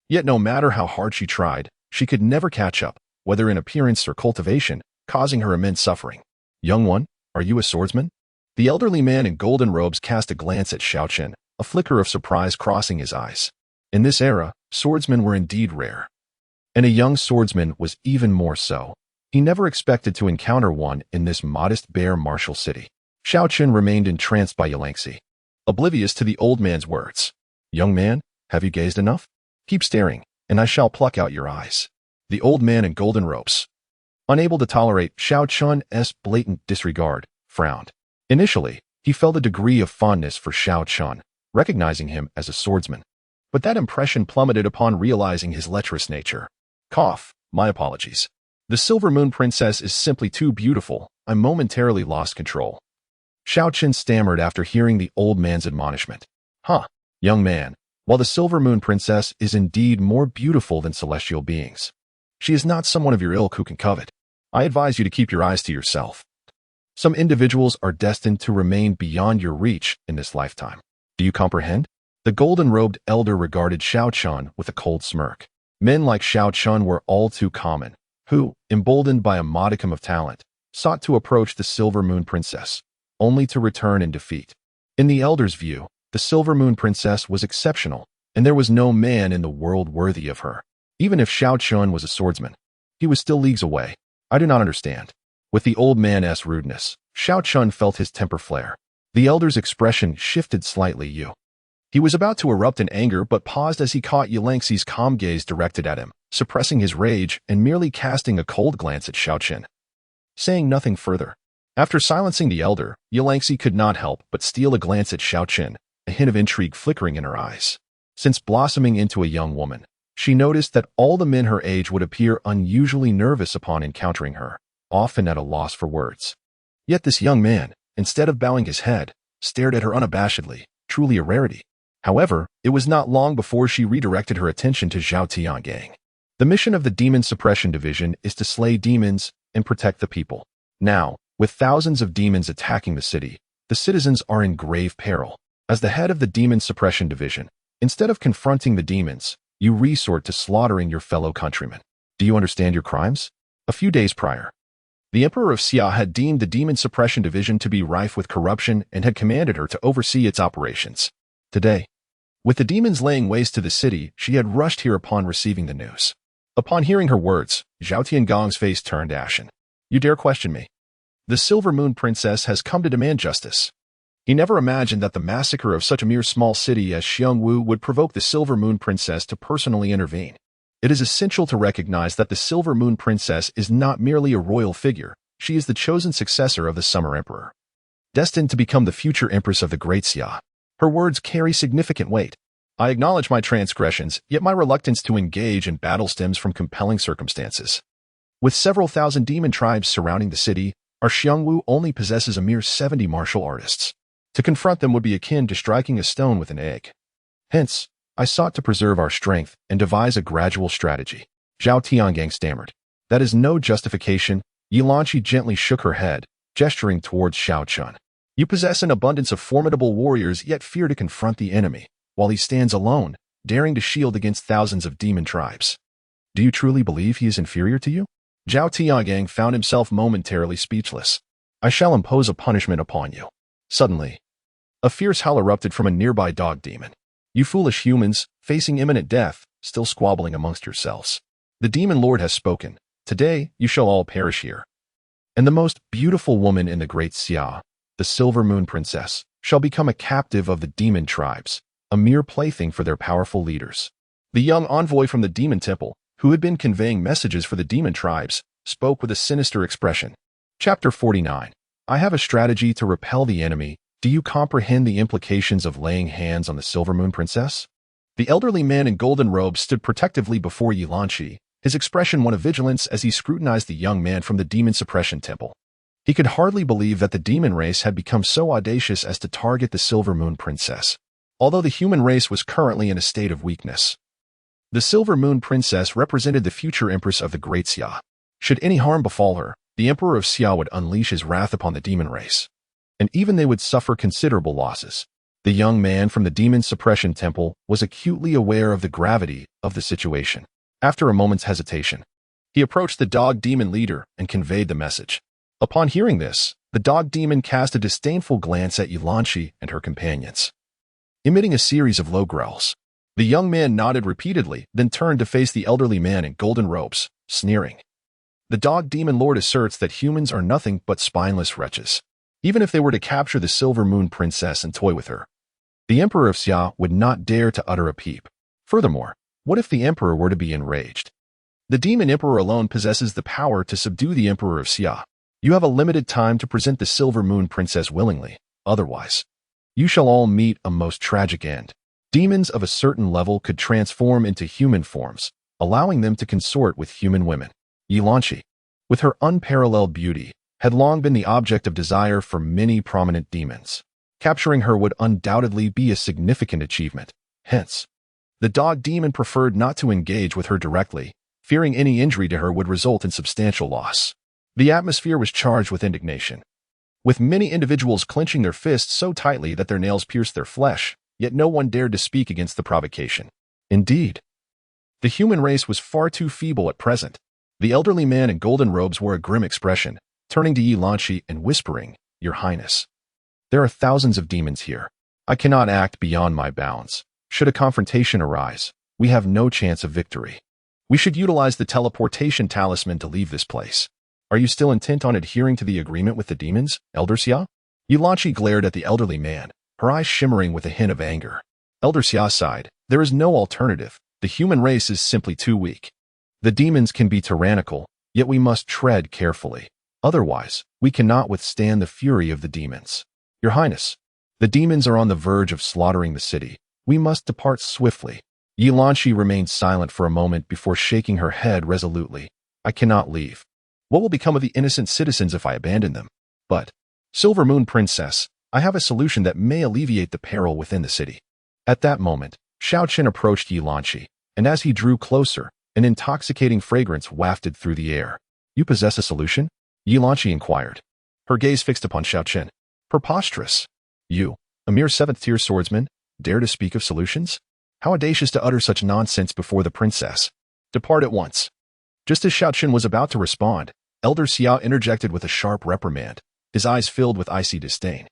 Yet no matter how hard she tried, she could never catch up, whether in appearance or cultivation, causing her immense suffering. "Young one, are you a swordsman?" The elderly man in golden robes cast a glance at Xiao Chen, a flicker of surprise crossing his eyes. In this era, swordsmen were indeed rare, and a young swordsman was even more so. He never expected to encounter one in this modest, bare martial city. Xiao Chen remained entranced by Yulangxi, oblivious to the old man's words. "Young man, have you gazed enough? Keep staring, and I shall pluck out your eyes." The old man in golden robes, unable to tolerate Xiao Chen's blatant disregard, frowned. Initially, he felt a degree of fondness for Xiao Chen, recognizing him as a swordsman. But that impression plummeted upon realizing his lecherous nature. "Cough, my apologies. The Silver Moon Princess is simply too beautiful. I momentarily lost control." Xiao Chen stammered after hearing the old man's admonishment. "Huh, young man, while the Silver Moon Princess is indeed more beautiful than celestial beings, she is not someone of your ilk who can covet. I advise you to keep your eyes to yourself. Some individuals are destined to remain beyond your reach in this lifetime. Do you comprehend?" The golden-robed elder regarded Xiao Chen with a cold smirk. Men like Xiao Chen were all too common, who, emboldened by a modicum of talent, sought to approach the Silver Moon Princess, only to return in defeat. In the elder's view, the Silver Moon Princess was exceptional, and there was no man in the world worthy of her. Even if Xiao Chen was a swordsman, he was still leagues away. "I do not understand." With the old man's rudeness, Xiao Chen felt his temper flare. The elder's expression shifted slightly. He was about to erupt in anger but paused as he caught Yulangxi's calm gaze directed at him, suppressing his rage and merely casting a cold glance at Xiao Chen, saying nothing further. After silencing the elder, Yulangxi could not help but steal a glance at Xiao Chen, a hint of intrigue flickering in her eyes. Since blossoming into a young woman, she noticed that all the men her age would appear unusually nervous upon encountering her, often at a loss for words. Yet this young man, instead of bowing his head, stared at her unabashedly, truly a rarity. However, it was not long before she redirected her attention to Zhao Tiangang. The mission of the Demon Suppression Division is to slay demons and protect the people. Now, with thousands of demons attacking the city, the citizens are in grave peril. As the head of the Demon Suppression Division, instead of confronting the demons, you resort to slaughtering your fellow countrymen. Do you understand your crimes? A few days prior, the Emperor of Xia had deemed the Demon Suppression Division to be rife with corruption and had commanded her to oversee its operations. Today, with the demons laying waste to the city, she had rushed here upon receiving the news. Upon hearing her words, Zhao Tiangong's face turned ashen. "You dare question me? The Silver Moon Princess has come to demand justice." He never imagined that the massacre of such a mere small city as Xiongwu would provoke the Silver Moon Princess to personally intervene. It is essential to recognize that the Silver Moon Princess is not merely a royal figure, she is the chosen successor of the Summer Emperor, destined to become the future Empress of the Great Xia. Her words carry significant weight. "I acknowledge my transgressions, yet my reluctance to engage in battle stems from compelling circumstances. With several thousand demon tribes surrounding the city, our Xiongwu only possesses a mere 70 martial artists. To confront them would be akin to striking a stone with an egg. Hence, I sought to preserve our strength and devise a gradual strategy." Zhao Tiangang stammered. That is no justification. Yilanqi gently shook her head, gesturing towards Xiao Chen. You possess an abundance of formidable warriors, yet fear to confront the enemy, while he stands alone, daring to shield against thousands of demon tribes. Do you truly believe he is inferior to you? Zhao Tiangang found himself momentarily speechless. I shall impose a punishment upon you. Suddenly, a fierce howl erupted from a nearby dog demon. You foolish humans, facing imminent death, still squabbling amongst yourselves. The demon lord has spoken. Today, you shall all perish here. And the most beautiful woman in the great Xia, the Silver Moon Princess, shall become a captive of the demon tribes, a mere plaything for their powerful leaders. The young envoy from the demon temple, who had been conveying messages for the demon tribes, spoke with a sinister expression. Chapter 49. I have a strategy to repel the enemy. Do you comprehend the implications of laying hands on the Silver Moon Princess? The elderly man in golden robes stood protectively before Yilanqi, his expression one of vigilance as he scrutinized the young man from the demon suppression temple. He could hardly believe that the demon race had become so audacious as to target the Silver Moon Princess, although the human race was currently in a state of weakness. The Silver Moon Princess represented the future empress of the Great Xia. Should any harm befall her, the Emperor of Xia would unleash his wrath upon the demon race, and even they would suffer considerable losses. The young man from the demon suppression temple was acutely aware of the gravity of the situation. After a moment's hesitation, he approached the dog demon leader and conveyed the message. Upon hearing this, the dog demon cast a disdainful glance at Yilanqi and her companions, emitting a series of low growls. The young man nodded repeatedly, then turned to face the elderly man in golden robes, sneering. The dog demon lord asserts that humans are nothing but spineless wretches. Even if they were to capture the Silver Moon Princess and toy with her, the Emperor of Xia would not dare to utter a peep. Furthermore, what if the Emperor were to be enraged? The Demon Emperor alone possesses the power to subdue the Emperor of Xia. You have a limited time to present the Silver Moon Princess willingly, otherwise, you shall all meet a most tragic end. Demons of a certain level could transform into human forms, allowing them to consort with human women. Yilanqi, with her unparalleled beauty, had long been the object of desire for many prominent demons. Capturing her would undoubtedly be a significant achievement. Hence, the dog demon preferred not to engage with her directly, fearing any injury to her would result in substantial loss. The atmosphere was charged with indignation, with many individuals clenching their fists so tightly that their nails pierced their flesh, yet no one dared to speak against the provocation. Indeed, the human race was far too feeble at present. The elderly man in golden robes wore a grim expression, turning to Yilanqi and whispering, Your Highness, there are thousands of demons here. I cannot act beyond my bounds. Should a confrontation arise, we have no chance of victory. We should utilize the teleportation talisman to leave this place. Are you still intent on adhering to the agreement with the demons, Elder Xia? Yilanqi glared at the elderly man, her eyes shimmering with a hint of anger. Elder Xia sighed. There is no alternative. The human race is simply too weak. The demons can be tyrannical, yet we must tread carefully. Otherwise, we cannot withstand the fury of the demons. Your Highness, the demons are on the verge of slaughtering the city. We must depart swiftly. Yilanqi remained silent for a moment before shaking her head resolutely. I cannot leave. What will become of the innocent citizens if I abandon them? But, Silver Moon Princess, I have a solution that may alleviate the peril within the city. At that moment, Xiao Chen approached Yilanqi, and as he drew closer, an intoxicating fragrance wafted through the air. You possess a solution? Yilanqi inquired, her gaze fixed upon Xiao Chen. Preposterous. You, a mere 7th-tier swordsman, dare to speak of solutions? How audacious to utter such nonsense before the princess. Depart at once. Just as Xiao Chen was about to respond, Elder Xia interjected with a sharp reprimand, his eyes filled with icy disdain.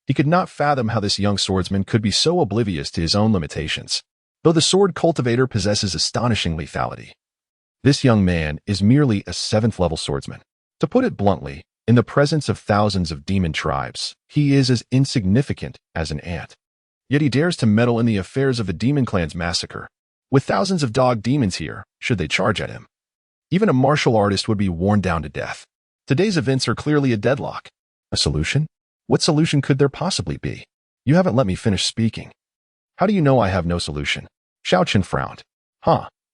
He could not fathom how this young swordsman could be so oblivious to his own limitations. Though the sword cultivator possesses astonishing lethality, this young man is merely a 7th-level swordsman. To put it bluntly, in the presence of thousands of demon tribes, he is as insignificant as an ant. Yet he dares to meddle in the affairs of the demon clan's massacre. With thousands of dog demons here, should they charge at him, even a martial artist would be worn down to death. Today's events are clearly a deadlock. A solution? What solution could there possibly be? You haven't let me finish speaking. How do you know I have no solution? Xiao Chen frowned.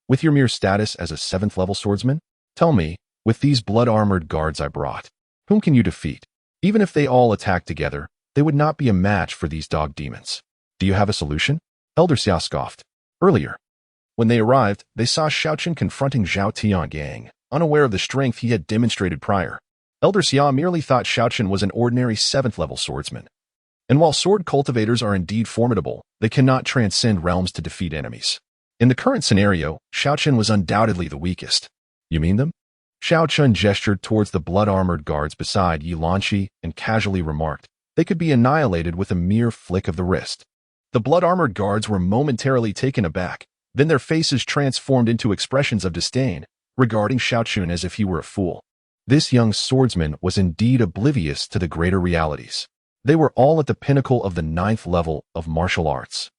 With your mere status as a 7th-level swordsman? Tell me, with these blood-armored guards I brought, whom can you defeat? Even if they all attack together, they would not be a match for these dog demons. Do you have a solution? Elder Xia scoffed. Earlier, When they arrived, they saw Xiao Chen confronting Zhao Tiangang, unaware of the strength he had demonstrated prior. Elder Xiao merely thought Xiao Chen was an ordinary 7th-level swordsman. And while sword cultivators are indeed formidable, they cannot transcend realms to defeat enemies. In the current scenario, Xiao Chen was undoubtedly the weakest. You mean them? Xiao Chen gestured towards the blood-armored guards beside Yi Lanqi and casually remarked, they could be annihilated with a mere flick of the wrist. The blood-armored guards were momentarily taken aback, then their faces transformed into expressions of disdain, regarding Xiao Chen as if he were a fool. This young swordsman was indeed oblivious to the greater realities. They were all at the pinnacle of the 9th level of martial arts.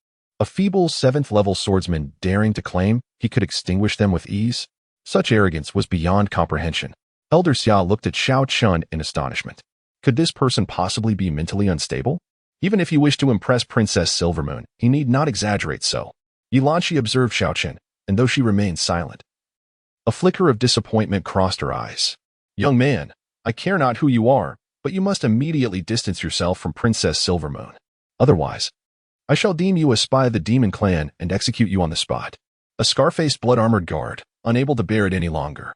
A feeble 7th-level swordsman daring to claim he could extinguish them with ease? Such arrogance was beyond comprehension. Elder Xiao looked at Xiao Chen in astonishment. Could this person possibly be mentally unstable? Even if he wished to impress Princess Silvermoon, he need not exaggerate so. Yi Lanqi observed Xiao Chen, and though she remained silent, a flicker of disappointment crossed her eyes. Young man, I care not who you are, but you must immediately distance yourself from Princess Silvermoon. Otherwise, I shall deem you a spy of the demon clan and execute you on the spot. A scar-faced blood-armored guard, unable to bear it any longer,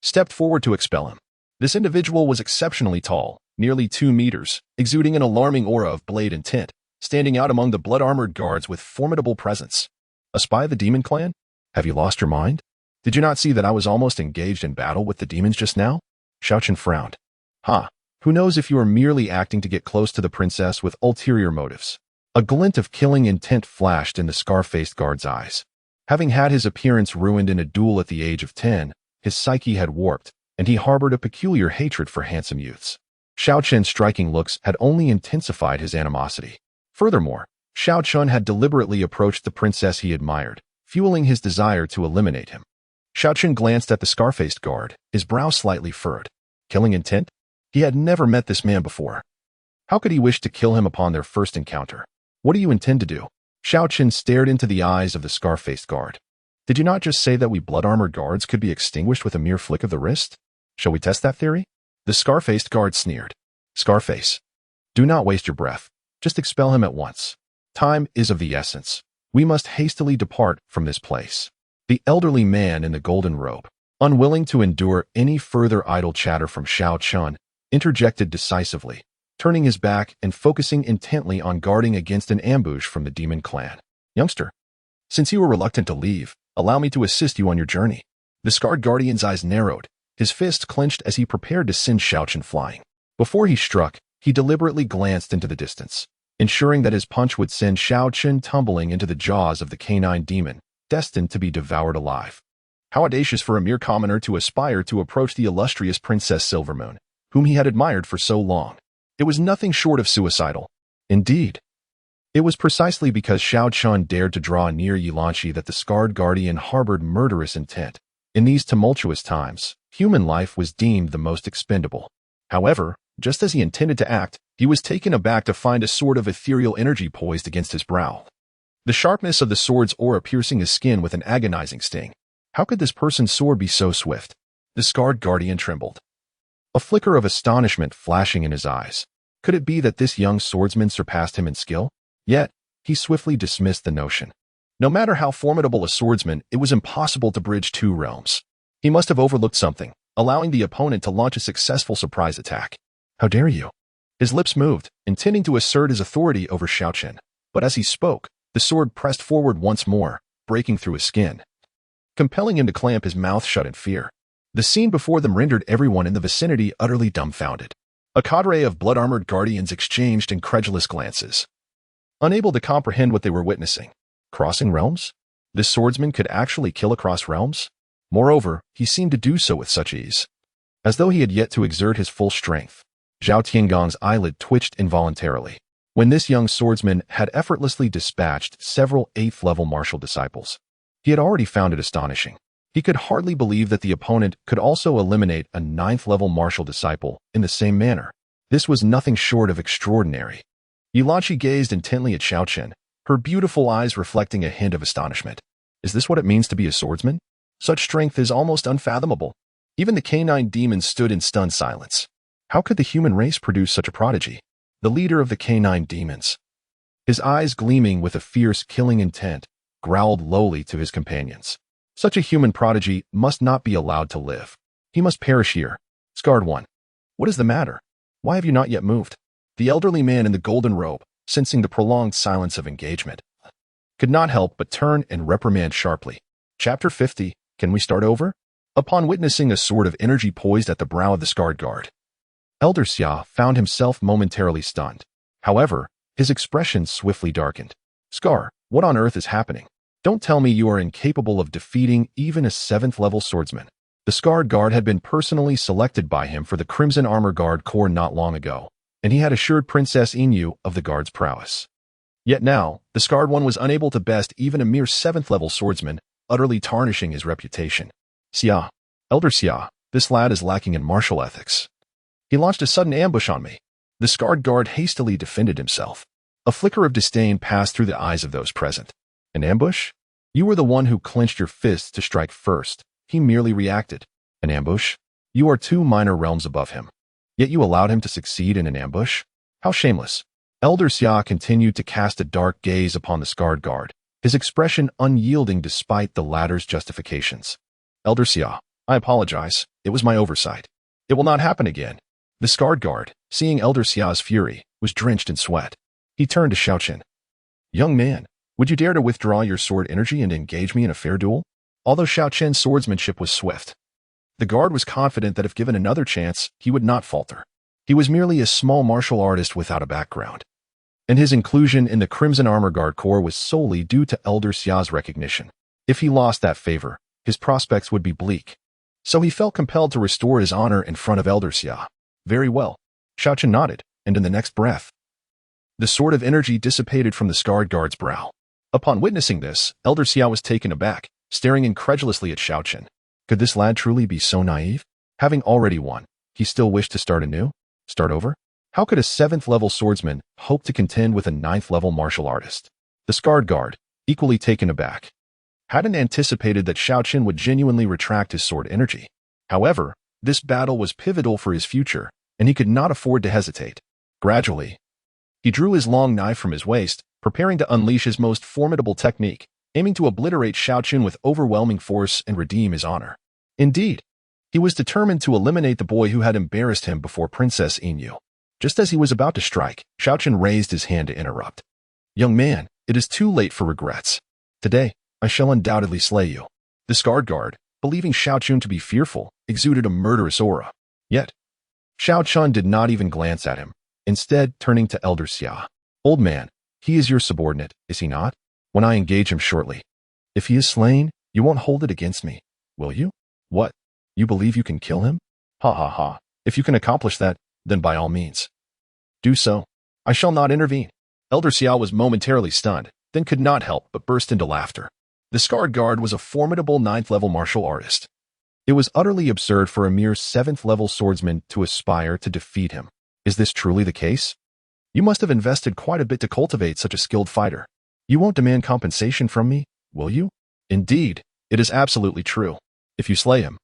stepped forward to expel him. This individual was exceptionally tall, nearly 2 meters, exuding an alarming aura of blade and tint, standing out among the blood-armored guards with formidable presence. A spy of the demon clan? Have you lost your mind? Did you not see that I was almost engaged in battle with the demons just now? Xiao Chen frowned. Who knows if you are merely acting to get close to the princess with ulterior motives? A glint of killing intent flashed in the scar-faced guard's eyes. Having had his appearance ruined in a duel at the age of 10, his psyche had warped, and he harbored a peculiar hatred for handsome youths. Xiao Chen's striking looks had only intensified his animosity. Furthermore, Xiao Chen had deliberately approached the princess he admired, fueling his desire to eliminate him. Xiao Chen glanced at the scar-faced guard, his brow slightly furrowed. Killing intent? He had never met this man before. How could he wish to kill him upon their first encounter? What do you intend to do? Xiao Chen stared into the eyes of the scar-faced guard. Did you not just say that we blood-armored guards could be extinguished with a mere flick of the wrist? Shall we test that theory? The scar-faced guard sneered. Scarface, do not waste your breath. Just expel him at once. Time is of the essence. We must hastily depart from this place. The elderly man in the golden robe, unwilling to endure any further idle chatter from Xiao Chen, interjected decisively, turning his back and focusing intently on guarding against an ambush from the demon clan. Youngster, since you were reluctant to leave, allow me to assist you on your journey. The scarred guardian's eyes narrowed, his fist clenched as he prepared to send Xiao Chen flying. Before he struck, he deliberately glanced into the distance, ensuring that his punch would send Xiao Chen tumbling into the jaws of the canine demon, destined to be devoured alive. How audacious for a mere commoner to aspire to approach the illustrious Princess Silvermoon, whom he had admired for so long. It was nothing short of suicidal. Indeed, it was precisely because Xiao Chen dared to draw near Yi Lanqi that the scarred guardian harbored murderous intent. In these tumultuous times, human life was deemed the most expendable. However, just as he intended to act, he was taken aback to find a sword of ethereal energy poised against his brow. The sharpness of the sword's aura piercing his skin with an agonizing sting. How could this person's sword be so swift? The scarred guardian trembled, a flicker of astonishment flashing in his eyes. Could it be that this young swordsman surpassed him in skill? Yet, he swiftly dismissed the notion. No matter how formidable a swordsman, it was impossible to bridge 2 realms. He must have overlooked something, allowing the opponent to launch a successful surprise attack. How dare you? His lips moved, intending to assert his authority over Xiao Chen. But as he spoke, the sword pressed forward once more, breaking through his skin, compelling him to clamp his mouth shut in fear. The scene before them rendered everyone in the vicinity utterly dumbfounded. A cadre of blood-armored guardians exchanged incredulous glances, unable to comprehend what they were witnessing. Crossing realms? This swordsman could actually kill across realms? Moreover, he seemed to do so with such ease, as though he had yet to exert his full strength. Zhao Tiangong's eyelid twitched involuntarily. When this young swordsman had effortlessly dispatched several 8th-level martial disciples, he had already found it astonishing. He could hardly believe that the opponent could also eliminate a 9th-level martial disciple in the same manner. This was nothing short of extraordinary. Yi Lanqi gazed intently at Xiao Chen, her beautiful eyes reflecting a hint of astonishment. Is this what it means to be a swordsman? Such strength is almost unfathomable. Even the canine demon stood in stunned silence. How could the human race produce such a prodigy? The leader of the canine demons, his eyes gleaming with a fierce, killing intent, growled lowly to his companions. Such a human prodigy must not be allowed to live. He must perish here. Scarred one. What is the matter? Why have you not yet moved? The elderly man in the golden robe, sensing the prolonged silence of engagement, could not help but turn and reprimand sharply. Chapter 50. Can we start over? Upon witnessing a sword of energy poised at the brow of the scarred guard, Elder Xiao found himself momentarily stunned. However, his expression swiftly darkened. Scar, what on earth is happening? Don't tell me you are incapable of defeating even a 7th-level swordsman. The scarred guard had been personally selected by him for the Crimson Armor Guard Corps not long ago, and he had assured Princess Inyu of the guard's prowess. Yet now, the scarred one was unable to best even a mere 7th-level swordsman, utterly tarnishing his reputation. Xia, Elder Xia, this lad is lacking in martial ethics. He launched a sudden ambush on me. The scarred guard hastily defended himself. A flicker of disdain passed through the eyes of those present. An ambush? You were the one who clenched your fists to strike first. He merely reacted. An ambush? You are 2 minor realms above him. Yet you allowed him to succeed in an ambush? How shameless. Elder Xia continued to cast a dark gaze upon the scarred guard, his expression unyielding despite the latter's justifications. Elder Xia, I apologize. It was my oversight. It will not happen again. The scarred guard, seeing Elder Xia's fury, was drenched in sweat. He turned to Xiao Chen. Young man, would you dare to withdraw your sword energy and engage me in a fair duel? Although Xiao Chen's swordsmanship was swift, the guard was confident that if given another chance, he would not falter. He was merely a small martial artist without a background, and his inclusion in the Crimson Armor Guard Corps was solely due to Elder Xia's recognition. If he lost that favor, his prospects would be bleak. So he felt compelled to restore his honor in front of Elder Xia. Very well. Xiao Chen nodded, and in the next breath, the sword of energy dissipated from the scarred guard's brow. Upon witnessing this, Elder Xia was taken aback, staring incredulously at Xiao Chen. Could this lad truly be so naive? Having already won, he still wished to start anew? Start over? How could a 7th-level swordsman hope to contend with a 9th-level martial artist? The scarred guard, equally taken aback, hadn't anticipated that Xiao Chen would genuinely retract his sword energy. However, this battle was pivotal for his future, and he could not afford to hesitate. Gradually, he drew his long knife from his waist, preparing to unleash his most formidable technique, aiming to obliterate Xiao Chen with overwhelming force and redeem his honor. Indeed, he was determined to eliminate the boy who had embarrassed him before Princess Inyu. Just as he was about to strike, Xiao Chen raised his hand to interrupt. Young man, it is too late for regrets. Today, I shall undoubtedly slay you. The scarred guard, believing Xiao Chen to be fearful, exuded a murderous aura. Yet, Xiao Chen did not even glance at him, instead turning to Elder Xia. Old man, he is your subordinate, is he not? When I engage him shortly, if he is slain, you won't hold it against me, will you? What? You believe you can kill him? Ha ha ha. If you can accomplish that, then by all means, do so. I shall not intervene. Elder Xiao was momentarily stunned, then could not help but burst into laughter. The scarred guard was a formidable 9th-level martial artist. It was utterly absurd for a mere 7th-level swordsman to aspire to defeat him. Is this truly the case? You must have invested quite a bit to cultivate such a skilled fighter. You won't demand compensation from me, will you? Indeed, it is absolutely true. If you slay him,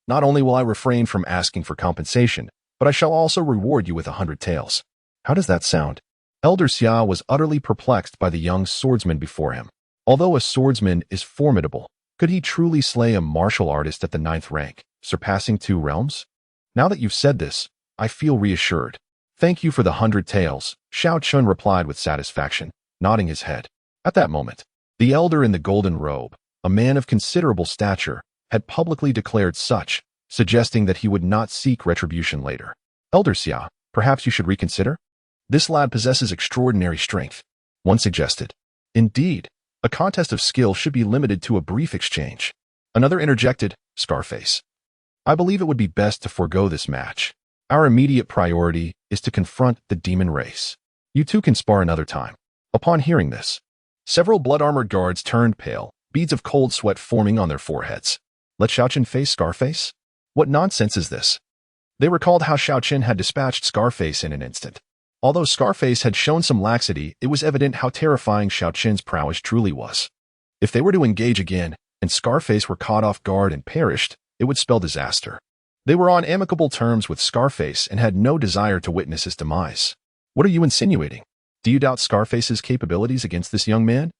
not only will I refrain from asking for compensation, but I shall also reward you with 100 taels. How does that sound? Elder Xia was utterly perplexed by the young swordsman before him. Although a swordsman is formidable, could he truly slay a martial artist at the 9th rank, surpassing 2 realms? Now that you've said this, I feel reassured. Thank you for the 100 taels, Xiao Chen replied with satisfaction, nodding his head. At that moment, the elder in the golden robe, a man of considerable stature, had publicly declared such, suggesting that he would not seek retribution later. Elder Xia, perhaps you should reconsider? This lad possesses extraordinary strength. One suggested. Indeed, a contest of skill should be limited to a brief exchange. Another interjected, Scarface. I believe it would be best to forego this match. Our immediate priority is to confront the demon race. You two can spar another time. Upon hearing this, several blood-armored guards turned pale, beads of cold sweat forming on their foreheads. Let Xiao Chen face Scarface? What nonsense is this? They recalled how Xiao Chen had dispatched Scarface in an instant. Although Scarface had shown some laxity, it was evident how terrifying Xiao Chen's prowess truly was. If they were to engage again, and Scarface were caught off guard and perished, it would spell disaster. They were on amicable terms with Scarface and had no desire to witness his demise. What are you insinuating? Do you doubt Scarface's capabilities against this young man?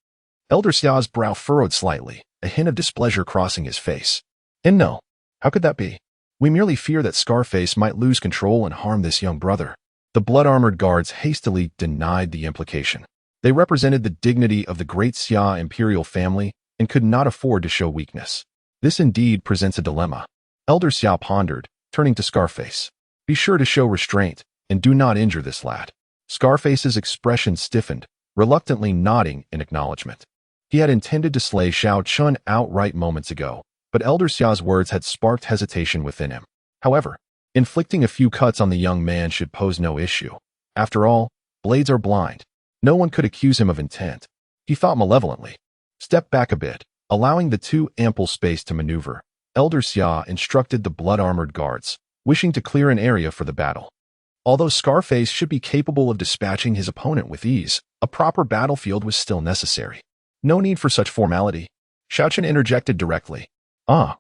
Elder Xiao's brow furrowed slightly, a hint of displeasure crossing his face. And no, how could that be? We merely fear that Scarface might lose control and harm this young brother. The blood-armored guards hastily denied the implication. They represented the dignity of the great Xia imperial family and could not afford to show weakness. This indeed presents a dilemma. Elder Xiao pondered, turning to Scarface. Be sure to show restraint, and do not injure this lad. Scarface's expression stiffened, reluctantly nodding in acknowledgement. He had intended to slay Xiao Chen outright moments ago, but Elder Xiao's words had sparked hesitation within him. However, inflicting a few cuts on the young man should pose no issue. After all, blades are blind. No one could accuse him of intent. He thought malevolently. Step back a bit, allowing the two ample space to maneuver. Elder Xia instructed the blood-armored guards, wishing to clear an area for the battle. Although Scarface should be capable of dispatching his opponent with ease, a proper battlefield was still necessary. No need for such formality. Xiao Chen interjected directly. Ah,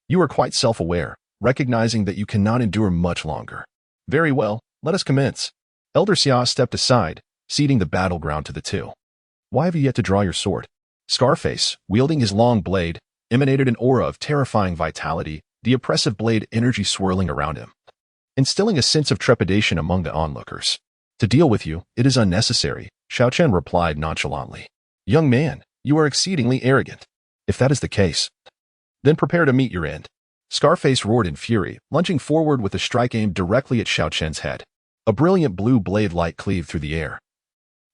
you are quite self-aware, recognizing that you cannot endure much longer. Very well, let us commence. Elder Xia stepped aside, ceding the battleground to the two. Why have you yet to draw your sword? Scarface, wielding his long blade, emanated an aura of terrifying vitality, the oppressive blade energy swirling around him, instilling a sense of trepidation among the onlookers. To deal with you, it is unnecessary, Xiao Chen replied nonchalantly. Young man, you are exceedingly arrogant. If that is the case, then prepare to meet your end. Scarface roared in fury, lunging forward with a strike aimed directly at Xiao Chen's head. A brilliant blue blade light cleaved through the air,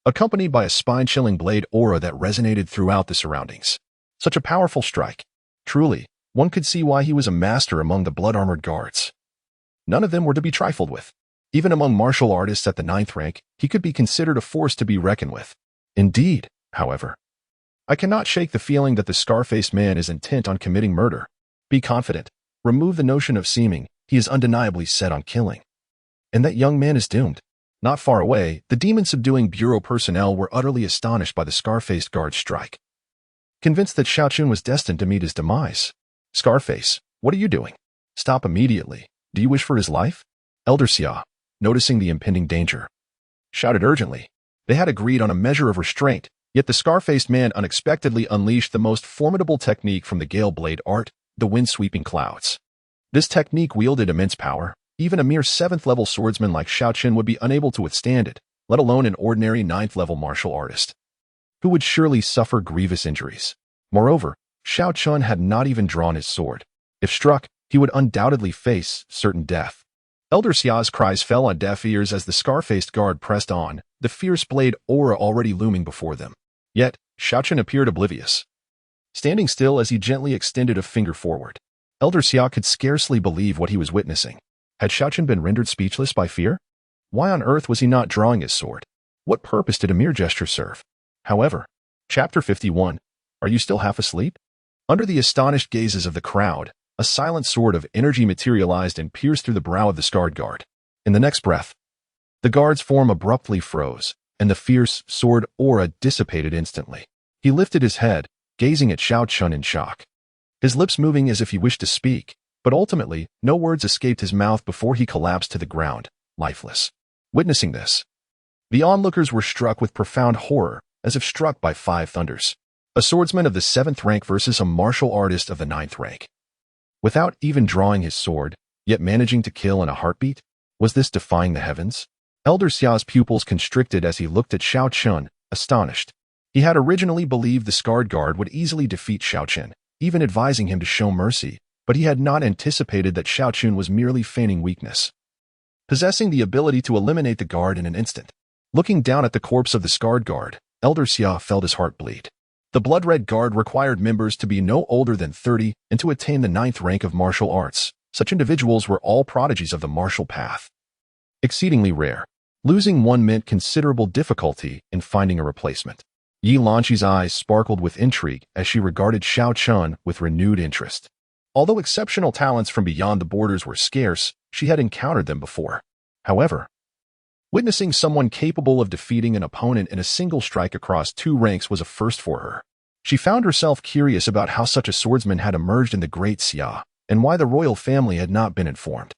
accompanied by a spine-chilling blade aura that resonated throughout the surroundings. Such a powerful strike. Truly, one could see why he was a master among the blood-armored guards. None of them were to be trifled with. Even among martial artists at the 9th rank, he could be considered a force to be reckoned with. Indeed, however, I cannot shake the feeling that the Scarface man is intent on committing murder. Be confident. Remove the notion of seeming. He is undeniably set on killing. And that young man is doomed. Not far away, the demon-subduing bureau personnel were utterly astonished by the Scarface guard's strike, convinced that Xiao Chen was destined to meet his demise. Scarface, what are you doing? Stop immediately. Do you wish for his life? Elder Xia, noticing the impending danger, shouted urgently. They had agreed on a measure of restraint, yet the Scar-faced man unexpectedly unleashed the most formidable technique from the Gale Blade art, the wind-sweeping clouds. This technique wielded immense power. Even a mere 7th-level swordsman like Xiao Chen would be unable to withstand it, let alone an ordinary 9th-level martial artist, who would surely suffer grievous injuries. Moreover, Xiao Chen had not even drawn his sword. If struck, he would undoubtedly face certain death. Elder Xia's cries fell on deaf ears as the scar-faced guard pressed on, the fierce blade aura already looming before them. Yet, Xiao Chen appeared oblivious, standing still as he gently extended a finger forward. Elder Xia could scarcely believe what he was witnessing. Had Xiao Chen been rendered speechless by fear? Why on earth was he not drawing his sword? What purpose did a mere gesture serve? However, Chapter 51, Are you still half asleep? Under the astonished gazes of the crowd, a silent sword of energy materialized and pierced through the brow of the scarred guard. In the next breath, the guard's form abruptly froze, and the fierce sword aura dissipated instantly. He lifted his head, gazing at Xiao Chen in shock, his lips moving as if he wished to speak, but ultimately, no words escaped his mouth before he collapsed to the ground, lifeless. Witnessing this, the onlookers were struck with profound horror, as if struck by 5 thunders. A swordsman of the 7th rank versus a martial artist of the 9th rank. Without even drawing his sword, yet managing to kill in a heartbeat? Was this defying the heavens? Elder Xia's pupils constricted as he looked at Xiao Chen, astonished. He had originally believed the scarred guard would easily defeat Xiao Chen, even advising him to show mercy, but he had not anticipated that Xiao Chen was merely feigning weakness, possessing the ability to eliminate the guard in an instant. Looking down at the corpse of the scarred guard, Elder Xia felt his heart bleed. The blood-red guard required members to be no older than 30 and to attain the 9th rank of martial arts. Such individuals were all prodigies of the martial path, exceedingly rare. Losing one meant considerable difficulty in finding a replacement. Yi Lanqi's eyes sparkled with intrigue as she regarded Xiao Chen with renewed interest. Although exceptional talents from beyond the borders were scarce, she had encountered them before. However, witnessing someone capable of defeating an opponent in a single strike across 2 ranks was a first for her. She found herself curious about how such a swordsman had emerged in the Great Xia, and why the royal family had not been informed.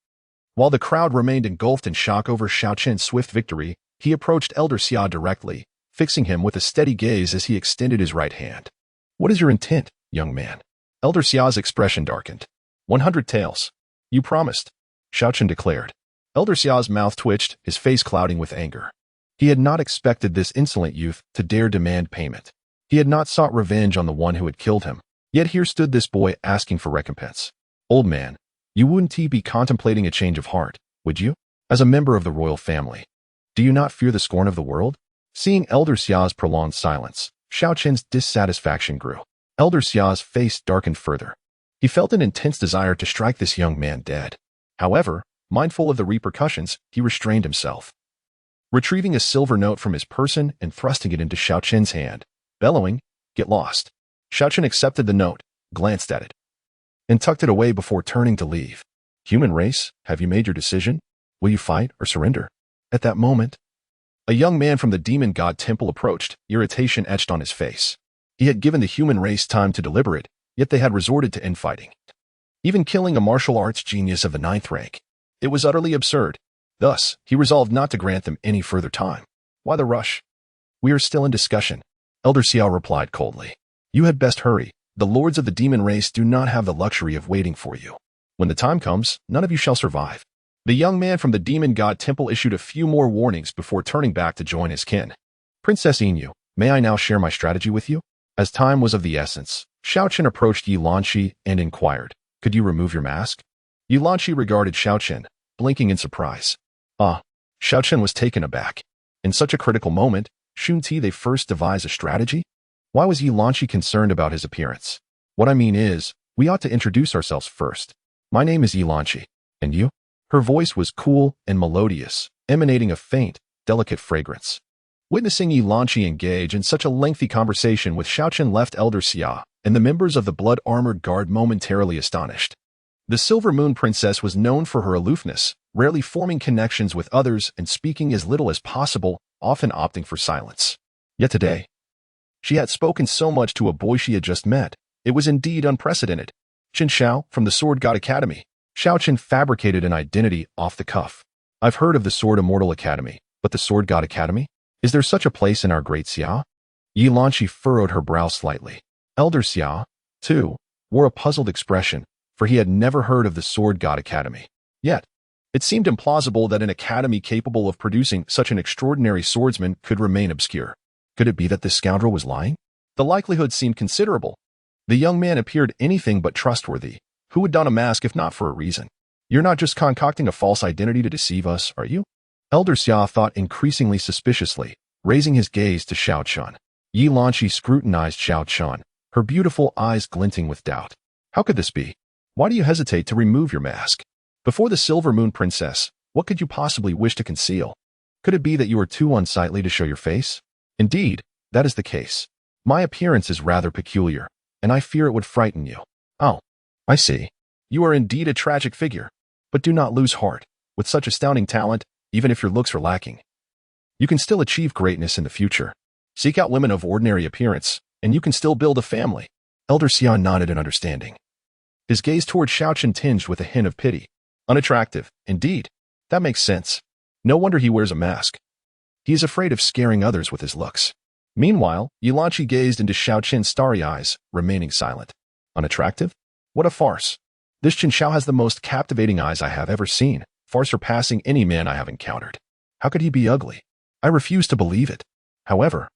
While the crowd remained engulfed in shock over Xiao Chen's swift victory, he approached Elder Xia directly, fixing him with a steady gaze as he extended his right hand. "What is your intent, young man?" Elder Xiao's expression darkened. 100 taels. "You promised," Xiao Chen declared. Elder Xiao's mouth twitched, his face clouding with anger. He had not expected this insolent youth to dare demand payment. He had not sought revenge on the one who had killed him, yet here stood this boy asking for recompense. "Old man, you wouldn't be contemplating a change of heart, would you? As a member of the royal family, do you not fear the scorn of the world?" Seeing Elder Xiao's prolonged silence, Xiao Chen's dissatisfaction grew. Elder Xiao's face darkened further. He felt an intense desire to strike this young man dead. However, mindful of the repercussions, he restrained himself. Retrieving a silver note from his person and thrusting it into Xiao Chen's hand, bellowing, "Get lost." Xiao Chen accepted the note, glanced at it, and tucked it away before turning to leave. "Human race, have you made your decision? Will you fight or surrender?" At that moment, a young man from the demon god temple approached, irritation etched on his face. He had given the human race time to deliberate, yet they had resorted to infighting, even killing a martial arts genius of the 9th rank. It was utterly absurd. Thus, he resolved not to grant them any further time. "Why the rush?" "We are still in discussion," Elder Xiao replied coldly. "You had best hurry. The lords of the demon race do not have the luxury of waiting for you. When the time comes, none of you shall survive." The young man from the demon god temple issued a few more warnings before turning back to join his kin. "Princess Inu, may I now share my strategy with you?" As time was of the essence, Xiao Chen approached Yi Lanqi and inquired, "Could you remove your mask?" Yi Lanqi regarded Xiao Chen, blinking in surprise. Ah, Xiao Chen was taken aback. In such a critical moment, shouldn't they first devise a strategy? Why was Yi Lanqi concerned about his appearance? "What I mean is, we ought to introduce ourselves first. My name is Yi Lanqi. And you?" Her voice was cool and melodious, emanating a faint, delicate fragrance. Witnessing Yi Lanqi engage in such a lengthy conversation with Xiao Chen left Elder Xia and the members of the blood-armored guard momentarily astonished. The Silver Moon Princess was known for her aloofness, rarely forming connections with others and speaking as little as possible, often opting for silence. Yet today, she had spoken so much to a boy she had just met. It was indeed unprecedented. "Qin Xiao, from the Sword God Academy." Xiao Chen fabricated an identity off the cuff. "I've heard of the Sword Immortal Academy, but the Sword God Academy? Is there such a place in our great Xia?" Yi Lanqi furrowed her brow slightly. Elder Xia, too, wore a puzzled expression, for he had never heard of the Sword God Academy. Yet, it seemed implausible that an academy capable of producing such an extraordinary swordsman could remain obscure. Could it be that this scoundrel was lying? The likelihood seemed considerable. The young man appeared anything but trustworthy. Who would don a mask if not for a reason? "You're not just concocting a false identity to deceive us, are you?" Elder Xia thought increasingly suspiciously, raising his gaze to Xiao Chen. Yi Lanqi scrutinized Xiao Chen, her beautiful eyes glinting with doubt. "How could this be? Why do you hesitate to remove your mask? Before the Silver Moon Princess, what could you possibly wish to conceal? Could it be that you are too unsightly to show your face?" "Indeed, that is the case. My appearance is rather peculiar, and I fear it would frighten you." "Oh, I see. You are indeed a tragic figure. But do not lose heart. With such astounding talent, even if your looks are lacking, you can still achieve greatness in the future. Seek out women of ordinary appearance, and you can still build a family." Elder Xian nodded in understanding. His gaze toward Xiao Chen tinged with a hint of pity. "Unattractive, indeed. That makes sense. No wonder he wears a mask. He is afraid of scaring others with his looks." Meanwhile, Yi Lanqi gazed into Xiao Chen's starry eyes, remaining silent. "Unattractive? What a farce. This Qin Xiao has the most captivating eyes I have ever seen, far surpassing any man I have encountered. How could he be ugly? I refuse to believe it. However,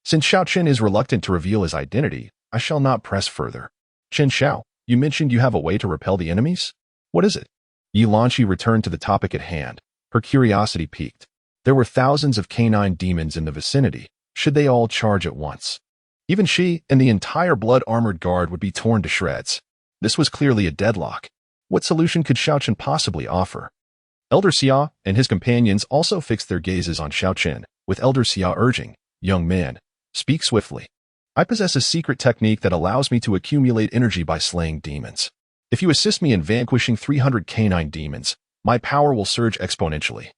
since Xiao Chen is reluctant to reveal his identity, I shall not press further. Qin Xiao, you mentioned you have a way to repel the enemies? What is it?" Yi Lanqi returned to the topic at hand, her curiosity piqued. There were thousands of canine demons in the vicinity. Should they all charge at once? Even she and the entire blood-armored guard would be torn to shreds. This was clearly a deadlock. What solution could Xiao Chen possibly offer? Elder Xia and his companions also fixed their gazes on Xiao Chen, with Elder Xia urging, "Young man, speak swiftly. I possess a secret technique that allows me to accumulate energy by slaying demons. If you assist me in vanquishing 300 canine demons, my power will surge exponentially,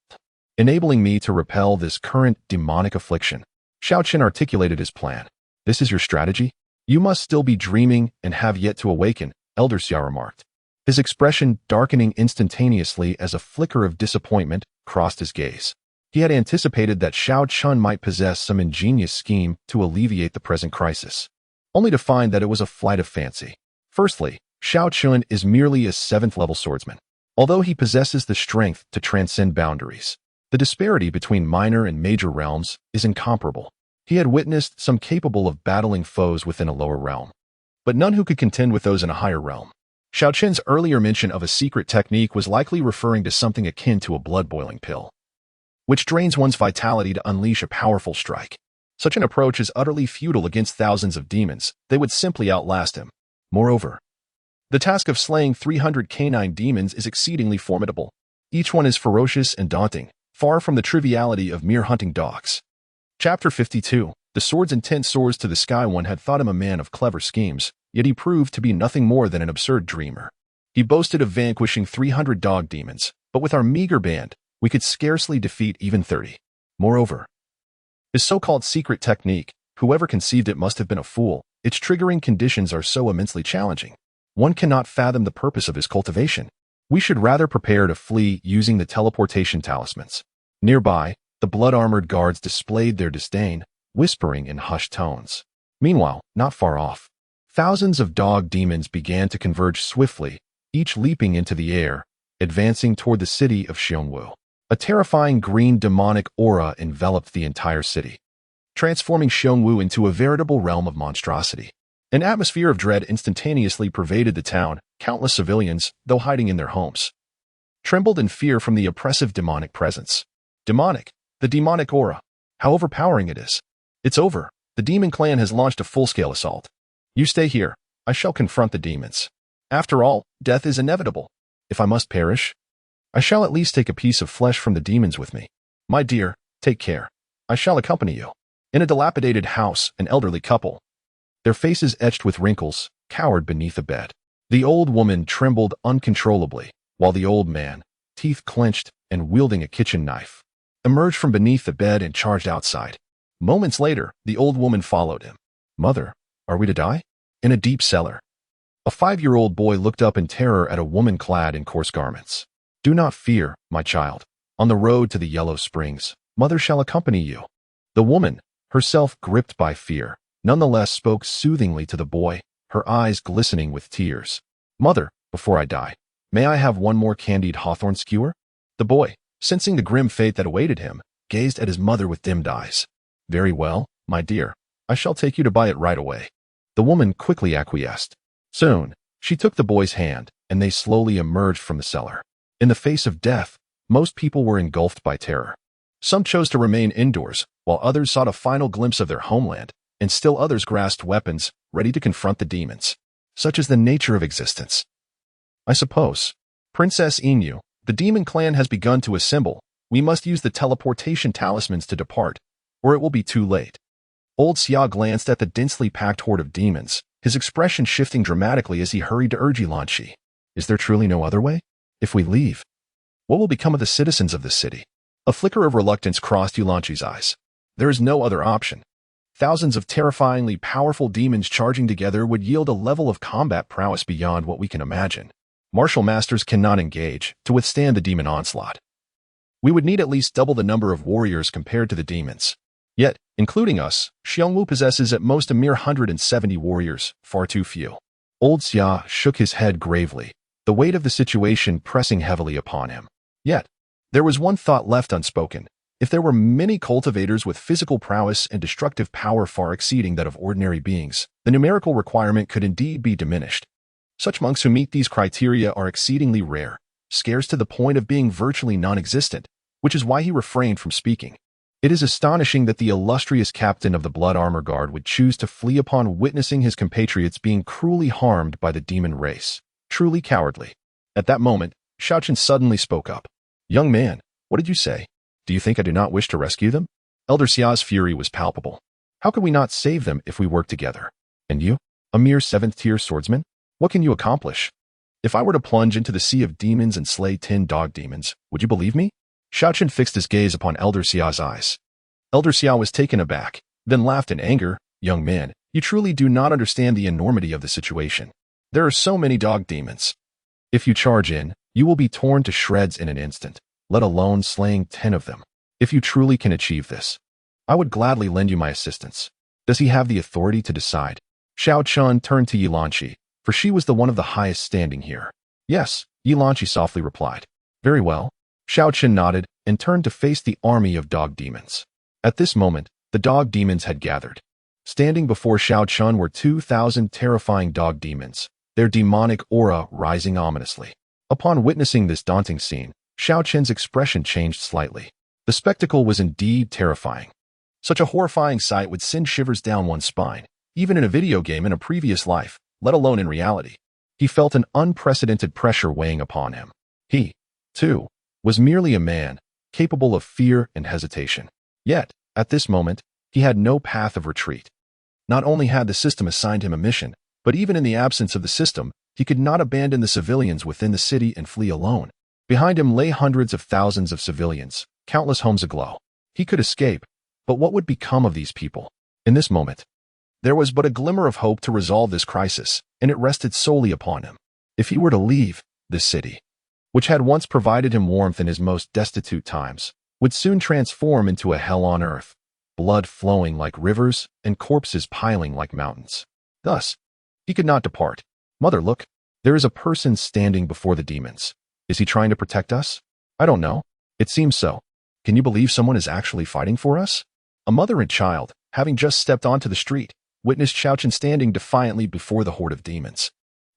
enabling me to repel this current demonic affliction." Xiao Chen articulated his plan. "This is your strategy? You must still be dreaming and have yet to awaken," Elder Xia remarked. His expression darkening instantaneously as a flicker of disappointment crossed his gaze. He had anticipated that Xiao Chen might possess some ingenious scheme to alleviate the present crisis, only to find that it was a flight of fancy. Firstly, Xiao Chen is merely a 7th-level swordsman. Although he possesses the strength to transcend boundaries, the disparity between minor and major realms is incomparable. He had witnessed some capable of battling foes within a lower realm, but none who could contend with those in a higher realm. Xiao Chen's earlier mention of a secret technique was likely referring to something akin to a blood-boiling pill, which drains one's vitality to unleash a powerful strike. Such an approach is utterly futile against thousands of demons. They would simply outlast him. Moreover, the task of slaying 300 canine demons is exceedingly formidable. Each one is ferocious and daunting, far from the triviality of mere hunting dogs. Chapter 52. The sword's intent soars to the sky. One had thought him a man of clever schemes, yet he proved to be nothing more than an absurd dreamer. He boasted of vanquishing 300 dog demons, but with our meager band, we could scarcely defeat even 30. Moreover, his so-called secret technique, whoever conceived it must have been a fool. Its triggering conditions are so immensely challenging. One cannot fathom the purpose of his cultivation. We should rather prepare to flee using the teleportation talismans. Nearby, the blood-armored guards displayed their disdain, whispering in hushed tones. Meanwhile, not far off, thousands of dog demons began to converge swiftly, each leaping into the air, advancing toward the city of Xiongwu. A terrifying green demonic aura enveloped the entire city, transforming Xiongwu into a veritable realm of monstrosity. An atmosphere of dread instantaneously pervaded the town. Countless civilians, though hiding in their homes, trembled in fear from the oppressive demonic presence. Demonic, the demonic aura. How overpowering it is. It's over. The demon clan has launched a full-scale assault. You stay here. I shall confront the demons. After all, death is inevitable. If I must perish, I shall at least take a piece of flesh from the demons with me. My dear, take care. I shall accompany you. In a dilapidated house, an elderly couple, their faces etched with wrinkles, cowered beneath a bed. The old woman trembled uncontrollably, while the old man, teeth clenched and wielding a kitchen knife, emerged from beneath the bed and charged outside. Moments later, the old woman followed him. Mother, are we to die? In a deep cellar, a 5-year-old boy looked up in terror at a woman clad in coarse garments. Do not fear, my child. On the road to the Yellow Springs, Mother shall accompany you. The woman, herself gripped by fear, nonetheless spoke soothingly to the boy, her eyes glistening with tears. Mother, before I die, may I have one more candied hawthorn skewer? The boy, sensing the grim fate that awaited him, gazed at his mother with dimmed eyes. Very well, my dear. I shall take you to buy it right away. The woman quickly acquiesced. Soon, she took the boy's hand, and they slowly emerged from the cellar. In the face of death, most people were engulfed by terror. Some chose to remain indoors, while others sought a final glimpse of their homeland, and still others grasped weapons, ready to confront the demons. Such is the nature of existence. I suppose. Princess Inu, the demon clan has begun to assemble. We must use the teleportation talismans to depart, or it will be too late. Old Xia glanced at the densely packed horde of demons, his expression shifting dramatically as he hurried to urge Yilanqi. Is there truly no other way? If we leave, what will become of the citizens of this city? A flicker of reluctance crossed Yilanqi's eyes. There is no other option. Thousands of terrifyingly powerful demons charging together would yield a level of combat prowess beyond what we can imagine. Martial masters cannot engage to withstand the demon onslaught. We would need at least double the number of warriors compared to the demons. Yet, including us, Xiongwu possesses at most a mere 170 warriors, far too few. Old Xia shook his head gravely, the weight of the situation pressing heavily upon him. Yet, there was one thought left unspoken. If there were many cultivators with physical prowess and destructive power far exceeding that of ordinary beings, the numerical requirement could indeed be diminished. Such monks who meet these criteria are exceedingly rare, scarce to the point of being virtually non-existent, which is why he refrained from speaking. It is astonishing that the illustrious captain of the Blood Armor Guard would choose to flee upon witnessing his compatriots being cruelly harmed by the demon race. Truly cowardly. At that moment, Xiao Chen suddenly spoke up. Young man, what did you say? Do you think I do not wish to rescue them? Elder Xia's fury was palpable. How could we not save them if we work together? And you, a mere 7th-tier swordsman? What can you accomplish? If I were to plunge into the sea of demons and slay 10 dog demons, would you believe me? Xiao Chen fixed his gaze upon Elder Xia's eyes. Elder Xia was taken aback, then laughed in anger. Young man, you truly do not understand the enormity of the situation. There are so many dog demons. If you charge in, you will be torn to shreds in an instant, let alone slaying 10 of them. If you truly can achieve this, I would gladly lend you my assistance. Does he have the authority to decide? Xiao Chen turned to Yilanqi, for she was the one of the highest standing here. Yes, Yilanqi softly replied. Very well. Xiao Chen nodded and turned to face the army of dog demons. At this moment, the dog demons had gathered. Standing before Xiao Chen were 2,000 terrifying dog demons, their demonic aura rising ominously. Upon witnessing this daunting scene, Xiao Chen's expression changed slightly. The spectacle was indeed terrifying. Such a horrifying sight would send shivers down one's spine, even in a video game in a previous life, let alone in reality. He felt an unprecedented pressure weighing upon him. He, too, was merely a man, capable of fear and hesitation. Yet, at this moment, he had no path of retreat. Not only had the system assigned him a mission, but even in the absence of the system, he could not abandon the civilians within the city and flee alone. Behind him lay hundreds of thousands of civilians, countless homes aglow. He could escape, but what would become of these people? In this moment, there was but a glimmer of hope to resolve this crisis, and it rested solely upon him. If he were to leave, this city, which had once provided him warmth in his most destitute times, would soon transform into a hell on earth, blood flowing like rivers and corpses piling like mountains. Thus, he could not depart. Mother, look, there is a person standing before the demons. Is he trying to protect us? I don't know. It seems so. Can you believe someone is actually fighting for us? A mother and child, having just stepped onto the street, witnessed Xiao Chen standing defiantly before the horde of demons.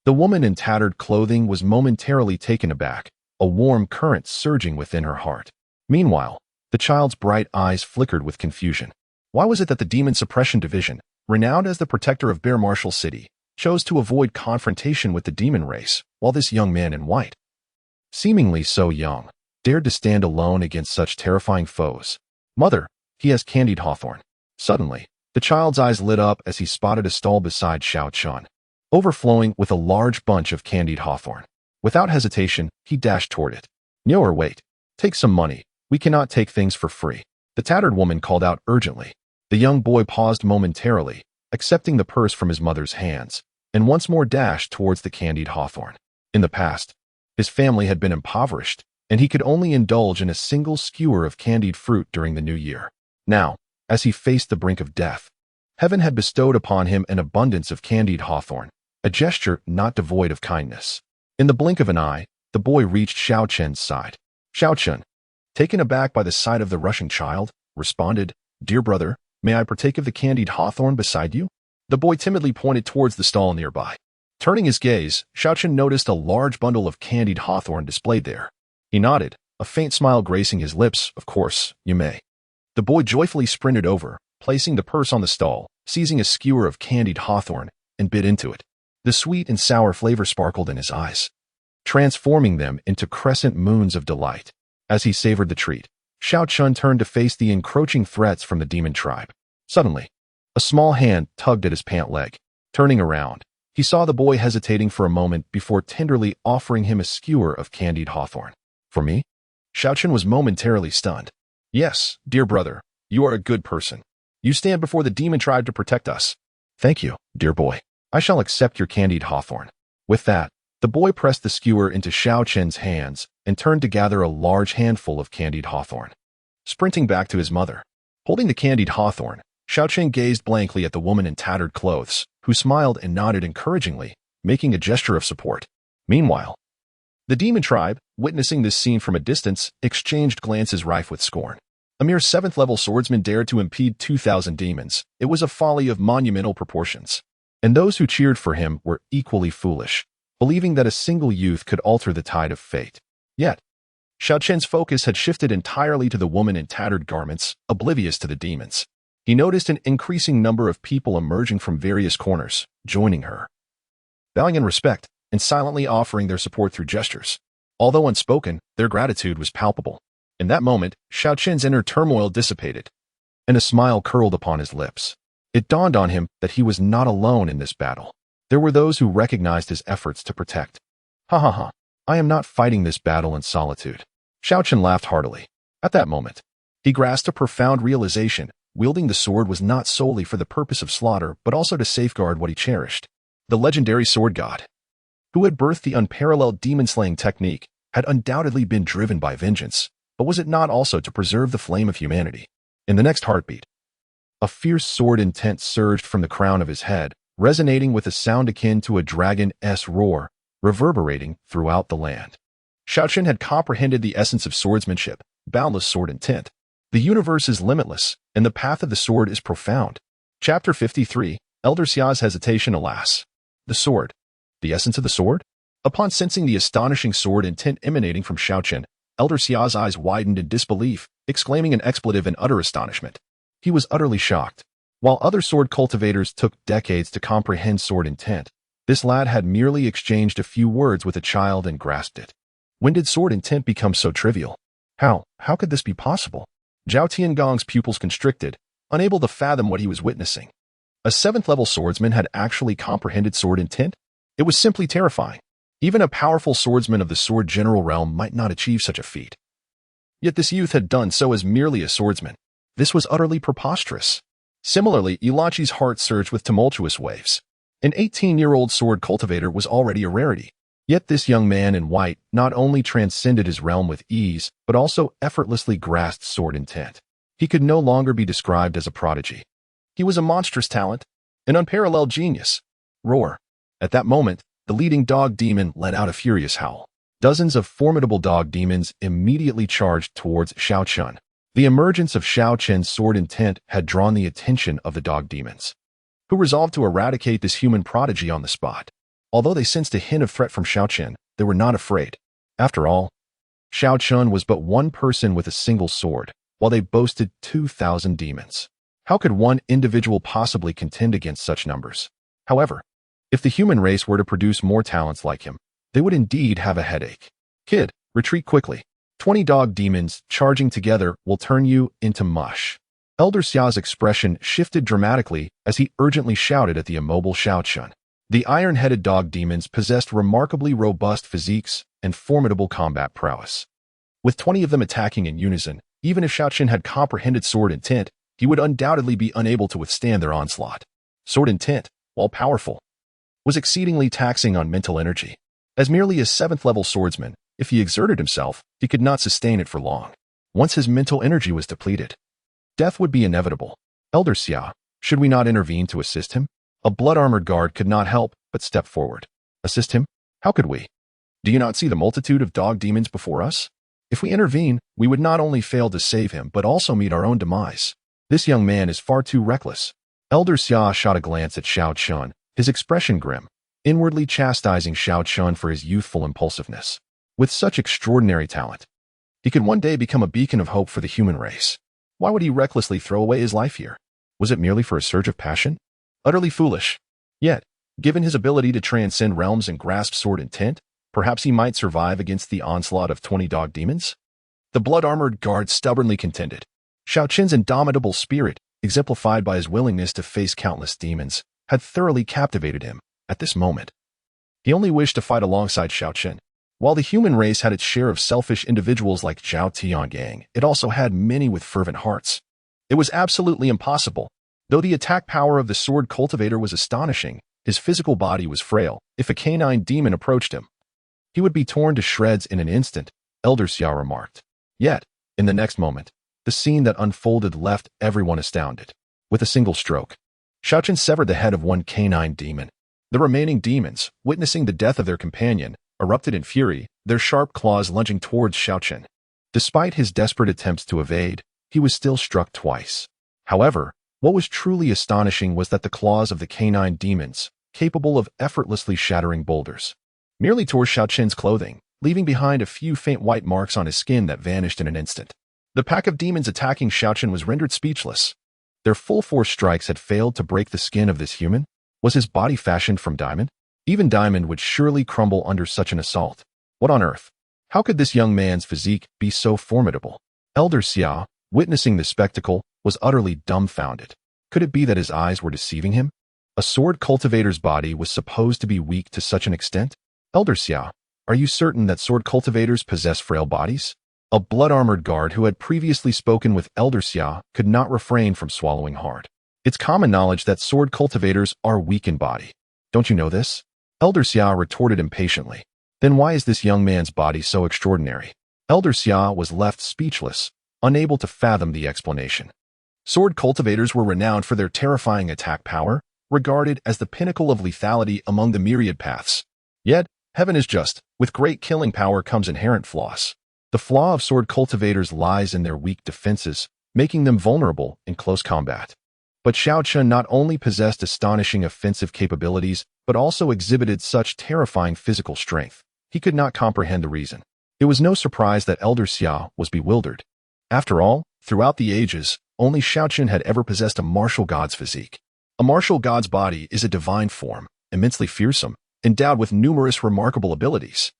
The woman in tattered clothing was momentarily taken aback, a warm current surging within her heart. Meanwhile, the child's bright eyes flickered with confusion. Why was it that the Demon Suppression Division, renowned as the protector of Bear Marshall City, chose to avoid confrontation with the demon race, while this young man in white, seemingly so young, dared to stand alone against such terrifying foes? Mother, he has candied hawthorn. Suddenly, the child's eyes lit up as he spotted a stall beside Xiao Chen, overflowing with a large bunch of candied hawthorn. Without hesitation, he dashed toward it. No, or wait. Take some money. We cannot take things for free. The tattered woman called out urgently. The young boy paused momentarily, accepting the purse from his mother's hands, and once more dashed towards the candied hawthorn. In the past, his family had been impoverished, and he could only indulge in a single skewer of candied fruit during the new year. Now, as he faced the brink of death, heaven had bestowed upon him an abundance of candied hawthorn, a gesture not devoid of kindness. In the blink of an eye, the boy reached Xiao Chen's side. Xiao Chen, taken aback by the sight of the rushing child, responded, "Dear brother, may I partake of the candied hawthorn beside you?" The boy timidly pointed towards the stall nearby. Turning his gaze, Xiao Chen noticed a large bundle of candied hawthorn displayed there. He nodded, a faint smile gracing his lips. "Of course, you may." The boy joyfully sprinted over, placing the purse on the stall, seizing a skewer of candied hawthorn, and bit into it. The sweet and sour flavor sparkled in his eyes, transforming them into crescent moons of delight. As he savored the treat, Xiao Chen turned to face the encroaching threats from the demon tribe. Suddenly, a small hand tugged at his pant leg. Turning around, he saw the boy hesitating for a moment before tenderly offering him a skewer of candied hawthorn. "For me?" Xiao Chen was momentarily stunned. "Yes, dear brother, you are a good person. You stand before the demon tribe to protect us." "Thank you, dear boy. I shall accept your candied hawthorn." With that, the boy pressed the skewer into Xiao Chen's hands and turned to gather a large handful of candied hawthorn. Sprinting back to his mother, holding the candied hawthorn, Xiao Chen gazed blankly at the woman in tattered clothes, who smiled and nodded encouragingly, making a gesture of support. Meanwhile, the demon tribe, witnessing this scene from a distance, exchanged glances rife with scorn. A mere 7th-level swordsman dared to impede 2,000 demons. It was a folly of monumental proportions. And those who cheered for him were equally foolish, believing that a single youth could alter the tide of fate. Yet, Xiao Chen's focus had shifted entirely to the woman in tattered garments, oblivious to the demons. He noticed an increasing number of people emerging from various corners, joining her, bowing in respect and silently offering their support through gestures. Although unspoken, their gratitude was palpable. In that moment, Xiao Chen's inner turmoil dissipated, and a smile curled upon his lips. It dawned on him that he was not alone in this battle. There were those who recognized his efforts to protect. "Ha ha ha, I am not fighting this battle in solitude." Xiao Chen laughed heartily. At that moment, he grasped a profound realization. Wielding the sword was not solely for the purpose of slaughter, but also to safeguard what he cherished. The legendary sword god, who had birthed the unparalleled demon-slaying technique, had undoubtedly been driven by vengeance, But was it not also to preserve the flame of humanity? In the next heartbeat, a fierce sword intent surged from the crown of his head, resonating with a sound akin to a dragon's roar, reverberating throughout the land. Xiao Chen had comprehended the essence of swordsmanship, boundless sword intent. The universe is limitless, and the path of the sword is profound. Chapter 53, Elder Xiao's hesitation. Alas. The sword. The essence of the sword? Upon sensing the astonishing sword intent emanating from Xiao Chen, Elder Xiao's eyes widened in disbelief, exclaiming an expletive in utter astonishment. He was utterly shocked. While other sword cultivators took decades to comprehend sword intent, this lad had merely exchanged a few words with a child and grasped it. When did sword intent become so trivial? How could this be possible? Zhao Tiangong's pupils constricted, unable to fathom what he was witnessing. A 7th-level swordsman had actually comprehended sword intent? It was simply terrifying. Even a powerful swordsman of the sword general realm might not achieve such a feat. Yet this youth had done so as merely a swordsman. This was utterly preposterous. Similarly, Ilachi's heart surged with tumultuous waves. An 18-year-old sword cultivator was already a rarity. Yet this young man in white not only transcended his realm with ease, but also effortlessly grasped sword intent. He could no longer be described as a prodigy. He was a monstrous talent, an unparalleled genius. Roar. At that moment, the leading dog demon let out a furious howl. Dozens of formidable dog demons immediately charged towards Xiao Chen. The emergence of Xiao Chen's sword intent had drawn the attention of the dog demons, who resolved to eradicate this human prodigy on the spot. Although they sensed a hint of threat from Xiao Chen, they were not afraid. After all, Xiao Chen was but one person with a single sword, while they boasted 2,000 demons. How could one individual possibly contend against such numbers? However, if the human race were to produce more talents like him, they would indeed have a headache. Kid, retreat quickly. 20 dog demons charging together will turn you into mush. Elder Xiao's expression shifted dramatically as he urgently shouted at the immobile Xiao Chen. The iron-headed dog demons possessed remarkably robust physiques and formidable combat prowess. With 20 of them attacking in unison, even if Xiao Chen had comprehended sword intent, he would undoubtedly be unable to withstand their onslaught. Sword intent, while powerful, was exceedingly taxing on mental energy. As merely a 7th-level swordsman, if he exerted himself, he could not sustain it for long. Once his mental energy was depleted, death would be inevitable. Elder Xiao, should we not intervene to assist him? A blood-armored guard could not help but step forward. Assist him? How could we? Do you not see the multitude of dog demons before us? If we intervene, we would not only fail to save him, but also meet our own demise. This young man is far too reckless. Elder Xiao shot a glance at Xiao Chen, his expression grim, inwardly chastising Xiao Chen for his youthful impulsiveness. With such extraordinary talent, he could one day become a beacon of hope for the human race. Why would he recklessly throw away his life here? Was it merely for a surge of passion? Utterly foolish. Yet, given his ability to transcend realms and grasp sword intent, perhaps he might survive against the onslaught of 20 dog demons? The blood-armored guard stubbornly contended. Xiao Chen's indomitable spirit, exemplified by his willingness to face countless demons, had thoroughly captivated him. At this moment, he only wished to fight alongside Xiao Chen. While the human race had its share of selfish individuals like Zhao Tiangong, it also had many with fervent hearts. It was absolutely impossible. Though the attack power of the sword cultivator was astonishing, his physical body was frail. If a canine demon approached him, he would be torn to shreds in an instant, Elder Xiao remarked. Yet, in the next moment, the scene that unfolded left everyone astounded. With a single stroke, Xiao Chen severed the head of one canine demon. The remaining demons, witnessing the death of their companion, erupted in fury, their sharp claws lunging towards Xiao Chen. Despite his desperate attempts to evade, he was still struck twice. However, what was truly astonishing was that the claws of the canine demons, capable of effortlessly shattering boulders, merely tore Xiao Chen's clothing, leaving behind a few faint white marks on his skin that vanished in an instant. The pack of demons attacking Xiao Chen was rendered speechless. Their full-force strikes had failed to break the skin of this human. Was his body fashioned from diamond? Even diamond would surely crumble under such an assault. What on earth? How could this young man's physique be so formidable? Elder Xiao, witnessing the spectacle, was utterly dumbfounded. Could it be that his eyes were deceiving him? A sword cultivator's body was supposed to be weak to such an extent? Elder Xiao, are you certain that sword cultivators possess frail bodies? A blood-armored guard who had previously spoken with Elder Xiao could not refrain from swallowing hard. It's common knowledge that sword cultivators are weak in body. Don't you know this? Elder Xiao retorted impatiently. Then why is this young man's body so extraordinary? Elder Xiao was left speechless, unable to fathom the explanation. Sword cultivators were renowned for their terrifying attack power, regarded as the pinnacle of lethality among the myriad paths. Yet, heaven is just, with great killing power comes inherent flaws. The flaw of sword cultivators lies in their weak defenses, making them vulnerable in close combat. But Xiao Chen not only possessed astonishing offensive capabilities, but also exhibited such terrifying physical strength. He could not comprehend the reason. It was no surprise that Elder Xiao was bewildered. After all, throughout the ages, only Xiao Chen had ever possessed a martial god's physique. A martial god's body is a divine form, immensely fearsome, endowed with numerous remarkable abilities.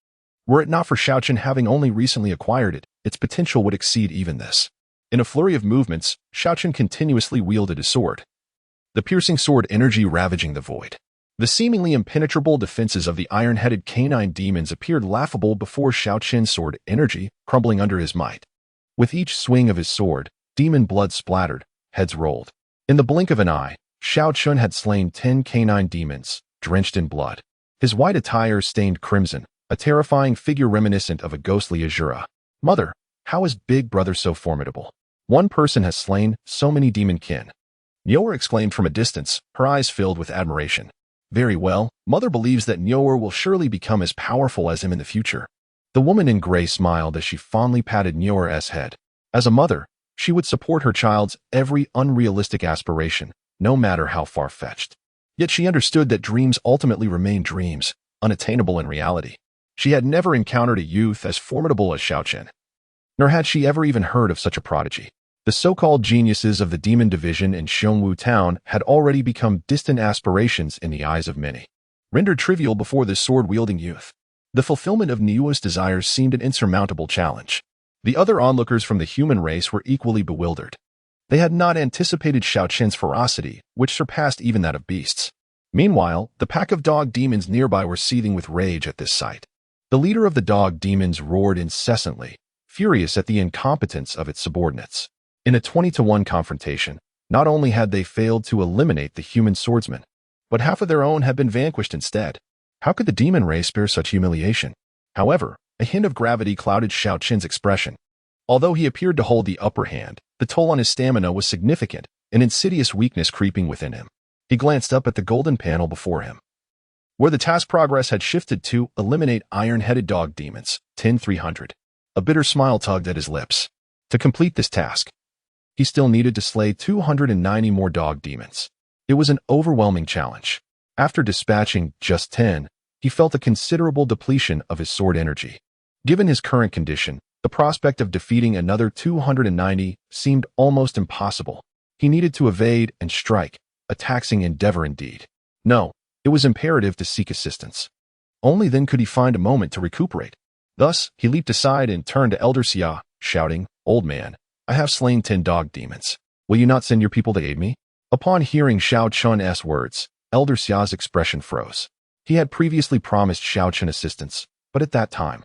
Were it not for Xiao Chen having only recently acquired it, its potential would exceed even this. In a flurry of movements, Xiao Chen continuously wielded his sword, the piercing sword energy ravaging the void. The seemingly impenetrable defenses of the iron-headed canine demons appeared laughable before Xiao Chen's sword energy, crumbling under his might. With each swing of his sword, demon blood splattered, heads rolled. In the blink of an eye, Xiao Chen had slain 10 canine demons, drenched in blood. His white attire stained crimson, a terrifying figure reminiscent of a ghostly Azura. Mother, how is Big Brother so formidable? One person has slain so many demon kin. Nyoer exclaimed from a distance, her eyes filled with admiration. Very well, Mother believes that Nyoer will surely become as powerful as him in the future. The woman in gray smiled as she fondly patted Nyoer's head. As a mother, she would support her child's every unrealistic aspiration, no matter how far-fetched. Yet she understood that dreams ultimately remain dreams, unattainable in reality. She had never encountered a youth as formidable as Xiao Chen, nor had she ever even heard of such a prodigy. The so-called geniuses of the demon division in Xiongwu town had already become distant aspirations in the eyes of many, rendered trivial before this sword-wielding youth. The fulfillment of Niua's desires seemed an insurmountable challenge. The other onlookers from the human race were equally bewildered. They had not anticipated Xiao Chen's ferocity, which surpassed even that of beasts. Meanwhile, the pack of dog demons nearby were seething with rage at this sight. The leader of the dog demons roared incessantly, furious at the incompetence of its subordinates. In a 20-to-1 confrontation, not only had they failed to eliminate the human swordsman, but half of their own had been vanquished instead. How could the demon race bear such humiliation? However, a hint of gravity clouded Xiao Chen's expression. Although he appeared to hold the upper hand, the toll on his stamina was significant, an insidious weakness creeping within him. He glanced up at the golden panel before him, where the task progress had shifted to eliminate iron-headed dog demons, 10-300. A bitter smile tugged at his lips. To complete this task, he still needed to slay 290 more dog demons. It was an overwhelming challenge. After dispatching just 10, he felt a considerable depletion of his sword energy. Given his current condition, the prospect of defeating another 290 seemed almost impossible. He needed to evade and strike, a taxing endeavor indeed. No, it was imperative to seek assistance. Only then could he find a moment to recuperate. Thus, he leaped aside and turned to Elder Xiao, shouting, "Old man, I have slain 10 dog demons. Will you not send your people to aid me?" Upon hearing Xiao Chen's words, Elder Xiao's expression froze. He had previously promised Xiao Chen assistance, but at that time,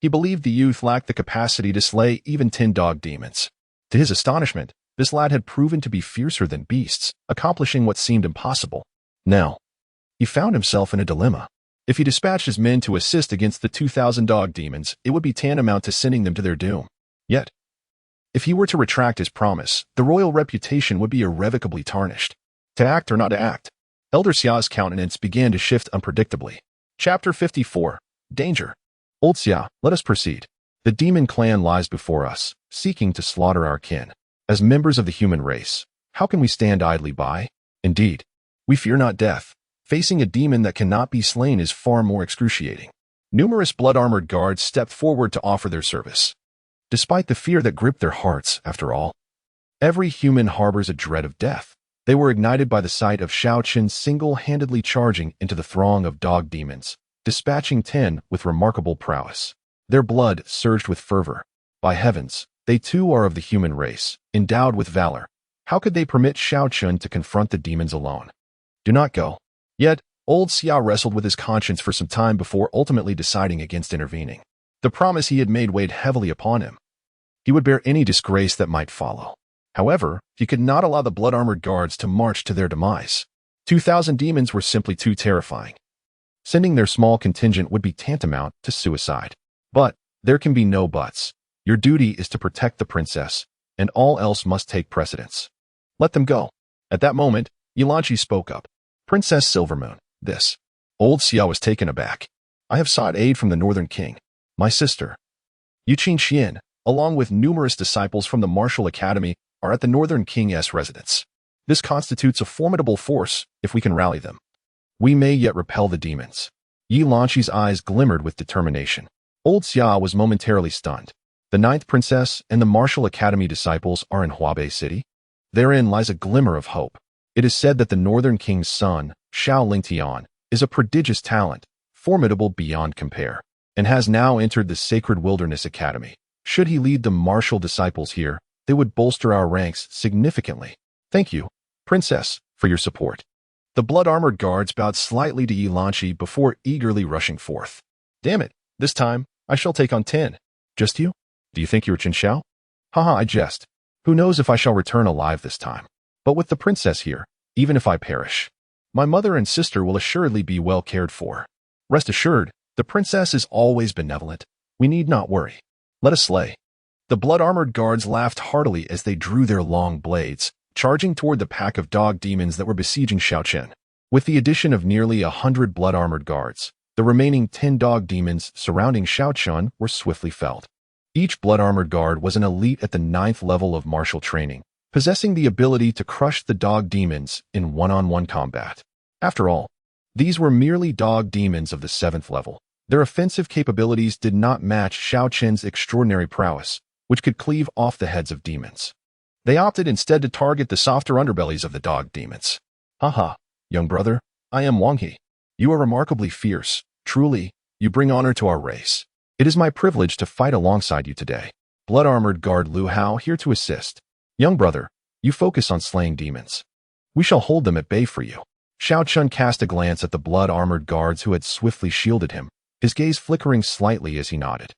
he believed the youth lacked the capacity to slay even 10 dog demons. To his astonishment, this lad had proven to be fiercer than beasts, accomplishing what seemed impossible. Now, he found himself in a dilemma. If he dispatched his men to assist against the 2,000 dog demons, it would be tantamount to sending them to their doom. Yet, if he were to retract his promise, the royal reputation would be irrevocably tarnished. To act or not to act? Elder Xiao's countenance began to shift unpredictably. Chapter 54. Danger. Old Xiao, let us proceed. The demon clan lies before us, seeking to slaughter our kin. As members of the human race, how can we stand idly by? Indeed, we fear not death. Facing a demon that cannot be slain is far more excruciating. Numerous blood-armored guards stepped forward to offer their service. Despite the fear that gripped their hearts, after all, every human harbors a dread of death. They were ignited by the sight of Xiao Chen single-handedly charging into the throng of dog demons, dispatching 10 with remarkable prowess. Their blood surged with fervor. By heavens, they too are of the human race, endowed with valor. How could they permit Xiao Chen to confront the demons alone? Do not go. Yet, old Xiao wrestled with his conscience for some time before ultimately deciding against intervening. The promise he had made weighed heavily upon him. He would bear any disgrace that might follow. However, he could not allow the blood-armored guards to march to their demise. 2,000 demons were simply too terrifying. Sending their small contingent would be tantamount to suicide. But, There can be no buts. Your duty is to protect the princess, and all else must take precedence. Let them go. At that moment, Yilanchi spoke up. Princess Silvermoon, this. Old Xiao was taken aback. I have sought aid from the Northern King, my sister. Qingxuan, along with numerous disciples from the Martial Academy, are at the Northern King's residence. This constitutes a formidable force if we can rally them. We may yet repel the demons. Yilanchi's eyes glimmered with determination. Old Xiao was momentarily stunned. The ninth princess and the Martial Academy disciples are in Huabei City. Therein lies a glimmer of hope. It is said that the Northern King's son, Xiao Lingfeng, is a prodigious talent, formidable beyond compare, and has now entered the Sacred Wilderness Academy. Should he lead the martial disciples here, they would bolster our ranks significantly. Thank you, Princess, for your support. The blood-armored guards bowed slightly to Yilanchi before eagerly rushing forth. Damn it, this time, I shall take on 10. Just you? Do you think you're Chen Xiao? Haha, I jest. Who knows if I shall return alive this time. But with the princess here, even if I perish, my mother and sister will assuredly be well cared for. Rest assured, the princess is always benevolent. We need not worry. Let us slay. The blood-armored guards laughed heartily as they drew their long blades, charging toward the pack of dog demons that were besieging Xiao Chen. With the addition of nearly 100 blood-armored guards, the remaining 10 dog demons surrounding Xiao Chen were swiftly felled. Each blood-armored guard was an elite at the 9th level of martial training, possessing the ability to crush the dog demons in one-on-one combat. After all, these were merely dog demons of the 7th level. Their offensive capabilities did not match Xiao Chen's extraordinary prowess, which could cleave off the heads of demons. They opted instead to target the softer underbellies of the dog demons. Haha, young brother, I am Wang He. You are remarkably fierce. Truly, you bring honor to our race. It is my privilege to fight alongside you today. Blood-armored guard Lu Hao here to assist. Young brother, you focus on slaying demons. We shall hold them at bay for you. Xiao Chen cast a glance at the blood-armored guards who had swiftly shielded him, his gaze flickering slightly as he nodded.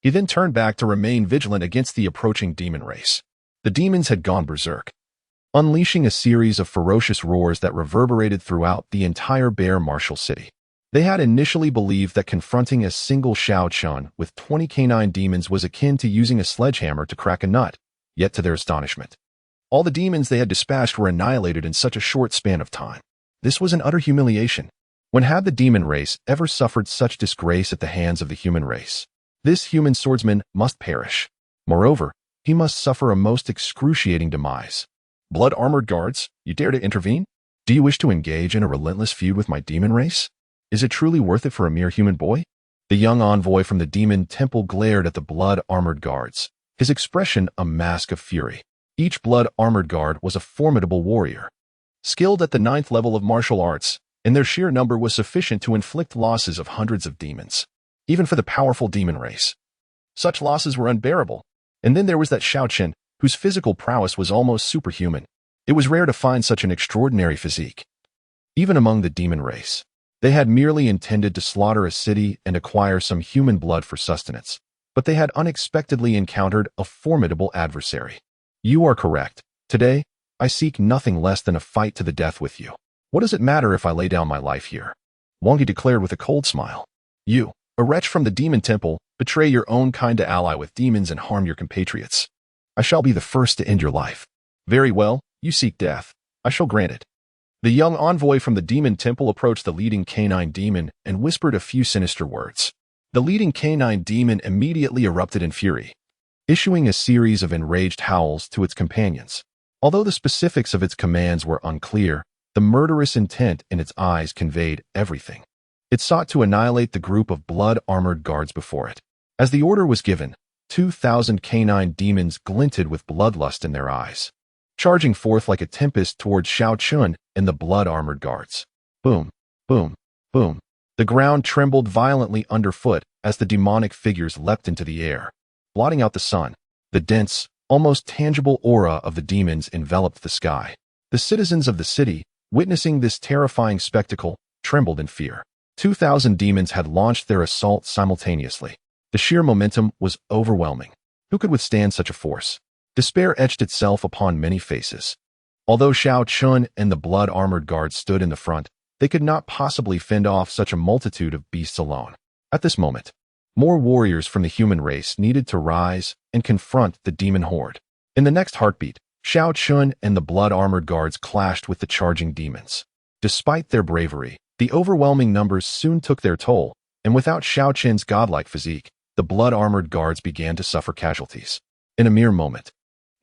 He then turned back to remain vigilant against the approaching demon race. The demons had gone berserk, unleashing a series of ferocious roars that reverberated throughout the entire bare martial city. They had initially believed that confronting a single Xiao Chen with 20 canine demons was akin to using a sledgehammer to crack a nut, yet to their astonishment, all the demons they had dispatched were annihilated in such a short span of time. This was an utter humiliation. When had the demon race ever suffered such disgrace at the hands of the human race? This human swordsman must perish. Moreover, he must suffer a most excruciating demise. Blood-armored guards, you dare to intervene? Do you wish to engage in a relentless feud with my demon race? Is it truly worth it for a mere human boy? The young envoy from the demon temple glared at the blood-armored guards, his expression a mask of fury. Each blood-armored guard was a formidable warrior, skilled at the 9th level of martial arts, and their sheer number was sufficient to inflict losses of hundreds of demons, even for the powerful demon race. Such losses were unbearable. And then there was that Xiao Chen, whose physical prowess was almost superhuman. It was rare to find such an extraordinary physique. Even among the demon race, they had merely intended to slaughter a city and acquire some human blood for sustenance, but they had unexpectedly encountered a formidable adversary. You are correct. Today, I seek nothing less than a fight to the death with you. What does it matter if I lay down my life here? Wang He declared with a cold smile. You, a wretch from the demon temple, betray your own kind to ally with demons and harm your compatriots. I shall be the first to end your life. Very well, you seek death. I shall grant it. The young envoy from the demon temple approached the leading canine demon and whispered a few sinister words. The leading canine demon immediately erupted in fury, issuing a series of enraged howls to its companions. Although the specifics of its commands were unclear, the murderous intent in its eyes conveyed everything. It sought to annihilate the group of blood-armored guards before it. As the order was given, 2,000 canine demons glinted with bloodlust in their eyes, charging forth like a tempest towards Xiao Chen and the blood-armored guards. Boom, boom, boom. The ground trembled violently underfoot as the demonic figures leapt into the air, blotting out the sun. The dense, almost tangible aura of the demons enveloped the sky. The citizens of the city, witnessing this terrifying spectacle, trembled in fear. 2,000 demons had launched their assault simultaneously. The sheer momentum was overwhelming. Who could withstand such a force? Despair etched itself upon many faces. Although Xiao Chen and the blood-armored guards stood in the front, they could not possibly fend off such a multitude of beasts alone. At this moment, More warriors from the human race needed to rise and confront the demon horde. In the next heartbeat, Xiao Chen and the blood-armored guards clashed with the charging demons. Despite their bravery, the overwhelming numbers soon took their toll, and without Xiao Chen's godlike physique, the blood-armored guards began to suffer casualties. In a mere moment,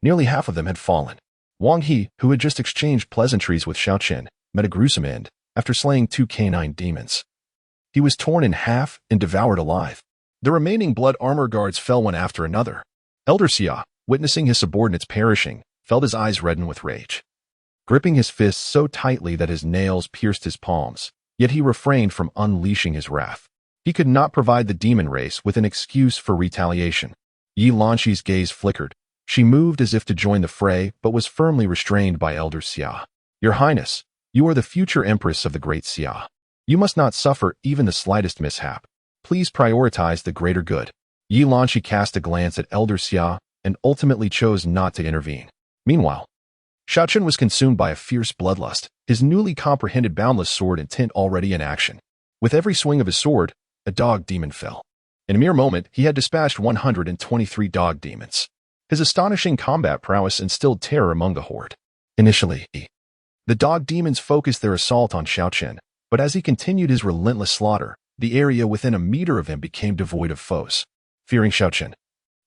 nearly half of them had fallen. Wang He, who had just exchanged pleasantries with Xiao Chen, met a gruesome end after slaying 2 canine demons. He was torn in half and devoured alive. The remaining blood armor guards fell one after another. Elder Xia, witnessing his subordinates perishing, felt his eyes redden with rage. Gripping his fists so tightly that his nails pierced his palms, yet he refrained from unleashing his wrath. He could not provide the demon race with an excuse for retaliation. Yi Lanqi's gaze flickered. She moved as if to join the fray, but was firmly restrained by Elder Xia. Your Highness, you are the future empress of the great Xia. You must not suffer even the slightest mishap. Please prioritize the greater good. Yi Lanqi cast a glance at Elder Xia and ultimately chose not to intervene. Meanwhile, Xiao Chen was consumed by a fierce bloodlust, his newly comprehended boundless sword intent already in action. With every swing of his sword, a dog demon fell. In a mere moment, he had dispatched 123 dog demons. His astonishing combat prowess instilled terror among the horde. Initially, the dog demons focused their assault on Xiao Chen, but as he continued his relentless slaughter, the area within a meter of him became devoid of foes. Fearing Xiao Chen,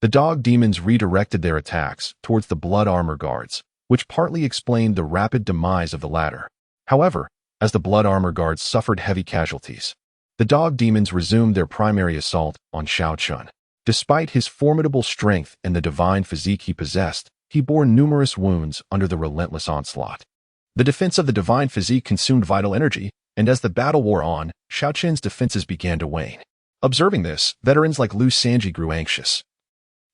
the dog demons redirected their attacks towards the blood armor guards, which partly explained the rapid demise of the latter. However, as the blood armor guards suffered heavy casualties, the dog demons resumed their primary assault on Xiao Chen. Despite his formidable strength and the divine physique he possessed, he bore numerous wounds under the relentless onslaught. The defense of the divine physique consumed vital energy, and as the battle wore on, Xiao Chen's defenses began to wane. Observing this, veterans like Lu Sanji grew anxious.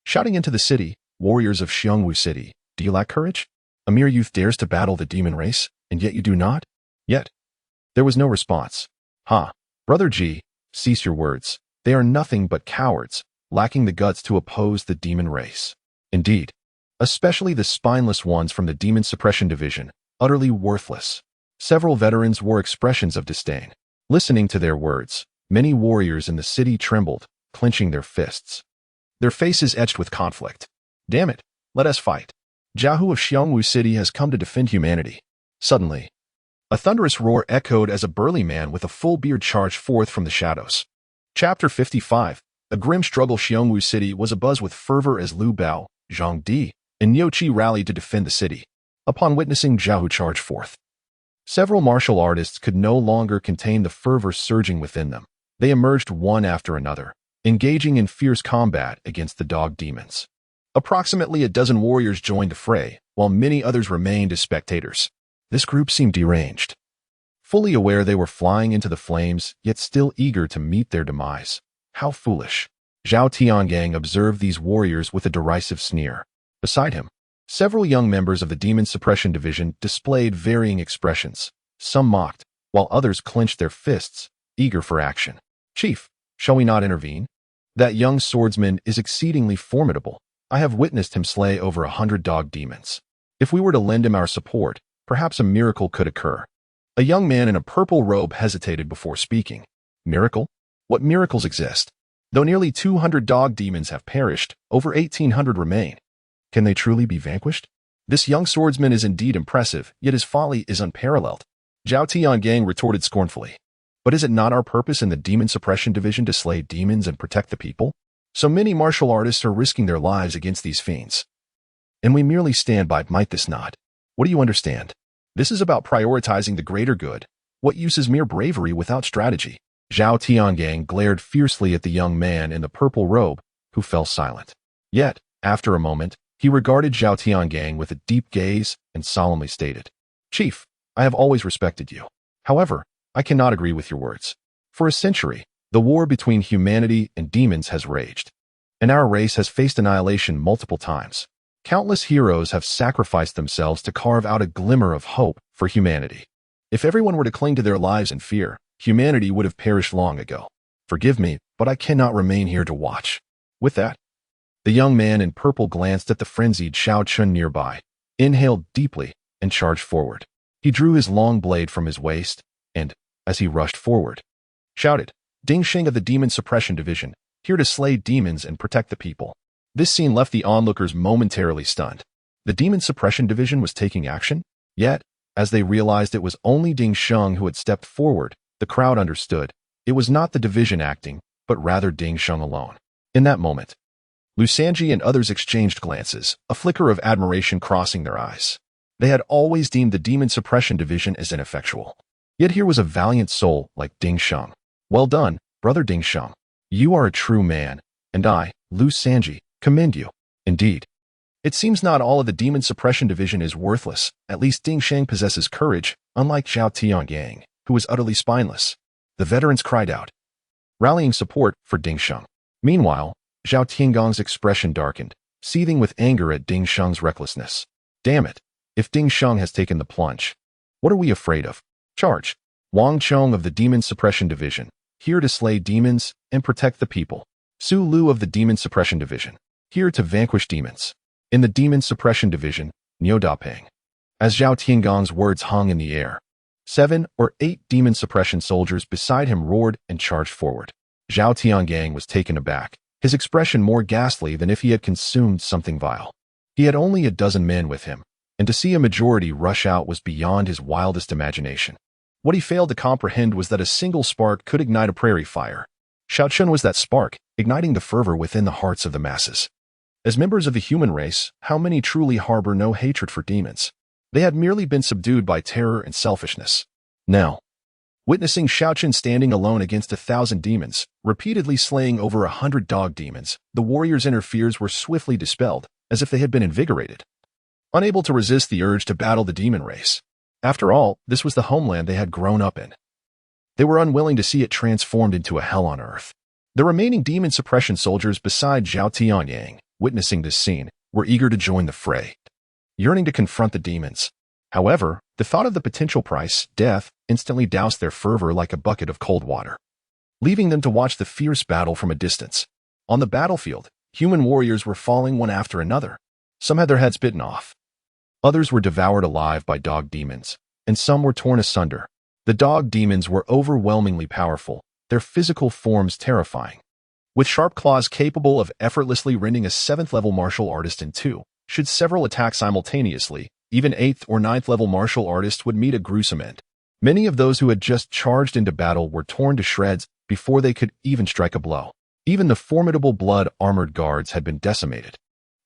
Shouting into the city, warriors of Xiongwu City, do you lack courage? A mere youth dares to battle the demon race, and yet you do not? Yet. There was no response. Brother Ji, cease your words. They are nothing but cowards, lacking the guts to oppose the demon race. Indeed, especially the spineless ones from the Demon Suppression Division, utterly worthless. Several veterans wore expressions of disdain. Listening to their words, many warriors in the city trembled, clenching their fists. Their faces etched with conflict. Damn it, let us fight. Jiahu of Xiongwu City has come to defend humanity. Suddenly, a thunderous roar echoed as a burly man with a full beard charged forth from the shadows. Chapter 55. A grim struggle. Xiongwu City was abuzz with fervor as Lu Bao, Zhang Di, and Niu Qi rallied to defend the city. Upon witnessing Jiahu charge forth, several martial artists could no longer contain the fervor surging within them. They emerged one after another, engaging in fierce combat against the dog demons. Approximately a dozen warriors joined the fray, while many others remained as spectators. This group seemed deranged. Fully aware they were flying into the flames, yet still eager to meet their demise. How foolish. Zhao Tiangang observed these warriors with a derisive sneer. Beside him, several young members of the Demon Suppression Division displayed varying expressions. Some mocked, while others clenched their fists, eager for action. Chief, shall we not intervene? That young swordsman is exceedingly formidable. I have witnessed him slay over 100 dog demons. If we were to lend him our support, perhaps a miracle could occur. A young man in a purple robe hesitated before speaking. Miracle? What miracles exist? Though nearly 200 dog demons have perished, over 1,800 remain. Can they truly be vanquished? This young swordsman is indeed impressive, yet his folly is unparalleled. Zhao Tiangang retorted scornfully. But is it not our purpose in the Demon Suppression Division to slay demons and protect the people? So many martial artists are risking their lives against these fiends. And we merely stand by. Might this not? What do you understand? This is about prioritizing the greater good. What use is mere bravery without strategy? Zhao Tiangang glared fiercely at the young man in the purple robe, who fell silent. Yet, after a moment, he regarded Zhao Tiangang with a deep gaze and solemnly stated, Chief, I have always respected you. However, I cannot agree with your words. For a century, the war between humanity and demons has raged, and our race has faced annihilation multiple times. Countless heroes have sacrificed themselves to carve out a glimmer of hope for humanity. If everyone were to cling to their lives in fear, humanity would have perished long ago. Forgive me, but I cannot remain here to watch. With that, the young man in purple glanced at the frenzied Xiao Chen nearby, inhaled deeply, and charged forward. He drew his long blade from his waist, and, as he rushed forward, shouted, Ding Sheng of the Demon Suppression Division, here to slay demons and protect the people. This scene left the onlookers momentarily stunned. The demon suppression division was taking action? Yet, as they realized it was only Ding Sheng who had stepped forward, the crowd understood. It was not the division acting, but rather Ding Sheng alone. In that moment, Lu Sanji and others exchanged glances, a flicker of admiration crossing their eyes. They had always deemed the demon suppression division as ineffectual. Yet here was a valiant soul like Ding Sheng. Well done, brother Ding Sheng. You are a true man, and I, Lu Sanji, commend you. Indeed. It seems not all of the demon suppression division is worthless. At least Ding Sheng possesses courage, unlike Xiao Tianyang, who was utterly spineless. The veterans cried out, rallying support for Ding Sheng. Meanwhile, Zhao Tiangong's expression darkened, seething with anger at Ding Sheng's recklessness. Damn it! If Ding Sheng has taken the plunge, what are we afraid of? Charge! Wang Chong of the Demon Suppression Division, here to slay demons and protect the people. Su Lu of the Demon Suppression Division, here to vanquish demons. In the Demon Suppression Division, Niu Dapeng. As Zhao Tiangong's words hung in the air, 7 or 8 demon suppression soldiers beside him roared and charged forward. Zhao Tiangang was taken aback, his expression more ghastly than if he had consumed something vile. He had only a dozen men with him, and to see a majority rush out was beyond his wildest imagination. What he failed to comprehend was that a single spark could ignite a prairie fire. Xiao Chen was that spark, igniting the fervor within the hearts of the masses. As members of the human race, how many truly harbor no hatred for demons? They had merely been subdued by terror and selfishness. Now, witnessing Xiao Chen standing alone against 1,000 demons, repeatedly slaying over 100 dog demons, the warriors' inner fears were swiftly dispelled, as if they had been invigorated. Unable to resist the urge to battle the demon race. After all, this was the homeland they had grown up in. They were unwilling to see it transformed into a hell on earth. The remaining demon suppression soldiers beside Zhao Tianyang, witnessing this scene, were eager to join the fray, yearning to confront the demons. However, the thought of the potential price, death, instantly doused their fervor like a bucket of cold water, leaving them to watch the fierce battle from a distance. On the battlefield, human warriors were falling one after another. Some had their heads bitten off. Others were devoured alive by dog demons, and some were torn asunder. The dog demons were overwhelmingly powerful, their physical forms terrifying. With sharp claws capable of effortlessly rending a 7th-level martial artist in two, should several attack simultaneously, even 8th or 9th-level martial artists would meet a gruesome end. Many of those who had just charged into battle were torn to shreds before they could even strike a blow. Even the formidable blood-armored guards had been decimated,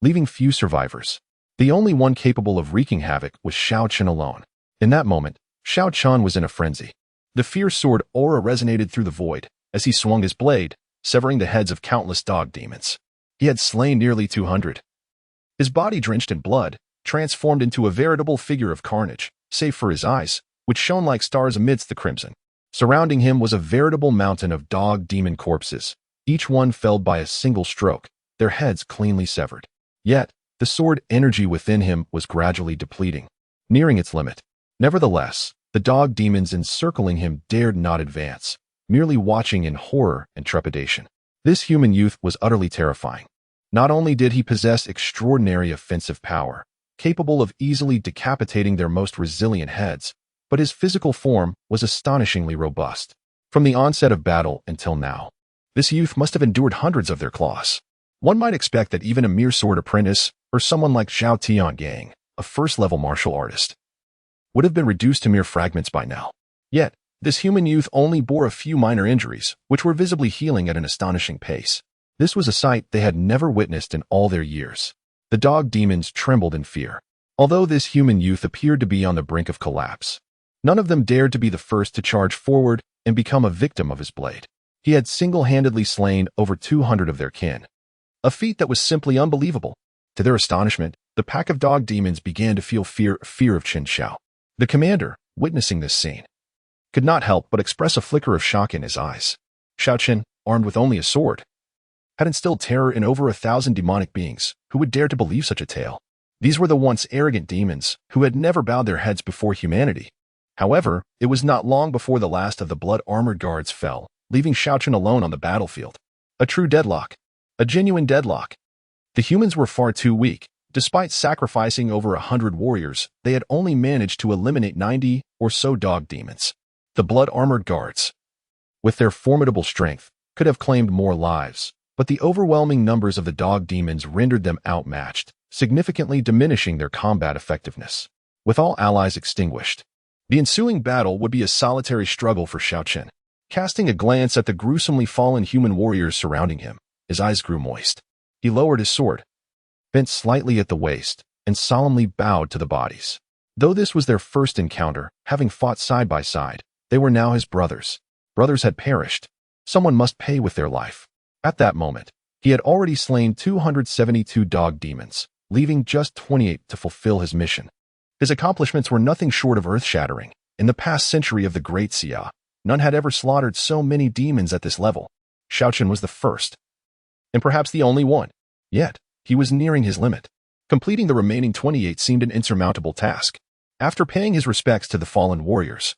leaving few survivors. The only one capable of wreaking havoc was Xiao Chen alone. In that moment, Xiao Chen was in a frenzy. The fierce sword aura resonated through the void as he swung his blade, severing the heads of countless dog demons. He had slain nearly 200. His body drenched in blood, transformed into a veritable figure of carnage, save for his eyes, which shone like stars amidst the crimson. Surrounding him was a veritable mountain of dog demon corpses, each one felled by a single stroke, their heads cleanly severed. Yet, the sword energy within him was gradually depleting, nearing its limit. Nevertheless, the dog demons encircling him dared not advance, merely watching in horror and trepidation. This human youth was utterly terrifying. Not only did he possess extraordinary offensive power, capable of easily decapitating their most resilient heads, but his physical form was astonishingly robust. From the onset of battle until now, this youth must have endured hundreds of their claws. One might expect that even a mere sword apprentice, or someone like Xiao Tianyang, a first-level martial artist, would have been reduced to mere fragments by now. Yet, this human youth only bore a few minor injuries, which were visibly healing at an astonishing pace. This was a sight they had never witnessed in all their years. The dog demons trembled in fear. Although this human youth appeared to be on the brink of collapse, none of them dared to be the first to charge forward and become a victim of his blade. He had single-handedly slain over 200 of their kin, a feat that was simply unbelievable. To their astonishment, the pack of dog demons began to feel fear of Qin Xiao. The commander, witnessing this scene, could not help but express a flicker of shock in his eyes. Xiao Chen, armed with only a sword, had instilled terror in over 1,000 demonic beings who would dare to believe such a tale. These were the once arrogant demons who had never bowed their heads before humanity. However, it was not long before the last of the blood-armored guards fell, leaving Xiao Chen alone on the battlefield. A true deadlock. A genuine deadlock. The humans were far too weak. Despite sacrificing over 100 warriors, they had only managed to eliminate 90 or so dog demons. The blood-armored guards, with their formidable strength, could have claimed more lives, but the overwhelming numbers of the dog demons rendered them outmatched, significantly diminishing their combat effectiveness. With all allies extinguished, the ensuing battle would be a solitary struggle for Xiao Chen. Casting a glance at the gruesomely fallen human warriors surrounding him, his eyes grew moist. He lowered his sword, bent slightly at the waist, and solemnly bowed to the bodies. Though this was their first encounter, having fought side by side, they were now his brothers. Brothers had perished. Someone must pay with their life. At that moment, he had already slain 272 dog demons, leaving just 28 to fulfill his mission. His accomplishments were nothing short of earth-shattering. In the past century of the Great Xia, none had ever slaughtered so many demons at this level. Xiao Chen was the first, and perhaps the only one. Yet, he was nearing his limit. Completing the remaining 28 seemed an insurmountable task. After paying his respects to the fallen warriors,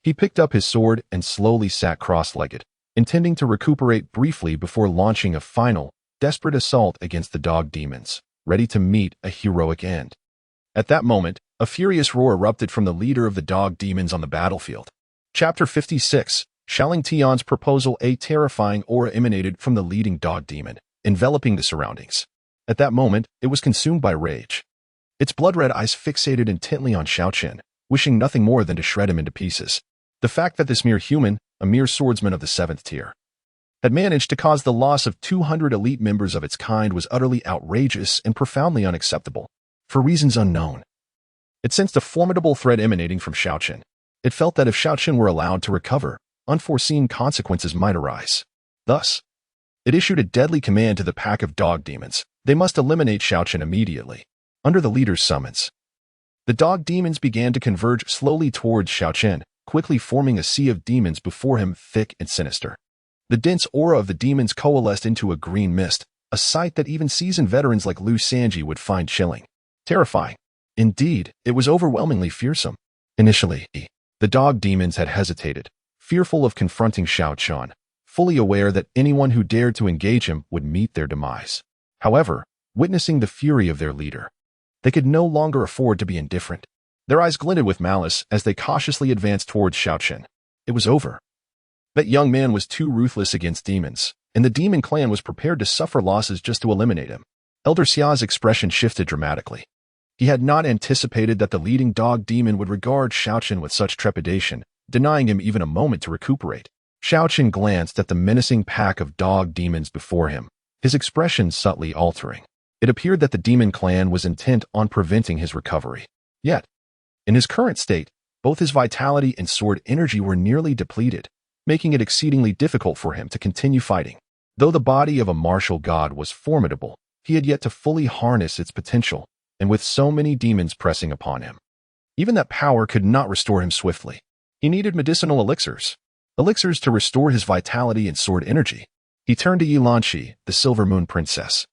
he picked up his sword and slowly sat cross-legged, intending to recuperate briefly before launching a final, desperate assault against the dog demons, ready to meet a heroic end. At that moment, a furious roar erupted from the leader of the dog demons on the battlefield. Chapter 56, Xiao Lingfeng's proposal. A terrifying aura emanated from the leading dog demon, enveloping the surroundings. At that moment, it was consumed by rage. Its blood-red eyes fixated intently on Xiao Chen, wishing nothing more than to shred him into pieces. The fact that this mere human, a mere swordsman of the 7th tier, had managed to cause the loss of 200 elite members of its kind was utterly outrageous and profoundly unacceptable. For reasons unknown, it sensed a formidable threat emanating from Xiao Chen. It felt that if Xiao Chen were allowed to recover, unforeseen consequences might arise. Thus, it issued a deadly command to the pack of dog demons. They must eliminate Xiao Chen immediately. Under the leader's summons, the dog demons began to converge slowly towards Xiao Chen, quickly forming a sea of demons before him, thick and sinister. The dense aura of the demons coalesced into a green mist, a sight that even seasoned veterans like Liu Sanji would find chilling. Terrifying. Indeed, it was overwhelmingly fearsome. Initially, the dog demons had hesitated, fearful of confronting Xiao Chen, fully aware that anyone who dared to engage him would meet their demise. However, witnessing the fury of their leader, they could no longer afford to be indifferent. Their eyes glinted with malice as they cautiously advanced towards Xiao Chen. It was over. That young man was too ruthless against demons, and the demon clan was prepared to suffer losses just to eliminate him. Elder Xiao's expression shifted dramatically. He had not anticipated that the leading dog demon would regard Xiao Chen with such trepidation, denying him even a moment to recuperate. Xiao Chen glanced at the menacing pack of dog demons before him, his expression subtly altering. It appeared that the demon clan was intent on preventing his recovery. Yet, in his current state, both his vitality and sword energy were nearly depleted, making it exceedingly difficult for him to continue fighting. Though the body of a martial god was formidable, he had yet to fully harness its potential, and with so many demons pressing upon him, even that power could not restore him swiftly. He needed medicinal elixirs to restore his vitality and sword energy. He turned to Yilanqi, the Silver Moon Princess,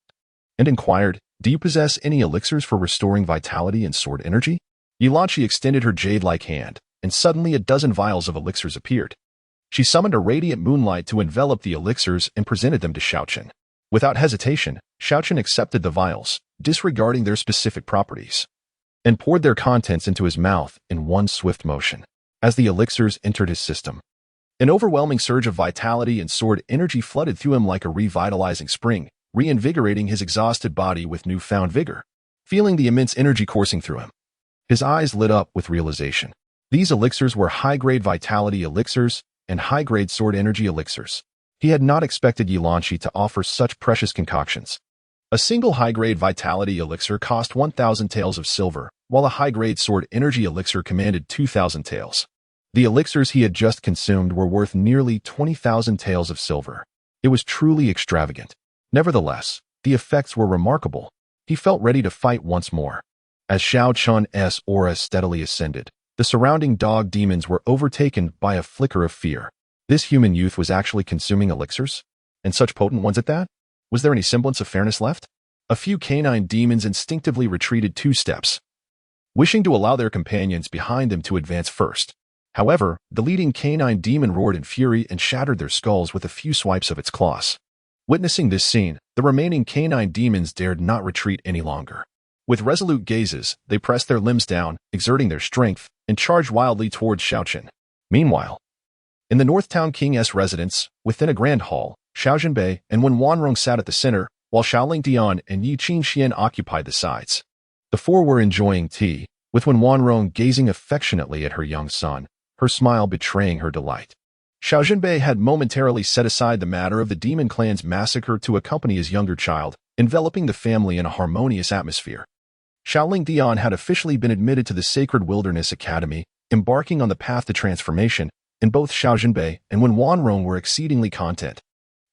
and inquired, "Do you possess any elixirs for restoring vitality and sword energy?" Yilanqi extended her jade-like hand, and suddenly a dozen vials of elixirs appeared. She summoned a radiant moonlight to envelop the elixirs and presented them to Xiao Chen. Without hesitation, Xiao Chen accepted the vials, disregarding their specific properties, and poured their contents into his mouth in one swift motion. As the elixirs entered his system, an overwhelming surge of vitality and sword energy flooded through him like a revitalizing spring, reinvigorating his exhausted body with newfound vigor. Feeling the immense energy coursing through him, his eyes lit up with realization. These elixirs were high-grade vitality elixirs and high-grade sword energy elixirs. He had not expected Yilanqi to offer such precious concoctions. A single high-grade vitality elixir cost 1,000 taels of silver, while a high-grade sword energy elixir commanded 2,000 taels. The elixirs he had just consumed were worth nearly 20,000 taels of silver. It was truly extravagant. Nevertheless, the effects were remarkable. He felt ready to fight once more. As Xiao Chen's aura steadily ascended, the surrounding dog demons were overtaken by a flicker of fear. This human youth was actually consuming elixirs? And such potent ones at that? Was there any semblance of fairness left? A few canine demons instinctively retreated 2 steps, wishing to allow their companions behind them to advance first. However, the leading canine demon roared in fury and shattered their skulls with a few swipes of its claws. Witnessing this scene, the remaining canine demons dared not retreat any longer. With resolute gazes, they pressed their limbs down, exerting their strength, and charged wildly towards Xiao Chen. Meanwhile, in the Northern King's residence, within a grand hall, Xiao Zhenbei and Wen Wanrong sat at the center, while Xiao Lingtian and Yi Qingxian occupied the sides. The four were enjoying tea, with Wen Wanrong gazing affectionately at her young son, her smile betraying her delight. Xiao Zhenbei had momentarily set aside the matter of the demon clan's massacre to accompany his younger child, enveloping the family in a harmonious atmosphere. Xiao Lingtian had officially been admitted to the Sacred Wilderness Academy, embarking on the path to transformation, and both Xiao Zhenbei and Wen Wanrong were exceedingly content.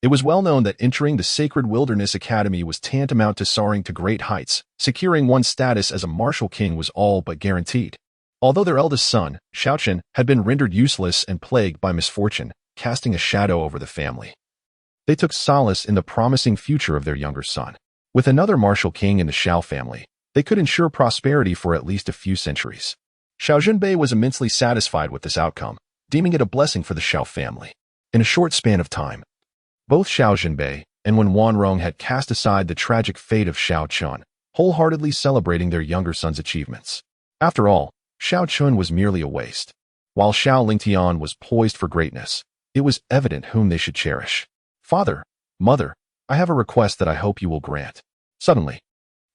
It was well known that entering the Sacred Wilderness Academy was tantamount to soaring to great heights. Securing one's status as a martial king was all but guaranteed. Although their eldest son, Xiao Chen, had been rendered useless and plagued by misfortune, casting a shadow over the family, they took solace in the promising future of their younger son. With another martial king in the Xiao family, they could ensure prosperity for at least a few centuries. Xiao Zhenbei was immensely satisfied with this outcome, deeming it a blessing for the Xiao family. In a short span of time, both Xiao Zhenbei and Wen Wanrong had cast aside the tragic fate of Xiao Chen, wholeheartedly celebrating their younger son's achievements. After all, Xiao Chen was merely a waste. While Xiao Lingtian was poised for greatness, it was evident whom they should cherish. Father, mother, I have a request that I hope you will grant. Suddenly,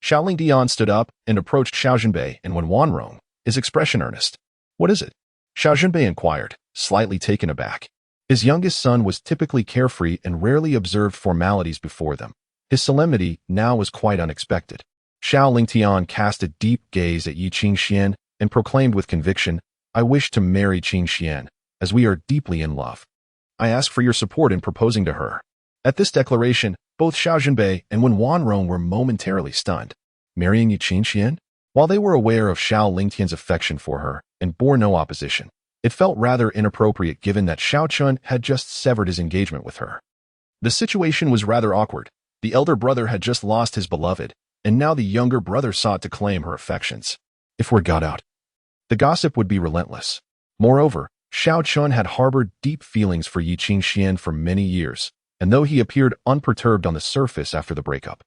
Xiao Lingtian stood up and approached Xiao Zhenbei and Wen Wanrong, his expression earnest. What is it? Xiao Zhenbei inquired, slightly taken aback. His youngest son was typically carefree and rarely observed formalities before them. His solemnity now was quite unexpected. Xiao Lingtian cast a deep gaze at Yi Qingxian and proclaimed with conviction, I wish to marry Qingxuan, as we are deeply in love. I ask for your support in proposing to her. At this declaration, both Xiao Zhenbei and Wen Wanrong were momentarily stunned. Marrying Yi Qingxian? While they were aware of Xiao Lingtian's affection for her and bore no opposition, it felt rather inappropriate given that Xiao Chen had just severed his engagement with her. The situation was rather awkward. The elder brother had just lost his beloved, and now the younger brother sought to claim her affections. If word got out, the gossip would be relentless. Moreover, Xiao Chen had harbored deep feelings for Yi Qingxian for many years, and though he appeared unperturbed on the surface after the breakup,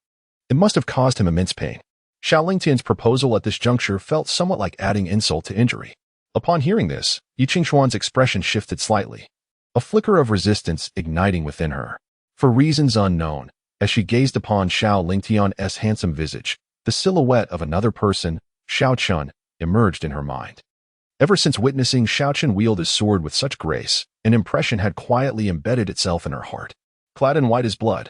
it must have caused him immense pain. Xiao Lingtian's proposal at this juncture felt somewhat like adding insult to injury. Upon hearing this, Yi Qingxuan's expression shifted slightly, a flicker of resistance igniting within her. For reasons unknown, as she gazed upon Xiao Lingtian's handsome visage, the silhouette of another person, Xiao Chen, emerged in her mind. Ever since witnessing Xiao Chen wield his sword with such grace, an impression had quietly embedded itself in her heart. Clad in white as blood,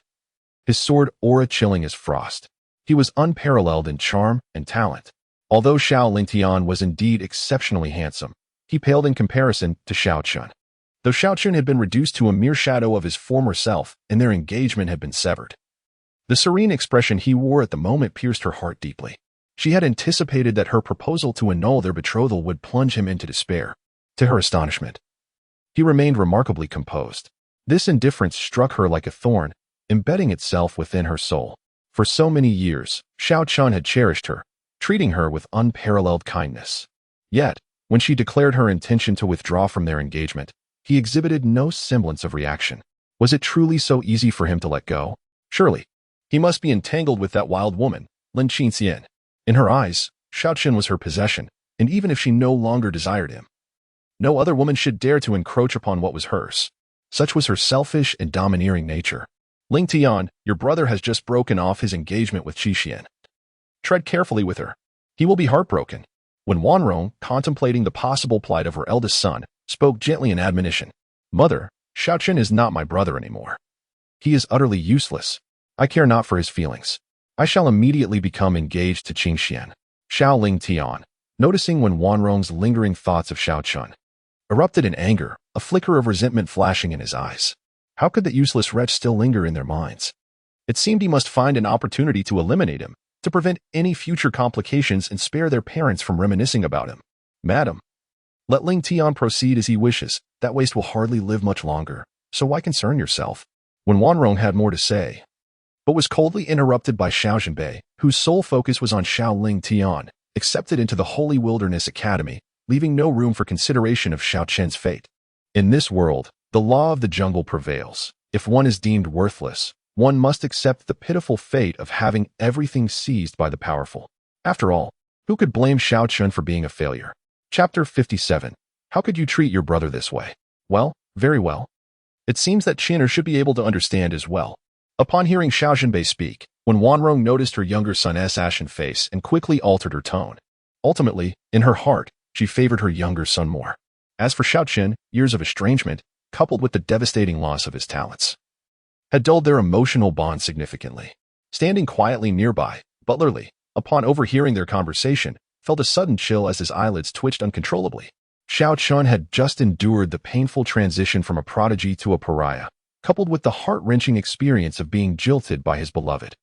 his sword aura chilling as frost, he was unparalleled in charm and talent. Although Xiao Lingtian was indeed exceptionally handsome, he paled in comparison to Xiao Chen. Though Xiao Chen had been reduced to a mere shadow of his former self and their engagement had been severed, the serene expression he wore at the moment pierced her heart deeply. She had anticipated that her proposal to annul their betrothal would plunge him into despair. To her astonishment, he remained remarkably composed. This indifference struck her like a thorn, embedding itself within her soul. For so many years, Xiao Chen had cherished her, treating her with unparalleled kindness. Yet, when she declared her intention to withdraw from their engagement, he exhibited no semblance of reaction. Was it truly so easy for him to let go? Surely, he must be entangled with that wild woman, Lin Qingxian. In her eyes, Xiao Chen was her possession, and even if she no longer desired him, no other woman should dare to encroach upon what was hers. Such was her selfish and domineering nature. Lingtian, your brother has just broken off his engagement with Qingxuan. Tread carefully with her. He will be heartbroken. When Wanrong, contemplating the possible plight of her eldest son, spoke gently in admonition, Mother, Xiao Chen is not my brother anymore. He is utterly useless. I care not for his feelings. I shall immediately become engaged to Qingxuan. Xiao Lingtian, noticing Wen Wanrong's lingering thoughts of Xiao Chen, erupted in anger, a flicker of resentment flashing in his eyes. How could that useless wretch still linger in their minds? It seemed he must find an opportunity to eliminate him, to prevent any future complications and spare their parents from reminiscing about him. Madam, let Lingtian proceed as he wishes. That waste will hardly live much longer, so why concern yourself? When Wanrong had more to say, but was coldly interrupted by Xiao Zhenbei, whose sole focus was on Xiao Lingtian, accepted into the Holy Wilderness Academy, leaving no room for consideration of Xiao Chen's fate. In this world, the law of the jungle prevails. If one is deemed worthless, one must accept the pitiful fate of having everything seized by the powerful. After all, who could blame Xiao Chen for being a failure? Chapter 57. How could you treat your brother this way? Well, very well. It seems that Qin should be able to understand as well. Upon hearing Xiao Zhenbei speak, when Wanrong noticed her younger son's ashen face and quickly altered her tone. Ultimately, in her heart, she favored her younger son more. As for Xiao Chen, years of estrangement, coupled with the devastating loss of his talents, had dulled their emotional bond significantly. Standing quietly nearby, Butler Li, upon overhearing their conversation, felt a sudden chill as his eyelids twitched uncontrollably. Xiao Chen had just endured the painful transition from a prodigy to a pariah, coupled with the heart-wrenching experience of being jilted by his beloved.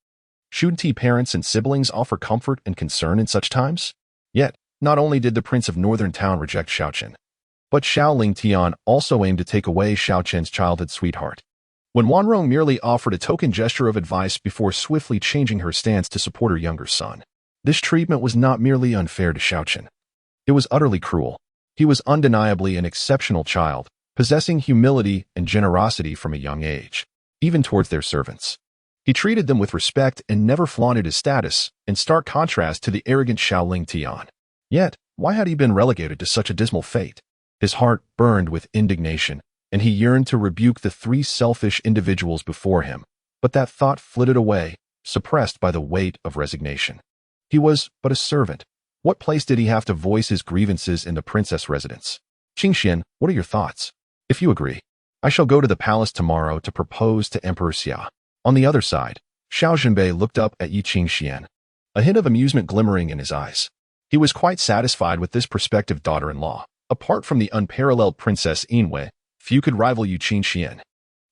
Shouldn't parents and siblings offer comfort and concern in such times? Yet, not only did the Prince of Northern Town reject Xiao Chen, but Xiao Lingfeng also aimed to take away Xiao Chen's childhood sweetheart. When Wanrong merely offered a token gesture of advice before swiftly changing her stance to support her younger son, this treatment was not merely unfair to Xiao Chen. It was utterly cruel. He was undeniably an exceptional child, possessing humility and generosity from a young age, even towards their servants. He treated them with respect and never flaunted his status, in stark contrast to the arrogant Xiao Lingfeng. Yet, why had he been relegated to such a dismal fate? His heart burned with indignation, and he yearned to rebuke the three selfish individuals before him, but that thought flitted away, suppressed by the weight of resignation. He was but a servant. What place did he have to voice his grievances in the princess residence? Qingxuan, what are your thoughts? If you agree, I shall go to the palace tomorrow to propose to Emperor Xia. On the other side, Xiao Zhenbei looked up at Qingxuan, a hint of amusement glimmering in his eyes. He was quite satisfied with this prospective daughter-in-law. Apart from the unparalleled Princess Yinwei, few could rival Qingxuan.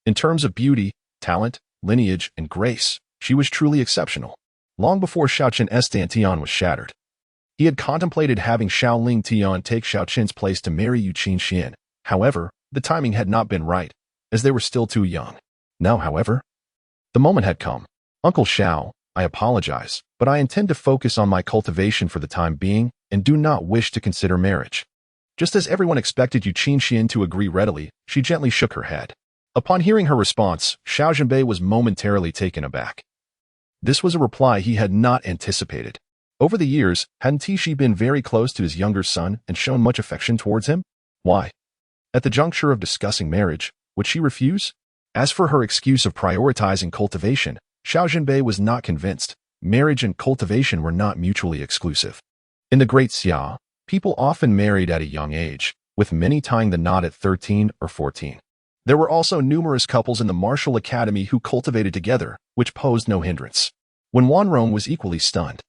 In terms of beauty, talent, lineage, and grace, she was truly exceptional. Long before Xiao Chen's dantian was shattered, he had contemplated having Xiao Lingfeng take Xiao Chen's place to marry Qingxuan. However, the timing had not been right, as they were still too young. Now, however, the moment had come. Uncle Xiao, I apologize, but I intend to focus on my cultivation for the time being and do not wish to consider marriage. Just as everyone expected Qingxuan to agree readily, she gently shook her head. Upon hearing her response, Xiao Zhenbei was momentarily taken aback. This was a reply he had not anticipated. Over the years, hadn't she been very close to his younger son and shown much affection towards him? Why? At the juncture of discussing marriage, would she refuse? As for her excuse of prioritizing cultivation, Xiao Zhenbei was not convinced. Marriage and cultivation were not mutually exclusive. In the Great Xia, people often married at a young age, with many tying the knot at 13 or 14. There were also numerous couples in the martial academy who cultivated together, which posed no hindrance. When Wanrong was equally stunned,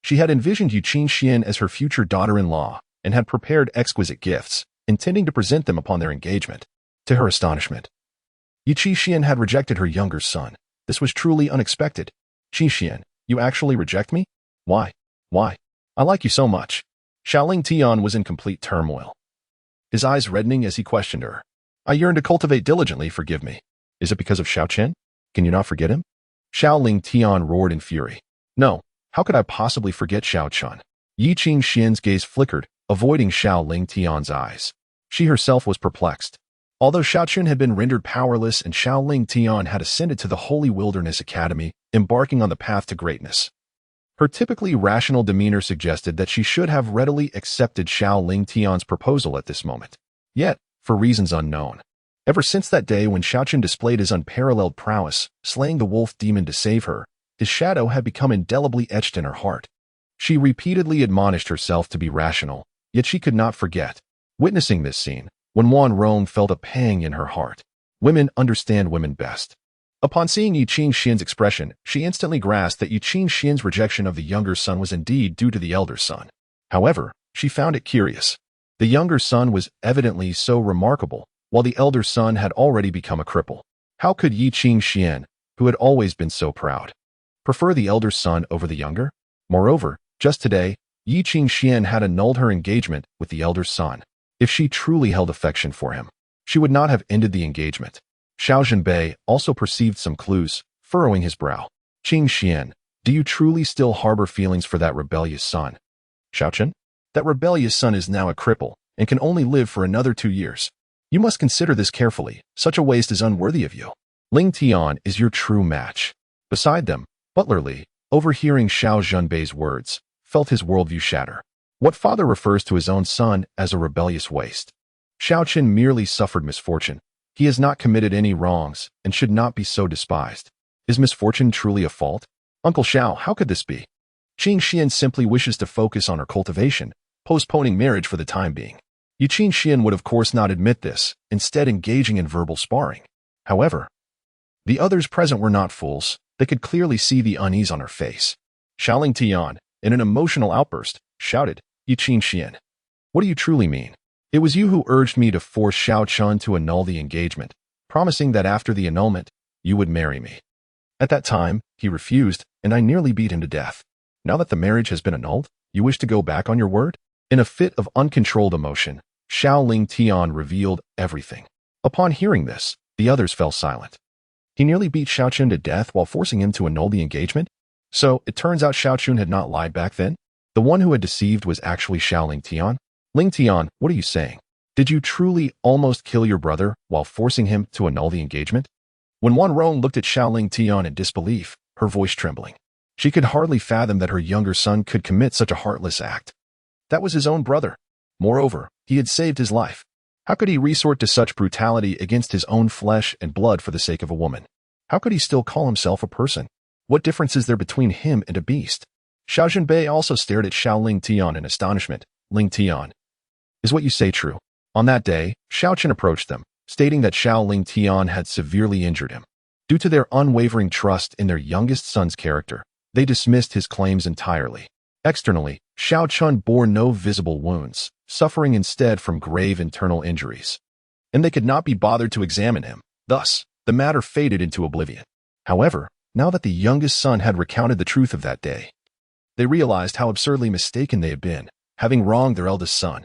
she had envisioned Qingxuan as her future daughter-in-law and had prepared exquisite gifts, intending to present them upon their engagement. To her astonishment, Qingxuan had rejected her younger son. This was truly unexpected. Qingxuan, you actually reject me? Why? Why? I like you so much. Xiao Lingfeng was in complete turmoil, his eyes reddening as he questioned her. I yearn to cultivate diligently, forgive me. Is it because of Xiao Chen? Can you not forget him? Xiao Lingfeng roared in fury. No, how could I possibly forget Xiao Chen? Qingxuan's gaze flickered, avoiding Xiao Lingfeng's eyes. She herself was perplexed. Although Xiao Chen had been rendered powerless and Xiao Lingfeng had ascended to the Holy Wilderness Academy, embarking on the path to greatness, her typically rational demeanor suggested that she should have readily accepted Xiao Lingfeng's proposal at this moment. Yet, for reasons unknown, ever since that day when Xiao Chen displayed his unparalleled prowess, slaying the wolf demon to save her, his shadow had become indelibly etched in her heart. She repeatedly admonished herself to be rational, yet she could not forget. Witnessing this scene, when Wanrong felt a pang in her heart. Women understand women best. Upon seeing Qingxuan's expression, she instantly grasped that Qingxuan's rejection of the younger son was indeed due to the elder son. However, she found it curious. The younger son was evidently so remarkable, while the elder son had already become a cripple. How could Qingxuan, who had always been so proud, prefer the elder son over the younger? Moreover, just today, Qingxuan had annulled her engagement with the elder son. If she truly held affection for him, she would not have ended the engagement. Xiao Zhenbei also perceived some clues, furrowing his brow. Qingxuan, do you truly still harbor feelings for that rebellious son? Xiao Chen? That rebellious son is now a cripple, and can only live for another 2 years. You must consider this carefully. Such a waste is unworthy of you. Lingfeng is your true match. Beside them, Butler Li, overhearing Xiao Zhenbei's words, felt his worldview shatter. What father refers to his own son as a rebellious waste? Xiao Chen merely suffered misfortune. He has not committed any wrongs and should not be so despised. Is misfortune truly a fault? Uncle Xiao, how could this be? Qingxuan simply wishes to focus on her cultivation, postponing marriage for the time being. Qingxuan would of course not admit this, instead engaging in verbal sparring. However, the others present were not fools. They could clearly see the unease on her face. Xiao Lingfeng, in an emotional outburst, shouted, Qingxuan, what do you truly mean? It was you who urged me to force Xiao Chen to annul the engagement, promising that after the annulment, you would marry me. At that time, he refused, and I nearly beat him to death. Now that the marriage has been annulled, you wish to go back on your word? In a fit of uncontrolled emotion, Xiao Lingfeng revealed everything. Upon hearing this, the others fell silent. He nearly beat Xiao Chen to death while forcing him to annul the engagement? So, it turns out Xiao Chen had not lied back then? The one who had deceived was actually Xiao Lingfeng? Lingfeng, what are you saying? Did you truly almost kill your brother while forcing him to annul the engagement? When Wan Rong looked at Xiao Lingfeng in disbelief, her voice trembling. She could hardly fathom that her younger son could commit such a heartless act. That was his own brother. Moreover, he had saved his life. How could he resort to such brutality against his own flesh and blood for the sake of a woman? How could he still call himself a person? What difference is there between him and a beast? Xiao Zhenbei also stared at Xiao Lingfeng in astonishment. Lingfeng, is what you say true? On that day, Xiao Chen approached them, stating that Xiao Lingfeng had severely injured him. Due to their unwavering trust in their youngest son's character, they dismissed his claims entirely. Externally, Xiao Chen bore no visible wounds, suffering instead from grave internal injuries. And they could not be bothered to examine him. Thus, the matter faded into oblivion. However, now that the youngest son had recounted the truth of that day, they realized how absurdly mistaken they had been, having wronged their eldest son.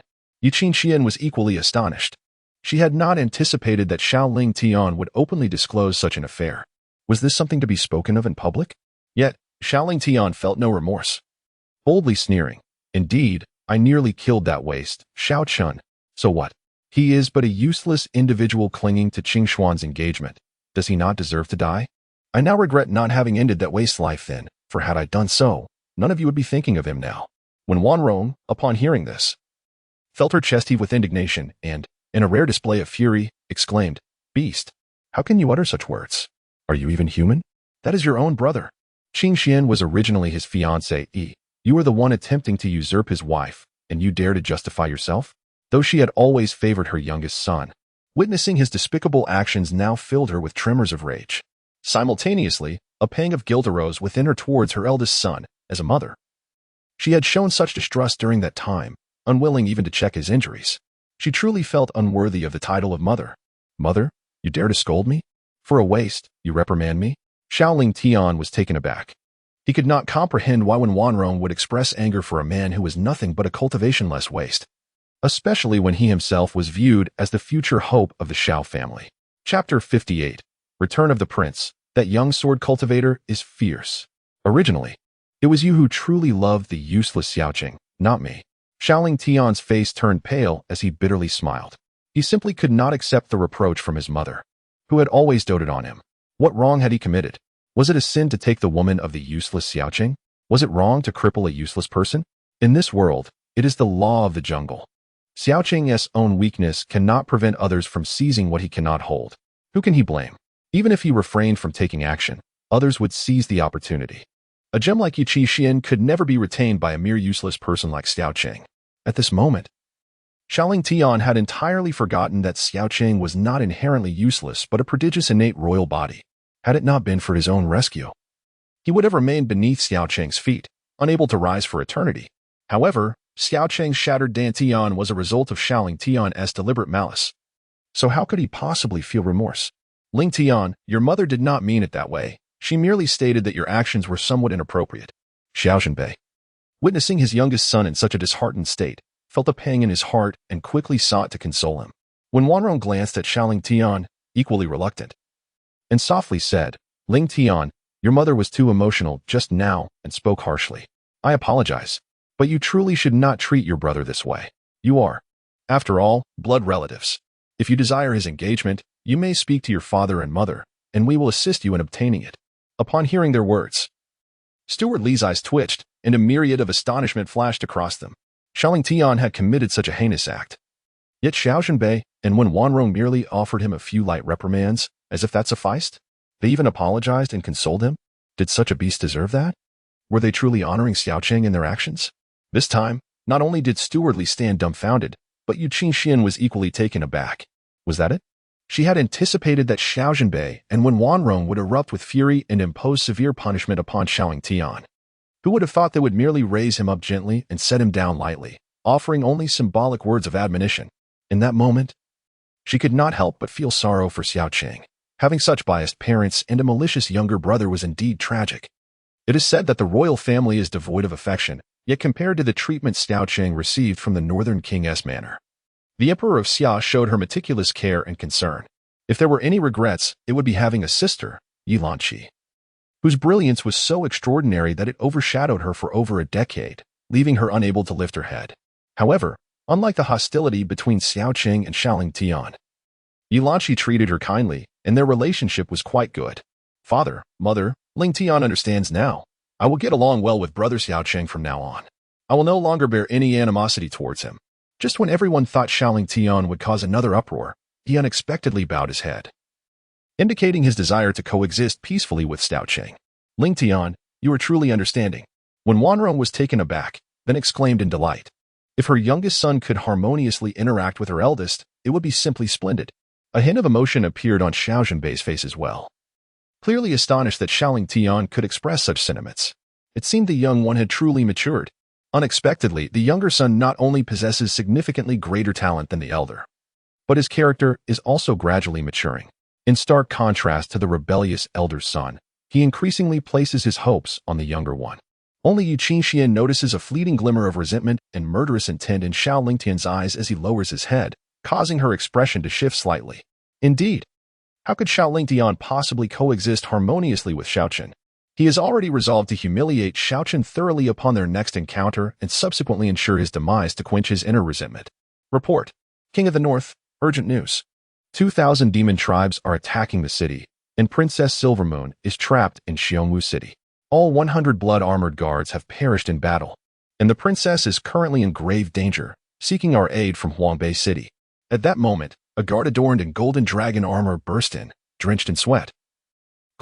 Qingxuan was equally astonished. She had not anticipated that Xiao Lingfeng would openly disclose such an affair. Was this something to be spoken of in public? Yet, Xiao Lingfeng felt no remorse. Boldly sneering, indeed, I nearly killed that waste, Xiao Chen. So what? He is but a useless individual clinging to Qingxuan's engagement. Does he not deserve to die? I now regret not having ended that waste life then, for had I done so, none of you would be thinking of him now. When Wan Rong, upon hearing this, felt her chest heave with indignation and, in a rare display of fury, exclaimed, Beast, how can you utter such words? Are you even human? That is your own brother. Qingxuan was originally his fiancée. You were the one attempting to usurp his wife, and you dare to justify yourself? Though she had always favored her youngest son, witnessing his despicable actions now filled her with tremors of rage. Simultaneously, a pang of guilt arose within her towards her eldest son, as a mother. She had shown such distrust during that time, unwilling even to check his injuries. She truly felt unworthy of the title of mother. Mother, you dare to scold me? For a waste, you reprimand me? Xiao Lingfeng was taken aback. He could not comprehend why Wan Rong would express anger for a man who was nothing but a cultivation-less waste, especially when he himself was viewed as the future hope of the Xiao family. Chapter 58. Return of the Prince. That young sword cultivator is fierce. Originally, it was you who truly loved the useless Xiao Chen, not me. Xiao Lingfeng's face turned pale as he bitterly smiled. He simply could not accept the reproach from his mother, who had always doted on him. What wrong had he committed? Was it a sin to take the woman of the useless Xiao Chen? Was it wrong to cripple a useless person? In this world, it is the law of the jungle. Xiao Chen's own weakness cannot prevent others from seizing what he cannot hold. Who can he blame? Even if he refrained from taking action, others would seize the opportunity. A gem like Qingxuan could never be retained by a mere useless person like Xiao Chen. At this moment, Xiao Lingfeng had entirely forgotten that Xiao Chen was not inherently useless but a prodigious innate royal body. Had it not been for his own rescue, he would have remained beneath Xiao Chen's feet, unable to rise for eternity. However, Xiao Chen's shattered dantian was a result of Xiao Lingfeng's deliberate malice. So how could he possibly feel remorse? Lingfeng, your mother did not mean it that way. She merely stated that your actions were somewhat inappropriate. Xiao Zhenbei, witnessing his youngest son in such a disheartened state, felt a pang in his heart and quickly sought to console him. When Wan Rong glanced at Xiao Lingfeng, equally reluctant, and softly said, Lingfeng, your mother was too emotional just now and spoke harshly. I apologize, but you truly should not treat your brother this way. You are, after all, blood relatives. If you desire his engagement, you may speak to your father and mother, and we will assist you in obtaining it. Upon hearing their words, Steward Li's eyes twitched, and a myriad of astonishment flashed across them. Xiao Lingfeng had committed such a heinous act. Yet Xiao Zhenbei, And when Wanrong merely offered him a few light reprimands, as if that sufficed, they even apologized and consoled him? Did such a beast deserve that? Were they truly honoring Xiao Chen in their actions? This time, not only did Stewardly stand dumbfounded, but Yu Qingxuan was equally taken aback. Was that it? She had anticipated that Xiao Zhenbei and Wen Wanrong would erupt with fury and impose severe punishment upon Xiao Lingfeng. Who would have thought they would merely raise him up gently and set him down lightly, offering only symbolic words of admonition? In that moment, she could not help but feel sorrow for Xiao Chen. Having such biased parents and a malicious younger brother was indeed tragic. It is said that the royal family is devoid of affection, yet compared to the treatment Xiao Chen received from the Northern King's manor, the Emperor of Xia showed her meticulous care and concern. If there were any regrets, it would be having a sister, Yilanqi, whose brilliance was so extraordinary that it overshadowed her for over a decade, leaving her unable to lift her head. However, unlike the hostility between Xiao Chen and Xiao Lingfeng, Yilanqi treated her kindly, and their relationship was quite good. Father, mother, Lingtian understands now. I will get along well with brother Xiao Chen from now on. I will no longer bear any animosity towards him. Just when everyone thought Xiao Lingtian would cause another uproar, he unexpectedly bowed his head, indicating his desire to coexist peacefully with Xiao Chen. Lingtian, you are truly understanding. When Wanrong was taken aback, then exclaimed in delight. If her youngest son could harmoniously interact with her eldest, it would be simply splendid. A hint of emotion appeared on Xiao Zhenbei's face as well. Clearly astonished that Xiao Lingtian could express such sentiments, it seemed the young one had truly matured. Unexpectedly, the younger son not only possesses significantly greater talent than the elder, but his character is also gradually maturing. In stark contrast to the rebellious elder son, he increasingly places his hopes on the younger one. Only Yu Qingxuan notices a fleeting glimmer of resentment and murderous intent in Xiao Lingtian's eyes as he lowers his head, causing her expression to shift slightly. Indeed, how could Xiao Lingtian possibly coexist harmoniously with Xiao Chen? He has already resolved to humiliate Xiao Chen thoroughly upon their next encounter and subsequently ensure his demise to quench his inner resentment. Report. King of the North, urgent news. 2,000 demon tribes are attacking the city, and Princess Silvermoon is trapped in Xiongwu City. All 100 blood-armored guards have perished in battle, and the princess is currently in grave danger, seeking our aid from Huangbei City. At that moment, a guard adorned in golden dragon armor burst in, drenched in sweat,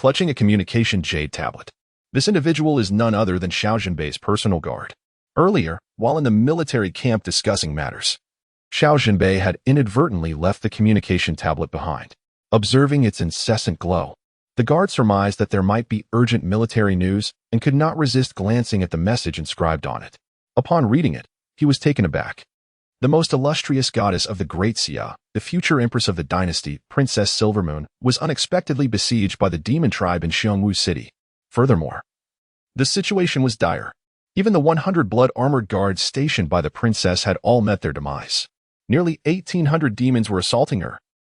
clutching a communication jade tablet. This individual is none other than Xiao Zhenbei's personal guard. Earlier, while in the military camp discussing matters, Xiao Zhenbei had inadvertently left the communication tablet behind. Observing its incessant glow, the guard surmised that there might be urgent military news and could not resist glancing at the message inscribed on it. Upon reading it, he was taken aback. The most illustrious goddess of the Great Xia, the future empress of the dynasty, Princess Silvermoon, was unexpectedly besieged by the demon tribe in Xiongwu City. Furthermore, the situation was dire. Even the 100 blood-armored guards stationed by the princess had all met their demise. Nearly 1,800 demons were assaulting her.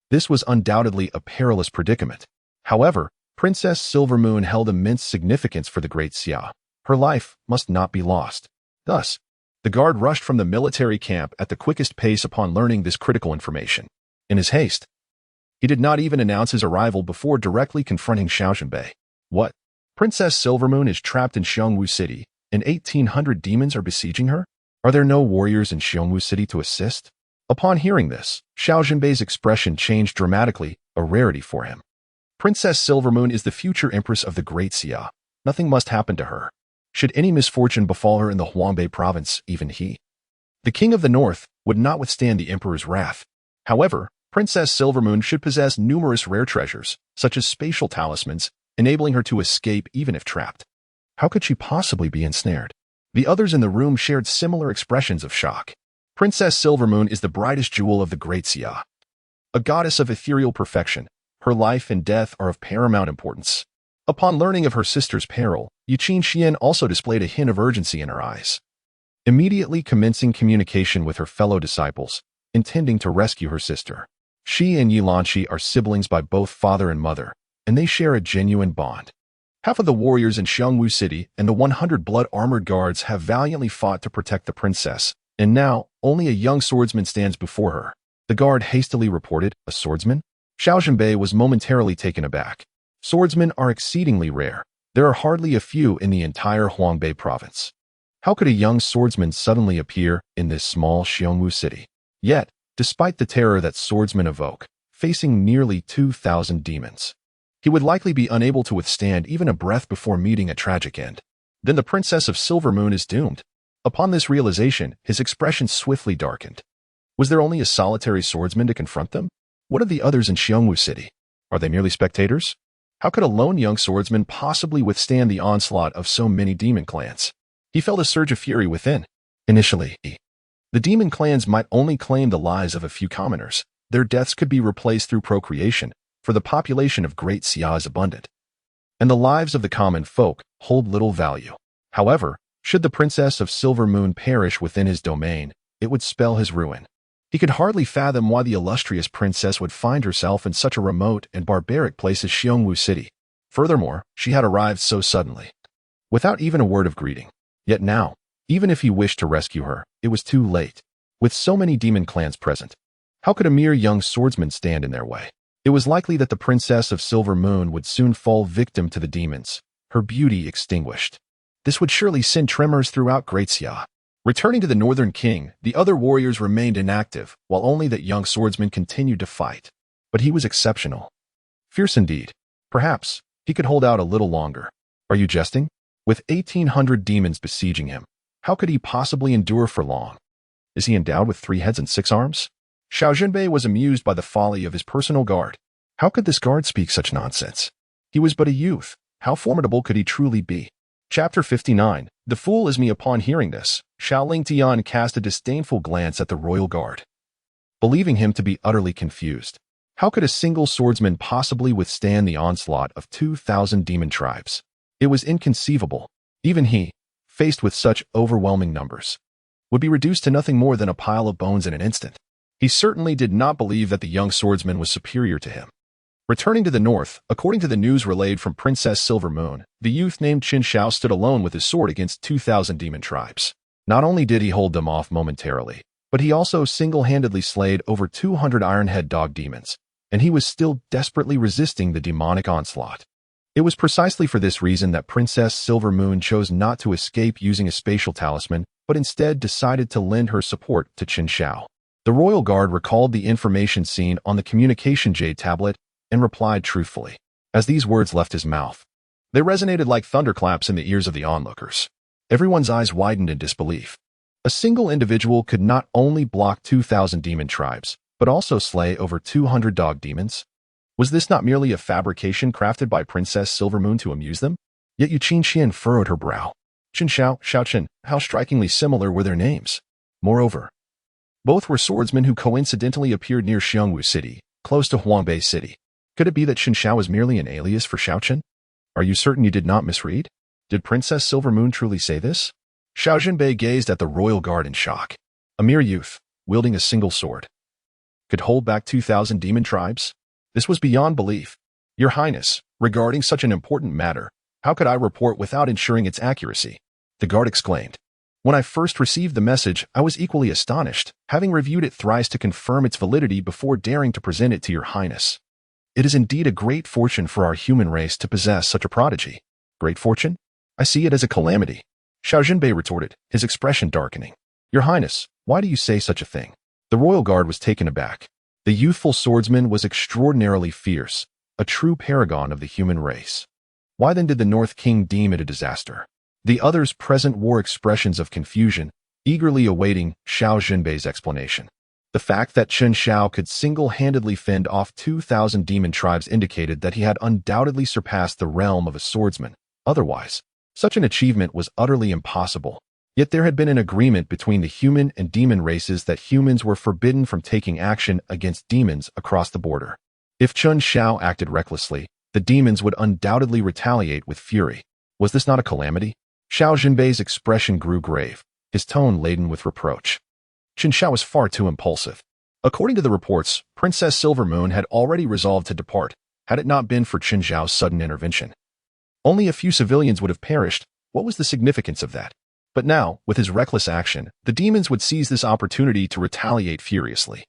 This was undoubtedly a perilous predicament. However, Princess Silvermoon held immense significance for the Great Xia. Her life must not be lost. Thus, the guard rushed from the military camp at the quickest pace upon learning this critical information. In his haste, he did not even announce his arrival before directly confronting Xiao Zhenbei. What? Princess Silvermoon is trapped in Xiongwu City, and 1,800 demons are besieging her? Are there no warriors in Xiongwu City to assist? Upon hearing this, Xiao Zhenbei's expression changed dramatically, a rarity for him. Princess Silvermoon is the future empress of the Great Xia. Nothing must happen to her. Should any misfortune befall her in the Huangbei province, even he, the king of the north, would not withstand the emperor's wrath. However, Princess Silvermoon should possess numerous rare treasures, such as spatial talismans, enabling her to escape even if trapped. How could she possibly be ensnared? The others in the room shared similar expressions of shock. Princess Silvermoon is the brightest jewel of the Great Xia. A goddess of ethereal perfection, her life and death are of paramount importance. Upon learning of her sister's peril, Yu Qingxuan also displayed a hint of urgency in her eyes, immediately commencing communication with her fellow disciples, intending to rescue her sister. She and Yilanqi are siblings by both father and mother, and they share a genuine bond. Half of the warriors in Xiongwu City and the 100 blood-armored guards have valiantly fought to protect the princess, and now only a young swordsman stands before her. The guard hastily reported, a swordsman? Xiao Zhenbei was momentarily taken aback. Swordsmen are exceedingly rare. There are hardly a few in the entire Huangbei province. How could a young swordsman suddenly appear in this small Xiongwu city? Yet, Despite the terror that swordsmen evoke, facing nearly 2,000 demons, he would likely be unable to withstand even a breath before meeting a tragic end. Then the Princess of Silver Moon is doomed. Upon this realization, his expression swiftly darkened. Was there only a solitary swordsman to confront them? What of the others in Xiongwu City? Are they merely spectators? How could a lone young swordsman possibly withstand the onslaught of so many demon clans? He felt a surge of fury within. Initially, the demon clans might only claim the lives of a few commoners. Their deaths could be replaced through procreation, for the population of Great Xia is abundant, and the lives of the common folk hold little value. However, should the Princess of Silver Moon perish within his domain, it would spell his ruin. He could hardly fathom why the illustrious princess would find herself in such a remote and barbaric place as Xiongwu City. Furthermore, she had arrived so suddenly, without even a word of greeting. Yet now, even if he wished to rescue her, it was too late. With so many demon clans present, how could a mere young swordsman stand in their way? It was likely that the Princess of Silver Moon would soon fall victim to the demons, her beauty extinguished. This would surely send tremors throughout Great Xia. Returning to the Northern King, the other warriors remained inactive, while only that young swordsman continued to fight. But he was exceptional. Fierce indeed. Perhaps he could hold out a little longer. Are you jesting? With 1,800 demons besieging him, how could he possibly endure for long? Is he endowed with 3 heads and 6 arms? Xiao Zhenbei was amused by the folly of his personal guard. How could this guard speak such nonsense? He was but a youth. How formidable could he truly be? Chapter 59. The fool is me. Upon hearing this, Xiao Lingfeng cast a disdainful glance at the royal guard, believing him to be utterly confused. How could a single swordsman possibly withstand the onslaught of 2,000 demon tribes? It was inconceivable. Even he, faced with such overwhelming numbers, would be reduced to nothing more than a pile of bones in an instant. He certainly did not believe that the young swordsman was superior to him. Returning to the north, according to the news relayed from Princess Silver Moon, the youth named Qingxuan stood alone with his sword against 2,000 demon tribes. Not only did he hold them off momentarily, but he also single-handedly slayed over 200 iron-head dog demons, and he was still desperately resisting the demonic onslaught. It was precisely for this reason that Princess Silver Moon chose not to escape using a spatial talisman, but instead decided to lend her support to Qingxuan. The royal guard recalled the information seen on the communication jade tablet and replied truthfully. As these words left his mouth, they resonated like thunderclaps in the ears of the onlookers. Everyone's eyes widened in disbelief. A single individual could not only block 2,000 demon tribes, but also slay over 200 dog demons. Was this not merely a fabrication crafted by Princess Silver Moon to amuse them? Yet Qingxuan furrowed her brow. Xiao Chen, how strikingly similar were their names. Moreover, both were swordsmen who coincidentally appeared near Xiongwu City, close to Huangbei City. Could it be that Qingxuan was merely an alias for Xiao Chen? Are you certain you did not misread? Did Princess Silver Moon truly say this? Xiao Zhenbei gazed at the royal guard in shock. A mere youth, wielding a single sword, could hold back 2,000 demon tribes? This was beyond belief. Your Highness, regarding such an important matter, how could I report without ensuring its accuracy? The guard exclaimed. When I first received the message, I was equally astonished, having reviewed it thrice to confirm its validity before daring to present it to your Highness. It is indeed a great fortune for our human race to possess such a prodigy. Great fortune? I see it as a calamity. Xiao Zhenbei retorted, his expression darkening. Your Highness, why do you say such a thing? The royal guard was taken aback. The youthful swordsman was extraordinarily fierce, a true paragon of the human race. Why then did the North King deem it a disaster? The others present wore expressions of confusion, eagerly awaiting Xiao Zhenbei's explanation. The fact that Qingxuan could single-handedly fend off 2,000 demon tribes indicated that he had undoubtedly surpassed the realm of a swordsman. Otherwise, such an achievement was utterly impossible. Yet there had been an agreement between the human and demon races that humans were forbidden from taking action against demons across the border. If Qingxuan acted recklessly, the demons would undoubtedly retaliate with fury. Was this not a calamity? Xiao Zhenbei's expression grew grave, his tone laden with reproach. Qingxuan was far too impulsive. According to the reports, Princess Silver Moon had already resolved to depart, had it not been for Qingxiao's sudden intervention. Only a few civilians would have perished. What was the significance of that? But now, with his reckless action, the demons would seize this opportunity to retaliate furiously.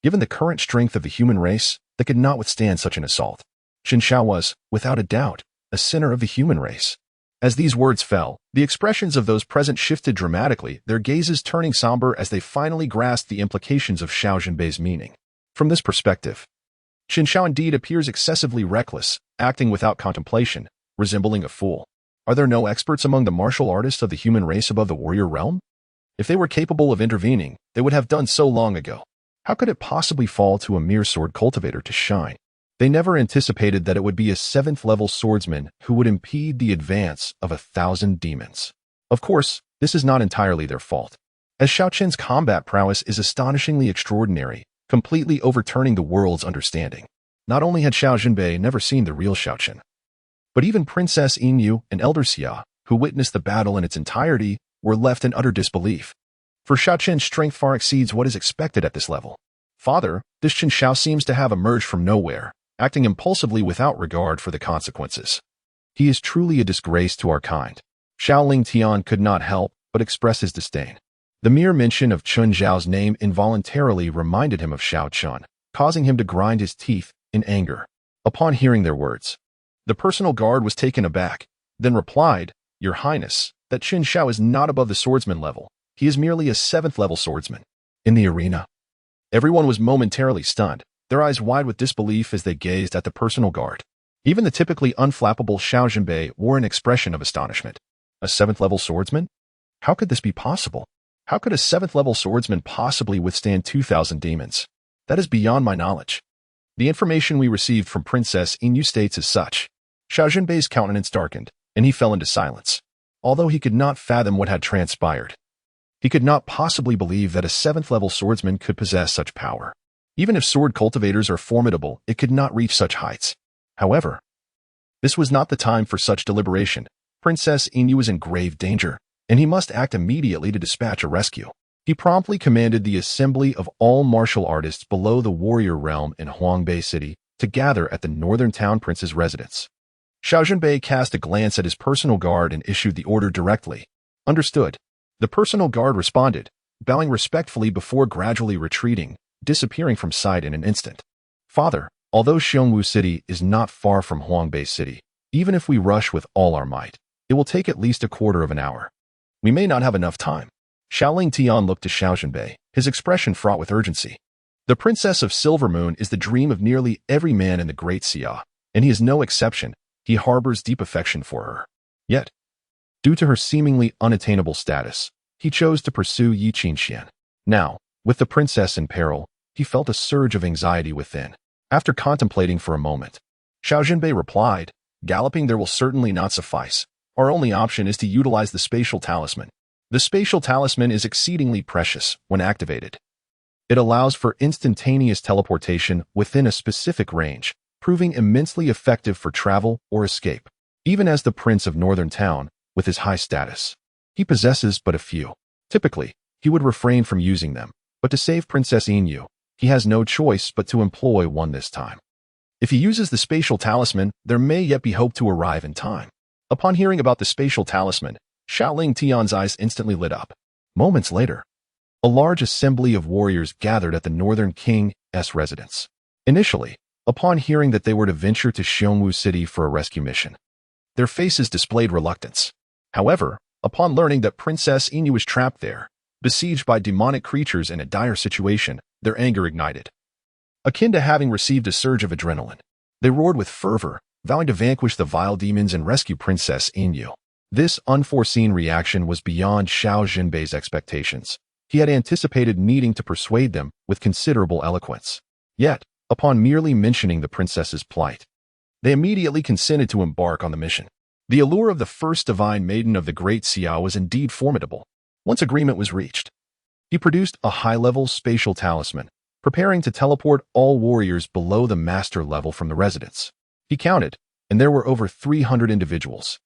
Given the current strength of the human race, they could not withstand such an assault. Qingxiuan was, without a doubt, a sinner of the human race. As these words fell, the expressions of those present shifted dramatically, their gazes turning somber as they finally grasped the implications of Xiao Zhenbei's meaning. From this perspective, Qingxuan indeed appears excessively reckless, acting without contemplation, resembling a fool. Are there no experts among the martial artists of the human race above the warrior realm? If they were capable of intervening, they would have done so long ago. How could it possibly fall to a mere sword cultivator to shine? They never anticipated that it would be a 7th-level swordsman who would impede the advance of 1,000 demons. Of course, this is not entirely their fault, as Xiao Chen's combat prowess is astonishingly extraordinary, completely overturning the world's understanding. Not only had Xiao Zhenbei never seen the real Xiao Chen, but even Princess Yinyu and Elder Xia, who witnessed the battle in its entirety, were left in utter disbelief. For Xiao Chen's strength far exceeds what is expected at this level. Father, this Qingxiao seems to have emerged from nowhere, acting impulsively without regard for the consequences. He is truly a disgrace to our kind. Xiao Lingtian could not help but express his disdain. The mere mention of Chun Zhao's name involuntarily reminded him of Xiao Chen, causing him to grind his teeth in anger. Upon hearing their words, the personal guard was taken aback, then replied, "Your Highness, that Qingxiao is not above the swordsman level. He is merely a 7th-level swordsman." In the arena, everyone was momentarily stunned, their eyes wide with disbelief as they gazed at the personal guard. Even the typically unflappable Xiao Zhenbei wore an expression of astonishment. A 7th-level swordsman? How could this be possible? How could a 7th-level swordsman possibly withstand 2,000 demons? That is beyond my knowledge. The information we received from Princess Yinyu states as such. Xiao Zhenbei's countenance darkened, and he fell into silence. Although he could not fathom what had transpired, he could not possibly believe that a 7th-level swordsman could possess such power. Even if sword cultivators are formidable, it could not reach such heights. However, this was not the time for such deliberation. Princess Yinyu was in grave danger, and he must act immediately to dispatch a rescue. He promptly commanded the assembly of all martial artists below the warrior realm in Huangbei City to gather at the Northern Town Prince's residence. Xiao Zhenbei cast a glance at his personal guard and issued the order directly. Understood. The personal guard responded, bowing respectfully before gradually retreating, disappearing from sight in an instant. Father, although Xiongwu City is not far from Huangbei City, even if we rush with all our might, it will take at least a quarter of an hour. We may not have enough time. Xiao Lingtian looked to Xiao Zhenbei, his expression fraught with urgency. The Princess of Silver Moon is the dream of nearly every man in the Great Xia, and he is no exception. He harbors deep affection for her. Yet, due to her seemingly unattainable status, he chose to pursue Yi Qingxian. Now, with the princess in peril, he felt a surge of anxiety within. After contemplating for a moment, Xiao Zhenbei replied, "Galloping there will certainly not suffice. Our only option is to utilize the spatial talisman. The spatial talisman is exceedingly precious when activated. It allows for instantaneous teleportation within a specific range, proving immensely effective for travel or escape. Even as the Prince of Northern Town, with his high status, he possesses but a few. Typically, he would refrain from using them, but to save Princess Yinyu, he has no choice but to employ one this time. If he uses the spatial talisman, there may yet be hope to arrive in time." Upon hearing about the spatial talisman, Xiao Lingtian's eyes instantly lit up. Moments later, a large assembly of warriors gathered at the Northern King Xiao's residence. Initially, upon hearing that they were to venture to Xiongwu City for a rescue mission, their faces displayed reluctance. However, upon learning that Princess Yinyu was trapped there, besieged by demonic creatures in a dire situation, their anger ignited. Akin to having received a surge of adrenaline, they roared with fervor, vowing to vanquish the vile demons and rescue Princess Yinyu. This unforeseen reaction was beyond Xiao Zhenbei's expectations. He had anticipated needing to persuade them with considerable eloquence. Yet, upon merely mentioning the princess's plight, they immediately consented to embark on the mission. The allure of the first divine maiden of the Great Xia was indeed formidable. Once agreement was reached, he produced a high-level spatial talisman, preparing to teleport all warriors below the master level from the residence. He counted, and there were over 300 individuals.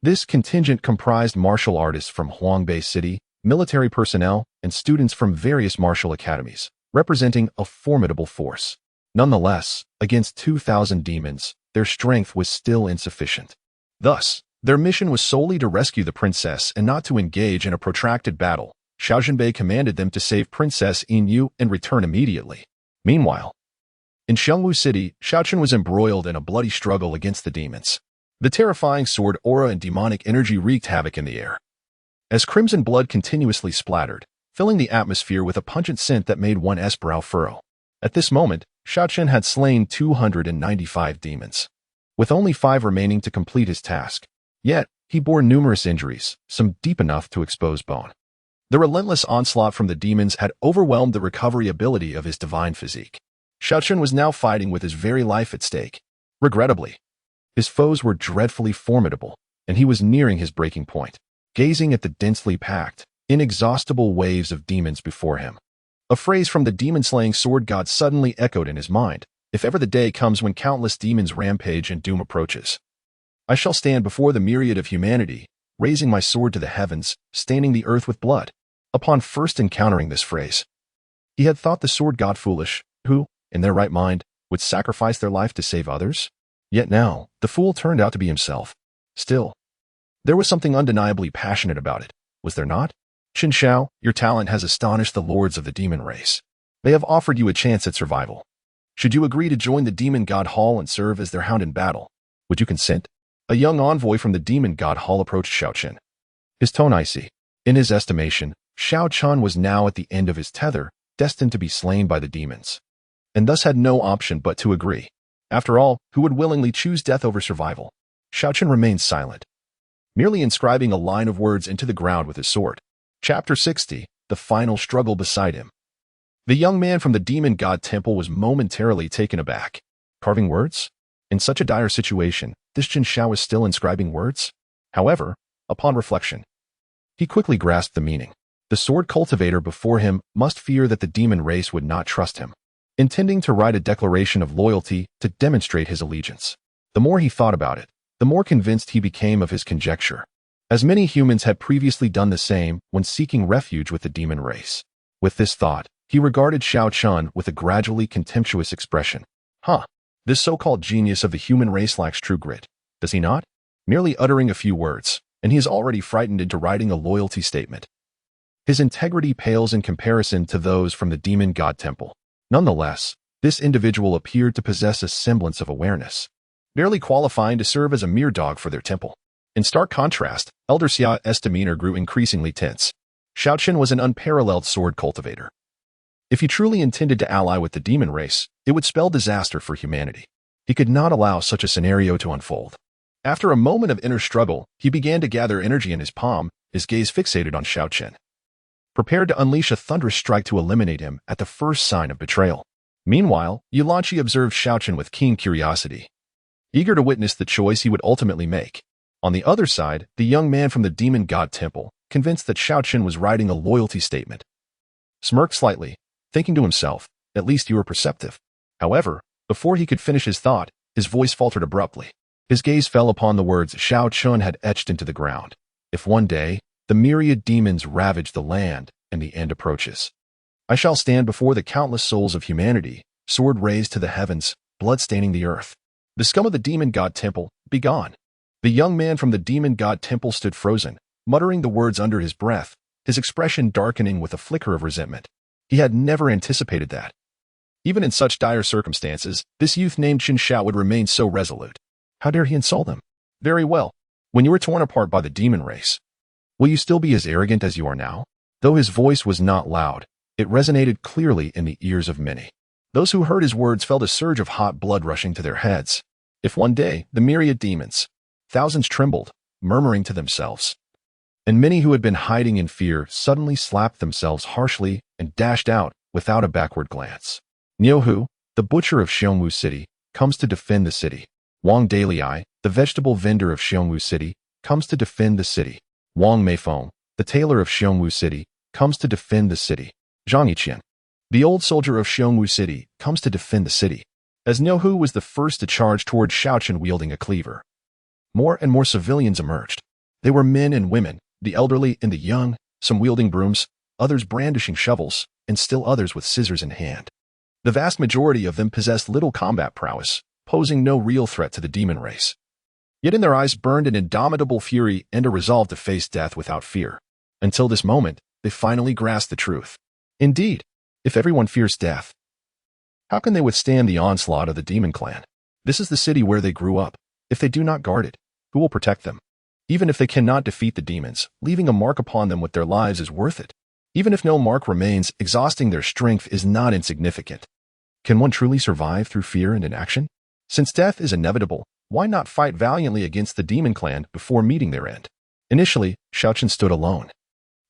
This contingent comprised martial artists from Huangbei City, military personnel, and students from various martial academies, representing a formidable force. Nonetheless, against 2,000 demons, their strength was still insufficient. Thus, their mission was solely to rescue the princess and not to engage in a protracted battle. Xiao Zhenbei commanded them to save Princess Yinyu and return immediately. Meanwhile, in Xiongwu City, Xiao Chen was embroiled in a bloody struggle against the demons. The terrifying sword aura and demonic energy wreaked havoc in the air, as crimson blood continuously splattered, filling the atmosphere with a pungent scent that made one's brow furrow. At this moment, Xiao Chen had slain 295 demons, with only 5 remaining to complete his task. Yet, he bore numerous injuries, some deep enough to expose bone. The relentless onslaught from the demons had overwhelmed the recovery ability of his divine physique. Xiao Chen was now fighting with his very life at stake. Regrettably, his foes were dreadfully formidable, and he was nearing his breaking point, gazing at the densely packed, inexhaustible waves of demons before him. A phrase from the demon-slaying sword god suddenly echoed in his mind. If ever the day comes when countless demons rampage and doom approaches, I shall stand before the myriad of humanity, raising my sword to the heavens, staining the earth with blood. Upon first encountering this phrase, he had thought the sword god foolish, who, in their right mind, would sacrifice their life to save others. Yet now, the fool turned out to be himself. Still, there was something undeniably passionate about it, was there not? Qin Xiao, your talent has astonished the lords of the demon race. They have offered you a chance at survival. Should you agree to join the demon god hall and serve as their hound in battle, would you consent? A young envoy from the demon god hall approached Xiao Chen, his tone icy. In his estimation, Xiao Chen was now at the end of his tether, destined to be slain by the demons, and thus had no option but to agree. After all, who would willingly choose death over survival? Xiao Chen remained silent, merely inscribing a line of words into the ground with his sword. Chapter 60, The Final Struggle Beside Him. The young man from the demon god temple was momentarily taken aback. Carving words? In such a dire situation, this Qin Xiao was still inscribing words? However, upon reflection, he quickly grasped the meaning. The sword cultivator before him must fear that the demon race would not trust him, intending to write a declaration of loyalty to demonstrate his allegiance. The more he thought about it, the more convinced he became of his conjecture, as many humans had previously done the same when seeking refuge with the demon race. With this thought, he regarded Xiao Chen with a gradually contemptuous expression. This so-called genius of the human race lacks true grit, does he not? Merely uttering a few words, and he is already frightened into writing a loyalty statement. His integrity pales in comparison to those from the demon god temple. Nonetheless, this individual appeared to possess a semblance of awareness, barely qualifying to serve as a mere dog for their temple. In stark contrast, Elder Xiao's demeanor grew increasingly tense. Xiao Chen was an unparalleled sword cultivator. If he truly intended to ally with the demon race, it would spell disaster for humanity. He could not allow such a scenario to unfold. After a moment of inner struggle, he began to gather energy in his palm, his gaze fixated on Xiao Chen, prepared to unleash a thunderous strike to eliminate him at the first sign of betrayal. Meanwhile, Yulanqi observed Xiao Chen with keen curiosity, eager to witness the choice he would ultimately make. On the other side, the young man from the demon god temple, convinced that Xiao Chen was writing a loyalty statement, smirked slightly, thinking to himself, at least you were perceptive. However, before he could finish his thought, his voice faltered abruptly. His gaze fell upon the words Xiao Chen had etched into the ground. If one day, the myriad demons ravage the land, and the end approaches, I shall stand before the countless souls of humanity, sword raised to the heavens, blood staining the earth. The scum of the demon god temple, begone. The young man from the demon god temple stood frozen, muttering the words under his breath, his expression darkening with a flicker of resentment. He had never anticipated that, even in such dire circumstances, this youth named Qin Xiao would remain so resolute. How dare he insult them? Very well. When you were torn apart by the demon race, will you still be as arrogant as you are now? Though his voice was not loud, it resonated clearly in the ears of many. Those who heard his words felt a surge of hot blood rushing to their heads. If one day, the myriad demons, thousands trembled, murmuring to themselves, and many who had been hiding in fear suddenly slapped themselves harshly and dashed out without a backward glance. Niu Hu, the butcher of Xiongwu City, comes to defend the city. Wang Dalai, the vegetable vendor of Xiongwu City, comes to defend the city. Wang Meifeng, the tailor of Xiongwu City, comes to defend the city. Zhang Yiqian, the old soldier of Xiongwu City, comes to defend the city. As Niu Hu was the first to charge toward Xiao Chen wielding a cleaver, more and more civilians emerged. They were men and women, the elderly and the young, some wielding brooms, others brandishing shovels, and still others with scissors in hand. The vast majority of them possessed little combat prowess, posing no real threat to the demon race. Yet in their eyes burned an indomitable fury and a resolve to face death without fear. Until this moment, they finally grasped the truth. Indeed, if everyone fears death, how can they withstand the onslaught of the demon clan? This is the city where they grew up. If they do not guard it, Who will protect them? Even if they cannot defeat the demons, leaving a mark upon them with their lives is worth it. Even if no mark remains, exhausting their strength is not insignificant. Can one truly survive through fear and inaction? Since death is inevitable, why not fight valiantly against the demon clan before meeting their end? Initially, Xiao Chen stood alone,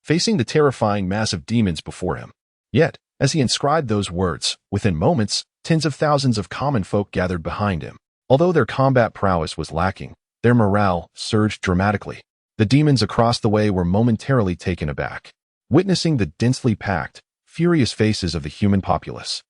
facing the terrifying mass of demons before him. Yet, as he inscribed those words, within moments, tens of thousands of common folk gathered behind him. Although their combat prowess was lacking, their morale surged dramatically. The demons across the way were momentarily taken aback, witnessing the densely packed, furious faces of the human populace.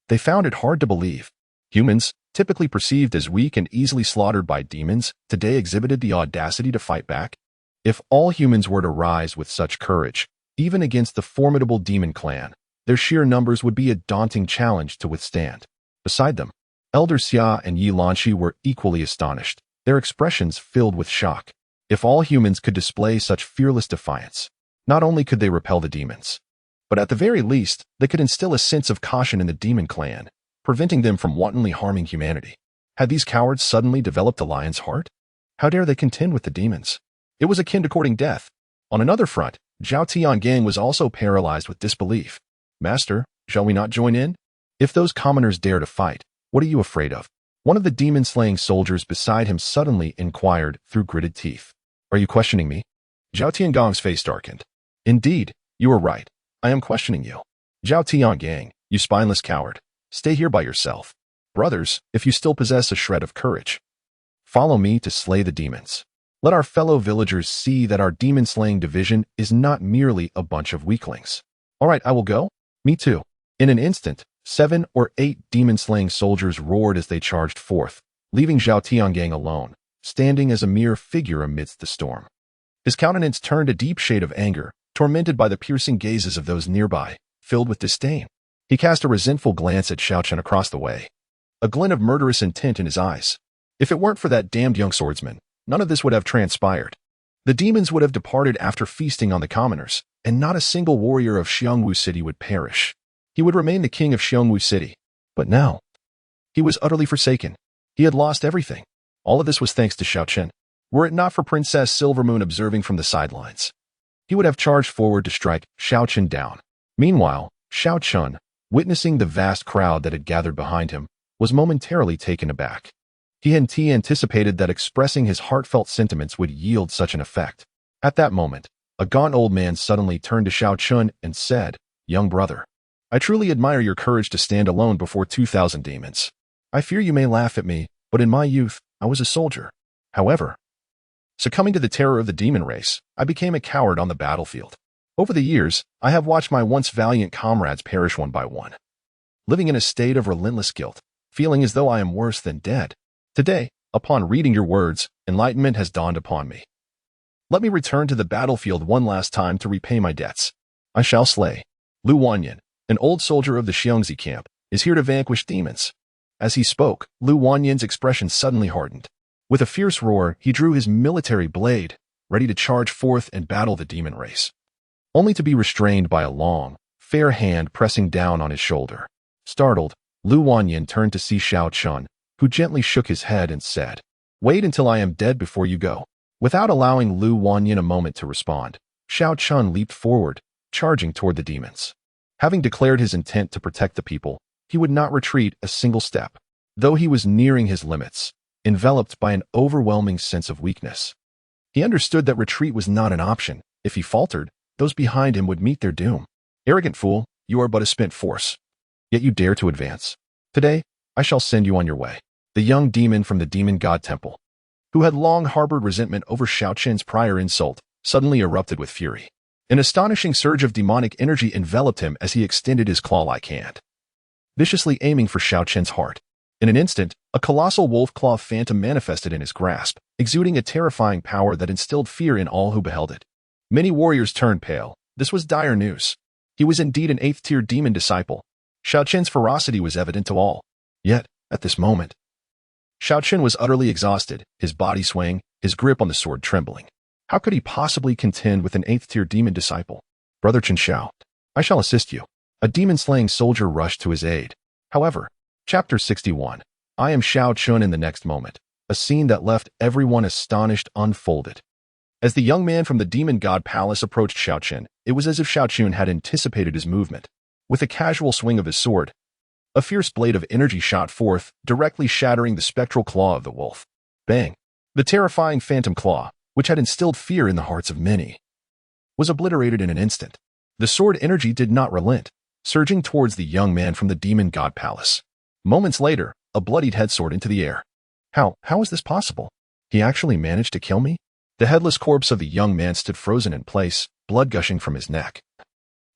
They found it hard to believe. Humans, typically perceived as weak and easily slaughtered by demons, today exhibited the audacity to fight back. If all humans were to rise with such courage, even against the formidable demon clan, their sheer numbers would be a daunting challenge to withstand. Beside them, Elders Xia and Yi Lanshi were equally astonished, their expressions filled with shock. If all humans could display such fearless defiance, not only could they repel the demons, but at the very least, they could instill a sense of caution in the demon clan, preventing them from wantonly harming humanity. Had these cowards suddenly developed a lion's heart? How dare they contend with the demons? It was akin to courting death. On another front, Zhao Tiangang was also paralyzed with disbelief. Master, shall we not join in? If those commoners dare to fight, what are you afraid of? One of the demon-slaying soldiers beside him suddenly inquired through gritted teeth. Are you questioning me? Zhao Tiangang's face darkened. Indeed, you are right. I am questioning you. Zhao Tiangang, you spineless coward. Stay here by yourself. Brothers, if you still possess a shred of courage, follow me to slay the demons. Let our fellow villagers see that our demon-slaying division is not merely a bunch of weaklings. All right, I will go. Me too. In an instant, 7 or 8 demon-slaying soldiers roared as they charged forth, leaving Zhao Tiangang alone, standing as a mere figure amidst the storm. His countenance turned a deep shade of anger, tormented by the piercing gazes of those nearby, filled with disdain. He cast a resentful glance at Xiao Chen across the way, a glint of murderous intent in his eyes. If it weren't for that damned young swordsman, none of this would have transpired. The demons would have departed after feasting on the commoners, and not a single warrior of Xiongwu City would perish. He would remain the king of Xiongwu City. But now, he was utterly forsaken. He had lost everything. All of this was thanks to Xiao Chen. Were it not for Princess Silvermoon observing from the sidelines, he would have charged forward to strike Xiao Chen down. Meanwhile, Xiao Chen, witnessing the vast crowd that had gathered behind him, was momentarily taken aback. He had anticipated that expressing his heartfelt sentiments would yield such an effect. At that moment, a gaunt old man suddenly turned to Xiao Chen and said, "Young brother, I truly admire your courage to stand alone before 2,000 demons. I fear you may laugh at me, but in my youth, I was a soldier. However, succumbing to the terror of the demon race, I became a coward on the battlefield. Over the years, I have watched my once valiant comrades perish one by one, living in a state of relentless guilt, feeling as though I am worse than dead. Today, upon reading your words, enlightenment has dawned upon me. Let me return to the battlefield one last time to repay my debts. I shall slay. Lu Wanyan, an old soldier of the Xiongzi camp, is here to vanquish demons." As he spoke, Lu Wanyan's expression suddenly hardened. With a fierce roar, he drew his military blade, ready to charge forth and battle the demon race, only to be restrained by a long, fair hand pressing down on his shoulder. Startled, Lu Wanyan turned to see Xiao Chen, who gently shook his head and said, "Wait until I am dead before you go." Without allowing Lu Wanyan a moment to respond, Xiao Chen leaped forward, charging toward the demons. Having declared his intent to protect the people, he would not retreat a single step, though he was nearing his limits, enveloped by an overwhelming sense of weakness. He understood that retreat was not an option. If he faltered, those behind him would meet their doom. "Arrogant fool, you are but a spent force. Yet you dare to advance. Today, I shall send you on your way." The young demon from the demon god temple, who had long harbored resentment over Xiao Chen's prior insult, suddenly erupted with fury. An astonishing surge of demonic energy enveloped him as he extended his claw-like hand, viciously aiming for Xiao Chen's heart. In an instant, a colossal wolf-claw phantom manifested in his grasp, exuding a terrifying power that instilled fear in all who beheld it. Many warriors turned pale. This was dire news. He was indeed an 8th-tier demon disciple. Xiao Chen's ferocity was evident to all. Yet, at this moment, Xiao Chen was utterly exhausted, his body swaying, his grip on the sword trembling. How could he possibly contend with an 8th-tier demon disciple? "Brother Chen Xiao, I shall assist you." A demon-slaying soldier rushed to his aid. However, Chapter 61. I am Xiao Chen. In the next moment, a scene that left everyone astonished unfolded. As the young man from the demon god palace approached Xiao Chen, it was as if Xiao Chen had anticipated his movement. With a casual swing of his sword, a fierce blade of energy shot forth, directly shattering the spectral claw of the wolf. Bang! The terrifying phantom claw, which had instilled fear in the hearts of many, was obliterated in an instant. The sword energy did not relent, surging towards the young man from the demon god palace. Moments later, a bloodied head soared into the air. How is this possible? He actually managed to kill me? The headless corpse of the young man stood frozen in place, blood gushing from his neck,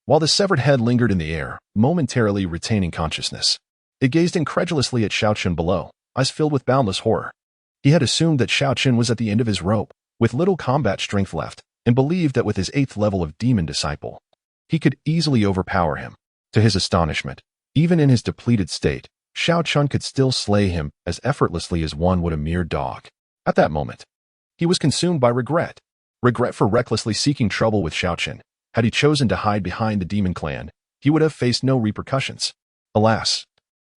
while the severed head lingered in the air, momentarily retaining consciousness. It gazed incredulously at Xiao Chen below, eyes filled with boundless horror. He had assumed that Xiao Chen was at the end of his rope, with little combat strength left, and believed that with his 8th level of demon disciple, he could easily overpower him. To his astonishment, even in his depleted state, Xiao Chen could still slay him as effortlessly as one would a mere dog. At that moment, he was consumed by regret. Regret for recklessly seeking trouble with Xiao Chen. Had he chosen to hide behind the demon clan, he would have faced no repercussions. Alas,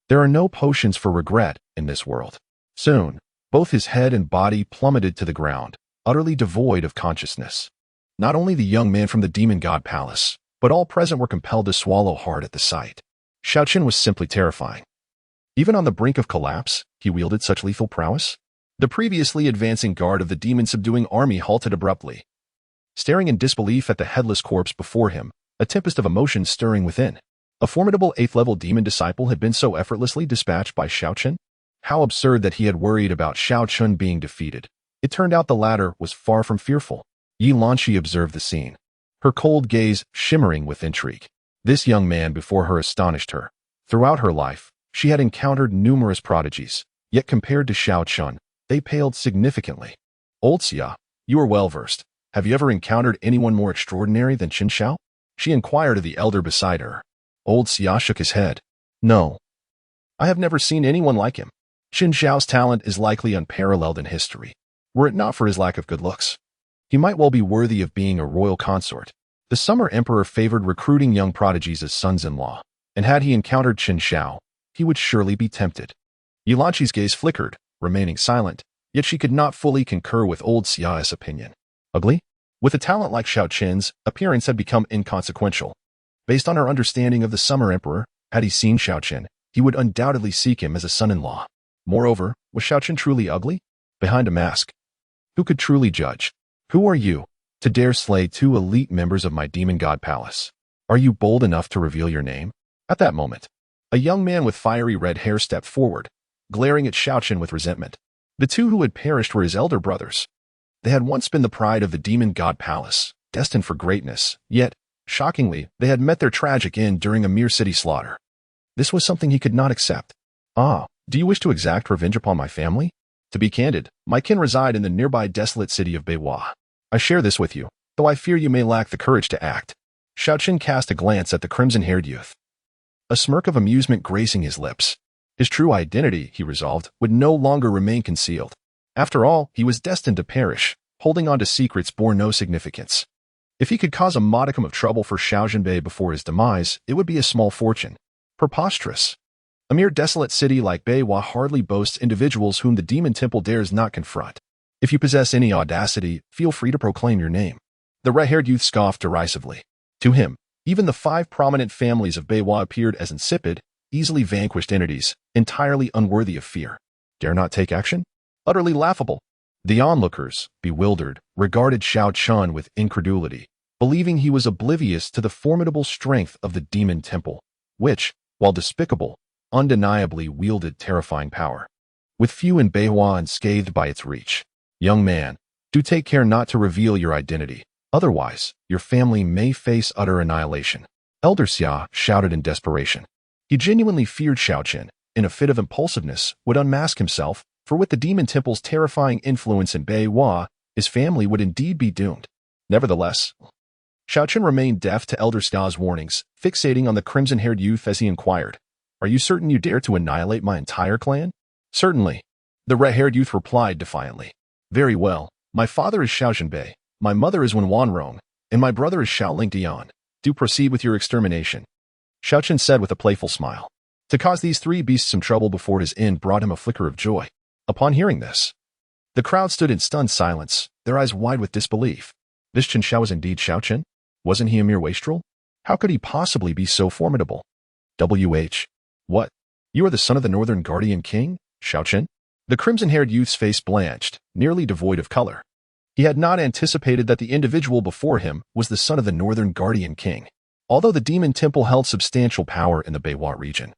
there are no potions for regret in this world. Soon, both his head and body plummeted to the ground, utterly devoid of consciousness. Not only the young man from the demon god palace, but all present were compelled to swallow hard at the sight. Xiao Chen was simply terrifying. Even on the brink of collapse, he wielded such lethal prowess. The previously advancing guard of the demon-subduing army halted abruptly, staring in disbelief at the headless corpse before him, a tempest of emotions stirring within. A formidable 8th-level demon disciple had been so effortlessly dispatched by Xiao Chen? How absurd that he had worried about Xiao Chen being defeated. It turned out the latter was far from fearful. Yi Lanqi observed the scene, her cold gaze shimmering with intrigue. This young man before her astonished her. Throughout her life, she had encountered numerous prodigies, yet compared to Xiao Chen, they paled significantly. Old Xia, you are well versed. Have you ever encountered anyone more extraordinary than Qingxuan? She inquired of the elder beside her. Old Xia shook his head. No. I have never seen anyone like him. Qingxuan's talent is likely unparalleled in history. Were it not for his lack of good looks, he might well be worthy of being a royal consort. The Summer Emperor favored recruiting young prodigies as sons-in-law, and had he encountered Qingxuan, he would surely be tempted. Yi Lanqi's gaze flickered, remaining silent, yet she could not fully concur with old Xia's opinion. Ugly? With a talent like Xiao Chen's, appearance had become inconsequential. Based on her understanding of the Summer Emperor, had he seen Xiao Chen, he would undoubtedly seek him as a son-in-law. Moreover, was Xiao Chen truly ugly? Behind a mask, who could truly judge? Who are you, to dare slay 2 elite members of my demon god palace? Are you bold enough to reveal your name? At that moment, a young man with fiery red hair stepped forward, glaring at Xiao Chen with resentment. The 2 who had perished were his elder brothers. They had once been the pride of the demon god palace, destined for greatness, yet, shockingly, they had met their tragic end during a mere city slaughter. This was something he could not accept. Ah, do you wish to exact revenge upon my family? To be candid, my kin reside in the nearby desolate city of Beiwa. I share this with you, though I fear you may lack the courage to act. Xiao Chen cast a glance at the crimson-haired youth, a smirk of amusement gracing his lips. His true identity, he resolved, would no longer remain concealed. After all, he was destined to perish, holding on to secrets bore no significance. If he could cause a modicum of trouble for Xiao Zhenbei before his demise, it would be a small fortune. Preposterous. A mere desolate city like Beiwa hardly boasts individuals whom the demon temple dares not confront. If you possess any audacity, feel free to proclaim your name. The red-haired youth scoffed derisively. To him, even the 5 prominent families of Beiwa appeared as insipid, easily vanquished entities, entirely unworthy of fear. Dare not take action? Utterly laughable. The onlookers, bewildered, regarded Xiao Chen with incredulity, believing he was oblivious to the formidable strength of the demon temple, which, while despicable, undeniably wielded terrifying power. With few in Beiwa unscathed by its reach. Young man, do take care not to reveal your identity, otherwise, your family may face utter annihilation. Elder Xia shouted in desperation. He genuinely feared Xiao Chen, in a fit of impulsiveness, would unmask himself, for with the demon temple's terrifying influence in Beiwa, his family would indeed be doomed. Nevertheless, Xiao Chen remained deaf to Elder Xia's warnings, fixating on the crimson-haired youth as he inquired, "Are you certain you dare to annihilate my entire clan?" "Certainly," the red-haired youth replied defiantly. "Very well. My father is Xiao Zhenbei, my mother is Wanrong, and my brother is Xiao Lingfeng. Do proceed with your extermination," Xiao Chen said with a playful smile. To cause these 3 beasts some trouble before his end brought him a flicker of joy. Upon hearing this, The crowd stood in stunned silence, their eyes wide with disbelief. This Chen Xiao was indeed Xiao Chen? Wasn't he a mere wastrel? How could he possibly be so formidable? W.H. What? You are the son of the Northern Guardian King, Xiao Chen? The crimson-haired youth's face blanched, nearly devoid of color. He had not anticipated that the individual before him was the son of the Northern Guardian King. Although the demon temple held substantial power in the Beiwa region,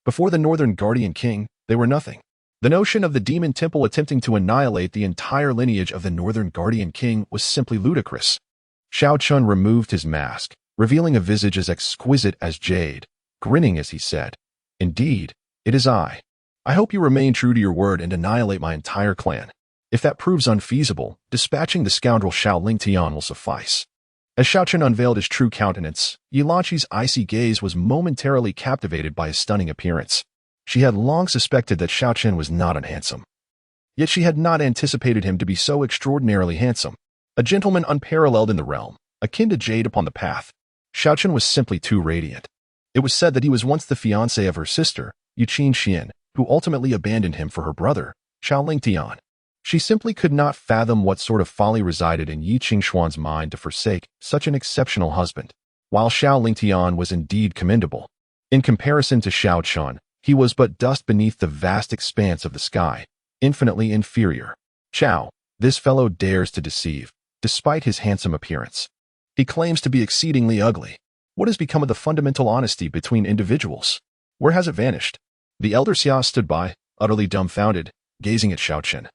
before the Northern Guardian King, they were nothing. The notion of the demon temple attempting to annihilate the entire lineage of the Northern Guardian King was simply ludicrous. Xiao Chen removed his mask, revealing a visage as exquisite as jade, grinning as he said, "Indeed, it is I. I hope you remain true to your word and annihilate my entire clan. If that proves unfeasible, dispatching the scoundrel Xiao Lingfeng will suffice." As Xiao Chen unveiled his true countenance, Yilanqi's icy gaze was momentarily captivated by his stunning appearance. She had long suspected that Xiao Chen was not unhandsome. Yet she had not anticipated him to be so extraordinarily handsome. A gentleman unparalleled in the realm, akin to jade upon the path. Xiao Chen was simply too radiant. It was said that he was once the fiancé of her sister, Qingxuan, who ultimately abandoned him for her brother, Xiao Lingfeng. She simply could not fathom what sort of folly resided in Qingxuan's mind to forsake such an exceptional husband. While Xiao Lingfeng was indeed commendable, in comparison to Xiao Chen, he was but dust beneath the vast expanse of the sky, infinitely inferior. Xiao, this fellow dares to deceive, despite his handsome appearance. He claims to be exceedingly ugly. What has become of the fundamental honesty between individuals? Where has it vanished? The elder Xiao stood by, utterly dumbfounded, gazing at Xiao Chen.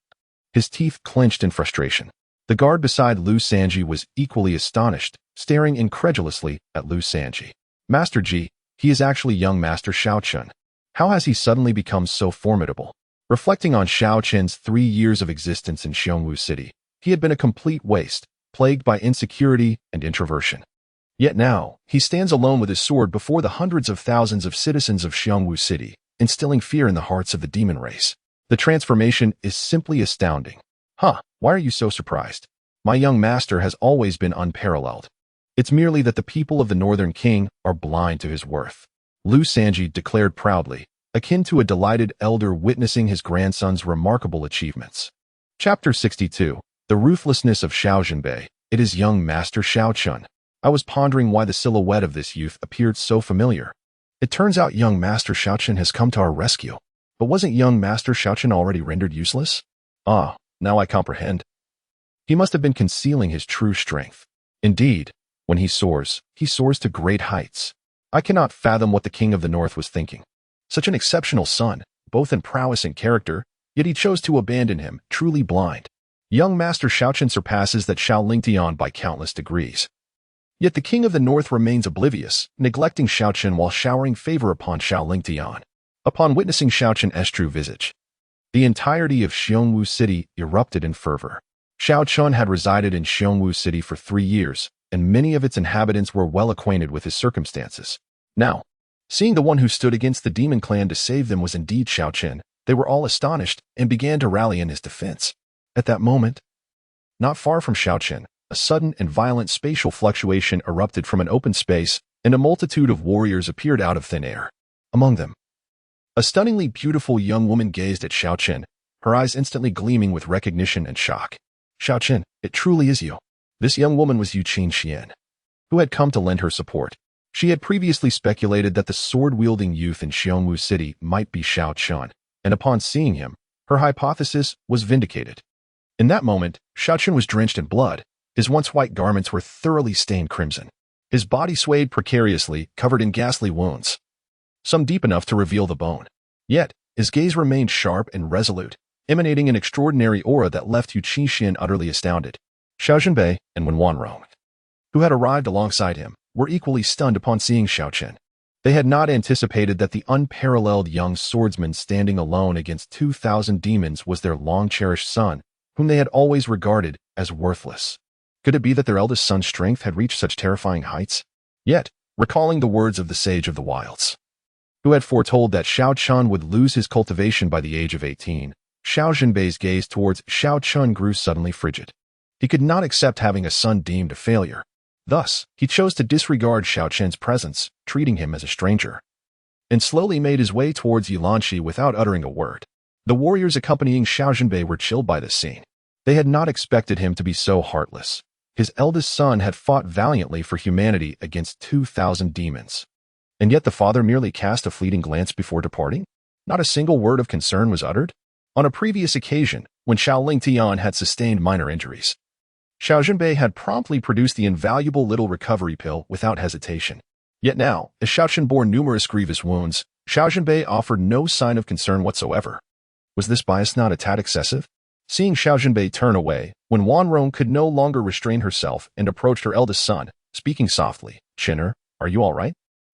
His teeth clenched in frustration. The guard beside Lu Sanji was equally astonished, staring incredulously at Lu Sanji. "Master Ji, he is actually young Master Xiao Chen. How has he suddenly become so formidable?" Reflecting on Xiao Chen's 3 years of existence in Xiongwu City, he had been a complete waste, plagued by insecurity and introversion. Yet now, he stands alone with his sword before the hundreds of thousands of citizens of Xiongwu City, instilling fear in the hearts of the demon race. The transformation is simply astounding. Why are you so surprised? My young master has always been unparalleled. It's merely that the people of the Northern King are blind to his worth. Lu Sanji declared proudly, akin to a delighted elder witnessing his grandson's remarkable achievements. Chapter 62. The Ruthlessness of Xiao Zhenbei. It is young Master Xiao Chen. I was pondering why the silhouette of this youth appeared so familiar. It turns out young Master Xiao Chen has come to our rescue. But wasn't young Master Xiao Chen already rendered useless? Now I comprehend. He must have been concealing his true strength. Indeed, when he soars to great heights. I cannot fathom what the King of the North was thinking. Such an exceptional son, both in prowess and character, yet he chose to abandon him, truly blind. Young Master Xiao Chen surpasses that Xiao Lingfeng by countless degrees. Yet the King of the North remains oblivious, neglecting Xiao Chen while showering favor upon Xiao Lingfeng. Upon witnessing Xiao Chen's true visage, the entirety of Xiongwu City erupted in fervor. Xiao Chen had resided in Xiongwu City for 3 years, and many of its inhabitants were well acquainted with his circumstances. Now, seeing the one who stood against the demon clan to save them was indeed Xiao Chen, they were all astonished and began to rally in his defense. At that moment, not far from Xiao Chen, a sudden and violent spatial fluctuation erupted from an open space, and a multitude of warriors appeared out of thin air. Among them, a stunningly beautiful young woman gazed at Xiao Chen, her eyes instantly gleaming with recognition and shock. "Xiao Chen, it truly is you." This young woman was Qingxuan, who had come to lend her support. She had previously speculated that the sword-wielding youth in Xiongwu City might be Xiao Chen, and upon seeing him, her hypothesis was vindicated. In that moment, Xiao Chen was drenched in blood. His once white garments were thoroughly stained crimson. His body swayed precariously, covered in ghastly wounds, some deep enough to reveal the bone. Yet, his gaze remained sharp and resolute, emanating an extraordinary aura that left Qingxuan utterly astounded. Xiao Zhenbei and Wen Wanrong, who had arrived alongside him, were equally stunned upon seeing Xiao Chen. They had not anticipated that the unparalleled young swordsman standing alone against 2,000 demons was their long-cherished son, whom they had always regarded as worthless. Could it be that their eldest son's strength had reached such terrifying heights? Yet, recalling the words of the Sage of the Wilds, who had foretold that Xiao Chen would lose his cultivation by the age of 18, Xiao Zhenbei's gaze towards Xiao Chen grew suddenly frigid. He could not accept having a son deemed a failure. Thus, he chose to disregard Xiao Chen's presence, treating him as a stranger, and slowly made his way towards Yilanqi without uttering a word. The warriors accompanying Xiao Zhenbei were chilled by this scene. They had not expected him to be so heartless. His eldest son had fought valiantly for humanity against 2,000 demons. And yet the father merely cast a fleeting glance before departing? Not a single word of concern was uttered? On a previous occasion, when Xiao Lingfeng had sustained minor injuries, Xiao Zhenbei had promptly produced the invaluable little recovery pill without hesitation. Yet now, as Xiao Chen bore numerous grievous wounds, Xiao Zhenbei offered no sign of concern whatsoever. Was this bias not a tad excessive? Seeing Xiao Zhenbei turn away, when Wanrong could no longer restrain herself and approached her eldest son, speaking softly, "Chinner, are you all right?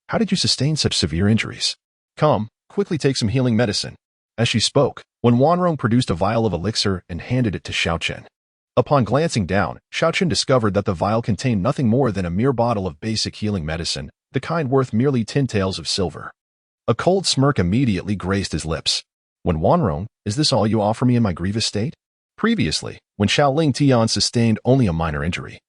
How did you sustain such severe injuries? Come, quickly take some healing medicine." As she spoke, when Wanrong produced a vial of elixir and handed it to Xiao Chen. Upon glancing down, Xiao Chen discovered that the vial contained nothing more than a mere bottle of basic healing medicine, the kind worth merely 10 taels of silver. A cold smirk immediately graced his lips. When Wanrong, is this all you offer me in my grievous state? Previously, when Xiao Lingfeng sustained only a minor injury,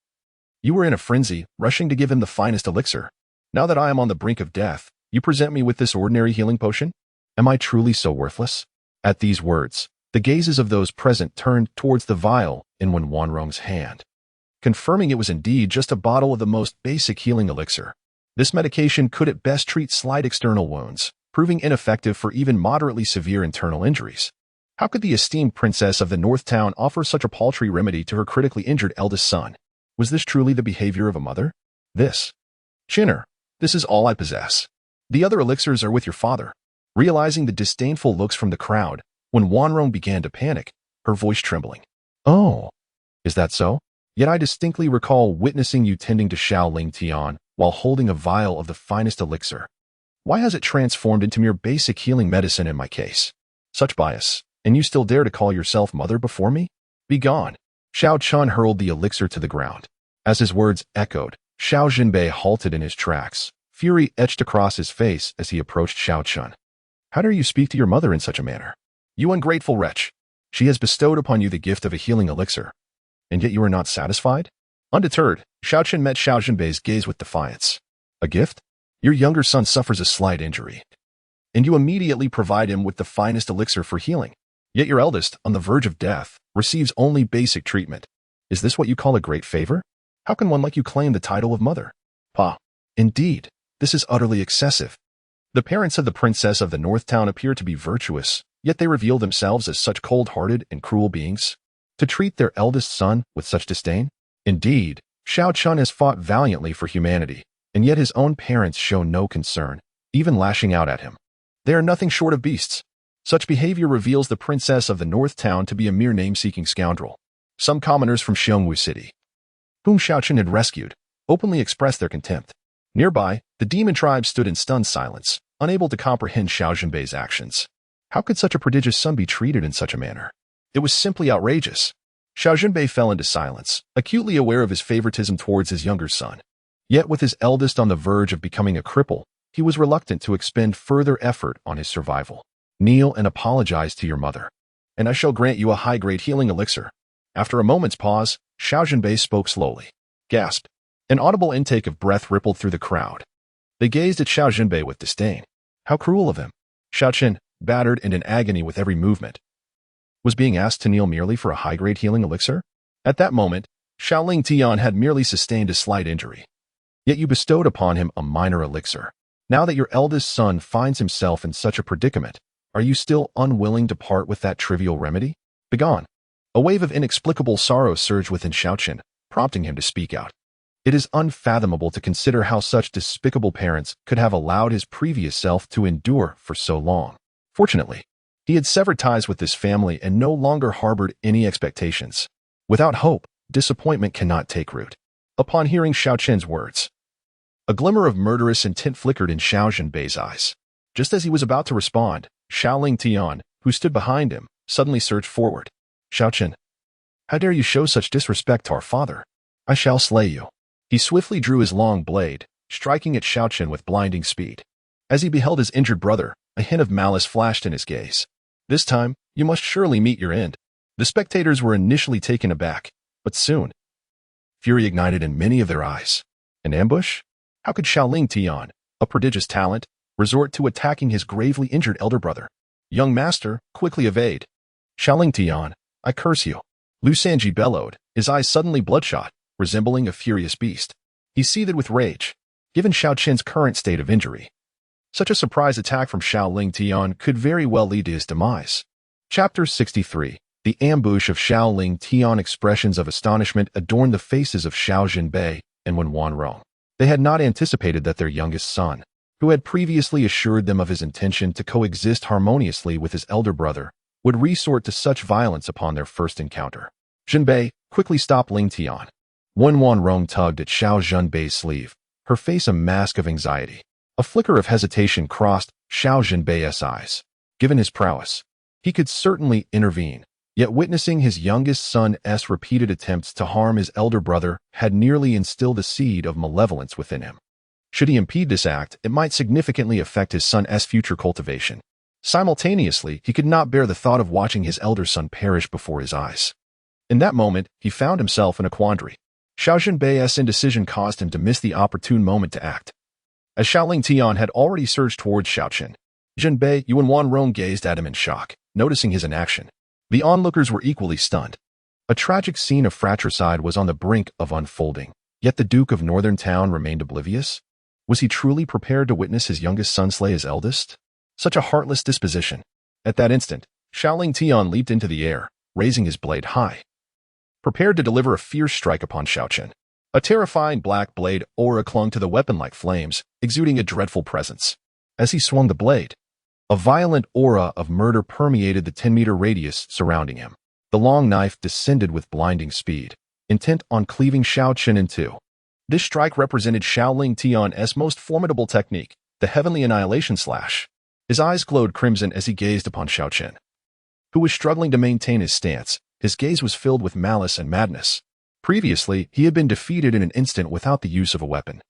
you were in a frenzy, rushing to give him the finest elixir. Now that I am on the brink of death, you present me with this ordinary healing potion? Am I truly so worthless? At these words, the gazes of those present turned towards the vial in Wanrong's hand, confirming it was indeed just a bottle of the most basic healing elixir. This medication could at best treat slight external wounds, proving ineffective for even moderately severe internal injuries. How could the esteemed princess of the North Town offer such a paltry remedy to her critically injured eldest son? Was this truly the behavior of a mother? Chinner, this is all I possess. The other elixirs are with your father. Realizing the disdainful looks from the crowd, when Wanrong began to panic, her voice trembling. Oh, is that so? Yet I distinctly recall witnessing you tending to Xiao Lingfeng while holding a vial of the finest elixir. Why has it transformed into mere basic healing medicine in my case? Such bias, and you still dare to call yourself mother before me? Begone! Xiao Chen hurled the elixir to the ground. As his words echoed, Xiao Zhenbei halted in his tracks, fury etched across his face as he approached Xiao Chen. How dare you speak to your mother in such a manner? You ungrateful wretch! She has bestowed upon you the gift of a healing elixir, and yet you are not satisfied? Undeterred, Xiao Chen met Xiao Zhenbei's gaze with defiance. A gift? Your younger son suffers a slight injury, and you immediately provide him with the finest elixir for healing. Yet your eldest, on the verge of death, receives only basic treatment. Is this what you call a great favor? How can one like you claim the title of mother? Pah! Indeed, this is utterly excessive. The parents of the princess of the North Town appear to be virtuous, yet they reveal themselves as such cold-hearted and cruel beings. To treat their eldest son with such disdain? Indeed, Xiao Chen has fought valiantly for humanity, and yet his own parents show no concern, even lashing out at him. They are nothing short of beasts. Such behavior reveals the princess of the North Town to be a mere name-seeking scoundrel. Some commoners from Qingxuan City, whom Xiao Chen had rescued, openly expressed their contempt. Nearby, the demon tribe stood in stunned silence, unable to comprehend Xiao Zhenbei's actions. How could such a prodigious son be treated in such a manner? It was simply outrageous. Xiao Zhenbei fell into silence, acutely aware of his favoritism towards his younger son. Yet with his eldest on the verge of becoming a cripple, he was reluctant to expend further effort on his survival. Kneel and apologize to your mother, and I shall grant you a high-grade healing elixir. After a moment's pause, Xiao Zhenbei spoke slowly. Gasped. An audible intake of breath rippled through the crowd. They gazed at Xiao Zhenbei with disdain. How cruel of him. Xiao Chen, battered and in agony with every movement, was being asked to kneel merely for a high-grade healing elixir? At that moment, Xiao Lingfeng had merely sustained a slight injury. Yet you bestowed upon him a minor elixir. Now that your eldest son finds himself in such a predicament, are you still unwilling to part with that trivial remedy? Begone. A wave of inexplicable sorrow surged within Xiao Chen, prompting him to speak out. It is unfathomable to consider how such despicable parents could have allowed his previous self to endure for so long. Fortunately, he had severed ties with this family and no longer harbored any expectations. Without hope, disappointment cannot take root. Upon hearing Xiao Chen's words, a glimmer of murderous intent flickered in Xiao Zhenbei's eyes. Just as he was about to respond, Xiao Lingfeng, who stood behind him, suddenly surged forward. Xiao Chen, how dare you show such disrespect to our father? I shall slay you. He swiftly drew his long blade, striking at Xiao Chen with blinding speed. As he beheld his injured brother, a hint of malice flashed in his gaze. This time, you must surely meet your end. The spectators were initially taken aback, but soon, fury ignited in many of their eyes. An ambush? How could Xiao Lingfeng, a prodigious talent, resort to attacking his gravely injured elder brother? Young master, quickly evade. Xiao Lingtian, I curse you. Lu Sanji bellowed, his eyes suddenly bloodshot, resembling a furious beast. He seethed with rage, given Xiao Chen's current state of injury. Such a surprise attack from Xiao Lingtian could very well lead to his demise. Chapter 63. The ambush of Xiao Lingtian. Expressions of astonishment adorned the faces of Xiao Zhenbei and Wenwan Rong. They had not anticipated that their youngest son, who had previously assured them of his intention to coexist harmoniously with his elder brother, would resort to such violence upon their first encounter. Zhenbei quickly stopped Lingtian. Wenwan Rong tugged at Xiao Zhenbei's sleeve, her face a mask of anxiety. A flicker of hesitation crossed Xiao Zhenbei's eyes. Given his prowess, he could certainly intervene, yet witnessing his youngest son's repeated attempts to harm his elder brother had nearly instilled a seed of malevolence within him. Should he impede this act, it might significantly affect his son's future cultivation. Simultaneously, he could not bear the thought of watching his elder son perish before his eyes. In that moment, he found himself in a quandary. Xiao Zhenbei's indecision caused him to miss the opportune moment to act. As Xiao Lingtian had already surged towards Xiao Chen, Zhenbei and Wenwan Rong gazed at him in shock, noticing his inaction. The onlookers were equally stunned. A tragic scene of fratricide was on the brink of unfolding, yet the Duke of Northern Town remained oblivious. Was he truly prepared to witness his youngest son slay his eldest? Such a heartless disposition. At that instant, Xiao Lingtian leaped into the air, raising his blade high, prepared to deliver a fierce strike upon Xiao Chen. A terrifying black blade aura clung to the weapon like flames, exuding a dreadful presence. As he swung the blade, a violent aura of murder permeated the 10-meter radius surrounding him. The long knife descended with blinding speed, intent on cleaving Xiao Chen in two. This strike represented Xiao Lingtian's most formidable technique, the Heavenly Annihilation Slash. His eyes glowed crimson as he gazed upon Xiao Chen, who was struggling to maintain his stance. His gaze was filled with malice and madness. Previously, he had been defeated in an instant without the use of a weapon.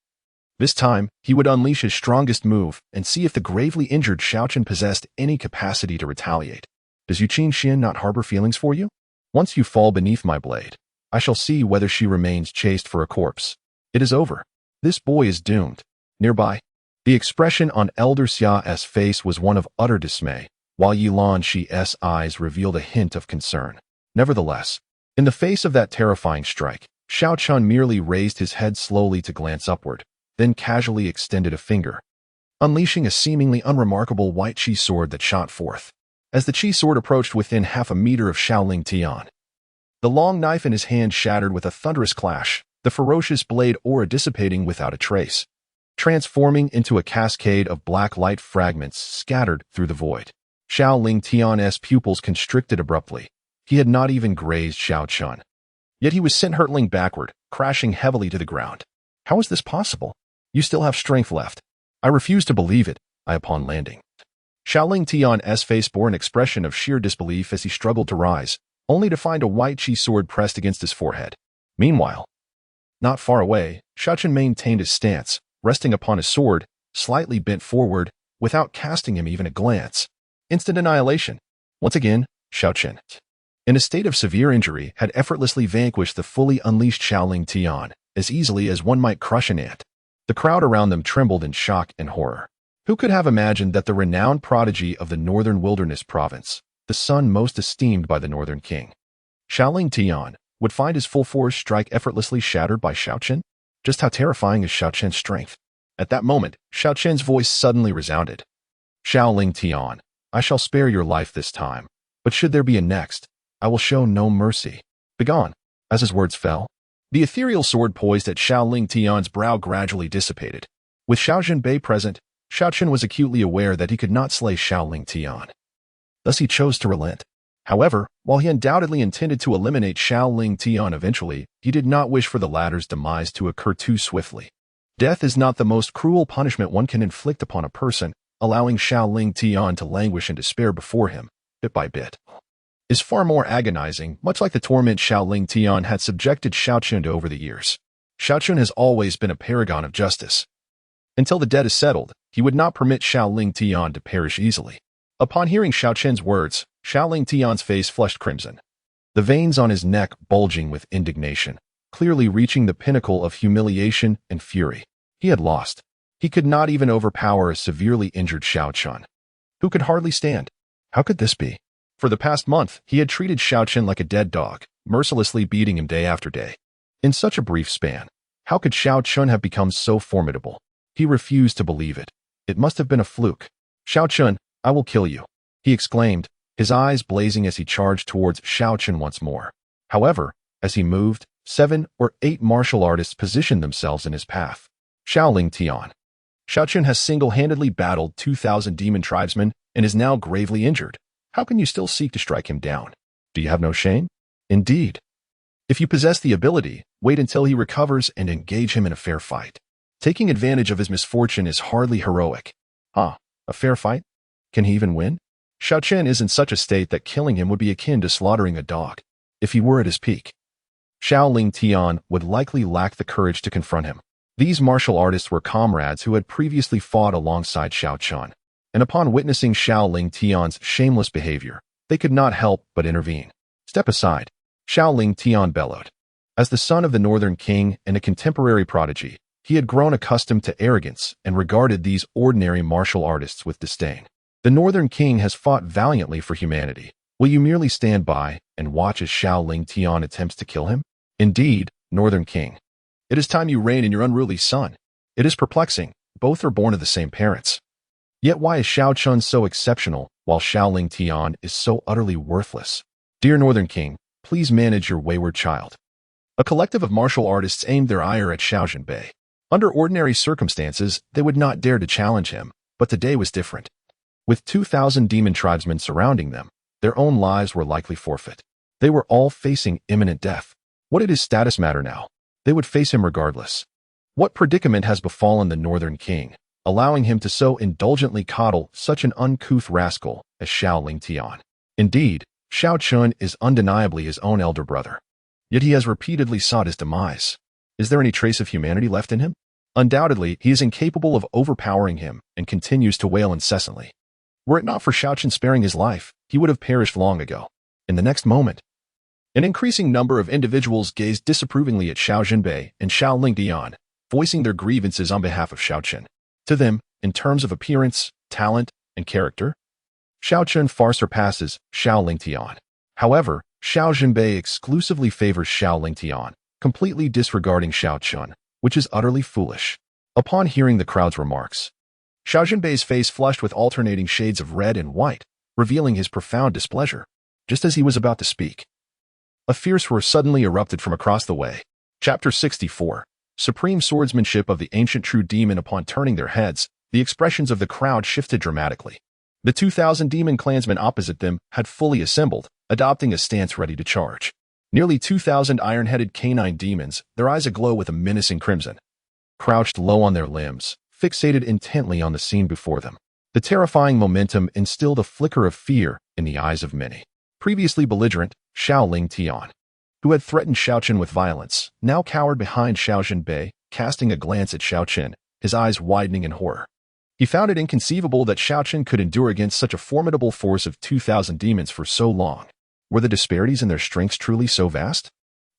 This time, he would unleash his strongest move and see if the gravely injured Xiao Chen possessed any capacity to retaliate. Does Yu Qingxuan not harbor feelings for you? Once you fall beneath my blade, I shall see whether she remains chaste for a corpse. It is over. This boy is doomed. Nearby, the expression on Elder Xia's face was one of utter dismay, while Yilan Shi's eyes revealed a hint of concern. Nevertheless, in the face of that terrifying strike, Xiao Chen merely raised his head slowly to glance upward, then casually extended a finger, unleashing a seemingly unremarkable white chi sword that shot forth. As the chi sword approached within half a meter of Xiao Lingtian, the long knife in his hand shattered with a thunderous clash, the ferocious blade aura dissipating without a trace, transforming into a cascade of black light fragments scattered through the void. Xiao Lingtian's pupils constricted abruptly. He had not even grazed Xiao Chen, yet he was sent hurtling backward, crashing heavily to the ground. How is this possible? You still have strength left. I refuse to believe it, upon landing. Xiao Lingtian's face bore an expression of sheer disbelief as he struggled to rise, only to find a white chi sword pressed against his forehead. Meanwhile, not far away, Xiao Chen maintained his stance, resting upon his sword, slightly bent forward, without casting him even a glance. Instant annihilation. Once again, Xiao Chen, in a state of severe injury, had effortlessly vanquished the fully unleashed Xiao Lingtian, as easily as one might crush an ant. The crowd around them trembled in shock and horror. Who could have imagined that the renowned prodigy of the Northern Wilderness Province, the son most esteemed by the Northern King, Xiao Lingtian, would find his full force strike effortlessly shattered by Xiao Chen? Just how terrifying is Xiao Chen's strength? At that moment, Xiao Chen's voice suddenly resounded. Xiao Lingtian, I shall spare your life this time, but should there be a next, I will show no mercy. Begone. As his words fell, the ethereal sword poised at Xiao Lingtian's brow gradually dissipated. With Xiao Zhenbei present, Xiao Chen was acutely aware that he could not slay Xiao Lingtian. Thus he chose to relent. However, while he undoubtedly intended to eliminate Xiao Lingtian eventually, he did not wish for the latter's demise to occur too swiftly. Death is not the most cruel punishment one can inflict upon a person. Allowing Xiao Lingtian to languish in despair before him, bit by bit, is far more agonizing, much like the torment Xiao Lingtian had subjected Xiao Chen to over the years. Xiao Chen has always been a paragon of justice. Until the debt is settled, he would not permit Xiao Lingtian to perish easily. Upon hearing Xiao Chen's words, Xiao Lingtian's face flushed crimson, the veins on his neck bulging with indignation, clearly reaching the pinnacle of humiliation and fury. He had lost. He could not even overpower a severely injured Xiao Chen, who could hardly stand. How could this be? For the past month, he had treated Xiao Chen like a dead dog, mercilessly beating him day after day. In such a brief span, how could Xiao Chen have become so formidable? He refused to believe it. It must have been a fluke. Xiao Chen, I will kill you, he exclaimed, his eyes blazing as he charged towards Xiao Chen once more. However, as he moved, 7 or 8 martial artists positioned themselves in his path. Xiao Lingfeng. Xiao Chen has single-handedly battled 2,000 demon tribesmen and is now gravely injured. How can you still seek to strike him down? Do you have no shame? Indeed. If you possess the ability, wait until he recovers and engage him in a fair fight. Taking advantage of his misfortune is hardly heroic. A fair fight? Can he even win? Xiao Chen is in such a state that killing him would be akin to slaughtering a dog. If he were at his peak, Xiao Lingfeng would likely lack the courage to confront him. These martial artists were comrades who had previously fought alongside Xiao Chen, and upon witnessing Xiao Lingfeng's shameless behavior, they could not help but intervene. Step aside, Xiao Lingfeng bellowed. As the son of the Northern King and a contemporary prodigy, he had grown accustomed to arrogance and regarded these ordinary martial artists with disdain. The Northern King has fought valiantly for humanity. Will you merely stand by and watch as Xiao Lingfeng attempts to kill him? Indeed, Northern King. It is time you rein in your unruly son. It is perplexing. Both are born of the same parents. Yet why is Xiao Chen so exceptional, while Xiao Lingfeng is so utterly worthless? Dear Northern King, please manage your wayward child. A collective of martial artists aimed their ire at Xiao Zhenbei. Under ordinary circumstances, they would not dare to challenge him, but today was different. With 2,000 demon tribesmen surrounding them, their own lives were likely forfeit. They were all facing imminent death. What did his status matter now? They would face him regardless. What predicament has befallen the Northern King, allowing him to so indulgently coddle such an uncouth rascal as Xiao Lingfeng? Indeed, Xiao Chen is undeniably his own elder brother. Yet he has repeatedly sought his demise. Is there any trace of humanity left in him? Undoubtedly, he is incapable of overpowering him and continues to wail incessantly. Were it not for Xiao Chen sparing his life, he would have perished long ago. In the next moment, an increasing number of individuals gazed disapprovingly at Xiao Zhenbei and Xiao Lingfeng, voicing their grievances on behalf of Xiao Chen. To them, in terms of appearance, talent, and character, Xiao Chen far surpasses Xiao Lingfeng. However, Xiao Zhenbei exclusively favors Xiao Lingfeng, completely disregarding Xiao Chen, which is utterly foolish. Upon hearing the crowd's remarks, Xiao Zhenbei's face flushed with alternating shades of red and white, revealing his profound displeasure. Just as he was about to speak, a fierce roar suddenly erupted from across the way. Chapter 64. Supreme swordsmanship of the ancient true demon. Upon turning their heads, the expressions of the crowd shifted dramatically. The 2,000 demon clansmen opposite them had fully assembled, adopting a stance ready to charge. Nearly 2,000 iron-headed canine demons, their eyes aglow with a menacing crimson, crouched low on their limbs, fixated intently on the scene before them. The terrifying momentum instilled a flicker of fear in the eyes of many. Previously belligerent, Xiao Lingfeng, who had threatened Xiao Chen with violence, now cowered behind Xiao Zhenbei, casting a glance at Xiao Chen, his eyes widening in horror. He found it inconceivable that Xiao Chen could endure against such a formidable force of 2,000 demons for so long. Were the disparities in their strengths truly so vast?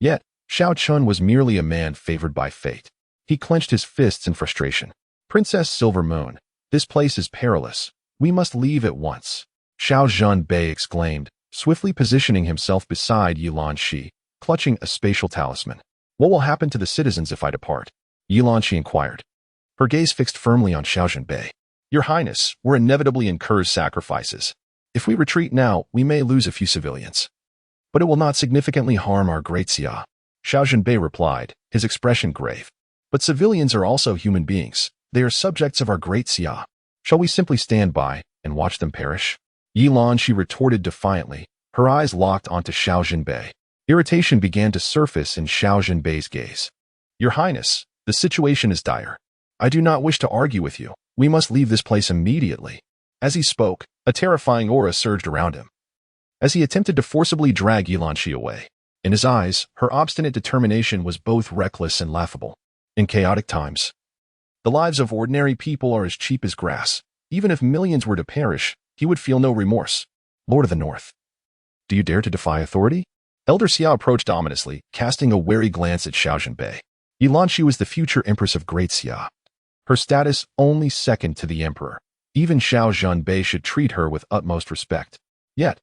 Yet, Xiao Chen was merely a man favored by fate. He clenched his fists in frustration. Princess Silver Moon, this place is perilous. We must leave at once. Xiao Zhenbei exclaimed, swiftly positioning himself beside Yilan Shi, clutching a spatial talisman. What will happen to the citizens if I depart? Yilan Shi inquired, her gaze fixed firmly on Xiao Zhenbei. Your Highness, we're inevitably incurs sacrifices. If we retreat now, we may lose a few civilians. But it will not significantly harm our great Xia. Xiao Zhenbei replied, his expression grave. But civilians are also human beings. They are subjects of our great Xia. Shall we simply stand by and watch them perish? Yilan, she retorted defiantly, her eyes locked onto Xiao Zhenbei. Irritation began to surface in Xiao Zhenbei's gaze. Your Highness, the situation is dire. I do not wish to argue with you. We must leave this place immediately. As he spoke, a terrifying aura surged around him. As he attempted to forcibly drag Yilan Shi away, in his eyes, her obstinate determination was both reckless and laughable. In chaotic times, the lives of ordinary people are as cheap as grass. Even if millions were to perish, he would feel no remorse. Lord of the North, do you dare to defy authority? Elder Xiao approached ominously, casting a wary glance at Xiao Zhenbei. Yilan Shi was the future empress of Great Xia. Her status only second to the emperor. Even Xiao Zhenbei should treat her with utmost respect. Yet,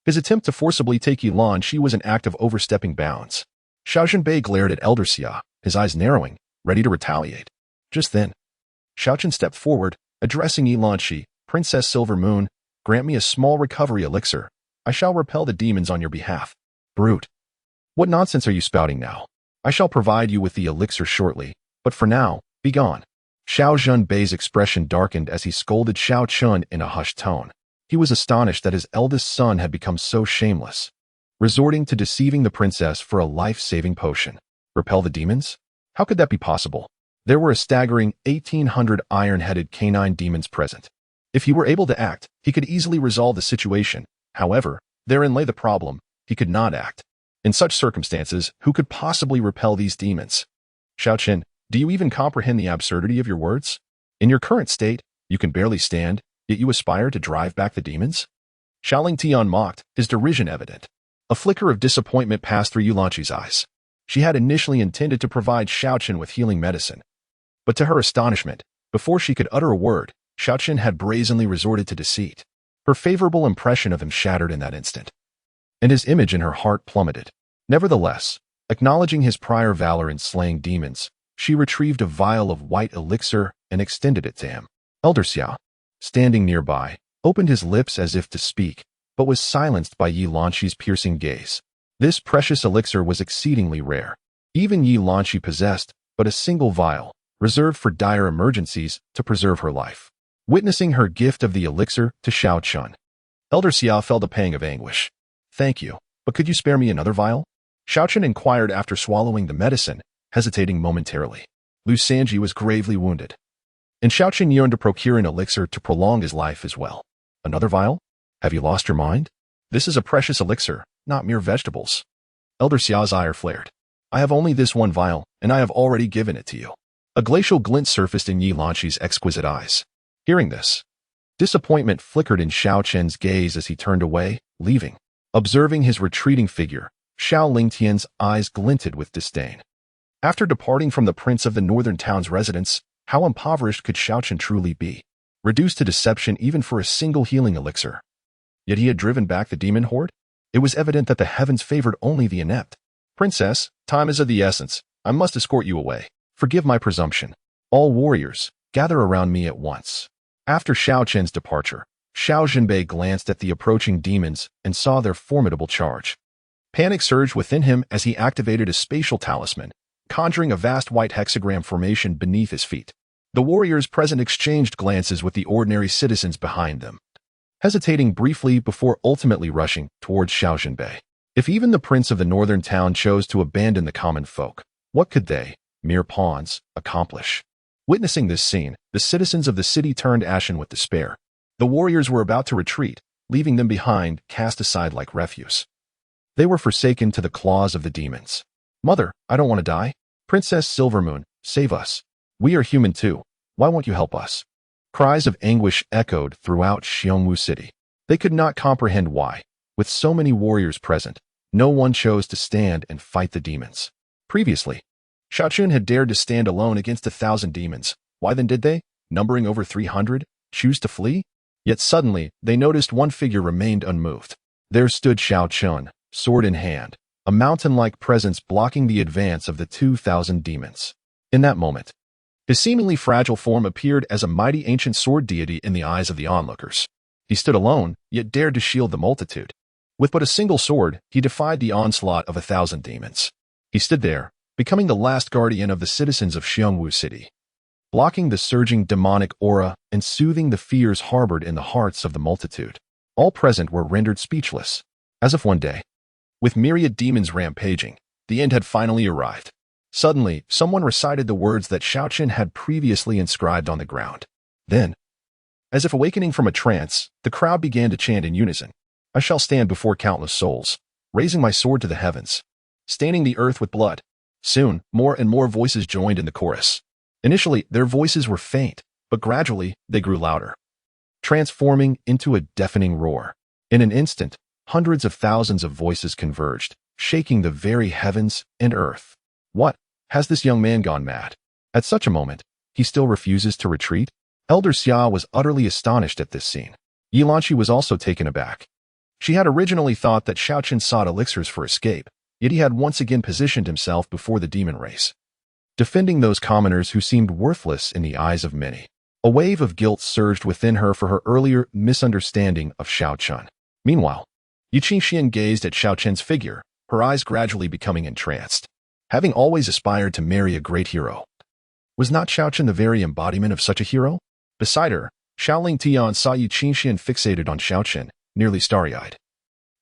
his attempt to forcibly take Yilanqi was an act of overstepping bounds. Xiao Zhenbei glared at Elder Xia, his eyes narrowing, ready to retaliate. Just then, Xiao Chen stepped forward, addressing Yilanqi, Princess Silver Moon, grant me a small recovery elixir. I shall repel the demons on your behalf. Brute. What nonsense are you spouting now? I shall provide you with the elixir shortly, but for now, be gone. Xiao Zhenbei's expression darkened as he scolded Xiao Chen in a hushed tone. He was astonished that his eldest son had become so shameless, resorting to deceiving the princess for a life-saving potion. Repel the demons? How could that be possible? There were a staggering 1,800 iron-headed canine demons present. If he were able to act, he could easily resolve the situation. However, therein lay the problem. He could not act. In such circumstances, who could possibly repel these demons? Xiao Chen, do you even comprehend the absurdity of your words? In your current state, you can barely stand, yet you aspire to drive back the demons? Xiao Lingfeng mocked, his derision evident. A flicker of disappointment passed through Yilanqi's eyes. She had initially intended to provide Xiao Chen with healing medicine. But to her astonishment, before she could utter a word, Xiao Chen had brazenly resorted to deceit. Her favorable impression of him shattered in that instant, and his image in her heart plummeted. Nevertheless, acknowledging his prior valor in slaying demons, she retrieved a vial of white elixir and extended it to him. Elder Xiao, standing nearby, opened his lips as if to speak, but was silenced by Yilanqi's piercing gaze. This precious elixir was exceedingly rare. Even Yilanqi possessed but a single vial, reserved for dire emergencies to preserve her life. Witnessing her gift of the elixir to Xiao Chen, Elder Xiao felt a pang of anguish. Thank you, but could you spare me another vial? Xiao Chen inquired after swallowing the medicine, hesitating momentarily. Lu Sanji was gravely wounded, and Xiao Chen yearned to procure an elixir to prolong his life as well. Another vial? Have you lost your mind? This is a precious elixir, not mere vegetables. Elder Xiao's ire flared. I have only this one vial, and I have already given it to you. A glacial glint surfaced in Yilanqi's exquisite eyes. Hearing this, disappointment flickered in Xiao Chen's gaze as he turned away, leaving. Observing his retreating figure, Xiao Lingtian's eyes glinted with disdain. After departing from the prince of the northern town's residence, how impoverished could Xiao Chen truly be? Reduced to deception even for a single healing elixir. Yet he had driven back the demon horde? It was evident that the heavens favored only the inept. Princess, time is of the essence. I must escort you away. Forgive my presumption. All warriors, gather around me at once. After Xiao Chen's departure, Xiao Zhenbei glanced at the approaching demons and saw their formidable charge. Panic surged within him as he activated a spatial talisman, conjuring a vast white hexagram formation beneath his feet. The warriors present exchanged glances with the ordinary citizens behind them, hesitating briefly before ultimately rushing towards Xiao Zhenbei. If even the prince of the northern town chose to abandon the common folk, what could they, mere pawns, accomplish? Witnessing this scene, the citizens of the city turned ashen with despair. The warriors were about to retreat, leaving them behind, cast aside like refuse. They were forsaken to the claws of the demons. Mother, I don't want to die. Princess Silvermoon, save us. We are human too. Why won't you help us? Cries of anguish echoed throughout Xiongwu City. They could not comprehend why, with so many warriors present, no one chose to stand and fight the demons. Previously, Xiao Chen had dared to stand alone against 1,000 demons. Why then did they, numbering over 300, choose to flee? Yet suddenly, they noticed one figure remained unmoved. There stood Xiao Chen, sword in hand, a mountain-like presence blocking the advance of the 2,000 demons. In that moment, his seemingly fragile form appeared as a mighty ancient sword deity in the eyes of the onlookers. He stood alone, yet dared to shield the multitude. With but a single sword, he defied the onslaught of 1,000 demons. He stood there, becoming the last guardian of the citizens of Xiongwu City, blocking the surging demonic aura and soothing the fears harbored in the hearts of the multitude. All present were rendered speechless, as if one day, with myriad demons rampaging, the end had finally arrived. Suddenly, someone recited the words that Xiao Chen had previously inscribed on the ground. Then, as if awakening from a trance, the crowd began to chant in unison. I shall stand before countless souls, raising my sword to the heavens, staining the earth with blood. Soon, more and more voices joined in the chorus. Initially, their voices were faint, but gradually they grew louder, transforming into a deafening roar. In an instant, hundreds of thousands of voices converged, shaking the very heavens and earth. What? Has this young man gone mad? At such a moment, he still refuses to retreat? Elder Xia was utterly astonished at this scene. Yilanqi was also taken aback. She had originally thought that Xiao Chen sought elixirs for escape, yet he had once again positioned himself before the demon race, defending those commoners who seemed worthless in the eyes of many. A wave of guilt surged within her for her earlier misunderstanding of Xiao Chen. Meanwhile, Qingxuan gazed at Xiao Chen's figure, her eyes gradually becoming entranced. Having always aspired to marry a great hero, was not Xiao Chen the very embodiment of such a hero? Beside her, Xiao Lingfeng saw Qingxuan fixated on Xiao Chen, nearly starry-eyed,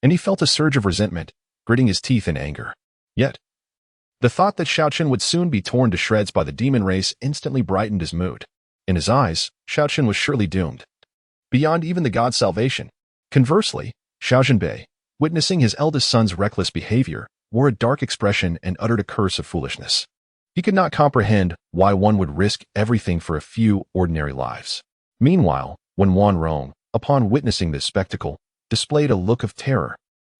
and he felt a surge of resentment, gritting his teeth in anger. Yet, the thought that Xiao Chen would soon be torn to shreds by the demon race instantly brightened his mood. In his eyes, Xiao Chen was surely doomed, beyond even the god's salvation. Conversely, Xiao Zhenbei, witnessing his eldest son's reckless behavior, wore a dark expression and uttered a curse of foolishness. He could not comprehend why one would risk everything for a few ordinary lives. Meanwhile, when Wan Rong, upon witnessing this spectacle, displayed a look of terror,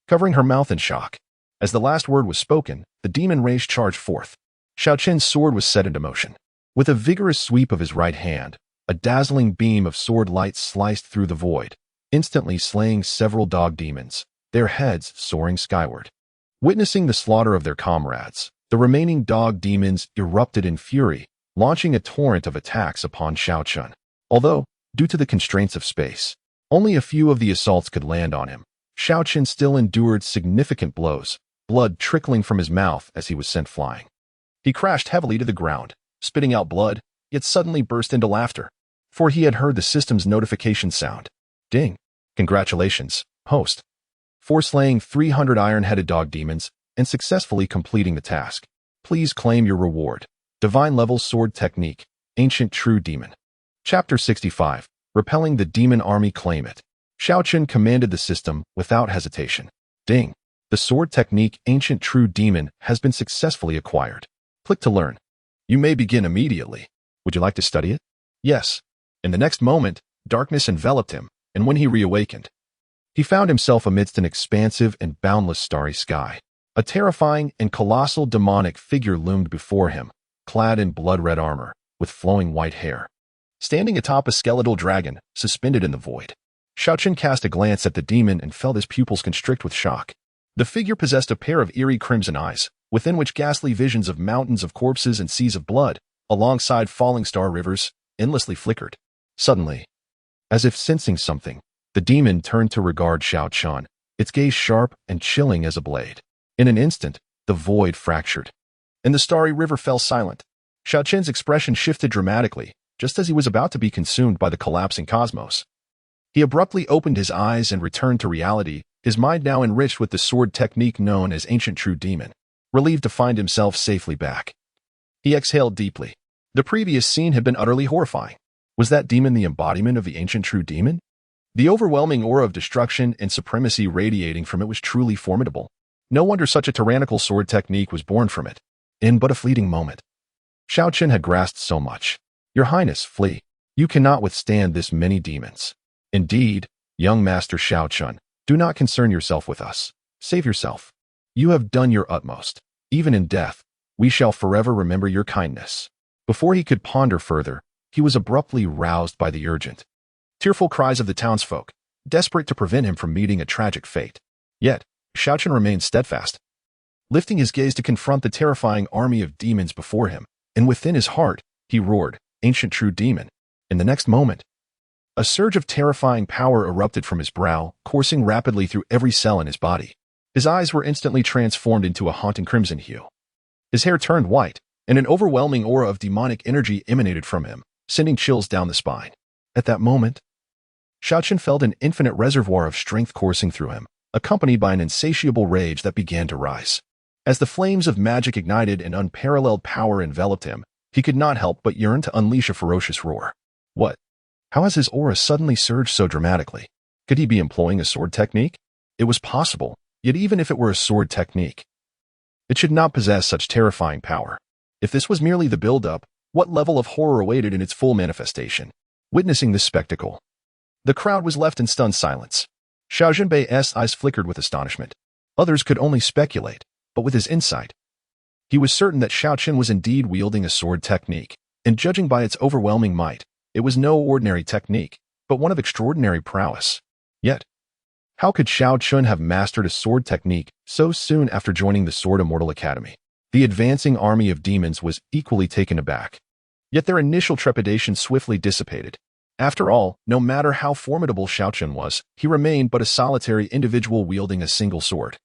covering her mouth in shock. As the last word was spoken, the demon race charged forth. Xiao Chen's sword was set into motion. With a vigorous sweep of his right hand, a dazzling beam of sword light sliced through the void, instantly slaying several dog demons, their heads soaring skyward. Witnessing the slaughter of their comrades, the remaining dog demons erupted in fury, launching a torrent of attacks upon Xiao Chen. Although, due to the constraints of space, only a few of the assaults could land on him, Xiao Chen still endured significant blows, blood trickling from his mouth as he was sent flying. He crashed heavily to the ground, spitting out blood, yet suddenly burst into laughter, for he had heard the system's notification sound. Ding! Congratulations, host, for slaying 300 iron-headed dog demons and successfully completing the task. Please claim your reward. Divine Level Sword Technique, Ancient True Demon. Chapter 65. Repelling the Demon Army. Claim it. Xiao Chen commanded the system without hesitation. Ding! The sword technique Ancient True Demon has been successfully acquired. Click to learn. You may begin immediately. Would you like to study it? Yes. In the next moment, darkness enveloped him, and when he reawakened, he found himself amidst an expansive and boundless starry sky. A terrifying and colossal demonic figure loomed before him, clad in blood-red armor, with flowing white hair. Standing atop a skeletal dragon, suspended in the void, Xiao Chen cast a glance at the demon and felt his pupils constrict with shock. The figure possessed a pair of eerie crimson eyes, within which ghastly visions of mountains of corpses and seas of blood, alongside falling star rivers, endlessly flickered. Suddenly, as if sensing something, the demon turned to regard Xiao Chen, its gaze sharp and chilling as a blade. In an instant, the void fractured, and the starry river fell silent. Xiao Chen's expression shifted dramatically, just as he was about to be consumed by the collapsing cosmos. He abruptly opened his eyes and returned to reality, his mind now enriched with the sword technique known as Ancient True Demon. Relieved to find himself safely back, he exhaled deeply. The previous scene had been utterly horrifying. Was that demon the embodiment of the Ancient True Demon? The overwhelming aura of destruction and supremacy radiating from it was truly formidable. No wonder such a tyrannical sword technique was born from it. In but a fleeting moment, Xiao Chen had grasped so much. Your Highness, flee. You cannot withstand this many demons. Indeed, young Master Xiao Chen, do not concern yourself with us. Save yourself. You have done your utmost. Even in death, we shall forever remember your kindness. Before he could ponder further, he was abruptly roused by the urgent, tearful cries of the townsfolk, desperate to prevent him from meeting a tragic fate. Yet, Xiao Chen remained steadfast, lifting his gaze to confront the terrifying army of demons before him, and within his heart, he roared, Ancient True Demon. In the next moment, a surge of terrifying power erupted from his brow, coursing rapidly through every cell in his body. His eyes were instantly transformed into a haunting crimson hue. His hair turned white, and an overwhelming aura of demonic energy emanated from him, sending chills down the spine. At that moment, Xiao Chen felt an infinite reservoir of strength coursing through him, accompanied by an insatiable rage that began to rise. As the flames of magic ignited and unparalleled power enveloped him, he could not help but yearn to unleash a ferocious roar. What? How has his aura suddenly surged so dramatically? Could he be employing a sword technique? It was possible, yet even if it were a sword technique, it should not possess such terrifying power. If this was merely the build-up, what level of horror awaited in its full manifestation? Witnessing this spectacle, the crowd was left in stunned silence. Xiao Zhenbei's eyes flickered with astonishment. Others could only speculate, but with his insight, he was certain that Xiao Chen was indeed wielding a sword technique, and judging by its overwhelming might, it was no ordinary technique, but one of extraordinary prowess. Yet, How could Xiao Chen have mastered a sword technique so soon after joining the Sword Immortal Academy? The advancing army of demons was equally taken aback. Yet their initial trepidation swiftly dissipated. After all, no matter how formidable Xiao Chen was, he remained but a solitary individual wielding a single sword.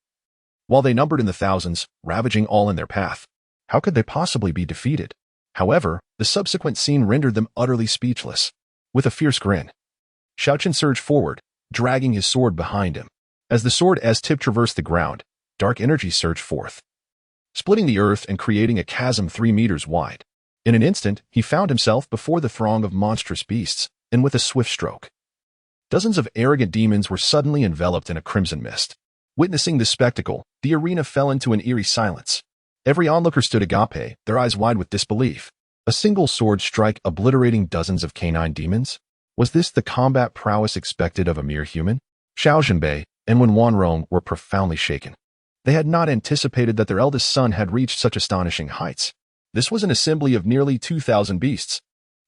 While they numbered in the thousands, ravaging all in their path, how could they possibly be defeated? However, the subsequent scene rendered them utterly speechless. With a fierce grin, Xiao Chen surged forward, dragging his sword behind him. As the sword's tip traversed the ground, dark energy surged forth, splitting the earth and creating a chasm 3 meters wide. In an instant, he found himself before the throng of monstrous beasts, and with a swift stroke, dozens of arrogant demons were suddenly enveloped in a crimson mist. Witnessing this spectacle, the arena fell into an eerie silence. Every onlooker stood agape, their eyes wide with disbelief. A single sword strike obliterating dozens of canine demons? Was this the combat prowess expected of a mere human? Xiao Zhenbei and Wen Wanrong were profoundly shaken. They had not anticipated that their eldest son had reached such astonishing heights. This was an assembly of nearly 2,000 beasts.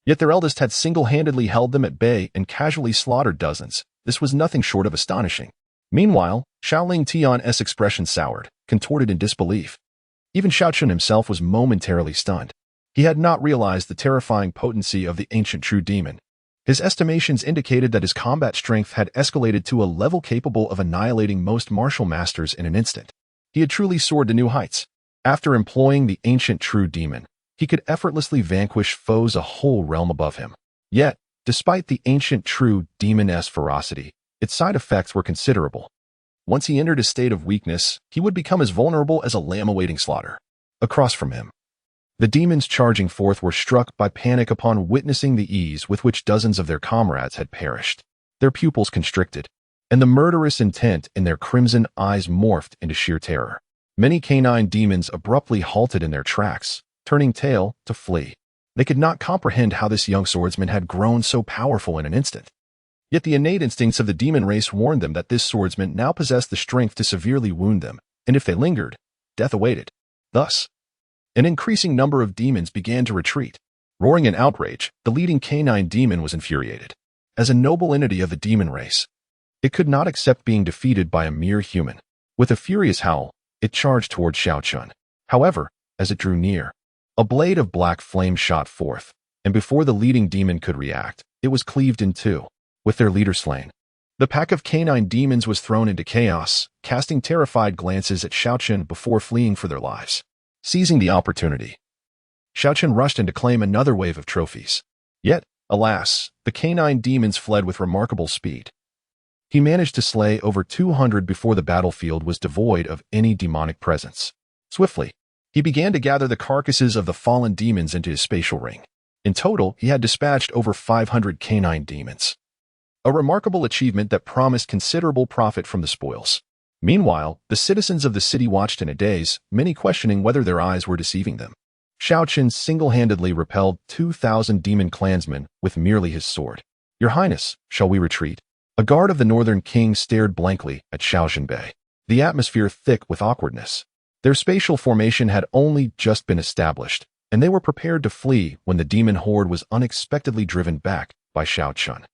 Yet their eldest had single-handedly held them at bay and casually slaughtered dozens. This was nothing short of astonishing. Meanwhile, Xiao Lingfeng's expression soured, contorted in disbelief. Even Xiao Chen himself was momentarily stunned. He had not realized the terrifying potency of the ancient true demon. His estimations indicated that his combat strength had escalated to a level capable of annihilating most martial masters in an instant. He had truly soared to new heights. After employing the ancient true demon, he could effortlessly vanquish foes a whole realm above him. Yet, despite the ancient true demon's ferocity, its side effects were considerable. Once he entered a state of weakness, he would become as vulnerable as a lamb awaiting slaughter. Across from him, the demons charging forth were struck by panic upon witnessing the ease with which dozens of their comrades had perished. Their pupils constricted, and the murderous intent in their crimson eyes morphed into sheer terror. Many canine demons abruptly halted in their tracks, turning tail to flee. They could not comprehend how this young swordsman had grown so powerful in an instant. Yet the innate instincts of the demon race warned them that this swordsman now possessed the strength to severely wound them, and if they lingered, death awaited. Thus, an increasing number of demons began to retreat. Roaring in outrage, the leading canine demon was infuriated. As a noble entity of the demon race, it could not accept being defeated by a mere human. With a furious howl, it charged toward Xiao Chen. However, as it drew near, a blade of black flame shot forth, and before the leading demon could react, it was cleaved in two, with their leader slain. The pack of canine demons was thrown into chaos, casting terrified glances at Xiao Chen before fleeing for their lives. Seizing the opportunity, Xiao Chen rushed in to claim another wave of trophies. Yet, alas, the canine demons fled with remarkable speed. He managed to slay over 200 before the battlefield was devoid of any demonic presence. Swiftly, he began to gather the carcasses of the fallen demons into his spatial ring. In total, he had dispatched over 500 canine demons. A remarkable achievement that promised considerable profit from the spoils. Meanwhile, the citizens of the city watched in a daze, many questioning whether their eyes were deceiving them. Xiao Chen single-handedly repelled 2,000 demon clansmen with merely his sword. "Your Highness, shall we retreat?" A guard of the Northern King stared blankly at Xiao Zhenbei, the atmosphere thick with awkwardness. Their spatial formation had only just been established, and they were prepared to flee when the demon horde was unexpectedly driven back by Xiao Chen.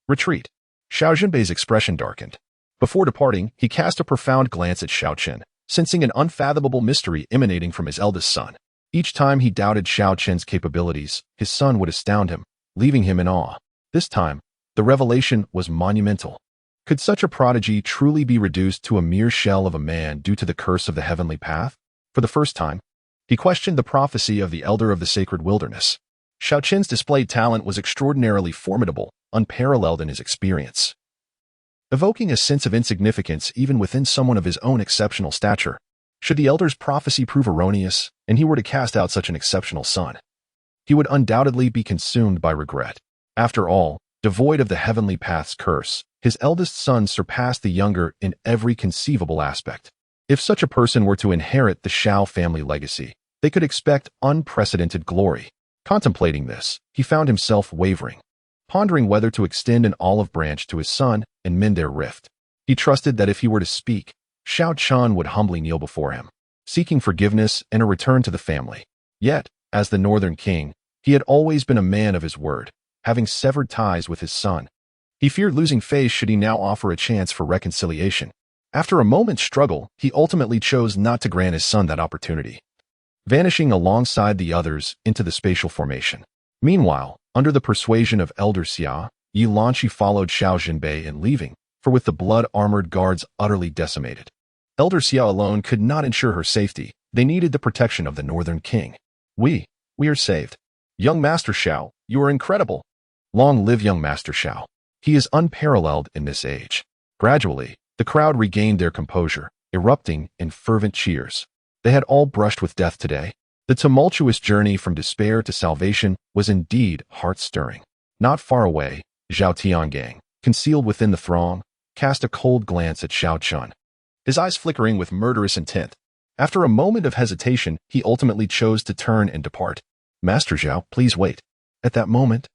"Retreat." Xiao Zhenbei's expression darkened. Before departing, he cast a profound glance at Xiao Chen, sensing an unfathomable mystery emanating from his eldest son. Each time he doubted Xiao Chen's capabilities, his son would astound him, leaving him in awe. This time, the revelation was monumental. Could such a prodigy truly be reduced to a mere shell of a man due to the curse of the heavenly path? For the first time, he questioned the prophecy of the elder of the sacred wilderness. Xiao Chen's displayed talent was extraordinarily formidable, unparalleled in his experience, evoking a sense of insignificance even within someone of his own exceptional stature. Should the elder's prophecy prove erroneous, and he were to cast out such an exceptional son, he would undoubtedly be consumed by regret. After all, devoid of the heavenly path's curse, his eldest son surpassed the younger in every conceivable aspect. If such a person were to inherit the Xiao family legacy, they could expect unprecedented glory. Contemplating this, he found himself wavering, pondering whether to extend an olive branch to his son and mend their rift. He trusted that if he were to speak, Xiao Chen would humbly kneel before him, seeking forgiveness and a return to the family. Yet, as the Northern King, he had always been a man of his word. Having severed ties with his son, He feared losing face should he now offer a chance for reconciliation. After a moment's struggle, he ultimately chose not to grant his son that opportunity, vanishing alongside the others into the spatial formation. Meanwhile, under the persuasion of Elder Xia, Yi Lanqi followed Xiao Zhenbei in leaving, for with the blood-armored guards utterly decimated, Elder Xia alone could not ensure her safety. They needed the protection of the Northern King. We are saved. Young Master Xiao, you are incredible. Long live young Master Xiao. He is unparalleled in this age. Gradually, the crowd regained their composure, erupting in fervent cheers. They had all brushed with death today. The tumultuous journey from despair to salvation was indeed heart-stirring. Not far away, Zhao Tiangang, concealed within the throng, cast a cold glance at Xiao Chen, his eyes flickering with murderous intent. After a moment of hesitation, he ultimately chose to turn and depart. Master Zhao, please wait. At that moment,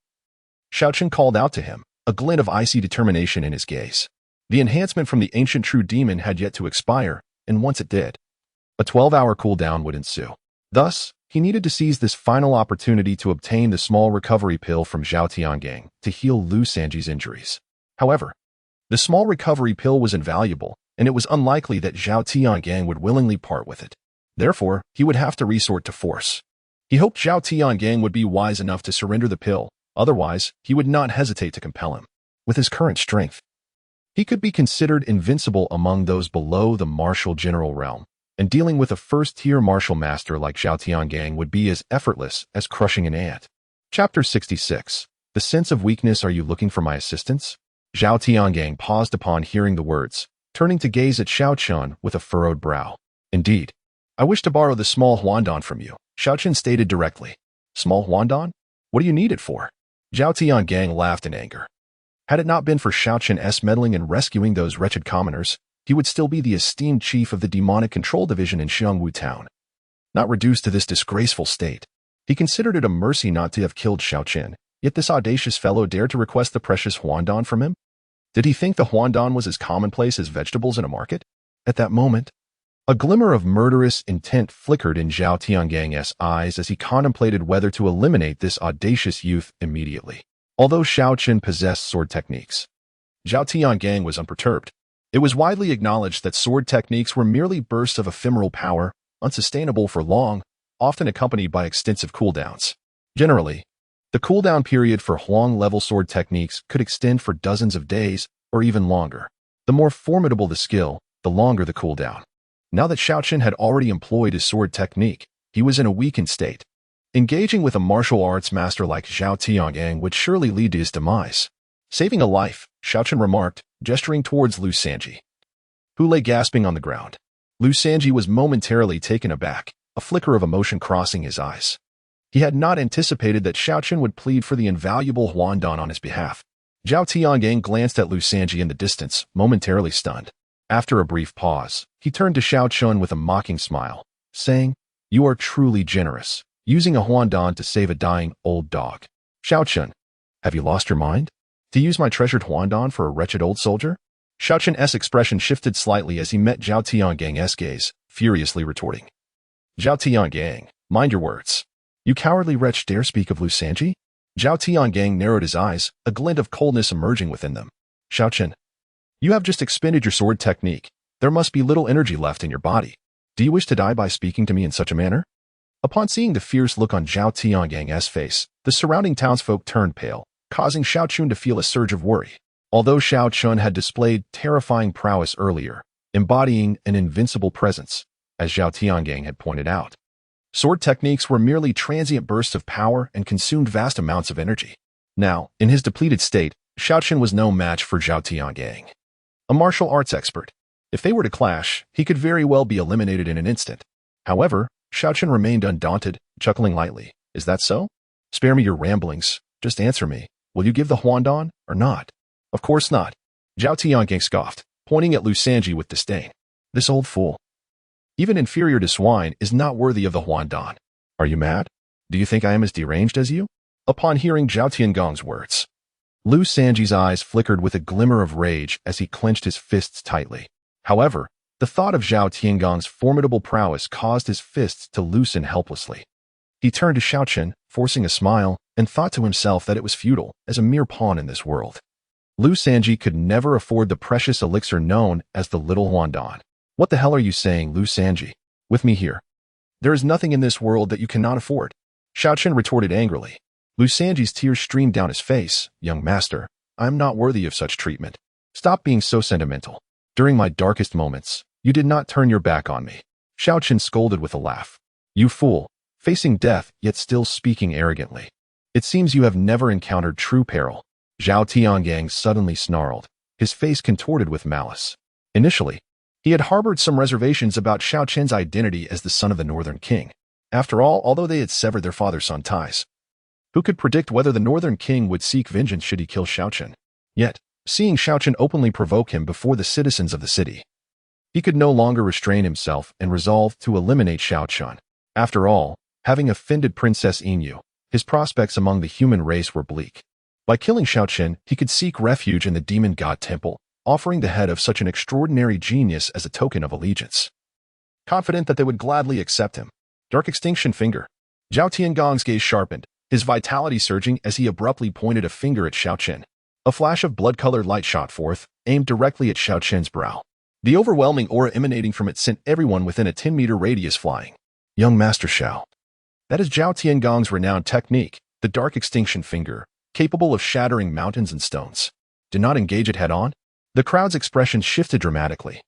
Xiao Chen called out to him, a glint of icy determination in his gaze. The enhancement from the ancient true demon had yet to expire, and once it did, a 12-hour cooldown would ensue. Thus, he needed to seize this final opportunity to obtain the small recovery pill from Zhao Tiangang to heal Lu Sanji's injuries. However, the small recovery pill was invaluable, and it was unlikely that Zhao Tiangang would willingly part with it. Therefore, he would have to resort to force. He hoped Zhao Tiangang would be wise enough to surrender the pill, otherwise, he would not hesitate to compel him. With his current strength, he could be considered invincible among those below the martial general realm, and dealing with a first-tier martial master like Zhao Tiangang would be as effortless as crushing an ant. Chapter 66. The sense of weakness. Are you looking for my assistance? Zhao Tiangang paused upon hearing the words, turning to gaze at Xiao Chen with a furrowed brow. Indeed. I wish to borrow the small huandan from you, Xiao Chen stated directly. Small huandan? What do you need it for? Zhao Tiangang laughed in anger. Had it not been for Xiao Chen's meddling in rescuing those wretched commoners, he would still be the esteemed chief of the demonic control division in Xiangwu town. Not reduced to this disgraceful state, he considered it a mercy not to have killed Xiao Chen, yet this audacious fellow dared to request the precious huandan from him? Did he think the huandan was as commonplace as vegetables in a market? At that moment, a glimmer of murderous intent flickered in Zhao Tianggang's eyes as he contemplated whether to eliminate this audacious youth immediately. Although Xiao Chen possessed sword techniques, Zhao Tiangang was unperturbed. It was widely acknowledged that sword techniques were merely bursts of ephemeral power, unsustainable for long, often accompanied by extensive cooldowns. Generally, the cooldown period for Huang-level sword techniques could extend for dozens of days or even longer. The more formidable the skill, the longer the cooldown. Now that Xiao Chen had already employed his sword technique, he was in a weakened state. Engaging with a martial arts master like Zhao Tiangang would surely lead to his demise. Saving a life, Xiao Chen remarked, gesturing towards Lu Sanji, who lay gasping on the ground. Lu Sanji was momentarily taken aback, a flicker of emotion crossing his eyes. He had not anticipated that Xiao Chen would plead for the invaluable huandan on his behalf. Zhao Tiangang glanced at Lu Sanji in the distance, momentarily stunned. After a brief pause, he turned to Xiao Chen with a mocking smile, saying, "You are truly generous, using a huandan to save a dying old dog. Xiao Chen, have you lost your mind? To use my treasured huandan for a wretched old soldier?" Xiao Chen's expression shifted slightly as he met Zhao Tianggang's gaze, furiously retorting. "Zhao Tiangang, mind your words. You cowardly wretch dare speak of Lu Sanji?" Zhao Tiangang narrowed his eyes, a glint of coldness emerging within them. "Xiao Chen, you have just expended your sword technique. There must be little energy left in your body. Do you wish to die by speaking to me in such a manner?" Upon seeing the fierce look on Zhao Tianggang's face, the surrounding townsfolk turned pale, causing Xiao Chen to feel a surge of worry. Although Xiao Chen had displayed terrifying prowess earlier, embodying an invincible presence, as Zhao Tiangang had pointed out, sword techniques were merely transient bursts of power and consumed vast amounts of energy. Now, in his depleted state, Xiao Chen was no match for Zhao Tiangang, a martial arts expert. If they were to clash, he could very well be eliminated in an instant. However, Xiao Chen remained undaunted, chuckling lightly. "Is that so? Spare me your ramblings. Just answer me. Will you give the huandan or not?" "Of course not," Zhao Tiangang scoffed, pointing at Lu Sanji with disdain. "This old fool, even inferior to swine, is not worthy of the huandan. Are you mad? Do you think I am as deranged as you?" Upon hearing Zhao Tiangang's words, Lu Sanji's eyes flickered with a glimmer of rage as he clenched his fists tightly. However, the thought of Zhao Tiangang's formidable prowess caused his fists to loosen helplessly. He turned to Xiao Chen, forcing a smile, and thought to himself that it was futile, as a mere pawn in this world. Lu Sanji could never afford the precious elixir known as the Little Huandon. What the hell are you saying, Lu Sanji? With me here. There is nothing in this world that you cannot afford. Xiao Chen retorted angrily. Lu Sanji's tears streamed down his face. Young master, I am not worthy of such treatment. Stop being so sentimental. During my darkest moments, you did not turn your back on me. Xiao Chen scolded with a laugh. You fool, facing death yet still speaking arrogantly. It seems you have never encountered true peril. Zhao Tiangang suddenly snarled, his face contorted with malice. Initially, he had harbored some reservations about Xiao Chen's identity as the son of the Northern King. After all, although they had severed their father-son ties, who could predict whether the Northern King would seek vengeance should he kill Xiao Chen? Yet, seeing Xiao Chen openly provoke him before the citizens of the city, he could no longer restrain himself and resolved to eliminate Xiao Chen. After all, having offended Princess Yinyu, his prospects among the human race were bleak. By killing Xiao Chen, he could seek refuge in the demon god temple, offering the head of such an extraordinary genius as a token of allegiance. Confident that they would gladly accept him. Dark extinction finger. Zhao Tiangong's gaze sharpened, his vitality surging as he abruptly pointed a finger at Xiao Chen. A flash of blood-colored light shot forth, aimed directly at Xiao Chen's brow. The overwhelming aura emanating from it sent everyone within a 10-meter radius flying. Young Master Xiao. That is Zhao Tiangong's renowned technique, the dark extinction finger, capable of shattering mountains and stones. Do not engage it head-on. The crowd's expression shifted dramatically,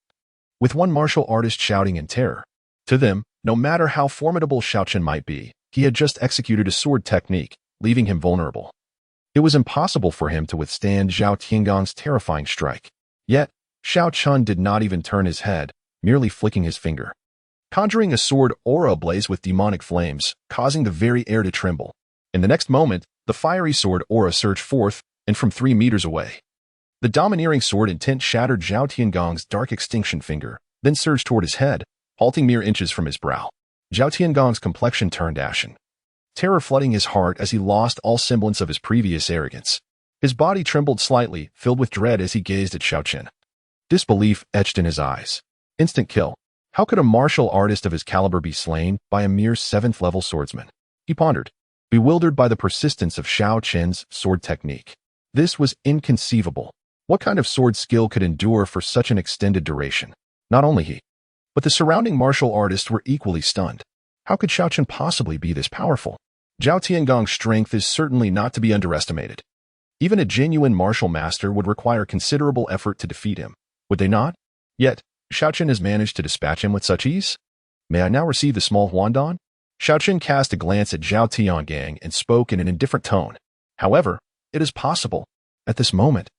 with one martial artist shouting in terror. To them, no matter how formidable Xiao Chen might be, he had just executed a sword technique, leaving him vulnerable. It was impossible for him to withstand Zhao Tiangong's terrifying strike. Yet, Xiao Chen did not even turn his head, merely flicking his finger, conjuring a sword aura ablaze with demonic flames, causing the very air to tremble. In the next moment, the fiery sword aura surged forth, and from 3 meters away, the domineering sword intent shattered Zhao Tiangong's dark extinction finger, then surged toward his head, halting mere inches from his brow. Zhao Tiangong's complexion turned ashen, terror flooding his heart as he lost all semblance of his previous arrogance. His body trembled slightly, filled with dread as he gazed at Xiao Chen. Disbelief etched in his eyes. Instant kill. How could a martial artist of his caliber be slain by a mere 7th-level swordsman? He pondered, bewildered by the persistence of Xiao Chen's sword technique. This was inconceivable. What kind of sword skill could endure for such an extended duration? Not only he, but the surrounding martial artists were equally stunned. How could Xiao Chen possibly be this powerful? Zhao Tiangong's strength is certainly not to be underestimated. Even a genuine martial master would require considerable effort to defeat him, would they not? Yet, Xiao Chen has managed to dispatch him with such ease? May I now receive the small Huandon? Xiao Chen cast a glance at Zhao Tiangang and spoke in an indifferent tone. However, it is possible. At this moment,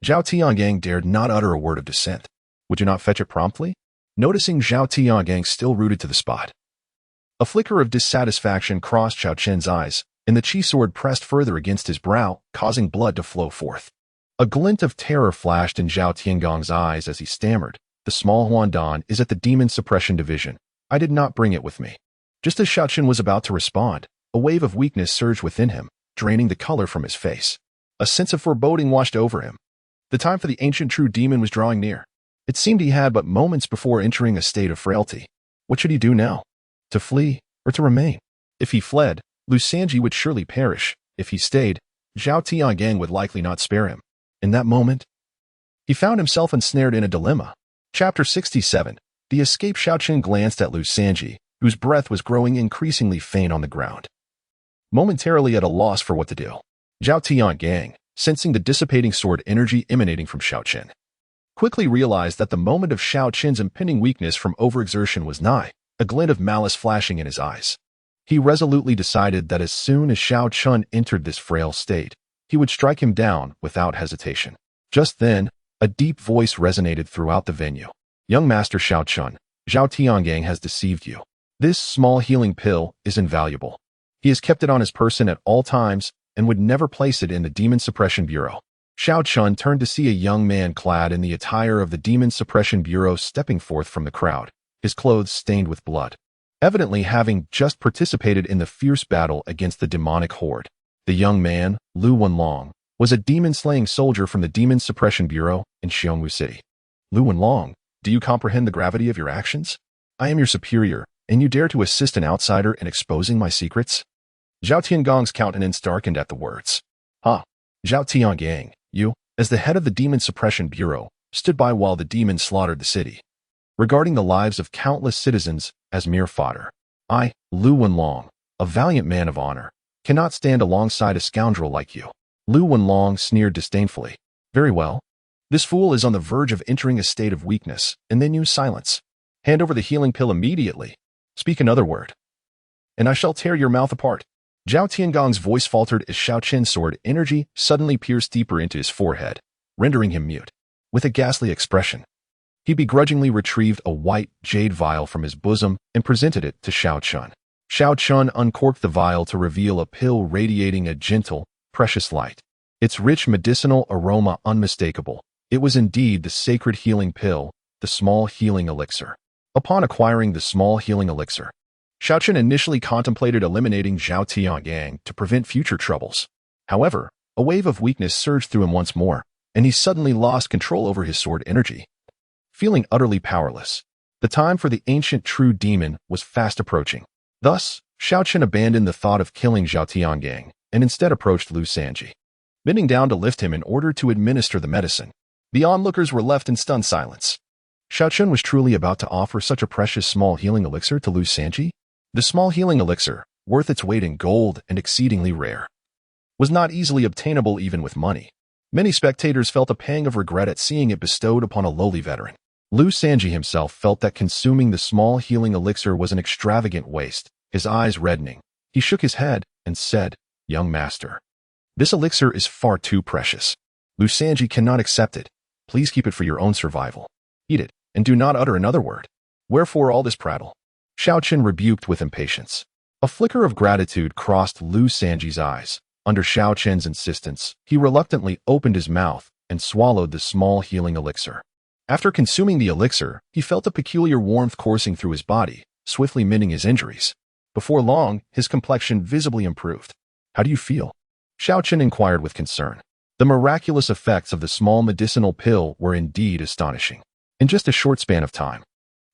Zhao Tiangang dared not utter a word of dissent. Would you not fetch it promptly? Noticing Zhao Tiangang still rooted to the spot, a flicker of dissatisfaction crossed Xiao Chen's eyes, and the chi sword pressed further against his brow, causing blood to flow forth. A glint of terror flashed in Zhao Tiangong's eyes as he stammered. The small Huandon is at the Demon Suppression Division. I did not bring it with me. Just as Xiao Chen was about to respond, a wave of weakness surged within him, draining the color from his face. A sense of foreboding washed over him. The time for the ancient true demon was drawing near. It seemed he had but moments before entering a state of frailty. What should he do now? To flee, or to remain? If he fled, Lu Sanji would surely perish. If he stayed, Zhao Tiangang would likely not spare him. In that moment, he found himself ensnared in a dilemma. Chapter 67. The escape. Xiao Chen glanced at Lu Sanji, whose breath was growing increasingly faint on the ground, momentarily at a loss for what to do. Zhao Tiangang, sensing the dissipating sword energy emanating from Xiao Chen, quickly realized that the moment of Xiao Chen's impending weakness from overexertion was nigh, a glint of malice flashing in his eyes. He resolutely decided that as soon as Xiao Chen entered this frail state, he would strike him down without hesitation. Just then, a deep voice resonated throughout the venue. Young Master Xiao Chen, Zhao Tiangang has deceived you. This small healing pill is invaluable. He has kept it on his person at all times and would never place it in the Demon Suppression Bureau. Xiao Chen turned to see a young man clad in the attire of the Demon Suppression Bureau stepping forth from the crowd, his clothes stained with blood, evidently having just participated in the fierce battle against the demonic horde. The young man, Lu Wenlong, was a demon-slaying soldier from the Demon Suppression Bureau in Xiongwu City. Lu Wenlong, do you comprehend the gravity of your actions? I am your superior, and you dare to assist an outsider in exposing my secrets? Zhao Tiangong's countenance darkened at the words. Zhao Tiangang, you, as the head of the Demon Suppression Bureau, stood by while the demon slaughtered the city, regarding the lives of countless citizens as mere fodder. I, Lu Wenlong, a valiant man of honor, cannot stand alongside a scoundrel like you. Lu Wenlong sneered disdainfully. Very well. This fool is on the verge of entering a state of weakness, and then use silence. Hand over the healing pill immediately. Speak another word, and I shall tear your mouth apart. Zhao Tiangong's voice faltered as Xiao Chen's sword energy suddenly pierced deeper into his forehead, rendering him mute. With a ghastly expression, he begrudgingly retrieved a white jade vial from his bosom and presented it to Xiao Chen. Xiao Chen uncorked the vial to reveal a pill radiating a gentle, precious light. Its rich medicinal aroma unmistakable. It was indeed the sacred healing pill, the small healing elixir. Upon acquiring the small healing elixir, Xiao Chen initially contemplated eliminating Zhao Tiangang to prevent future troubles. However, a wave of weakness surged through him once more, and he suddenly lost control over his sword energy. Feeling utterly powerless, the time for the ancient true demon was fast approaching. Thus, Xiao Chen abandoned the thought of killing Zhao Tiangang and instead approached Lu Sanji, bending down to lift him in order to administer the medicine. The onlookers were left in stunned silence. Xiao Chen was truly about to offer such a precious small healing elixir to Lu Sanji? The small healing elixir, worth its weight in gold and exceedingly rare, was not easily obtainable even with money. Many spectators felt a pang of regret at seeing it bestowed upon a lowly veteran. Lu Sanji himself felt that consuming the small healing elixir was an extravagant waste. His eyes reddening, he shook his head and said, "Young master, this elixir is far too precious. Lu Sanji cannot accept it. Please keep it for your own survival. Eat it, and do not utter another word. Wherefore all this prattle?" Xiao Chen rebuked with impatience. A flicker of gratitude crossed Lu Sanji's eyes. Under Xiao Chen's insistence, he reluctantly opened his mouth and swallowed the small healing elixir. After consuming the elixir, he felt a peculiar warmth coursing through his body, swiftly mending his injuries. Before long, his complexion visibly improved. "How do you feel?" Xiao Chen inquired with concern. The miraculous effects of the small medicinal pill were indeed astonishing. In just a short span of time,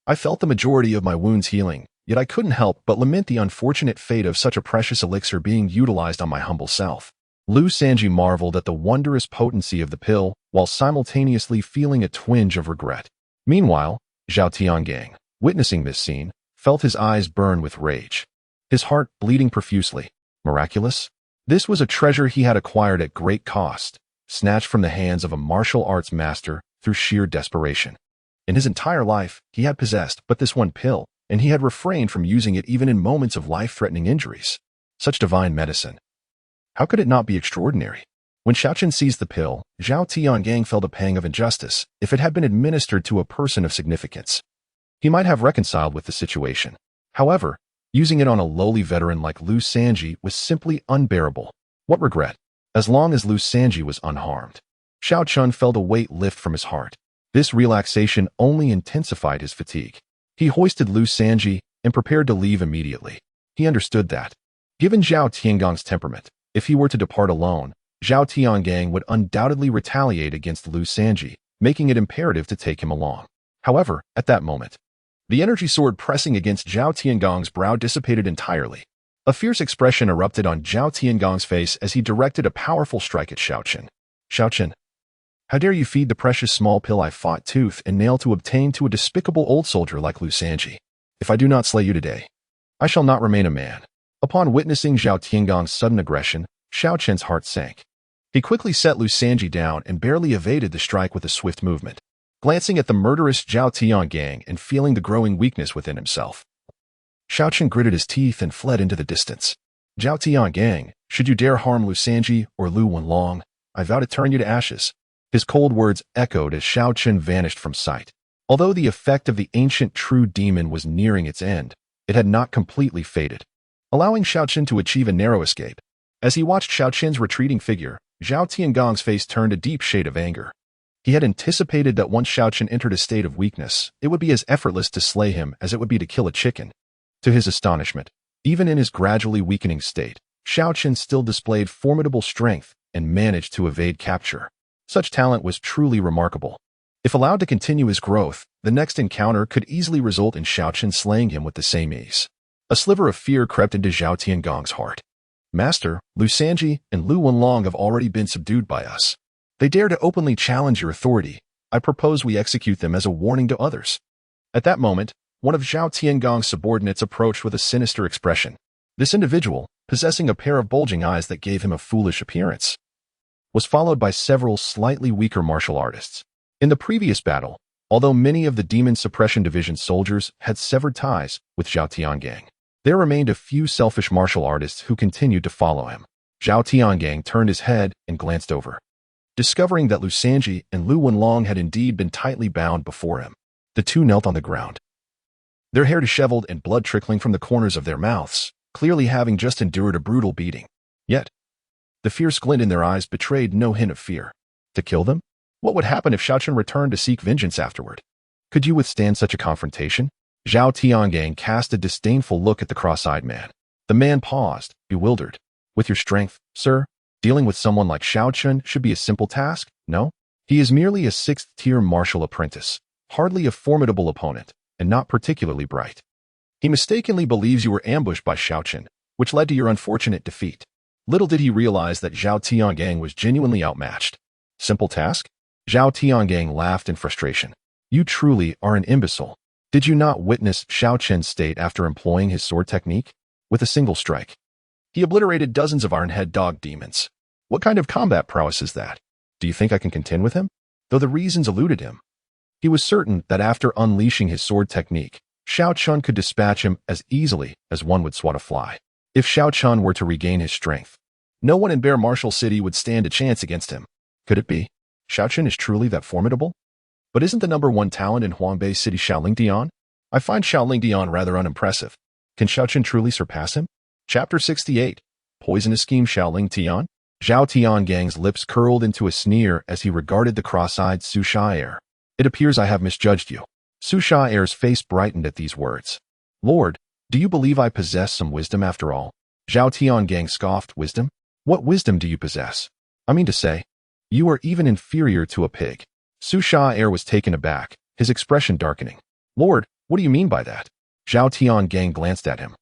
I felt the majority of my wounds healing, yet I couldn't help but lament the unfortunate fate of such a precious elixir being utilized on my humble self. Lu Sanji marveled at the wondrous potency of the pill, while simultaneously feeling a twinge of regret. Meanwhile, Zhao Tiangang, witnessing this scene, felt his eyes burn with rage, his heart bleeding profusely. Miraculous? This was a treasure he had acquired at great cost, snatched from the hands of a martial arts master through sheer desperation. In his entire life, he had possessed but this one pill, and he had refrained from using it even in moments of life-threatening injuries. Such divine medicine. How could it not be extraordinary? When Xiao Chen seized the pill, Zhao Tiangang felt a pang of injustice. If it had been administered to a person of significance, he might have reconciled with the situation. However, using it on a lowly veteran like Lu Sanji was simply unbearable. What regret? As long as Lu Sanji was unharmed. Xiao Chen felt a weight lift from his heart. This relaxation only intensified his fatigue. He hoisted Lu Sanji and prepared to leave immediately. He understood that, given Zhao Tiangong's temperament, if he were to depart alone, Zhao Tiangang would undoubtedly retaliate against Lu Sanji, making it imperative to take him along. However, at that moment, the energy sword pressing against Zhao Tiangong's brow dissipated entirely. A fierce expression erupted on Zhao Tiangong's face as he directed a powerful strike at Xiao Chen. "Xiao Chen, how dare you feed the precious small pill I fought tooth and nail to obtain to a despicable old soldier like Lu Sanji? If I do not slay you today, I shall not remain a man." Upon witnessing Zhao Tiangong's sudden aggression, Xiao Chen's heart sank. He quickly set Lu Sanji down and barely evaded the strike with a swift movement, glancing at the murderous Zhao Tiangang and feeling the growing weakness within himself. Xiao Chen gritted his teeth and fled into the distance. "Zhao Tiangang, should you dare harm Lu Sanji or Lu Wenlong, I vow to turn you to ashes." His cold words echoed as Xiao Chen vanished from sight. Although the effect of the ancient true demon was nearing its end, it had not completely faded, allowing Xiao Chen to achieve a narrow escape. As he watched Xiao Chen's retreating figure, Zhao Tiangong's face turned a deep shade of anger. He had anticipated that once Xiao Chen entered a state of weakness, it would be as effortless to slay him as it would be to kill a chicken. To his astonishment, even in his gradually weakening state, Xiao Chen still displayed formidable strength and managed to evade capture. Such talent was truly remarkable. If allowed to continue his growth, the next encounter could easily result in Xiao Chen slaying him with the same ease. A sliver of fear crept into Zhao Tiangong's heart. "Master, Lu Sanji and Lu Wenlong have already been subdued by us. They dare to openly challenge your authority. I propose we execute them as a warning to others." At that moment, one of Zhao Tiangong's subordinates approached with a sinister expression. This individual, possessing a pair of bulging eyes that gave him a foolish appearance, was followed by several slightly weaker martial artists. In the previous battle, although many of the Demon Suppression Division soldiers had severed ties with Zhao Tiangang, there remained a few selfish martial artists who continued to follow him. Zhao Tiangang turned his head and glanced over, discovering that Lu Sanji and Lu Wenlong had indeed been tightly bound before him. The two knelt on the ground, their hair disheveled and blood trickling from the corners of their mouths, clearly having just endured a brutal beating. Yet, the fierce glint in their eyes betrayed no hint of fear. To kill them? What would happen if Xiao Chen returned to seek vengeance afterward? Could you withstand such a confrontation? Zhao Tiangang cast a disdainful look at the cross-eyed man. The man paused, bewildered. With your strength, sir, dealing with someone like Xiao Chen should be a simple task, no? He is merely a sixth-tier martial apprentice, hardly a formidable opponent, and not particularly bright. He mistakenly believes you were ambushed by Xiao Chen, which led to your unfortunate defeat. Little did he realize that Zhao Tiangang was genuinely outmatched. Simple task? Zhao Tiangang laughed in frustration. You truly are an imbecile. Did you not witness Xiao Chen's state after employing his sword technique? With a single strike, he obliterated dozens of iron-head dog demons. What kind of combat prowess is that? Do you think I can contend with him? Though the reasons eluded him, he was certain that after unleashing his sword technique, Xiao Chen could dispatch him as easily as one would swat a fly. If Xiao Chen were to regain his strength, no one in Bear Marshal City would stand a chance against him. Could it be? Xiao Chen is truly that formidable? But isn't the #1 talent in Huangbei City Xiao Lingdian? I find Xiao Lingdian rather unimpressive. Can Xiao Chen truly surpass him? Chapter 68. Poisonous Scheme Xiao Lingtian. Zhao Tiangang's lips curled into a sneer as he regarded the cross-eyed Su Sha'er. It appears I have misjudged you. Su Sha'er's face brightened at these words. Lord, do you believe I possess some wisdom after all? Zhao Tiangang scoffed. Wisdom? What wisdom do you possess? I mean to say, you are even inferior to a pig. Su Sha'er was taken aback, his expression darkening. Lord, what do you mean by that? Zhao Tiangang glanced at him,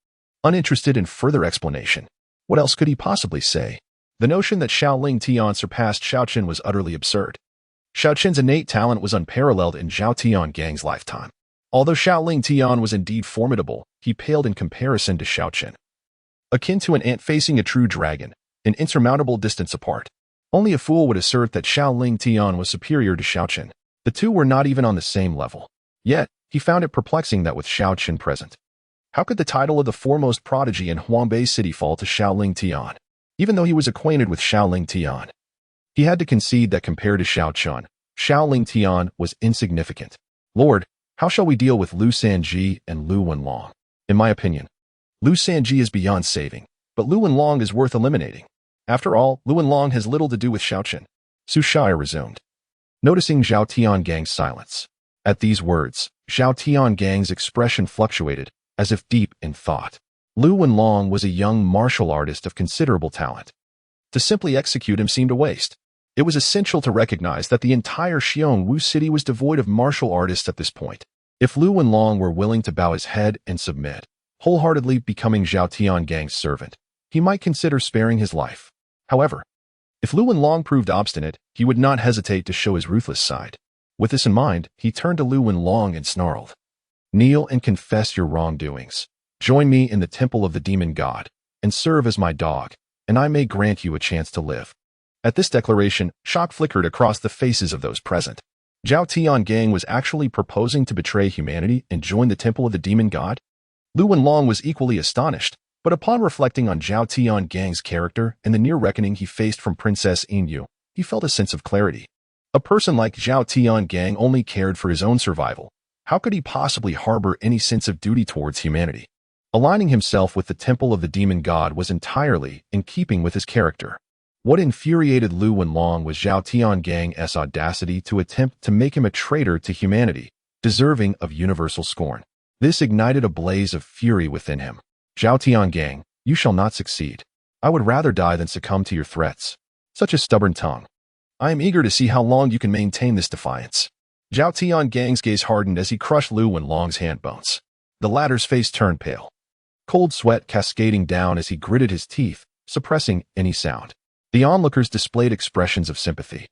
uninterested in further explanation. What else could he possibly say? The notion that Xiao Lingtian surpassed Xiao Chen was utterly absurd. Xiao Chen's innate talent was unparalleled in Zhao Tiangang's lifetime. Although Xiao Lingtian was indeed formidable, he paled in comparison to Xiao Chen. Akin to an ant facing a true dragon, an insurmountable distance apart. Only a fool would assert that Xiao Lingtian was superior to Xiao Chen. The two were not even on the same level. Yet, he found it perplexing that with Xiao Chen present, how could the title of the foremost prodigy in Huangbei City fall to Xiao Lingtian? Even though he was acquainted with Xiao Lingtian, he had to concede that compared to Xiao Chen, Xiao Lingtian was insignificant. Lord, how shall we deal with Lu Sanji and Lu Wenlong? In my opinion, Lu Sanji is beyond saving, but Lu Wenlong is worth eliminating. After all, Lu Wenlong has little to do with Xiao Chen. Su Sha'er resumed, noticing Zhao Tiangang's silence. At these words, Zhao Tiangang's expression fluctuated, as if deep in thought. Lu Wenlong was a young martial artist of considerable talent. To simply execute him seemed a waste. It was essential to recognize that the entire Xiongwu city was devoid of martial artists at this point. If Lu Wenlong were willing to bow his head and submit, wholeheartedly becoming Zhao Tiangang's servant, he might consider sparing his life. However, if Lu Wenlong proved obstinate, he would not hesitate to show his ruthless side. With this in mind, he turned to Lu Wenlong and snarled, Kneel and confess your wrongdoings. Join me in the temple of the demon god, and serve as my dog, and I may grant you a chance to live. At this declaration, shock flickered across the faces of those present. Zhao Tiangang was actually proposing to betray humanity and join the temple of the demon god? Lu Wenlong was equally astonished, but upon reflecting on Zhao Tiangang's character and the near reckoning he faced from Princess Yinyu, he felt a sense of clarity. A person like Zhao Tiangang only cared for his own survival. How could he possibly harbor any sense of duty towards humanity? Aligning himself with the temple of the demon god was entirely in keeping with his character. What infuriated Lu Wenlong was Zhao Tiangang's audacity to attempt to make him a traitor to humanity, deserving of universal scorn. This ignited a blaze of fury within him. Zhao Tiangang, you shall not succeed. I would rather die than succumb to your threats. Such a stubborn tongue. I am eager to see how long you can maintain this defiance. Zhao Tiangang's gaze hardened as he crushed Lu Wenlong's hand bones. The latter's face turned pale, cold sweat cascading down as he gritted his teeth, suppressing any sound. The onlookers displayed expressions of sympathy.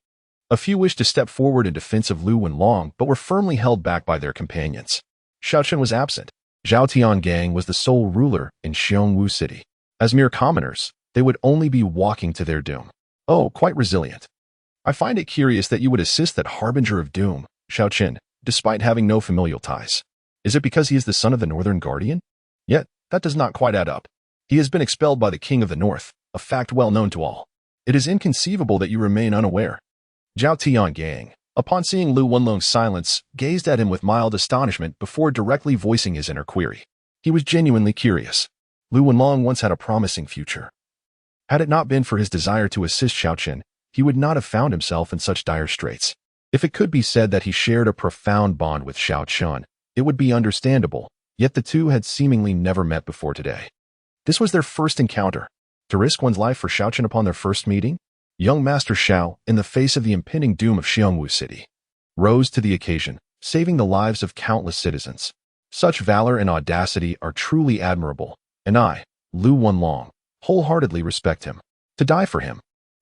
A few wished to step forward in defense of Lu Wenlong, but were firmly held back by their companions. Xiao Chen was absent. Zhao Tiangang was the sole ruler in Xiongwu City. As mere commoners, they would only be walking to their doom. Oh, quite resilient. I find it curious that you would assist that harbinger of doom, Xiao Chen, despite having no familial ties. Is it because he is the son of the Northern Guardian? Yet, that does not quite add up. He has been expelled by the King of the North, a fact well known to all. It is inconceivable that you remain unaware. Zhao Tiangang, upon seeing Lu Wenlong's silence, gazed at him with mild astonishment before directly voicing his inner query. He was genuinely curious. Lu Wenlong once had a promising future. Had it not been for his desire to assist Xiao Chen, he would not have found himself in such dire straits. If it could be said that he shared a profound bond with Xiao Chen, it would be understandable, yet the two had seemingly never met before today. This was their first encounter. To risk one's life for Xiao Chen upon their first meeting? Young Master Xiao, in the face of the impending doom of Xiongwu City, rose to the occasion, saving the lives of countless citizens. Such valor and audacity are truly admirable, and I, Lu Wenlong, wholeheartedly respect him. To die for him,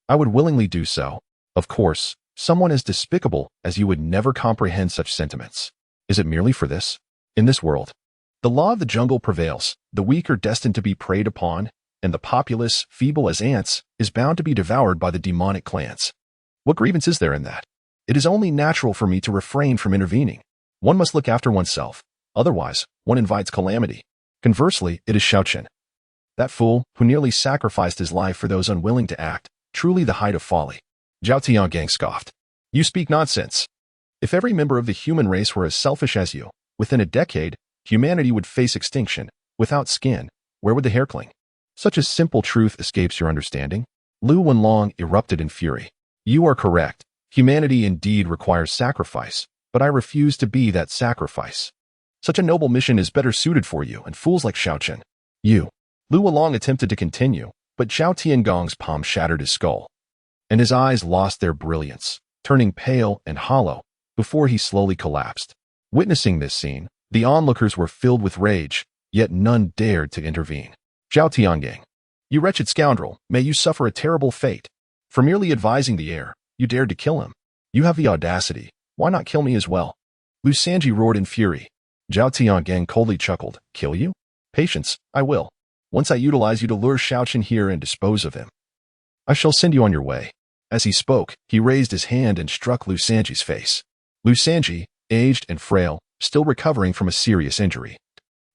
I would willingly do so. Of course, someone as despicable as you would never comprehend such sentiments. Is it merely for this? In this world, the law of the jungle prevails. The weak are destined to be preyed upon, and the populace, feeble as ants, is bound to be devoured by the demonic clans. What grievance is there in that? It is only natural for me to refrain from intervening. One must look after oneself. Otherwise, one invites calamity. Conversely, it is Xiao Chen, that fool who nearly sacrificed his life for those unwilling to act, truly the height of folly. Zhao Tiangang scoffed. You speak nonsense. If every member of the human race were as selfish as you, within a decade, humanity would face extinction. Without skin, where would the hair cling? Such a simple truth escapes your understanding? Lu Wenlong erupted in fury. You are correct. Humanity indeed requires sacrifice, but I refuse to be that sacrifice. Such a noble mission is better suited for you and fools like Xiao Chen. You. Lu Wenlong attempted to continue, but Zhao Tiangang's palm shattered his skull, and his eyes lost their brilliance, turning pale and hollow before he slowly collapsed. Witnessing this scene, the onlookers were filled with rage, yet none dared to intervene. Zhao Tiangang, you wretched scoundrel, may you suffer a terrible fate. For merely advising the heir, you dared to kill him. You have the audacity. Why not kill me as well? Lu Sanji roared in fury. Zhao Tiangang coldly chuckled. Kill you? Patience, I will. Once I utilize you to lure Xiao Chen here and dispose of him, I shall send you on your way. As he spoke, he raised his hand and struck Lu Sanji's face. Lu Sanji, aged and frail, still recovering from a serious injury,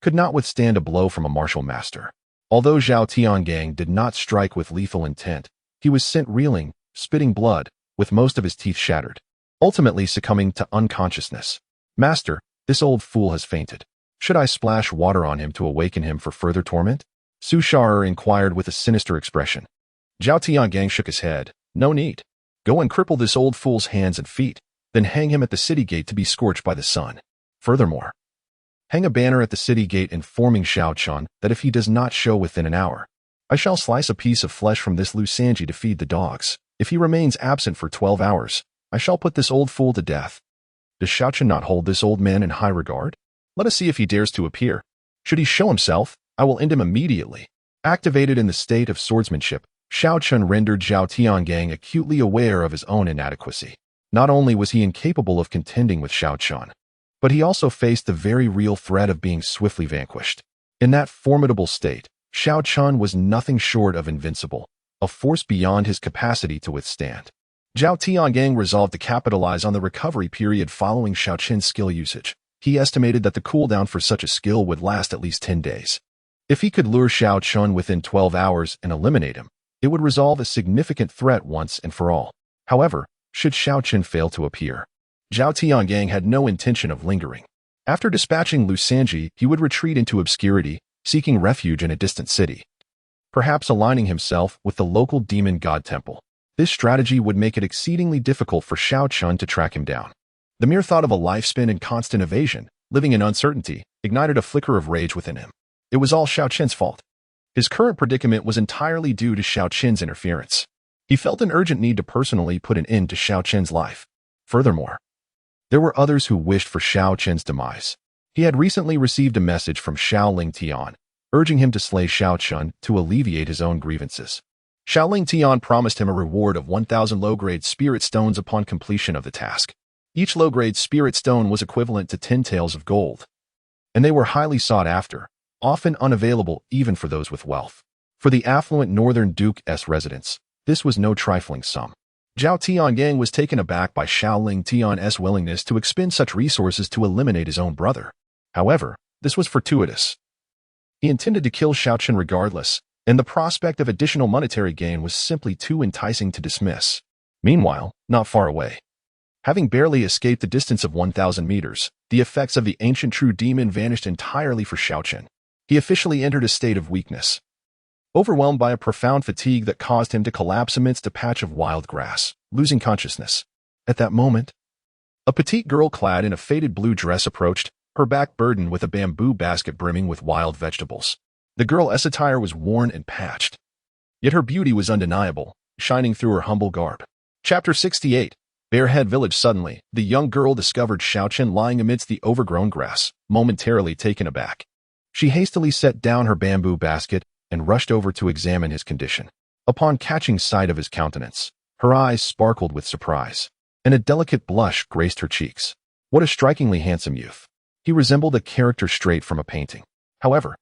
could not withstand a blow from a martial master. Although Zhao Tiangang did not strike with lethal intent, he was sent reeling, spitting blood, with most of his teeth shattered, ultimately succumbing to unconsciousness. Master, this old fool has fainted. Should I splash water on him to awaken him for further torment? Su Sha'er inquired with a sinister expression. Zhao Tiangang shook his head. No need. Go and cripple this old fool's hands and feet, then hang him at the city gate to be scorched by the sun. Furthermore, hang a banner at the city gate informing Xiao Chen that if he does not show within an hour, I shall slice a piece of flesh from this Lu Sanji to feed the dogs. If he remains absent for 12 hours, I shall put this old fool to death. Does Xiao Chen not hold this old man in high regard? Let us see if he dares to appear. Should he show himself, I will end him immediately. Activated in the state of swordsmanship, Xiao Chen rendered Zhao Tiangang acutely aware of his own inadequacy. Not only was he incapable of contending with Xiao Chen, but he also faced the very real threat of being swiftly vanquished. In that formidable state, Xiao Chen was nothing short of invincible, a force beyond his capacity to withstand. Zhao Tiangang resolved to capitalize on the recovery period following Xiao Chen's skill usage. He estimated that the cooldown for such a skill would last at least 10 days. If he could lure Xiao Chen within 12 hours and eliminate him, it would resolve a significant threat once and for all. However, should Xiao Chen fail to appear, Zhao Tiangang had no intention of lingering. After dispatching Lu Sanji, he would retreat into obscurity, seeking refuge in a distant city, perhaps aligning himself with the local demon god temple. This strategy would make it exceedingly difficult for Xiao Chen to track him down. The mere thought of a life spent in constant evasion, living in uncertainty, ignited a flicker of rage within him. It was all Xiao Chen's fault. His current predicament was entirely due to Xiao Chen's interference. He felt an urgent need to personally put an end to Xiao Chen's life. Furthermore, there were others who wished for Xiao Chen's demise. He had recently received a message from Xiao Lingfeng, urging him to slay Xiao Chen to alleviate his own grievances. Xiao Lingtian promised him a reward of 1,000 low-grade spirit stones upon completion of the task. Each low-grade spirit stone was equivalent to 10 taels of gold, and they were highly sought after, often unavailable even for those with wealth. For the affluent Northern Duke's residents, this was no trifling sum. Zhao Tianyang was taken aback by Xiao Lingtian's willingness to expend such resources to eliminate his own brother. However, this was fortuitous. He intended to kill Xiao Chen regardless, and the prospect of additional monetary gain was simply too enticing to dismiss. Meanwhile, not far away, having barely escaped the distance of 1,000 meters, the effects of the ancient true demon vanished entirely for Xiao Chen. He officially entered a state of weakness, overwhelmed by a profound fatigue that caused him to collapse amidst a patch of wild grass, losing consciousness. At that moment, a petite girl clad in a faded blue dress approached, her back burdened with a bamboo basket brimming with wild vegetables. The girl's attire was worn and patched, yet her beauty was undeniable, shining through her humble garb. Chapter 68. Bearhead Village. Suddenly, the young girl discovered Xiao Chen lying amidst the overgrown grass, momentarily taken aback. She hastily set down her bamboo basket and rushed over to examine his condition. Upon catching sight of his countenance, her eyes sparkled with surprise, and a delicate blush graced her cheeks. What a strikingly handsome youth. He resembled a character straight from a painting. However,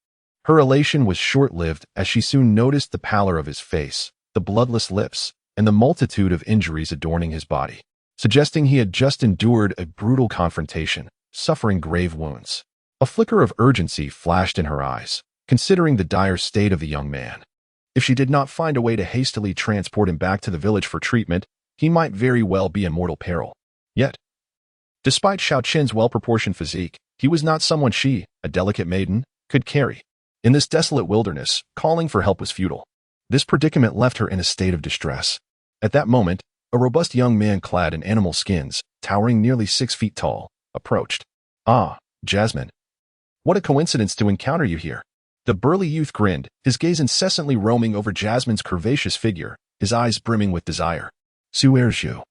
her elation was short-lived as she soon noticed the pallor of his face, the bloodless lips, and the multitude of injuries adorning his body, suggesting he had just endured a brutal confrontation, suffering grave wounds. A flicker of urgency flashed in her eyes, considering the dire state of the young man. If she did not find a way to hastily transport him back to the village for treatment, he might very well be in mortal peril. Yet, despite Xiao Chen's well-proportioned physique, he was not someone she, a delicate maiden, could carry. In this desolate wilderness, calling for help was futile. This predicament left her in a state of distress. At that moment, a robust young man clad in animal skins, towering nearly 6 feet tall, approached. "Ah, Jasmine. What a coincidence to encounter you here." The burly youth grinned, his gaze incessantly roaming over Jasmine's curvaceous figure, his eyes brimming with desire. "Suerju,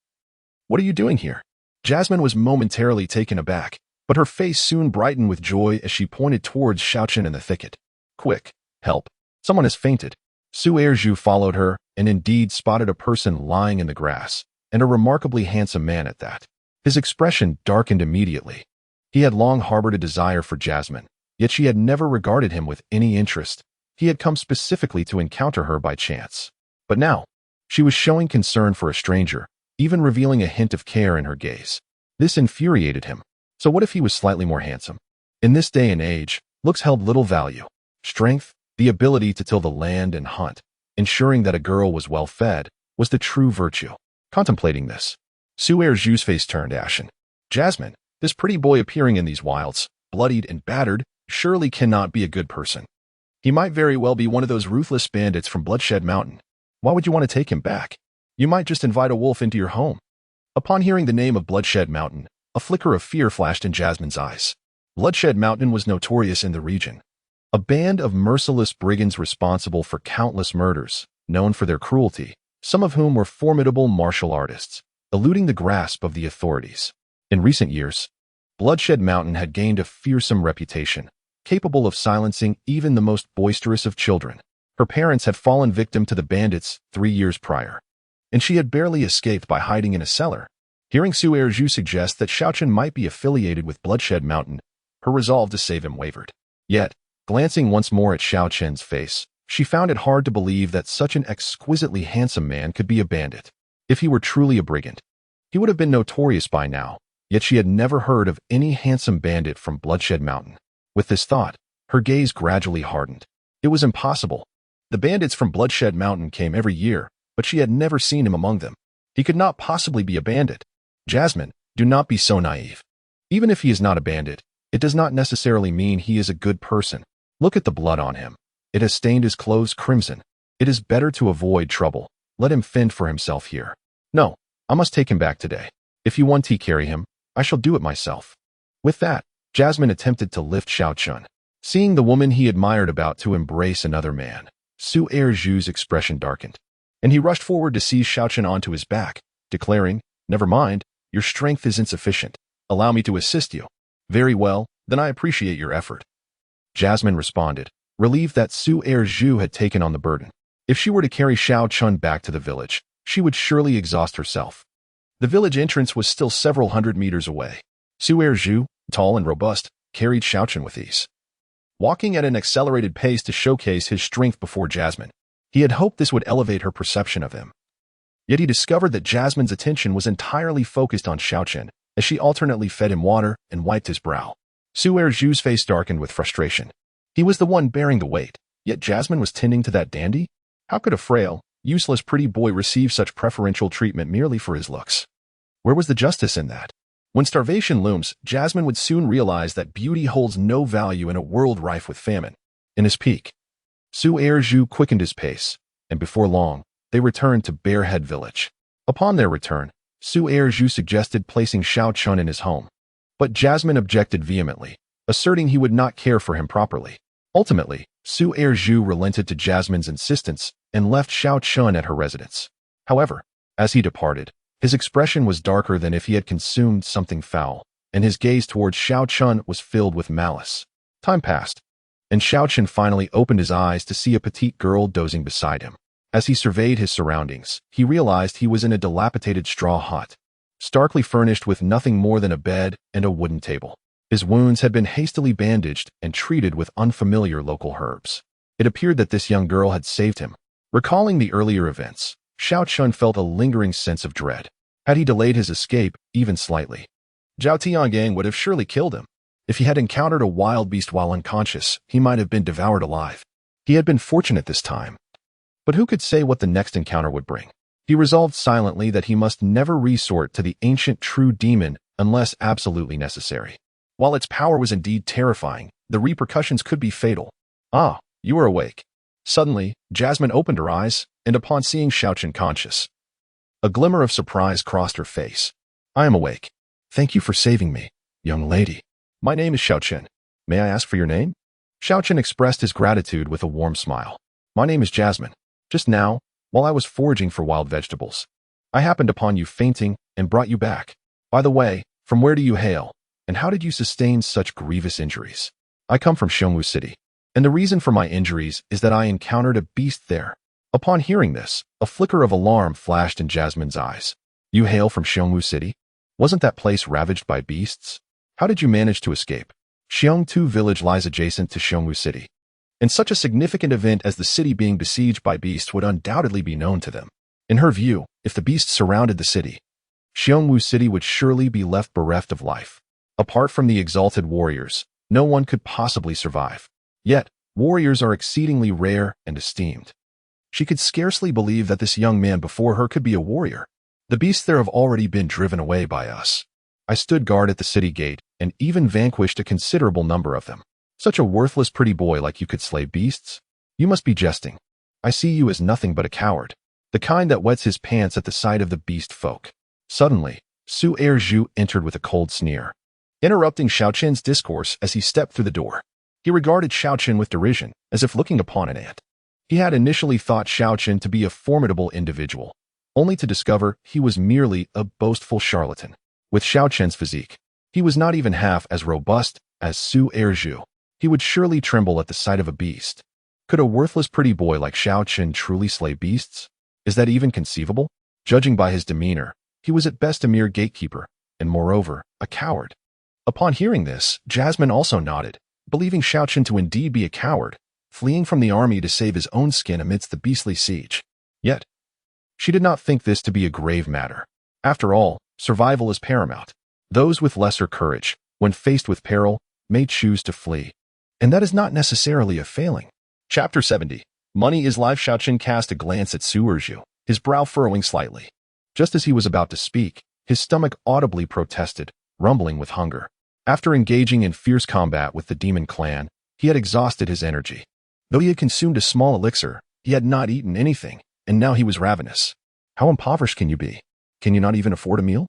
what are you doing here?" Jasmine was momentarily taken aback, but her face soon brightened with joy as she pointed towards Xiao Chen in the thicket. "Quick, help. Someone has fainted." Suerju followed her and indeed spotted a person lying in the grass, and a remarkably handsome man at that. His expression darkened immediately. He had long harbored a desire for Jasmine, yet she had never regarded him with any interest. He had come specifically to encounter her by chance. But now, she was showing concern for a stranger, even revealing a hint of care in her gaze. This infuriated him. So what if he was slightly more handsome? In this day and age, looks held little value. Strength, the ability to till the land and hunt, ensuring that a girl was well fed, was the true virtue. Contemplating this, Suerju's face turned ashen. Jasmine, this pretty boy appearing in these wilds, bloodied and battered, surely cannot be a good person. He might very well be one of those ruthless bandits from Bloodshed Mountain. Why would you want to take him back? You might just invite a wolf into your home. Upon hearing the name of Bloodshed Mountain, a flicker of fear flashed in Jasmine's eyes. Bloodshed Mountain was notorious in the region. A band of merciless brigands responsible for countless murders, known for their cruelty, some of whom were formidable martial artists, eluding the grasp of the authorities. In recent years, Bloodshed Mountain had gained a fearsome reputation, capable of silencing even the most boisterous of children. Her parents had fallen victim to the bandits 3 years prior, and she had barely escaped by hiding in a cellar. Hearing Suerju suggest that Xiao Chen might be affiliated with Bloodshed Mountain, her resolve to save him wavered. Yet, glancing once more at Xiao Chen's face, she found it hard to believe that such an exquisitely handsome man could be a bandit. If he were truly a brigand, he would have been notorious by now, yet she had never heard of any handsome bandit from Bloodshed Mountain. With this thought, her gaze gradually hardened. It was impossible. The bandits from Bloodshed Mountain came every year, but she had never seen him among them. He could not possibly be a bandit. Jasmine, do not be so naive. Even if he is not a bandit, it does not necessarily mean he is a good person. Look at the blood on him. It has stained his clothes crimson. It is better to avoid trouble. Let him fend for himself here. No, I must take him back today. If you want to carry him, I shall do it myself. With that, Jasmine attempted to lift Xiao Chen. Seeing the woman he admired about to embrace another man, Suerju's expression darkened, and he rushed forward to seize Xiao Chen onto his back, declaring, "Never mind, your strength is insufficient. Allow me to assist you." "Very well, then I appreciate your effort." Jasmine responded, relieved that Suerju had taken on the burden. If she were to carry Xiao Chen back to the village, she would surely exhaust herself. The village entrance was still several hundred meters away. Su Erju, tall and robust, carried Xiao Chen with ease. Walking at an accelerated pace to showcase his strength before Jasmine, he had hoped this would elevate her perception of him. Yet he discovered that Jasmine's attention was entirely focused on Xiao Chen, as she alternately fed him water and wiped his brow. Su Erju's face darkened with frustration. He was the one bearing the weight, yet Jasmine was tending to that dandy? How could a frail, useless pretty boy receive such preferential treatment merely for his looks? Where was the justice in that? When starvation looms, Jasmine would soon realize that beauty holds no value in a world rife with famine. In his peak, Su Erju quickened his pace, and before long, they returned to Bearhead Village. Upon their return, Su Erju suggested placing Xiao Chen in his home. But Jasmine objected vehemently, asserting he would not care for him properly. Ultimately, Su Erju relented to Jasmine's insistence and left Xiao Chen at her residence. However, as he departed, his expression was darker than if he had consumed something foul, and his gaze towards Xiao Chen was filled with malice. Time passed, and Xiao Chen finally opened his eyes to see a petite girl dozing beside him. As he surveyed his surroundings, he realized he was in a dilapidated straw hut, starkly furnished with nothing more than a bed and a wooden table. His wounds had been hastily bandaged and treated with unfamiliar local herbs. It appeared that this young girl had saved him. Recalling the earlier events, Xiao Chen felt a lingering sense of dread. Had he delayed his escape, even slightly, Zhao Tiangang would have surely killed him. If he had encountered a wild beast while unconscious, he might have been devoured alive. He had been fortunate this time. But who could say what the next encounter would bring? He resolved silently that he must never resort to the ancient true demon unless absolutely necessary. While its power was indeed terrifying, the repercussions could be fatal. Ah, you are awake. Suddenly, Jasmine opened her eyes, and upon seeing Xiao Chen conscious, a glimmer of surprise crossed her face. I am awake. Thank you for saving me, young lady. My name is Xiao Chen. May I ask for your name? Xiao Chen expressed his gratitude with a warm smile. My name is Jasmine. Just now, while I was foraging for wild vegetables, I happened upon you fainting and brought you back. By the way, from where do you hail, and how did you sustain such grievous injuries? I come from Qingxuan City, and the reason for my injuries is that I encountered a beast there. Upon hearing this, a flicker of alarm flashed in Jasmine's eyes. You hail from Qingxuan City? Wasn't that place ravaged by beasts? How did you manage to escape? Xiongtu village lies adjacent to Qingxuan City, and such a significant event as the city being besieged by beasts would undoubtedly be known to them. In her view, if the beasts surrounded the city, Qingxuan City would surely be left bereft of life. Apart from the exalted warriors, no one could possibly survive. Yet, warriors are exceedingly rare and esteemed. She could scarcely believe that this young man before her could be a warrior. The beasts there have already been driven away by us. I stood guard at the city gate and even vanquished a considerable number of them. Such a worthless pretty boy like you could slay beasts? You must be jesting. I see you as nothing but a coward, the kind that wets his pants at the sight of the beast folk. Suddenly, Su Erju entered with a cold sneer, interrupting Xiao Chen's discourse as he stepped through the door. He regarded Xiao Chen with derision, as if looking upon an ant. He had initially thought Xiao Chen to be a formidable individual, only to discover he was merely a boastful charlatan. With Xiao Chen's physique, he was not even half as robust as Su Erju. He would surely tremble at the sight of a beast. Could a worthless pretty boy like Xiao Chen truly slay beasts? Is that even conceivable? Judging by his demeanor, he was at best a mere gatekeeper, and moreover, a coward. Upon hearing this, Jasmine also nodded, believing Xiao Chen to indeed be a coward, fleeing from the army to save his own skin amidst the beastly siege. Yet, she did not think this to be a grave matter. After all, survival is paramount. Those with lesser courage, when faced with peril, may choose to flee. And that is not necessarily a failing. Chapter 70. Money is Life. Xiao Chen cast a glance at Su Erju, his brow furrowing slightly. Just as he was about to speak, his stomach audibly protested, rumbling with hunger. After engaging in fierce combat with the demon clan, he had exhausted his energy. Though he had consumed a small elixir, he had not eaten anything, and now he was ravenous. How impoverished can you be? Can you not even afford a meal?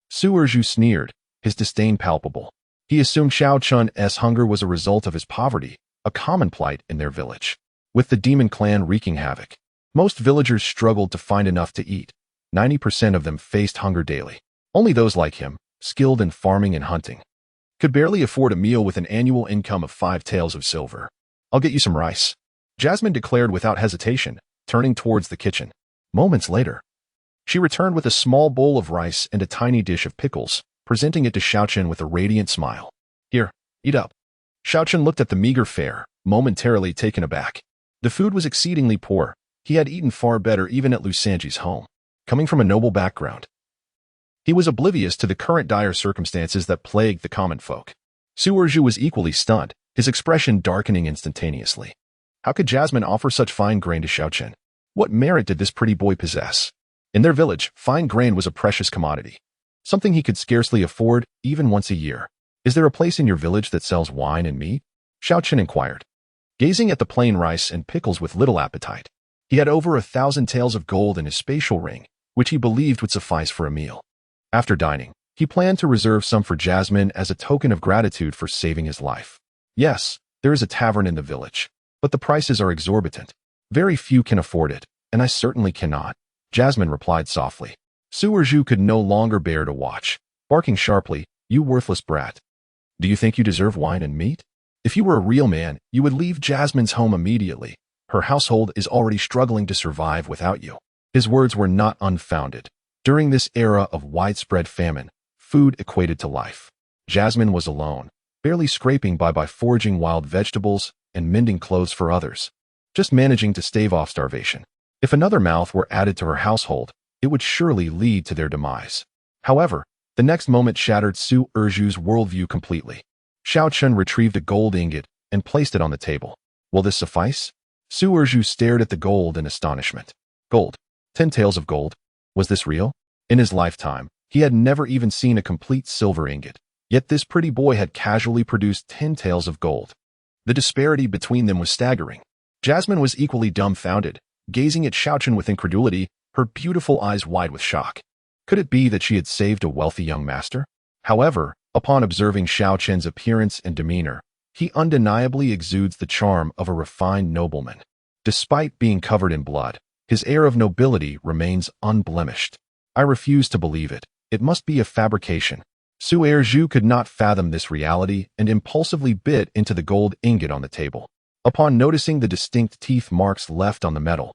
Su Erju sneered, his disdain palpable. He assumed Xiao Chen's hunger was a result of his poverty, a common plight in their village. With the demon clan wreaking havoc, most villagers struggled to find enough to eat. 90% of them faced hunger daily. Only those like him, skilled in farming and hunting, could barely afford a meal with an annual income of 5 taels of silver. I'll get you some rice, Jasmine declared without hesitation, turning towards the kitchen. Moments later, she returned with a small bowl of rice and a tiny dish of pickles, presenting it to Xiao Chen with a radiant smile. Here, eat up. Xiao Chen looked at the meager fare, momentarily taken aback. The food was exceedingly poor. He had eaten far better even at Lu Sanji's home. Coming from a noble background, he was oblivious to the current dire circumstances that plagued the common folk. Su Erju was equally stunned, his expression darkening instantaneously. How could Jasmine offer such fine grain to Xiao Chen? What merit did this pretty boy possess? In their village, fine grain was a precious commodity, something he could scarcely afford, even once a year. Is there a place in your village that sells wine and meat? Xiao Chen inquired, gazing at the plain rice and pickles with little appetite. He had over 1,000 taels of gold in his spatial ring, which he believed would suffice for a meal. After dining, he planned to reserve some for Jasmine as a token of gratitude for saving his life. Yes, there is a tavern in the village, but the prices are exorbitant. Very few can afford it, and I certainly cannot, Jasmine replied softly. Su Erju could no longer bear to watch, barking sharply, You worthless brat. Do you think you deserve wine and meat? If you were a real man, you would leave Jasmine's home immediately. Her household is already struggling to survive without you. His words were not unfounded. During this era of widespread famine, food equated to life. Jasmine was alone, barely scraping by foraging wild vegetables and mending clothes for others, just managing to stave off starvation. If another mouth were added to her household, it would surely lead to their demise. However, the next moment shattered Su Erju's worldview completely. Xiao Chen retrieved a gold ingot and placed it on the table. Will this suffice? Su Erju stared at the gold in astonishment. Gold. 10 taels of gold. Was this real? In his lifetime, he had never even seen a complete silver ingot. Yet this pretty boy had casually produced 10 taels of gold. The disparity between them was staggering. Jasmine was equally dumbfounded, gazing at Xiao Chen with incredulity, her beautiful eyes wide with shock. Could it be that she had saved a wealthy young master? However, upon observing Xiao Chen's appearance and demeanor, he undeniably exudes the charm of a refined nobleman. Despite being covered in blood, his air of nobility remains unblemished. I refuse to believe it. It must be a fabrication. Su Erju could not fathom this reality and impulsively bit into the gold ingot on the table. Upon noticing the distinct teeth marks left on the metal,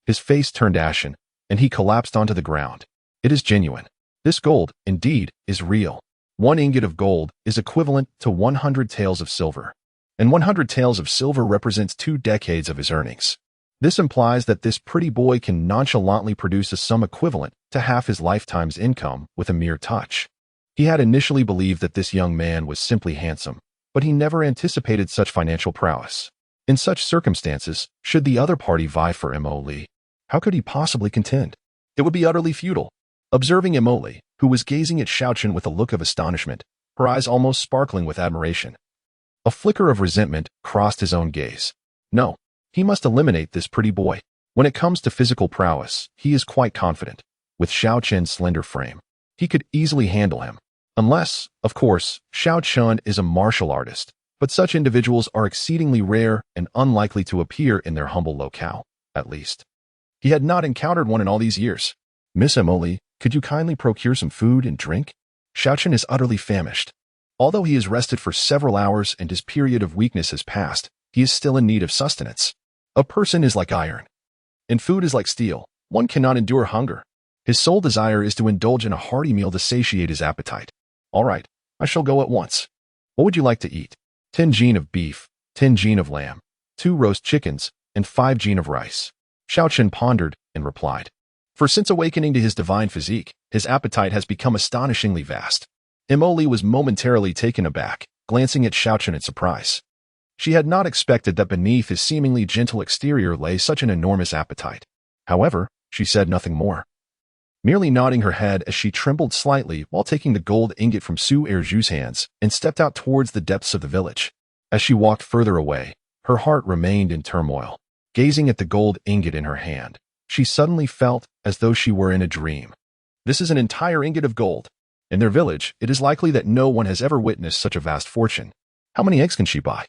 his face turned ashen, and he collapsed onto the ground. It is genuine. This gold, indeed, is real. 1 ingot of gold is equivalent to 100 taels of silver, and 100 taels of silver represents 2 decades of his earnings. This implies that this pretty boy can nonchalantly produce a sum equivalent to half his lifetime's income with a mere touch. He had initially believed that this young man was simply handsome, but he never anticipated such financial prowess. In such circumstances, should the other party vie for Mo Li, how could he possibly contend? It would be utterly futile. Observing Mo Li, who was gazing at Xiao Chen with a look of astonishment, her eyes almost sparkling with admiration, a flicker of resentment crossed his own gaze. No, he must eliminate this pretty boy. When it comes to physical prowess, he is quite confident. With Xiao Chen's slender frame, he could easily handle him. Unless, of course, Xiao Chen is a martial artist, but such individuals are exceedingly rare and unlikely to appear in their humble locale, at least. He had not encountered one in all these years. Miss Emily, could you kindly procure some food and drink? Xiao Chen is utterly famished. Although he has rested for several hours and his period of weakness has passed, he is still in need of sustenance. A person is like iron, and food is like steel. One cannot endure hunger. His sole desire is to indulge in a hearty meal to satiate his appetite. All right, I shall go at once. What would you like to eat? 10 jin of beef, 10 jin of lamb, 2 roast chickens, and 5 jin of rice. Xiao Chen pondered and replied. For since awakening to his divine physique, his appetite has become astonishingly vast. Mo Li was momentarily taken aback, glancing at Xiao Chen in surprise. She had not expected that beneath his seemingly gentle exterior lay such an enormous appetite. However, she said nothing more, merely nodding her head as she trembled slightly while taking the gold ingot from Su Erju's hands and stepped out towards the depths of the village. As she walked further away, her heart remained in turmoil. Gazing at the gold ingot in her hand, she suddenly felt as though she were in a dream. This is an entire ingot of gold. In their village, it is likely that no one has ever witnessed such a vast fortune. How many eggs can she buy?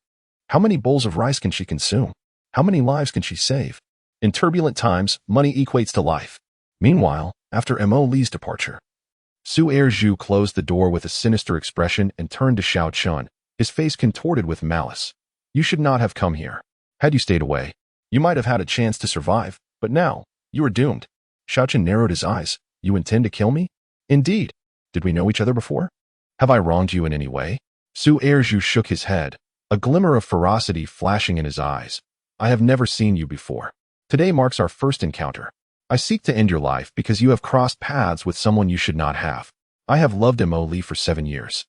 How many bowls of rice can she consume? How many lives can she save? In turbulent times, money equates to life. Meanwhile, after Mo Li's departure, Su Erju closed the door with a sinister expression and turned to Xiao Chen, his face contorted with malice. You should not have come here. Had you stayed away, you might have had a chance to survive, but But now, you are doomed. Xiao Chen narrowed his eyes. You intend to kill me? Indeed. Did we know each other before? Have I wronged you in any way? Su Erju shook his head, a glimmer of ferocity flashing in his eyes. I have never seen you before. Today marks our first encounter. I seek to end your life because you have crossed paths with someone you should not have. I have loved Mo Li for 7 years.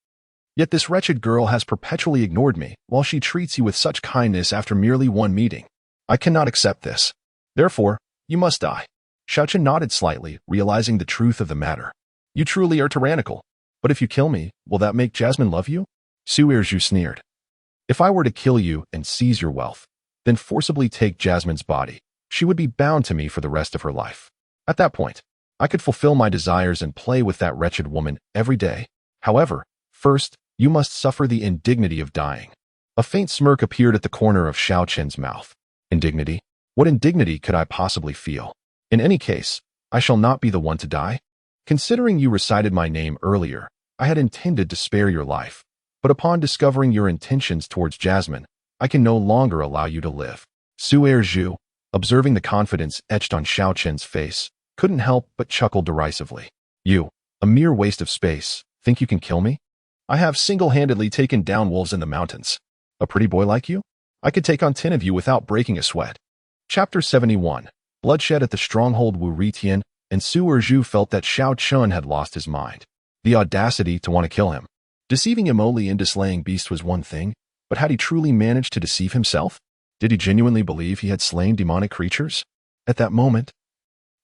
Yet this wretched girl has perpetually ignored me while she treats you with such kindness after merely one meeting. I cannot accept this. Therefore, you must die. Xiao Chen nodded slightly, realizing the truth of the matter. You truly are tyrannical. But if you kill me, will that make Jasmine love you? Su Erju sneered. If I were to kill you and seize your wealth, then forcibly take Jasmine's body, she would be bound to me for the rest of her life. At that point, I could fulfill my desires and play with that wretched woman every day. However, first, you must suffer the indignity of dying. A faint smirk appeared at the corner of Xiao Chen's mouth. Indignity? What indignity could I possibly feel? In any case, I shall not be the one to die. Considering you recited my name earlier, I had intended to spare your life. But upon discovering your intentions towards Jasmine, I can no longer allow you to live. Su Erju, observing the confidence etched on Xiao Chen's face, couldn't help but chuckle derisively. You, a mere waste of space, think you can kill me? I have single-handedly taken down wolves in the mountains. A pretty boy like you? I could take on 10 of you without breaking a sweat. Chapter 71. Bloodshed at the stronghold Wu Ritian, and Su Erju felt that Xiao Chen had lost his mind. The audacity to want to kill him. Deceiving him only into slaying beasts was one thing, but had he truly managed to deceive himself? Did he genuinely believe he had slain demonic creatures? At that moment,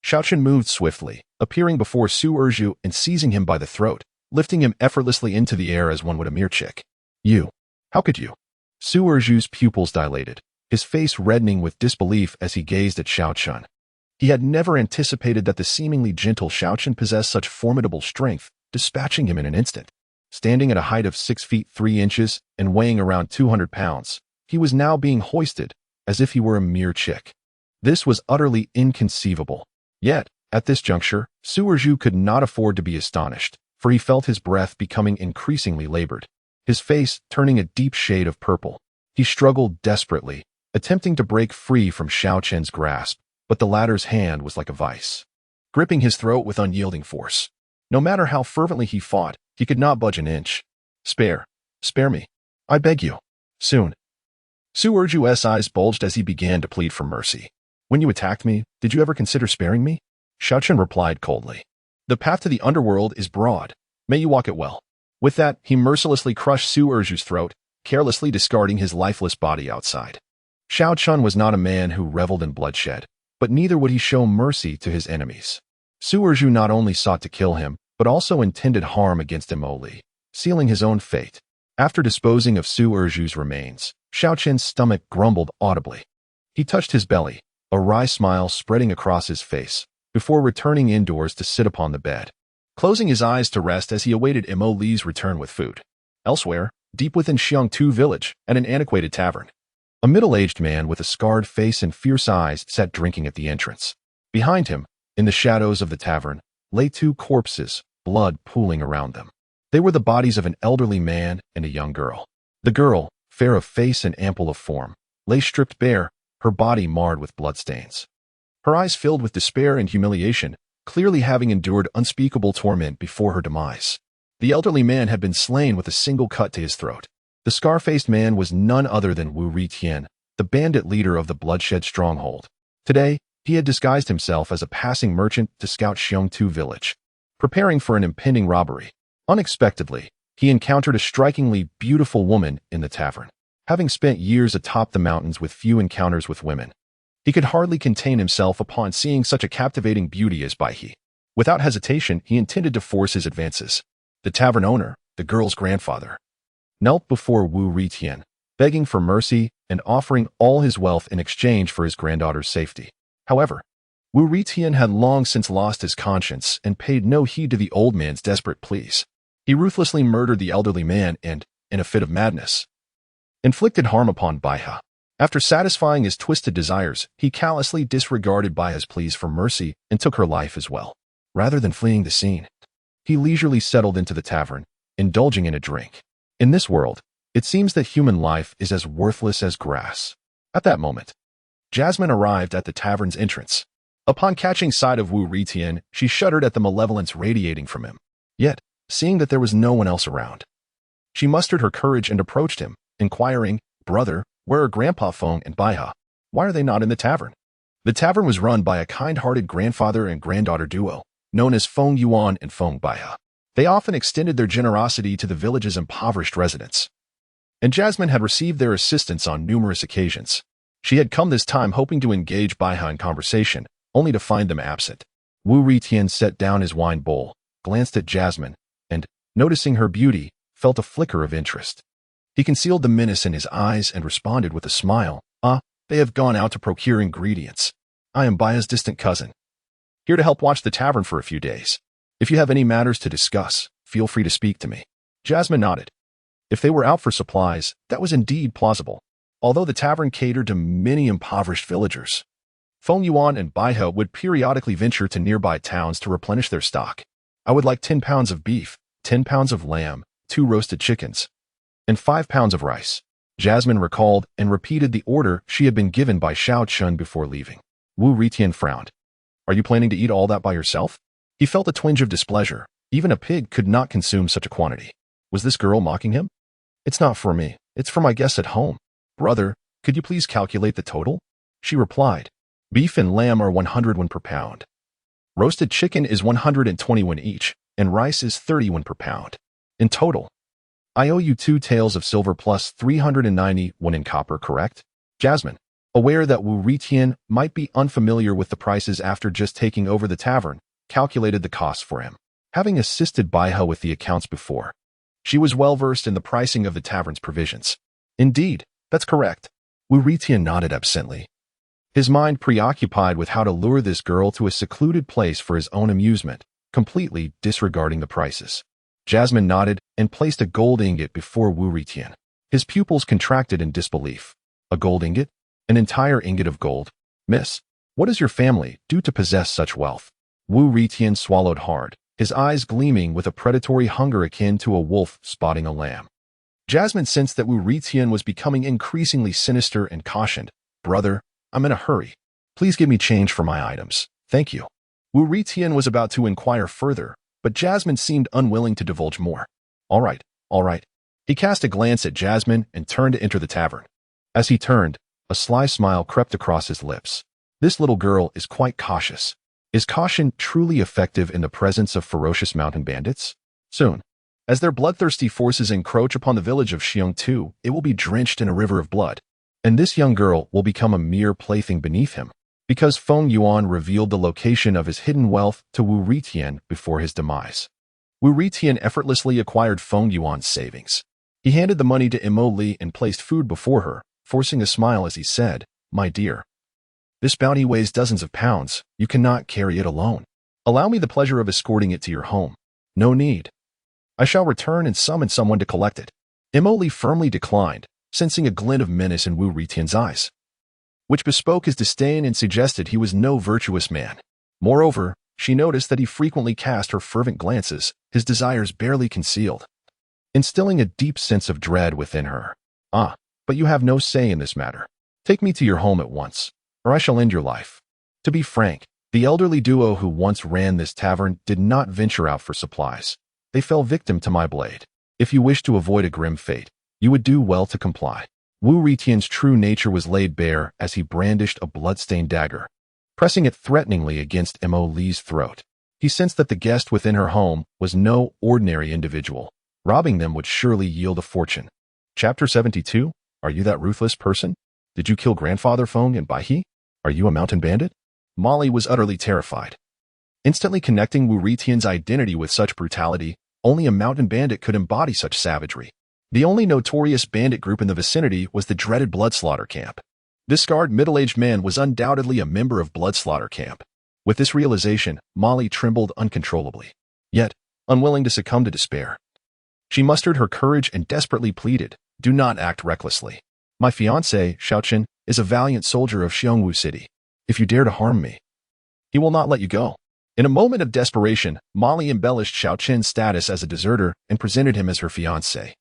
Xiao Chen moved swiftly, appearing before Su Erju and seizing him by the throat, lifting him effortlessly into the air as one would a mere chick. You. How could you? Su Erju's pupils dilated, his face reddening with disbelief as he gazed at Xiao Chen. He had never anticipated that the seemingly gentle Xiao Chen possessed such formidable strength, dispatching him in an instant. Standing at a height of 6 feet 3 inches and weighing around 200 pounds, he was now being hoisted as if he were a mere chick. This was utterly inconceivable. Yet, at this juncture, Su Erju could not afford to be astonished, for he felt his breath becoming increasingly labored, his face turning a deep shade of purple. He struggled desperately, attempting to break free from Xiao Chen's grasp, but the latter's hand was like a vice, gripping his throat with unyielding force. No matter how fervently he fought, he could not budge an inch. Spare me. I beg you. Soon. Su Erju's eyes bulged as he began to plead for mercy. When you attacked me, did you ever consider sparing me? Xiao Chen replied coldly. The path to the underworld is broad. May you walk it well. With that, he mercilessly crushed Su Erju's throat, carelessly discarding his lifeless body outside. Xiao Chen was not a man who reveled in bloodshed, but neither would he show mercy to his enemies. Su Erju not only sought to kill him, but also intended harm against Mo Li, sealing his own fate. After disposing of Su Erju's remains, Xiao Chen's stomach grumbled audibly. He touched his belly, a wry smile spreading across his face, before returning indoors to sit upon the bed, closing his eyes to rest as he awaited Mo Li's return with food. Elsewhere, deep within Xiangtu village, at an antiquated tavern, a middle-aged man with a scarred face and fierce eyes sat drinking at the entrance. Behind him, in the shadows of the tavern, lay 2 corpses, blood pooling around them. They were the bodies of an elderly man and a young girl. The girl, fair of face and ample of form, lay stripped bare, her body marred with bloodstains. Her eyes filled with despair and humiliation, clearly having endured unspeakable torment before her demise. The elderly man had been slain with a single cut to his throat. The scar-faced man was none other than Wu Ritian, the bandit leader of the bloodshed stronghold. Today, he had disguised himself as a passing merchant to scout Xiangtu village, preparing for an impending robbery. Unexpectedly, he encountered a strikingly beautiful woman in the tavern. Having spent years atop the mountains with few encounters with women, he could hardly contain himself upon seeing such a captivating beauty as Baihe. Without hesitation, he intended to force his advances. The tavern owner, the girl's grandfather, knelt before Wu Ritian, begging for mercy and offering all his wealth in exchange for his granddaughter's safety. However, Wu Ritian had long since lost his conscience and paid no heed to the old man's desperate pleas. He ruthlessly murdered the elderly man and, in a fit of madness, inflicted harm upon Baihe. After satisfying his twisted desires, he callously disregarded Baihe's pleas for mercy and took her life as well. Rather than fleeing the scene, he leisurely settled into the tavern, indulging in a drink. In this world, it seems that human life is as worthless as grass. At that moment, Jasmine arrived at the tavern's entrance. Upon catching sight of Wu Ritian, she shuddered at the malevolence radiating from him. Yet, seeing that there was no one else around, she mustered her courage and approached him, inquiring, "Brother, where are Grandpa Feng and Baiha? Why are they not in the tavern?" The tavern was run by a kind-hearted grandfather and granddaughter duo, known as Feng Yuan and Feng Baiha. They often extended their generosity to the village's impoverished residents, and Jasmine had received their assistance on numerous occasions. She had come this time hoping to engage Baiha in conversation, only to find them absent. Wu Ritian set down his wine bowl, glanced at Jasmine, and, noticing her beauty, felt a flicker of interest. He concealed the menace in his eyes and responded with a smile. "Ah, they have gone out to procure ingredients. I am Baiha's distant cousin, here to help watch the tavern for a few days. If you have any matters to discuss, feel free to speak to me." Jasmine nodded. If they were out for supplies, that was indeed plausible, although the tavern catered to many impoverished villagers. Feng Yuan and Baiha would periodically venture to nearby towns to replenish their stock. "I would like 10 pounds of beef, 10 pounds of lamb, 2 roasted chickens, and 5 pounds of rice." Jasmine recalled and repeated the order she had been given by Xiao Chen before leaving. Wu Ritian frowned. "Are you planning to eat all that by yourself?" He felt a twinge of displeasure. Even a pig could not consume such a quantity. Was this girl mocking him? "It's not for me. It's for my guests at home. Brother, could you please calculate the total?" She replied. "Beef and lamb are 100 won per pound. Roasted chicken is 120 won each, and rice is 30 won per pound. In total, I owe you 2 taels of silver plus 390 won in copper, correct?" Jasmine, aware that Wu Ritian might be unfamiliar with the prices after just taking over the tavern, calculated the cost for him. Having assisted Baiha with the accounts before, she was well versed in the pricing of the tavern's provisions. "Indeed, that's correct." Wu Ritian nodded absently, his mind preoccupied with how to lure this girl to a secluded place for his own amusement, completely disregarding the prices. Jasmine nodded and placed a gold ingot before Wu Ritian. His pupils contracted in disbelief. "A gold ingot? An entire ingot of gold? Miss, what does your family do to possess such wealth?" Wu Ritian swallowed hard, his eyes gleaming with a predatory hunger akin to a wolf spotting a lamb. Jasmine sensed that Wu Ritian was becoming increasingly sinister and cautioned, "Brother, I'm in a hurry. Please give me change for my items. Thank you." Wu Ritian was about to inquire further, but Jasmine seemed unwilling to divulge more. All right. He cast a glance at Jasmine and turned to enter the tavern. As he turned, a sly smile crept across his lips. This little girl is quite cautious. Is caution truly effective in the presence of ferocious mountain bandits? Soon, as their bloodthirsty forces encroach upon the village of Xiongtu, it will be drenched in a river of blood, and this young girl will become a mere plaything beneath him, because Feng Yuan revealed the location of his hidden wealth to Wu Ritian before his demise. Wu Ritian effortlessly acquired Feng Yuan's savings. He handed the money to Imo Li and placed food before her, forcing a smile as he said, "My dear, this bounty weighs dozens of pounds. You cannot carry it alone. Allow me the pleasure of escorting it to your home." "No need. I shall return and summon someone to collect it." Imo Li firmly declined, sensing a glint of menace in Wu Ritian's eyes, which bespoke his disdain and suggested he was no virtuous man. Moreover, she noticed that he frequently cast her fervent glances, his desires barely concealed, instilling a deep sense of dread within her. "Ah, but you have no say in this matter. Take me to your home at once, or I shall end your life." To be frank, the elderly duo who once ran this tavern did not venture out for supplies. They fell victim to my blade. If you wish to avoid a grim fate, you would do well to comply. Wu Ritian's true nature was laid bare as he brandished a blood-stained dagger, pressing it threateningly against Imo Li's throat. He sensed that the guest within her home was no ordinary individual. Robbing them would surely yield a fortune. Chapter 72. Are you that ruthless person? Did you kill Grandfather Feng and Baihe? Are you a mountain bandit? Molly was utterly terrified. Instantly connecting Wu Ritian's identity with such brutality, only a mountain bandit could embody such savagery. The only notorious bandit group in the vicinity was the dreaded Blood Slaughter Camp. This scarred middle-aged man was undoubtedly a member of Blood Slaughter Camp. With this realization, Molly trembled uncontrollably. Yet, unwilling to succumb to despair, she mustered her courage and desperately pleaded, "Do not act recklessly. My fiancé, Xiao Chen, is a valiant soldier of Xiongwu City. If you dare to harm me, he will not let you go." In a moment of desperation, Molly embellished Xiao Chen's status as a deserter and presented him as her fiancé,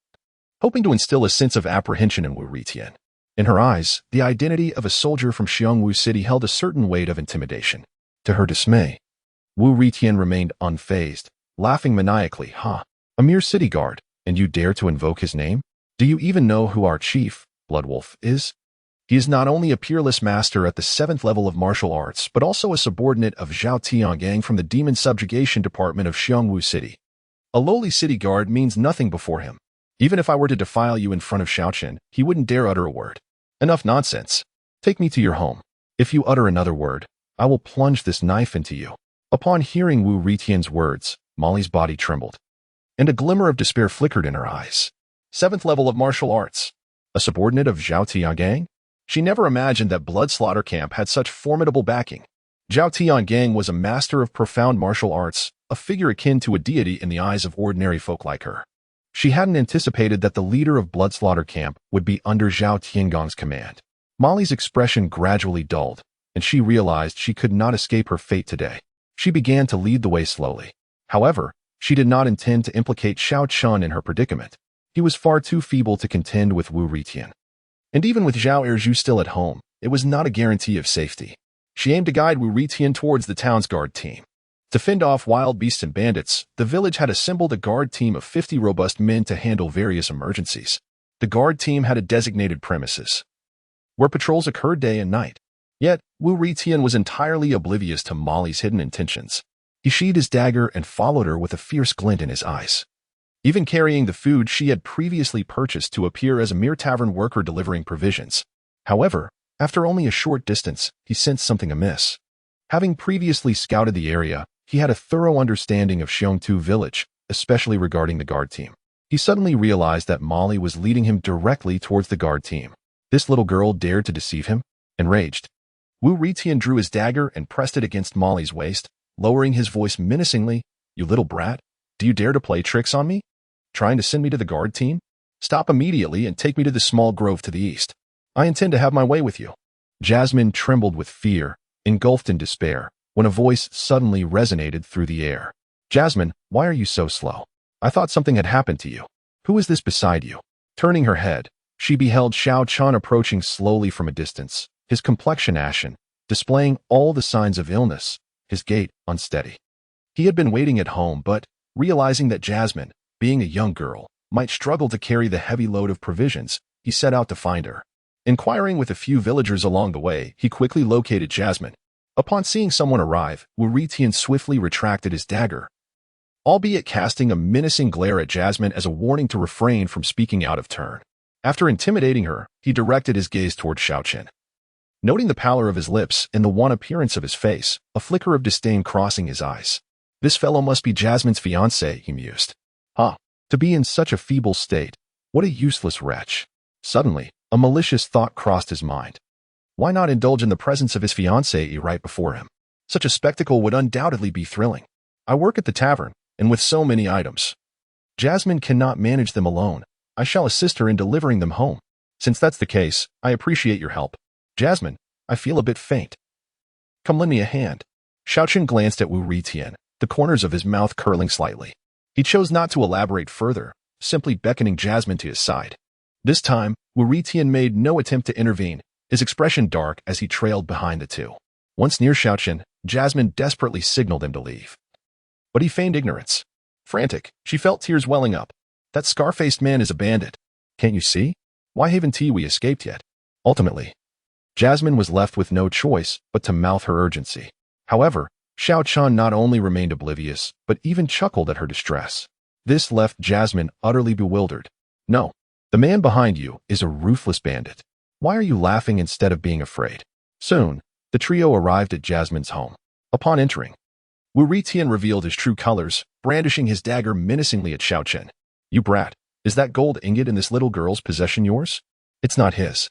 hoping to instill a sense of apprehension in Wu Ritian. In her eyes, the identity of a soldier from Xiongwu City held a certain weight of intimidation. To her dismay, Wu Ritian remained unfazed, laughing maniacally. Ha! A mere city guard, and you dare to invoke his name? Do you even know who our chief, Bloodwolf, is? He is not only a peerless master at the 7th level of martial arts, but also a subordinate of Zhao Tiangang from the Demon Subjugation Department of Xiongwu City. A lowly city guard means nothing before him. Even if I were to defile you in front of Xiao Chen, he wouldn't dare utter a word. Enough nonsense. Take me to your home. If you utter another word, I will plunge this knife into you. Upon hearing Wu Ritian's words, Molly's body trembled, and a glimmer of despair flickered in her eyes. 7th level of martial arts. A subordinate of Zhao Tiangang? She never imagined that Blood Slaughter Camp had such formidable backing. Zhao Tiangang was a master of profound martial arts, a figure akin to a deity in the eyes of ordinary folk like her. She hadn't anticipated that the leader of Blood Slaughter Camp would be under Zhao Tiangong's command. Molly's expression gradually dulled, and she realized she could not escape her fate today. She began to lead the way slowly. However, she did not intend to implicate Xiao Chen in her predicament. He was far too feeble to contend with Wu Ritian. And even with Zhao Erju still at home, it was not a guarantee of safety. She aimed to guide Wu Ritian towards the town's guard team. To fend off wild beasts and bandits, the village had assembled a guard team of 50 robust men to handle various emergencies. The guard team had a designated premises, where patrols occurred day and night. Yet, Wu Ritian was entirely oblivious to Molly's hidden intentions. He sheathed his dagger and followed her with a fierce glint in his eyes. Even carrying the food she had previously purchased to appear as a mere tavern worker delivering provisions. However, after only a short distance, he sensed something amiss. Having previously scouted the area, he had a thorough understanding of Xiongtu village, especially regarding the guard team. He suddenly realized that Molly was leading him directly towards the guard team. This little girl dared to deceive him? Enraged, Wu Ritian drew his dagger and pressed it against Molly's waist, lowering his voice menacingly. You little brat, do you dare to play tricks on me? Trying to send me to the guard team? Stop immediately and take me to the small grove to the east. I intend to have my way with you. Jasmine trembled with fear, engulfed in despair, when a voice suddenly resonated through the air. Jasmine, why are you so slow? I thought something had happened to you. Who is this beside you? Turning her head, she beheld Xiao Chen approaching slowly from a distance, his complexion ashen, displaying all the signs of illness, his gait unsteady. He had been waiting at home, but, realizing that Jasmine, being a young girl, might struggle to carry the heavy load of provisions, he set out to find her. Inquiring with a few villagers along the way, he quickly located Jasmine. Upon seeing someone arrive, Wu Ritian swiftly retracted his dagger, albeit casting a menacing glare at Jasmine as a warning to refrain from speaking out of turn. After intimidating her, he directed his gaze toward Xiao Chen. Noting the pallor of his lips and the wan appearance of his face, a flicker of disdain crossing his eyes. This fellow must be Jasmine's fiancé, he mused. To be in such a feeble state, what a useless wretch. Suddenly, a malicious thought crossed his mind. Why not indulge in the presence of his fiancée right before him? Such a spectacle would undoubtedly be thrilling. I work at the tavern, and with so many items. Jasmine cannot manage them alone. I shall assist her in delivering them home. Since that's the case, I appreciate your help. Jasmine, I feel a bit faint. Come lend me a hand. Xiao Chen glanced at Wu Ritian, the corners of his mouth curling slightly. He chose not to elaborate further, simply beckoning Jasmine to his side. This time, Wu Ritian made no attempt to intervene, his expression dark as he trailed behind the two. Once near Xiao Chen, Jasmine desperately signaled him to leave. But he feigned ignorance. Frantic, she felt tears welling up. That scar-faced man is a bandit. Can't you see? Why haven't we escaped yet? Ultimately, Jasmine was left with no choice but to mouth her urgency. However, Xiao Chen not only remained oblivious, but even chuckled at her distress. This left Jasmine utterly bewildered. No, the man behind you is a ruthless bandit. Why are you laughing instead of being afraid? Soon, the trio arrived at Jasmine's home. Upon entering, Wu Ritian revealed his true colors, brandishing his dagger menacingly at Xiao Chen. You brat, is that gold ingot in this little girl's possession yours? It's not his.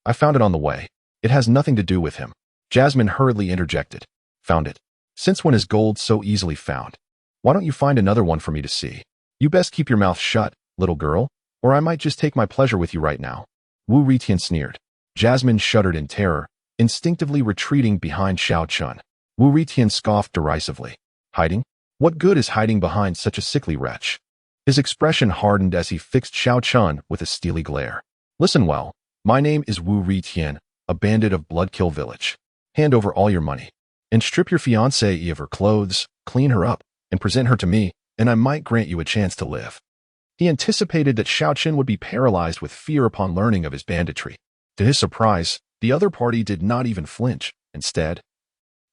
I found it on the way. It has nothing to do with him. Jasmine hurriedly interjected. Found it. Since when is gold so easily found? Why don't you find another one for me to see? You best keep your mouth shut, little girl, or I might just take my pleasure with you right now. Wu Ritian sneered. Jasmine shuddered in terror, instinctively retreating behind Xiao Chen. Wu Ritian scoffed derisively. Hiding? What good is hiding behind such a sickly wretch? His expression hardened as he fixed Xiao Chen with a steely glare. Listen well, my name is Wu Ritian, a bandit of Bloodkill Village. Hand over all your money. and strip your fiancée of her clothes, clean her up, and present her to me, and I might grant you a chance to live." He anticipated that Xiao Chen would be paralyzed with fear upon learning of his banditry. To his surprise, the other party did not even flinch. Instead,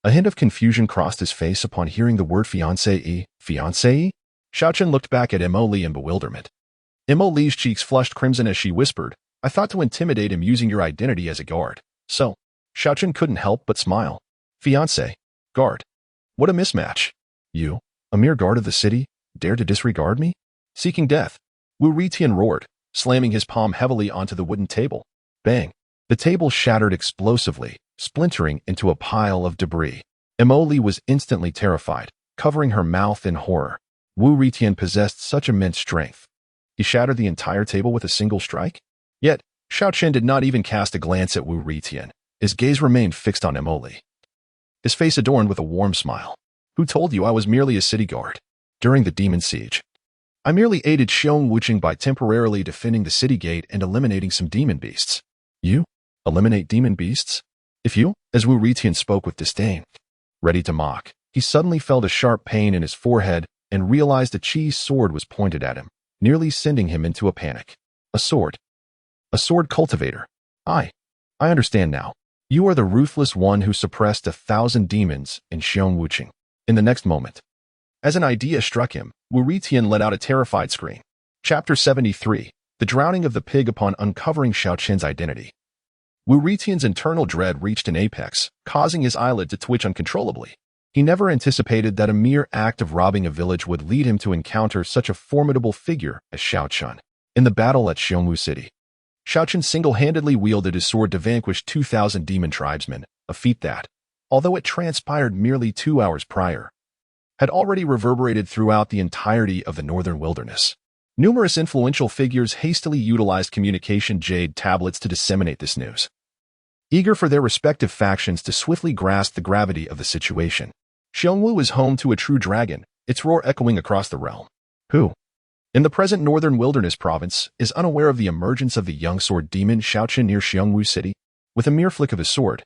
a hint of confusion crossed his face upon hearing the word fiancée. Fiancée? Xiao Chen looked back at Emily in bewilderment. Emily's cheeks flushed crimson as she whispered, "I thought to intimidate him using your identity as a guard." So, Xiao Chen couldn't help but smile. "Fiancé, guard. What a mismatch. You, a mere guard of the city, dare to disregard me?" Seeking death, Wu Ritian roared, slamming his palm heavily onto the wooden table. Bang! The table shattered explosively, splintering into a pile of debris. Emily was instantly terrified, covering her mouth in horror. Wu Ritian possessed such immense strength. He shattered the entire table with a single strike? Yet, Xiao Chen did not even cast a glance at Wu Ritian. His gaze remained fixed on Emily, his face adorned with a warm smile. "Who told you I was merely a city guard? During the demon siege, I merely aided Xiong Wuqing by temporarily defending the city gate and eliminating some demon beasts." "You? Eliminate demon beasts? If you?" As Wu Ritian spoke with disdain, ready to mock, he suddenly felt a sharp pain in his forehead and realized a cheese sword was pointed at him, nearly sending him into a panic. A sword. A sword cultivator. I understand now. You are the ruthless one who suppressed 1,000 demons in Xiong Wuqing. In the next moment, as an idea struck him, Wu Ritian let out a terrified scream. Chapter 73. The Drowning of the Pig upon uncovering Xiao Chen's identity. Wu Ritian's internal dread reached an apex, causing his eyelid to twitch uncontrollably. He never anticipated that a mere act of robbing a village would lead him to encounter such a formidable figure as Xiao Chen. In the battle at Xiongwu City, Xiao Chen single-handedly wielded his sword to vanquish 2,000 demon tribesmen, a feat that, although it transpired merely 2 hours prior, had already reverberated throughout the entirety of the northern wilderness. Numerous influential figures hastily utilized communication jade tablets to disseminate this news, eager for their respective factions to swiftly grasp the gravity of the situation. Xiongwu is home to a true dragon, its roar echoing across the realm. Who, in the present northern wilderness province, is unaware of the emergence of the young sword demon Xiao Chen near Xiongwu City? With a mere flick of his sword,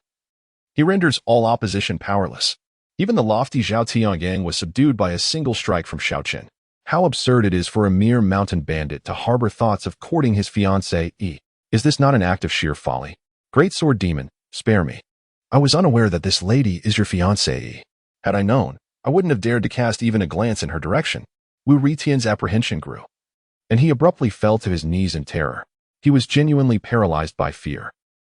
he renders all opposition powerless. Even the lofty Zhao Tiangang was subdued by a single strike from Xiao Chen. How absurd it is for a mere mountain bandit to harbor thoughts of courting his fiancée. Is this not an act of sheer folly? Great sword demon, spare me. I was unaware that this lady is your fiancée. Had I known, I wouldn't have dared to cast even a glance in her direction. Wu Ritian's apprehension grew, and he abruptly fell to his knees in terror. He was genuinely paralyzed by fear.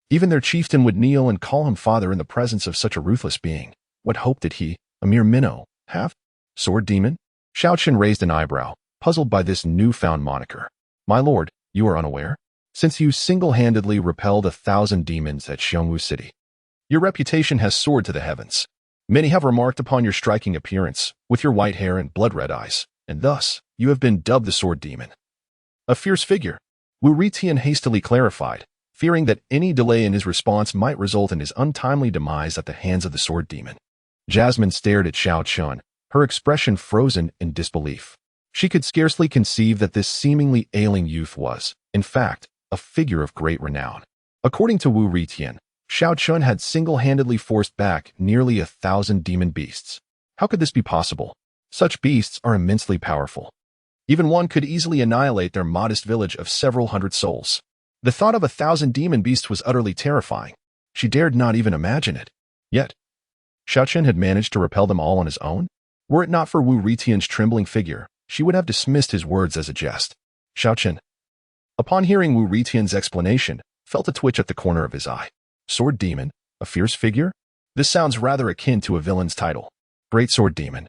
Even their chieftain would kneel and call him father in the presence of such a ruthless being. What hope did he, a mere minnow, have? Sword demon? Xiao Chen raised an eyebrow, puzzled by this newfound moniker. My lord, you are unaware? Since you single-handedly repelled 1,000 demons at Xiongwu City, your reputation has soared to the heavens. Many have remarked upon your striking appearance, with your white hair and blood-red eyes, and thus, you have been dubbed the Sword Demon. A fierce figure, Wu Ritian hastily clarified, fearing that any delay in his response might result in his untimely demise at the hands of the Sword Demon. Jasmine stared at Xiao Chen, her expression frozen in disbelief. She could scarcely conceive that this seemingly ailing youth was, in fact, a figure of great renown. According to Wu Ritian, Xiao Chen had single-handedly forced back nearly 1,000 demon beasts. How could this be possible? Such beasts are immensely powerful. Even one could easily annihilate their modest village of several hundred souls. The thought of 1,000 demon beasts was utterly terrifying. She dared not even imagine it. Yet, Xiao Chen had managed to repel them all on his own? Were it not for Wu Ritian's trembling figure, she would have dismissed his words as a jest. Xiao Chen, upon hearing Wu Ritian's explanation, felt a twitch at the corner of his eye. Sword Demon? A fierce figure? This sounds rather akin to a villain's title. Great Sword Demon.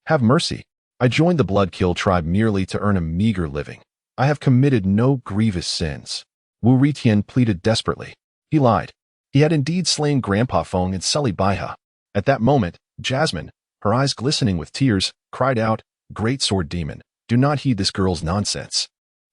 Have mercy. I joined the Bloodkill tribe merely to earn a meager living. I have committed no grievous sins. Wu Ritian pleaded desperately. He lied. He had indeed slain Grandpa Feng and sullied Baihe. At that moment, Jasmine, her eyes glistening with tears, cried out, Great Sword Demon, do not heed this girl's nonsense.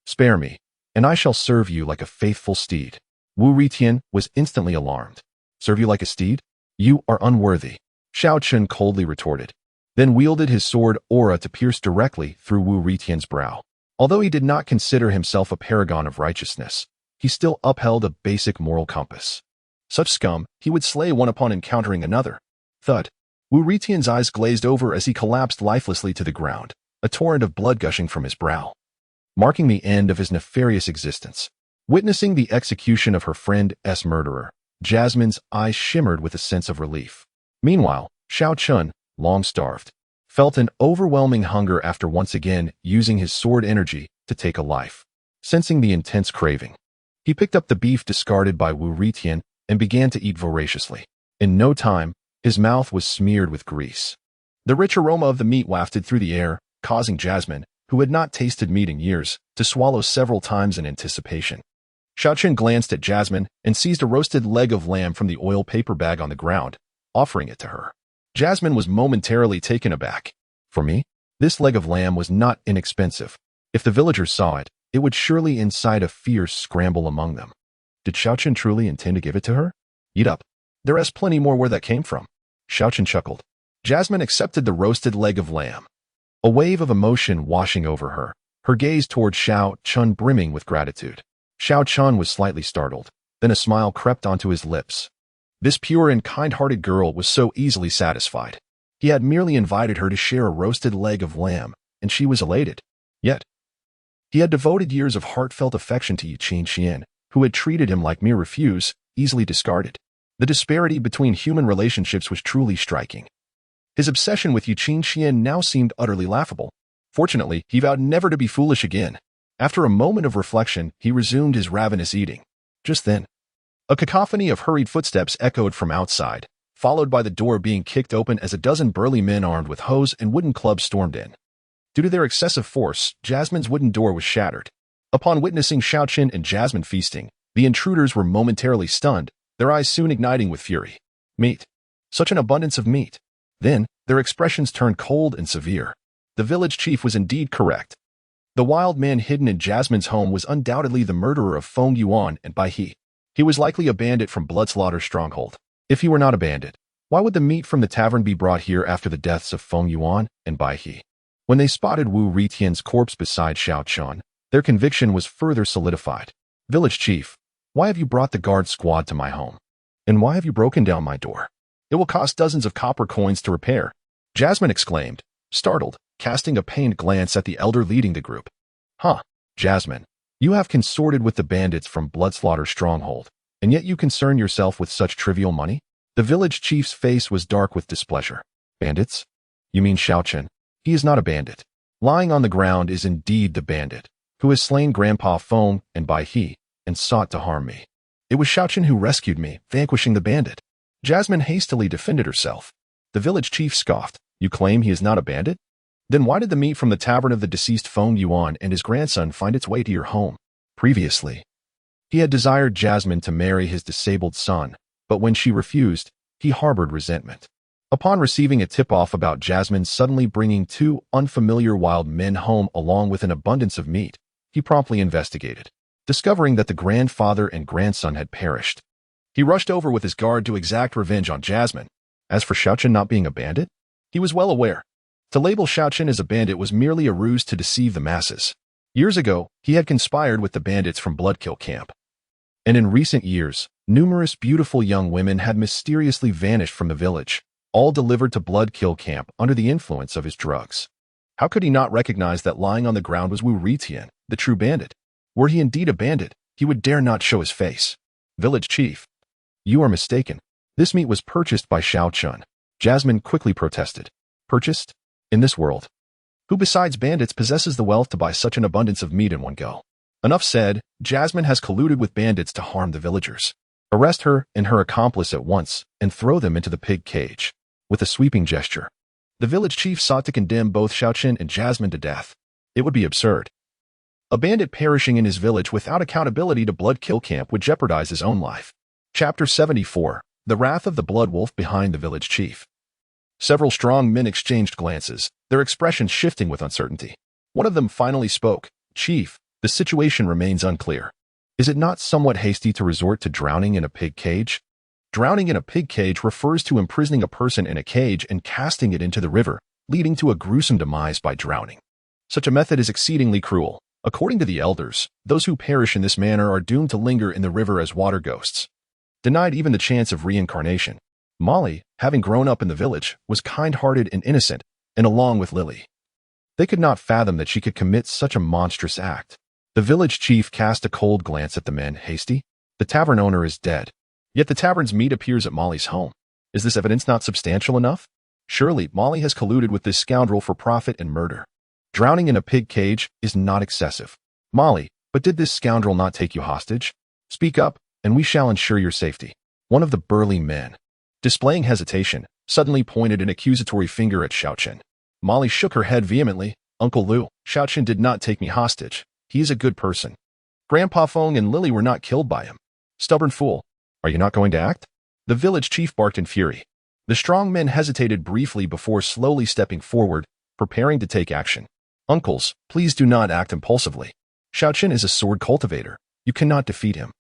Spare me, and I shall serve you like a faithful steed. Wu Ritian was instantly alarmed. Serve you like a steed? You are unworthy, Xiao Chen coldly retorted, then wielded his sword aura to pierce directly through Wu Ritian's brow. Although he did not consider himself a paragon of righteousness, he still upheld a basic moral compass. Such scum, he would slay one upon encountering another. Thud. Wu Ritian's eyes glazed over as he collapsed lifelessly to the ground, a torrent of blood gushing from his brow, marking the end of his nefarious existence. Witnessing the execution of her friend's murderer, Jasmine's eyes shimmered with a sense of relief. Meanwhile, Xiao Chen, long starved, felt an overwhelming hunger after once again using his sword energy to take a life. Sensing the intense craving, he picked up the beef discarded by Wu Ritian and began to eat voraciously. In no time, his mouth was smeared with grease. The rich aroma of the meat wafted through the air, causing Jasmine, who had not tasted meat in years, to swallow several times in anticipation. Xiao Chen glanced at Jasmine and seized a roasted leg of lamb from the oil paper bag on the ground, offering it to her. Jasmine was momentarily taken aback. For me, this leg of lamb was not inexpensive. If the villagers saw it, it would surely incite a fierce scramble among them. Did Xiao Chen truly intend to give it to her? Eat up. There is plenty more where that came from. Xiao Chen chuckled. Jasmine accepted the roasted leg of lamb, a wave of emotion washing over her, her gaze toward Xiao Chen brimming with gratitude. Xiao Chen was slightly startled, then a smile crept onto his lips. This pure and kind-hearted girl was so easily satisfied. He had merely invited her to share a roasted leg of lamb, and she was elated. Yet, he had devoted years of heartfelt affection to Qingxuan, who had treated him like mere refuse, easily discarded. The disparity between human relationships was truly striking. His obsession with Qingxuan now seemed utterly laughable. Fortunately, he vowed never to be foolish again. After a moment of reflection, he resumed his ravenous eating. Just then, a cacophony of hurried footsteps echoed from outside, followed by the door being kicked open as a dozen burly men armed with hoes and wooden clubs stormed in. Due to their excessive force, Jasmine's wooden door was shattered. Upon witnessing Xiao Chen and Jasmine feasting, the intruders were momentarily stunned, their eyes soon igniting with fury. Meat. Such an abundance of meat. Then, their expressions turned cold and severe. The village chief was indeed correct. The wild man hidden in Jasmine's home was undoubtedly the murderer of Feng Yuan and Bai He. He was likely a bandit from Bloodslaughter's stronghold. If he were not a bandit, why would the meat from the tavern be brought here after the deaths of Feng Yuan and Bai He? When they spotted Wu Ritian's corpse beside Xiao Chen, their conviction was further solidified. Village chief, why have you brought the guard squad to my home? And why have you broken down my door? It will cost dozens of copper coins to repair. Jasmine exclaimed, startled, casting a pained glance at the elder leading the group. Huh, Jasmine, you have consorted with the bandits from Bloodslaughter's stronghold, and yet you concern yourself with such trivial money? The village chief's face was dark with displeasure. Bandits? You mean Xiao Chen? He is not a bandit. Lying on the ground is indeed the bandit, who has slain Grandpa Feng and Bai He, and sought to harm me. It was Xiao Chen who rescued me, vanquishing the bandit. Jasmine hastily defended herself. The village chief scoffed. You claim he is not a bandit? Then why did the meat from the tavern of the deceased Feng Yuan and his grandson find its way to your home? Previously, he had desired Jasmine to marry his disabled son, but when she refused, he harbored resentment. Upon receiving a tip-off about Jasmine suddenly bringing two unfamiliar wild men home along with an abundance of meat, he promptly investigated, discovering that the grandfather and grandson had perished. He rushed over with his guard to exact revenge on Jasmine. As for Xiao Chen not being a bandit, he was well aware. To label Xiao Chen as a bandit was merely a ruse to deceive the masses. Years ago, he had conspired with the bandits from Bloodkill Camp. And in recent years, numerous beautiful young women had mysteriously vanished from the village, all delivered to Bloodkill Camp under the influence of his drugs. How could he not recognize that lying on the ground was Wu Ritian, the true bandit? Were he indeed a bandit, he would dare not show his face. Village chief, you are mistaken. This meat was purchased by Xiao Chen. Jasmine quickly protested. Purchased? In this world? Who besides bandits possesses the wealth to buy such an abundance of meat in one go? Enough said, Jasmine has colluded with bandits to harm the villagers. Arrest her and her accomplice at once and throw them into the pig cage. With a sweeping gesture, the village chief sought to condemn both Xiao Chen and Jasmine to death. It would be absurd. A bandit perishing in his village without accountability to Bloodkill Camp would jeopardize his own life. Chapter 74. The Wrath of the Blood Wolf Behind the Village Chief. Several strong men exchanged glances, their expressions shifting with uncertainty. One of them finally spoke. Chief, the situation remains unclear. Is it not somewhat hasty to resort to drowning in a pig cage? Drowning in a pig cage refers to imprisoning a person in a cage and casting it into the river, leading to a gruesome demise by drowning. Such a method is exceedingly cruel. According to the elders, those who perish in this manner are doomed to linger in the river as water ghosts, denied even the chance of reincarnation. Molly, having grown up in the village, was kind-hearted and innocent, and along with Lily, they could not fathom that she could commit such a monstrous act. The village chief cast a cold glance at the men. Hasty? The tavern owner is dead. Yet the tavern's meat appears at Molly's home. Is this evidence not substantial enough? Surely Molly has colluded with this scoundrel for profit and murder. Drowning in a pig cage is not excessive. Molly, but did this scoundrel not take you hostage? Speak up, and we shall ensure your safety. One of the burly men, displaying hesitation, suddenly pointed an accusatory finger at Xiao Chen. Molly shook her head vehemently. Uncle Lu, Xiao Chen did not take me hostage. He is a good person. Grandpa Feng and Lily were not killed by him. Stubborn fool. Are you not going to act? The village chief barked in fury. The strong men hesitated briefly before slowly stepping forward, preparing to take action. Uncles, please do not act impulsively. Xiao Chen is a sword cultivator. You cannot defeat him.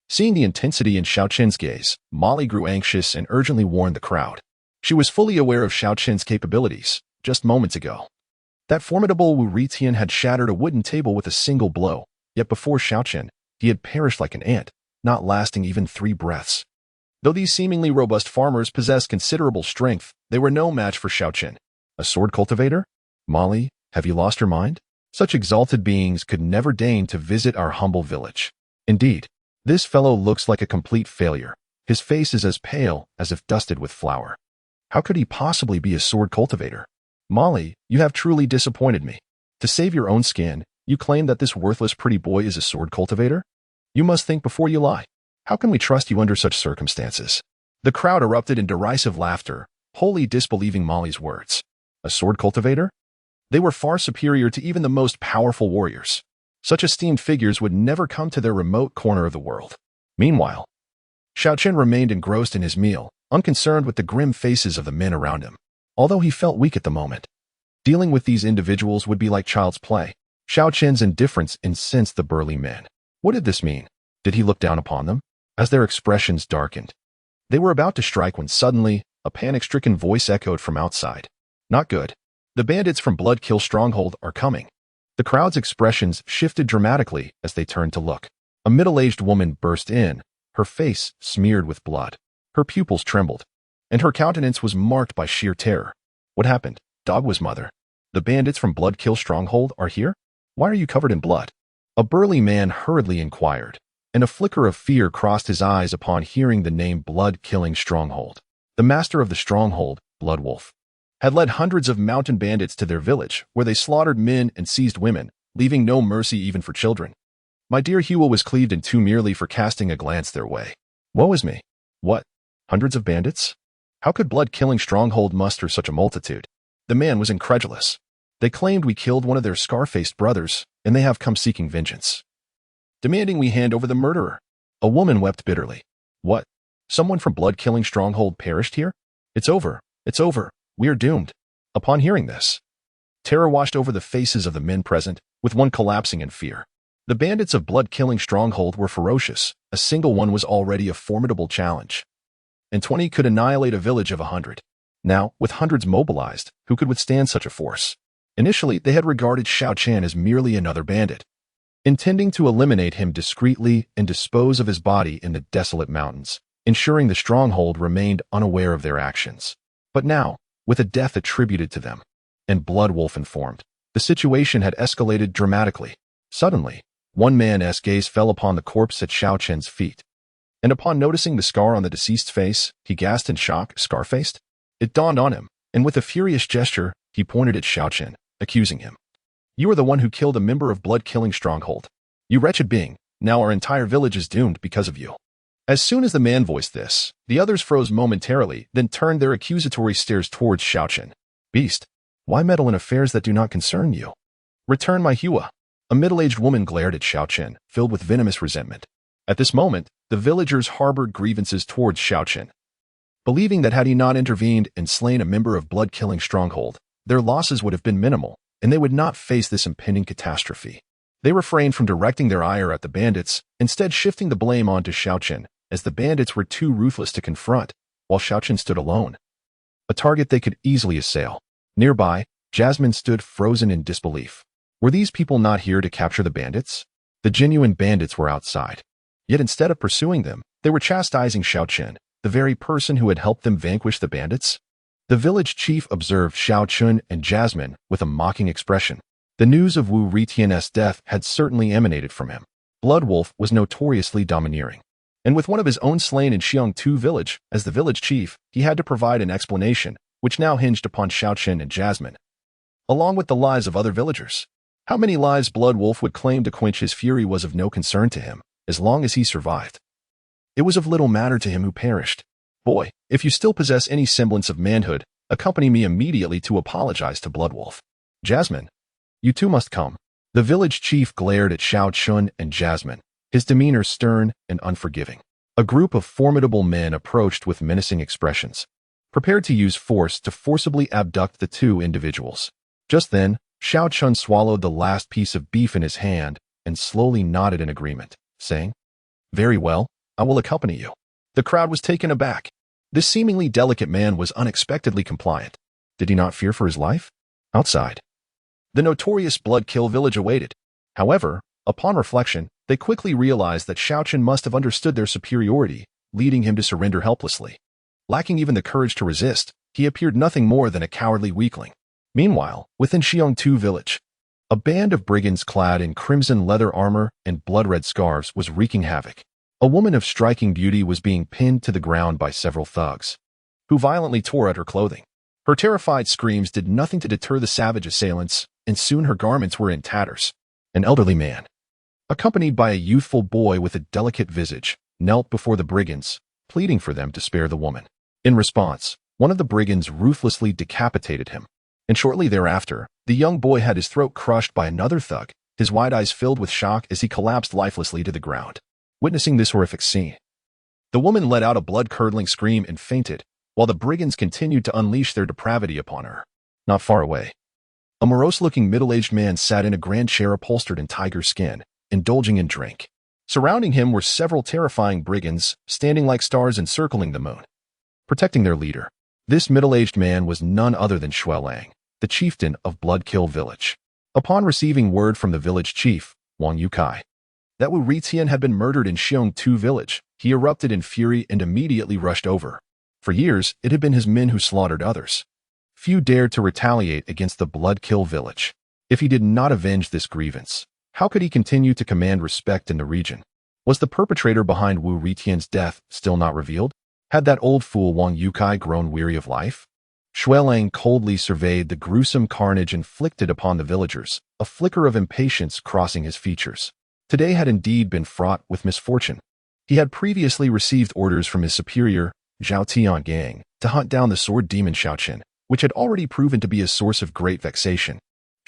Seeing the intensity in Xiao Chen's gaze, Molly grew anxious and urgently warned the crowd. She was fully aware of Xiao Chen's capabilities, just moments ago. That formidable Wu Ritian had shattered a wooden table with a single blow, yet before Xiao Chen, he had perished like an ant, not lasting even 3 breaths. Though these seemingly robust farmers possessed considerable strength, they were no match for Xiao Chen. A sword cultivator? Molly, have you lost your mind? Such exalted beings could never deign to visit our humble village. Indeed, this fellow looks like a complete failure. His face is as pale as if dusted with flour. How could he possibly be a sword cultivator? Molly, you have truly disappointed me. To save your own skin, you claim that this worthless pretty boy is a sword cultivator? You must think before you lie. How can we trust you under such circumstances? The crowd erupted in derisive laughter, wholly disbelieving Molly's words. A sword cultivator? They were far superior to even the most powerful warriors. Such esteemed figures would never come to their remote corner of the world. Meanwhile, Xiao Chen remained engrossed in his meal, unconcerned with the grim faces of the men around him. Although he felt weak at the moment, dealing with these individuals would be like child's play. Xiao Chen's indifference incensed the burly men. What did this mean? Did he look down upon them? As their expressions darkened, they were about to strike when suddenly, a panic-stricken voice echoed from outside. Not good. The bandits from Blood Kill Stronghold are coming. The crowd's expressions shifted dramatically as they turned to look. A middle-aged woman burst in, her face smeared with blood. Her pupils trembled, and her countenance was marked by sheer terror. What happened? Dog was mother. The bandits from Blood Kill Stronghold are here? Why are you covered in blood? A burly man hurriedly inquired, and a flicker of fear crossed his eyes upon hearing the name Blood-Killing Stronghold. The master of the stronghold, Blood Wolf, had led hundreds of mountain bandits to their village, where they slaughtered men and seized women, leaving no mercy even for children. My dear Hua was cleaved in 2 merely for casting a glance their way. Woe is me. What? Hundreds of bandits? How could Blood-Killing Stronghold muster such a multitude? The man was incredulous. They claimed we killed one of their scar-faced brothers, and they have come seeking vengeance, demanding we hand over the murderer. A woman wept bitterly. What? Someone from Blood-Killing Stronghold perished here? It's over. It's over. We are doomed. Upon hearing this, terror washed over the faces of the men present, with one collapsing in fear. The bandits of Blood-Killing Stronghold were ferocious. A single one was already a formidable challenge, and 20 could annihilate a village of 100. Now, with hundreds mobilized, who could withstand such a force? Initially, they had regarded Xiao Chen as merely another bandit, intending to eliminate him discreetly and dispose of his body in the desolate mountains, ensuring the stronghold remained unaware of their actions. But now, with a death attributed to them, and Blood Wolf informed, the situation had escalated dramatically. Suddenly, one man's gaze fell upon the corpse at Xiao Chen's feet, and upon noticing the scar on the deceased's face, he gasped in shock. Scar-faced? It dawned on him, and with a furious gesture, he pointed at Xiao Chen, accusing him. You are the one who killed a member of Blood-Killing Stronghold. You wretched being, now our entire village is doomed because of you. As soon as the man voiced this, the others froze momentarily, then turned their accusatory stares towards Xiao Chen. Beast, why meddle in affairs that do not concern you? Return my Hua. A middle-aged woman glared at Xiao Chen, filled with venomous resentment. At this moment, the villagers harbored grievances towards Xiao Chen, believing that had he not intervened and slain a member of Blood-Killing Stronghold, their losses would have been minimal, and they would not face this impending catastrophe. They refrained from directing their ire at the bandits, instead shifting the blame onto Xiao Chen, as the bandits were too ruthless to confront, while Xiao Chen stood alone, a target they could easily assail. Nearby, Jasmine stood frozen in disbelief. Were these people not here to capture the bandits? The genuine bandits were outside. Yet instead of pursuing them, they were chastising Xiao Chen, the very person who had helped them vanquish the bandits? The village chief observed Xiao Chen and Jasmine with a mocking expression. The news of Wu Ritian's death had certainly emanated from him. Bloodwolf was notoriously domineering. And with one of his own slain in Xiongtu village as the village chief, he had to provide an explanation, which now hinged upon Xiao Chen and Jasmine, along with the lives of other villagers. How many lives Bloodwolf would claim to quench his fury was of no concern to him, as long as he survived. It was of little matter to him who perished. Boy, if you still possess any semblance of manhood, accompany me immediately to apologize to Bloodwolf. Jasmine, you too must come. The village chief glared at Xiao Chen and Jasmine, his demeanor stern and unforgiving. A group of formidable men approached with menacing expressions, prepared to use force to forcibly abduct the two individuals. Just then, Xiao Chen swallowed the last piece of beef in his hand and slowly nodded in agreement, saying, "Very well, I will accompany you." The crowd was taken aback. This seemingly delicate man was unexpectedly compliant. Did he not fear for his life? Outside, the notorious Bloodkill village awaited. However, upon reflection, they quickly realized that Xiao Chen must have understood their superiority, leading him to surrender helplessly. Lacking even the courage to resist, he appeared nothing more than a cowardly weakling. Meanwhile, within Xiongtu village, a band of brigands clad in crimson leather armor and blood-red scarves was wreaking havoc. A woman of striking beauty was being pinned to the ground by several thugs, who violently tore at her clothing. Her terrified screams did nothing to deter the savage assailants, and soon her garments were in tatters. An elderly man, accompanied by a youthful boy with a delicate visage, knelt before the brigands, pleading for them to spare the woman. In response, one of the brigands ruthlessly decapitated him, and shortly thereafter, the young boy had his throat crushed by another thug, his wide eyes filled with shock as he collapsed lifelessly to the ground. Witnessing this horrific scene, the woman let out a blood-curdling scream and fainted, while the brigands continued to unleash their depravity upon her. Not far away, a morose-looking middle-aged man sat in a grand chair upholstered in tiger skin, indulging in drink. Surrounding him were several terrifying brigands, standing like stars encircling the moon, protecting their leader. This middle-aged man was none other than Shui Lang, the chieftain of Bloodkill village. Upon receiving word from the village chief, Wang Yukai, that Wu Ritian had been murdered in Xiongtu village, he erupted in fury and immediately rushed over. For years, it had been his men who slaughtered others. Few dared to retaliate against the Bloodkill village. If he did not avenge this grievance, how could he continue to command respect in the region? Was the perpetrator behind Wu Ritian's death still not revealed? Had that old fool Wang Yukai grown weary of life? Shui Lang coldly surveyed the gruesome carnage inflicted upon the villagers, a flicker of impatience crossing his features. Today had indeed been fraught with misfortune. He had previously received orders from his superior, Zhao Tian gang, to hunt down the sword demon Xiao Chen, which had already proven to be a source of great vexation.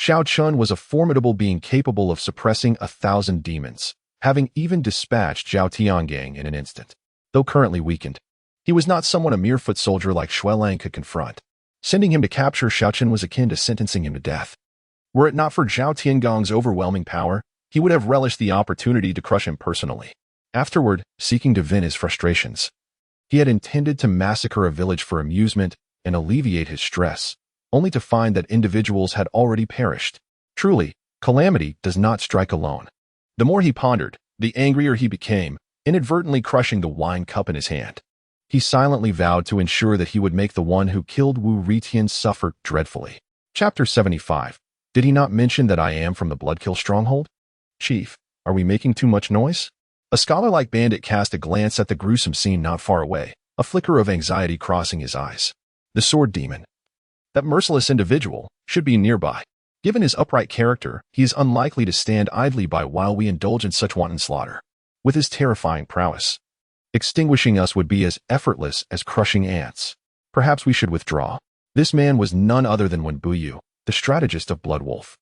Xiao Chen was a formidable being capable of suppressing 1,000 demons, having even dispatched Zhao Tian gang in an instant. Though currently weakened, he was not someone a mere foot soldier like Shui Lang could confront. Sending him to capture Xiao Chen was akin to sentencing him to death. Were it not for Zhao Tiangong's overwhelming power, he would have relished the opportunity to crush him personally. Afterward, seeking to vent his frustrations, he had intended to massacre a village for amusement and alleviate his stress, only to find that individuals had already perished. Truly, calamity does not strike alone. The more he pondered, the angrier he became, inadvertently crushing the wine cup in his hand. He silently vowed to ensure that he would make the one who killed Wu Ritian suffer dreadfully. Chapter 75. Did he not mention that I am from the Bloodkill stronghold? Chief, are we making too much noise? A scholar-like bandit cast a glance at the gruesome scene not far away, a flicker of anxiety crossing his eyes. The sword demon, that merciless individual, should be nearby. Given his upright character, he is unlikely to stand idly by while we indulge in such wanton slaughter. With his terrifying prowess, extinguishing us would be as effortless as crushing ants. Perhaps we should withdraw. This man was none other than Wen Buyu, the strategist of Bloodwolf.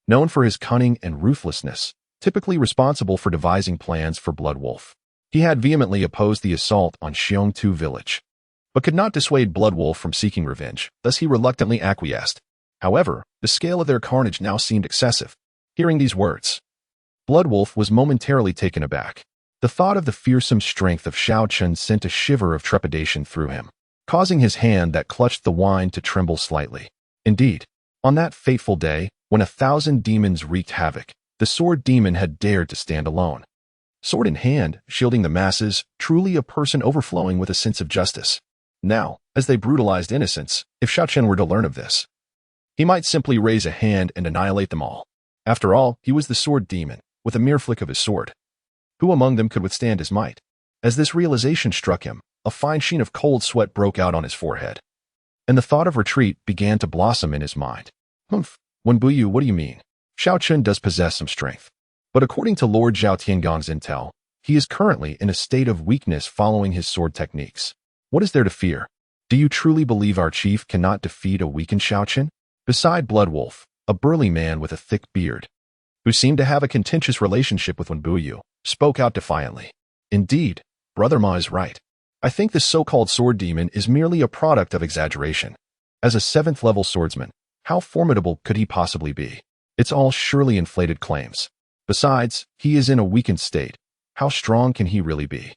Known for his cunning and ruthlessness, typically responsible for devising plans for Bloodwolf. He had vehemently opposed the assault on Xiongtu village, but could not dissuade Bloodwolf from seeking revenge, thus he reluctantly acquiesced. However, the scale of their carnage now seemed excessive. Hearing these words, Bloodwolf was momentarily taken aback. The thought of the fearsome strength of Xiao Chen sent a shiver of trepidation through him, causing his hand that clutched the wine to tremble slightly. Indeed, on that fateful day, when 1,000 demons wreaked havoc, the sword demon had dared to stand alone. sword in hand, shielding the masses, truly a person overflowing with a sense of justice. Now, as they brutalized innocents, if Xiao Chen were to learn of this, he might simply raise a hand and annihilate them all. After all, he was the sword demon, with a mere flick of his sword. Who among them could withstand his might? As this realization struck him, a fine sheen of cold sweat broke out on his forehead, and the thought of retreat began to blossom in his mind. Humph, Wenbuyu, what do you mean? Xiao Chen does possess some strength, but according to Lord Zhao Tiangong's intel, he is currently in a state of weakness following his sword techniques. What is there to fear? Do you truly believe our chief cannot defeat a weakened Xiao Chen? Beside Bloodwolf, a burly man with a thick beard, who seemed to have a contentious relationship with Wenbuyu, spoke out defiantly. Indeed, Brother Ma is right. I think this so-called sword demon is merely a product of exaggeration. As a 7th-level swordsman, how formidable could he possibly be? It's all surely inflated claims. Besides, he is in a weakened state. How strong can he really be?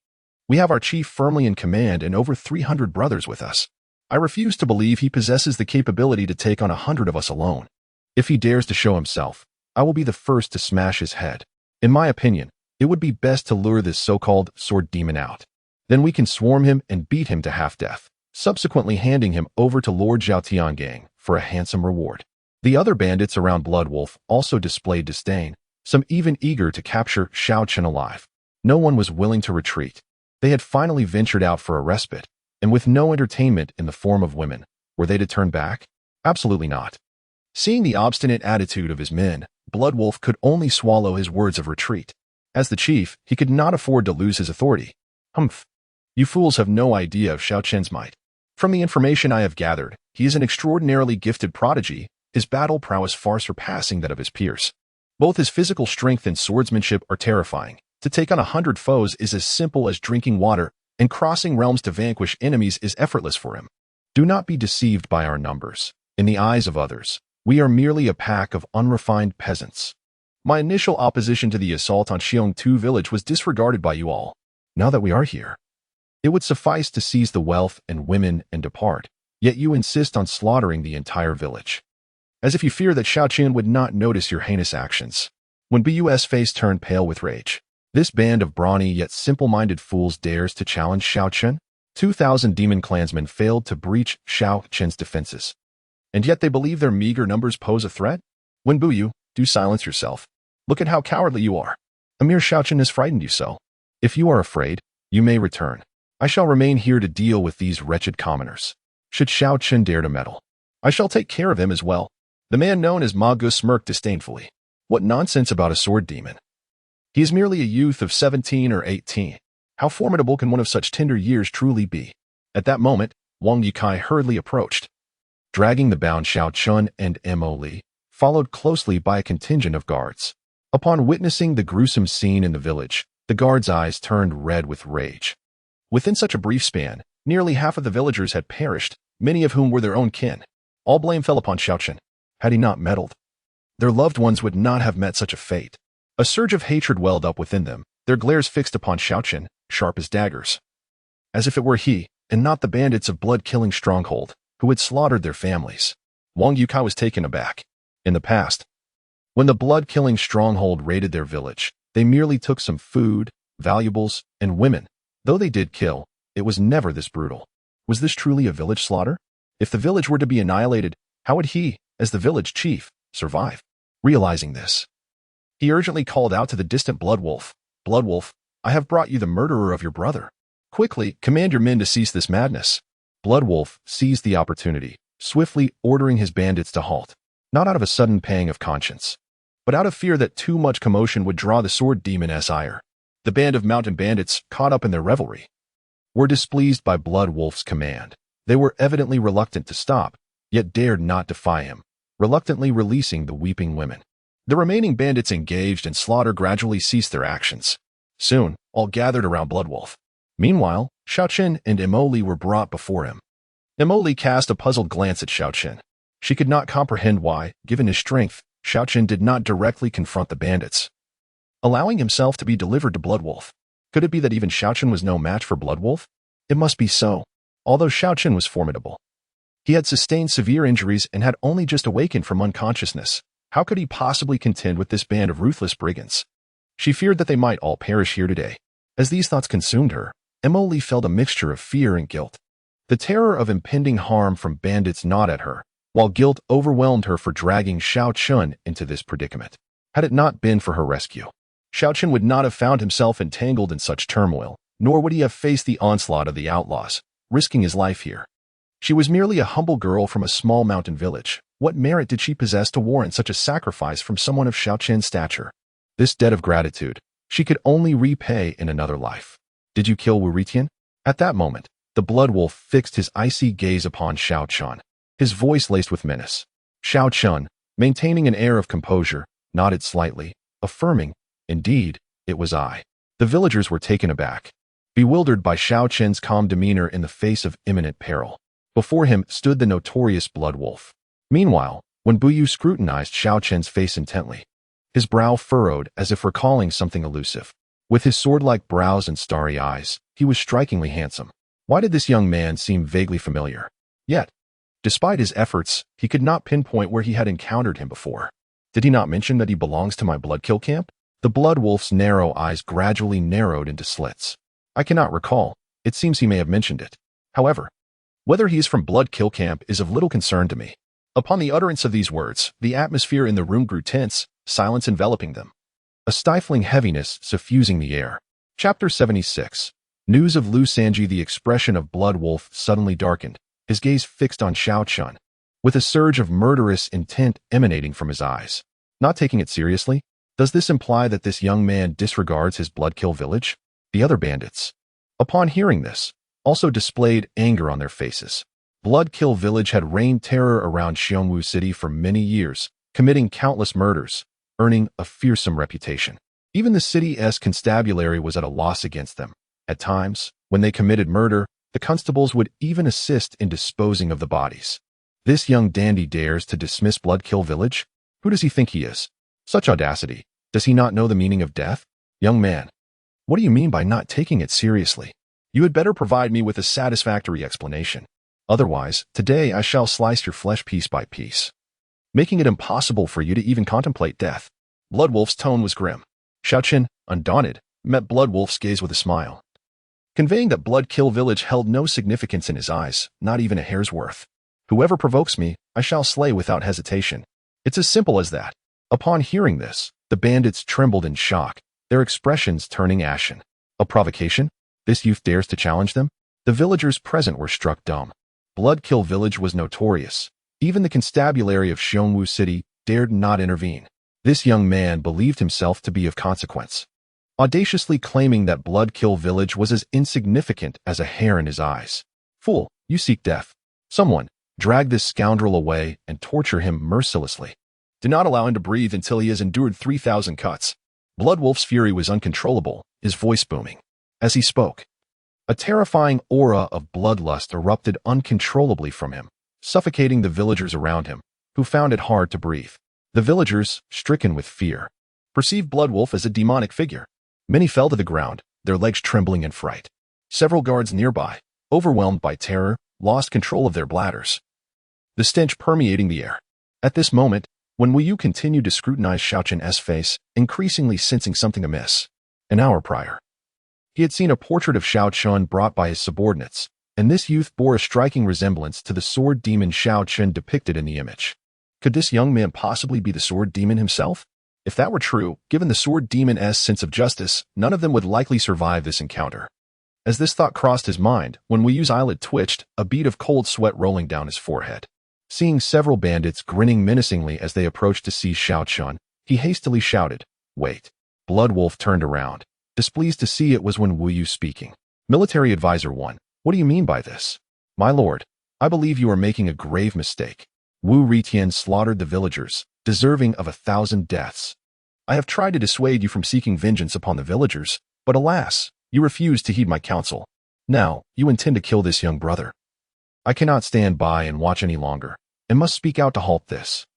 We have our chief firmly in command and over 300 brothers with us. I refuse to believe he possesses the capability to take on 100 of us alone. If he dares to show himself, I will be the first to smash his head. In my opinion, it would be best to lure this so-called sword demon out. Then we can swarm him and beat him to half-death, subsequently handing him over to Lord Zhao Tiangang for a handsome reward. The other bandits around Bloodwolf also displayed disdain, some even eager to capture Xiao Chen alive. No one was willing to retreat. They had finally ventured out for a respite, and with no entertainment in the form of women, were they to turn back? Absolutely not. Seeing the obstinate attitude of his men, Bloodwolf could only swallow his words of retreat. As the chief, he could not afford to lose his authority. Humph. You fools have no idea of Xiao Chen's might. From the information I have gathered, he is an extraordinarily gifted prodigy, his battle prowess far surpassing that of his peers. Both his physical strength and swordsmanship are terrifying. To take on 100 foes is as simple as drinking water, and crossing realms to vanquish enemies is effortless for him. Do not be deceived by our numbers. In the eyes of others, we are merely a pack of unrefined peasants. My initial opposition to the assault on Xiongtu village was disregarded by you all. Now that we are here, it would suffice to seize the wealth and women and depart, yet you insist on slaughtering the entire village. As if you fear that Xiao Chen would not notice your heinous actions. When Bu's face turned pale with rage, this band of brawny yet simple-minded fools dares to challenge Xiao Chen? 2,000 demon clansmen failed to breach Xiao Chen's defenses. And yet they believe their meager numbers pose a threat? Wenbuyu, do silence yourself. Look at how cowardly you are. A mere Xiao Chen has frightened you so. If you are afraid, you may return. I shall remain here to deal with these wretched commoners. Should Xiao Chen dare to meddle, I shall take care of him as well. The man known as Ma Gu smirked disdainfully. What nonsense about a sword demon. He is merely a youth of 17 or 18. How formidable can one of such tender years truly be? At that moment, Wang Yukai hurriedly approached, dragging the bound Xiao Chen and Mo Li, followed closely by a contingent of guards. Upon witnessing the gruesome scene in the village, the guards' eyes turned red with rage. Within such a brief span, nearly half of the villagers had perished, many of whom were their own kin. All blame fell upon Xiao Chen. Had he not meddled, their loved ones would not have met such a fate. A surge of hatred welled up within them, their glares fixed upon Xiao Chen, sharp as daggers. As if it were he, and not the bandits of blood-killing stronghold, who had slaughtered their families. Wang Yukai was taken aback. In the past, when the blood-killing stronghold raided their village, they merely took some food, valuables, and women. Though they did kill, it was never this brutal. Was this truly a village slaughter? If the village were to be annihilated, how would he, as the village chief, survive? Realizing this, he urgently called out to the distant Bloodwolf. Bloodwolf, I have brought you the murderer of your brother. Quickly, command your men to cease this madness. Bloodwolf seized the opportunity, swiftly ordering his bandits to halt, not out of a sudden pang of conscience, but out of fear that too much commotion would draw the sword demon's ire. The band of mountain bandits, caught up in their revelry, were displeased by Bloodwolf's command. They were evidently reluctant to stop, yet dared not defy him, reluctantly releasing the weeping women. The remaining bandits engaged and slaughter gradually ceased their actions. Soon, all gathered around Bloodwolf. Meanwhile, Xiao Chen and Mo Li were brought before him. Mo Li cast a puzzled glance at Xiao Chen. She could not comprehend why, given his strength, Xiao Chen did not directly confront the bandits, allowing himself to be delivered to Bloodwolf. Could it be that even Xiao Chen was no match for Bloodwolf? It must be so. Although Xiao Chen was formidable, he had sustained severe injuries and had only just awakened from unconsciousness. How could he possibly contend with this band of ruthless brigands? She feared that they might all perish here today. As these thoughts consumed her, Emily felt a mixture of fear and guilt. The terror of impending harm from bandits gnawed at her, while guilt overwhelmed her for dragging Xiao Chen into this predicament. Had it not been for her rescue, Xiao Chen would not have found himself entangled in such turmoil, nor would he have faced the onslaught of the outlaws, risking his life here. She was merely a humble girl from a small mountain village. What merit did she possess to warrant such a sacrifice from someone of Xiao Chen's stature? This debt of gratitude she could only repay in another life. Did you kill Wu Ritian? At that moment, the blood wolf fixed his icy gaze upon Xiao Chen, his voice laced with menace. Xiao Chen, maintaining an air of composure, nodded slightly, affirming, "Indeed, it was I." The villagers were taken aback, bewildered by Xiao Chen's calm demeanor in the face of imminent peril. Before him stood the notorious blood wolf. Meanwhile, when Buyu scrutinized Xiao Chen's face intently, his brow furrowed as if recalling something elusive. With his sword-like brows and starry eyes, he was strikingly handsome. Why did this young man seem vaguely familiar? Yet, despite his efforts, he could not pinpoint where he had encountered him before. Did he not mention that he belongs to my bloodkill camp? The blood wolf's narrow eyes gradually narrowed into slits. I cannot recall. It seems he may have mentioned it. However, whether he is from bloodkill camp is of little concern to me. Upon the utterance of these words, the atmosphere in the room grew tense, silence enveloping them, a stifling heaviness suffusing the air. Chapter 76. News of Lu Sanji. The expression of Blood Wolf suddenly darkened, his gaze fixed on Xiao Chen, with a surge of murderous intent emanating from his eyes. Not taking it seriously? Does this imply that this young man disregards his bloodkill village? The other bandits, upon hearing this, also displayed anger on their faces. Bloodkill village had reigned terror around Xiongwu City for many years, committing countless murders, earning a fearsome reputation. Even the city's constabulary was at a loss against them. At times, when they committed murder, the constables would even assist in disposing of the bodies. This young dandy dares to dismiss Bloodkill village? Who does he think he is? Such audacity. Does he not know the meaning of death? Young man, what do you mean by not taking it seriously? You had better provide me with a satisfactory explanation. Otherwise, today I shall slice your flesh piece by piece, making it impossible for you to even contemplate death. Bloodwolf's tone was grim. Xiao Chen, undaunted, met Bloodwolf's gaze with a smile, conveying that Bloodkill village held no significance in his eyes, not even a hair's worth. Whoever provokes me, I shall slay without hesitation. It's as simple as that. Upon hearing this, the bandits trembled in shock, their expressions turning ashen. A provocation? This youth dares to challenge them? The villagers present were struck dumb. Bloodkill village was notorious. Even the constabulary of Xiongwu City dared not intervene. This young man believed himself to be of consequence, audaciously claiming that Bloodkill village was as insignificant as a hair in his eyes. Fool, you seek death. Someone, drag this scoundrel away and torture him mercilessly. Do not allow him to breathe until he has endured 3,000 cuts. Bloodwolf's fury was uncontrollable, his voice booming. As he spoke, a terrifying aura of bloodlust erupted uncontrollably from him, suffocating the villagers around him, who found it hard to breathe. The villagers, stricken with fear, perceived Bloodwolf as a demonic figure. Many fell to the ground, their legs trembling in fright. Several guards nearby, overwhelmed by terror, lost control of their bladders, the stench permeating the air. At this moment, when Wu Yu continued to scrutinize Xiao Chen's face, increasingly sensing something amiss. An hour prior, he had seen a portrait of Xiao Chen brought by his subordinates, and this youth bore a striking resemblance to the sword demon Xiao Chen depicted in the image. Could this young man possibly be the sword demon himself? If that were true, given the sword demon's sense of justice, none of them would likely survive this encounter. As this thought crossed his mind, when Wu Yu's eyelid twitched, a bead of cold sweat rolling down his forehead. Seeing several bandits grinning menacingly as they approached to seize Xiao Chen, he hastily shouted, "Wait." Bloodwolf turned around, displeased to see it was when Wu Yu speaking. Military Advisor 1. What do you mean by this? My lord, I believe you are making a grave mistake. Wu Ritian slaughtered the villagers, deserving of 1,000 deaths. I have tried to dissuade you from seeking vengeance upon the villagers, but alas, you refuse to heed my counsel. Now, you intend to kill this young brother. I cannot stand by and watch any longer, and must speak out to halt this.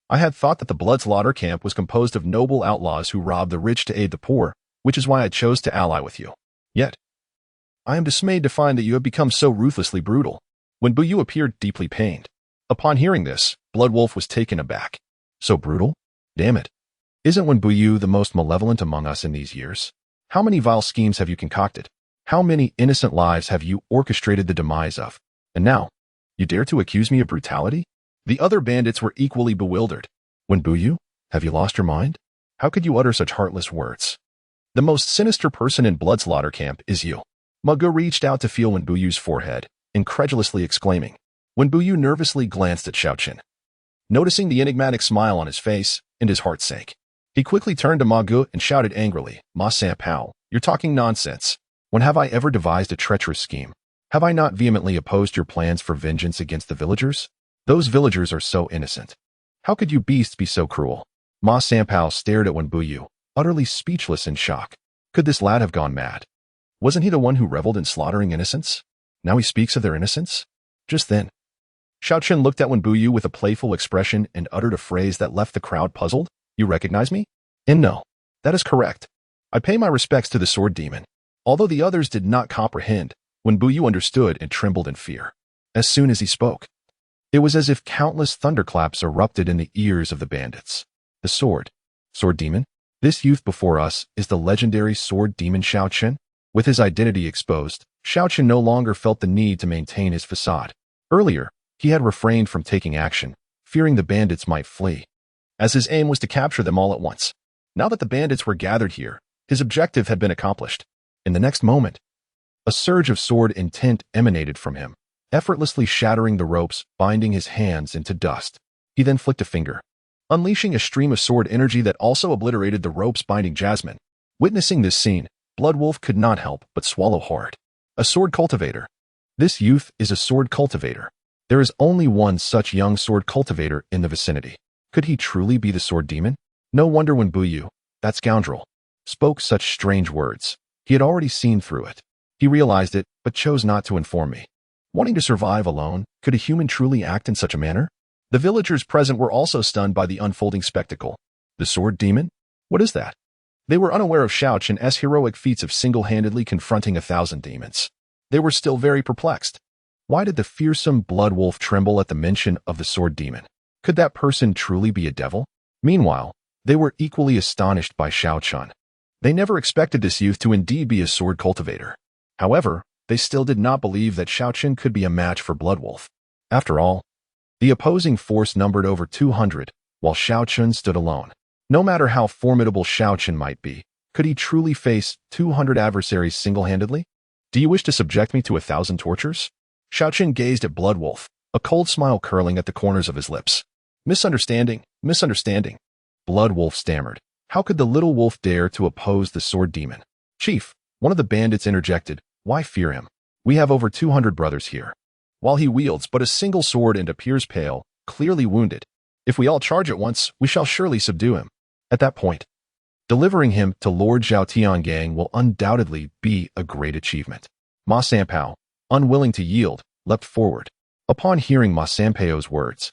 I had thought that the Bloodslaughter camp was composed of noble outlaws who rob the rich to aid the poor, which is why I chose to ally with you. Yet, I am dismayed to find that you have become so ruthlessly brutal. When Buyu appeared deeply pained. Upon hearing this, Bloodwolf was taken aback. So brutal? Damn it. Isn't Wen Buyu the most malevolent among us in these years? How many vile schemes have you concocted? How many innocent lives have you orchestrated the demise of? And now, you dare to accuse me of brutality? The other bandits were equally bewildered. Wen Buyu, have you lost your mind? How could you utter such heartless words? The most sinister person in Bloodslaughter Camp is you. Ma Ge reached out to feel Wen Buyu's forehead, incredulously exclaiming. Wen Buyu nervously glanced at Xiao Chen. Noticing the enigmatic smile on his face, and his heart sank. He quickly turned to Ma Ge and shouted angrily, Ma Sanpao, you're talking nonsense. When have I ever devised a treacherous scheme? Have I not vehemently opposed your plans for vengeance against the villagers? Those villagers are so innocent. How could you beasts be so cruel? Ma Sanpao stared at Wen Buyu, utterly speechless in shock. Could this lad have gone mad? Wasn't he the one who reveled in slaughtering innocents? Now he speaks of their innocence? Just then, Xiao Chen looked at Wen Buyu with a playful expression and uttered a phrase that left the crowd puzzled. You recognize me? And no, that is correct. I pay my respects to the sword demon. Although the others did not comprehend, Wen Buyu understood and trembled in fear. As soon as he spoke, it was as if countless thunderclaps erupted in the ears of the bandits. The sword demon? This youth before us is the legendary sword demon Xiao Chen? With his identity exposed, Xiao Chen no longer felt the need to maintain his facade. Earlier, he had refrained from taking action, fearing the bandits might flee, as his aim was to capture them all at once. Now that the bandits were gathered here, his objective had been accomplished. In the next moment, a surge of sword intent emanated from him, effortlessly shattering the ropes, binding his hands into dust. He then flicked a finger, unleashing a stream of sword energy that also obliterated the ropes binding Jasmine. Witnessing this scene, Bloodwolf could not help but swallow hard. A sword cultivator. This youth is a sword cultivator. There is only one such young sword cultivator in the vicinity. Could he truly be the sword demon? No wonder Wen Buyu, that scoundrel, spoke such strange words. He had already seen through it. He realized it, but chose not to inform me. Wanting to survive alone, could a human truly act in such a manner? The villagers present were also stunned by the unfolding spectacle. The sword demon? What is that? They were unaware of Xiao Chen's heroic feats of single-handedly confronting 1,000 demons. They were still very perplexed. Why did the fearsome Bloodwolf tremble at the mention of the sword demon? Could that person truly be a devil? Meanwhile, they were equally astonished by Xiao Chen. They never expected this youth to indeed be a sword cultivator. However, they still did not believe that Xiao Chen could be a match for Bloodwolf. After all, the opposing force numbered over 200, while Xiao Chen stood alone. No matter how formidable Xiao Chen might be, could he truly face 200 adversaries single-handedly? Do you wish to subject me to 1,000 tortures? Xiao Chen gazed at Bloodwolf, a cold smile curling at the corners of his lips. Misunderstanding. Bloodwolf stammered. How could the little wolf dare to oppose the sword demon? Chief, one of the bandits interjected, why fear him? We have over 200 brothers here. While he wields but a single sword and appears pale, clearly wounded, if we all charge at once, we shall surely subdue him. At that point, delivering him to Lord Zhao Tiangang will undoubtedly be a great achievement. Ma Sanpao, unwilling to yield, leapt forward. Upon hearing Ma Sanpao's words,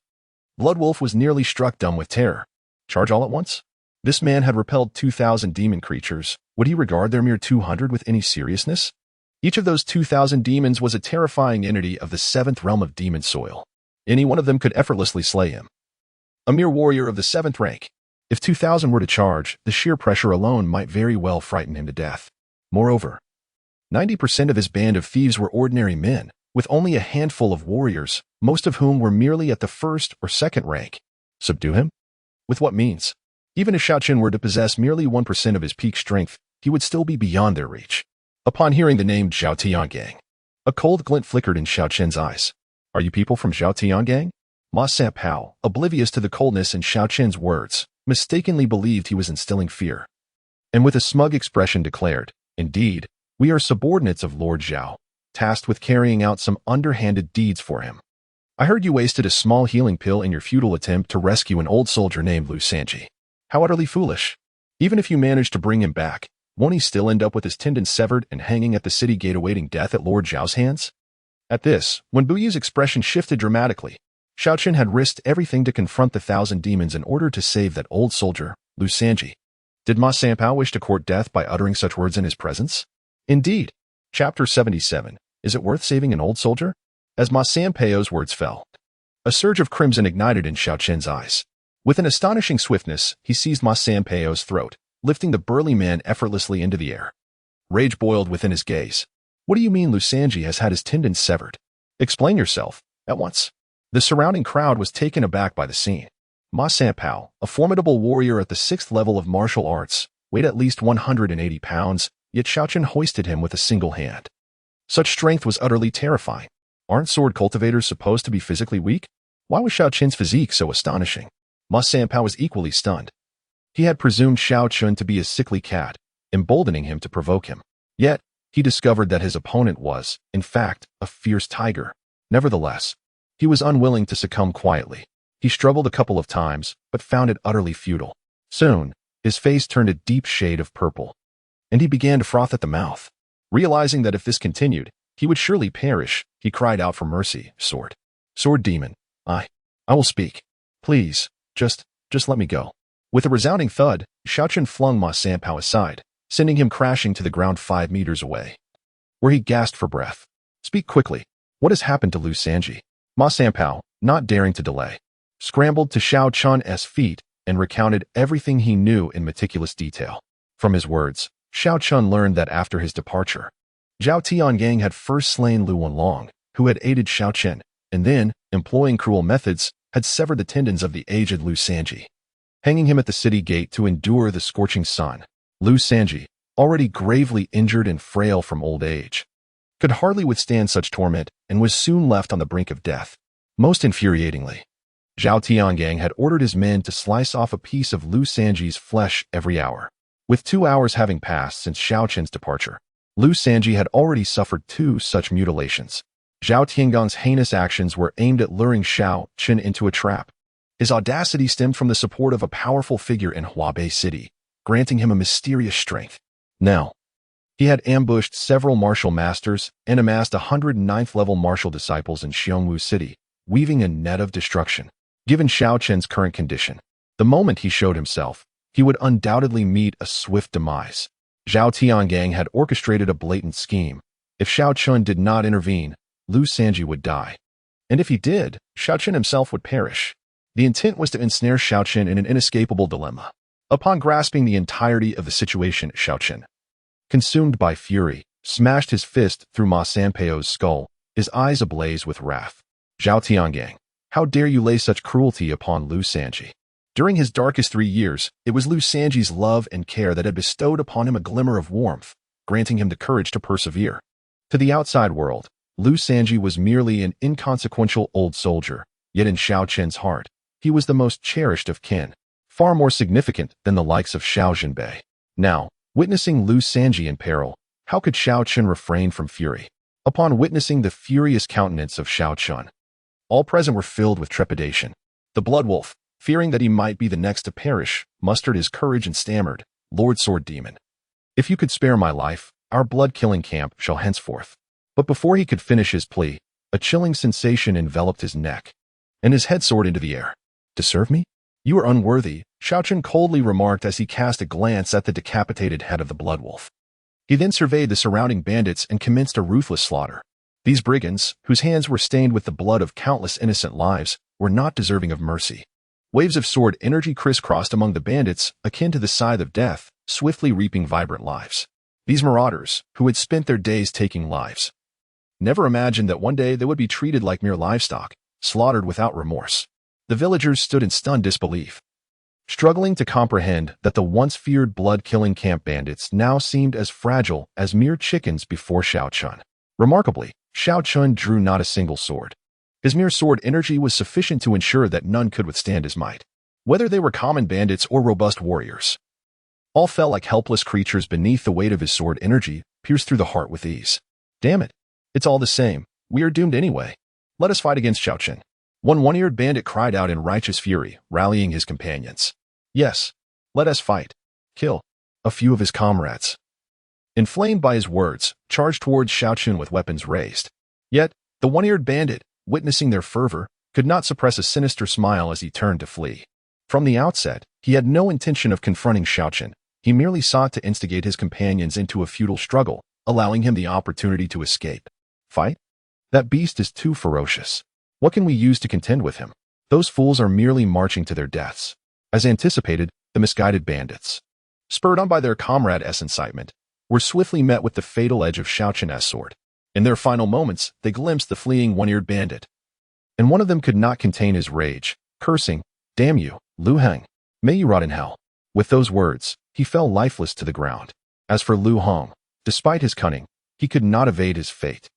Bloodwolf was nearly struck dumb with terror. Charge all at once? This man had repelled 2,000 demon creatures. Would he regard their mere 200 with any seriousness? Each of those 2,000 demons was a terrifying entity of the 7th realm of demon soil. Any one of them could effortlessly slay him. A mere warrior of the 7th rank. If 2,000 were to charge, the sheer pressure alone might very well frighten him to death. Moreover, 90% of his band of thieves were ordinary men, with only a handful of warriors, most of whom were merely at the 1st or 2nd rank. Subdue him? With what means? Even if Xiao Chen were to possess merely 1% of his peak strength, he would still be beyond their reach. Upon hearing the name Zhao Tiangang, a cold glint flickered in Xiao Chen's eyes. Are you people from Zhao Tiangang? Ma Sanpao, oblivious to the coldness in Xiao Chen's words, mistakenly believed he was instilling fear, and with a smug expression declared, Indeed, we are subordinates of Lord Zhao, tasked with carrying out some underhanded deeds for him. I heard you wasted a small healing pill in your futile attempt to rescue an old soldier named Lu Sanji. How utterly foolish. Even if you manage to bring him back, won't he still end up with his tendons severed and hanging at the city gate awaiting death at Lord Zhao's hands? At this, when Buyu's expression shifted dramatically, Xiao Chen had risked everything to confront the 1,000 demons in order to save that old soldier, Lu Sanji. Did Ma Sanpao wish to court death by uttering such words in his presence? Indeed. Chapter 77. Is it worth saving an old soldier? As Ma Sanpao's words fell, a surge of crimson ignited in Xiao Chen's eyes. With an astonishing swiftness, he seized Ma Sanpao's throat, lifting the burly man effortlessly into the air. Rage boiled within his gaze. What do you mean Lu Sanji has had his tendons severed? Explain yourself, at once. The surrounding crowd was taken aback by the scene. Ma Sanpao, a formidable warrior at the 6th level of martial arts, weighed at least 180 pounds, yet Xiao Chen hoisted him with a single hand. Such strength was utterly terrifying. Aren't sword cultivators supposed to be physically weak? Why was Xiao Chen's physique so astonishing? Ma Sanpao was equally stunned. He had presumed Xiao Chen to be a sickly cat, emboldening him to provoke him. Yet, he discovered that his opponent was, in fact, a fierce tiger. Nevertheless, he was unwilling to succumb quietly. He struggled a couple of times, but found it utterly futile. Soon, his face turned a deep shade of purple, and he began to froth at the mouth. Realizing that if this continued, he would surely perish, he cried out for mercy. Sword demon, I will speak. Please, just let me go. With a resounding thud, Xiao Chen flung Ma Sanpao aside, sending him crashing to the ground 5 meters away, where he gasped for breath. Speak quickly. What has happened to Lu Sanji? Ma Sanpao, not daring to delay, scrambled to Xiao Chen's feet and recounted everything he knew in meticulous detail. From his words, Xiao Chen learned that after his departure, Zhao Tiangang had first slain Lu Wenlong, who had aided Xiao Chen, and then, employing cruel methods, had severed the tendons of the aged Lu Sanji, hanging him at the city gate to endure the scorching sun. Lu Sanji, already gravely injured and frail from old age, could hardly withstand such torment and was soon left on the brink of death. Most infuriatingly, Zhao Tiangang had ordered his men to slice off a piece of Lu Sanji's flesh every hour. With 2 hours having passed since Xiao Chen's departure, Lu Sanji had already suffered 2 such mutilations. Zhao Tiangang's heinous actions were aimed at luring Xiao Chen into a trap. His audacity stemmed from the support of a powerful figure in Huabei City, granting him a mysterious strength. Now, he had ambushed several martial masters and amassed 109th level martial disciples in Xiongwu City, weaving a net of destruction. Given Xiao Chen's current condition, the moment he showed himself, he would undoubtedly meet a swift demise. Zhao Tiangang had orchestrated a blatant scheme. If Xiao Chen did not intervene, Lu Sanji would die. And if he did, Xiao Chen himself would perish. The intent was to ensnare Xiao Chen in an inescapable dilemma. Upon grasping the entirety of the situation, Xiao Chen, consumed by fury, smashed his fist through Ma Sanpao's skull, his eyes ablaze with wrath. Zhao Tiangang, how dare you lay such cruelty upon Lu Sanji? During his darkest 3 years, it was Lu Sanji's love and care that had bestowed upon him a glimmer of warmth, granting him the courage to persevere. To the outside world, Lu Sanji was merely an inconsequential old soldier, yet in Xiao Chen's heart, he was the most cherished of kin, far more significant than the likes of Xiao Zhenbei. Now, witnessing Lu Sanji in peril, how could Xiao Chen refrain from fury? Upon witnessing the furious countenance of Xiao Chen, all present were filled with trepidation. The Blood Wolf, fearing that he might be the next to perish, mustered his courage and stammered, Lord Sword Demon, if you could spare my life, our blood-killing camp shall henceforth. But before he could finish his plea, a chilling sensation enveloped his neck, and his head soared into the air. To serve me? You are unworthy, Xiao Chen coldly remarked as he cast a glance at the decapitated head of the Blood Wolf. He then surveyed the surrounding bandits and commenced a ruthless slaughter. These brigands, whose hands were stained with the blood of countless innocent lives, were not deserving of mercy. Waves of sword energy crisscrossed among the bandits, akin to the scythe of death, swiftly reaping vibrant lives. These marauders, who had spent their days taking lives, never imagined that one day they would be treated like mere livestock, slaughtered without remorse. The villagers stood in stunned disbelief, struggling to comprehend that the once feared blood-killing camp bandits now seemed as fragile as mere chickens before Xiao Chen. Remarkably, Xiao Chen drew not a single sword. His mere sword energy was sufficient to ensure that none could withstand his might. Whether they were common bandits or robust warriors, all fell like helpless creatures beneath the weight of his sword energy, pierced through the heart with ease. Damn it. It's all the same. We are doomed anyway. Let us fight against Xiao Chen. One one-eared bandit cried out in righteous fury, rallying his companions. Yes, let us fight. Kill a few of his comrades. Inflamed by his words, charged towards Xiao Chen with weapons raised. Yet, the one-eared bandit, witnessing their fervor, could not suppress a sinister smile as he turned to flee. From the outset, he had no intention of confronting Xiao Chen. He merely sought to instigate his companions into a futile struggle, allowing him the opportunity to escape. Fight? That beast is too ferocious. What can we use to contend with him? Those fools are merely marching to their deaths. As anticipated, the misguided bandits, spurred on by their comrade-s incitement, were swiftly met with the fatal edge of Xiao Chen's sword. In their final moments, they glimpsed the fleeing one-eared bandit, and one of them could not contain his rage, cursing, "Damn you, Lu Heng! May you rot in hell." With those words, he fell lifeless to the ground. As for Lu Hong, despite his cunning, he could not evade his fate.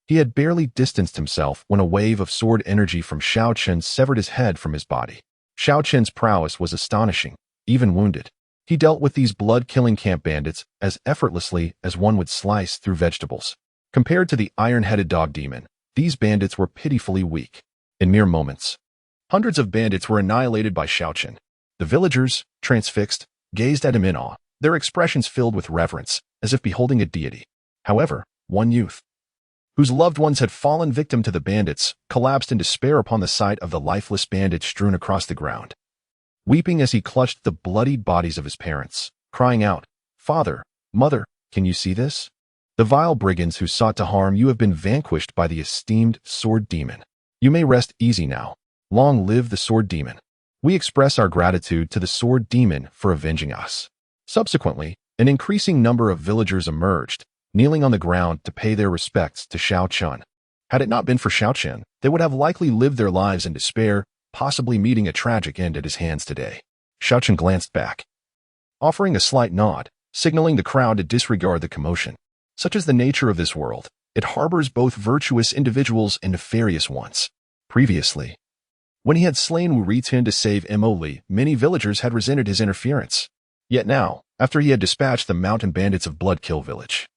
He had barely distanced himself when a wave of sword energy from Xiao Chen severed his head from his body. Xiao Chen's prowess was astonishing, even wounded. He dealt with these blood-killing camp bandits as effortlessly as one would slice through vegetables. Compared to the iron-headed dog demon, these bandits were pitifully weak. In mere moments, hundreds of bandits were annihilated by Xiao Chen. The villagers, transfixed, gazed at him in awe, their expressions filled with reverence, as if beholding a deity. However, one youth, whose loved ones had fallen victim to the bandits, collapsed in despair upon the sight of the lifeless bandits strewn across the ground, weeping as he clutched the bloodied bodies of his parents, crying out, "Father, Mother, can you see this? The vile brigands who sought to harm you have been vanquished by the esteemed sword demon. You may rest easy now. Long live the sword demon. We express our gratitude to the sword demon for avenging us." Subsequently, an increasing number of villagers emerged, kneeling on the ground to pay their respects to Xiao Chen. Had it not been for Xiao Chen, they would have likely lived their lives in despair, possibly meeting a tragic end at his hands today. Xiao Chen glanced back, offering a slight nod, signaling the crowd to disregard the commotion. Such is the nature of this world. It harbors both virtuous individuals and nefarious ones. Previously, when he had slain Wu Ritian to save Mo Li, many villagers had resented his interference. Yet now, after he had dispatched the mountain bandits of Bloodkill Village,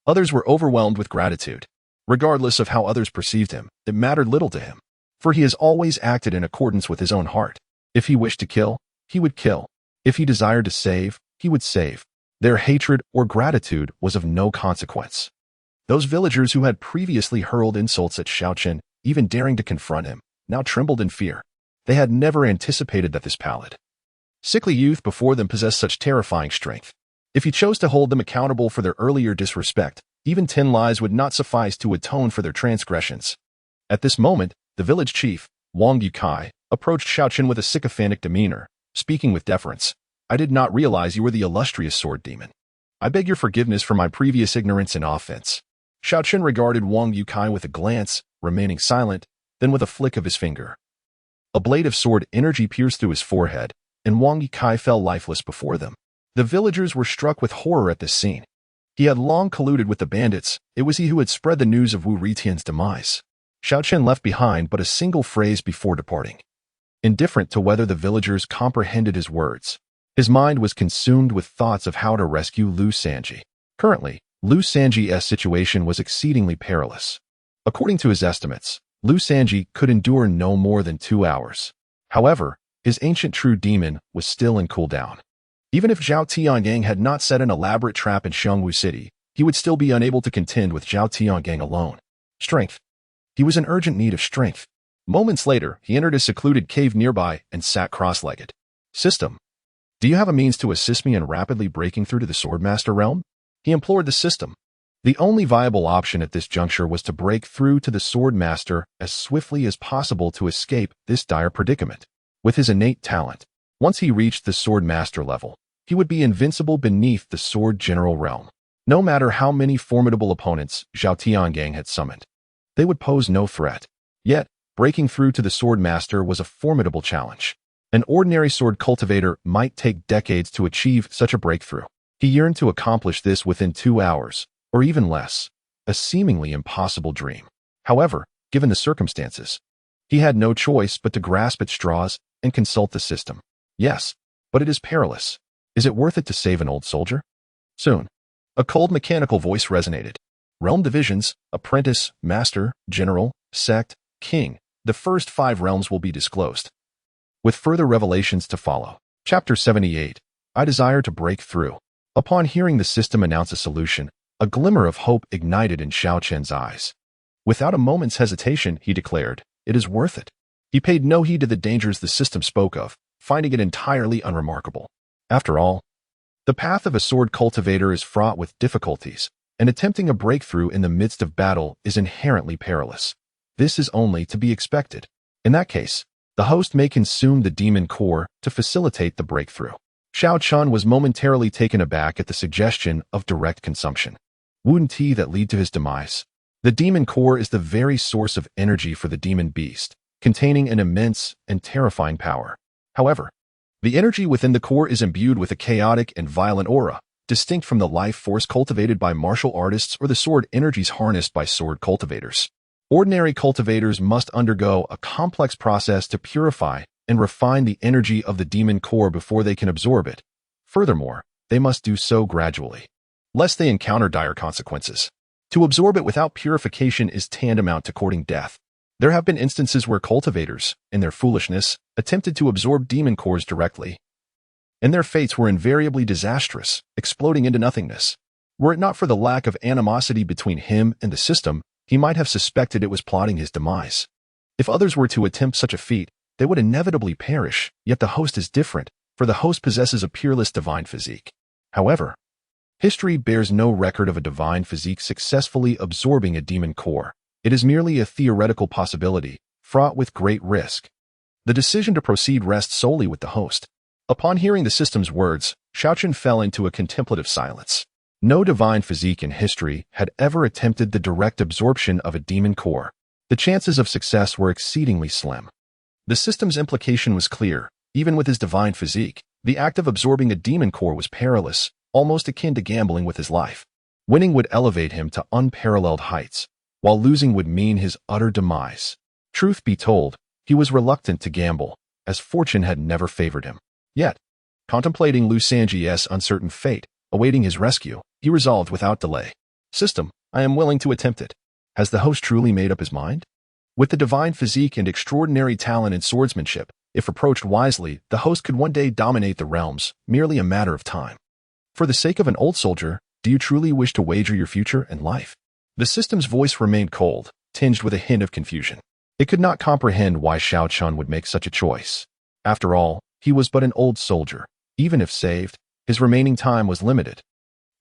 others were overwhelmed with gratitude. Regardless of how others perceived him, it mattered little to him, for he has always acted in accordance with his own heart. If he wished to kill, he would kill. If he desired to save, he would save. Their hatred or gratitude was of no consequence. Those villagers who had previously hurled insults at Xiao Chen, even daring to confront him, now trembled in fear. They had never anticipated that this pallid, sickly youth before them possessed such terrifying strength. If he chose to hold them accountable for their earlier disrespect, even 10 lives would not suffice to atone for their transgressions. At this moment, the village chief, Wang Yukai, approached Xiao Chen with a sycophantic demeanor, speaking with deference. "I did not realize you were the illustrious sword demon. I beg your forgiveness for my previous ignorance and offense." Xiao Chen regarded Wang Yukai with a glance, remaining silent, then with a flick of his finger, a blade of sword energy pierced through his forehead, and Wang Yukai fell lifeless before them. The villagers were struck with horror at this scene. He had long colluded with the bandits. It was he who had spread the news of Wu Ritian's demise. Xiao Chen left behind but a single phrase before departing. Indifferent to whether the villagers comprehended his words, his mind was consumed with thoughts of how to rescue Lu Sanji. Currently, Lu Sanji's situation was exceedingly perilous. According to his estimates, Lu Sanji could endure no more than 2 hours. However, his ancient true demon was still in cooldown. Even if Zhao Tiangang had not set an elaborate trap in Xiongwu City, he would still be unable to contend with Zhao Tiangang alone. Strength. He was in urgent need of strength. Moments later, he entered a secluded cave nearby and sat cross-legged. "System, do you have a means to assist me in rapidly breaking through to the Swordmaster realm?" He implored the system. The only viable option at this juncture was to break through to the Swordmaster as swiftly as possible to escape this dire predicament. With his innate talent, once he reached the Swordmaster level, he would be invincible beneath the Sword General realm. No matter how many formidable opponents Zhao Tiangang had summoned, they would pose no threat. Yet, breaking through to the Swordmaster was a formidable challenge. An ordinary sword cultivator might take decades to achieve such a breakthrough. He yearned to accomplish this within 2 hours, or even less, a seemingly impossible dream. However, given the circumstances, he had no choice but to grasp at straws and consult the system. "Yes, but it is perilous. Is it worth it to save an old soldier?" Soon, a cold mechanical voice resonated. "Realm divisions, apprentice, master, general, sect, king. The first 5 realms will be disclosed, with further revelations to follow." Chapter 78. I desire to break through. Upon hearing the system announce a solution, a glimmer of hope ignited in Xiao Chen's eyes. Without a moment's hesitation, he declared, "It is worth it." He paid no heed to the dangers the system spoke of, finding it entirely unremarkable. After all, the path of a sword cultivator is fraught with difficulties, and attempting a breakthrough in the midst of battle is inherently perilous. This is only to be expected. In that case, The host may consume the demon core to facilitate the breakthrough. Xiao Chen was momentarily taken aback at the suggestion of direct consumption. Wouldn't tea that lead to his demise? The demon core is the very source of energy for the demon beast, containing an immense and terrifying power. However, the energy within the core is imbued with a chaotic and violent aura, distinct from the life force cultivated by martial artists or the sword energies harnessed by sword cultivators. Ordinary cultivators must undergo a complex process to purify and refine the energy of the demon core before they can absorb it. Furthermore, they must do so gradually, lest they encounter dire consequences. To absorb it without purification is tantamount to courting death. There have been instances where cultivators, in their foolishness, attempted to absorb demon cores directly, and their fates were invariably disastrous, exploding into nothingness. Were it not for the lack of animosity between him and the system, he might have suspected it was plotting his demise. If others were to attempt such a feat, they would inevitably perish, yet the host is different, for the host possesses a peerless divine physique. However, history bears no record of a divine physique successfully absorbing a demon core. It is merely a theoretical possibility, fraught with great risk. The decision to proceed rests solely with the host. Upon hearing the system's words, Xiao Chen fell into a contemplative silence. No divine physique in history had ever attempted the direct absorption of a demon core. The chances of success were exceedingly slim. The system's implication was clear. Even with his divine physique, the act of absorbing a demon core was perilous, almost akin to gambling with his life. Winning would elevate him to unparalleled heights, while losing would mean his utter demise. Truth be told, he was reluctant to gamble, as fortune had never favored him. Yet, contemplating Lu Sanji's uncertain fate, awaiting his rescue, he resolved without delay. System, I am willing to attempt it. Has the host truly made up his mind? With the divine physique and extraordinary talent in swordsmanship, if approached wisely, the host could one day dominate the realms, merely a matter of time. For the sake of an old soldier, do you truly wish to wager your future and life? The system's voice remained cold, tinged with a hint of confusion. It could not comprehend why Xiao Chen would make such a choice. After all, he was but an old soldier. Even if saved, his remaining time was limited.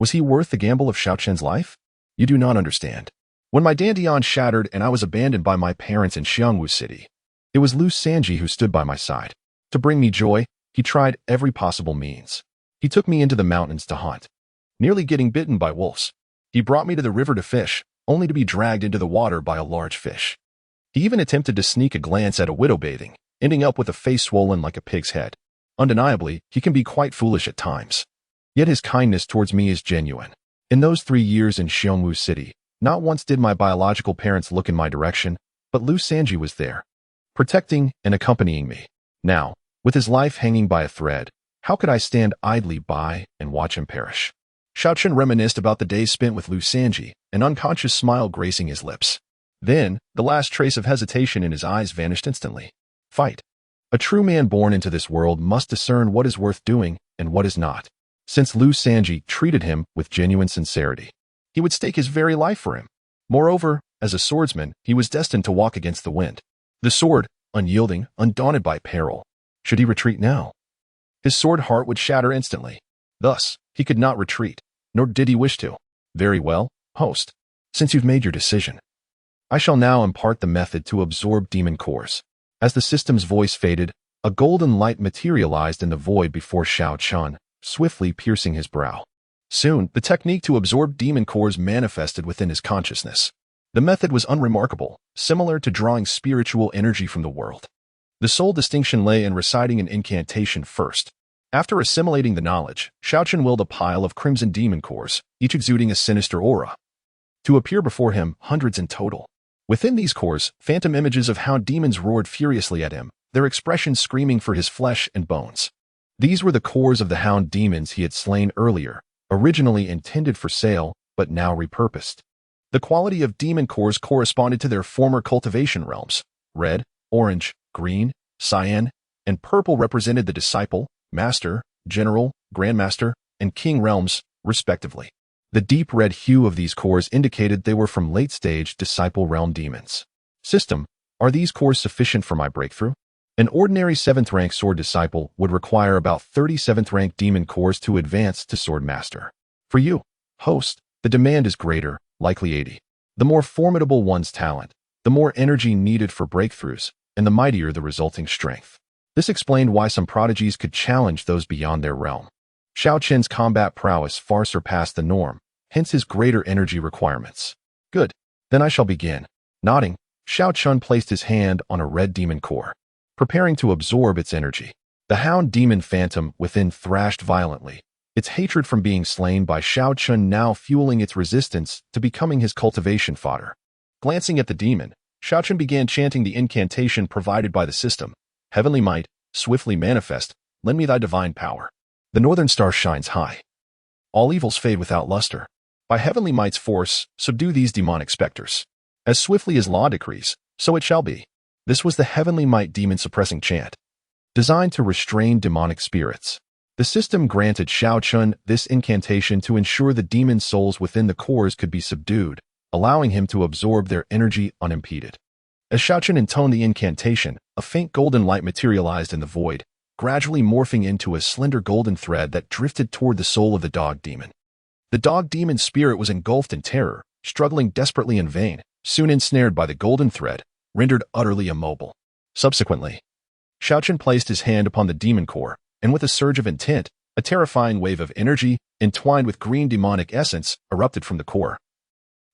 Was he worth the gamble of Xiao Chen's life? You do not understand. When my dantian shattered and I was abandoned by my parents in Qingxuan City, it was Lu Sanji who stood by my side. To bring me joy, he tried every possible means. He took me into the mountains to hunt, nearly getting bitten by wolves. He brought me to the river to fish, only to be dragged into the water by a large fish. He even attempted to sneak a glance at a widow bathing, ending up with a face swollen like a pig's head. Undeniably, he can be quite foolish at times. Yet his kindness towards me is genuine. In those 3 years in Qingxuan City, not once did my biological parents look in my direction, but Lu Sanji was there, protecting and accompanying me. Now, with his life hanging by a thread, how could I stand idly by and watch him perish? Xiao Chen reminisced about the days spent with Lu Sanji, an unconscious smile gracing his lips. Then, the last trace of hesitation in his eyes vanished instantly. Fight. A true man born into this world must discern what is worth doing and what is not. Since Lu Sanji treated him with genuine sincerity, he would stake his very life for him. Moreover, as a swordsman, he was destined to walk against the wind. The sword, unyielding, undaunted by peril. Should he retreat now? His sword heart would shatter instantly. Thus, he could not retreat, nor did he wish to. Very well, host. Since you've made your decision, I shall now impart the method to absorb demon cores. As the system's voice faded, a golden light materialized in the void before Xiao Chen, swiftly piercing his brow. Soon, the technique to absorb demon cores manifested within his consciousness. The method was unremarkable, similar to drawing spiritual energy from the world. The sole distinction lay in reciting an incantation first. After assimilating the knowledge, Xiao Chen willed a pile of crimson demon cores, each exuding a sinister aura, to appear before him, hundreds in total. Within these cores, phantom images of hound demons roared furiously at him, their expressions screaming for his flesh and bones. These were the cores of the hound demons he had slain earlier, originally intended for sale, but now repurposed. The quality of demon cores corresponded to their former cultivation realms. Red, orange, green, cyan, and purple represented the disciple, master, general, grandmaster, and king realms, respectively. The deep red hue of these cores indicated they were from late-stage disciple realm demons. System, are these cores sufficient for my breakthrough? An ordinary 7th-rank sword disciple would require about 30 7th-rank demon cores to advance to sword master. For you, host, the demand is greater, likely 80. The more formidable one's talent, the more energy needed for breakthroughs, and the mightier the resulting strength. This explained why some prodigies could challenge those beyond their realm. Xiao Chen's combat prowess far surpassed the norm, hence his greater energy requirements. Good. Then I shall begin. Nodding, Xiao Chen placed his hand on a red demon core, preparing to absorb its energy. The hound demon phantom within thrashed violently, its hatred from being slain by Xiao Chen now fueling its resistance to becoming his cultivation fodder. Glancing at the demon, Xiao Chen began chanting the incantation provided by the system. Heavenly might, swiftly manifest, lend me thy divine power. The northern star shines high. All evils fade without luster. By heavenly might's force, subdue these demonic specters. As swiftly as law decrees, so it shall be. This was the heavenly might demon-suppressing chant, designed to restrain demonic spirits. The system granted Xiao Chen this incantation to ensure the demon souls within the cores could be subdued, allowing him to absorb their energy unimpeded. As Xiao Chen intoned the incantation, a faint golden light materialized in the void, gradually morphing into a slender golden thread that drifted toward the soul of the dog demon. The dog demon's spirit was engulfed in terror, struggling desperately in vain, soon ensnared by the golden thread, rendered utterly immobile. Subsequently, Xiao Chen placed his hand upon the demon core, and with a surge of intent, a terrifying wave of energy, entwined with green demonic essence, erupted from the core,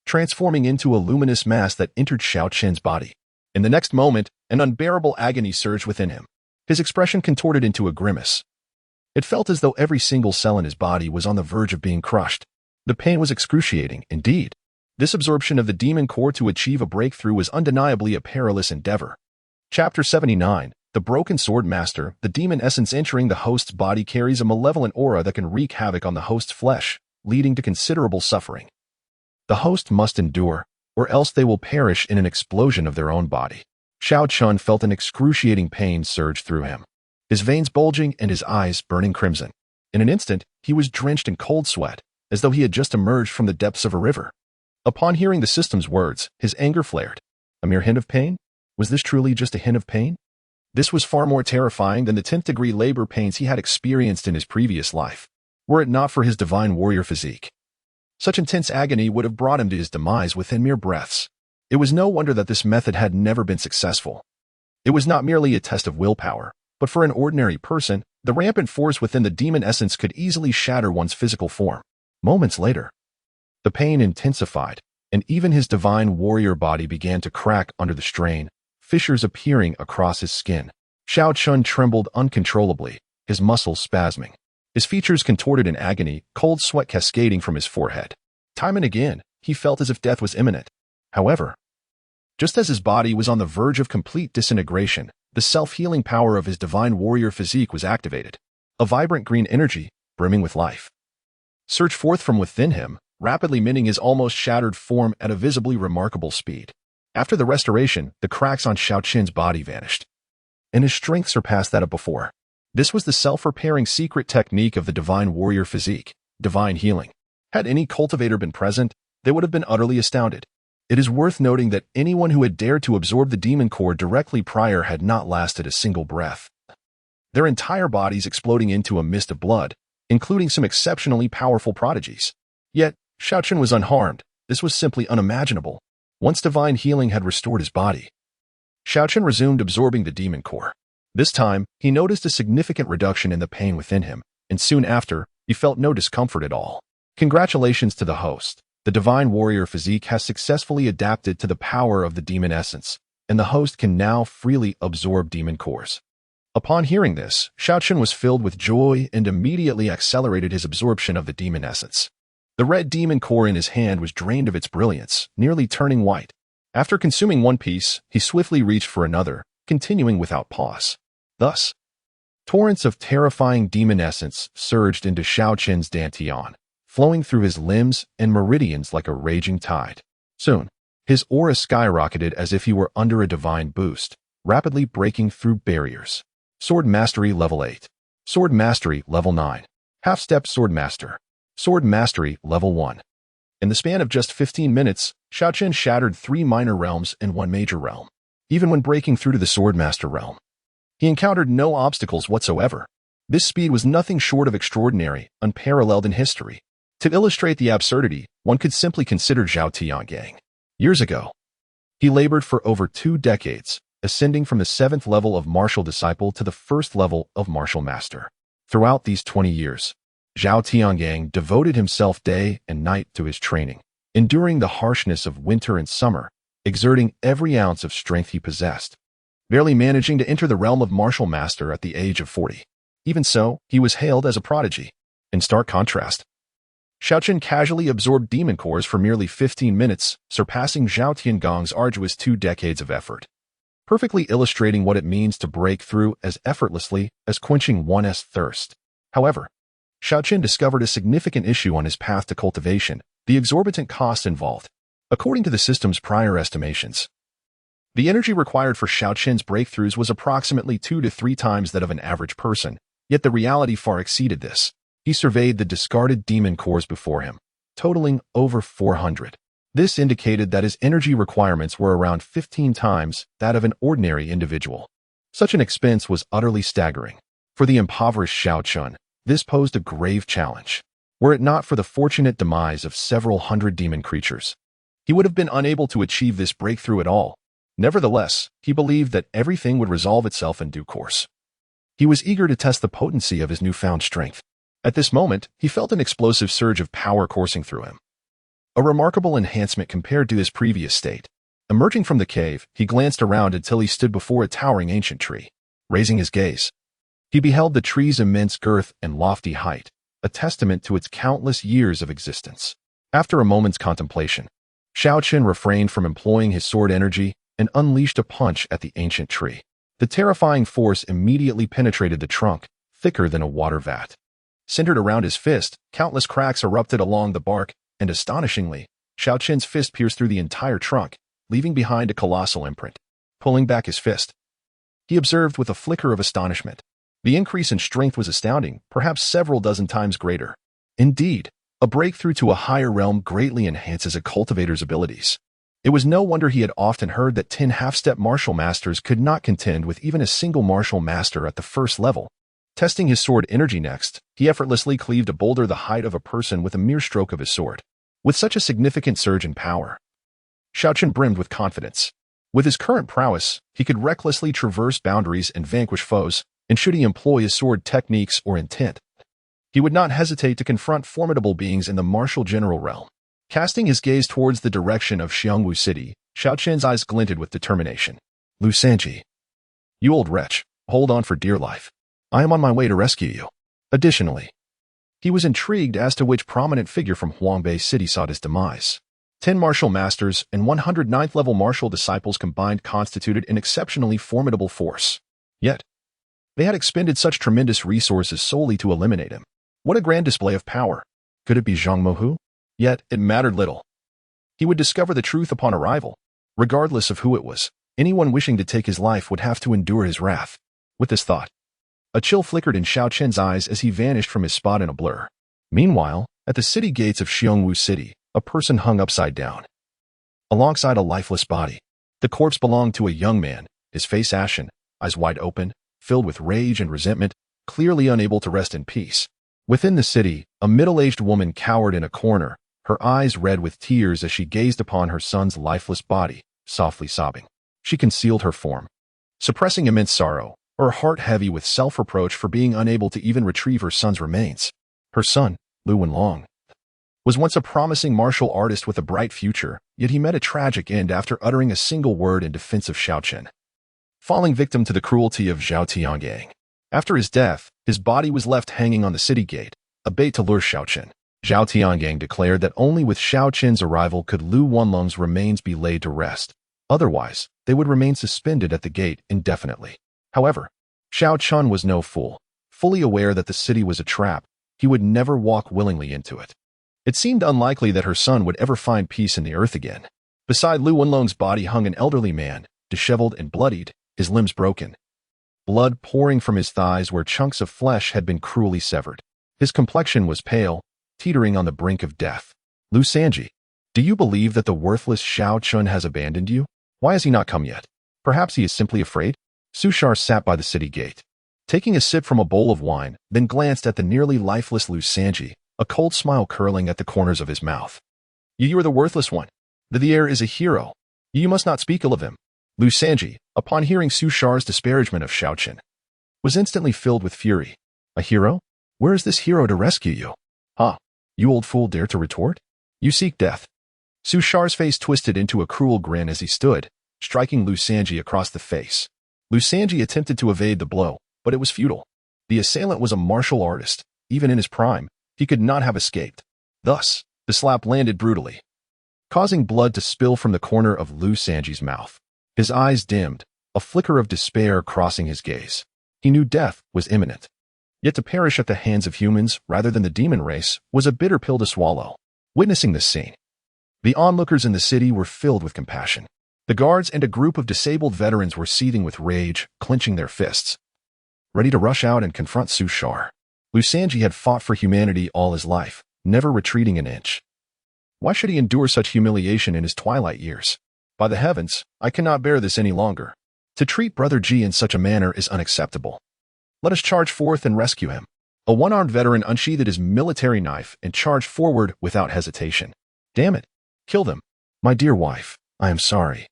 transforming into a luminous mass that entered Xiao Chen's body. In the next moment, an unbearable agony surged within him. His expression contorted into a grimace. It felt as though every single cell in his body was on the verge of being crushed. The pain was excruciating, indeed. This absorption of the demon core to achieve a breakthrough was undeniably a perilous endeavor. Chapter 79. The Broken Sword Master. The demon essence entering the host's body carries a malevolent aura that can wreak havoc on the host's flesh, leading to considerable suffering. The host must endure, or else they will perish in an explosion of their own body. Xiao Chen felt an excruciating pain surge through him, his veins bulging and his eyes burning crimson. In an instant, he was drenched in cold sweat, as though he had just emerged from the depths of a river. Upon hearing the system's words, his anger flared. A mere hint of pain? Was this truly just a hint of pain? This was far more terrifying than the 10th-degree labor pains he had experienced in his previous life, were it not for his divine warrior physique. Such intense agony would have brought him to his demise within mere breaths. It was no wonder that this method had never been successful. It was not merely a test of willpower, but for an ordinary person, the rampant force within the demon essence could easily shatter one's physical form. Moments later, the pain intensified, and even his divine warrior body began to crack under the strain, fissures appearing across his skin. Xiao Chen trembled uncontrollably, his muscles spasming. His features contorted in agony, cold sweat cascading from his forehead. Time and again, he felt as if death was imminent. However, just as his body was on the verge of complete disintegration, the self-healing power of his divine warrior physique was activated. A vibrant green energy, brimming with life, surged forth from within him, rapidly mending his almost shattered form at a visibly remarkable speed. After the restoration, the cracks on Xiao Chen's body vanished, and his strength surpassed that of before. This was the self-repairing secret technique of the divine warrior physique, divine healing. Had any cultivator been present, they would have been utterly astounded. It is worth noting that anyone who had dared to absorb the demon core directly prior had not lasted a single breath, their entire bodies exploding into a mist of blood, including some exceptionally powerful prodigies. Yet, Xiao Chen was unharmed. This was simply unimaginable. Once divine healing had restored his body, Xiao Chen resumed absorbing the demon core. This time, he noticed a significant reduction in the pain within him, and soon after, he felt no discomfort at all. Congratulations to the host. The divine warrior physique has successfully adapted to the power of the demon essence, and the host can now freely absorb demon cores. Upon hearing this, Xiao Chen was filled with joy and immediately accelerated his absorption of the demon essence. The red demon core in his hand was drained of its brilliance, nearly turning white. After consuming one piece, he swiftly reached for another, continuing without pause. Thus, torrents of terrifying demon essence surged into Xiao Chen's dantian, flowing through his limbs and meridians like a raging tide. Soon, his aura skyrocketed as if he were under a divine boost, rapidly breaking through barriers. Sword Mastery Level 8. Sword Mastery Level 9. Half-Step Sword Master. Sword Mastery Level 1. In the span of just 15 minutes, Xiao Chen shattered 3 minor realms and 1 major realm. Even when breaking through to the Sword Master realm, he encountered no obstacles whatsoever. This speed was nothing short of extraordinary, unparalleled in history. To illustrate the absurdity, one could simply consider Zhao Tiangang. Years ago, he labored for over 2 decades, ascending from the 7th level of martial disciple to the 1st level of martial master. Throughout these 20 years, Xiao Tiangang devoted himself day and night to his training, enduring the harshness of winter and summer, exerting every ounce of strength he possessed, barely managing to enter the realm of martial master at the age of 40. Even so, he was hailed as a prodigy. In stark contrast, Xiao Chen casually absorbed demon cores for merely 15 minutes, surpassing Xiao Tiangong's arduous 2 decades of effort, perfectly illustrating what it means to break through as effortlessly as quenching one's thirst. However, Xiao Chen discovered a significant issue on his path to cultivation: the exorbitant costs involved. According to the system's prior estimations, the energy required for Xiao Chen's breakthroughs was approximately 2 to 3 times that of an average person, yet the reality far exceeded this. He surveyed the discarded demon cores before him, totaling over 400. This indicated that his energy requirements were around 15 times that of an ordinary individual. Such an expense was utterly staggering. For the impoverished Xiao Chen, this posed a grave challenge. Were it not for the fortunate demise of several hundred demon creatures, he would have been unable to achieve this breakthrough at all. Nevertheless, he believed that everything would resolve itself in due course. He was eager to test the potency of his newfound strength. At this moment, he felt an explosive surge of power coursing through him, a remarkable enhancement compared to his previous state. Emerging from the cave, he glanced around until he stood before a towering ancient tree. Raising his gaze, he beheld the tree's immense girth and lofty height, a testament to its countless years of existence. After a moment's contemplation, Xiao Chen refrained from employing his sword energy and unleashed a punch at the ancient tree. The terrifying force immediately penetrated the trunk, thicker than a water vat. Centered around his fist, countless cracks erupted along the bark, and astonishingly, Xiao Chen's fist pierced through the entire trunk, leaving behind a colossal imprint. Pulling back his fist, he observed with a flicker of astonishment. The increase in strength was astounding, perhaps several dozen times greater. Indeed, a breakthrough to a higher realm greatly enhances a cultivator's abilities. It was no wonder he had often heard that 10 half-step martial masters could not contend with even a single martial master at the 1st level. Testing his sword energy next, he effortlessly cleaved a boulder the height of a person with a mere stroke of his sword. With such a significant surge in power, Xiao Chen brimmed with confidence. With his current prowess, he could recklessly traverse boundaries and vanquish foes, and should he employ his sword techniques or intent, he would not hesitate to confront formidable beings in the martial general realm. Casting his gaze towards the direction of Xiongwu City, Xiao Chen's eyes glinted with determination. Lu Sanji, you old wretch, hold on for dear life. I am on my way to rescue you. Additionally, he was intrigued as to which prominent figure from Huangbei City sought his demise. 10 martial masters and 109th level martial disciples combined constituted an exceptionally formidable force. Yet, they had expended such tremendous resources solely to eliminate him. What a grand display of power! Could it be Zhang Mohu? Yet, it mattered little. He would discover the truth upon arrival. Regardless of who it was, anyone wishing to take his life would have to endure his wrath. With this thought, a chill flickered in Xiao Chen's eyes as he vanished from his spot in a blur. Meanwhile, at the city gates of Xiongwu City, a person hung upside down, alongside a lifeless body. The corpse belonged to a young man, his face ashen, eyes wide open, filled with rage and resentment, clearly unable to rest in peace. Within the city, a middle-aged woman cowered in a corner, her eyes red with tears as she gazed upon her son's lifeless body, softly sobbing. She concealed her form, suppressing immense sorrow, her heart heavy with self-reproach for being unable to even retrieve her son's remains. Her son, Lu Wenlong, was once a promising martial artist with a bright future, yet he met a tragic end after uttering a single word in defense of Xiao Chen, falling victim to the cruelty of Xiao Tiangang. After his death, his body was left hanging on the city gate, a bait to lure Xiao Chen. Xiao Tiangang declared that only with Xiao Chen's arrival could Lu Wenlong's remains be laid to rest. Otherwise, they would remain suspended at the gate indefinitely. However, Xiao Chen was no fool. Fully aware that the city was a trap, he would never walk willingly into it. It seemed unlikely that her son would ever find peace in the earth again. Beside Lu Wenlong's body hung an elderly man, disheveled and bloodied, his limbs broken, blood pouring from his thighs where chunks of flesh had been cruelly severed. His complexion was pale, teetering on the brink of death. Lu Sanji, do you believe that the worthless Xiao Chen has abandoned you? Why has he not come yet? Perhaps he is simply afraid? Sushar sat by the city gate, taking a sip from a bowl of wine, then glanced at the nearly lifeless Lu Sanji, a cold smile curling at the corners of his mouth. You are the worthless one. The Vier is a hero. You must not speak ill of him. Lu Sanji, upon hearing Su Shar's disparagement of Xiao Chen, was instantly filled with fury. A hero? Where is this hero to rescue you? Huh? You old fool dare to retort? You seek death. Su Shar's face twisted into a cruel grin as he stood, striking Lu Sanji across the face. Lu Sanji attempted to evade the blow, but it was futile. The assailant was a martial artist. Even in his prime, he could not have escaped. Thus, the slap landed brutally, causing blood to spill from the corner of Lu Sanji's mouth. His eyes dimmed, a flicker of despair crossing his gaze. He knew death was imminent. Yet to perish at the hands of humans rather than the demon race was a bitter pill to swallow. Witnessing this scene, the onlookers in the city were filled with compassion. The guards and a group of disabled veterans were seething with rage, clenching their fists, ready to rush out and confront Su Shar. Lu Sanji had fought for humanity all his life, never retreating an inch. Why should he endure such humiliation in his twilight years? By the heavens, I cannot bear this any longer. To treat Brother G in such a manner is unacceptable. Let us charge forth and rescue him. A one-armed veteran unsheathed his military knife and charged forward without hesitation. Damn it! Kill them. My dear wife, I am sorry.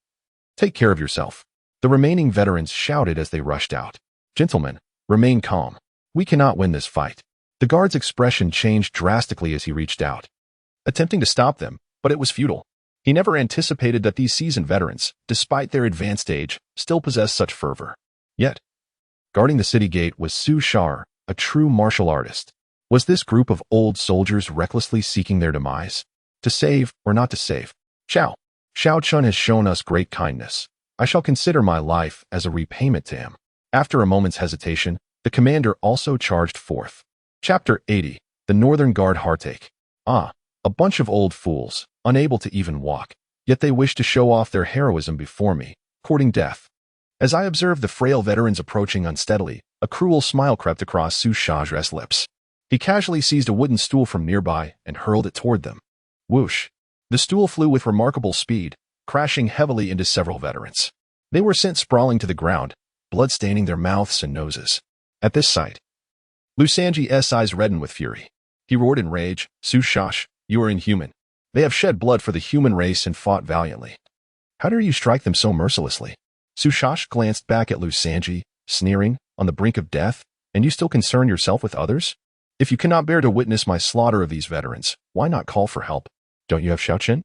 Take care of yourself. The remaining veterans shouted as they rushed out. Gentlemen, remain calm. We cannot win this fight. The guard's expression changed drastically as he reached out, attempting to stop them, but it was futile. He never anticipated that these seasoned veterans, despite their advanced age, still possessed such fervor. Yet, guarding the city gate was Su Shar, a true martial artist. Was this group of old soldiers recklessly seeking their demise? To save or not to save? Xiao Chen has shown us great kindness. I shall consider my life as a repayment to him. After a moment's hesitation, the commander also charged forth. Chapter 80. The Northern Guard Heartache. Ah, a bunch of old fools, unable to even walk, yet they wish to show off their heroism before me, courting death. As I observed the frail veterans approaching unsteadily, a cruel smile crept across Su Shar's lips. He casually seized a wooden stool from nearby and hurled it toward them. Whoosh! The stool flew with remarkable speed, crashing heavily into several veterans. They were sent sprawling to the ground, blood staining their mouths and noses. At this sight, Lu Sanji's eyes reddened with fury. He roared in rage, Su Shar, you are inhuman. They have shed blood for the human race and fought valiantly. How dare you strike them so mercilessly? Su Shar glanced back at Lu Sanji, sneering, on the brink of death, and you still concern yourself with others? If you cannot bear to witness my slaughter of these veterans, why not call for help? Don't you have Xiao Chen?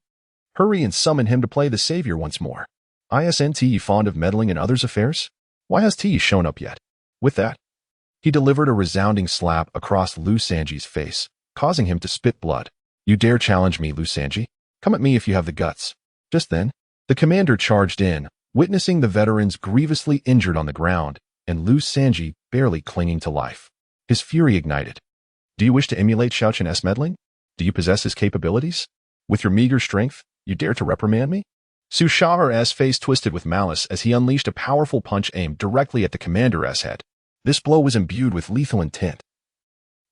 Hurry and summon him to play the savior once more. Isn't he fond of meddling in others' affairs? Why has he shown up yet? With that, he delivered a resounding slap across Lu Sanji's face, causing him to spit blood. You dare challenge me, Lu Sanji? Come at me if you have the guts. Just then, the commander charged in, witnessing the veterans grievously injured on the ground, and Lu Sanji barely clinging to life. His fury ignited. Do you wish to emulate Xiao Chen's meddling? Do you possess his capabilities? With your meager strength, you dare to reprimand me? Su Shar's face twisted with malice as he unleashed a powerful punch aimed directly at the commander's head. This blow was imbued with lethal intent.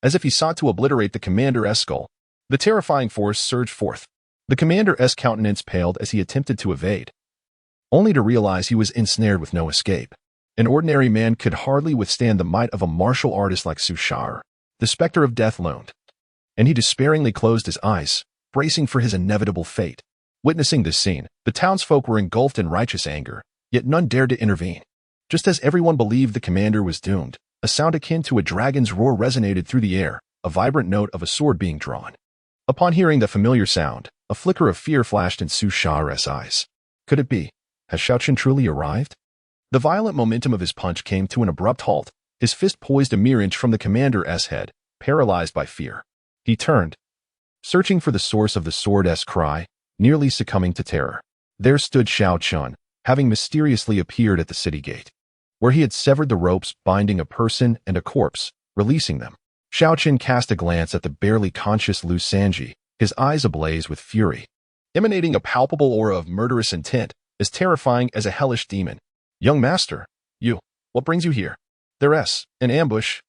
As if he sought to obliterate the commander's skull, the terrifying force surged forth. The commander's countenance paled as he attempted to evade, only to realize he was ensnared with no escape. An ordinary man could hardly withstand the might of a martial artist like Su Shar. The specter of death loomed, and he despairingly closed his eyes, bracing for his inevitable fate. Witnessing this scene, the townsfolk were engulfed in righteous anger, yet none dared to intervene. Just as everyone believed the commander was doomed, a sound akin to a dragon's roar resonated through the air, a vibrant note of a sword being drawn. Upon hearing the familiar sound, a flicker of fear flashed in Su Shar's eyes. Could it be? Has Xiao Chen truly arrived? The violent momentum of his punch came to an abrupt halt, his fist poised a mere inch from the commander's head, paralyzed by fear. He turned, searching for the source of the sword's cry, nearly succumbing to terror. There stood Xiao Chen, having mysteriously appeared at the city gate, where he had severed the ropes binding a person and a corpse, releasing them. Xiao Chen cast a glance at the barely conscious Lu Sanji, his eyes ablaze with fury, emanating a palpable aura of murderous intent, as terrifying as a hellish demon. Young master, what brings you here? There's an ambush.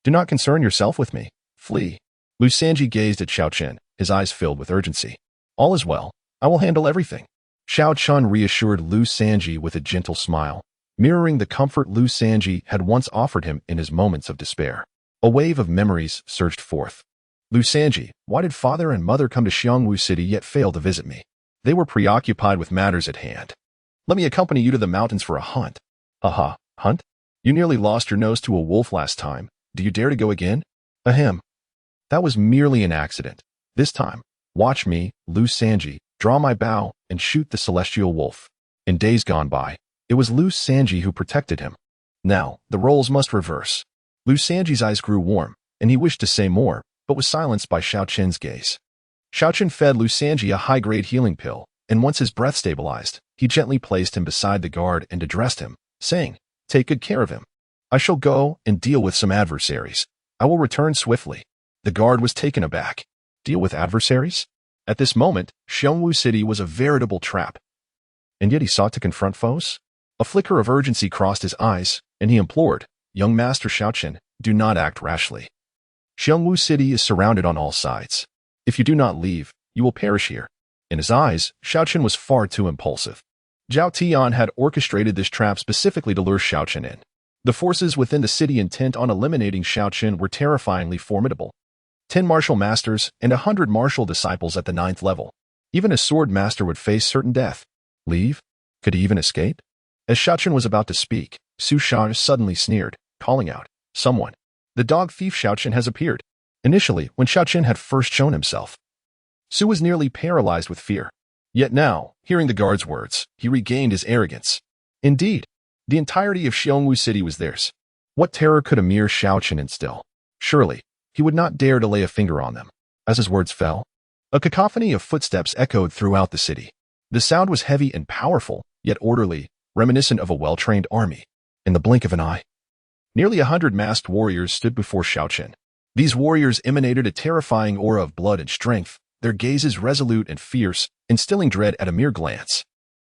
Do not concern yourself with me. Flee. Lu Sanji gazed at Xiao Chen, his eyes filled with urgency. All is well. I will handle everything. Xiao Chen reassured Lu Sanji with a gentle smile, mirroring the comfort Lu Sanji had once offered him in his moments of despair. A wave of memories surged forth. Lu Sanji, why did father and mother come to Xiongwu City yet fail to visit me? They were preoccupied with matters at hand. Let me accompany you to the mountains for a hunt. Haha, hunt? You nearly lost your nose to a wolf last time. Do you dare to go again? Ahem. That was merely an accident. This time, watch me, Lu Sanji, draw my bow and shoot the celestial wolf. In days gone by, it was Lu Sanji who protected him. Now, the roles must reverse. Lu Sanji's eyes grew warm, and he wished to say more, but was silenced by Xiao Chen's gaze. Xiao Chen fed Lu Sanji a high-grade healing pill, and once his breath stabilized, he gently placed him beside the guard and addressed him, saying, "Take good care of him. I shall go and deal with some adversaries. I will return swiftly." The guard was taken aback. Deal with adversaries? At this moment, Xiongwu City was a veritable trap. And yet he sought to confront foes? A flicker of urgency crossed his eyes, and he implored, "Young Master Xiao Chen, do not act rashly. Xiongwu City is surrounded on all sides. If you do not leave, you will perish here." In his eyes, Xiao Chen was far too impulsive. Zhao Tian had orchestrated this trap specifically to lure Xiao Chen in. The forces within the city intent on eliminating Xiao Chen were terrifyingly formidable. 10 martial masters and 100 martial disciples at the 9th level. Even a sword master would face certain death. Leave? Could he even escape? As Xiao Chen was about to speak, Su Sha suddenly sneered, calling out, "Someone! The dog thief Xiao Chen has appeared." Initially, when Xiao Chen had first shown himself, Su was nearly paralyzed with fear. Yet now, hearing the guard's words, he regained his arrogance. Indeed, the entirety of Xiongwu City was theirs. What terror could a mere Xiao Chen instill? Surely, he would not dare to lay a finger on them. As his words fell, a cacophony of footsteps echoed throughout the city. The sound was heavy and powerful, yet orderly, reminiscent of a well-trained army. In the blink of an eye, nearly 100 masked warriors stood before Xiao Chen. These warriors emanated a terrifying aura of blood and strength, their gazes resolute and fierce, instilling dread at a mere glance.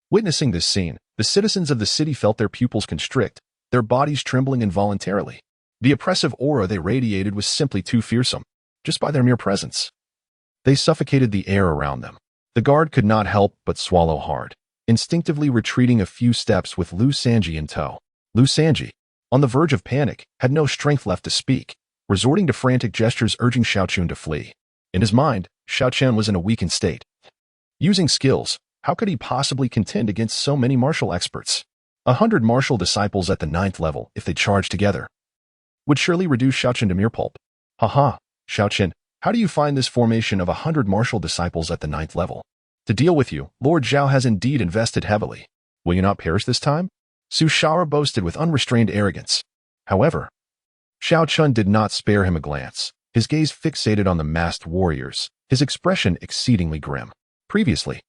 Witnessing this scene, the citizens of the city felt their pupils constrict, their bodies trembling involuntarily. The oppressive aura they radiated was simply too fearsome, just by their mere presence. They suffocated the air around them. The guard could not help but swallow hard, instinctively retreating a few steps with Lu Sanji in tow. Lu Sanji, on the verge of panic, had no strength left to speak, resorting to frantic gestures urging Xiao Chen to flee. In his mind, Xiao Chen was in a weakened state. Using skills, how could he possibly contend against so many martial experts? 100 martial disciples at the 9th level, if they charged together, would surely reduce Xiao Chen to mere pulp. Haha, Xiao Chen, how do you find this formation of 100 martial disciples at the 9th level? To deal with you, Lord Zhao has indeed invested heavily. Will you not perish this time? Su Shara boasted with unrestrained arrogance. However, Xiao Chen did not spare him a glance, his gaze fixated on the masked warriors, his expression exceedingly grim. Previously,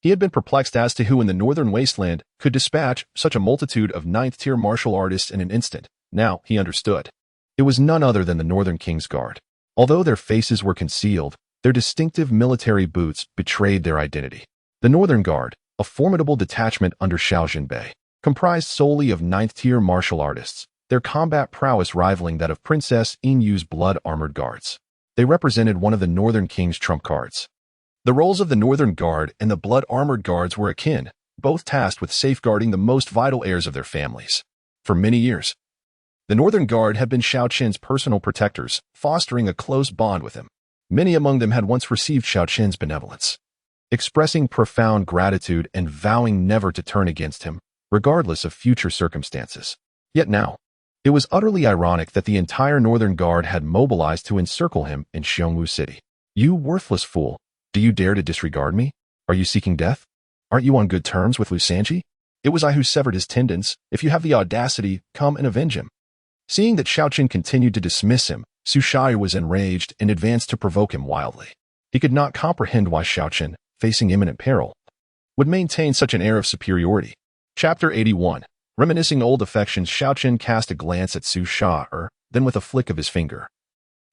he had been perplexed as to who in the northern wasteland could dispatch such a multitude of 9th-tier martial artists in an instant. Now he understood. It was none other than the Northern King's Guard. Although their faces were concealed, their distinctive military boots betrayed their identity. The Northern Guard, a formidable detachment under Xiao Zhenbei, comprised solely of 9th-tier martial artists, their combat prowess rivaling that of Princess Yinyu's blood-armored guards. They represented one of the Northern King's trump cards. The roles of the Northern Guard and the blood-armored guards were akin, both tasked with safeguarding the most vital heirs of their families. For many years, the Northern Guard had been Xiao Chen's personal protectors, fostering a close bond with him. Many among them had once received Xiao Chen's benevolence, expressing profound gratitude and vowing never to turn against him, regardless of future circumstances. Yet now, it was utterly ironic that the entire Northern Guard had mobilized to encircle him in Xiongwu City. "You worthless fool! Do you dare to disregard me? Are you seeking death? Aren't you on good terms with Lu Sanji? It was I who severed his tendons. If you have the audacity, come and avenge him." Seeing that Xiao Chen continued to dismiss him, Su Shai was enraged and advanced to provoke him wildly. He could not comprehend why Xiao Chen, facing imminent peril, would maintain such an air of superiority. Chapter 81. Reminiscing old affections, Xiao Chen cast a glance at Su Shai, then with a flick of his finger,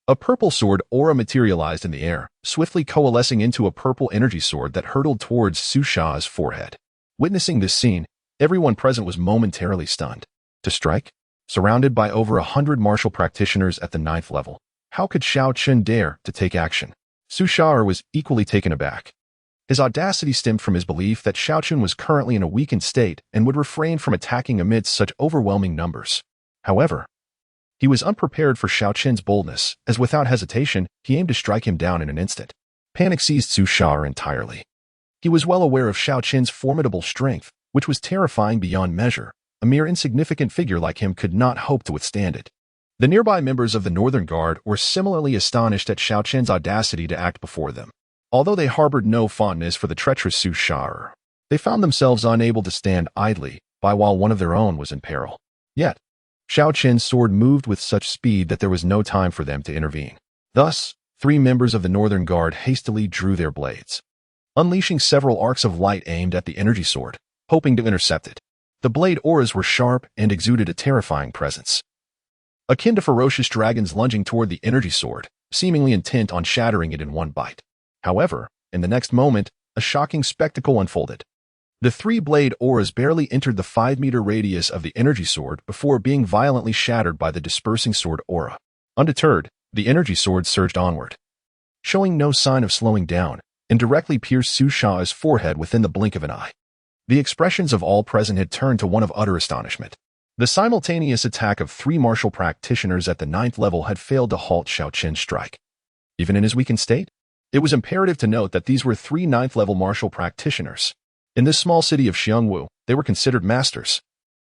a purple sword aura materialized in the air, swiftly coalescing into a purple energy sword that hurtled towards Su Shai's forehead. Witnessing this scene, everyone present was momentarily stunned. To strike? Surrounded by over 100 martial practitioners at the 9th level, how could Xiao Chen dare to take action? Su Shai was equally taken aback. His audacity stemmed from his belief that Xiao Chen was currently in a weakened state and would refrain from attacking amidst such overwhelming numbers. However, he was unprepared for Xiao Chen's boldness, as without hesitation, he aimed to strike him down in an instant. Panic seized Su Shai entirely. He was well aware of Xiao Chen's formidable strength, which was terrifying beyond measure. A mere insignificant figure like him could not hope to withstand it. The nearby members of the Northern Guard were similarly astonished at Xiao Chen's audacity to act before them. Although they harbored no fondness for the treacherous Su Shao, they found themselves unable to stand idly by while one of their own was in peril. Yet, Xiao Chen's sword moved with such speed that there was no time for them to intervene. Thus, 3 members of the Northern Guard hastily drew their blades, unleashing several arcs of light aimed at the energy sword, hoping to intercept it. The blade auras were sharp and exuded a terrifying presence, akin to ferocious dragons lunging toward the energy sword, seemingly intent on shattering it in one bite. However, in the next moment, a shocking spectacle unfolded. The 3-blade auras barely entered the 5-meter radius of the energy sword before being violently shattered by the dispersing sword aura. Undeterred, the energy sword surged onward, showing no sign of slowing down, and directly pierced Su Shao's forehead within the blink of an eye. The expressions of all present had turned to one of utter astonishment. The simultaneous attack of 3 martial practitioners at the 9th level had failed to halt Xiao Chen's strike. Even in his weakened state, it was imperative to note that these were 3 9th-level martial practitioners. In this small city of Xiongwu, they were considered masters.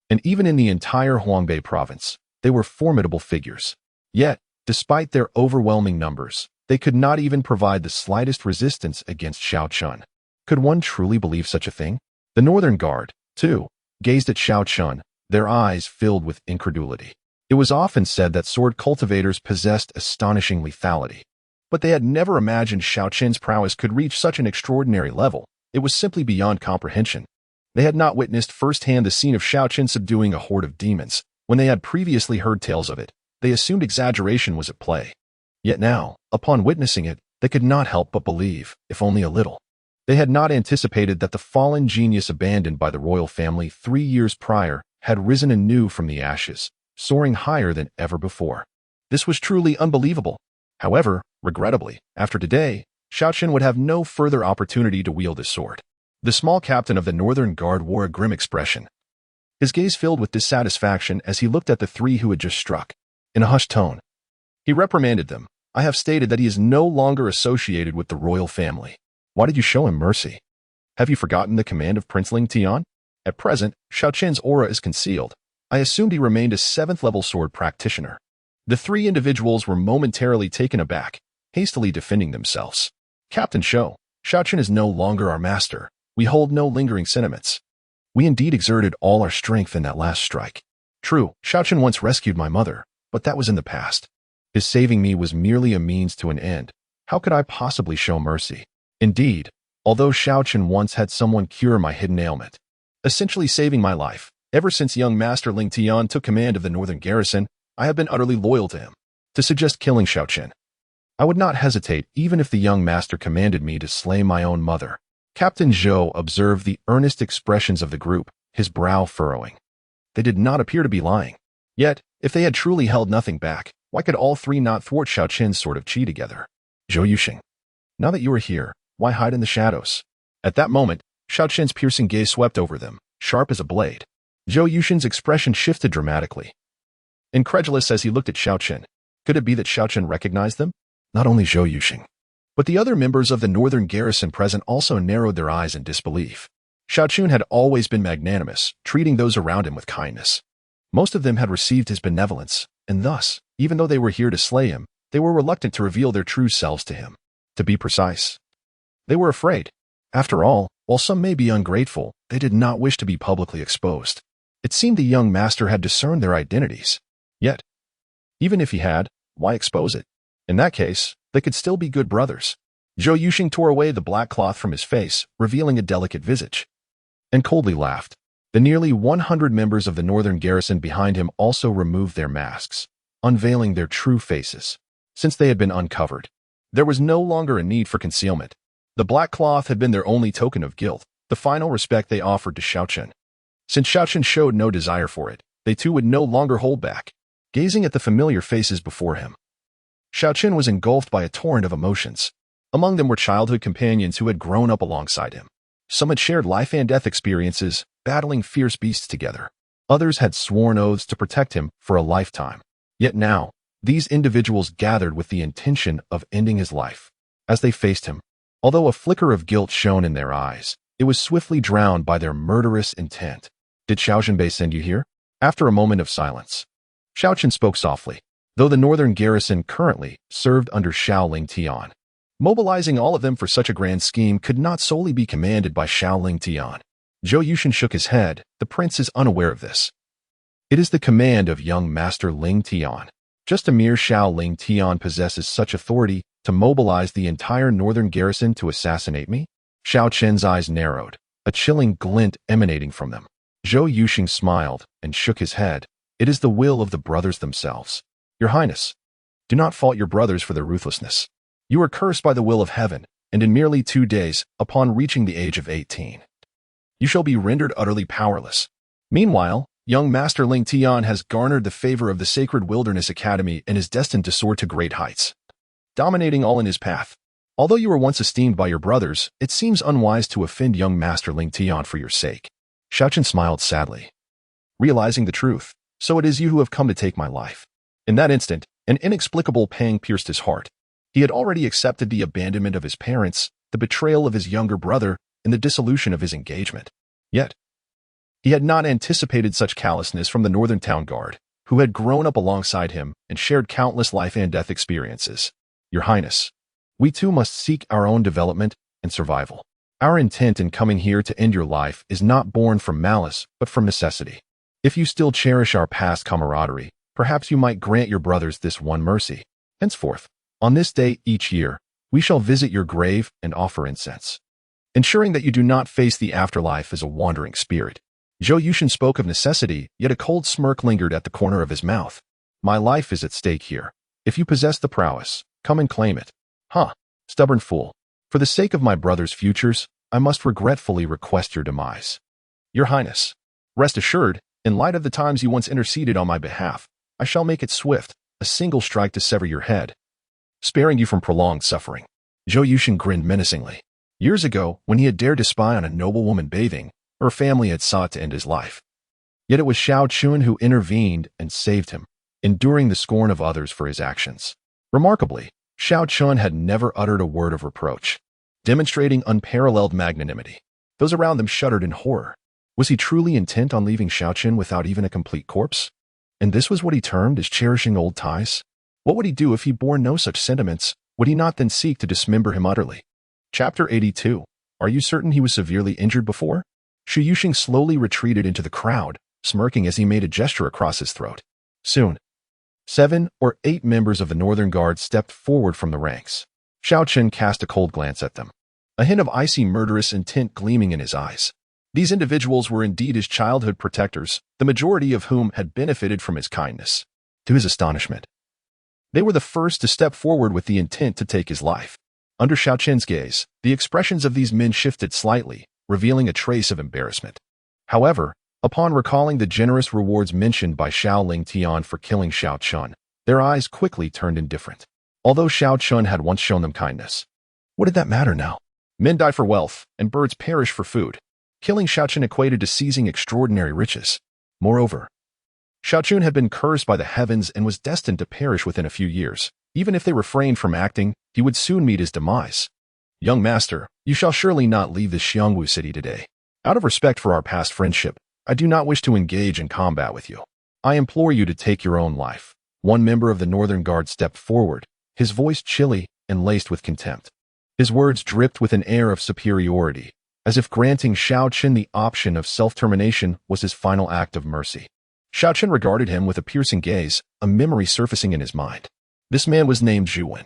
And even in the entire Huangbei province, they were formidable figures. Yet, despite their overwhelming numbers, they could not even provide the slightest resistance against Xiao Chen. Could one truly believe such a thing? The Northern Guard, too, gazed at Xiao Chen, their eyes filled with incredulity. It was often said that sword cultivators possessed astonishing lethality, but they had never imagined Xiao Chen's prowess could reach such an extraordinary level. It was simply beyond comprehension. They had not witnessed firsthand the scene of Xiao Chen subduing a horde of demons. When they had previously heard tales of it, they assumed exaggeration was at play. Yet now, upon witnessing it, they could not help but believe, if only a little. They had not anticipated that the fallen genius abandoned by the royal family 3 years prior had risen anew from the ashes, soaring higher than ever before. This was truly unbelievable. However, regrettably, after today, Xiao Chen would have no further opportunity to wield his sword. The small captain of the Northern Guard wore a grim expression, his gaze filled with dissatisfaction as he looked at the 3 who had just struck. In a hushed tone, he reprimanded them. I have stated that he is no longer associated with the royal family. Why did you show him mercy? Have you forgotten the command of Prince Ling Tian? At present, Xiao Chen's aura is concealed. I assumed he remained a 7th-level sword practitioner. The 3 individuals were momentarily taken aback, hastily defending themselves. Captain Xiao Chen is no longer our master. We hold no lingering sentiments. We indeed exerted all our strength in that last strike. True, Xiao Chen once rescued my mother, but that was in the past. His saving me was merely a means to an end. How could I possibly show mercy? Indeed, although Xiao Chen once had someone cure my hidden ailment, essentially saving my life, ever since young Master Ling Tian took command of the Northern Garrison, I have been utterly loyal to him. To suggest killing Xiao Chen, I would not hesitate even if the young master commanded me to slay my own mother. Captain Zhou observed the earnest expressions of the group, his brow furrowing. They did not appear to be lying. Yet, if they had truly held nothing back, why could all 3 not thwart Xiao Chen's sort of chi together? Zhou Yuxing, now that you are here, why hide in the shadows? At that moment, Xiao Chen's piercing gaze swept over them, sharp as a blade. Zhou Yuxing's expression shifted dramatically, incredulous as he looked at Xiao Chen. Could it be that Xiao Chen recognized them? Not only Zhou Yuxing, but the other members of the Northern Garrison present also narrowed their eyes in disbelief. Xiao Chen had always been magnanimous, treating those around him with kindness. Most of them had received his benevolence, and thus, even though they were here to slay him, they were reluctant to reveal their true selves to him. To be precise, they were afraid. After all, while some may be ungrateful, they did not wish to be publicly exposed. It seemed the young master had discerned their identities. Yet, even if he had, why expose it? In that case, they could still be good brothers. Zhou Yuxing tore away the black cloth from his face, revealing a delicate visage, and coldly laughed. The nearly 100 members of the Northern Garrison behind him also removed their masks, unveiling their true faces. Since they had been uncovered, there was no longer a need for concealment. The black cloth had been their only token of guilt, the final respect they offered to Xiao Chen. Since Xiao Chen showed no desire for it, they too would no longer hold back. Gazing at the familiar faces before him, Xiao Chen was engulfed by a torrent of emotions. Among them were childhood companions who had grown up alongside him. Some had shared life and death experiences, battling fierce beasts together. Others had sworn oaths to protect him for a lifetime. Yet now, these individuals gathered with the intention of ending his life. As they faced him, although a flicker of guilt shone in their eyes, It was swiftly drowned by their murderous intent. Did Xiao Zhenbei send you here? After a moment of silence, Xiao Chen spoke softly. Though the northern garrison currently served under Xiao Lingtian, mobilizing all of them for such a grand scheme could not solely be commanded by Xiao Lingtian. Zhou Yushan shook his head. The prince is unaware of this. It is the command of young master Lingtian. Just a mere Xiao Lingtian possesses such authority to mobilize the entire northern garrison to assassinate me? Xiao Chen's eyes narrowed, a chilling glint emanating from them. Zhou Yusheng smiled and shook his head. It is the will of the brothers themselves. Your Highness, do not fault your brothers for their ruthlessness. You are cursed by the will of heaven, and in merely 2 days, upon reaching the age of 18, you shall be rendered utterly powerless. Meanwhile, young Master Ling Tian has garnered the favor of the Sacred Wilderness Academy and is destined to soar to great heights, dominating all in his path. Although you were once esteemed by your brothers, it seems unwise to offend young Master Ling Tian for your sake. Xiao Chen smiled sadly, realizing the truth. So it is you who have come to take my life. In that instant, an inexplicable pang pierced his heart. He had already accepted the abandonment of his parents, the betrayal of his younger brother, and the dissolution of his engagement. Yet, he had not anticipated such callousness from the Northern Town Guard, who had grown up alongside him and shared countless life and death experiences. Your Highness, we too must seek our own development and survival. Our intent in coming here to end your life is not born from malice, but from necessity. If you still cherish our past camaraderie, perhaps you might grant your brothers this one mercy. Henceforth, on this day each year, we shall visit your grave and offer incense, ensuring that you do not face the afterlife as a wandering spirit. Zhou Yushan spoke of necessity, yet a cold smirk lingered at the corner of his mouth. My life is at stake here. If you possess the prowess, come and claim it. Stubborn fool. For the sake of my brother's futures, I must regretfully request your demise. Your Highness, rest assured, in light of the times you once interceded on my behalf, I shall make it swift, a single strike to sever your head, sparing you from prolonged suffering. Zhou Yushan grinned menacingly. Years ago, when he had dared to spy on a noble woman bathing, her family had sought to end his life. Yet it was Xiao Chen who intervened and saved him, enduring the scorn of others for his actions. Remarkably, Xiao Chen had never uttered a word of reproach, demonstrating unparalleled magnanimity. Those around them shuddered in horror. Was he truly intent on leaving Xiao Chen without even a complete corpse? And this was what he termed as cherishing old ties? What would he do if he bore no such sentiments? Would he not then seek to dismember him utterly? Chapter 82. Are you certain he was severely injured before? Zhou Yusheng slowly retreated into the crowd, smirking as he made a gesture across his throat. Soon, 7 or 8 members of the Northern Guard stepped forward from the ranks. Xiao Chen cast a cold glance at them, a hint of icy murderous intent gleaming in his eyes. These individuals were indeed his childhood protectors, the majority of whom had benefited from his kindness. To his astonishment, they were the first to step forward with the intent to take his life. Under Xiao Chen's gaze, the expressions of these men shifted slightly, revealing a trace of embarrassment. However, upon recalling the generous rewards mentioned by Xiao Lingtian for killing Xiao Chen, their eyes quickly turned indifferent. Although Xiao Chen had once shown them kindness, what did that matter now? Men die for wealth, and birds perish for food. Killing Xiao Chen equated to seizing extraordinary riches. Moreover, Xiao Chen had been cursed by the heavens and was destined to perish within a few years. Even if they refrained from acting, he would soon meet his demise. Young master, you shall surely not leave this Xiongwu city today. Out of respect for our past friendship, I do not wish to engage in combat with you. I implore you to take your own life. One member of the Northern Guard stepped forward, his voice chilly and laced with contempt. His words dripped with an air of superiority, as if granting Xiao Chen the option of self-termination was his final act of mercy. Xiao Chen regarded him with a piercing gaze, a memory surfacing in his mind. This man was named Zhuwen,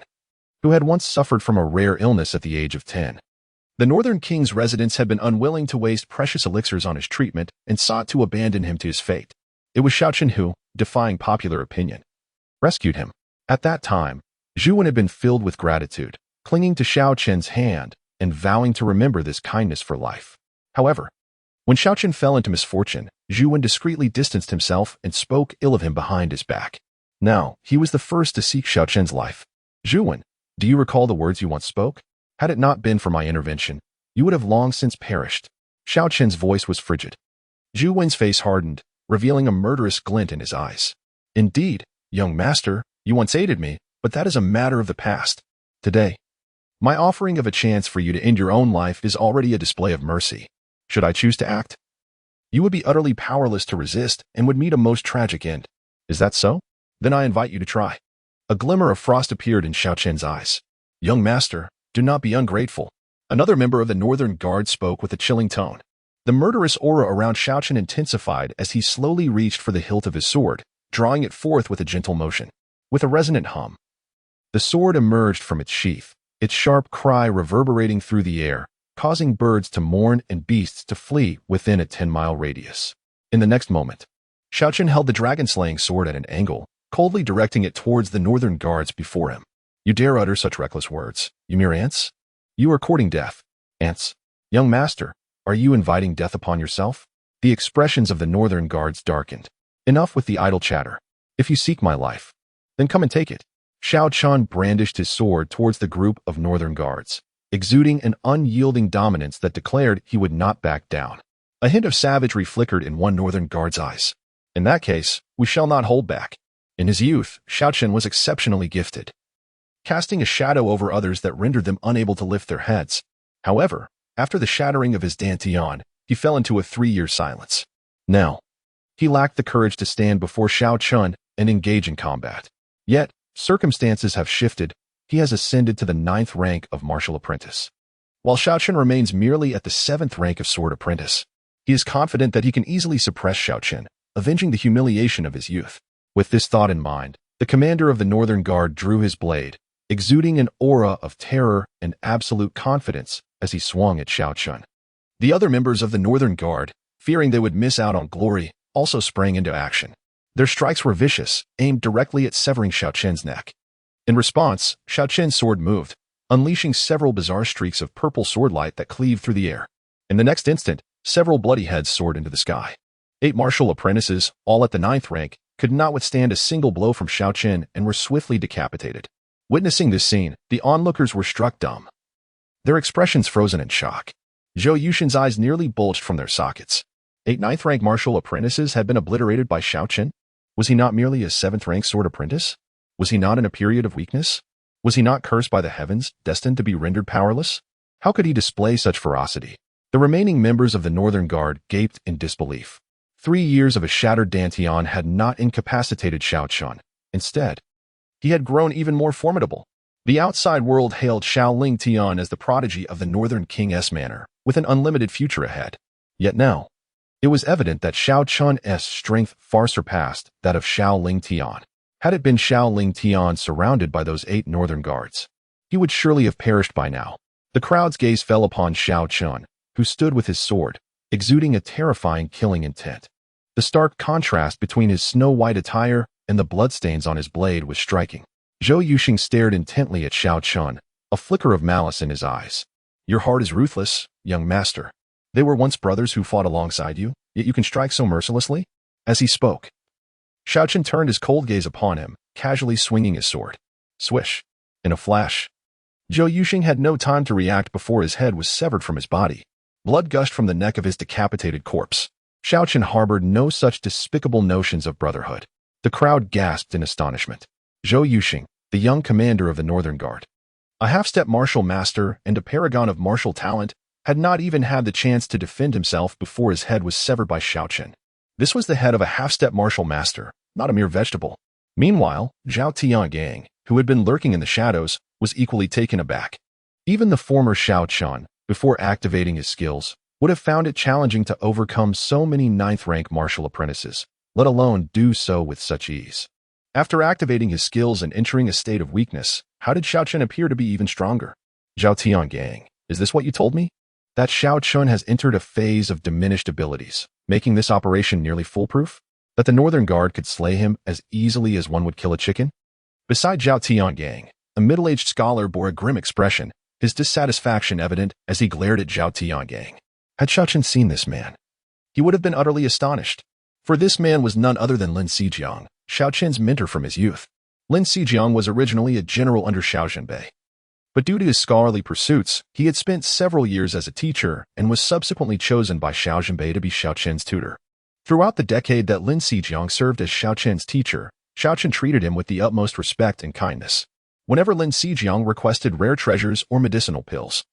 who had once suffered from a rare illness at the age of 10. The Northern King's residents had been unwilling to waste precious elixirs on his treatment and sought to abandon him to his fate. It was Xiao Chen who, defying popular opinion, rescued him. At that time, Zhuwen had been filled with gratitude, clinging to Xiao Chen's hand and vowing to remember this kindness for life. However, when Xiao Chen fell into misfortune, Zhuwen discreetly distanced himself and spoke ill of him behind his back. Now, he was the first to seek Xiao Chen's life. Zhuwen, do you recall the words you once spoke? Had it not been for my intervention, you would have long since perished. Xiao Chen's voice was frigid. Zhuwen's face hardened, revealing a murderous glint in his eyes. Indeed, young master, you once aided me, but that is a matter of the past. Today, My offering of a chance for you to end your own life is already a display of mercy. Should I choose to act? You would be utterly powerless to resist and would meet a most tragic end. Is that so? Then I invite you to try. A glimmer of frost appeared in Xiao Chen's eyes. Young master, do not be ungrateful. Another member of the Northern Guard spoke with a chilling tone. The murderous aura around Xiao Chen intensified as he slowly reached for the hilt of his sword, drawing it forth with a gentle motion. With a resonant hum, the sword emerged from its sheath, its sharp cry reverberating through the air, causing birds to mourn and beasts to flee within a 10-mile radius. In the next moment, Xiao Chen held the dragon-slaying sword at an angle, coldly directing it towards the Northern Guards before him. You dare utter such reckless words, you mere ants? You are courting death. Ants. Young master, are you inviting death upon yourself? The expressions of the Northern Guards darkened. Enough with the idle chatter. If you seek my life, then come and take it. Xiao Chen brandished his sword towards the group of Northern Guards, exuding an unyielding dominance that declared he would not back down. A hint of savagery flickered in one Northern Guard's eyes. In that case, we shall not hold back. In his youth, Xiao Chen was exceptionally gifted, casting a shadow over others that rendered them unable to lift their heads. However, after the shattering of his dantian, he fell into a 3-year silence. Now, he lacked the courage to stand before Xiao Chen and engage in combat. Yet, circumstances have shifted. He has ascended to the 9th rank of martial apprentice, while Xiao Chen remains merely at the 7th rank of sword apprentice. He is confident that he can easily suppress Xiao Chen, avenging the humiliation of his youth. With this thought in mind, the commander of the Northern Guard drew his blade, exuding an aura of terror and absolute confidence as he swung at Xiao Chen. The other members of the Northern Guard, fearing they would miss out on glory, also sprang into action. Their strikes were vicious, aimed directly at severing Xiao Chen's neck. In response, Xiao Chen's sword moved, unleashing several bizarre streaks of purple sword light that cleaved through the air. In the next instant, several bloody heads soared into the sky. 8 martial apprentices, all at the 9th rank, could not withstand a single blow from Xiao Chen and were swiftly decapitated. Witnessing this scene, the onlookers were struck dumb, their expressions frozen in shock. Zhou Yushin's eyes nearly bulged from their sockets. 8 9th-rank martial apprentices had been obliterated by Xiao Chen? Was he not merely a 7th-rank sword apprentice? Was he not in a period of weakness? Was he not cursed by the heavens, destined to be rendered powerless? How could he display such ferocity? The remaining members of the Northern Guard gaped in disbelief. 3 years of a shattered dantian had not incapacitated Xiao Chen. Instead, he had grown even more formidable. The outside world hailed Xiao Lingfeng as the prodigy of the Northern King's manor, with an unlimited future ahead. Yet now, it was evident that Xiao Chen's strength far surpassed that of Xiao Lingfeng. Had it been Xiao Lingfeng surrounded by those 8 Northern Guards, he would surely have perished by now. The crowd's gaze fell upon Xiao Chen, who stood with his sword, exuding a terrifying killing intent. The stark contrast between his snow-white attire and the bloodstains on his blade was striking. Zhou Yuxing stared intently at Xiao Chen, a flicker of malice in his eyes. Your heart is ruthless, young master. They were once brothers who fought alongside you, yet you can strike so mercilessly? As he spoke, Xiao Chen turned his cold gaze upon him, casually swinging his sword. Swish. In a flash, Zhou Yuxing had no time to react before his head was severed from his body. Blood gushed from the neck of his decapitated corpse. Xiao Chen harbored no such despicable notions of brotherhood. The crowd gasped in astonishment. Zhou Yuxing, the young commander of the Northern Guard, a half-step martial master and a paragon of martial talent, had not even had the chance to defend himself before his head was severed by Xiao Chen. This was the head of a half-step martial master, not a mere vegetable. Meanwhile, Zhao Tiangang, who had been lurking in the shadows, was equally taken aback. Even the former Xiao Chen, before activating his skills, would have found it challenging to overcome so many 9th-rank martial apprentices, let alone do so with such ease. After activating his skills and entering a state of weakness, how did Xiao Chen appear to be even stronger? Zhao Tiangang, is this what you told me? That Xiao Chen has entered a phase of diminished abilities, making this operation nearly foolproof? That the Northern Guard could slay him as easily as one would kill a chicken? Beside Zhao Tiangang, a middle-aged scholar bore a grim expression, his dissatisfaction evident as he glared at Zhao Tiangang. Had Xiao Chen seen this man, he would have been utterly astonished. For this man was none other than Lin Xijiang, Xiao Chen's mentor from his youth. Lin Xijiang was originally a general under Xiao Zhenbei, but due to his scholarly pursuits, he had spent several years as a teacher and was subsequently chosen by Xiao Zhenbei to be Xiao Chen's tutor. Throughout the decade that Lin Xijiang served as Xiao Chen's teacher, Xiao Chen treated him with the utmost respect and kindness. Whenever Lin Xijiang requested rare treasures or medicinal pills,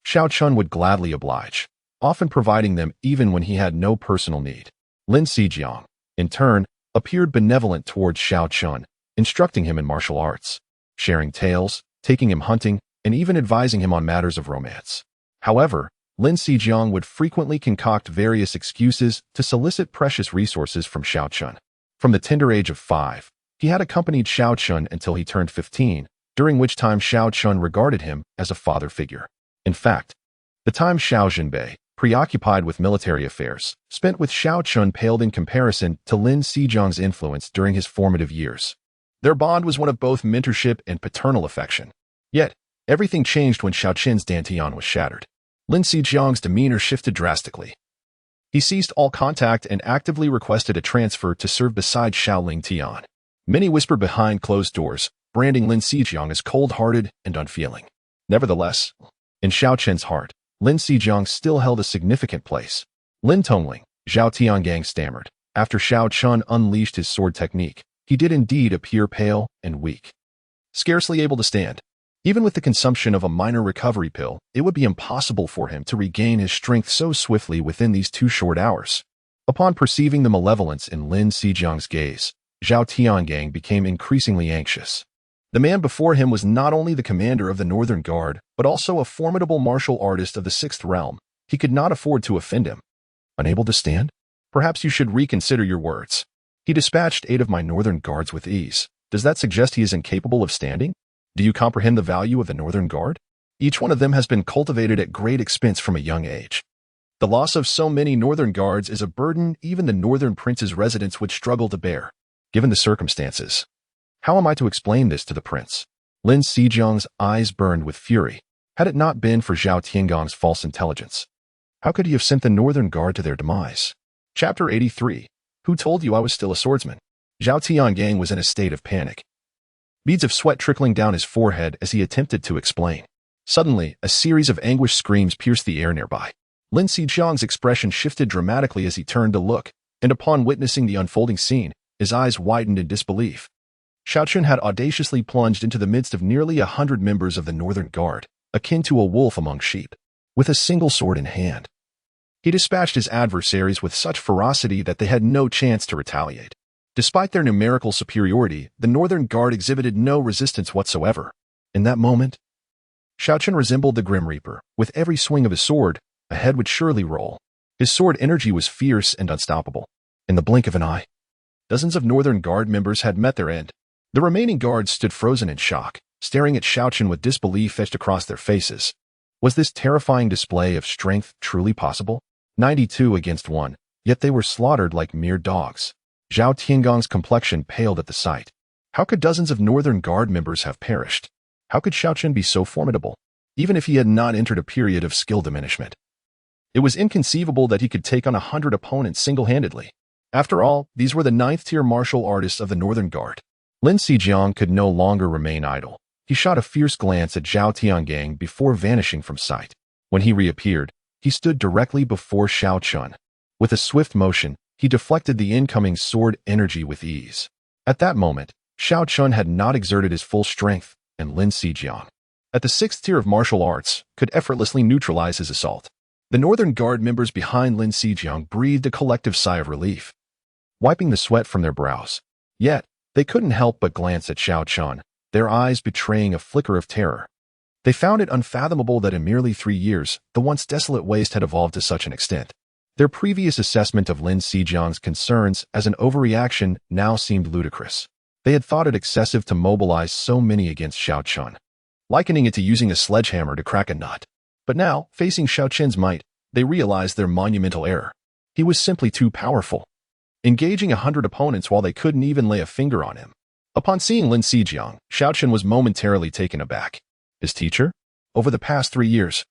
Xiao Chen would gladly oblige, often providing them even when he had no personal need. Lin Xijiang, in turn, appeared benevolent towards Xiao Chen, instructing him in martial arts, sharing tales, taking him hunting, and even advising him on matters of romance. However, Lin Xijiang would frequently concoct various excuses to solicit precious resources from Xiao Chen. From the tender age of 5, he had accompanied Xiao Chen until he turned 15, during which time Xiao Chen regarded him as a father figure. In fact, the time Xiao Zhenbei, preoccupied with military affairs, spent with Xiao Chen paled in comparison to Lin Xijiang's influence during his formative years. Their bond was one of both mentorship and paternal affection. Yet, everything changed when Xiao Chen's dantian was shattered. Lin Xijiang's demeanor shifted drastically. He ceased all contact and actively requested a transfer to serve beside Xiao Lingfeng. Many whispered behind closed doors, branding Lin Xijiang as cold-hearted and unfeeling. Nevertheless, in Xiao Chen's heart, Lin Xijiang still held a significant place. Lin Tongling, Zhao Tiangang stammered. After Xiao Chen unleashed his sword technique, he did indeed appear pale and weak, scarcely able to stand. Even with the consumption of a minor recovery pill, it would be impossible for him to regain his strength so swiftly within these 2 short hours. Upon perceiving the malevolence in Lin Xijiang's gaze, Zhao Tiangang became increasingly anxious. The man before him was not only the commander of the Northern Guard, but also a formidable martial artist of the 6th realm. He could not afford to offend him. Unable to stand? Perhaps you should reconsider your words. He dispatched 8 of my Northern Guards with ease. Does that suggest he is incapable of standing? Do you comprehend the value of the Northern Guard? Each one of them has been cultivated at great expense from a young age. The loss of so many Northern Guards is a burden even the Northern Prince's residents would struggle to bear, given the circumstances. How am I to explain this to the prince? Lin Xijiang's eyes burned with fury. Had it not been for Zhao Tiangong's false intelligence, how could he have sent the Northern Guard to their demise? Chapter 83. Who told you I was still a swordsman? Zhao Tiangang was in a state of panic, beads of sweat trickling down his forehead as he attempted to explain. Suddenly, a series of anguished screams pierced the air nearby. Lin Xijiang's expression shifted dramatically as he turned to look, and upon witnessing the unfolding scene, his eyes widened in disbelief. Xiao Chen had audaciously plunged into the midst of nearly 100 members of the Northern Guard, akin to a wolf among sheep, with a single sword in hand. He dispatched his adversaries with such ferocity that they had no chance to retaliate. Despite their numerical superiority, the Northern Guard exhibited no resistance whatsoever. In that moment, Xiao Chen resembled the Grim Reaper. With every swing of his sword, a head would surely roll. His sword energy was fierce and unstoppable. In the blink of an eye, dozens of Northern Guard members had met their end. The remaining guards stood frozen in shock, staring at Xiao Chen with disbelief etched across their faces. Was this terrifying display of strength truly possible? 92 against 1, yet they were slaughtered like mere dogs. Zhao Tiangong's complexion paled at the sight. How could dozens of Northern Guard members have perished? How could Xiao Chen be so formidable, even if he had not entered a period of skill diminishment? It was inconceivable that he could take on 100 opponents single-handedly. After all, these were the 9th-tier martial artists of the Northern Guard. Lin Xijiang could no longer remain idle. He shot a fierce glance at Zhao Tiangang before vanishing from sight. When he reappeared, he stood directly before Xiao Chen. With a swift motion, he deflected the incoming sword energy with ease. At that moment, Xiao Chen had not exerted his full strength, and Lin Xijiang, at the 6th tier of martial arts, could effortlessly neutralize his assault. The Northern Guard members behind Lin Xijiang breathed a collective sigh of relief, wiping the sweat from their brows. Yet, they couldn't help but glance at Xiao Chen, their eyes betraying a flicker of terror. They found it unfathomable that in merely 3 years, the once desolate waste had evolved to such an extent. Their previous assessment of Lin Xijiang's concerns as an overreaction now seemed ludicrous. They had thought it excessive to mobilize so many against Xiao Chen, likening it to using a sledgehammer to crack a nut. But now, facing Xiao Chen's might, they realized their monumental error. He was simply too powerful, engaging 100 opponents while they couldn't even lay a finger on him. Upon seeing Lin Xijiang, Xiao Chen was momentarily taken aback. His teacher? Over the past 3 years,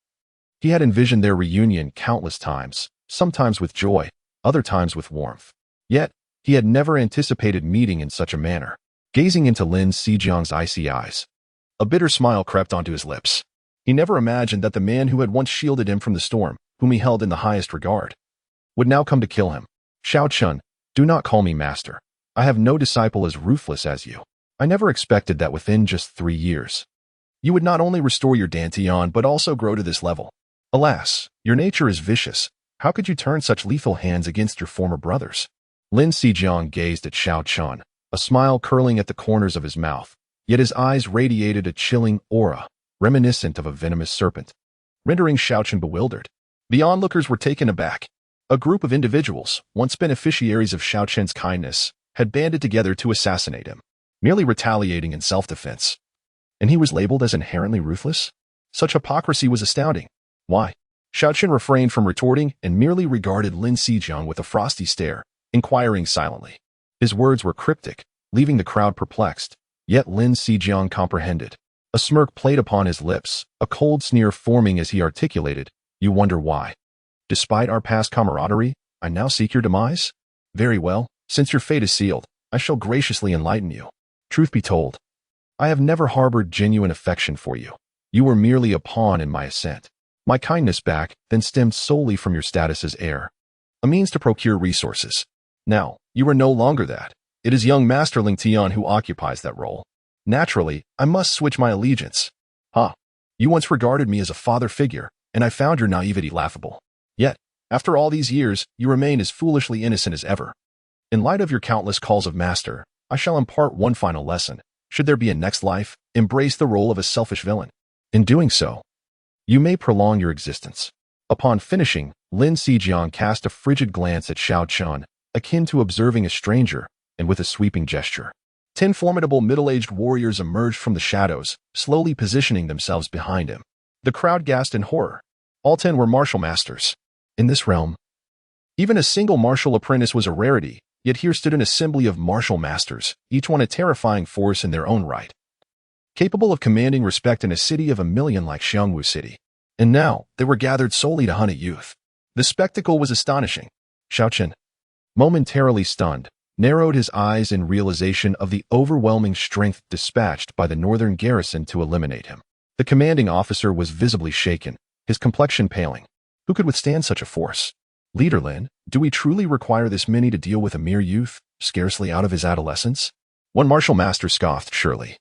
he had envisioned their reunion countless times, sometimes with joy, other times with warmth. Yet, he had never anticipated meeting in such a manner. Gazing into Lin Xijiang's icy eyes, a bitter smile crept onto his lips. He never imagined that the man who had once shielded him from the storm, whom he held in the highest regard, would now come to kill him. Xiao Chen, do not call me master. I have no disciple as ruthless as you. I never expected that within just 3 years. You would not only restore your dantian but also grow to this level. Alas, your nature is vicious. How could you turn such lethal hands against your former brothers? Lin Xijiang gazed at Xiao Chen, a smile curling at the corners of his mouth, yet his eyes radiated a chilling aura, reminiscent of a venomous serpent, rendering Xiao Chen bewildered. The onlookers were taken aback. A group of individuals, once beneficiaries of Xiao Chen's kindness, had banded together to assassinate him, merely retaliating in self-defense. And he was labeled as inherently ruthless? Such hypocrisy was astounding. Why? Xiao Chen refrained from retorting and merely regarded Lin Xijiang with a frosty stare, inquiring silently. His words were cryptic, leaving the crowd perplexed, yet Lin Xijiang comprehended. A smirk played upon his lips, a cold sneer forming as he articulated, "You wonder why? Despite our past camaraderie, I now seek your demise? Very well, since your fate is sealed, I shall graciously enlighten you. Truth be told, I have never harbored genuine affection for you. You were merely a pawn in my ascent. My kindness back then stemmed solely from your status as heir, a means to procure resources. Now, you are no longer that. It is young Master Ling Tian who occupies that role. Naturally, I must switch my allegiance. You once regarded me as a father figure, and I found your naivety laughable. Yet, after all these years, you remain as foolishly innocent as ever. In light of your countless calls of master, I shall impart one final lesson. Should there be a next life, embrace the role of a selfish villain. In doing so, you may prolong your existence." Upon finishing, Lin Xijiang cast a frigid glance at Xiao Chen, akin to observing a stranger, and with a sweeping gesture, 10 formidable middle-aged warriors emerged from the shadows, slowly positioning themselves behind him. The crowd gasped in horror. All 10 were martial masters. In this realm, even a single martial apprentice was a rarity, yet here stood an assembly of martial masters, each one a terrifying force in their own right, capable of commanding respect in a city of 1 million like Xiangwu City. And now, they were gathered solely to hunt a youth. The spectacle was astonishing. Xiao Chen, momentarily stunned, narrowed his eyes in realization of the overwhelming strength dispatched by the northern garrison to eliminate him. The commanding officer was visibly shaken, his complexion paling. Who could withstand such a force? Leader Lin, do we truly require this many to deal with a mere youth, scarcely out of his adolescence? One martial master scoffed, surely.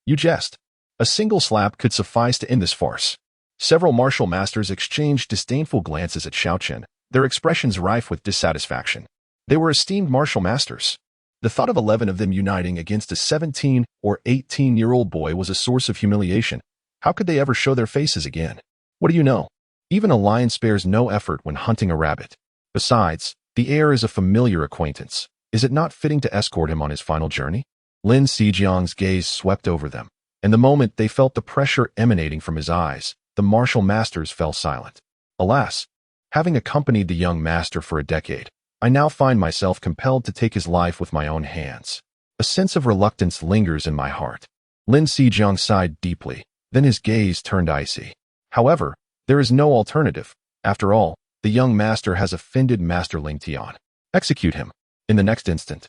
You jest. A single slap could suffice to end this farce. Several martial masters exchanged disdainful glances at Xiao Chen, their expressions rife with dissatisfaction. They were esteemed martial masters. The thought of 11 of them uniting against a 17 or 18-year-old boy was a source of humiliation. How could they ever show their faces again? What do you know? Even a lion spares no effort when hunting a rabbit. Besides, the heir is a familiar acquaintance. Is it not fitting to escort him on his final journey? Lin Xijiang's gaze swept over them, and the moment they felt the pressure emanating from his eyes, the martial masters fell silent. Alas, having accompanied the young master for a decade, I now find myself compelled to take his life with my own hands. A sense of reluctance lingers in my heart. Lin Xijiang sighed deeply, then his gaze turned icy. However, there is no alternative. After all, the young master has offended Master Ling Tian. Execute him. In the next instant,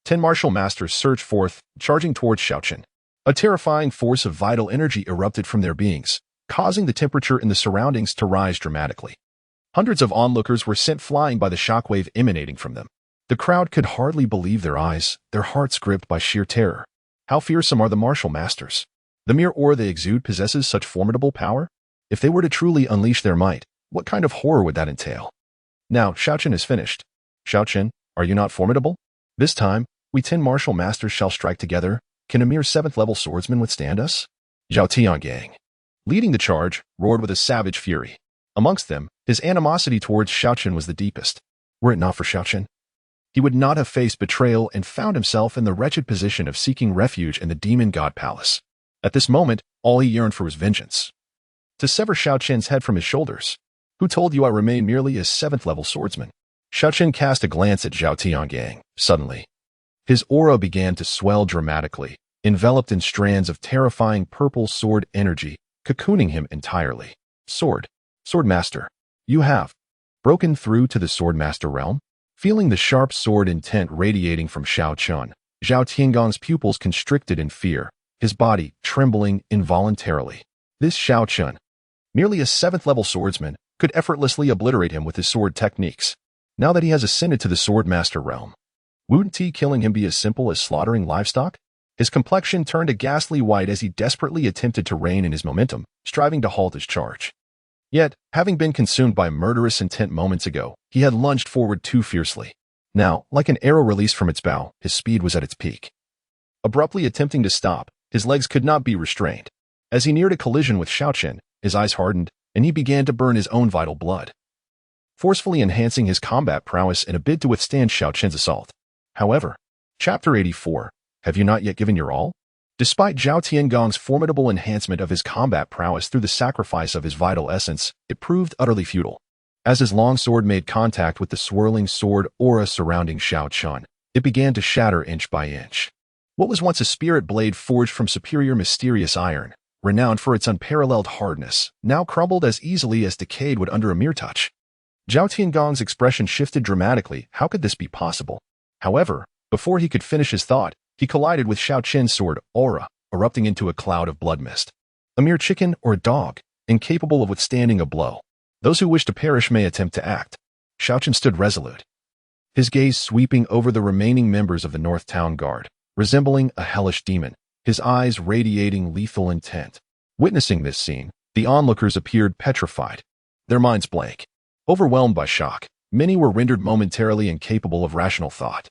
10 martial masters surged forth, charging towards Xiao Chen. A terrifying force of vital energy erupted from their beings, causing the temperature in the surroundings to rise dramatically. Hundreds of onlookers were sent flying by the shockwave emanating from them. The crowd could hardly believe their eyes, their hearts gripped by sheer terror. How fearsome are the martial masters? The mere aura they exude possesses such formidable power? If they were to truly unleash their might, what kind of horror would that entail? Now, Xiao Chen is finished. Xiao Chen, are you not formidable? This time, we 10 martial masters shall strike together. Can a mere 7th-level swordsman withstand us? Zhao Tiangang, leading the charge, roared with a savage fury. Amongst them, his animosity towards Xiao Chen was the deepest. Were it not for Xiao Chen, he would not have faced betrayal and found himself in the wretched position of seeking refuge in the demon god palace. At this moment, all he yearned for was vengeance. To sever Xiao Chen's head from his shoulders. Who told you I remain merely a 7th-level swordsman? Xiao Chen cast a glance at Zhao Tiangang. Suddenly, his aura began to swell dramatically, enveloped in strands of terrifying purple sword energy, cocooning him entirely. Swordmaster, you have broken through to the Swordmaster realm? Feeling the sharp sword intent radiating from Xiao Chen, Zhao Tiangong's pupils constricted in fear, his body trembling involuntarily. This Xiao Chen, merely a 7th-level swordsman, could effortlessly obliterate him with his sword techniques. Now that he has ascended to the Swordmaster realm, wouldn't killing him be as simple as slaughtering livestock? His complexion turned a ghastly white as he desperately attempted to rein in his momentum, striving to halt his charge. Yet, having been consumed by murderous intent moments ago, he had lunged forward too fiercely. Now, like an arrow released from its bow, his speed was at its peak. Abruptly attempting to stop, his legs could not be restrained. As he neared a collision with Xiao Chen, his eyes hardened, and he began to burn his own vital blood, forcefully enhancing his combat prowess in a bid to withstand Xiao Chen's assault. However, Chapter 84, have you not yet given your all? Despite Zhao Tiangong's formidable enhancement of his combat prowess through the sacrifice of his vital essence, it proved utterly futile. As his long sword made contact with the swirling sword aura surrounding Xiao Chen, it began to shatter inch by inch. What was once a spirit blade forged from superior mysterious iron, renowned for its unparalleled hardness, now crumbled as easily as decayed would under a mere touch. Zhao Tiangong's expression shifted dramatically. How could this be possible? However, before he could finish his thought, he collided with Xiao Chen's sword aura, erupting into a cloud of blood mist. A mere chicken or a dog, incapable of withstanding a blow. Those who wish to perish may attempt to act. Xiao Chen stood resolute, his gaze sweeping over the remaining members of the North Town Guard, resembling a hellish demon, his eyes radiating lethal intent. Witnessing this scene, the onlookers appeared petrified, their minds blank. Overwhelmed by shock, many were rendered momentarily incapable of rational thought.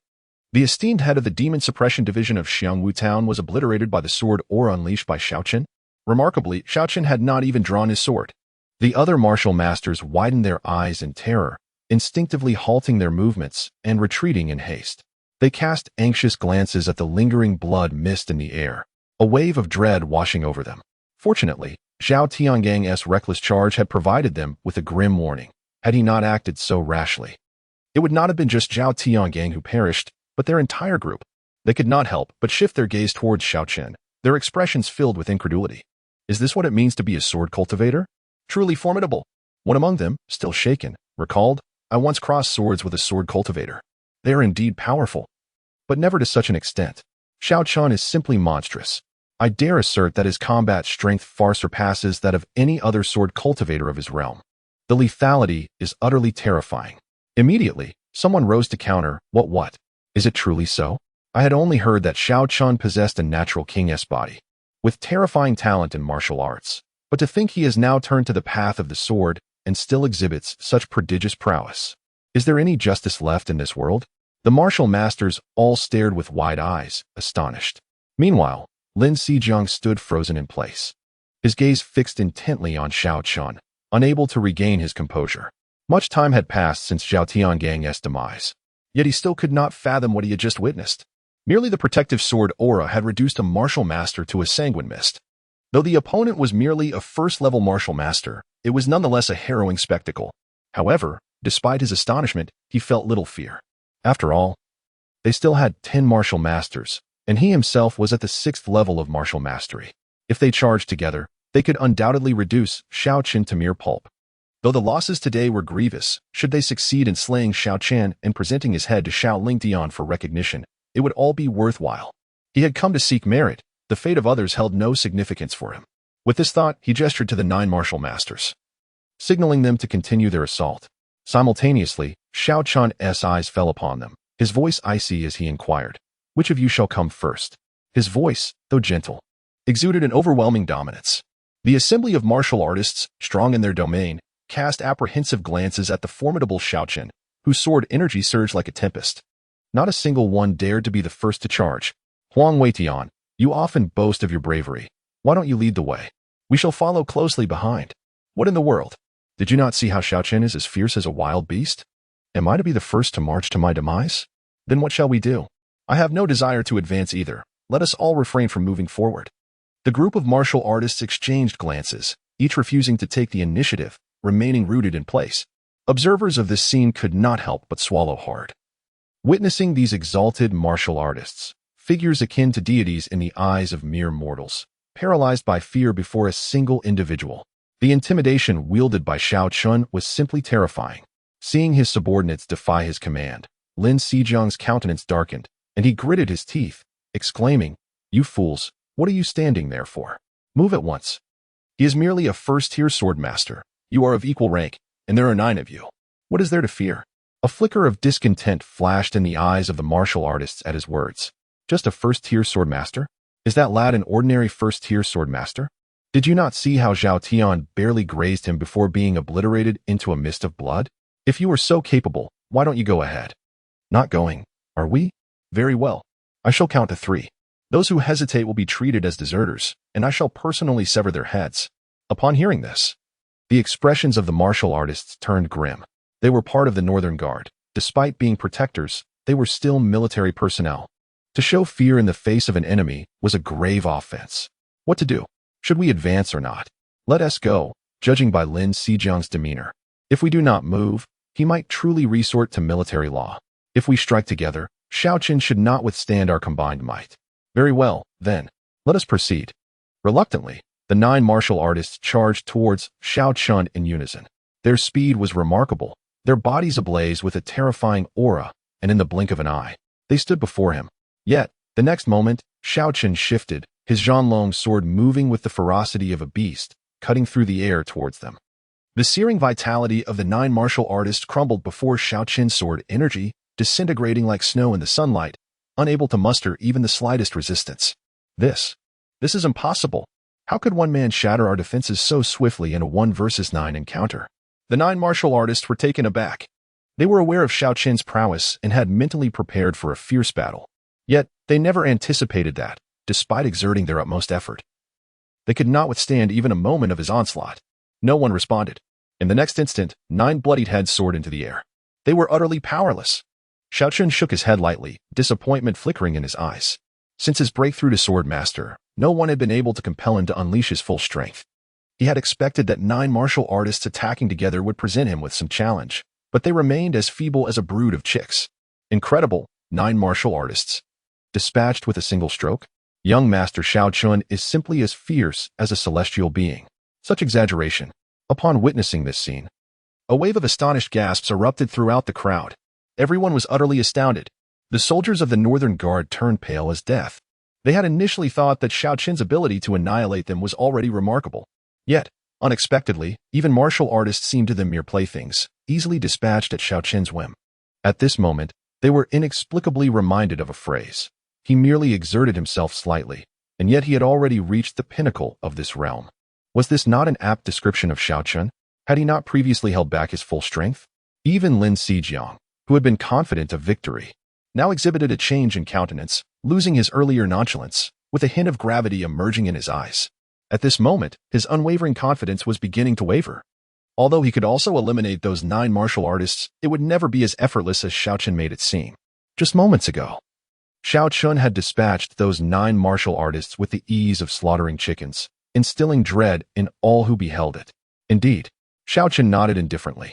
The esteemed head of the Demon Suppression Division of Xiangwu Town was obliterated by the sword aura unleashed by Xiao Chen. Remarkably, Xiao Chen had not even drawn his sword. The other martial masters widened their eyes in terror, instinctively halting their movements and retreating in haste. They cast anxious glances at the lingering blood mist in the air, a wave of dread washing over them. Fortunately, Zhao Tiangang's reckless charge had provided them with a grim warning. Had he not acted so rashly, it would not have been just Zhao Tiangang who perished, but their entire group. They could not help but shift their gaze towards Xiao Chen, their expressions filled with incredulity. Is this what it means to be a sword cultivator? Truly formidable. One among them, still shaken, recalled, I once crossed swords with a sword cultivator. They are indeed powerful, but never to such an extent. Xiao Chen is simply monstrous. I dare assert that his combat strength far surpasses that of any other sword cultivator of his realm. The lethality is utterly terrifying. Immediately, someone rose to counter, what? Is it truly so? I had only heard that Xiao Chen possessed a natural king's body, with terrifying talent in martial arts. But to think he has now turned to the path of the sword and still exhibits such prodigious prowess. Is there any justice left in this world? The martial masters all stared with wide eyes, astonished. Meanwhile, Lin Xizhang stood frozen in place, his gaze fixed intently on Xiao Chen, unable to regain his composure. Much time had passed since Zhao Tiangang's demise, yet he still could not fathom what he had just witnessed. Merely the protective sword aura had reduced a martial master to a sanguine mist. Though the opponent was merely a first-level martial master, it was nonetheless a harrowing spectacle. However, despite his astonishment, he felt little fear. After all, they still had 10 martial masters, and he himself was at the 6th level of martial mastery. If they charged together, they could undoubtedly reduce Xiao Chen to mere pulp. Though the losses today were grievous, should they succeed in slaying Xiao Chen and presenting his head to Xiao Lingfeng for recognition, it would all be worthwhile. He had come to seek merit. The fate of others held no significance for him. With this thought, he gestured to the 9 martial masters, signaling them to continue their assault. Simultaneously, Xiao Chen's eyes fell upon them, his voice icy as he inquired, which of you shall come first? His voice, though gentle, exuded an overwhelming dominance. The assembly of martial artists, strong in their domain, cast apprehensive glances at the formidable Xiao Chen, whose sword energy surged like a tempest. Not a single one dared to be the first to charge. Huang Weitian, you often boast of your bravery. Why don't you lead the way? We shall follow closely behind. What in the world? Did you not see how Xiao Chen is as fierce as a wild beast? Am I to be the first to march to my demise? Then what shall we do? I have no desire to advance either. Let us all refrain from moving forward. The group of martial artists exchanged glances, each refusing to take the initiative, remaining rooted in place. Observers of this scene could not help but swallow hard. Witnessing these exalted martial artists, figures akin to deities in the eyes of mere mortals, paralyzed by fear before a single individual, the intimidation wielded by Xiao Chen was simply terrifying. Seeing his subordinates defy his command, Lin Xizhang's countenance darkened, and he gritted his teeth, exclaiming, You fools, what are you standing there for? Move at once. He is merely a first-tier swordmaster. You are of equal rank, and there are 9 of you. What is there to fear? A flicker of discontent flashed in the eyes of the martial artists at his words. Just a first-tier sword master? Is that lad an ordinary first-tier sword master? Did you not see how Xiao Tian barely grazed him before being obliterated into a mist of blood? If you are so capable, why don't you go ahead? Not going, are we? Very well. I shall count to 3. Those who hesitate will be treated as deserters, and I shall personally sever their heads. Upon hearing this, the expressions of the martial artists turned grim. They were part of the Northern Guard. Despite being protectors, they were still military personnel. To show fear in the face of an enemy was a grave offense. What to do? Should we advance or not? Let us go, judging by Lin Xijiang's demeanor. If we do not move, he might truly resort to military law. If we strike together, Xiao Chen should not withstand our combined might. Very well, then. Let us proceed. Reluctantly, the 9 martial artists charged towards Xiao Chen in unison. Their speed was remarkable, their bodies ablaze with a terrifying aura, and in the blink of an eye, they stood before him. Yet, the next moment, Xiao Chen shifted, his Zhanlong sword moving with the ferocity of a beast, cutting through the air towards them. The searing vitality of the 9 martial artists crumbled before Xiao Chen's sword energy, disintegrating like snow in the sunlight, unable to muster even the slightest resistance. This is impossible. How could one man shatter our defenses so swiftly in a 1 versus 9 encounter? The 9 martial artists were taken aback. They were aware of Xiao Chen's prowess and had mentally prepared for a fierce battle. Yet, they never anticipated that, despite exerting their utmost effort, they could not withstand even a moment of his onslaught. No one responded. In the next instant, 9 bloodied heads soared into the air. They were utterly powerless. Xiao Chen shook his head lightly, disappointment flickering in his eyes. Since his breakthrough to sword master, no one had been able to compel him to unleash his full strength. He had expected that 9 martial artists attacking together would present him with some challenge, but they remained as feeble as a brood of chicks. Incredible, 9 martial artists dispatched with a single stroke? Young Master Xiao Chen is simply as fierce as a celestial being. Such exaggeration. Upon witnessing this scene, a wave of astonished gasps erupted throughout the crowd. Everyone was utterly astounded. The soldiers of the Northern Guard turned pale as death. They had initially thought that Xiao Chen's ability to annihilate them was already remarkable. Yet, unexpectedly, even martial artists seemed to them mere playthings, easily dispatched at Xiao Chen's whim. At this moment, they were inexplicably reminded of a phrase. He merely exerted himself slightly, and yet he had already reached the pinnacle of this realm. Was this not an apt description of Xiao Chen? Had he not previously held back his full strength? Even Lin Xijiang, who had been confident of victory, now exhibited a change in countenance, losing his earlier nonchalance, with a hint of gravity emerging in his eyes. At this moment, his unwavering confidence was beginning to waver. Although he could also eliminate those 9 martial artists, it would never be as effortless as Xiao Chen made it seem. Just moments ago, Xiao Chen had dispatched those 9 martial artists with the ease of slaughtering chickens, instilling dread in all who beheld it. Indeed, Xiao Chen nodded indifferently.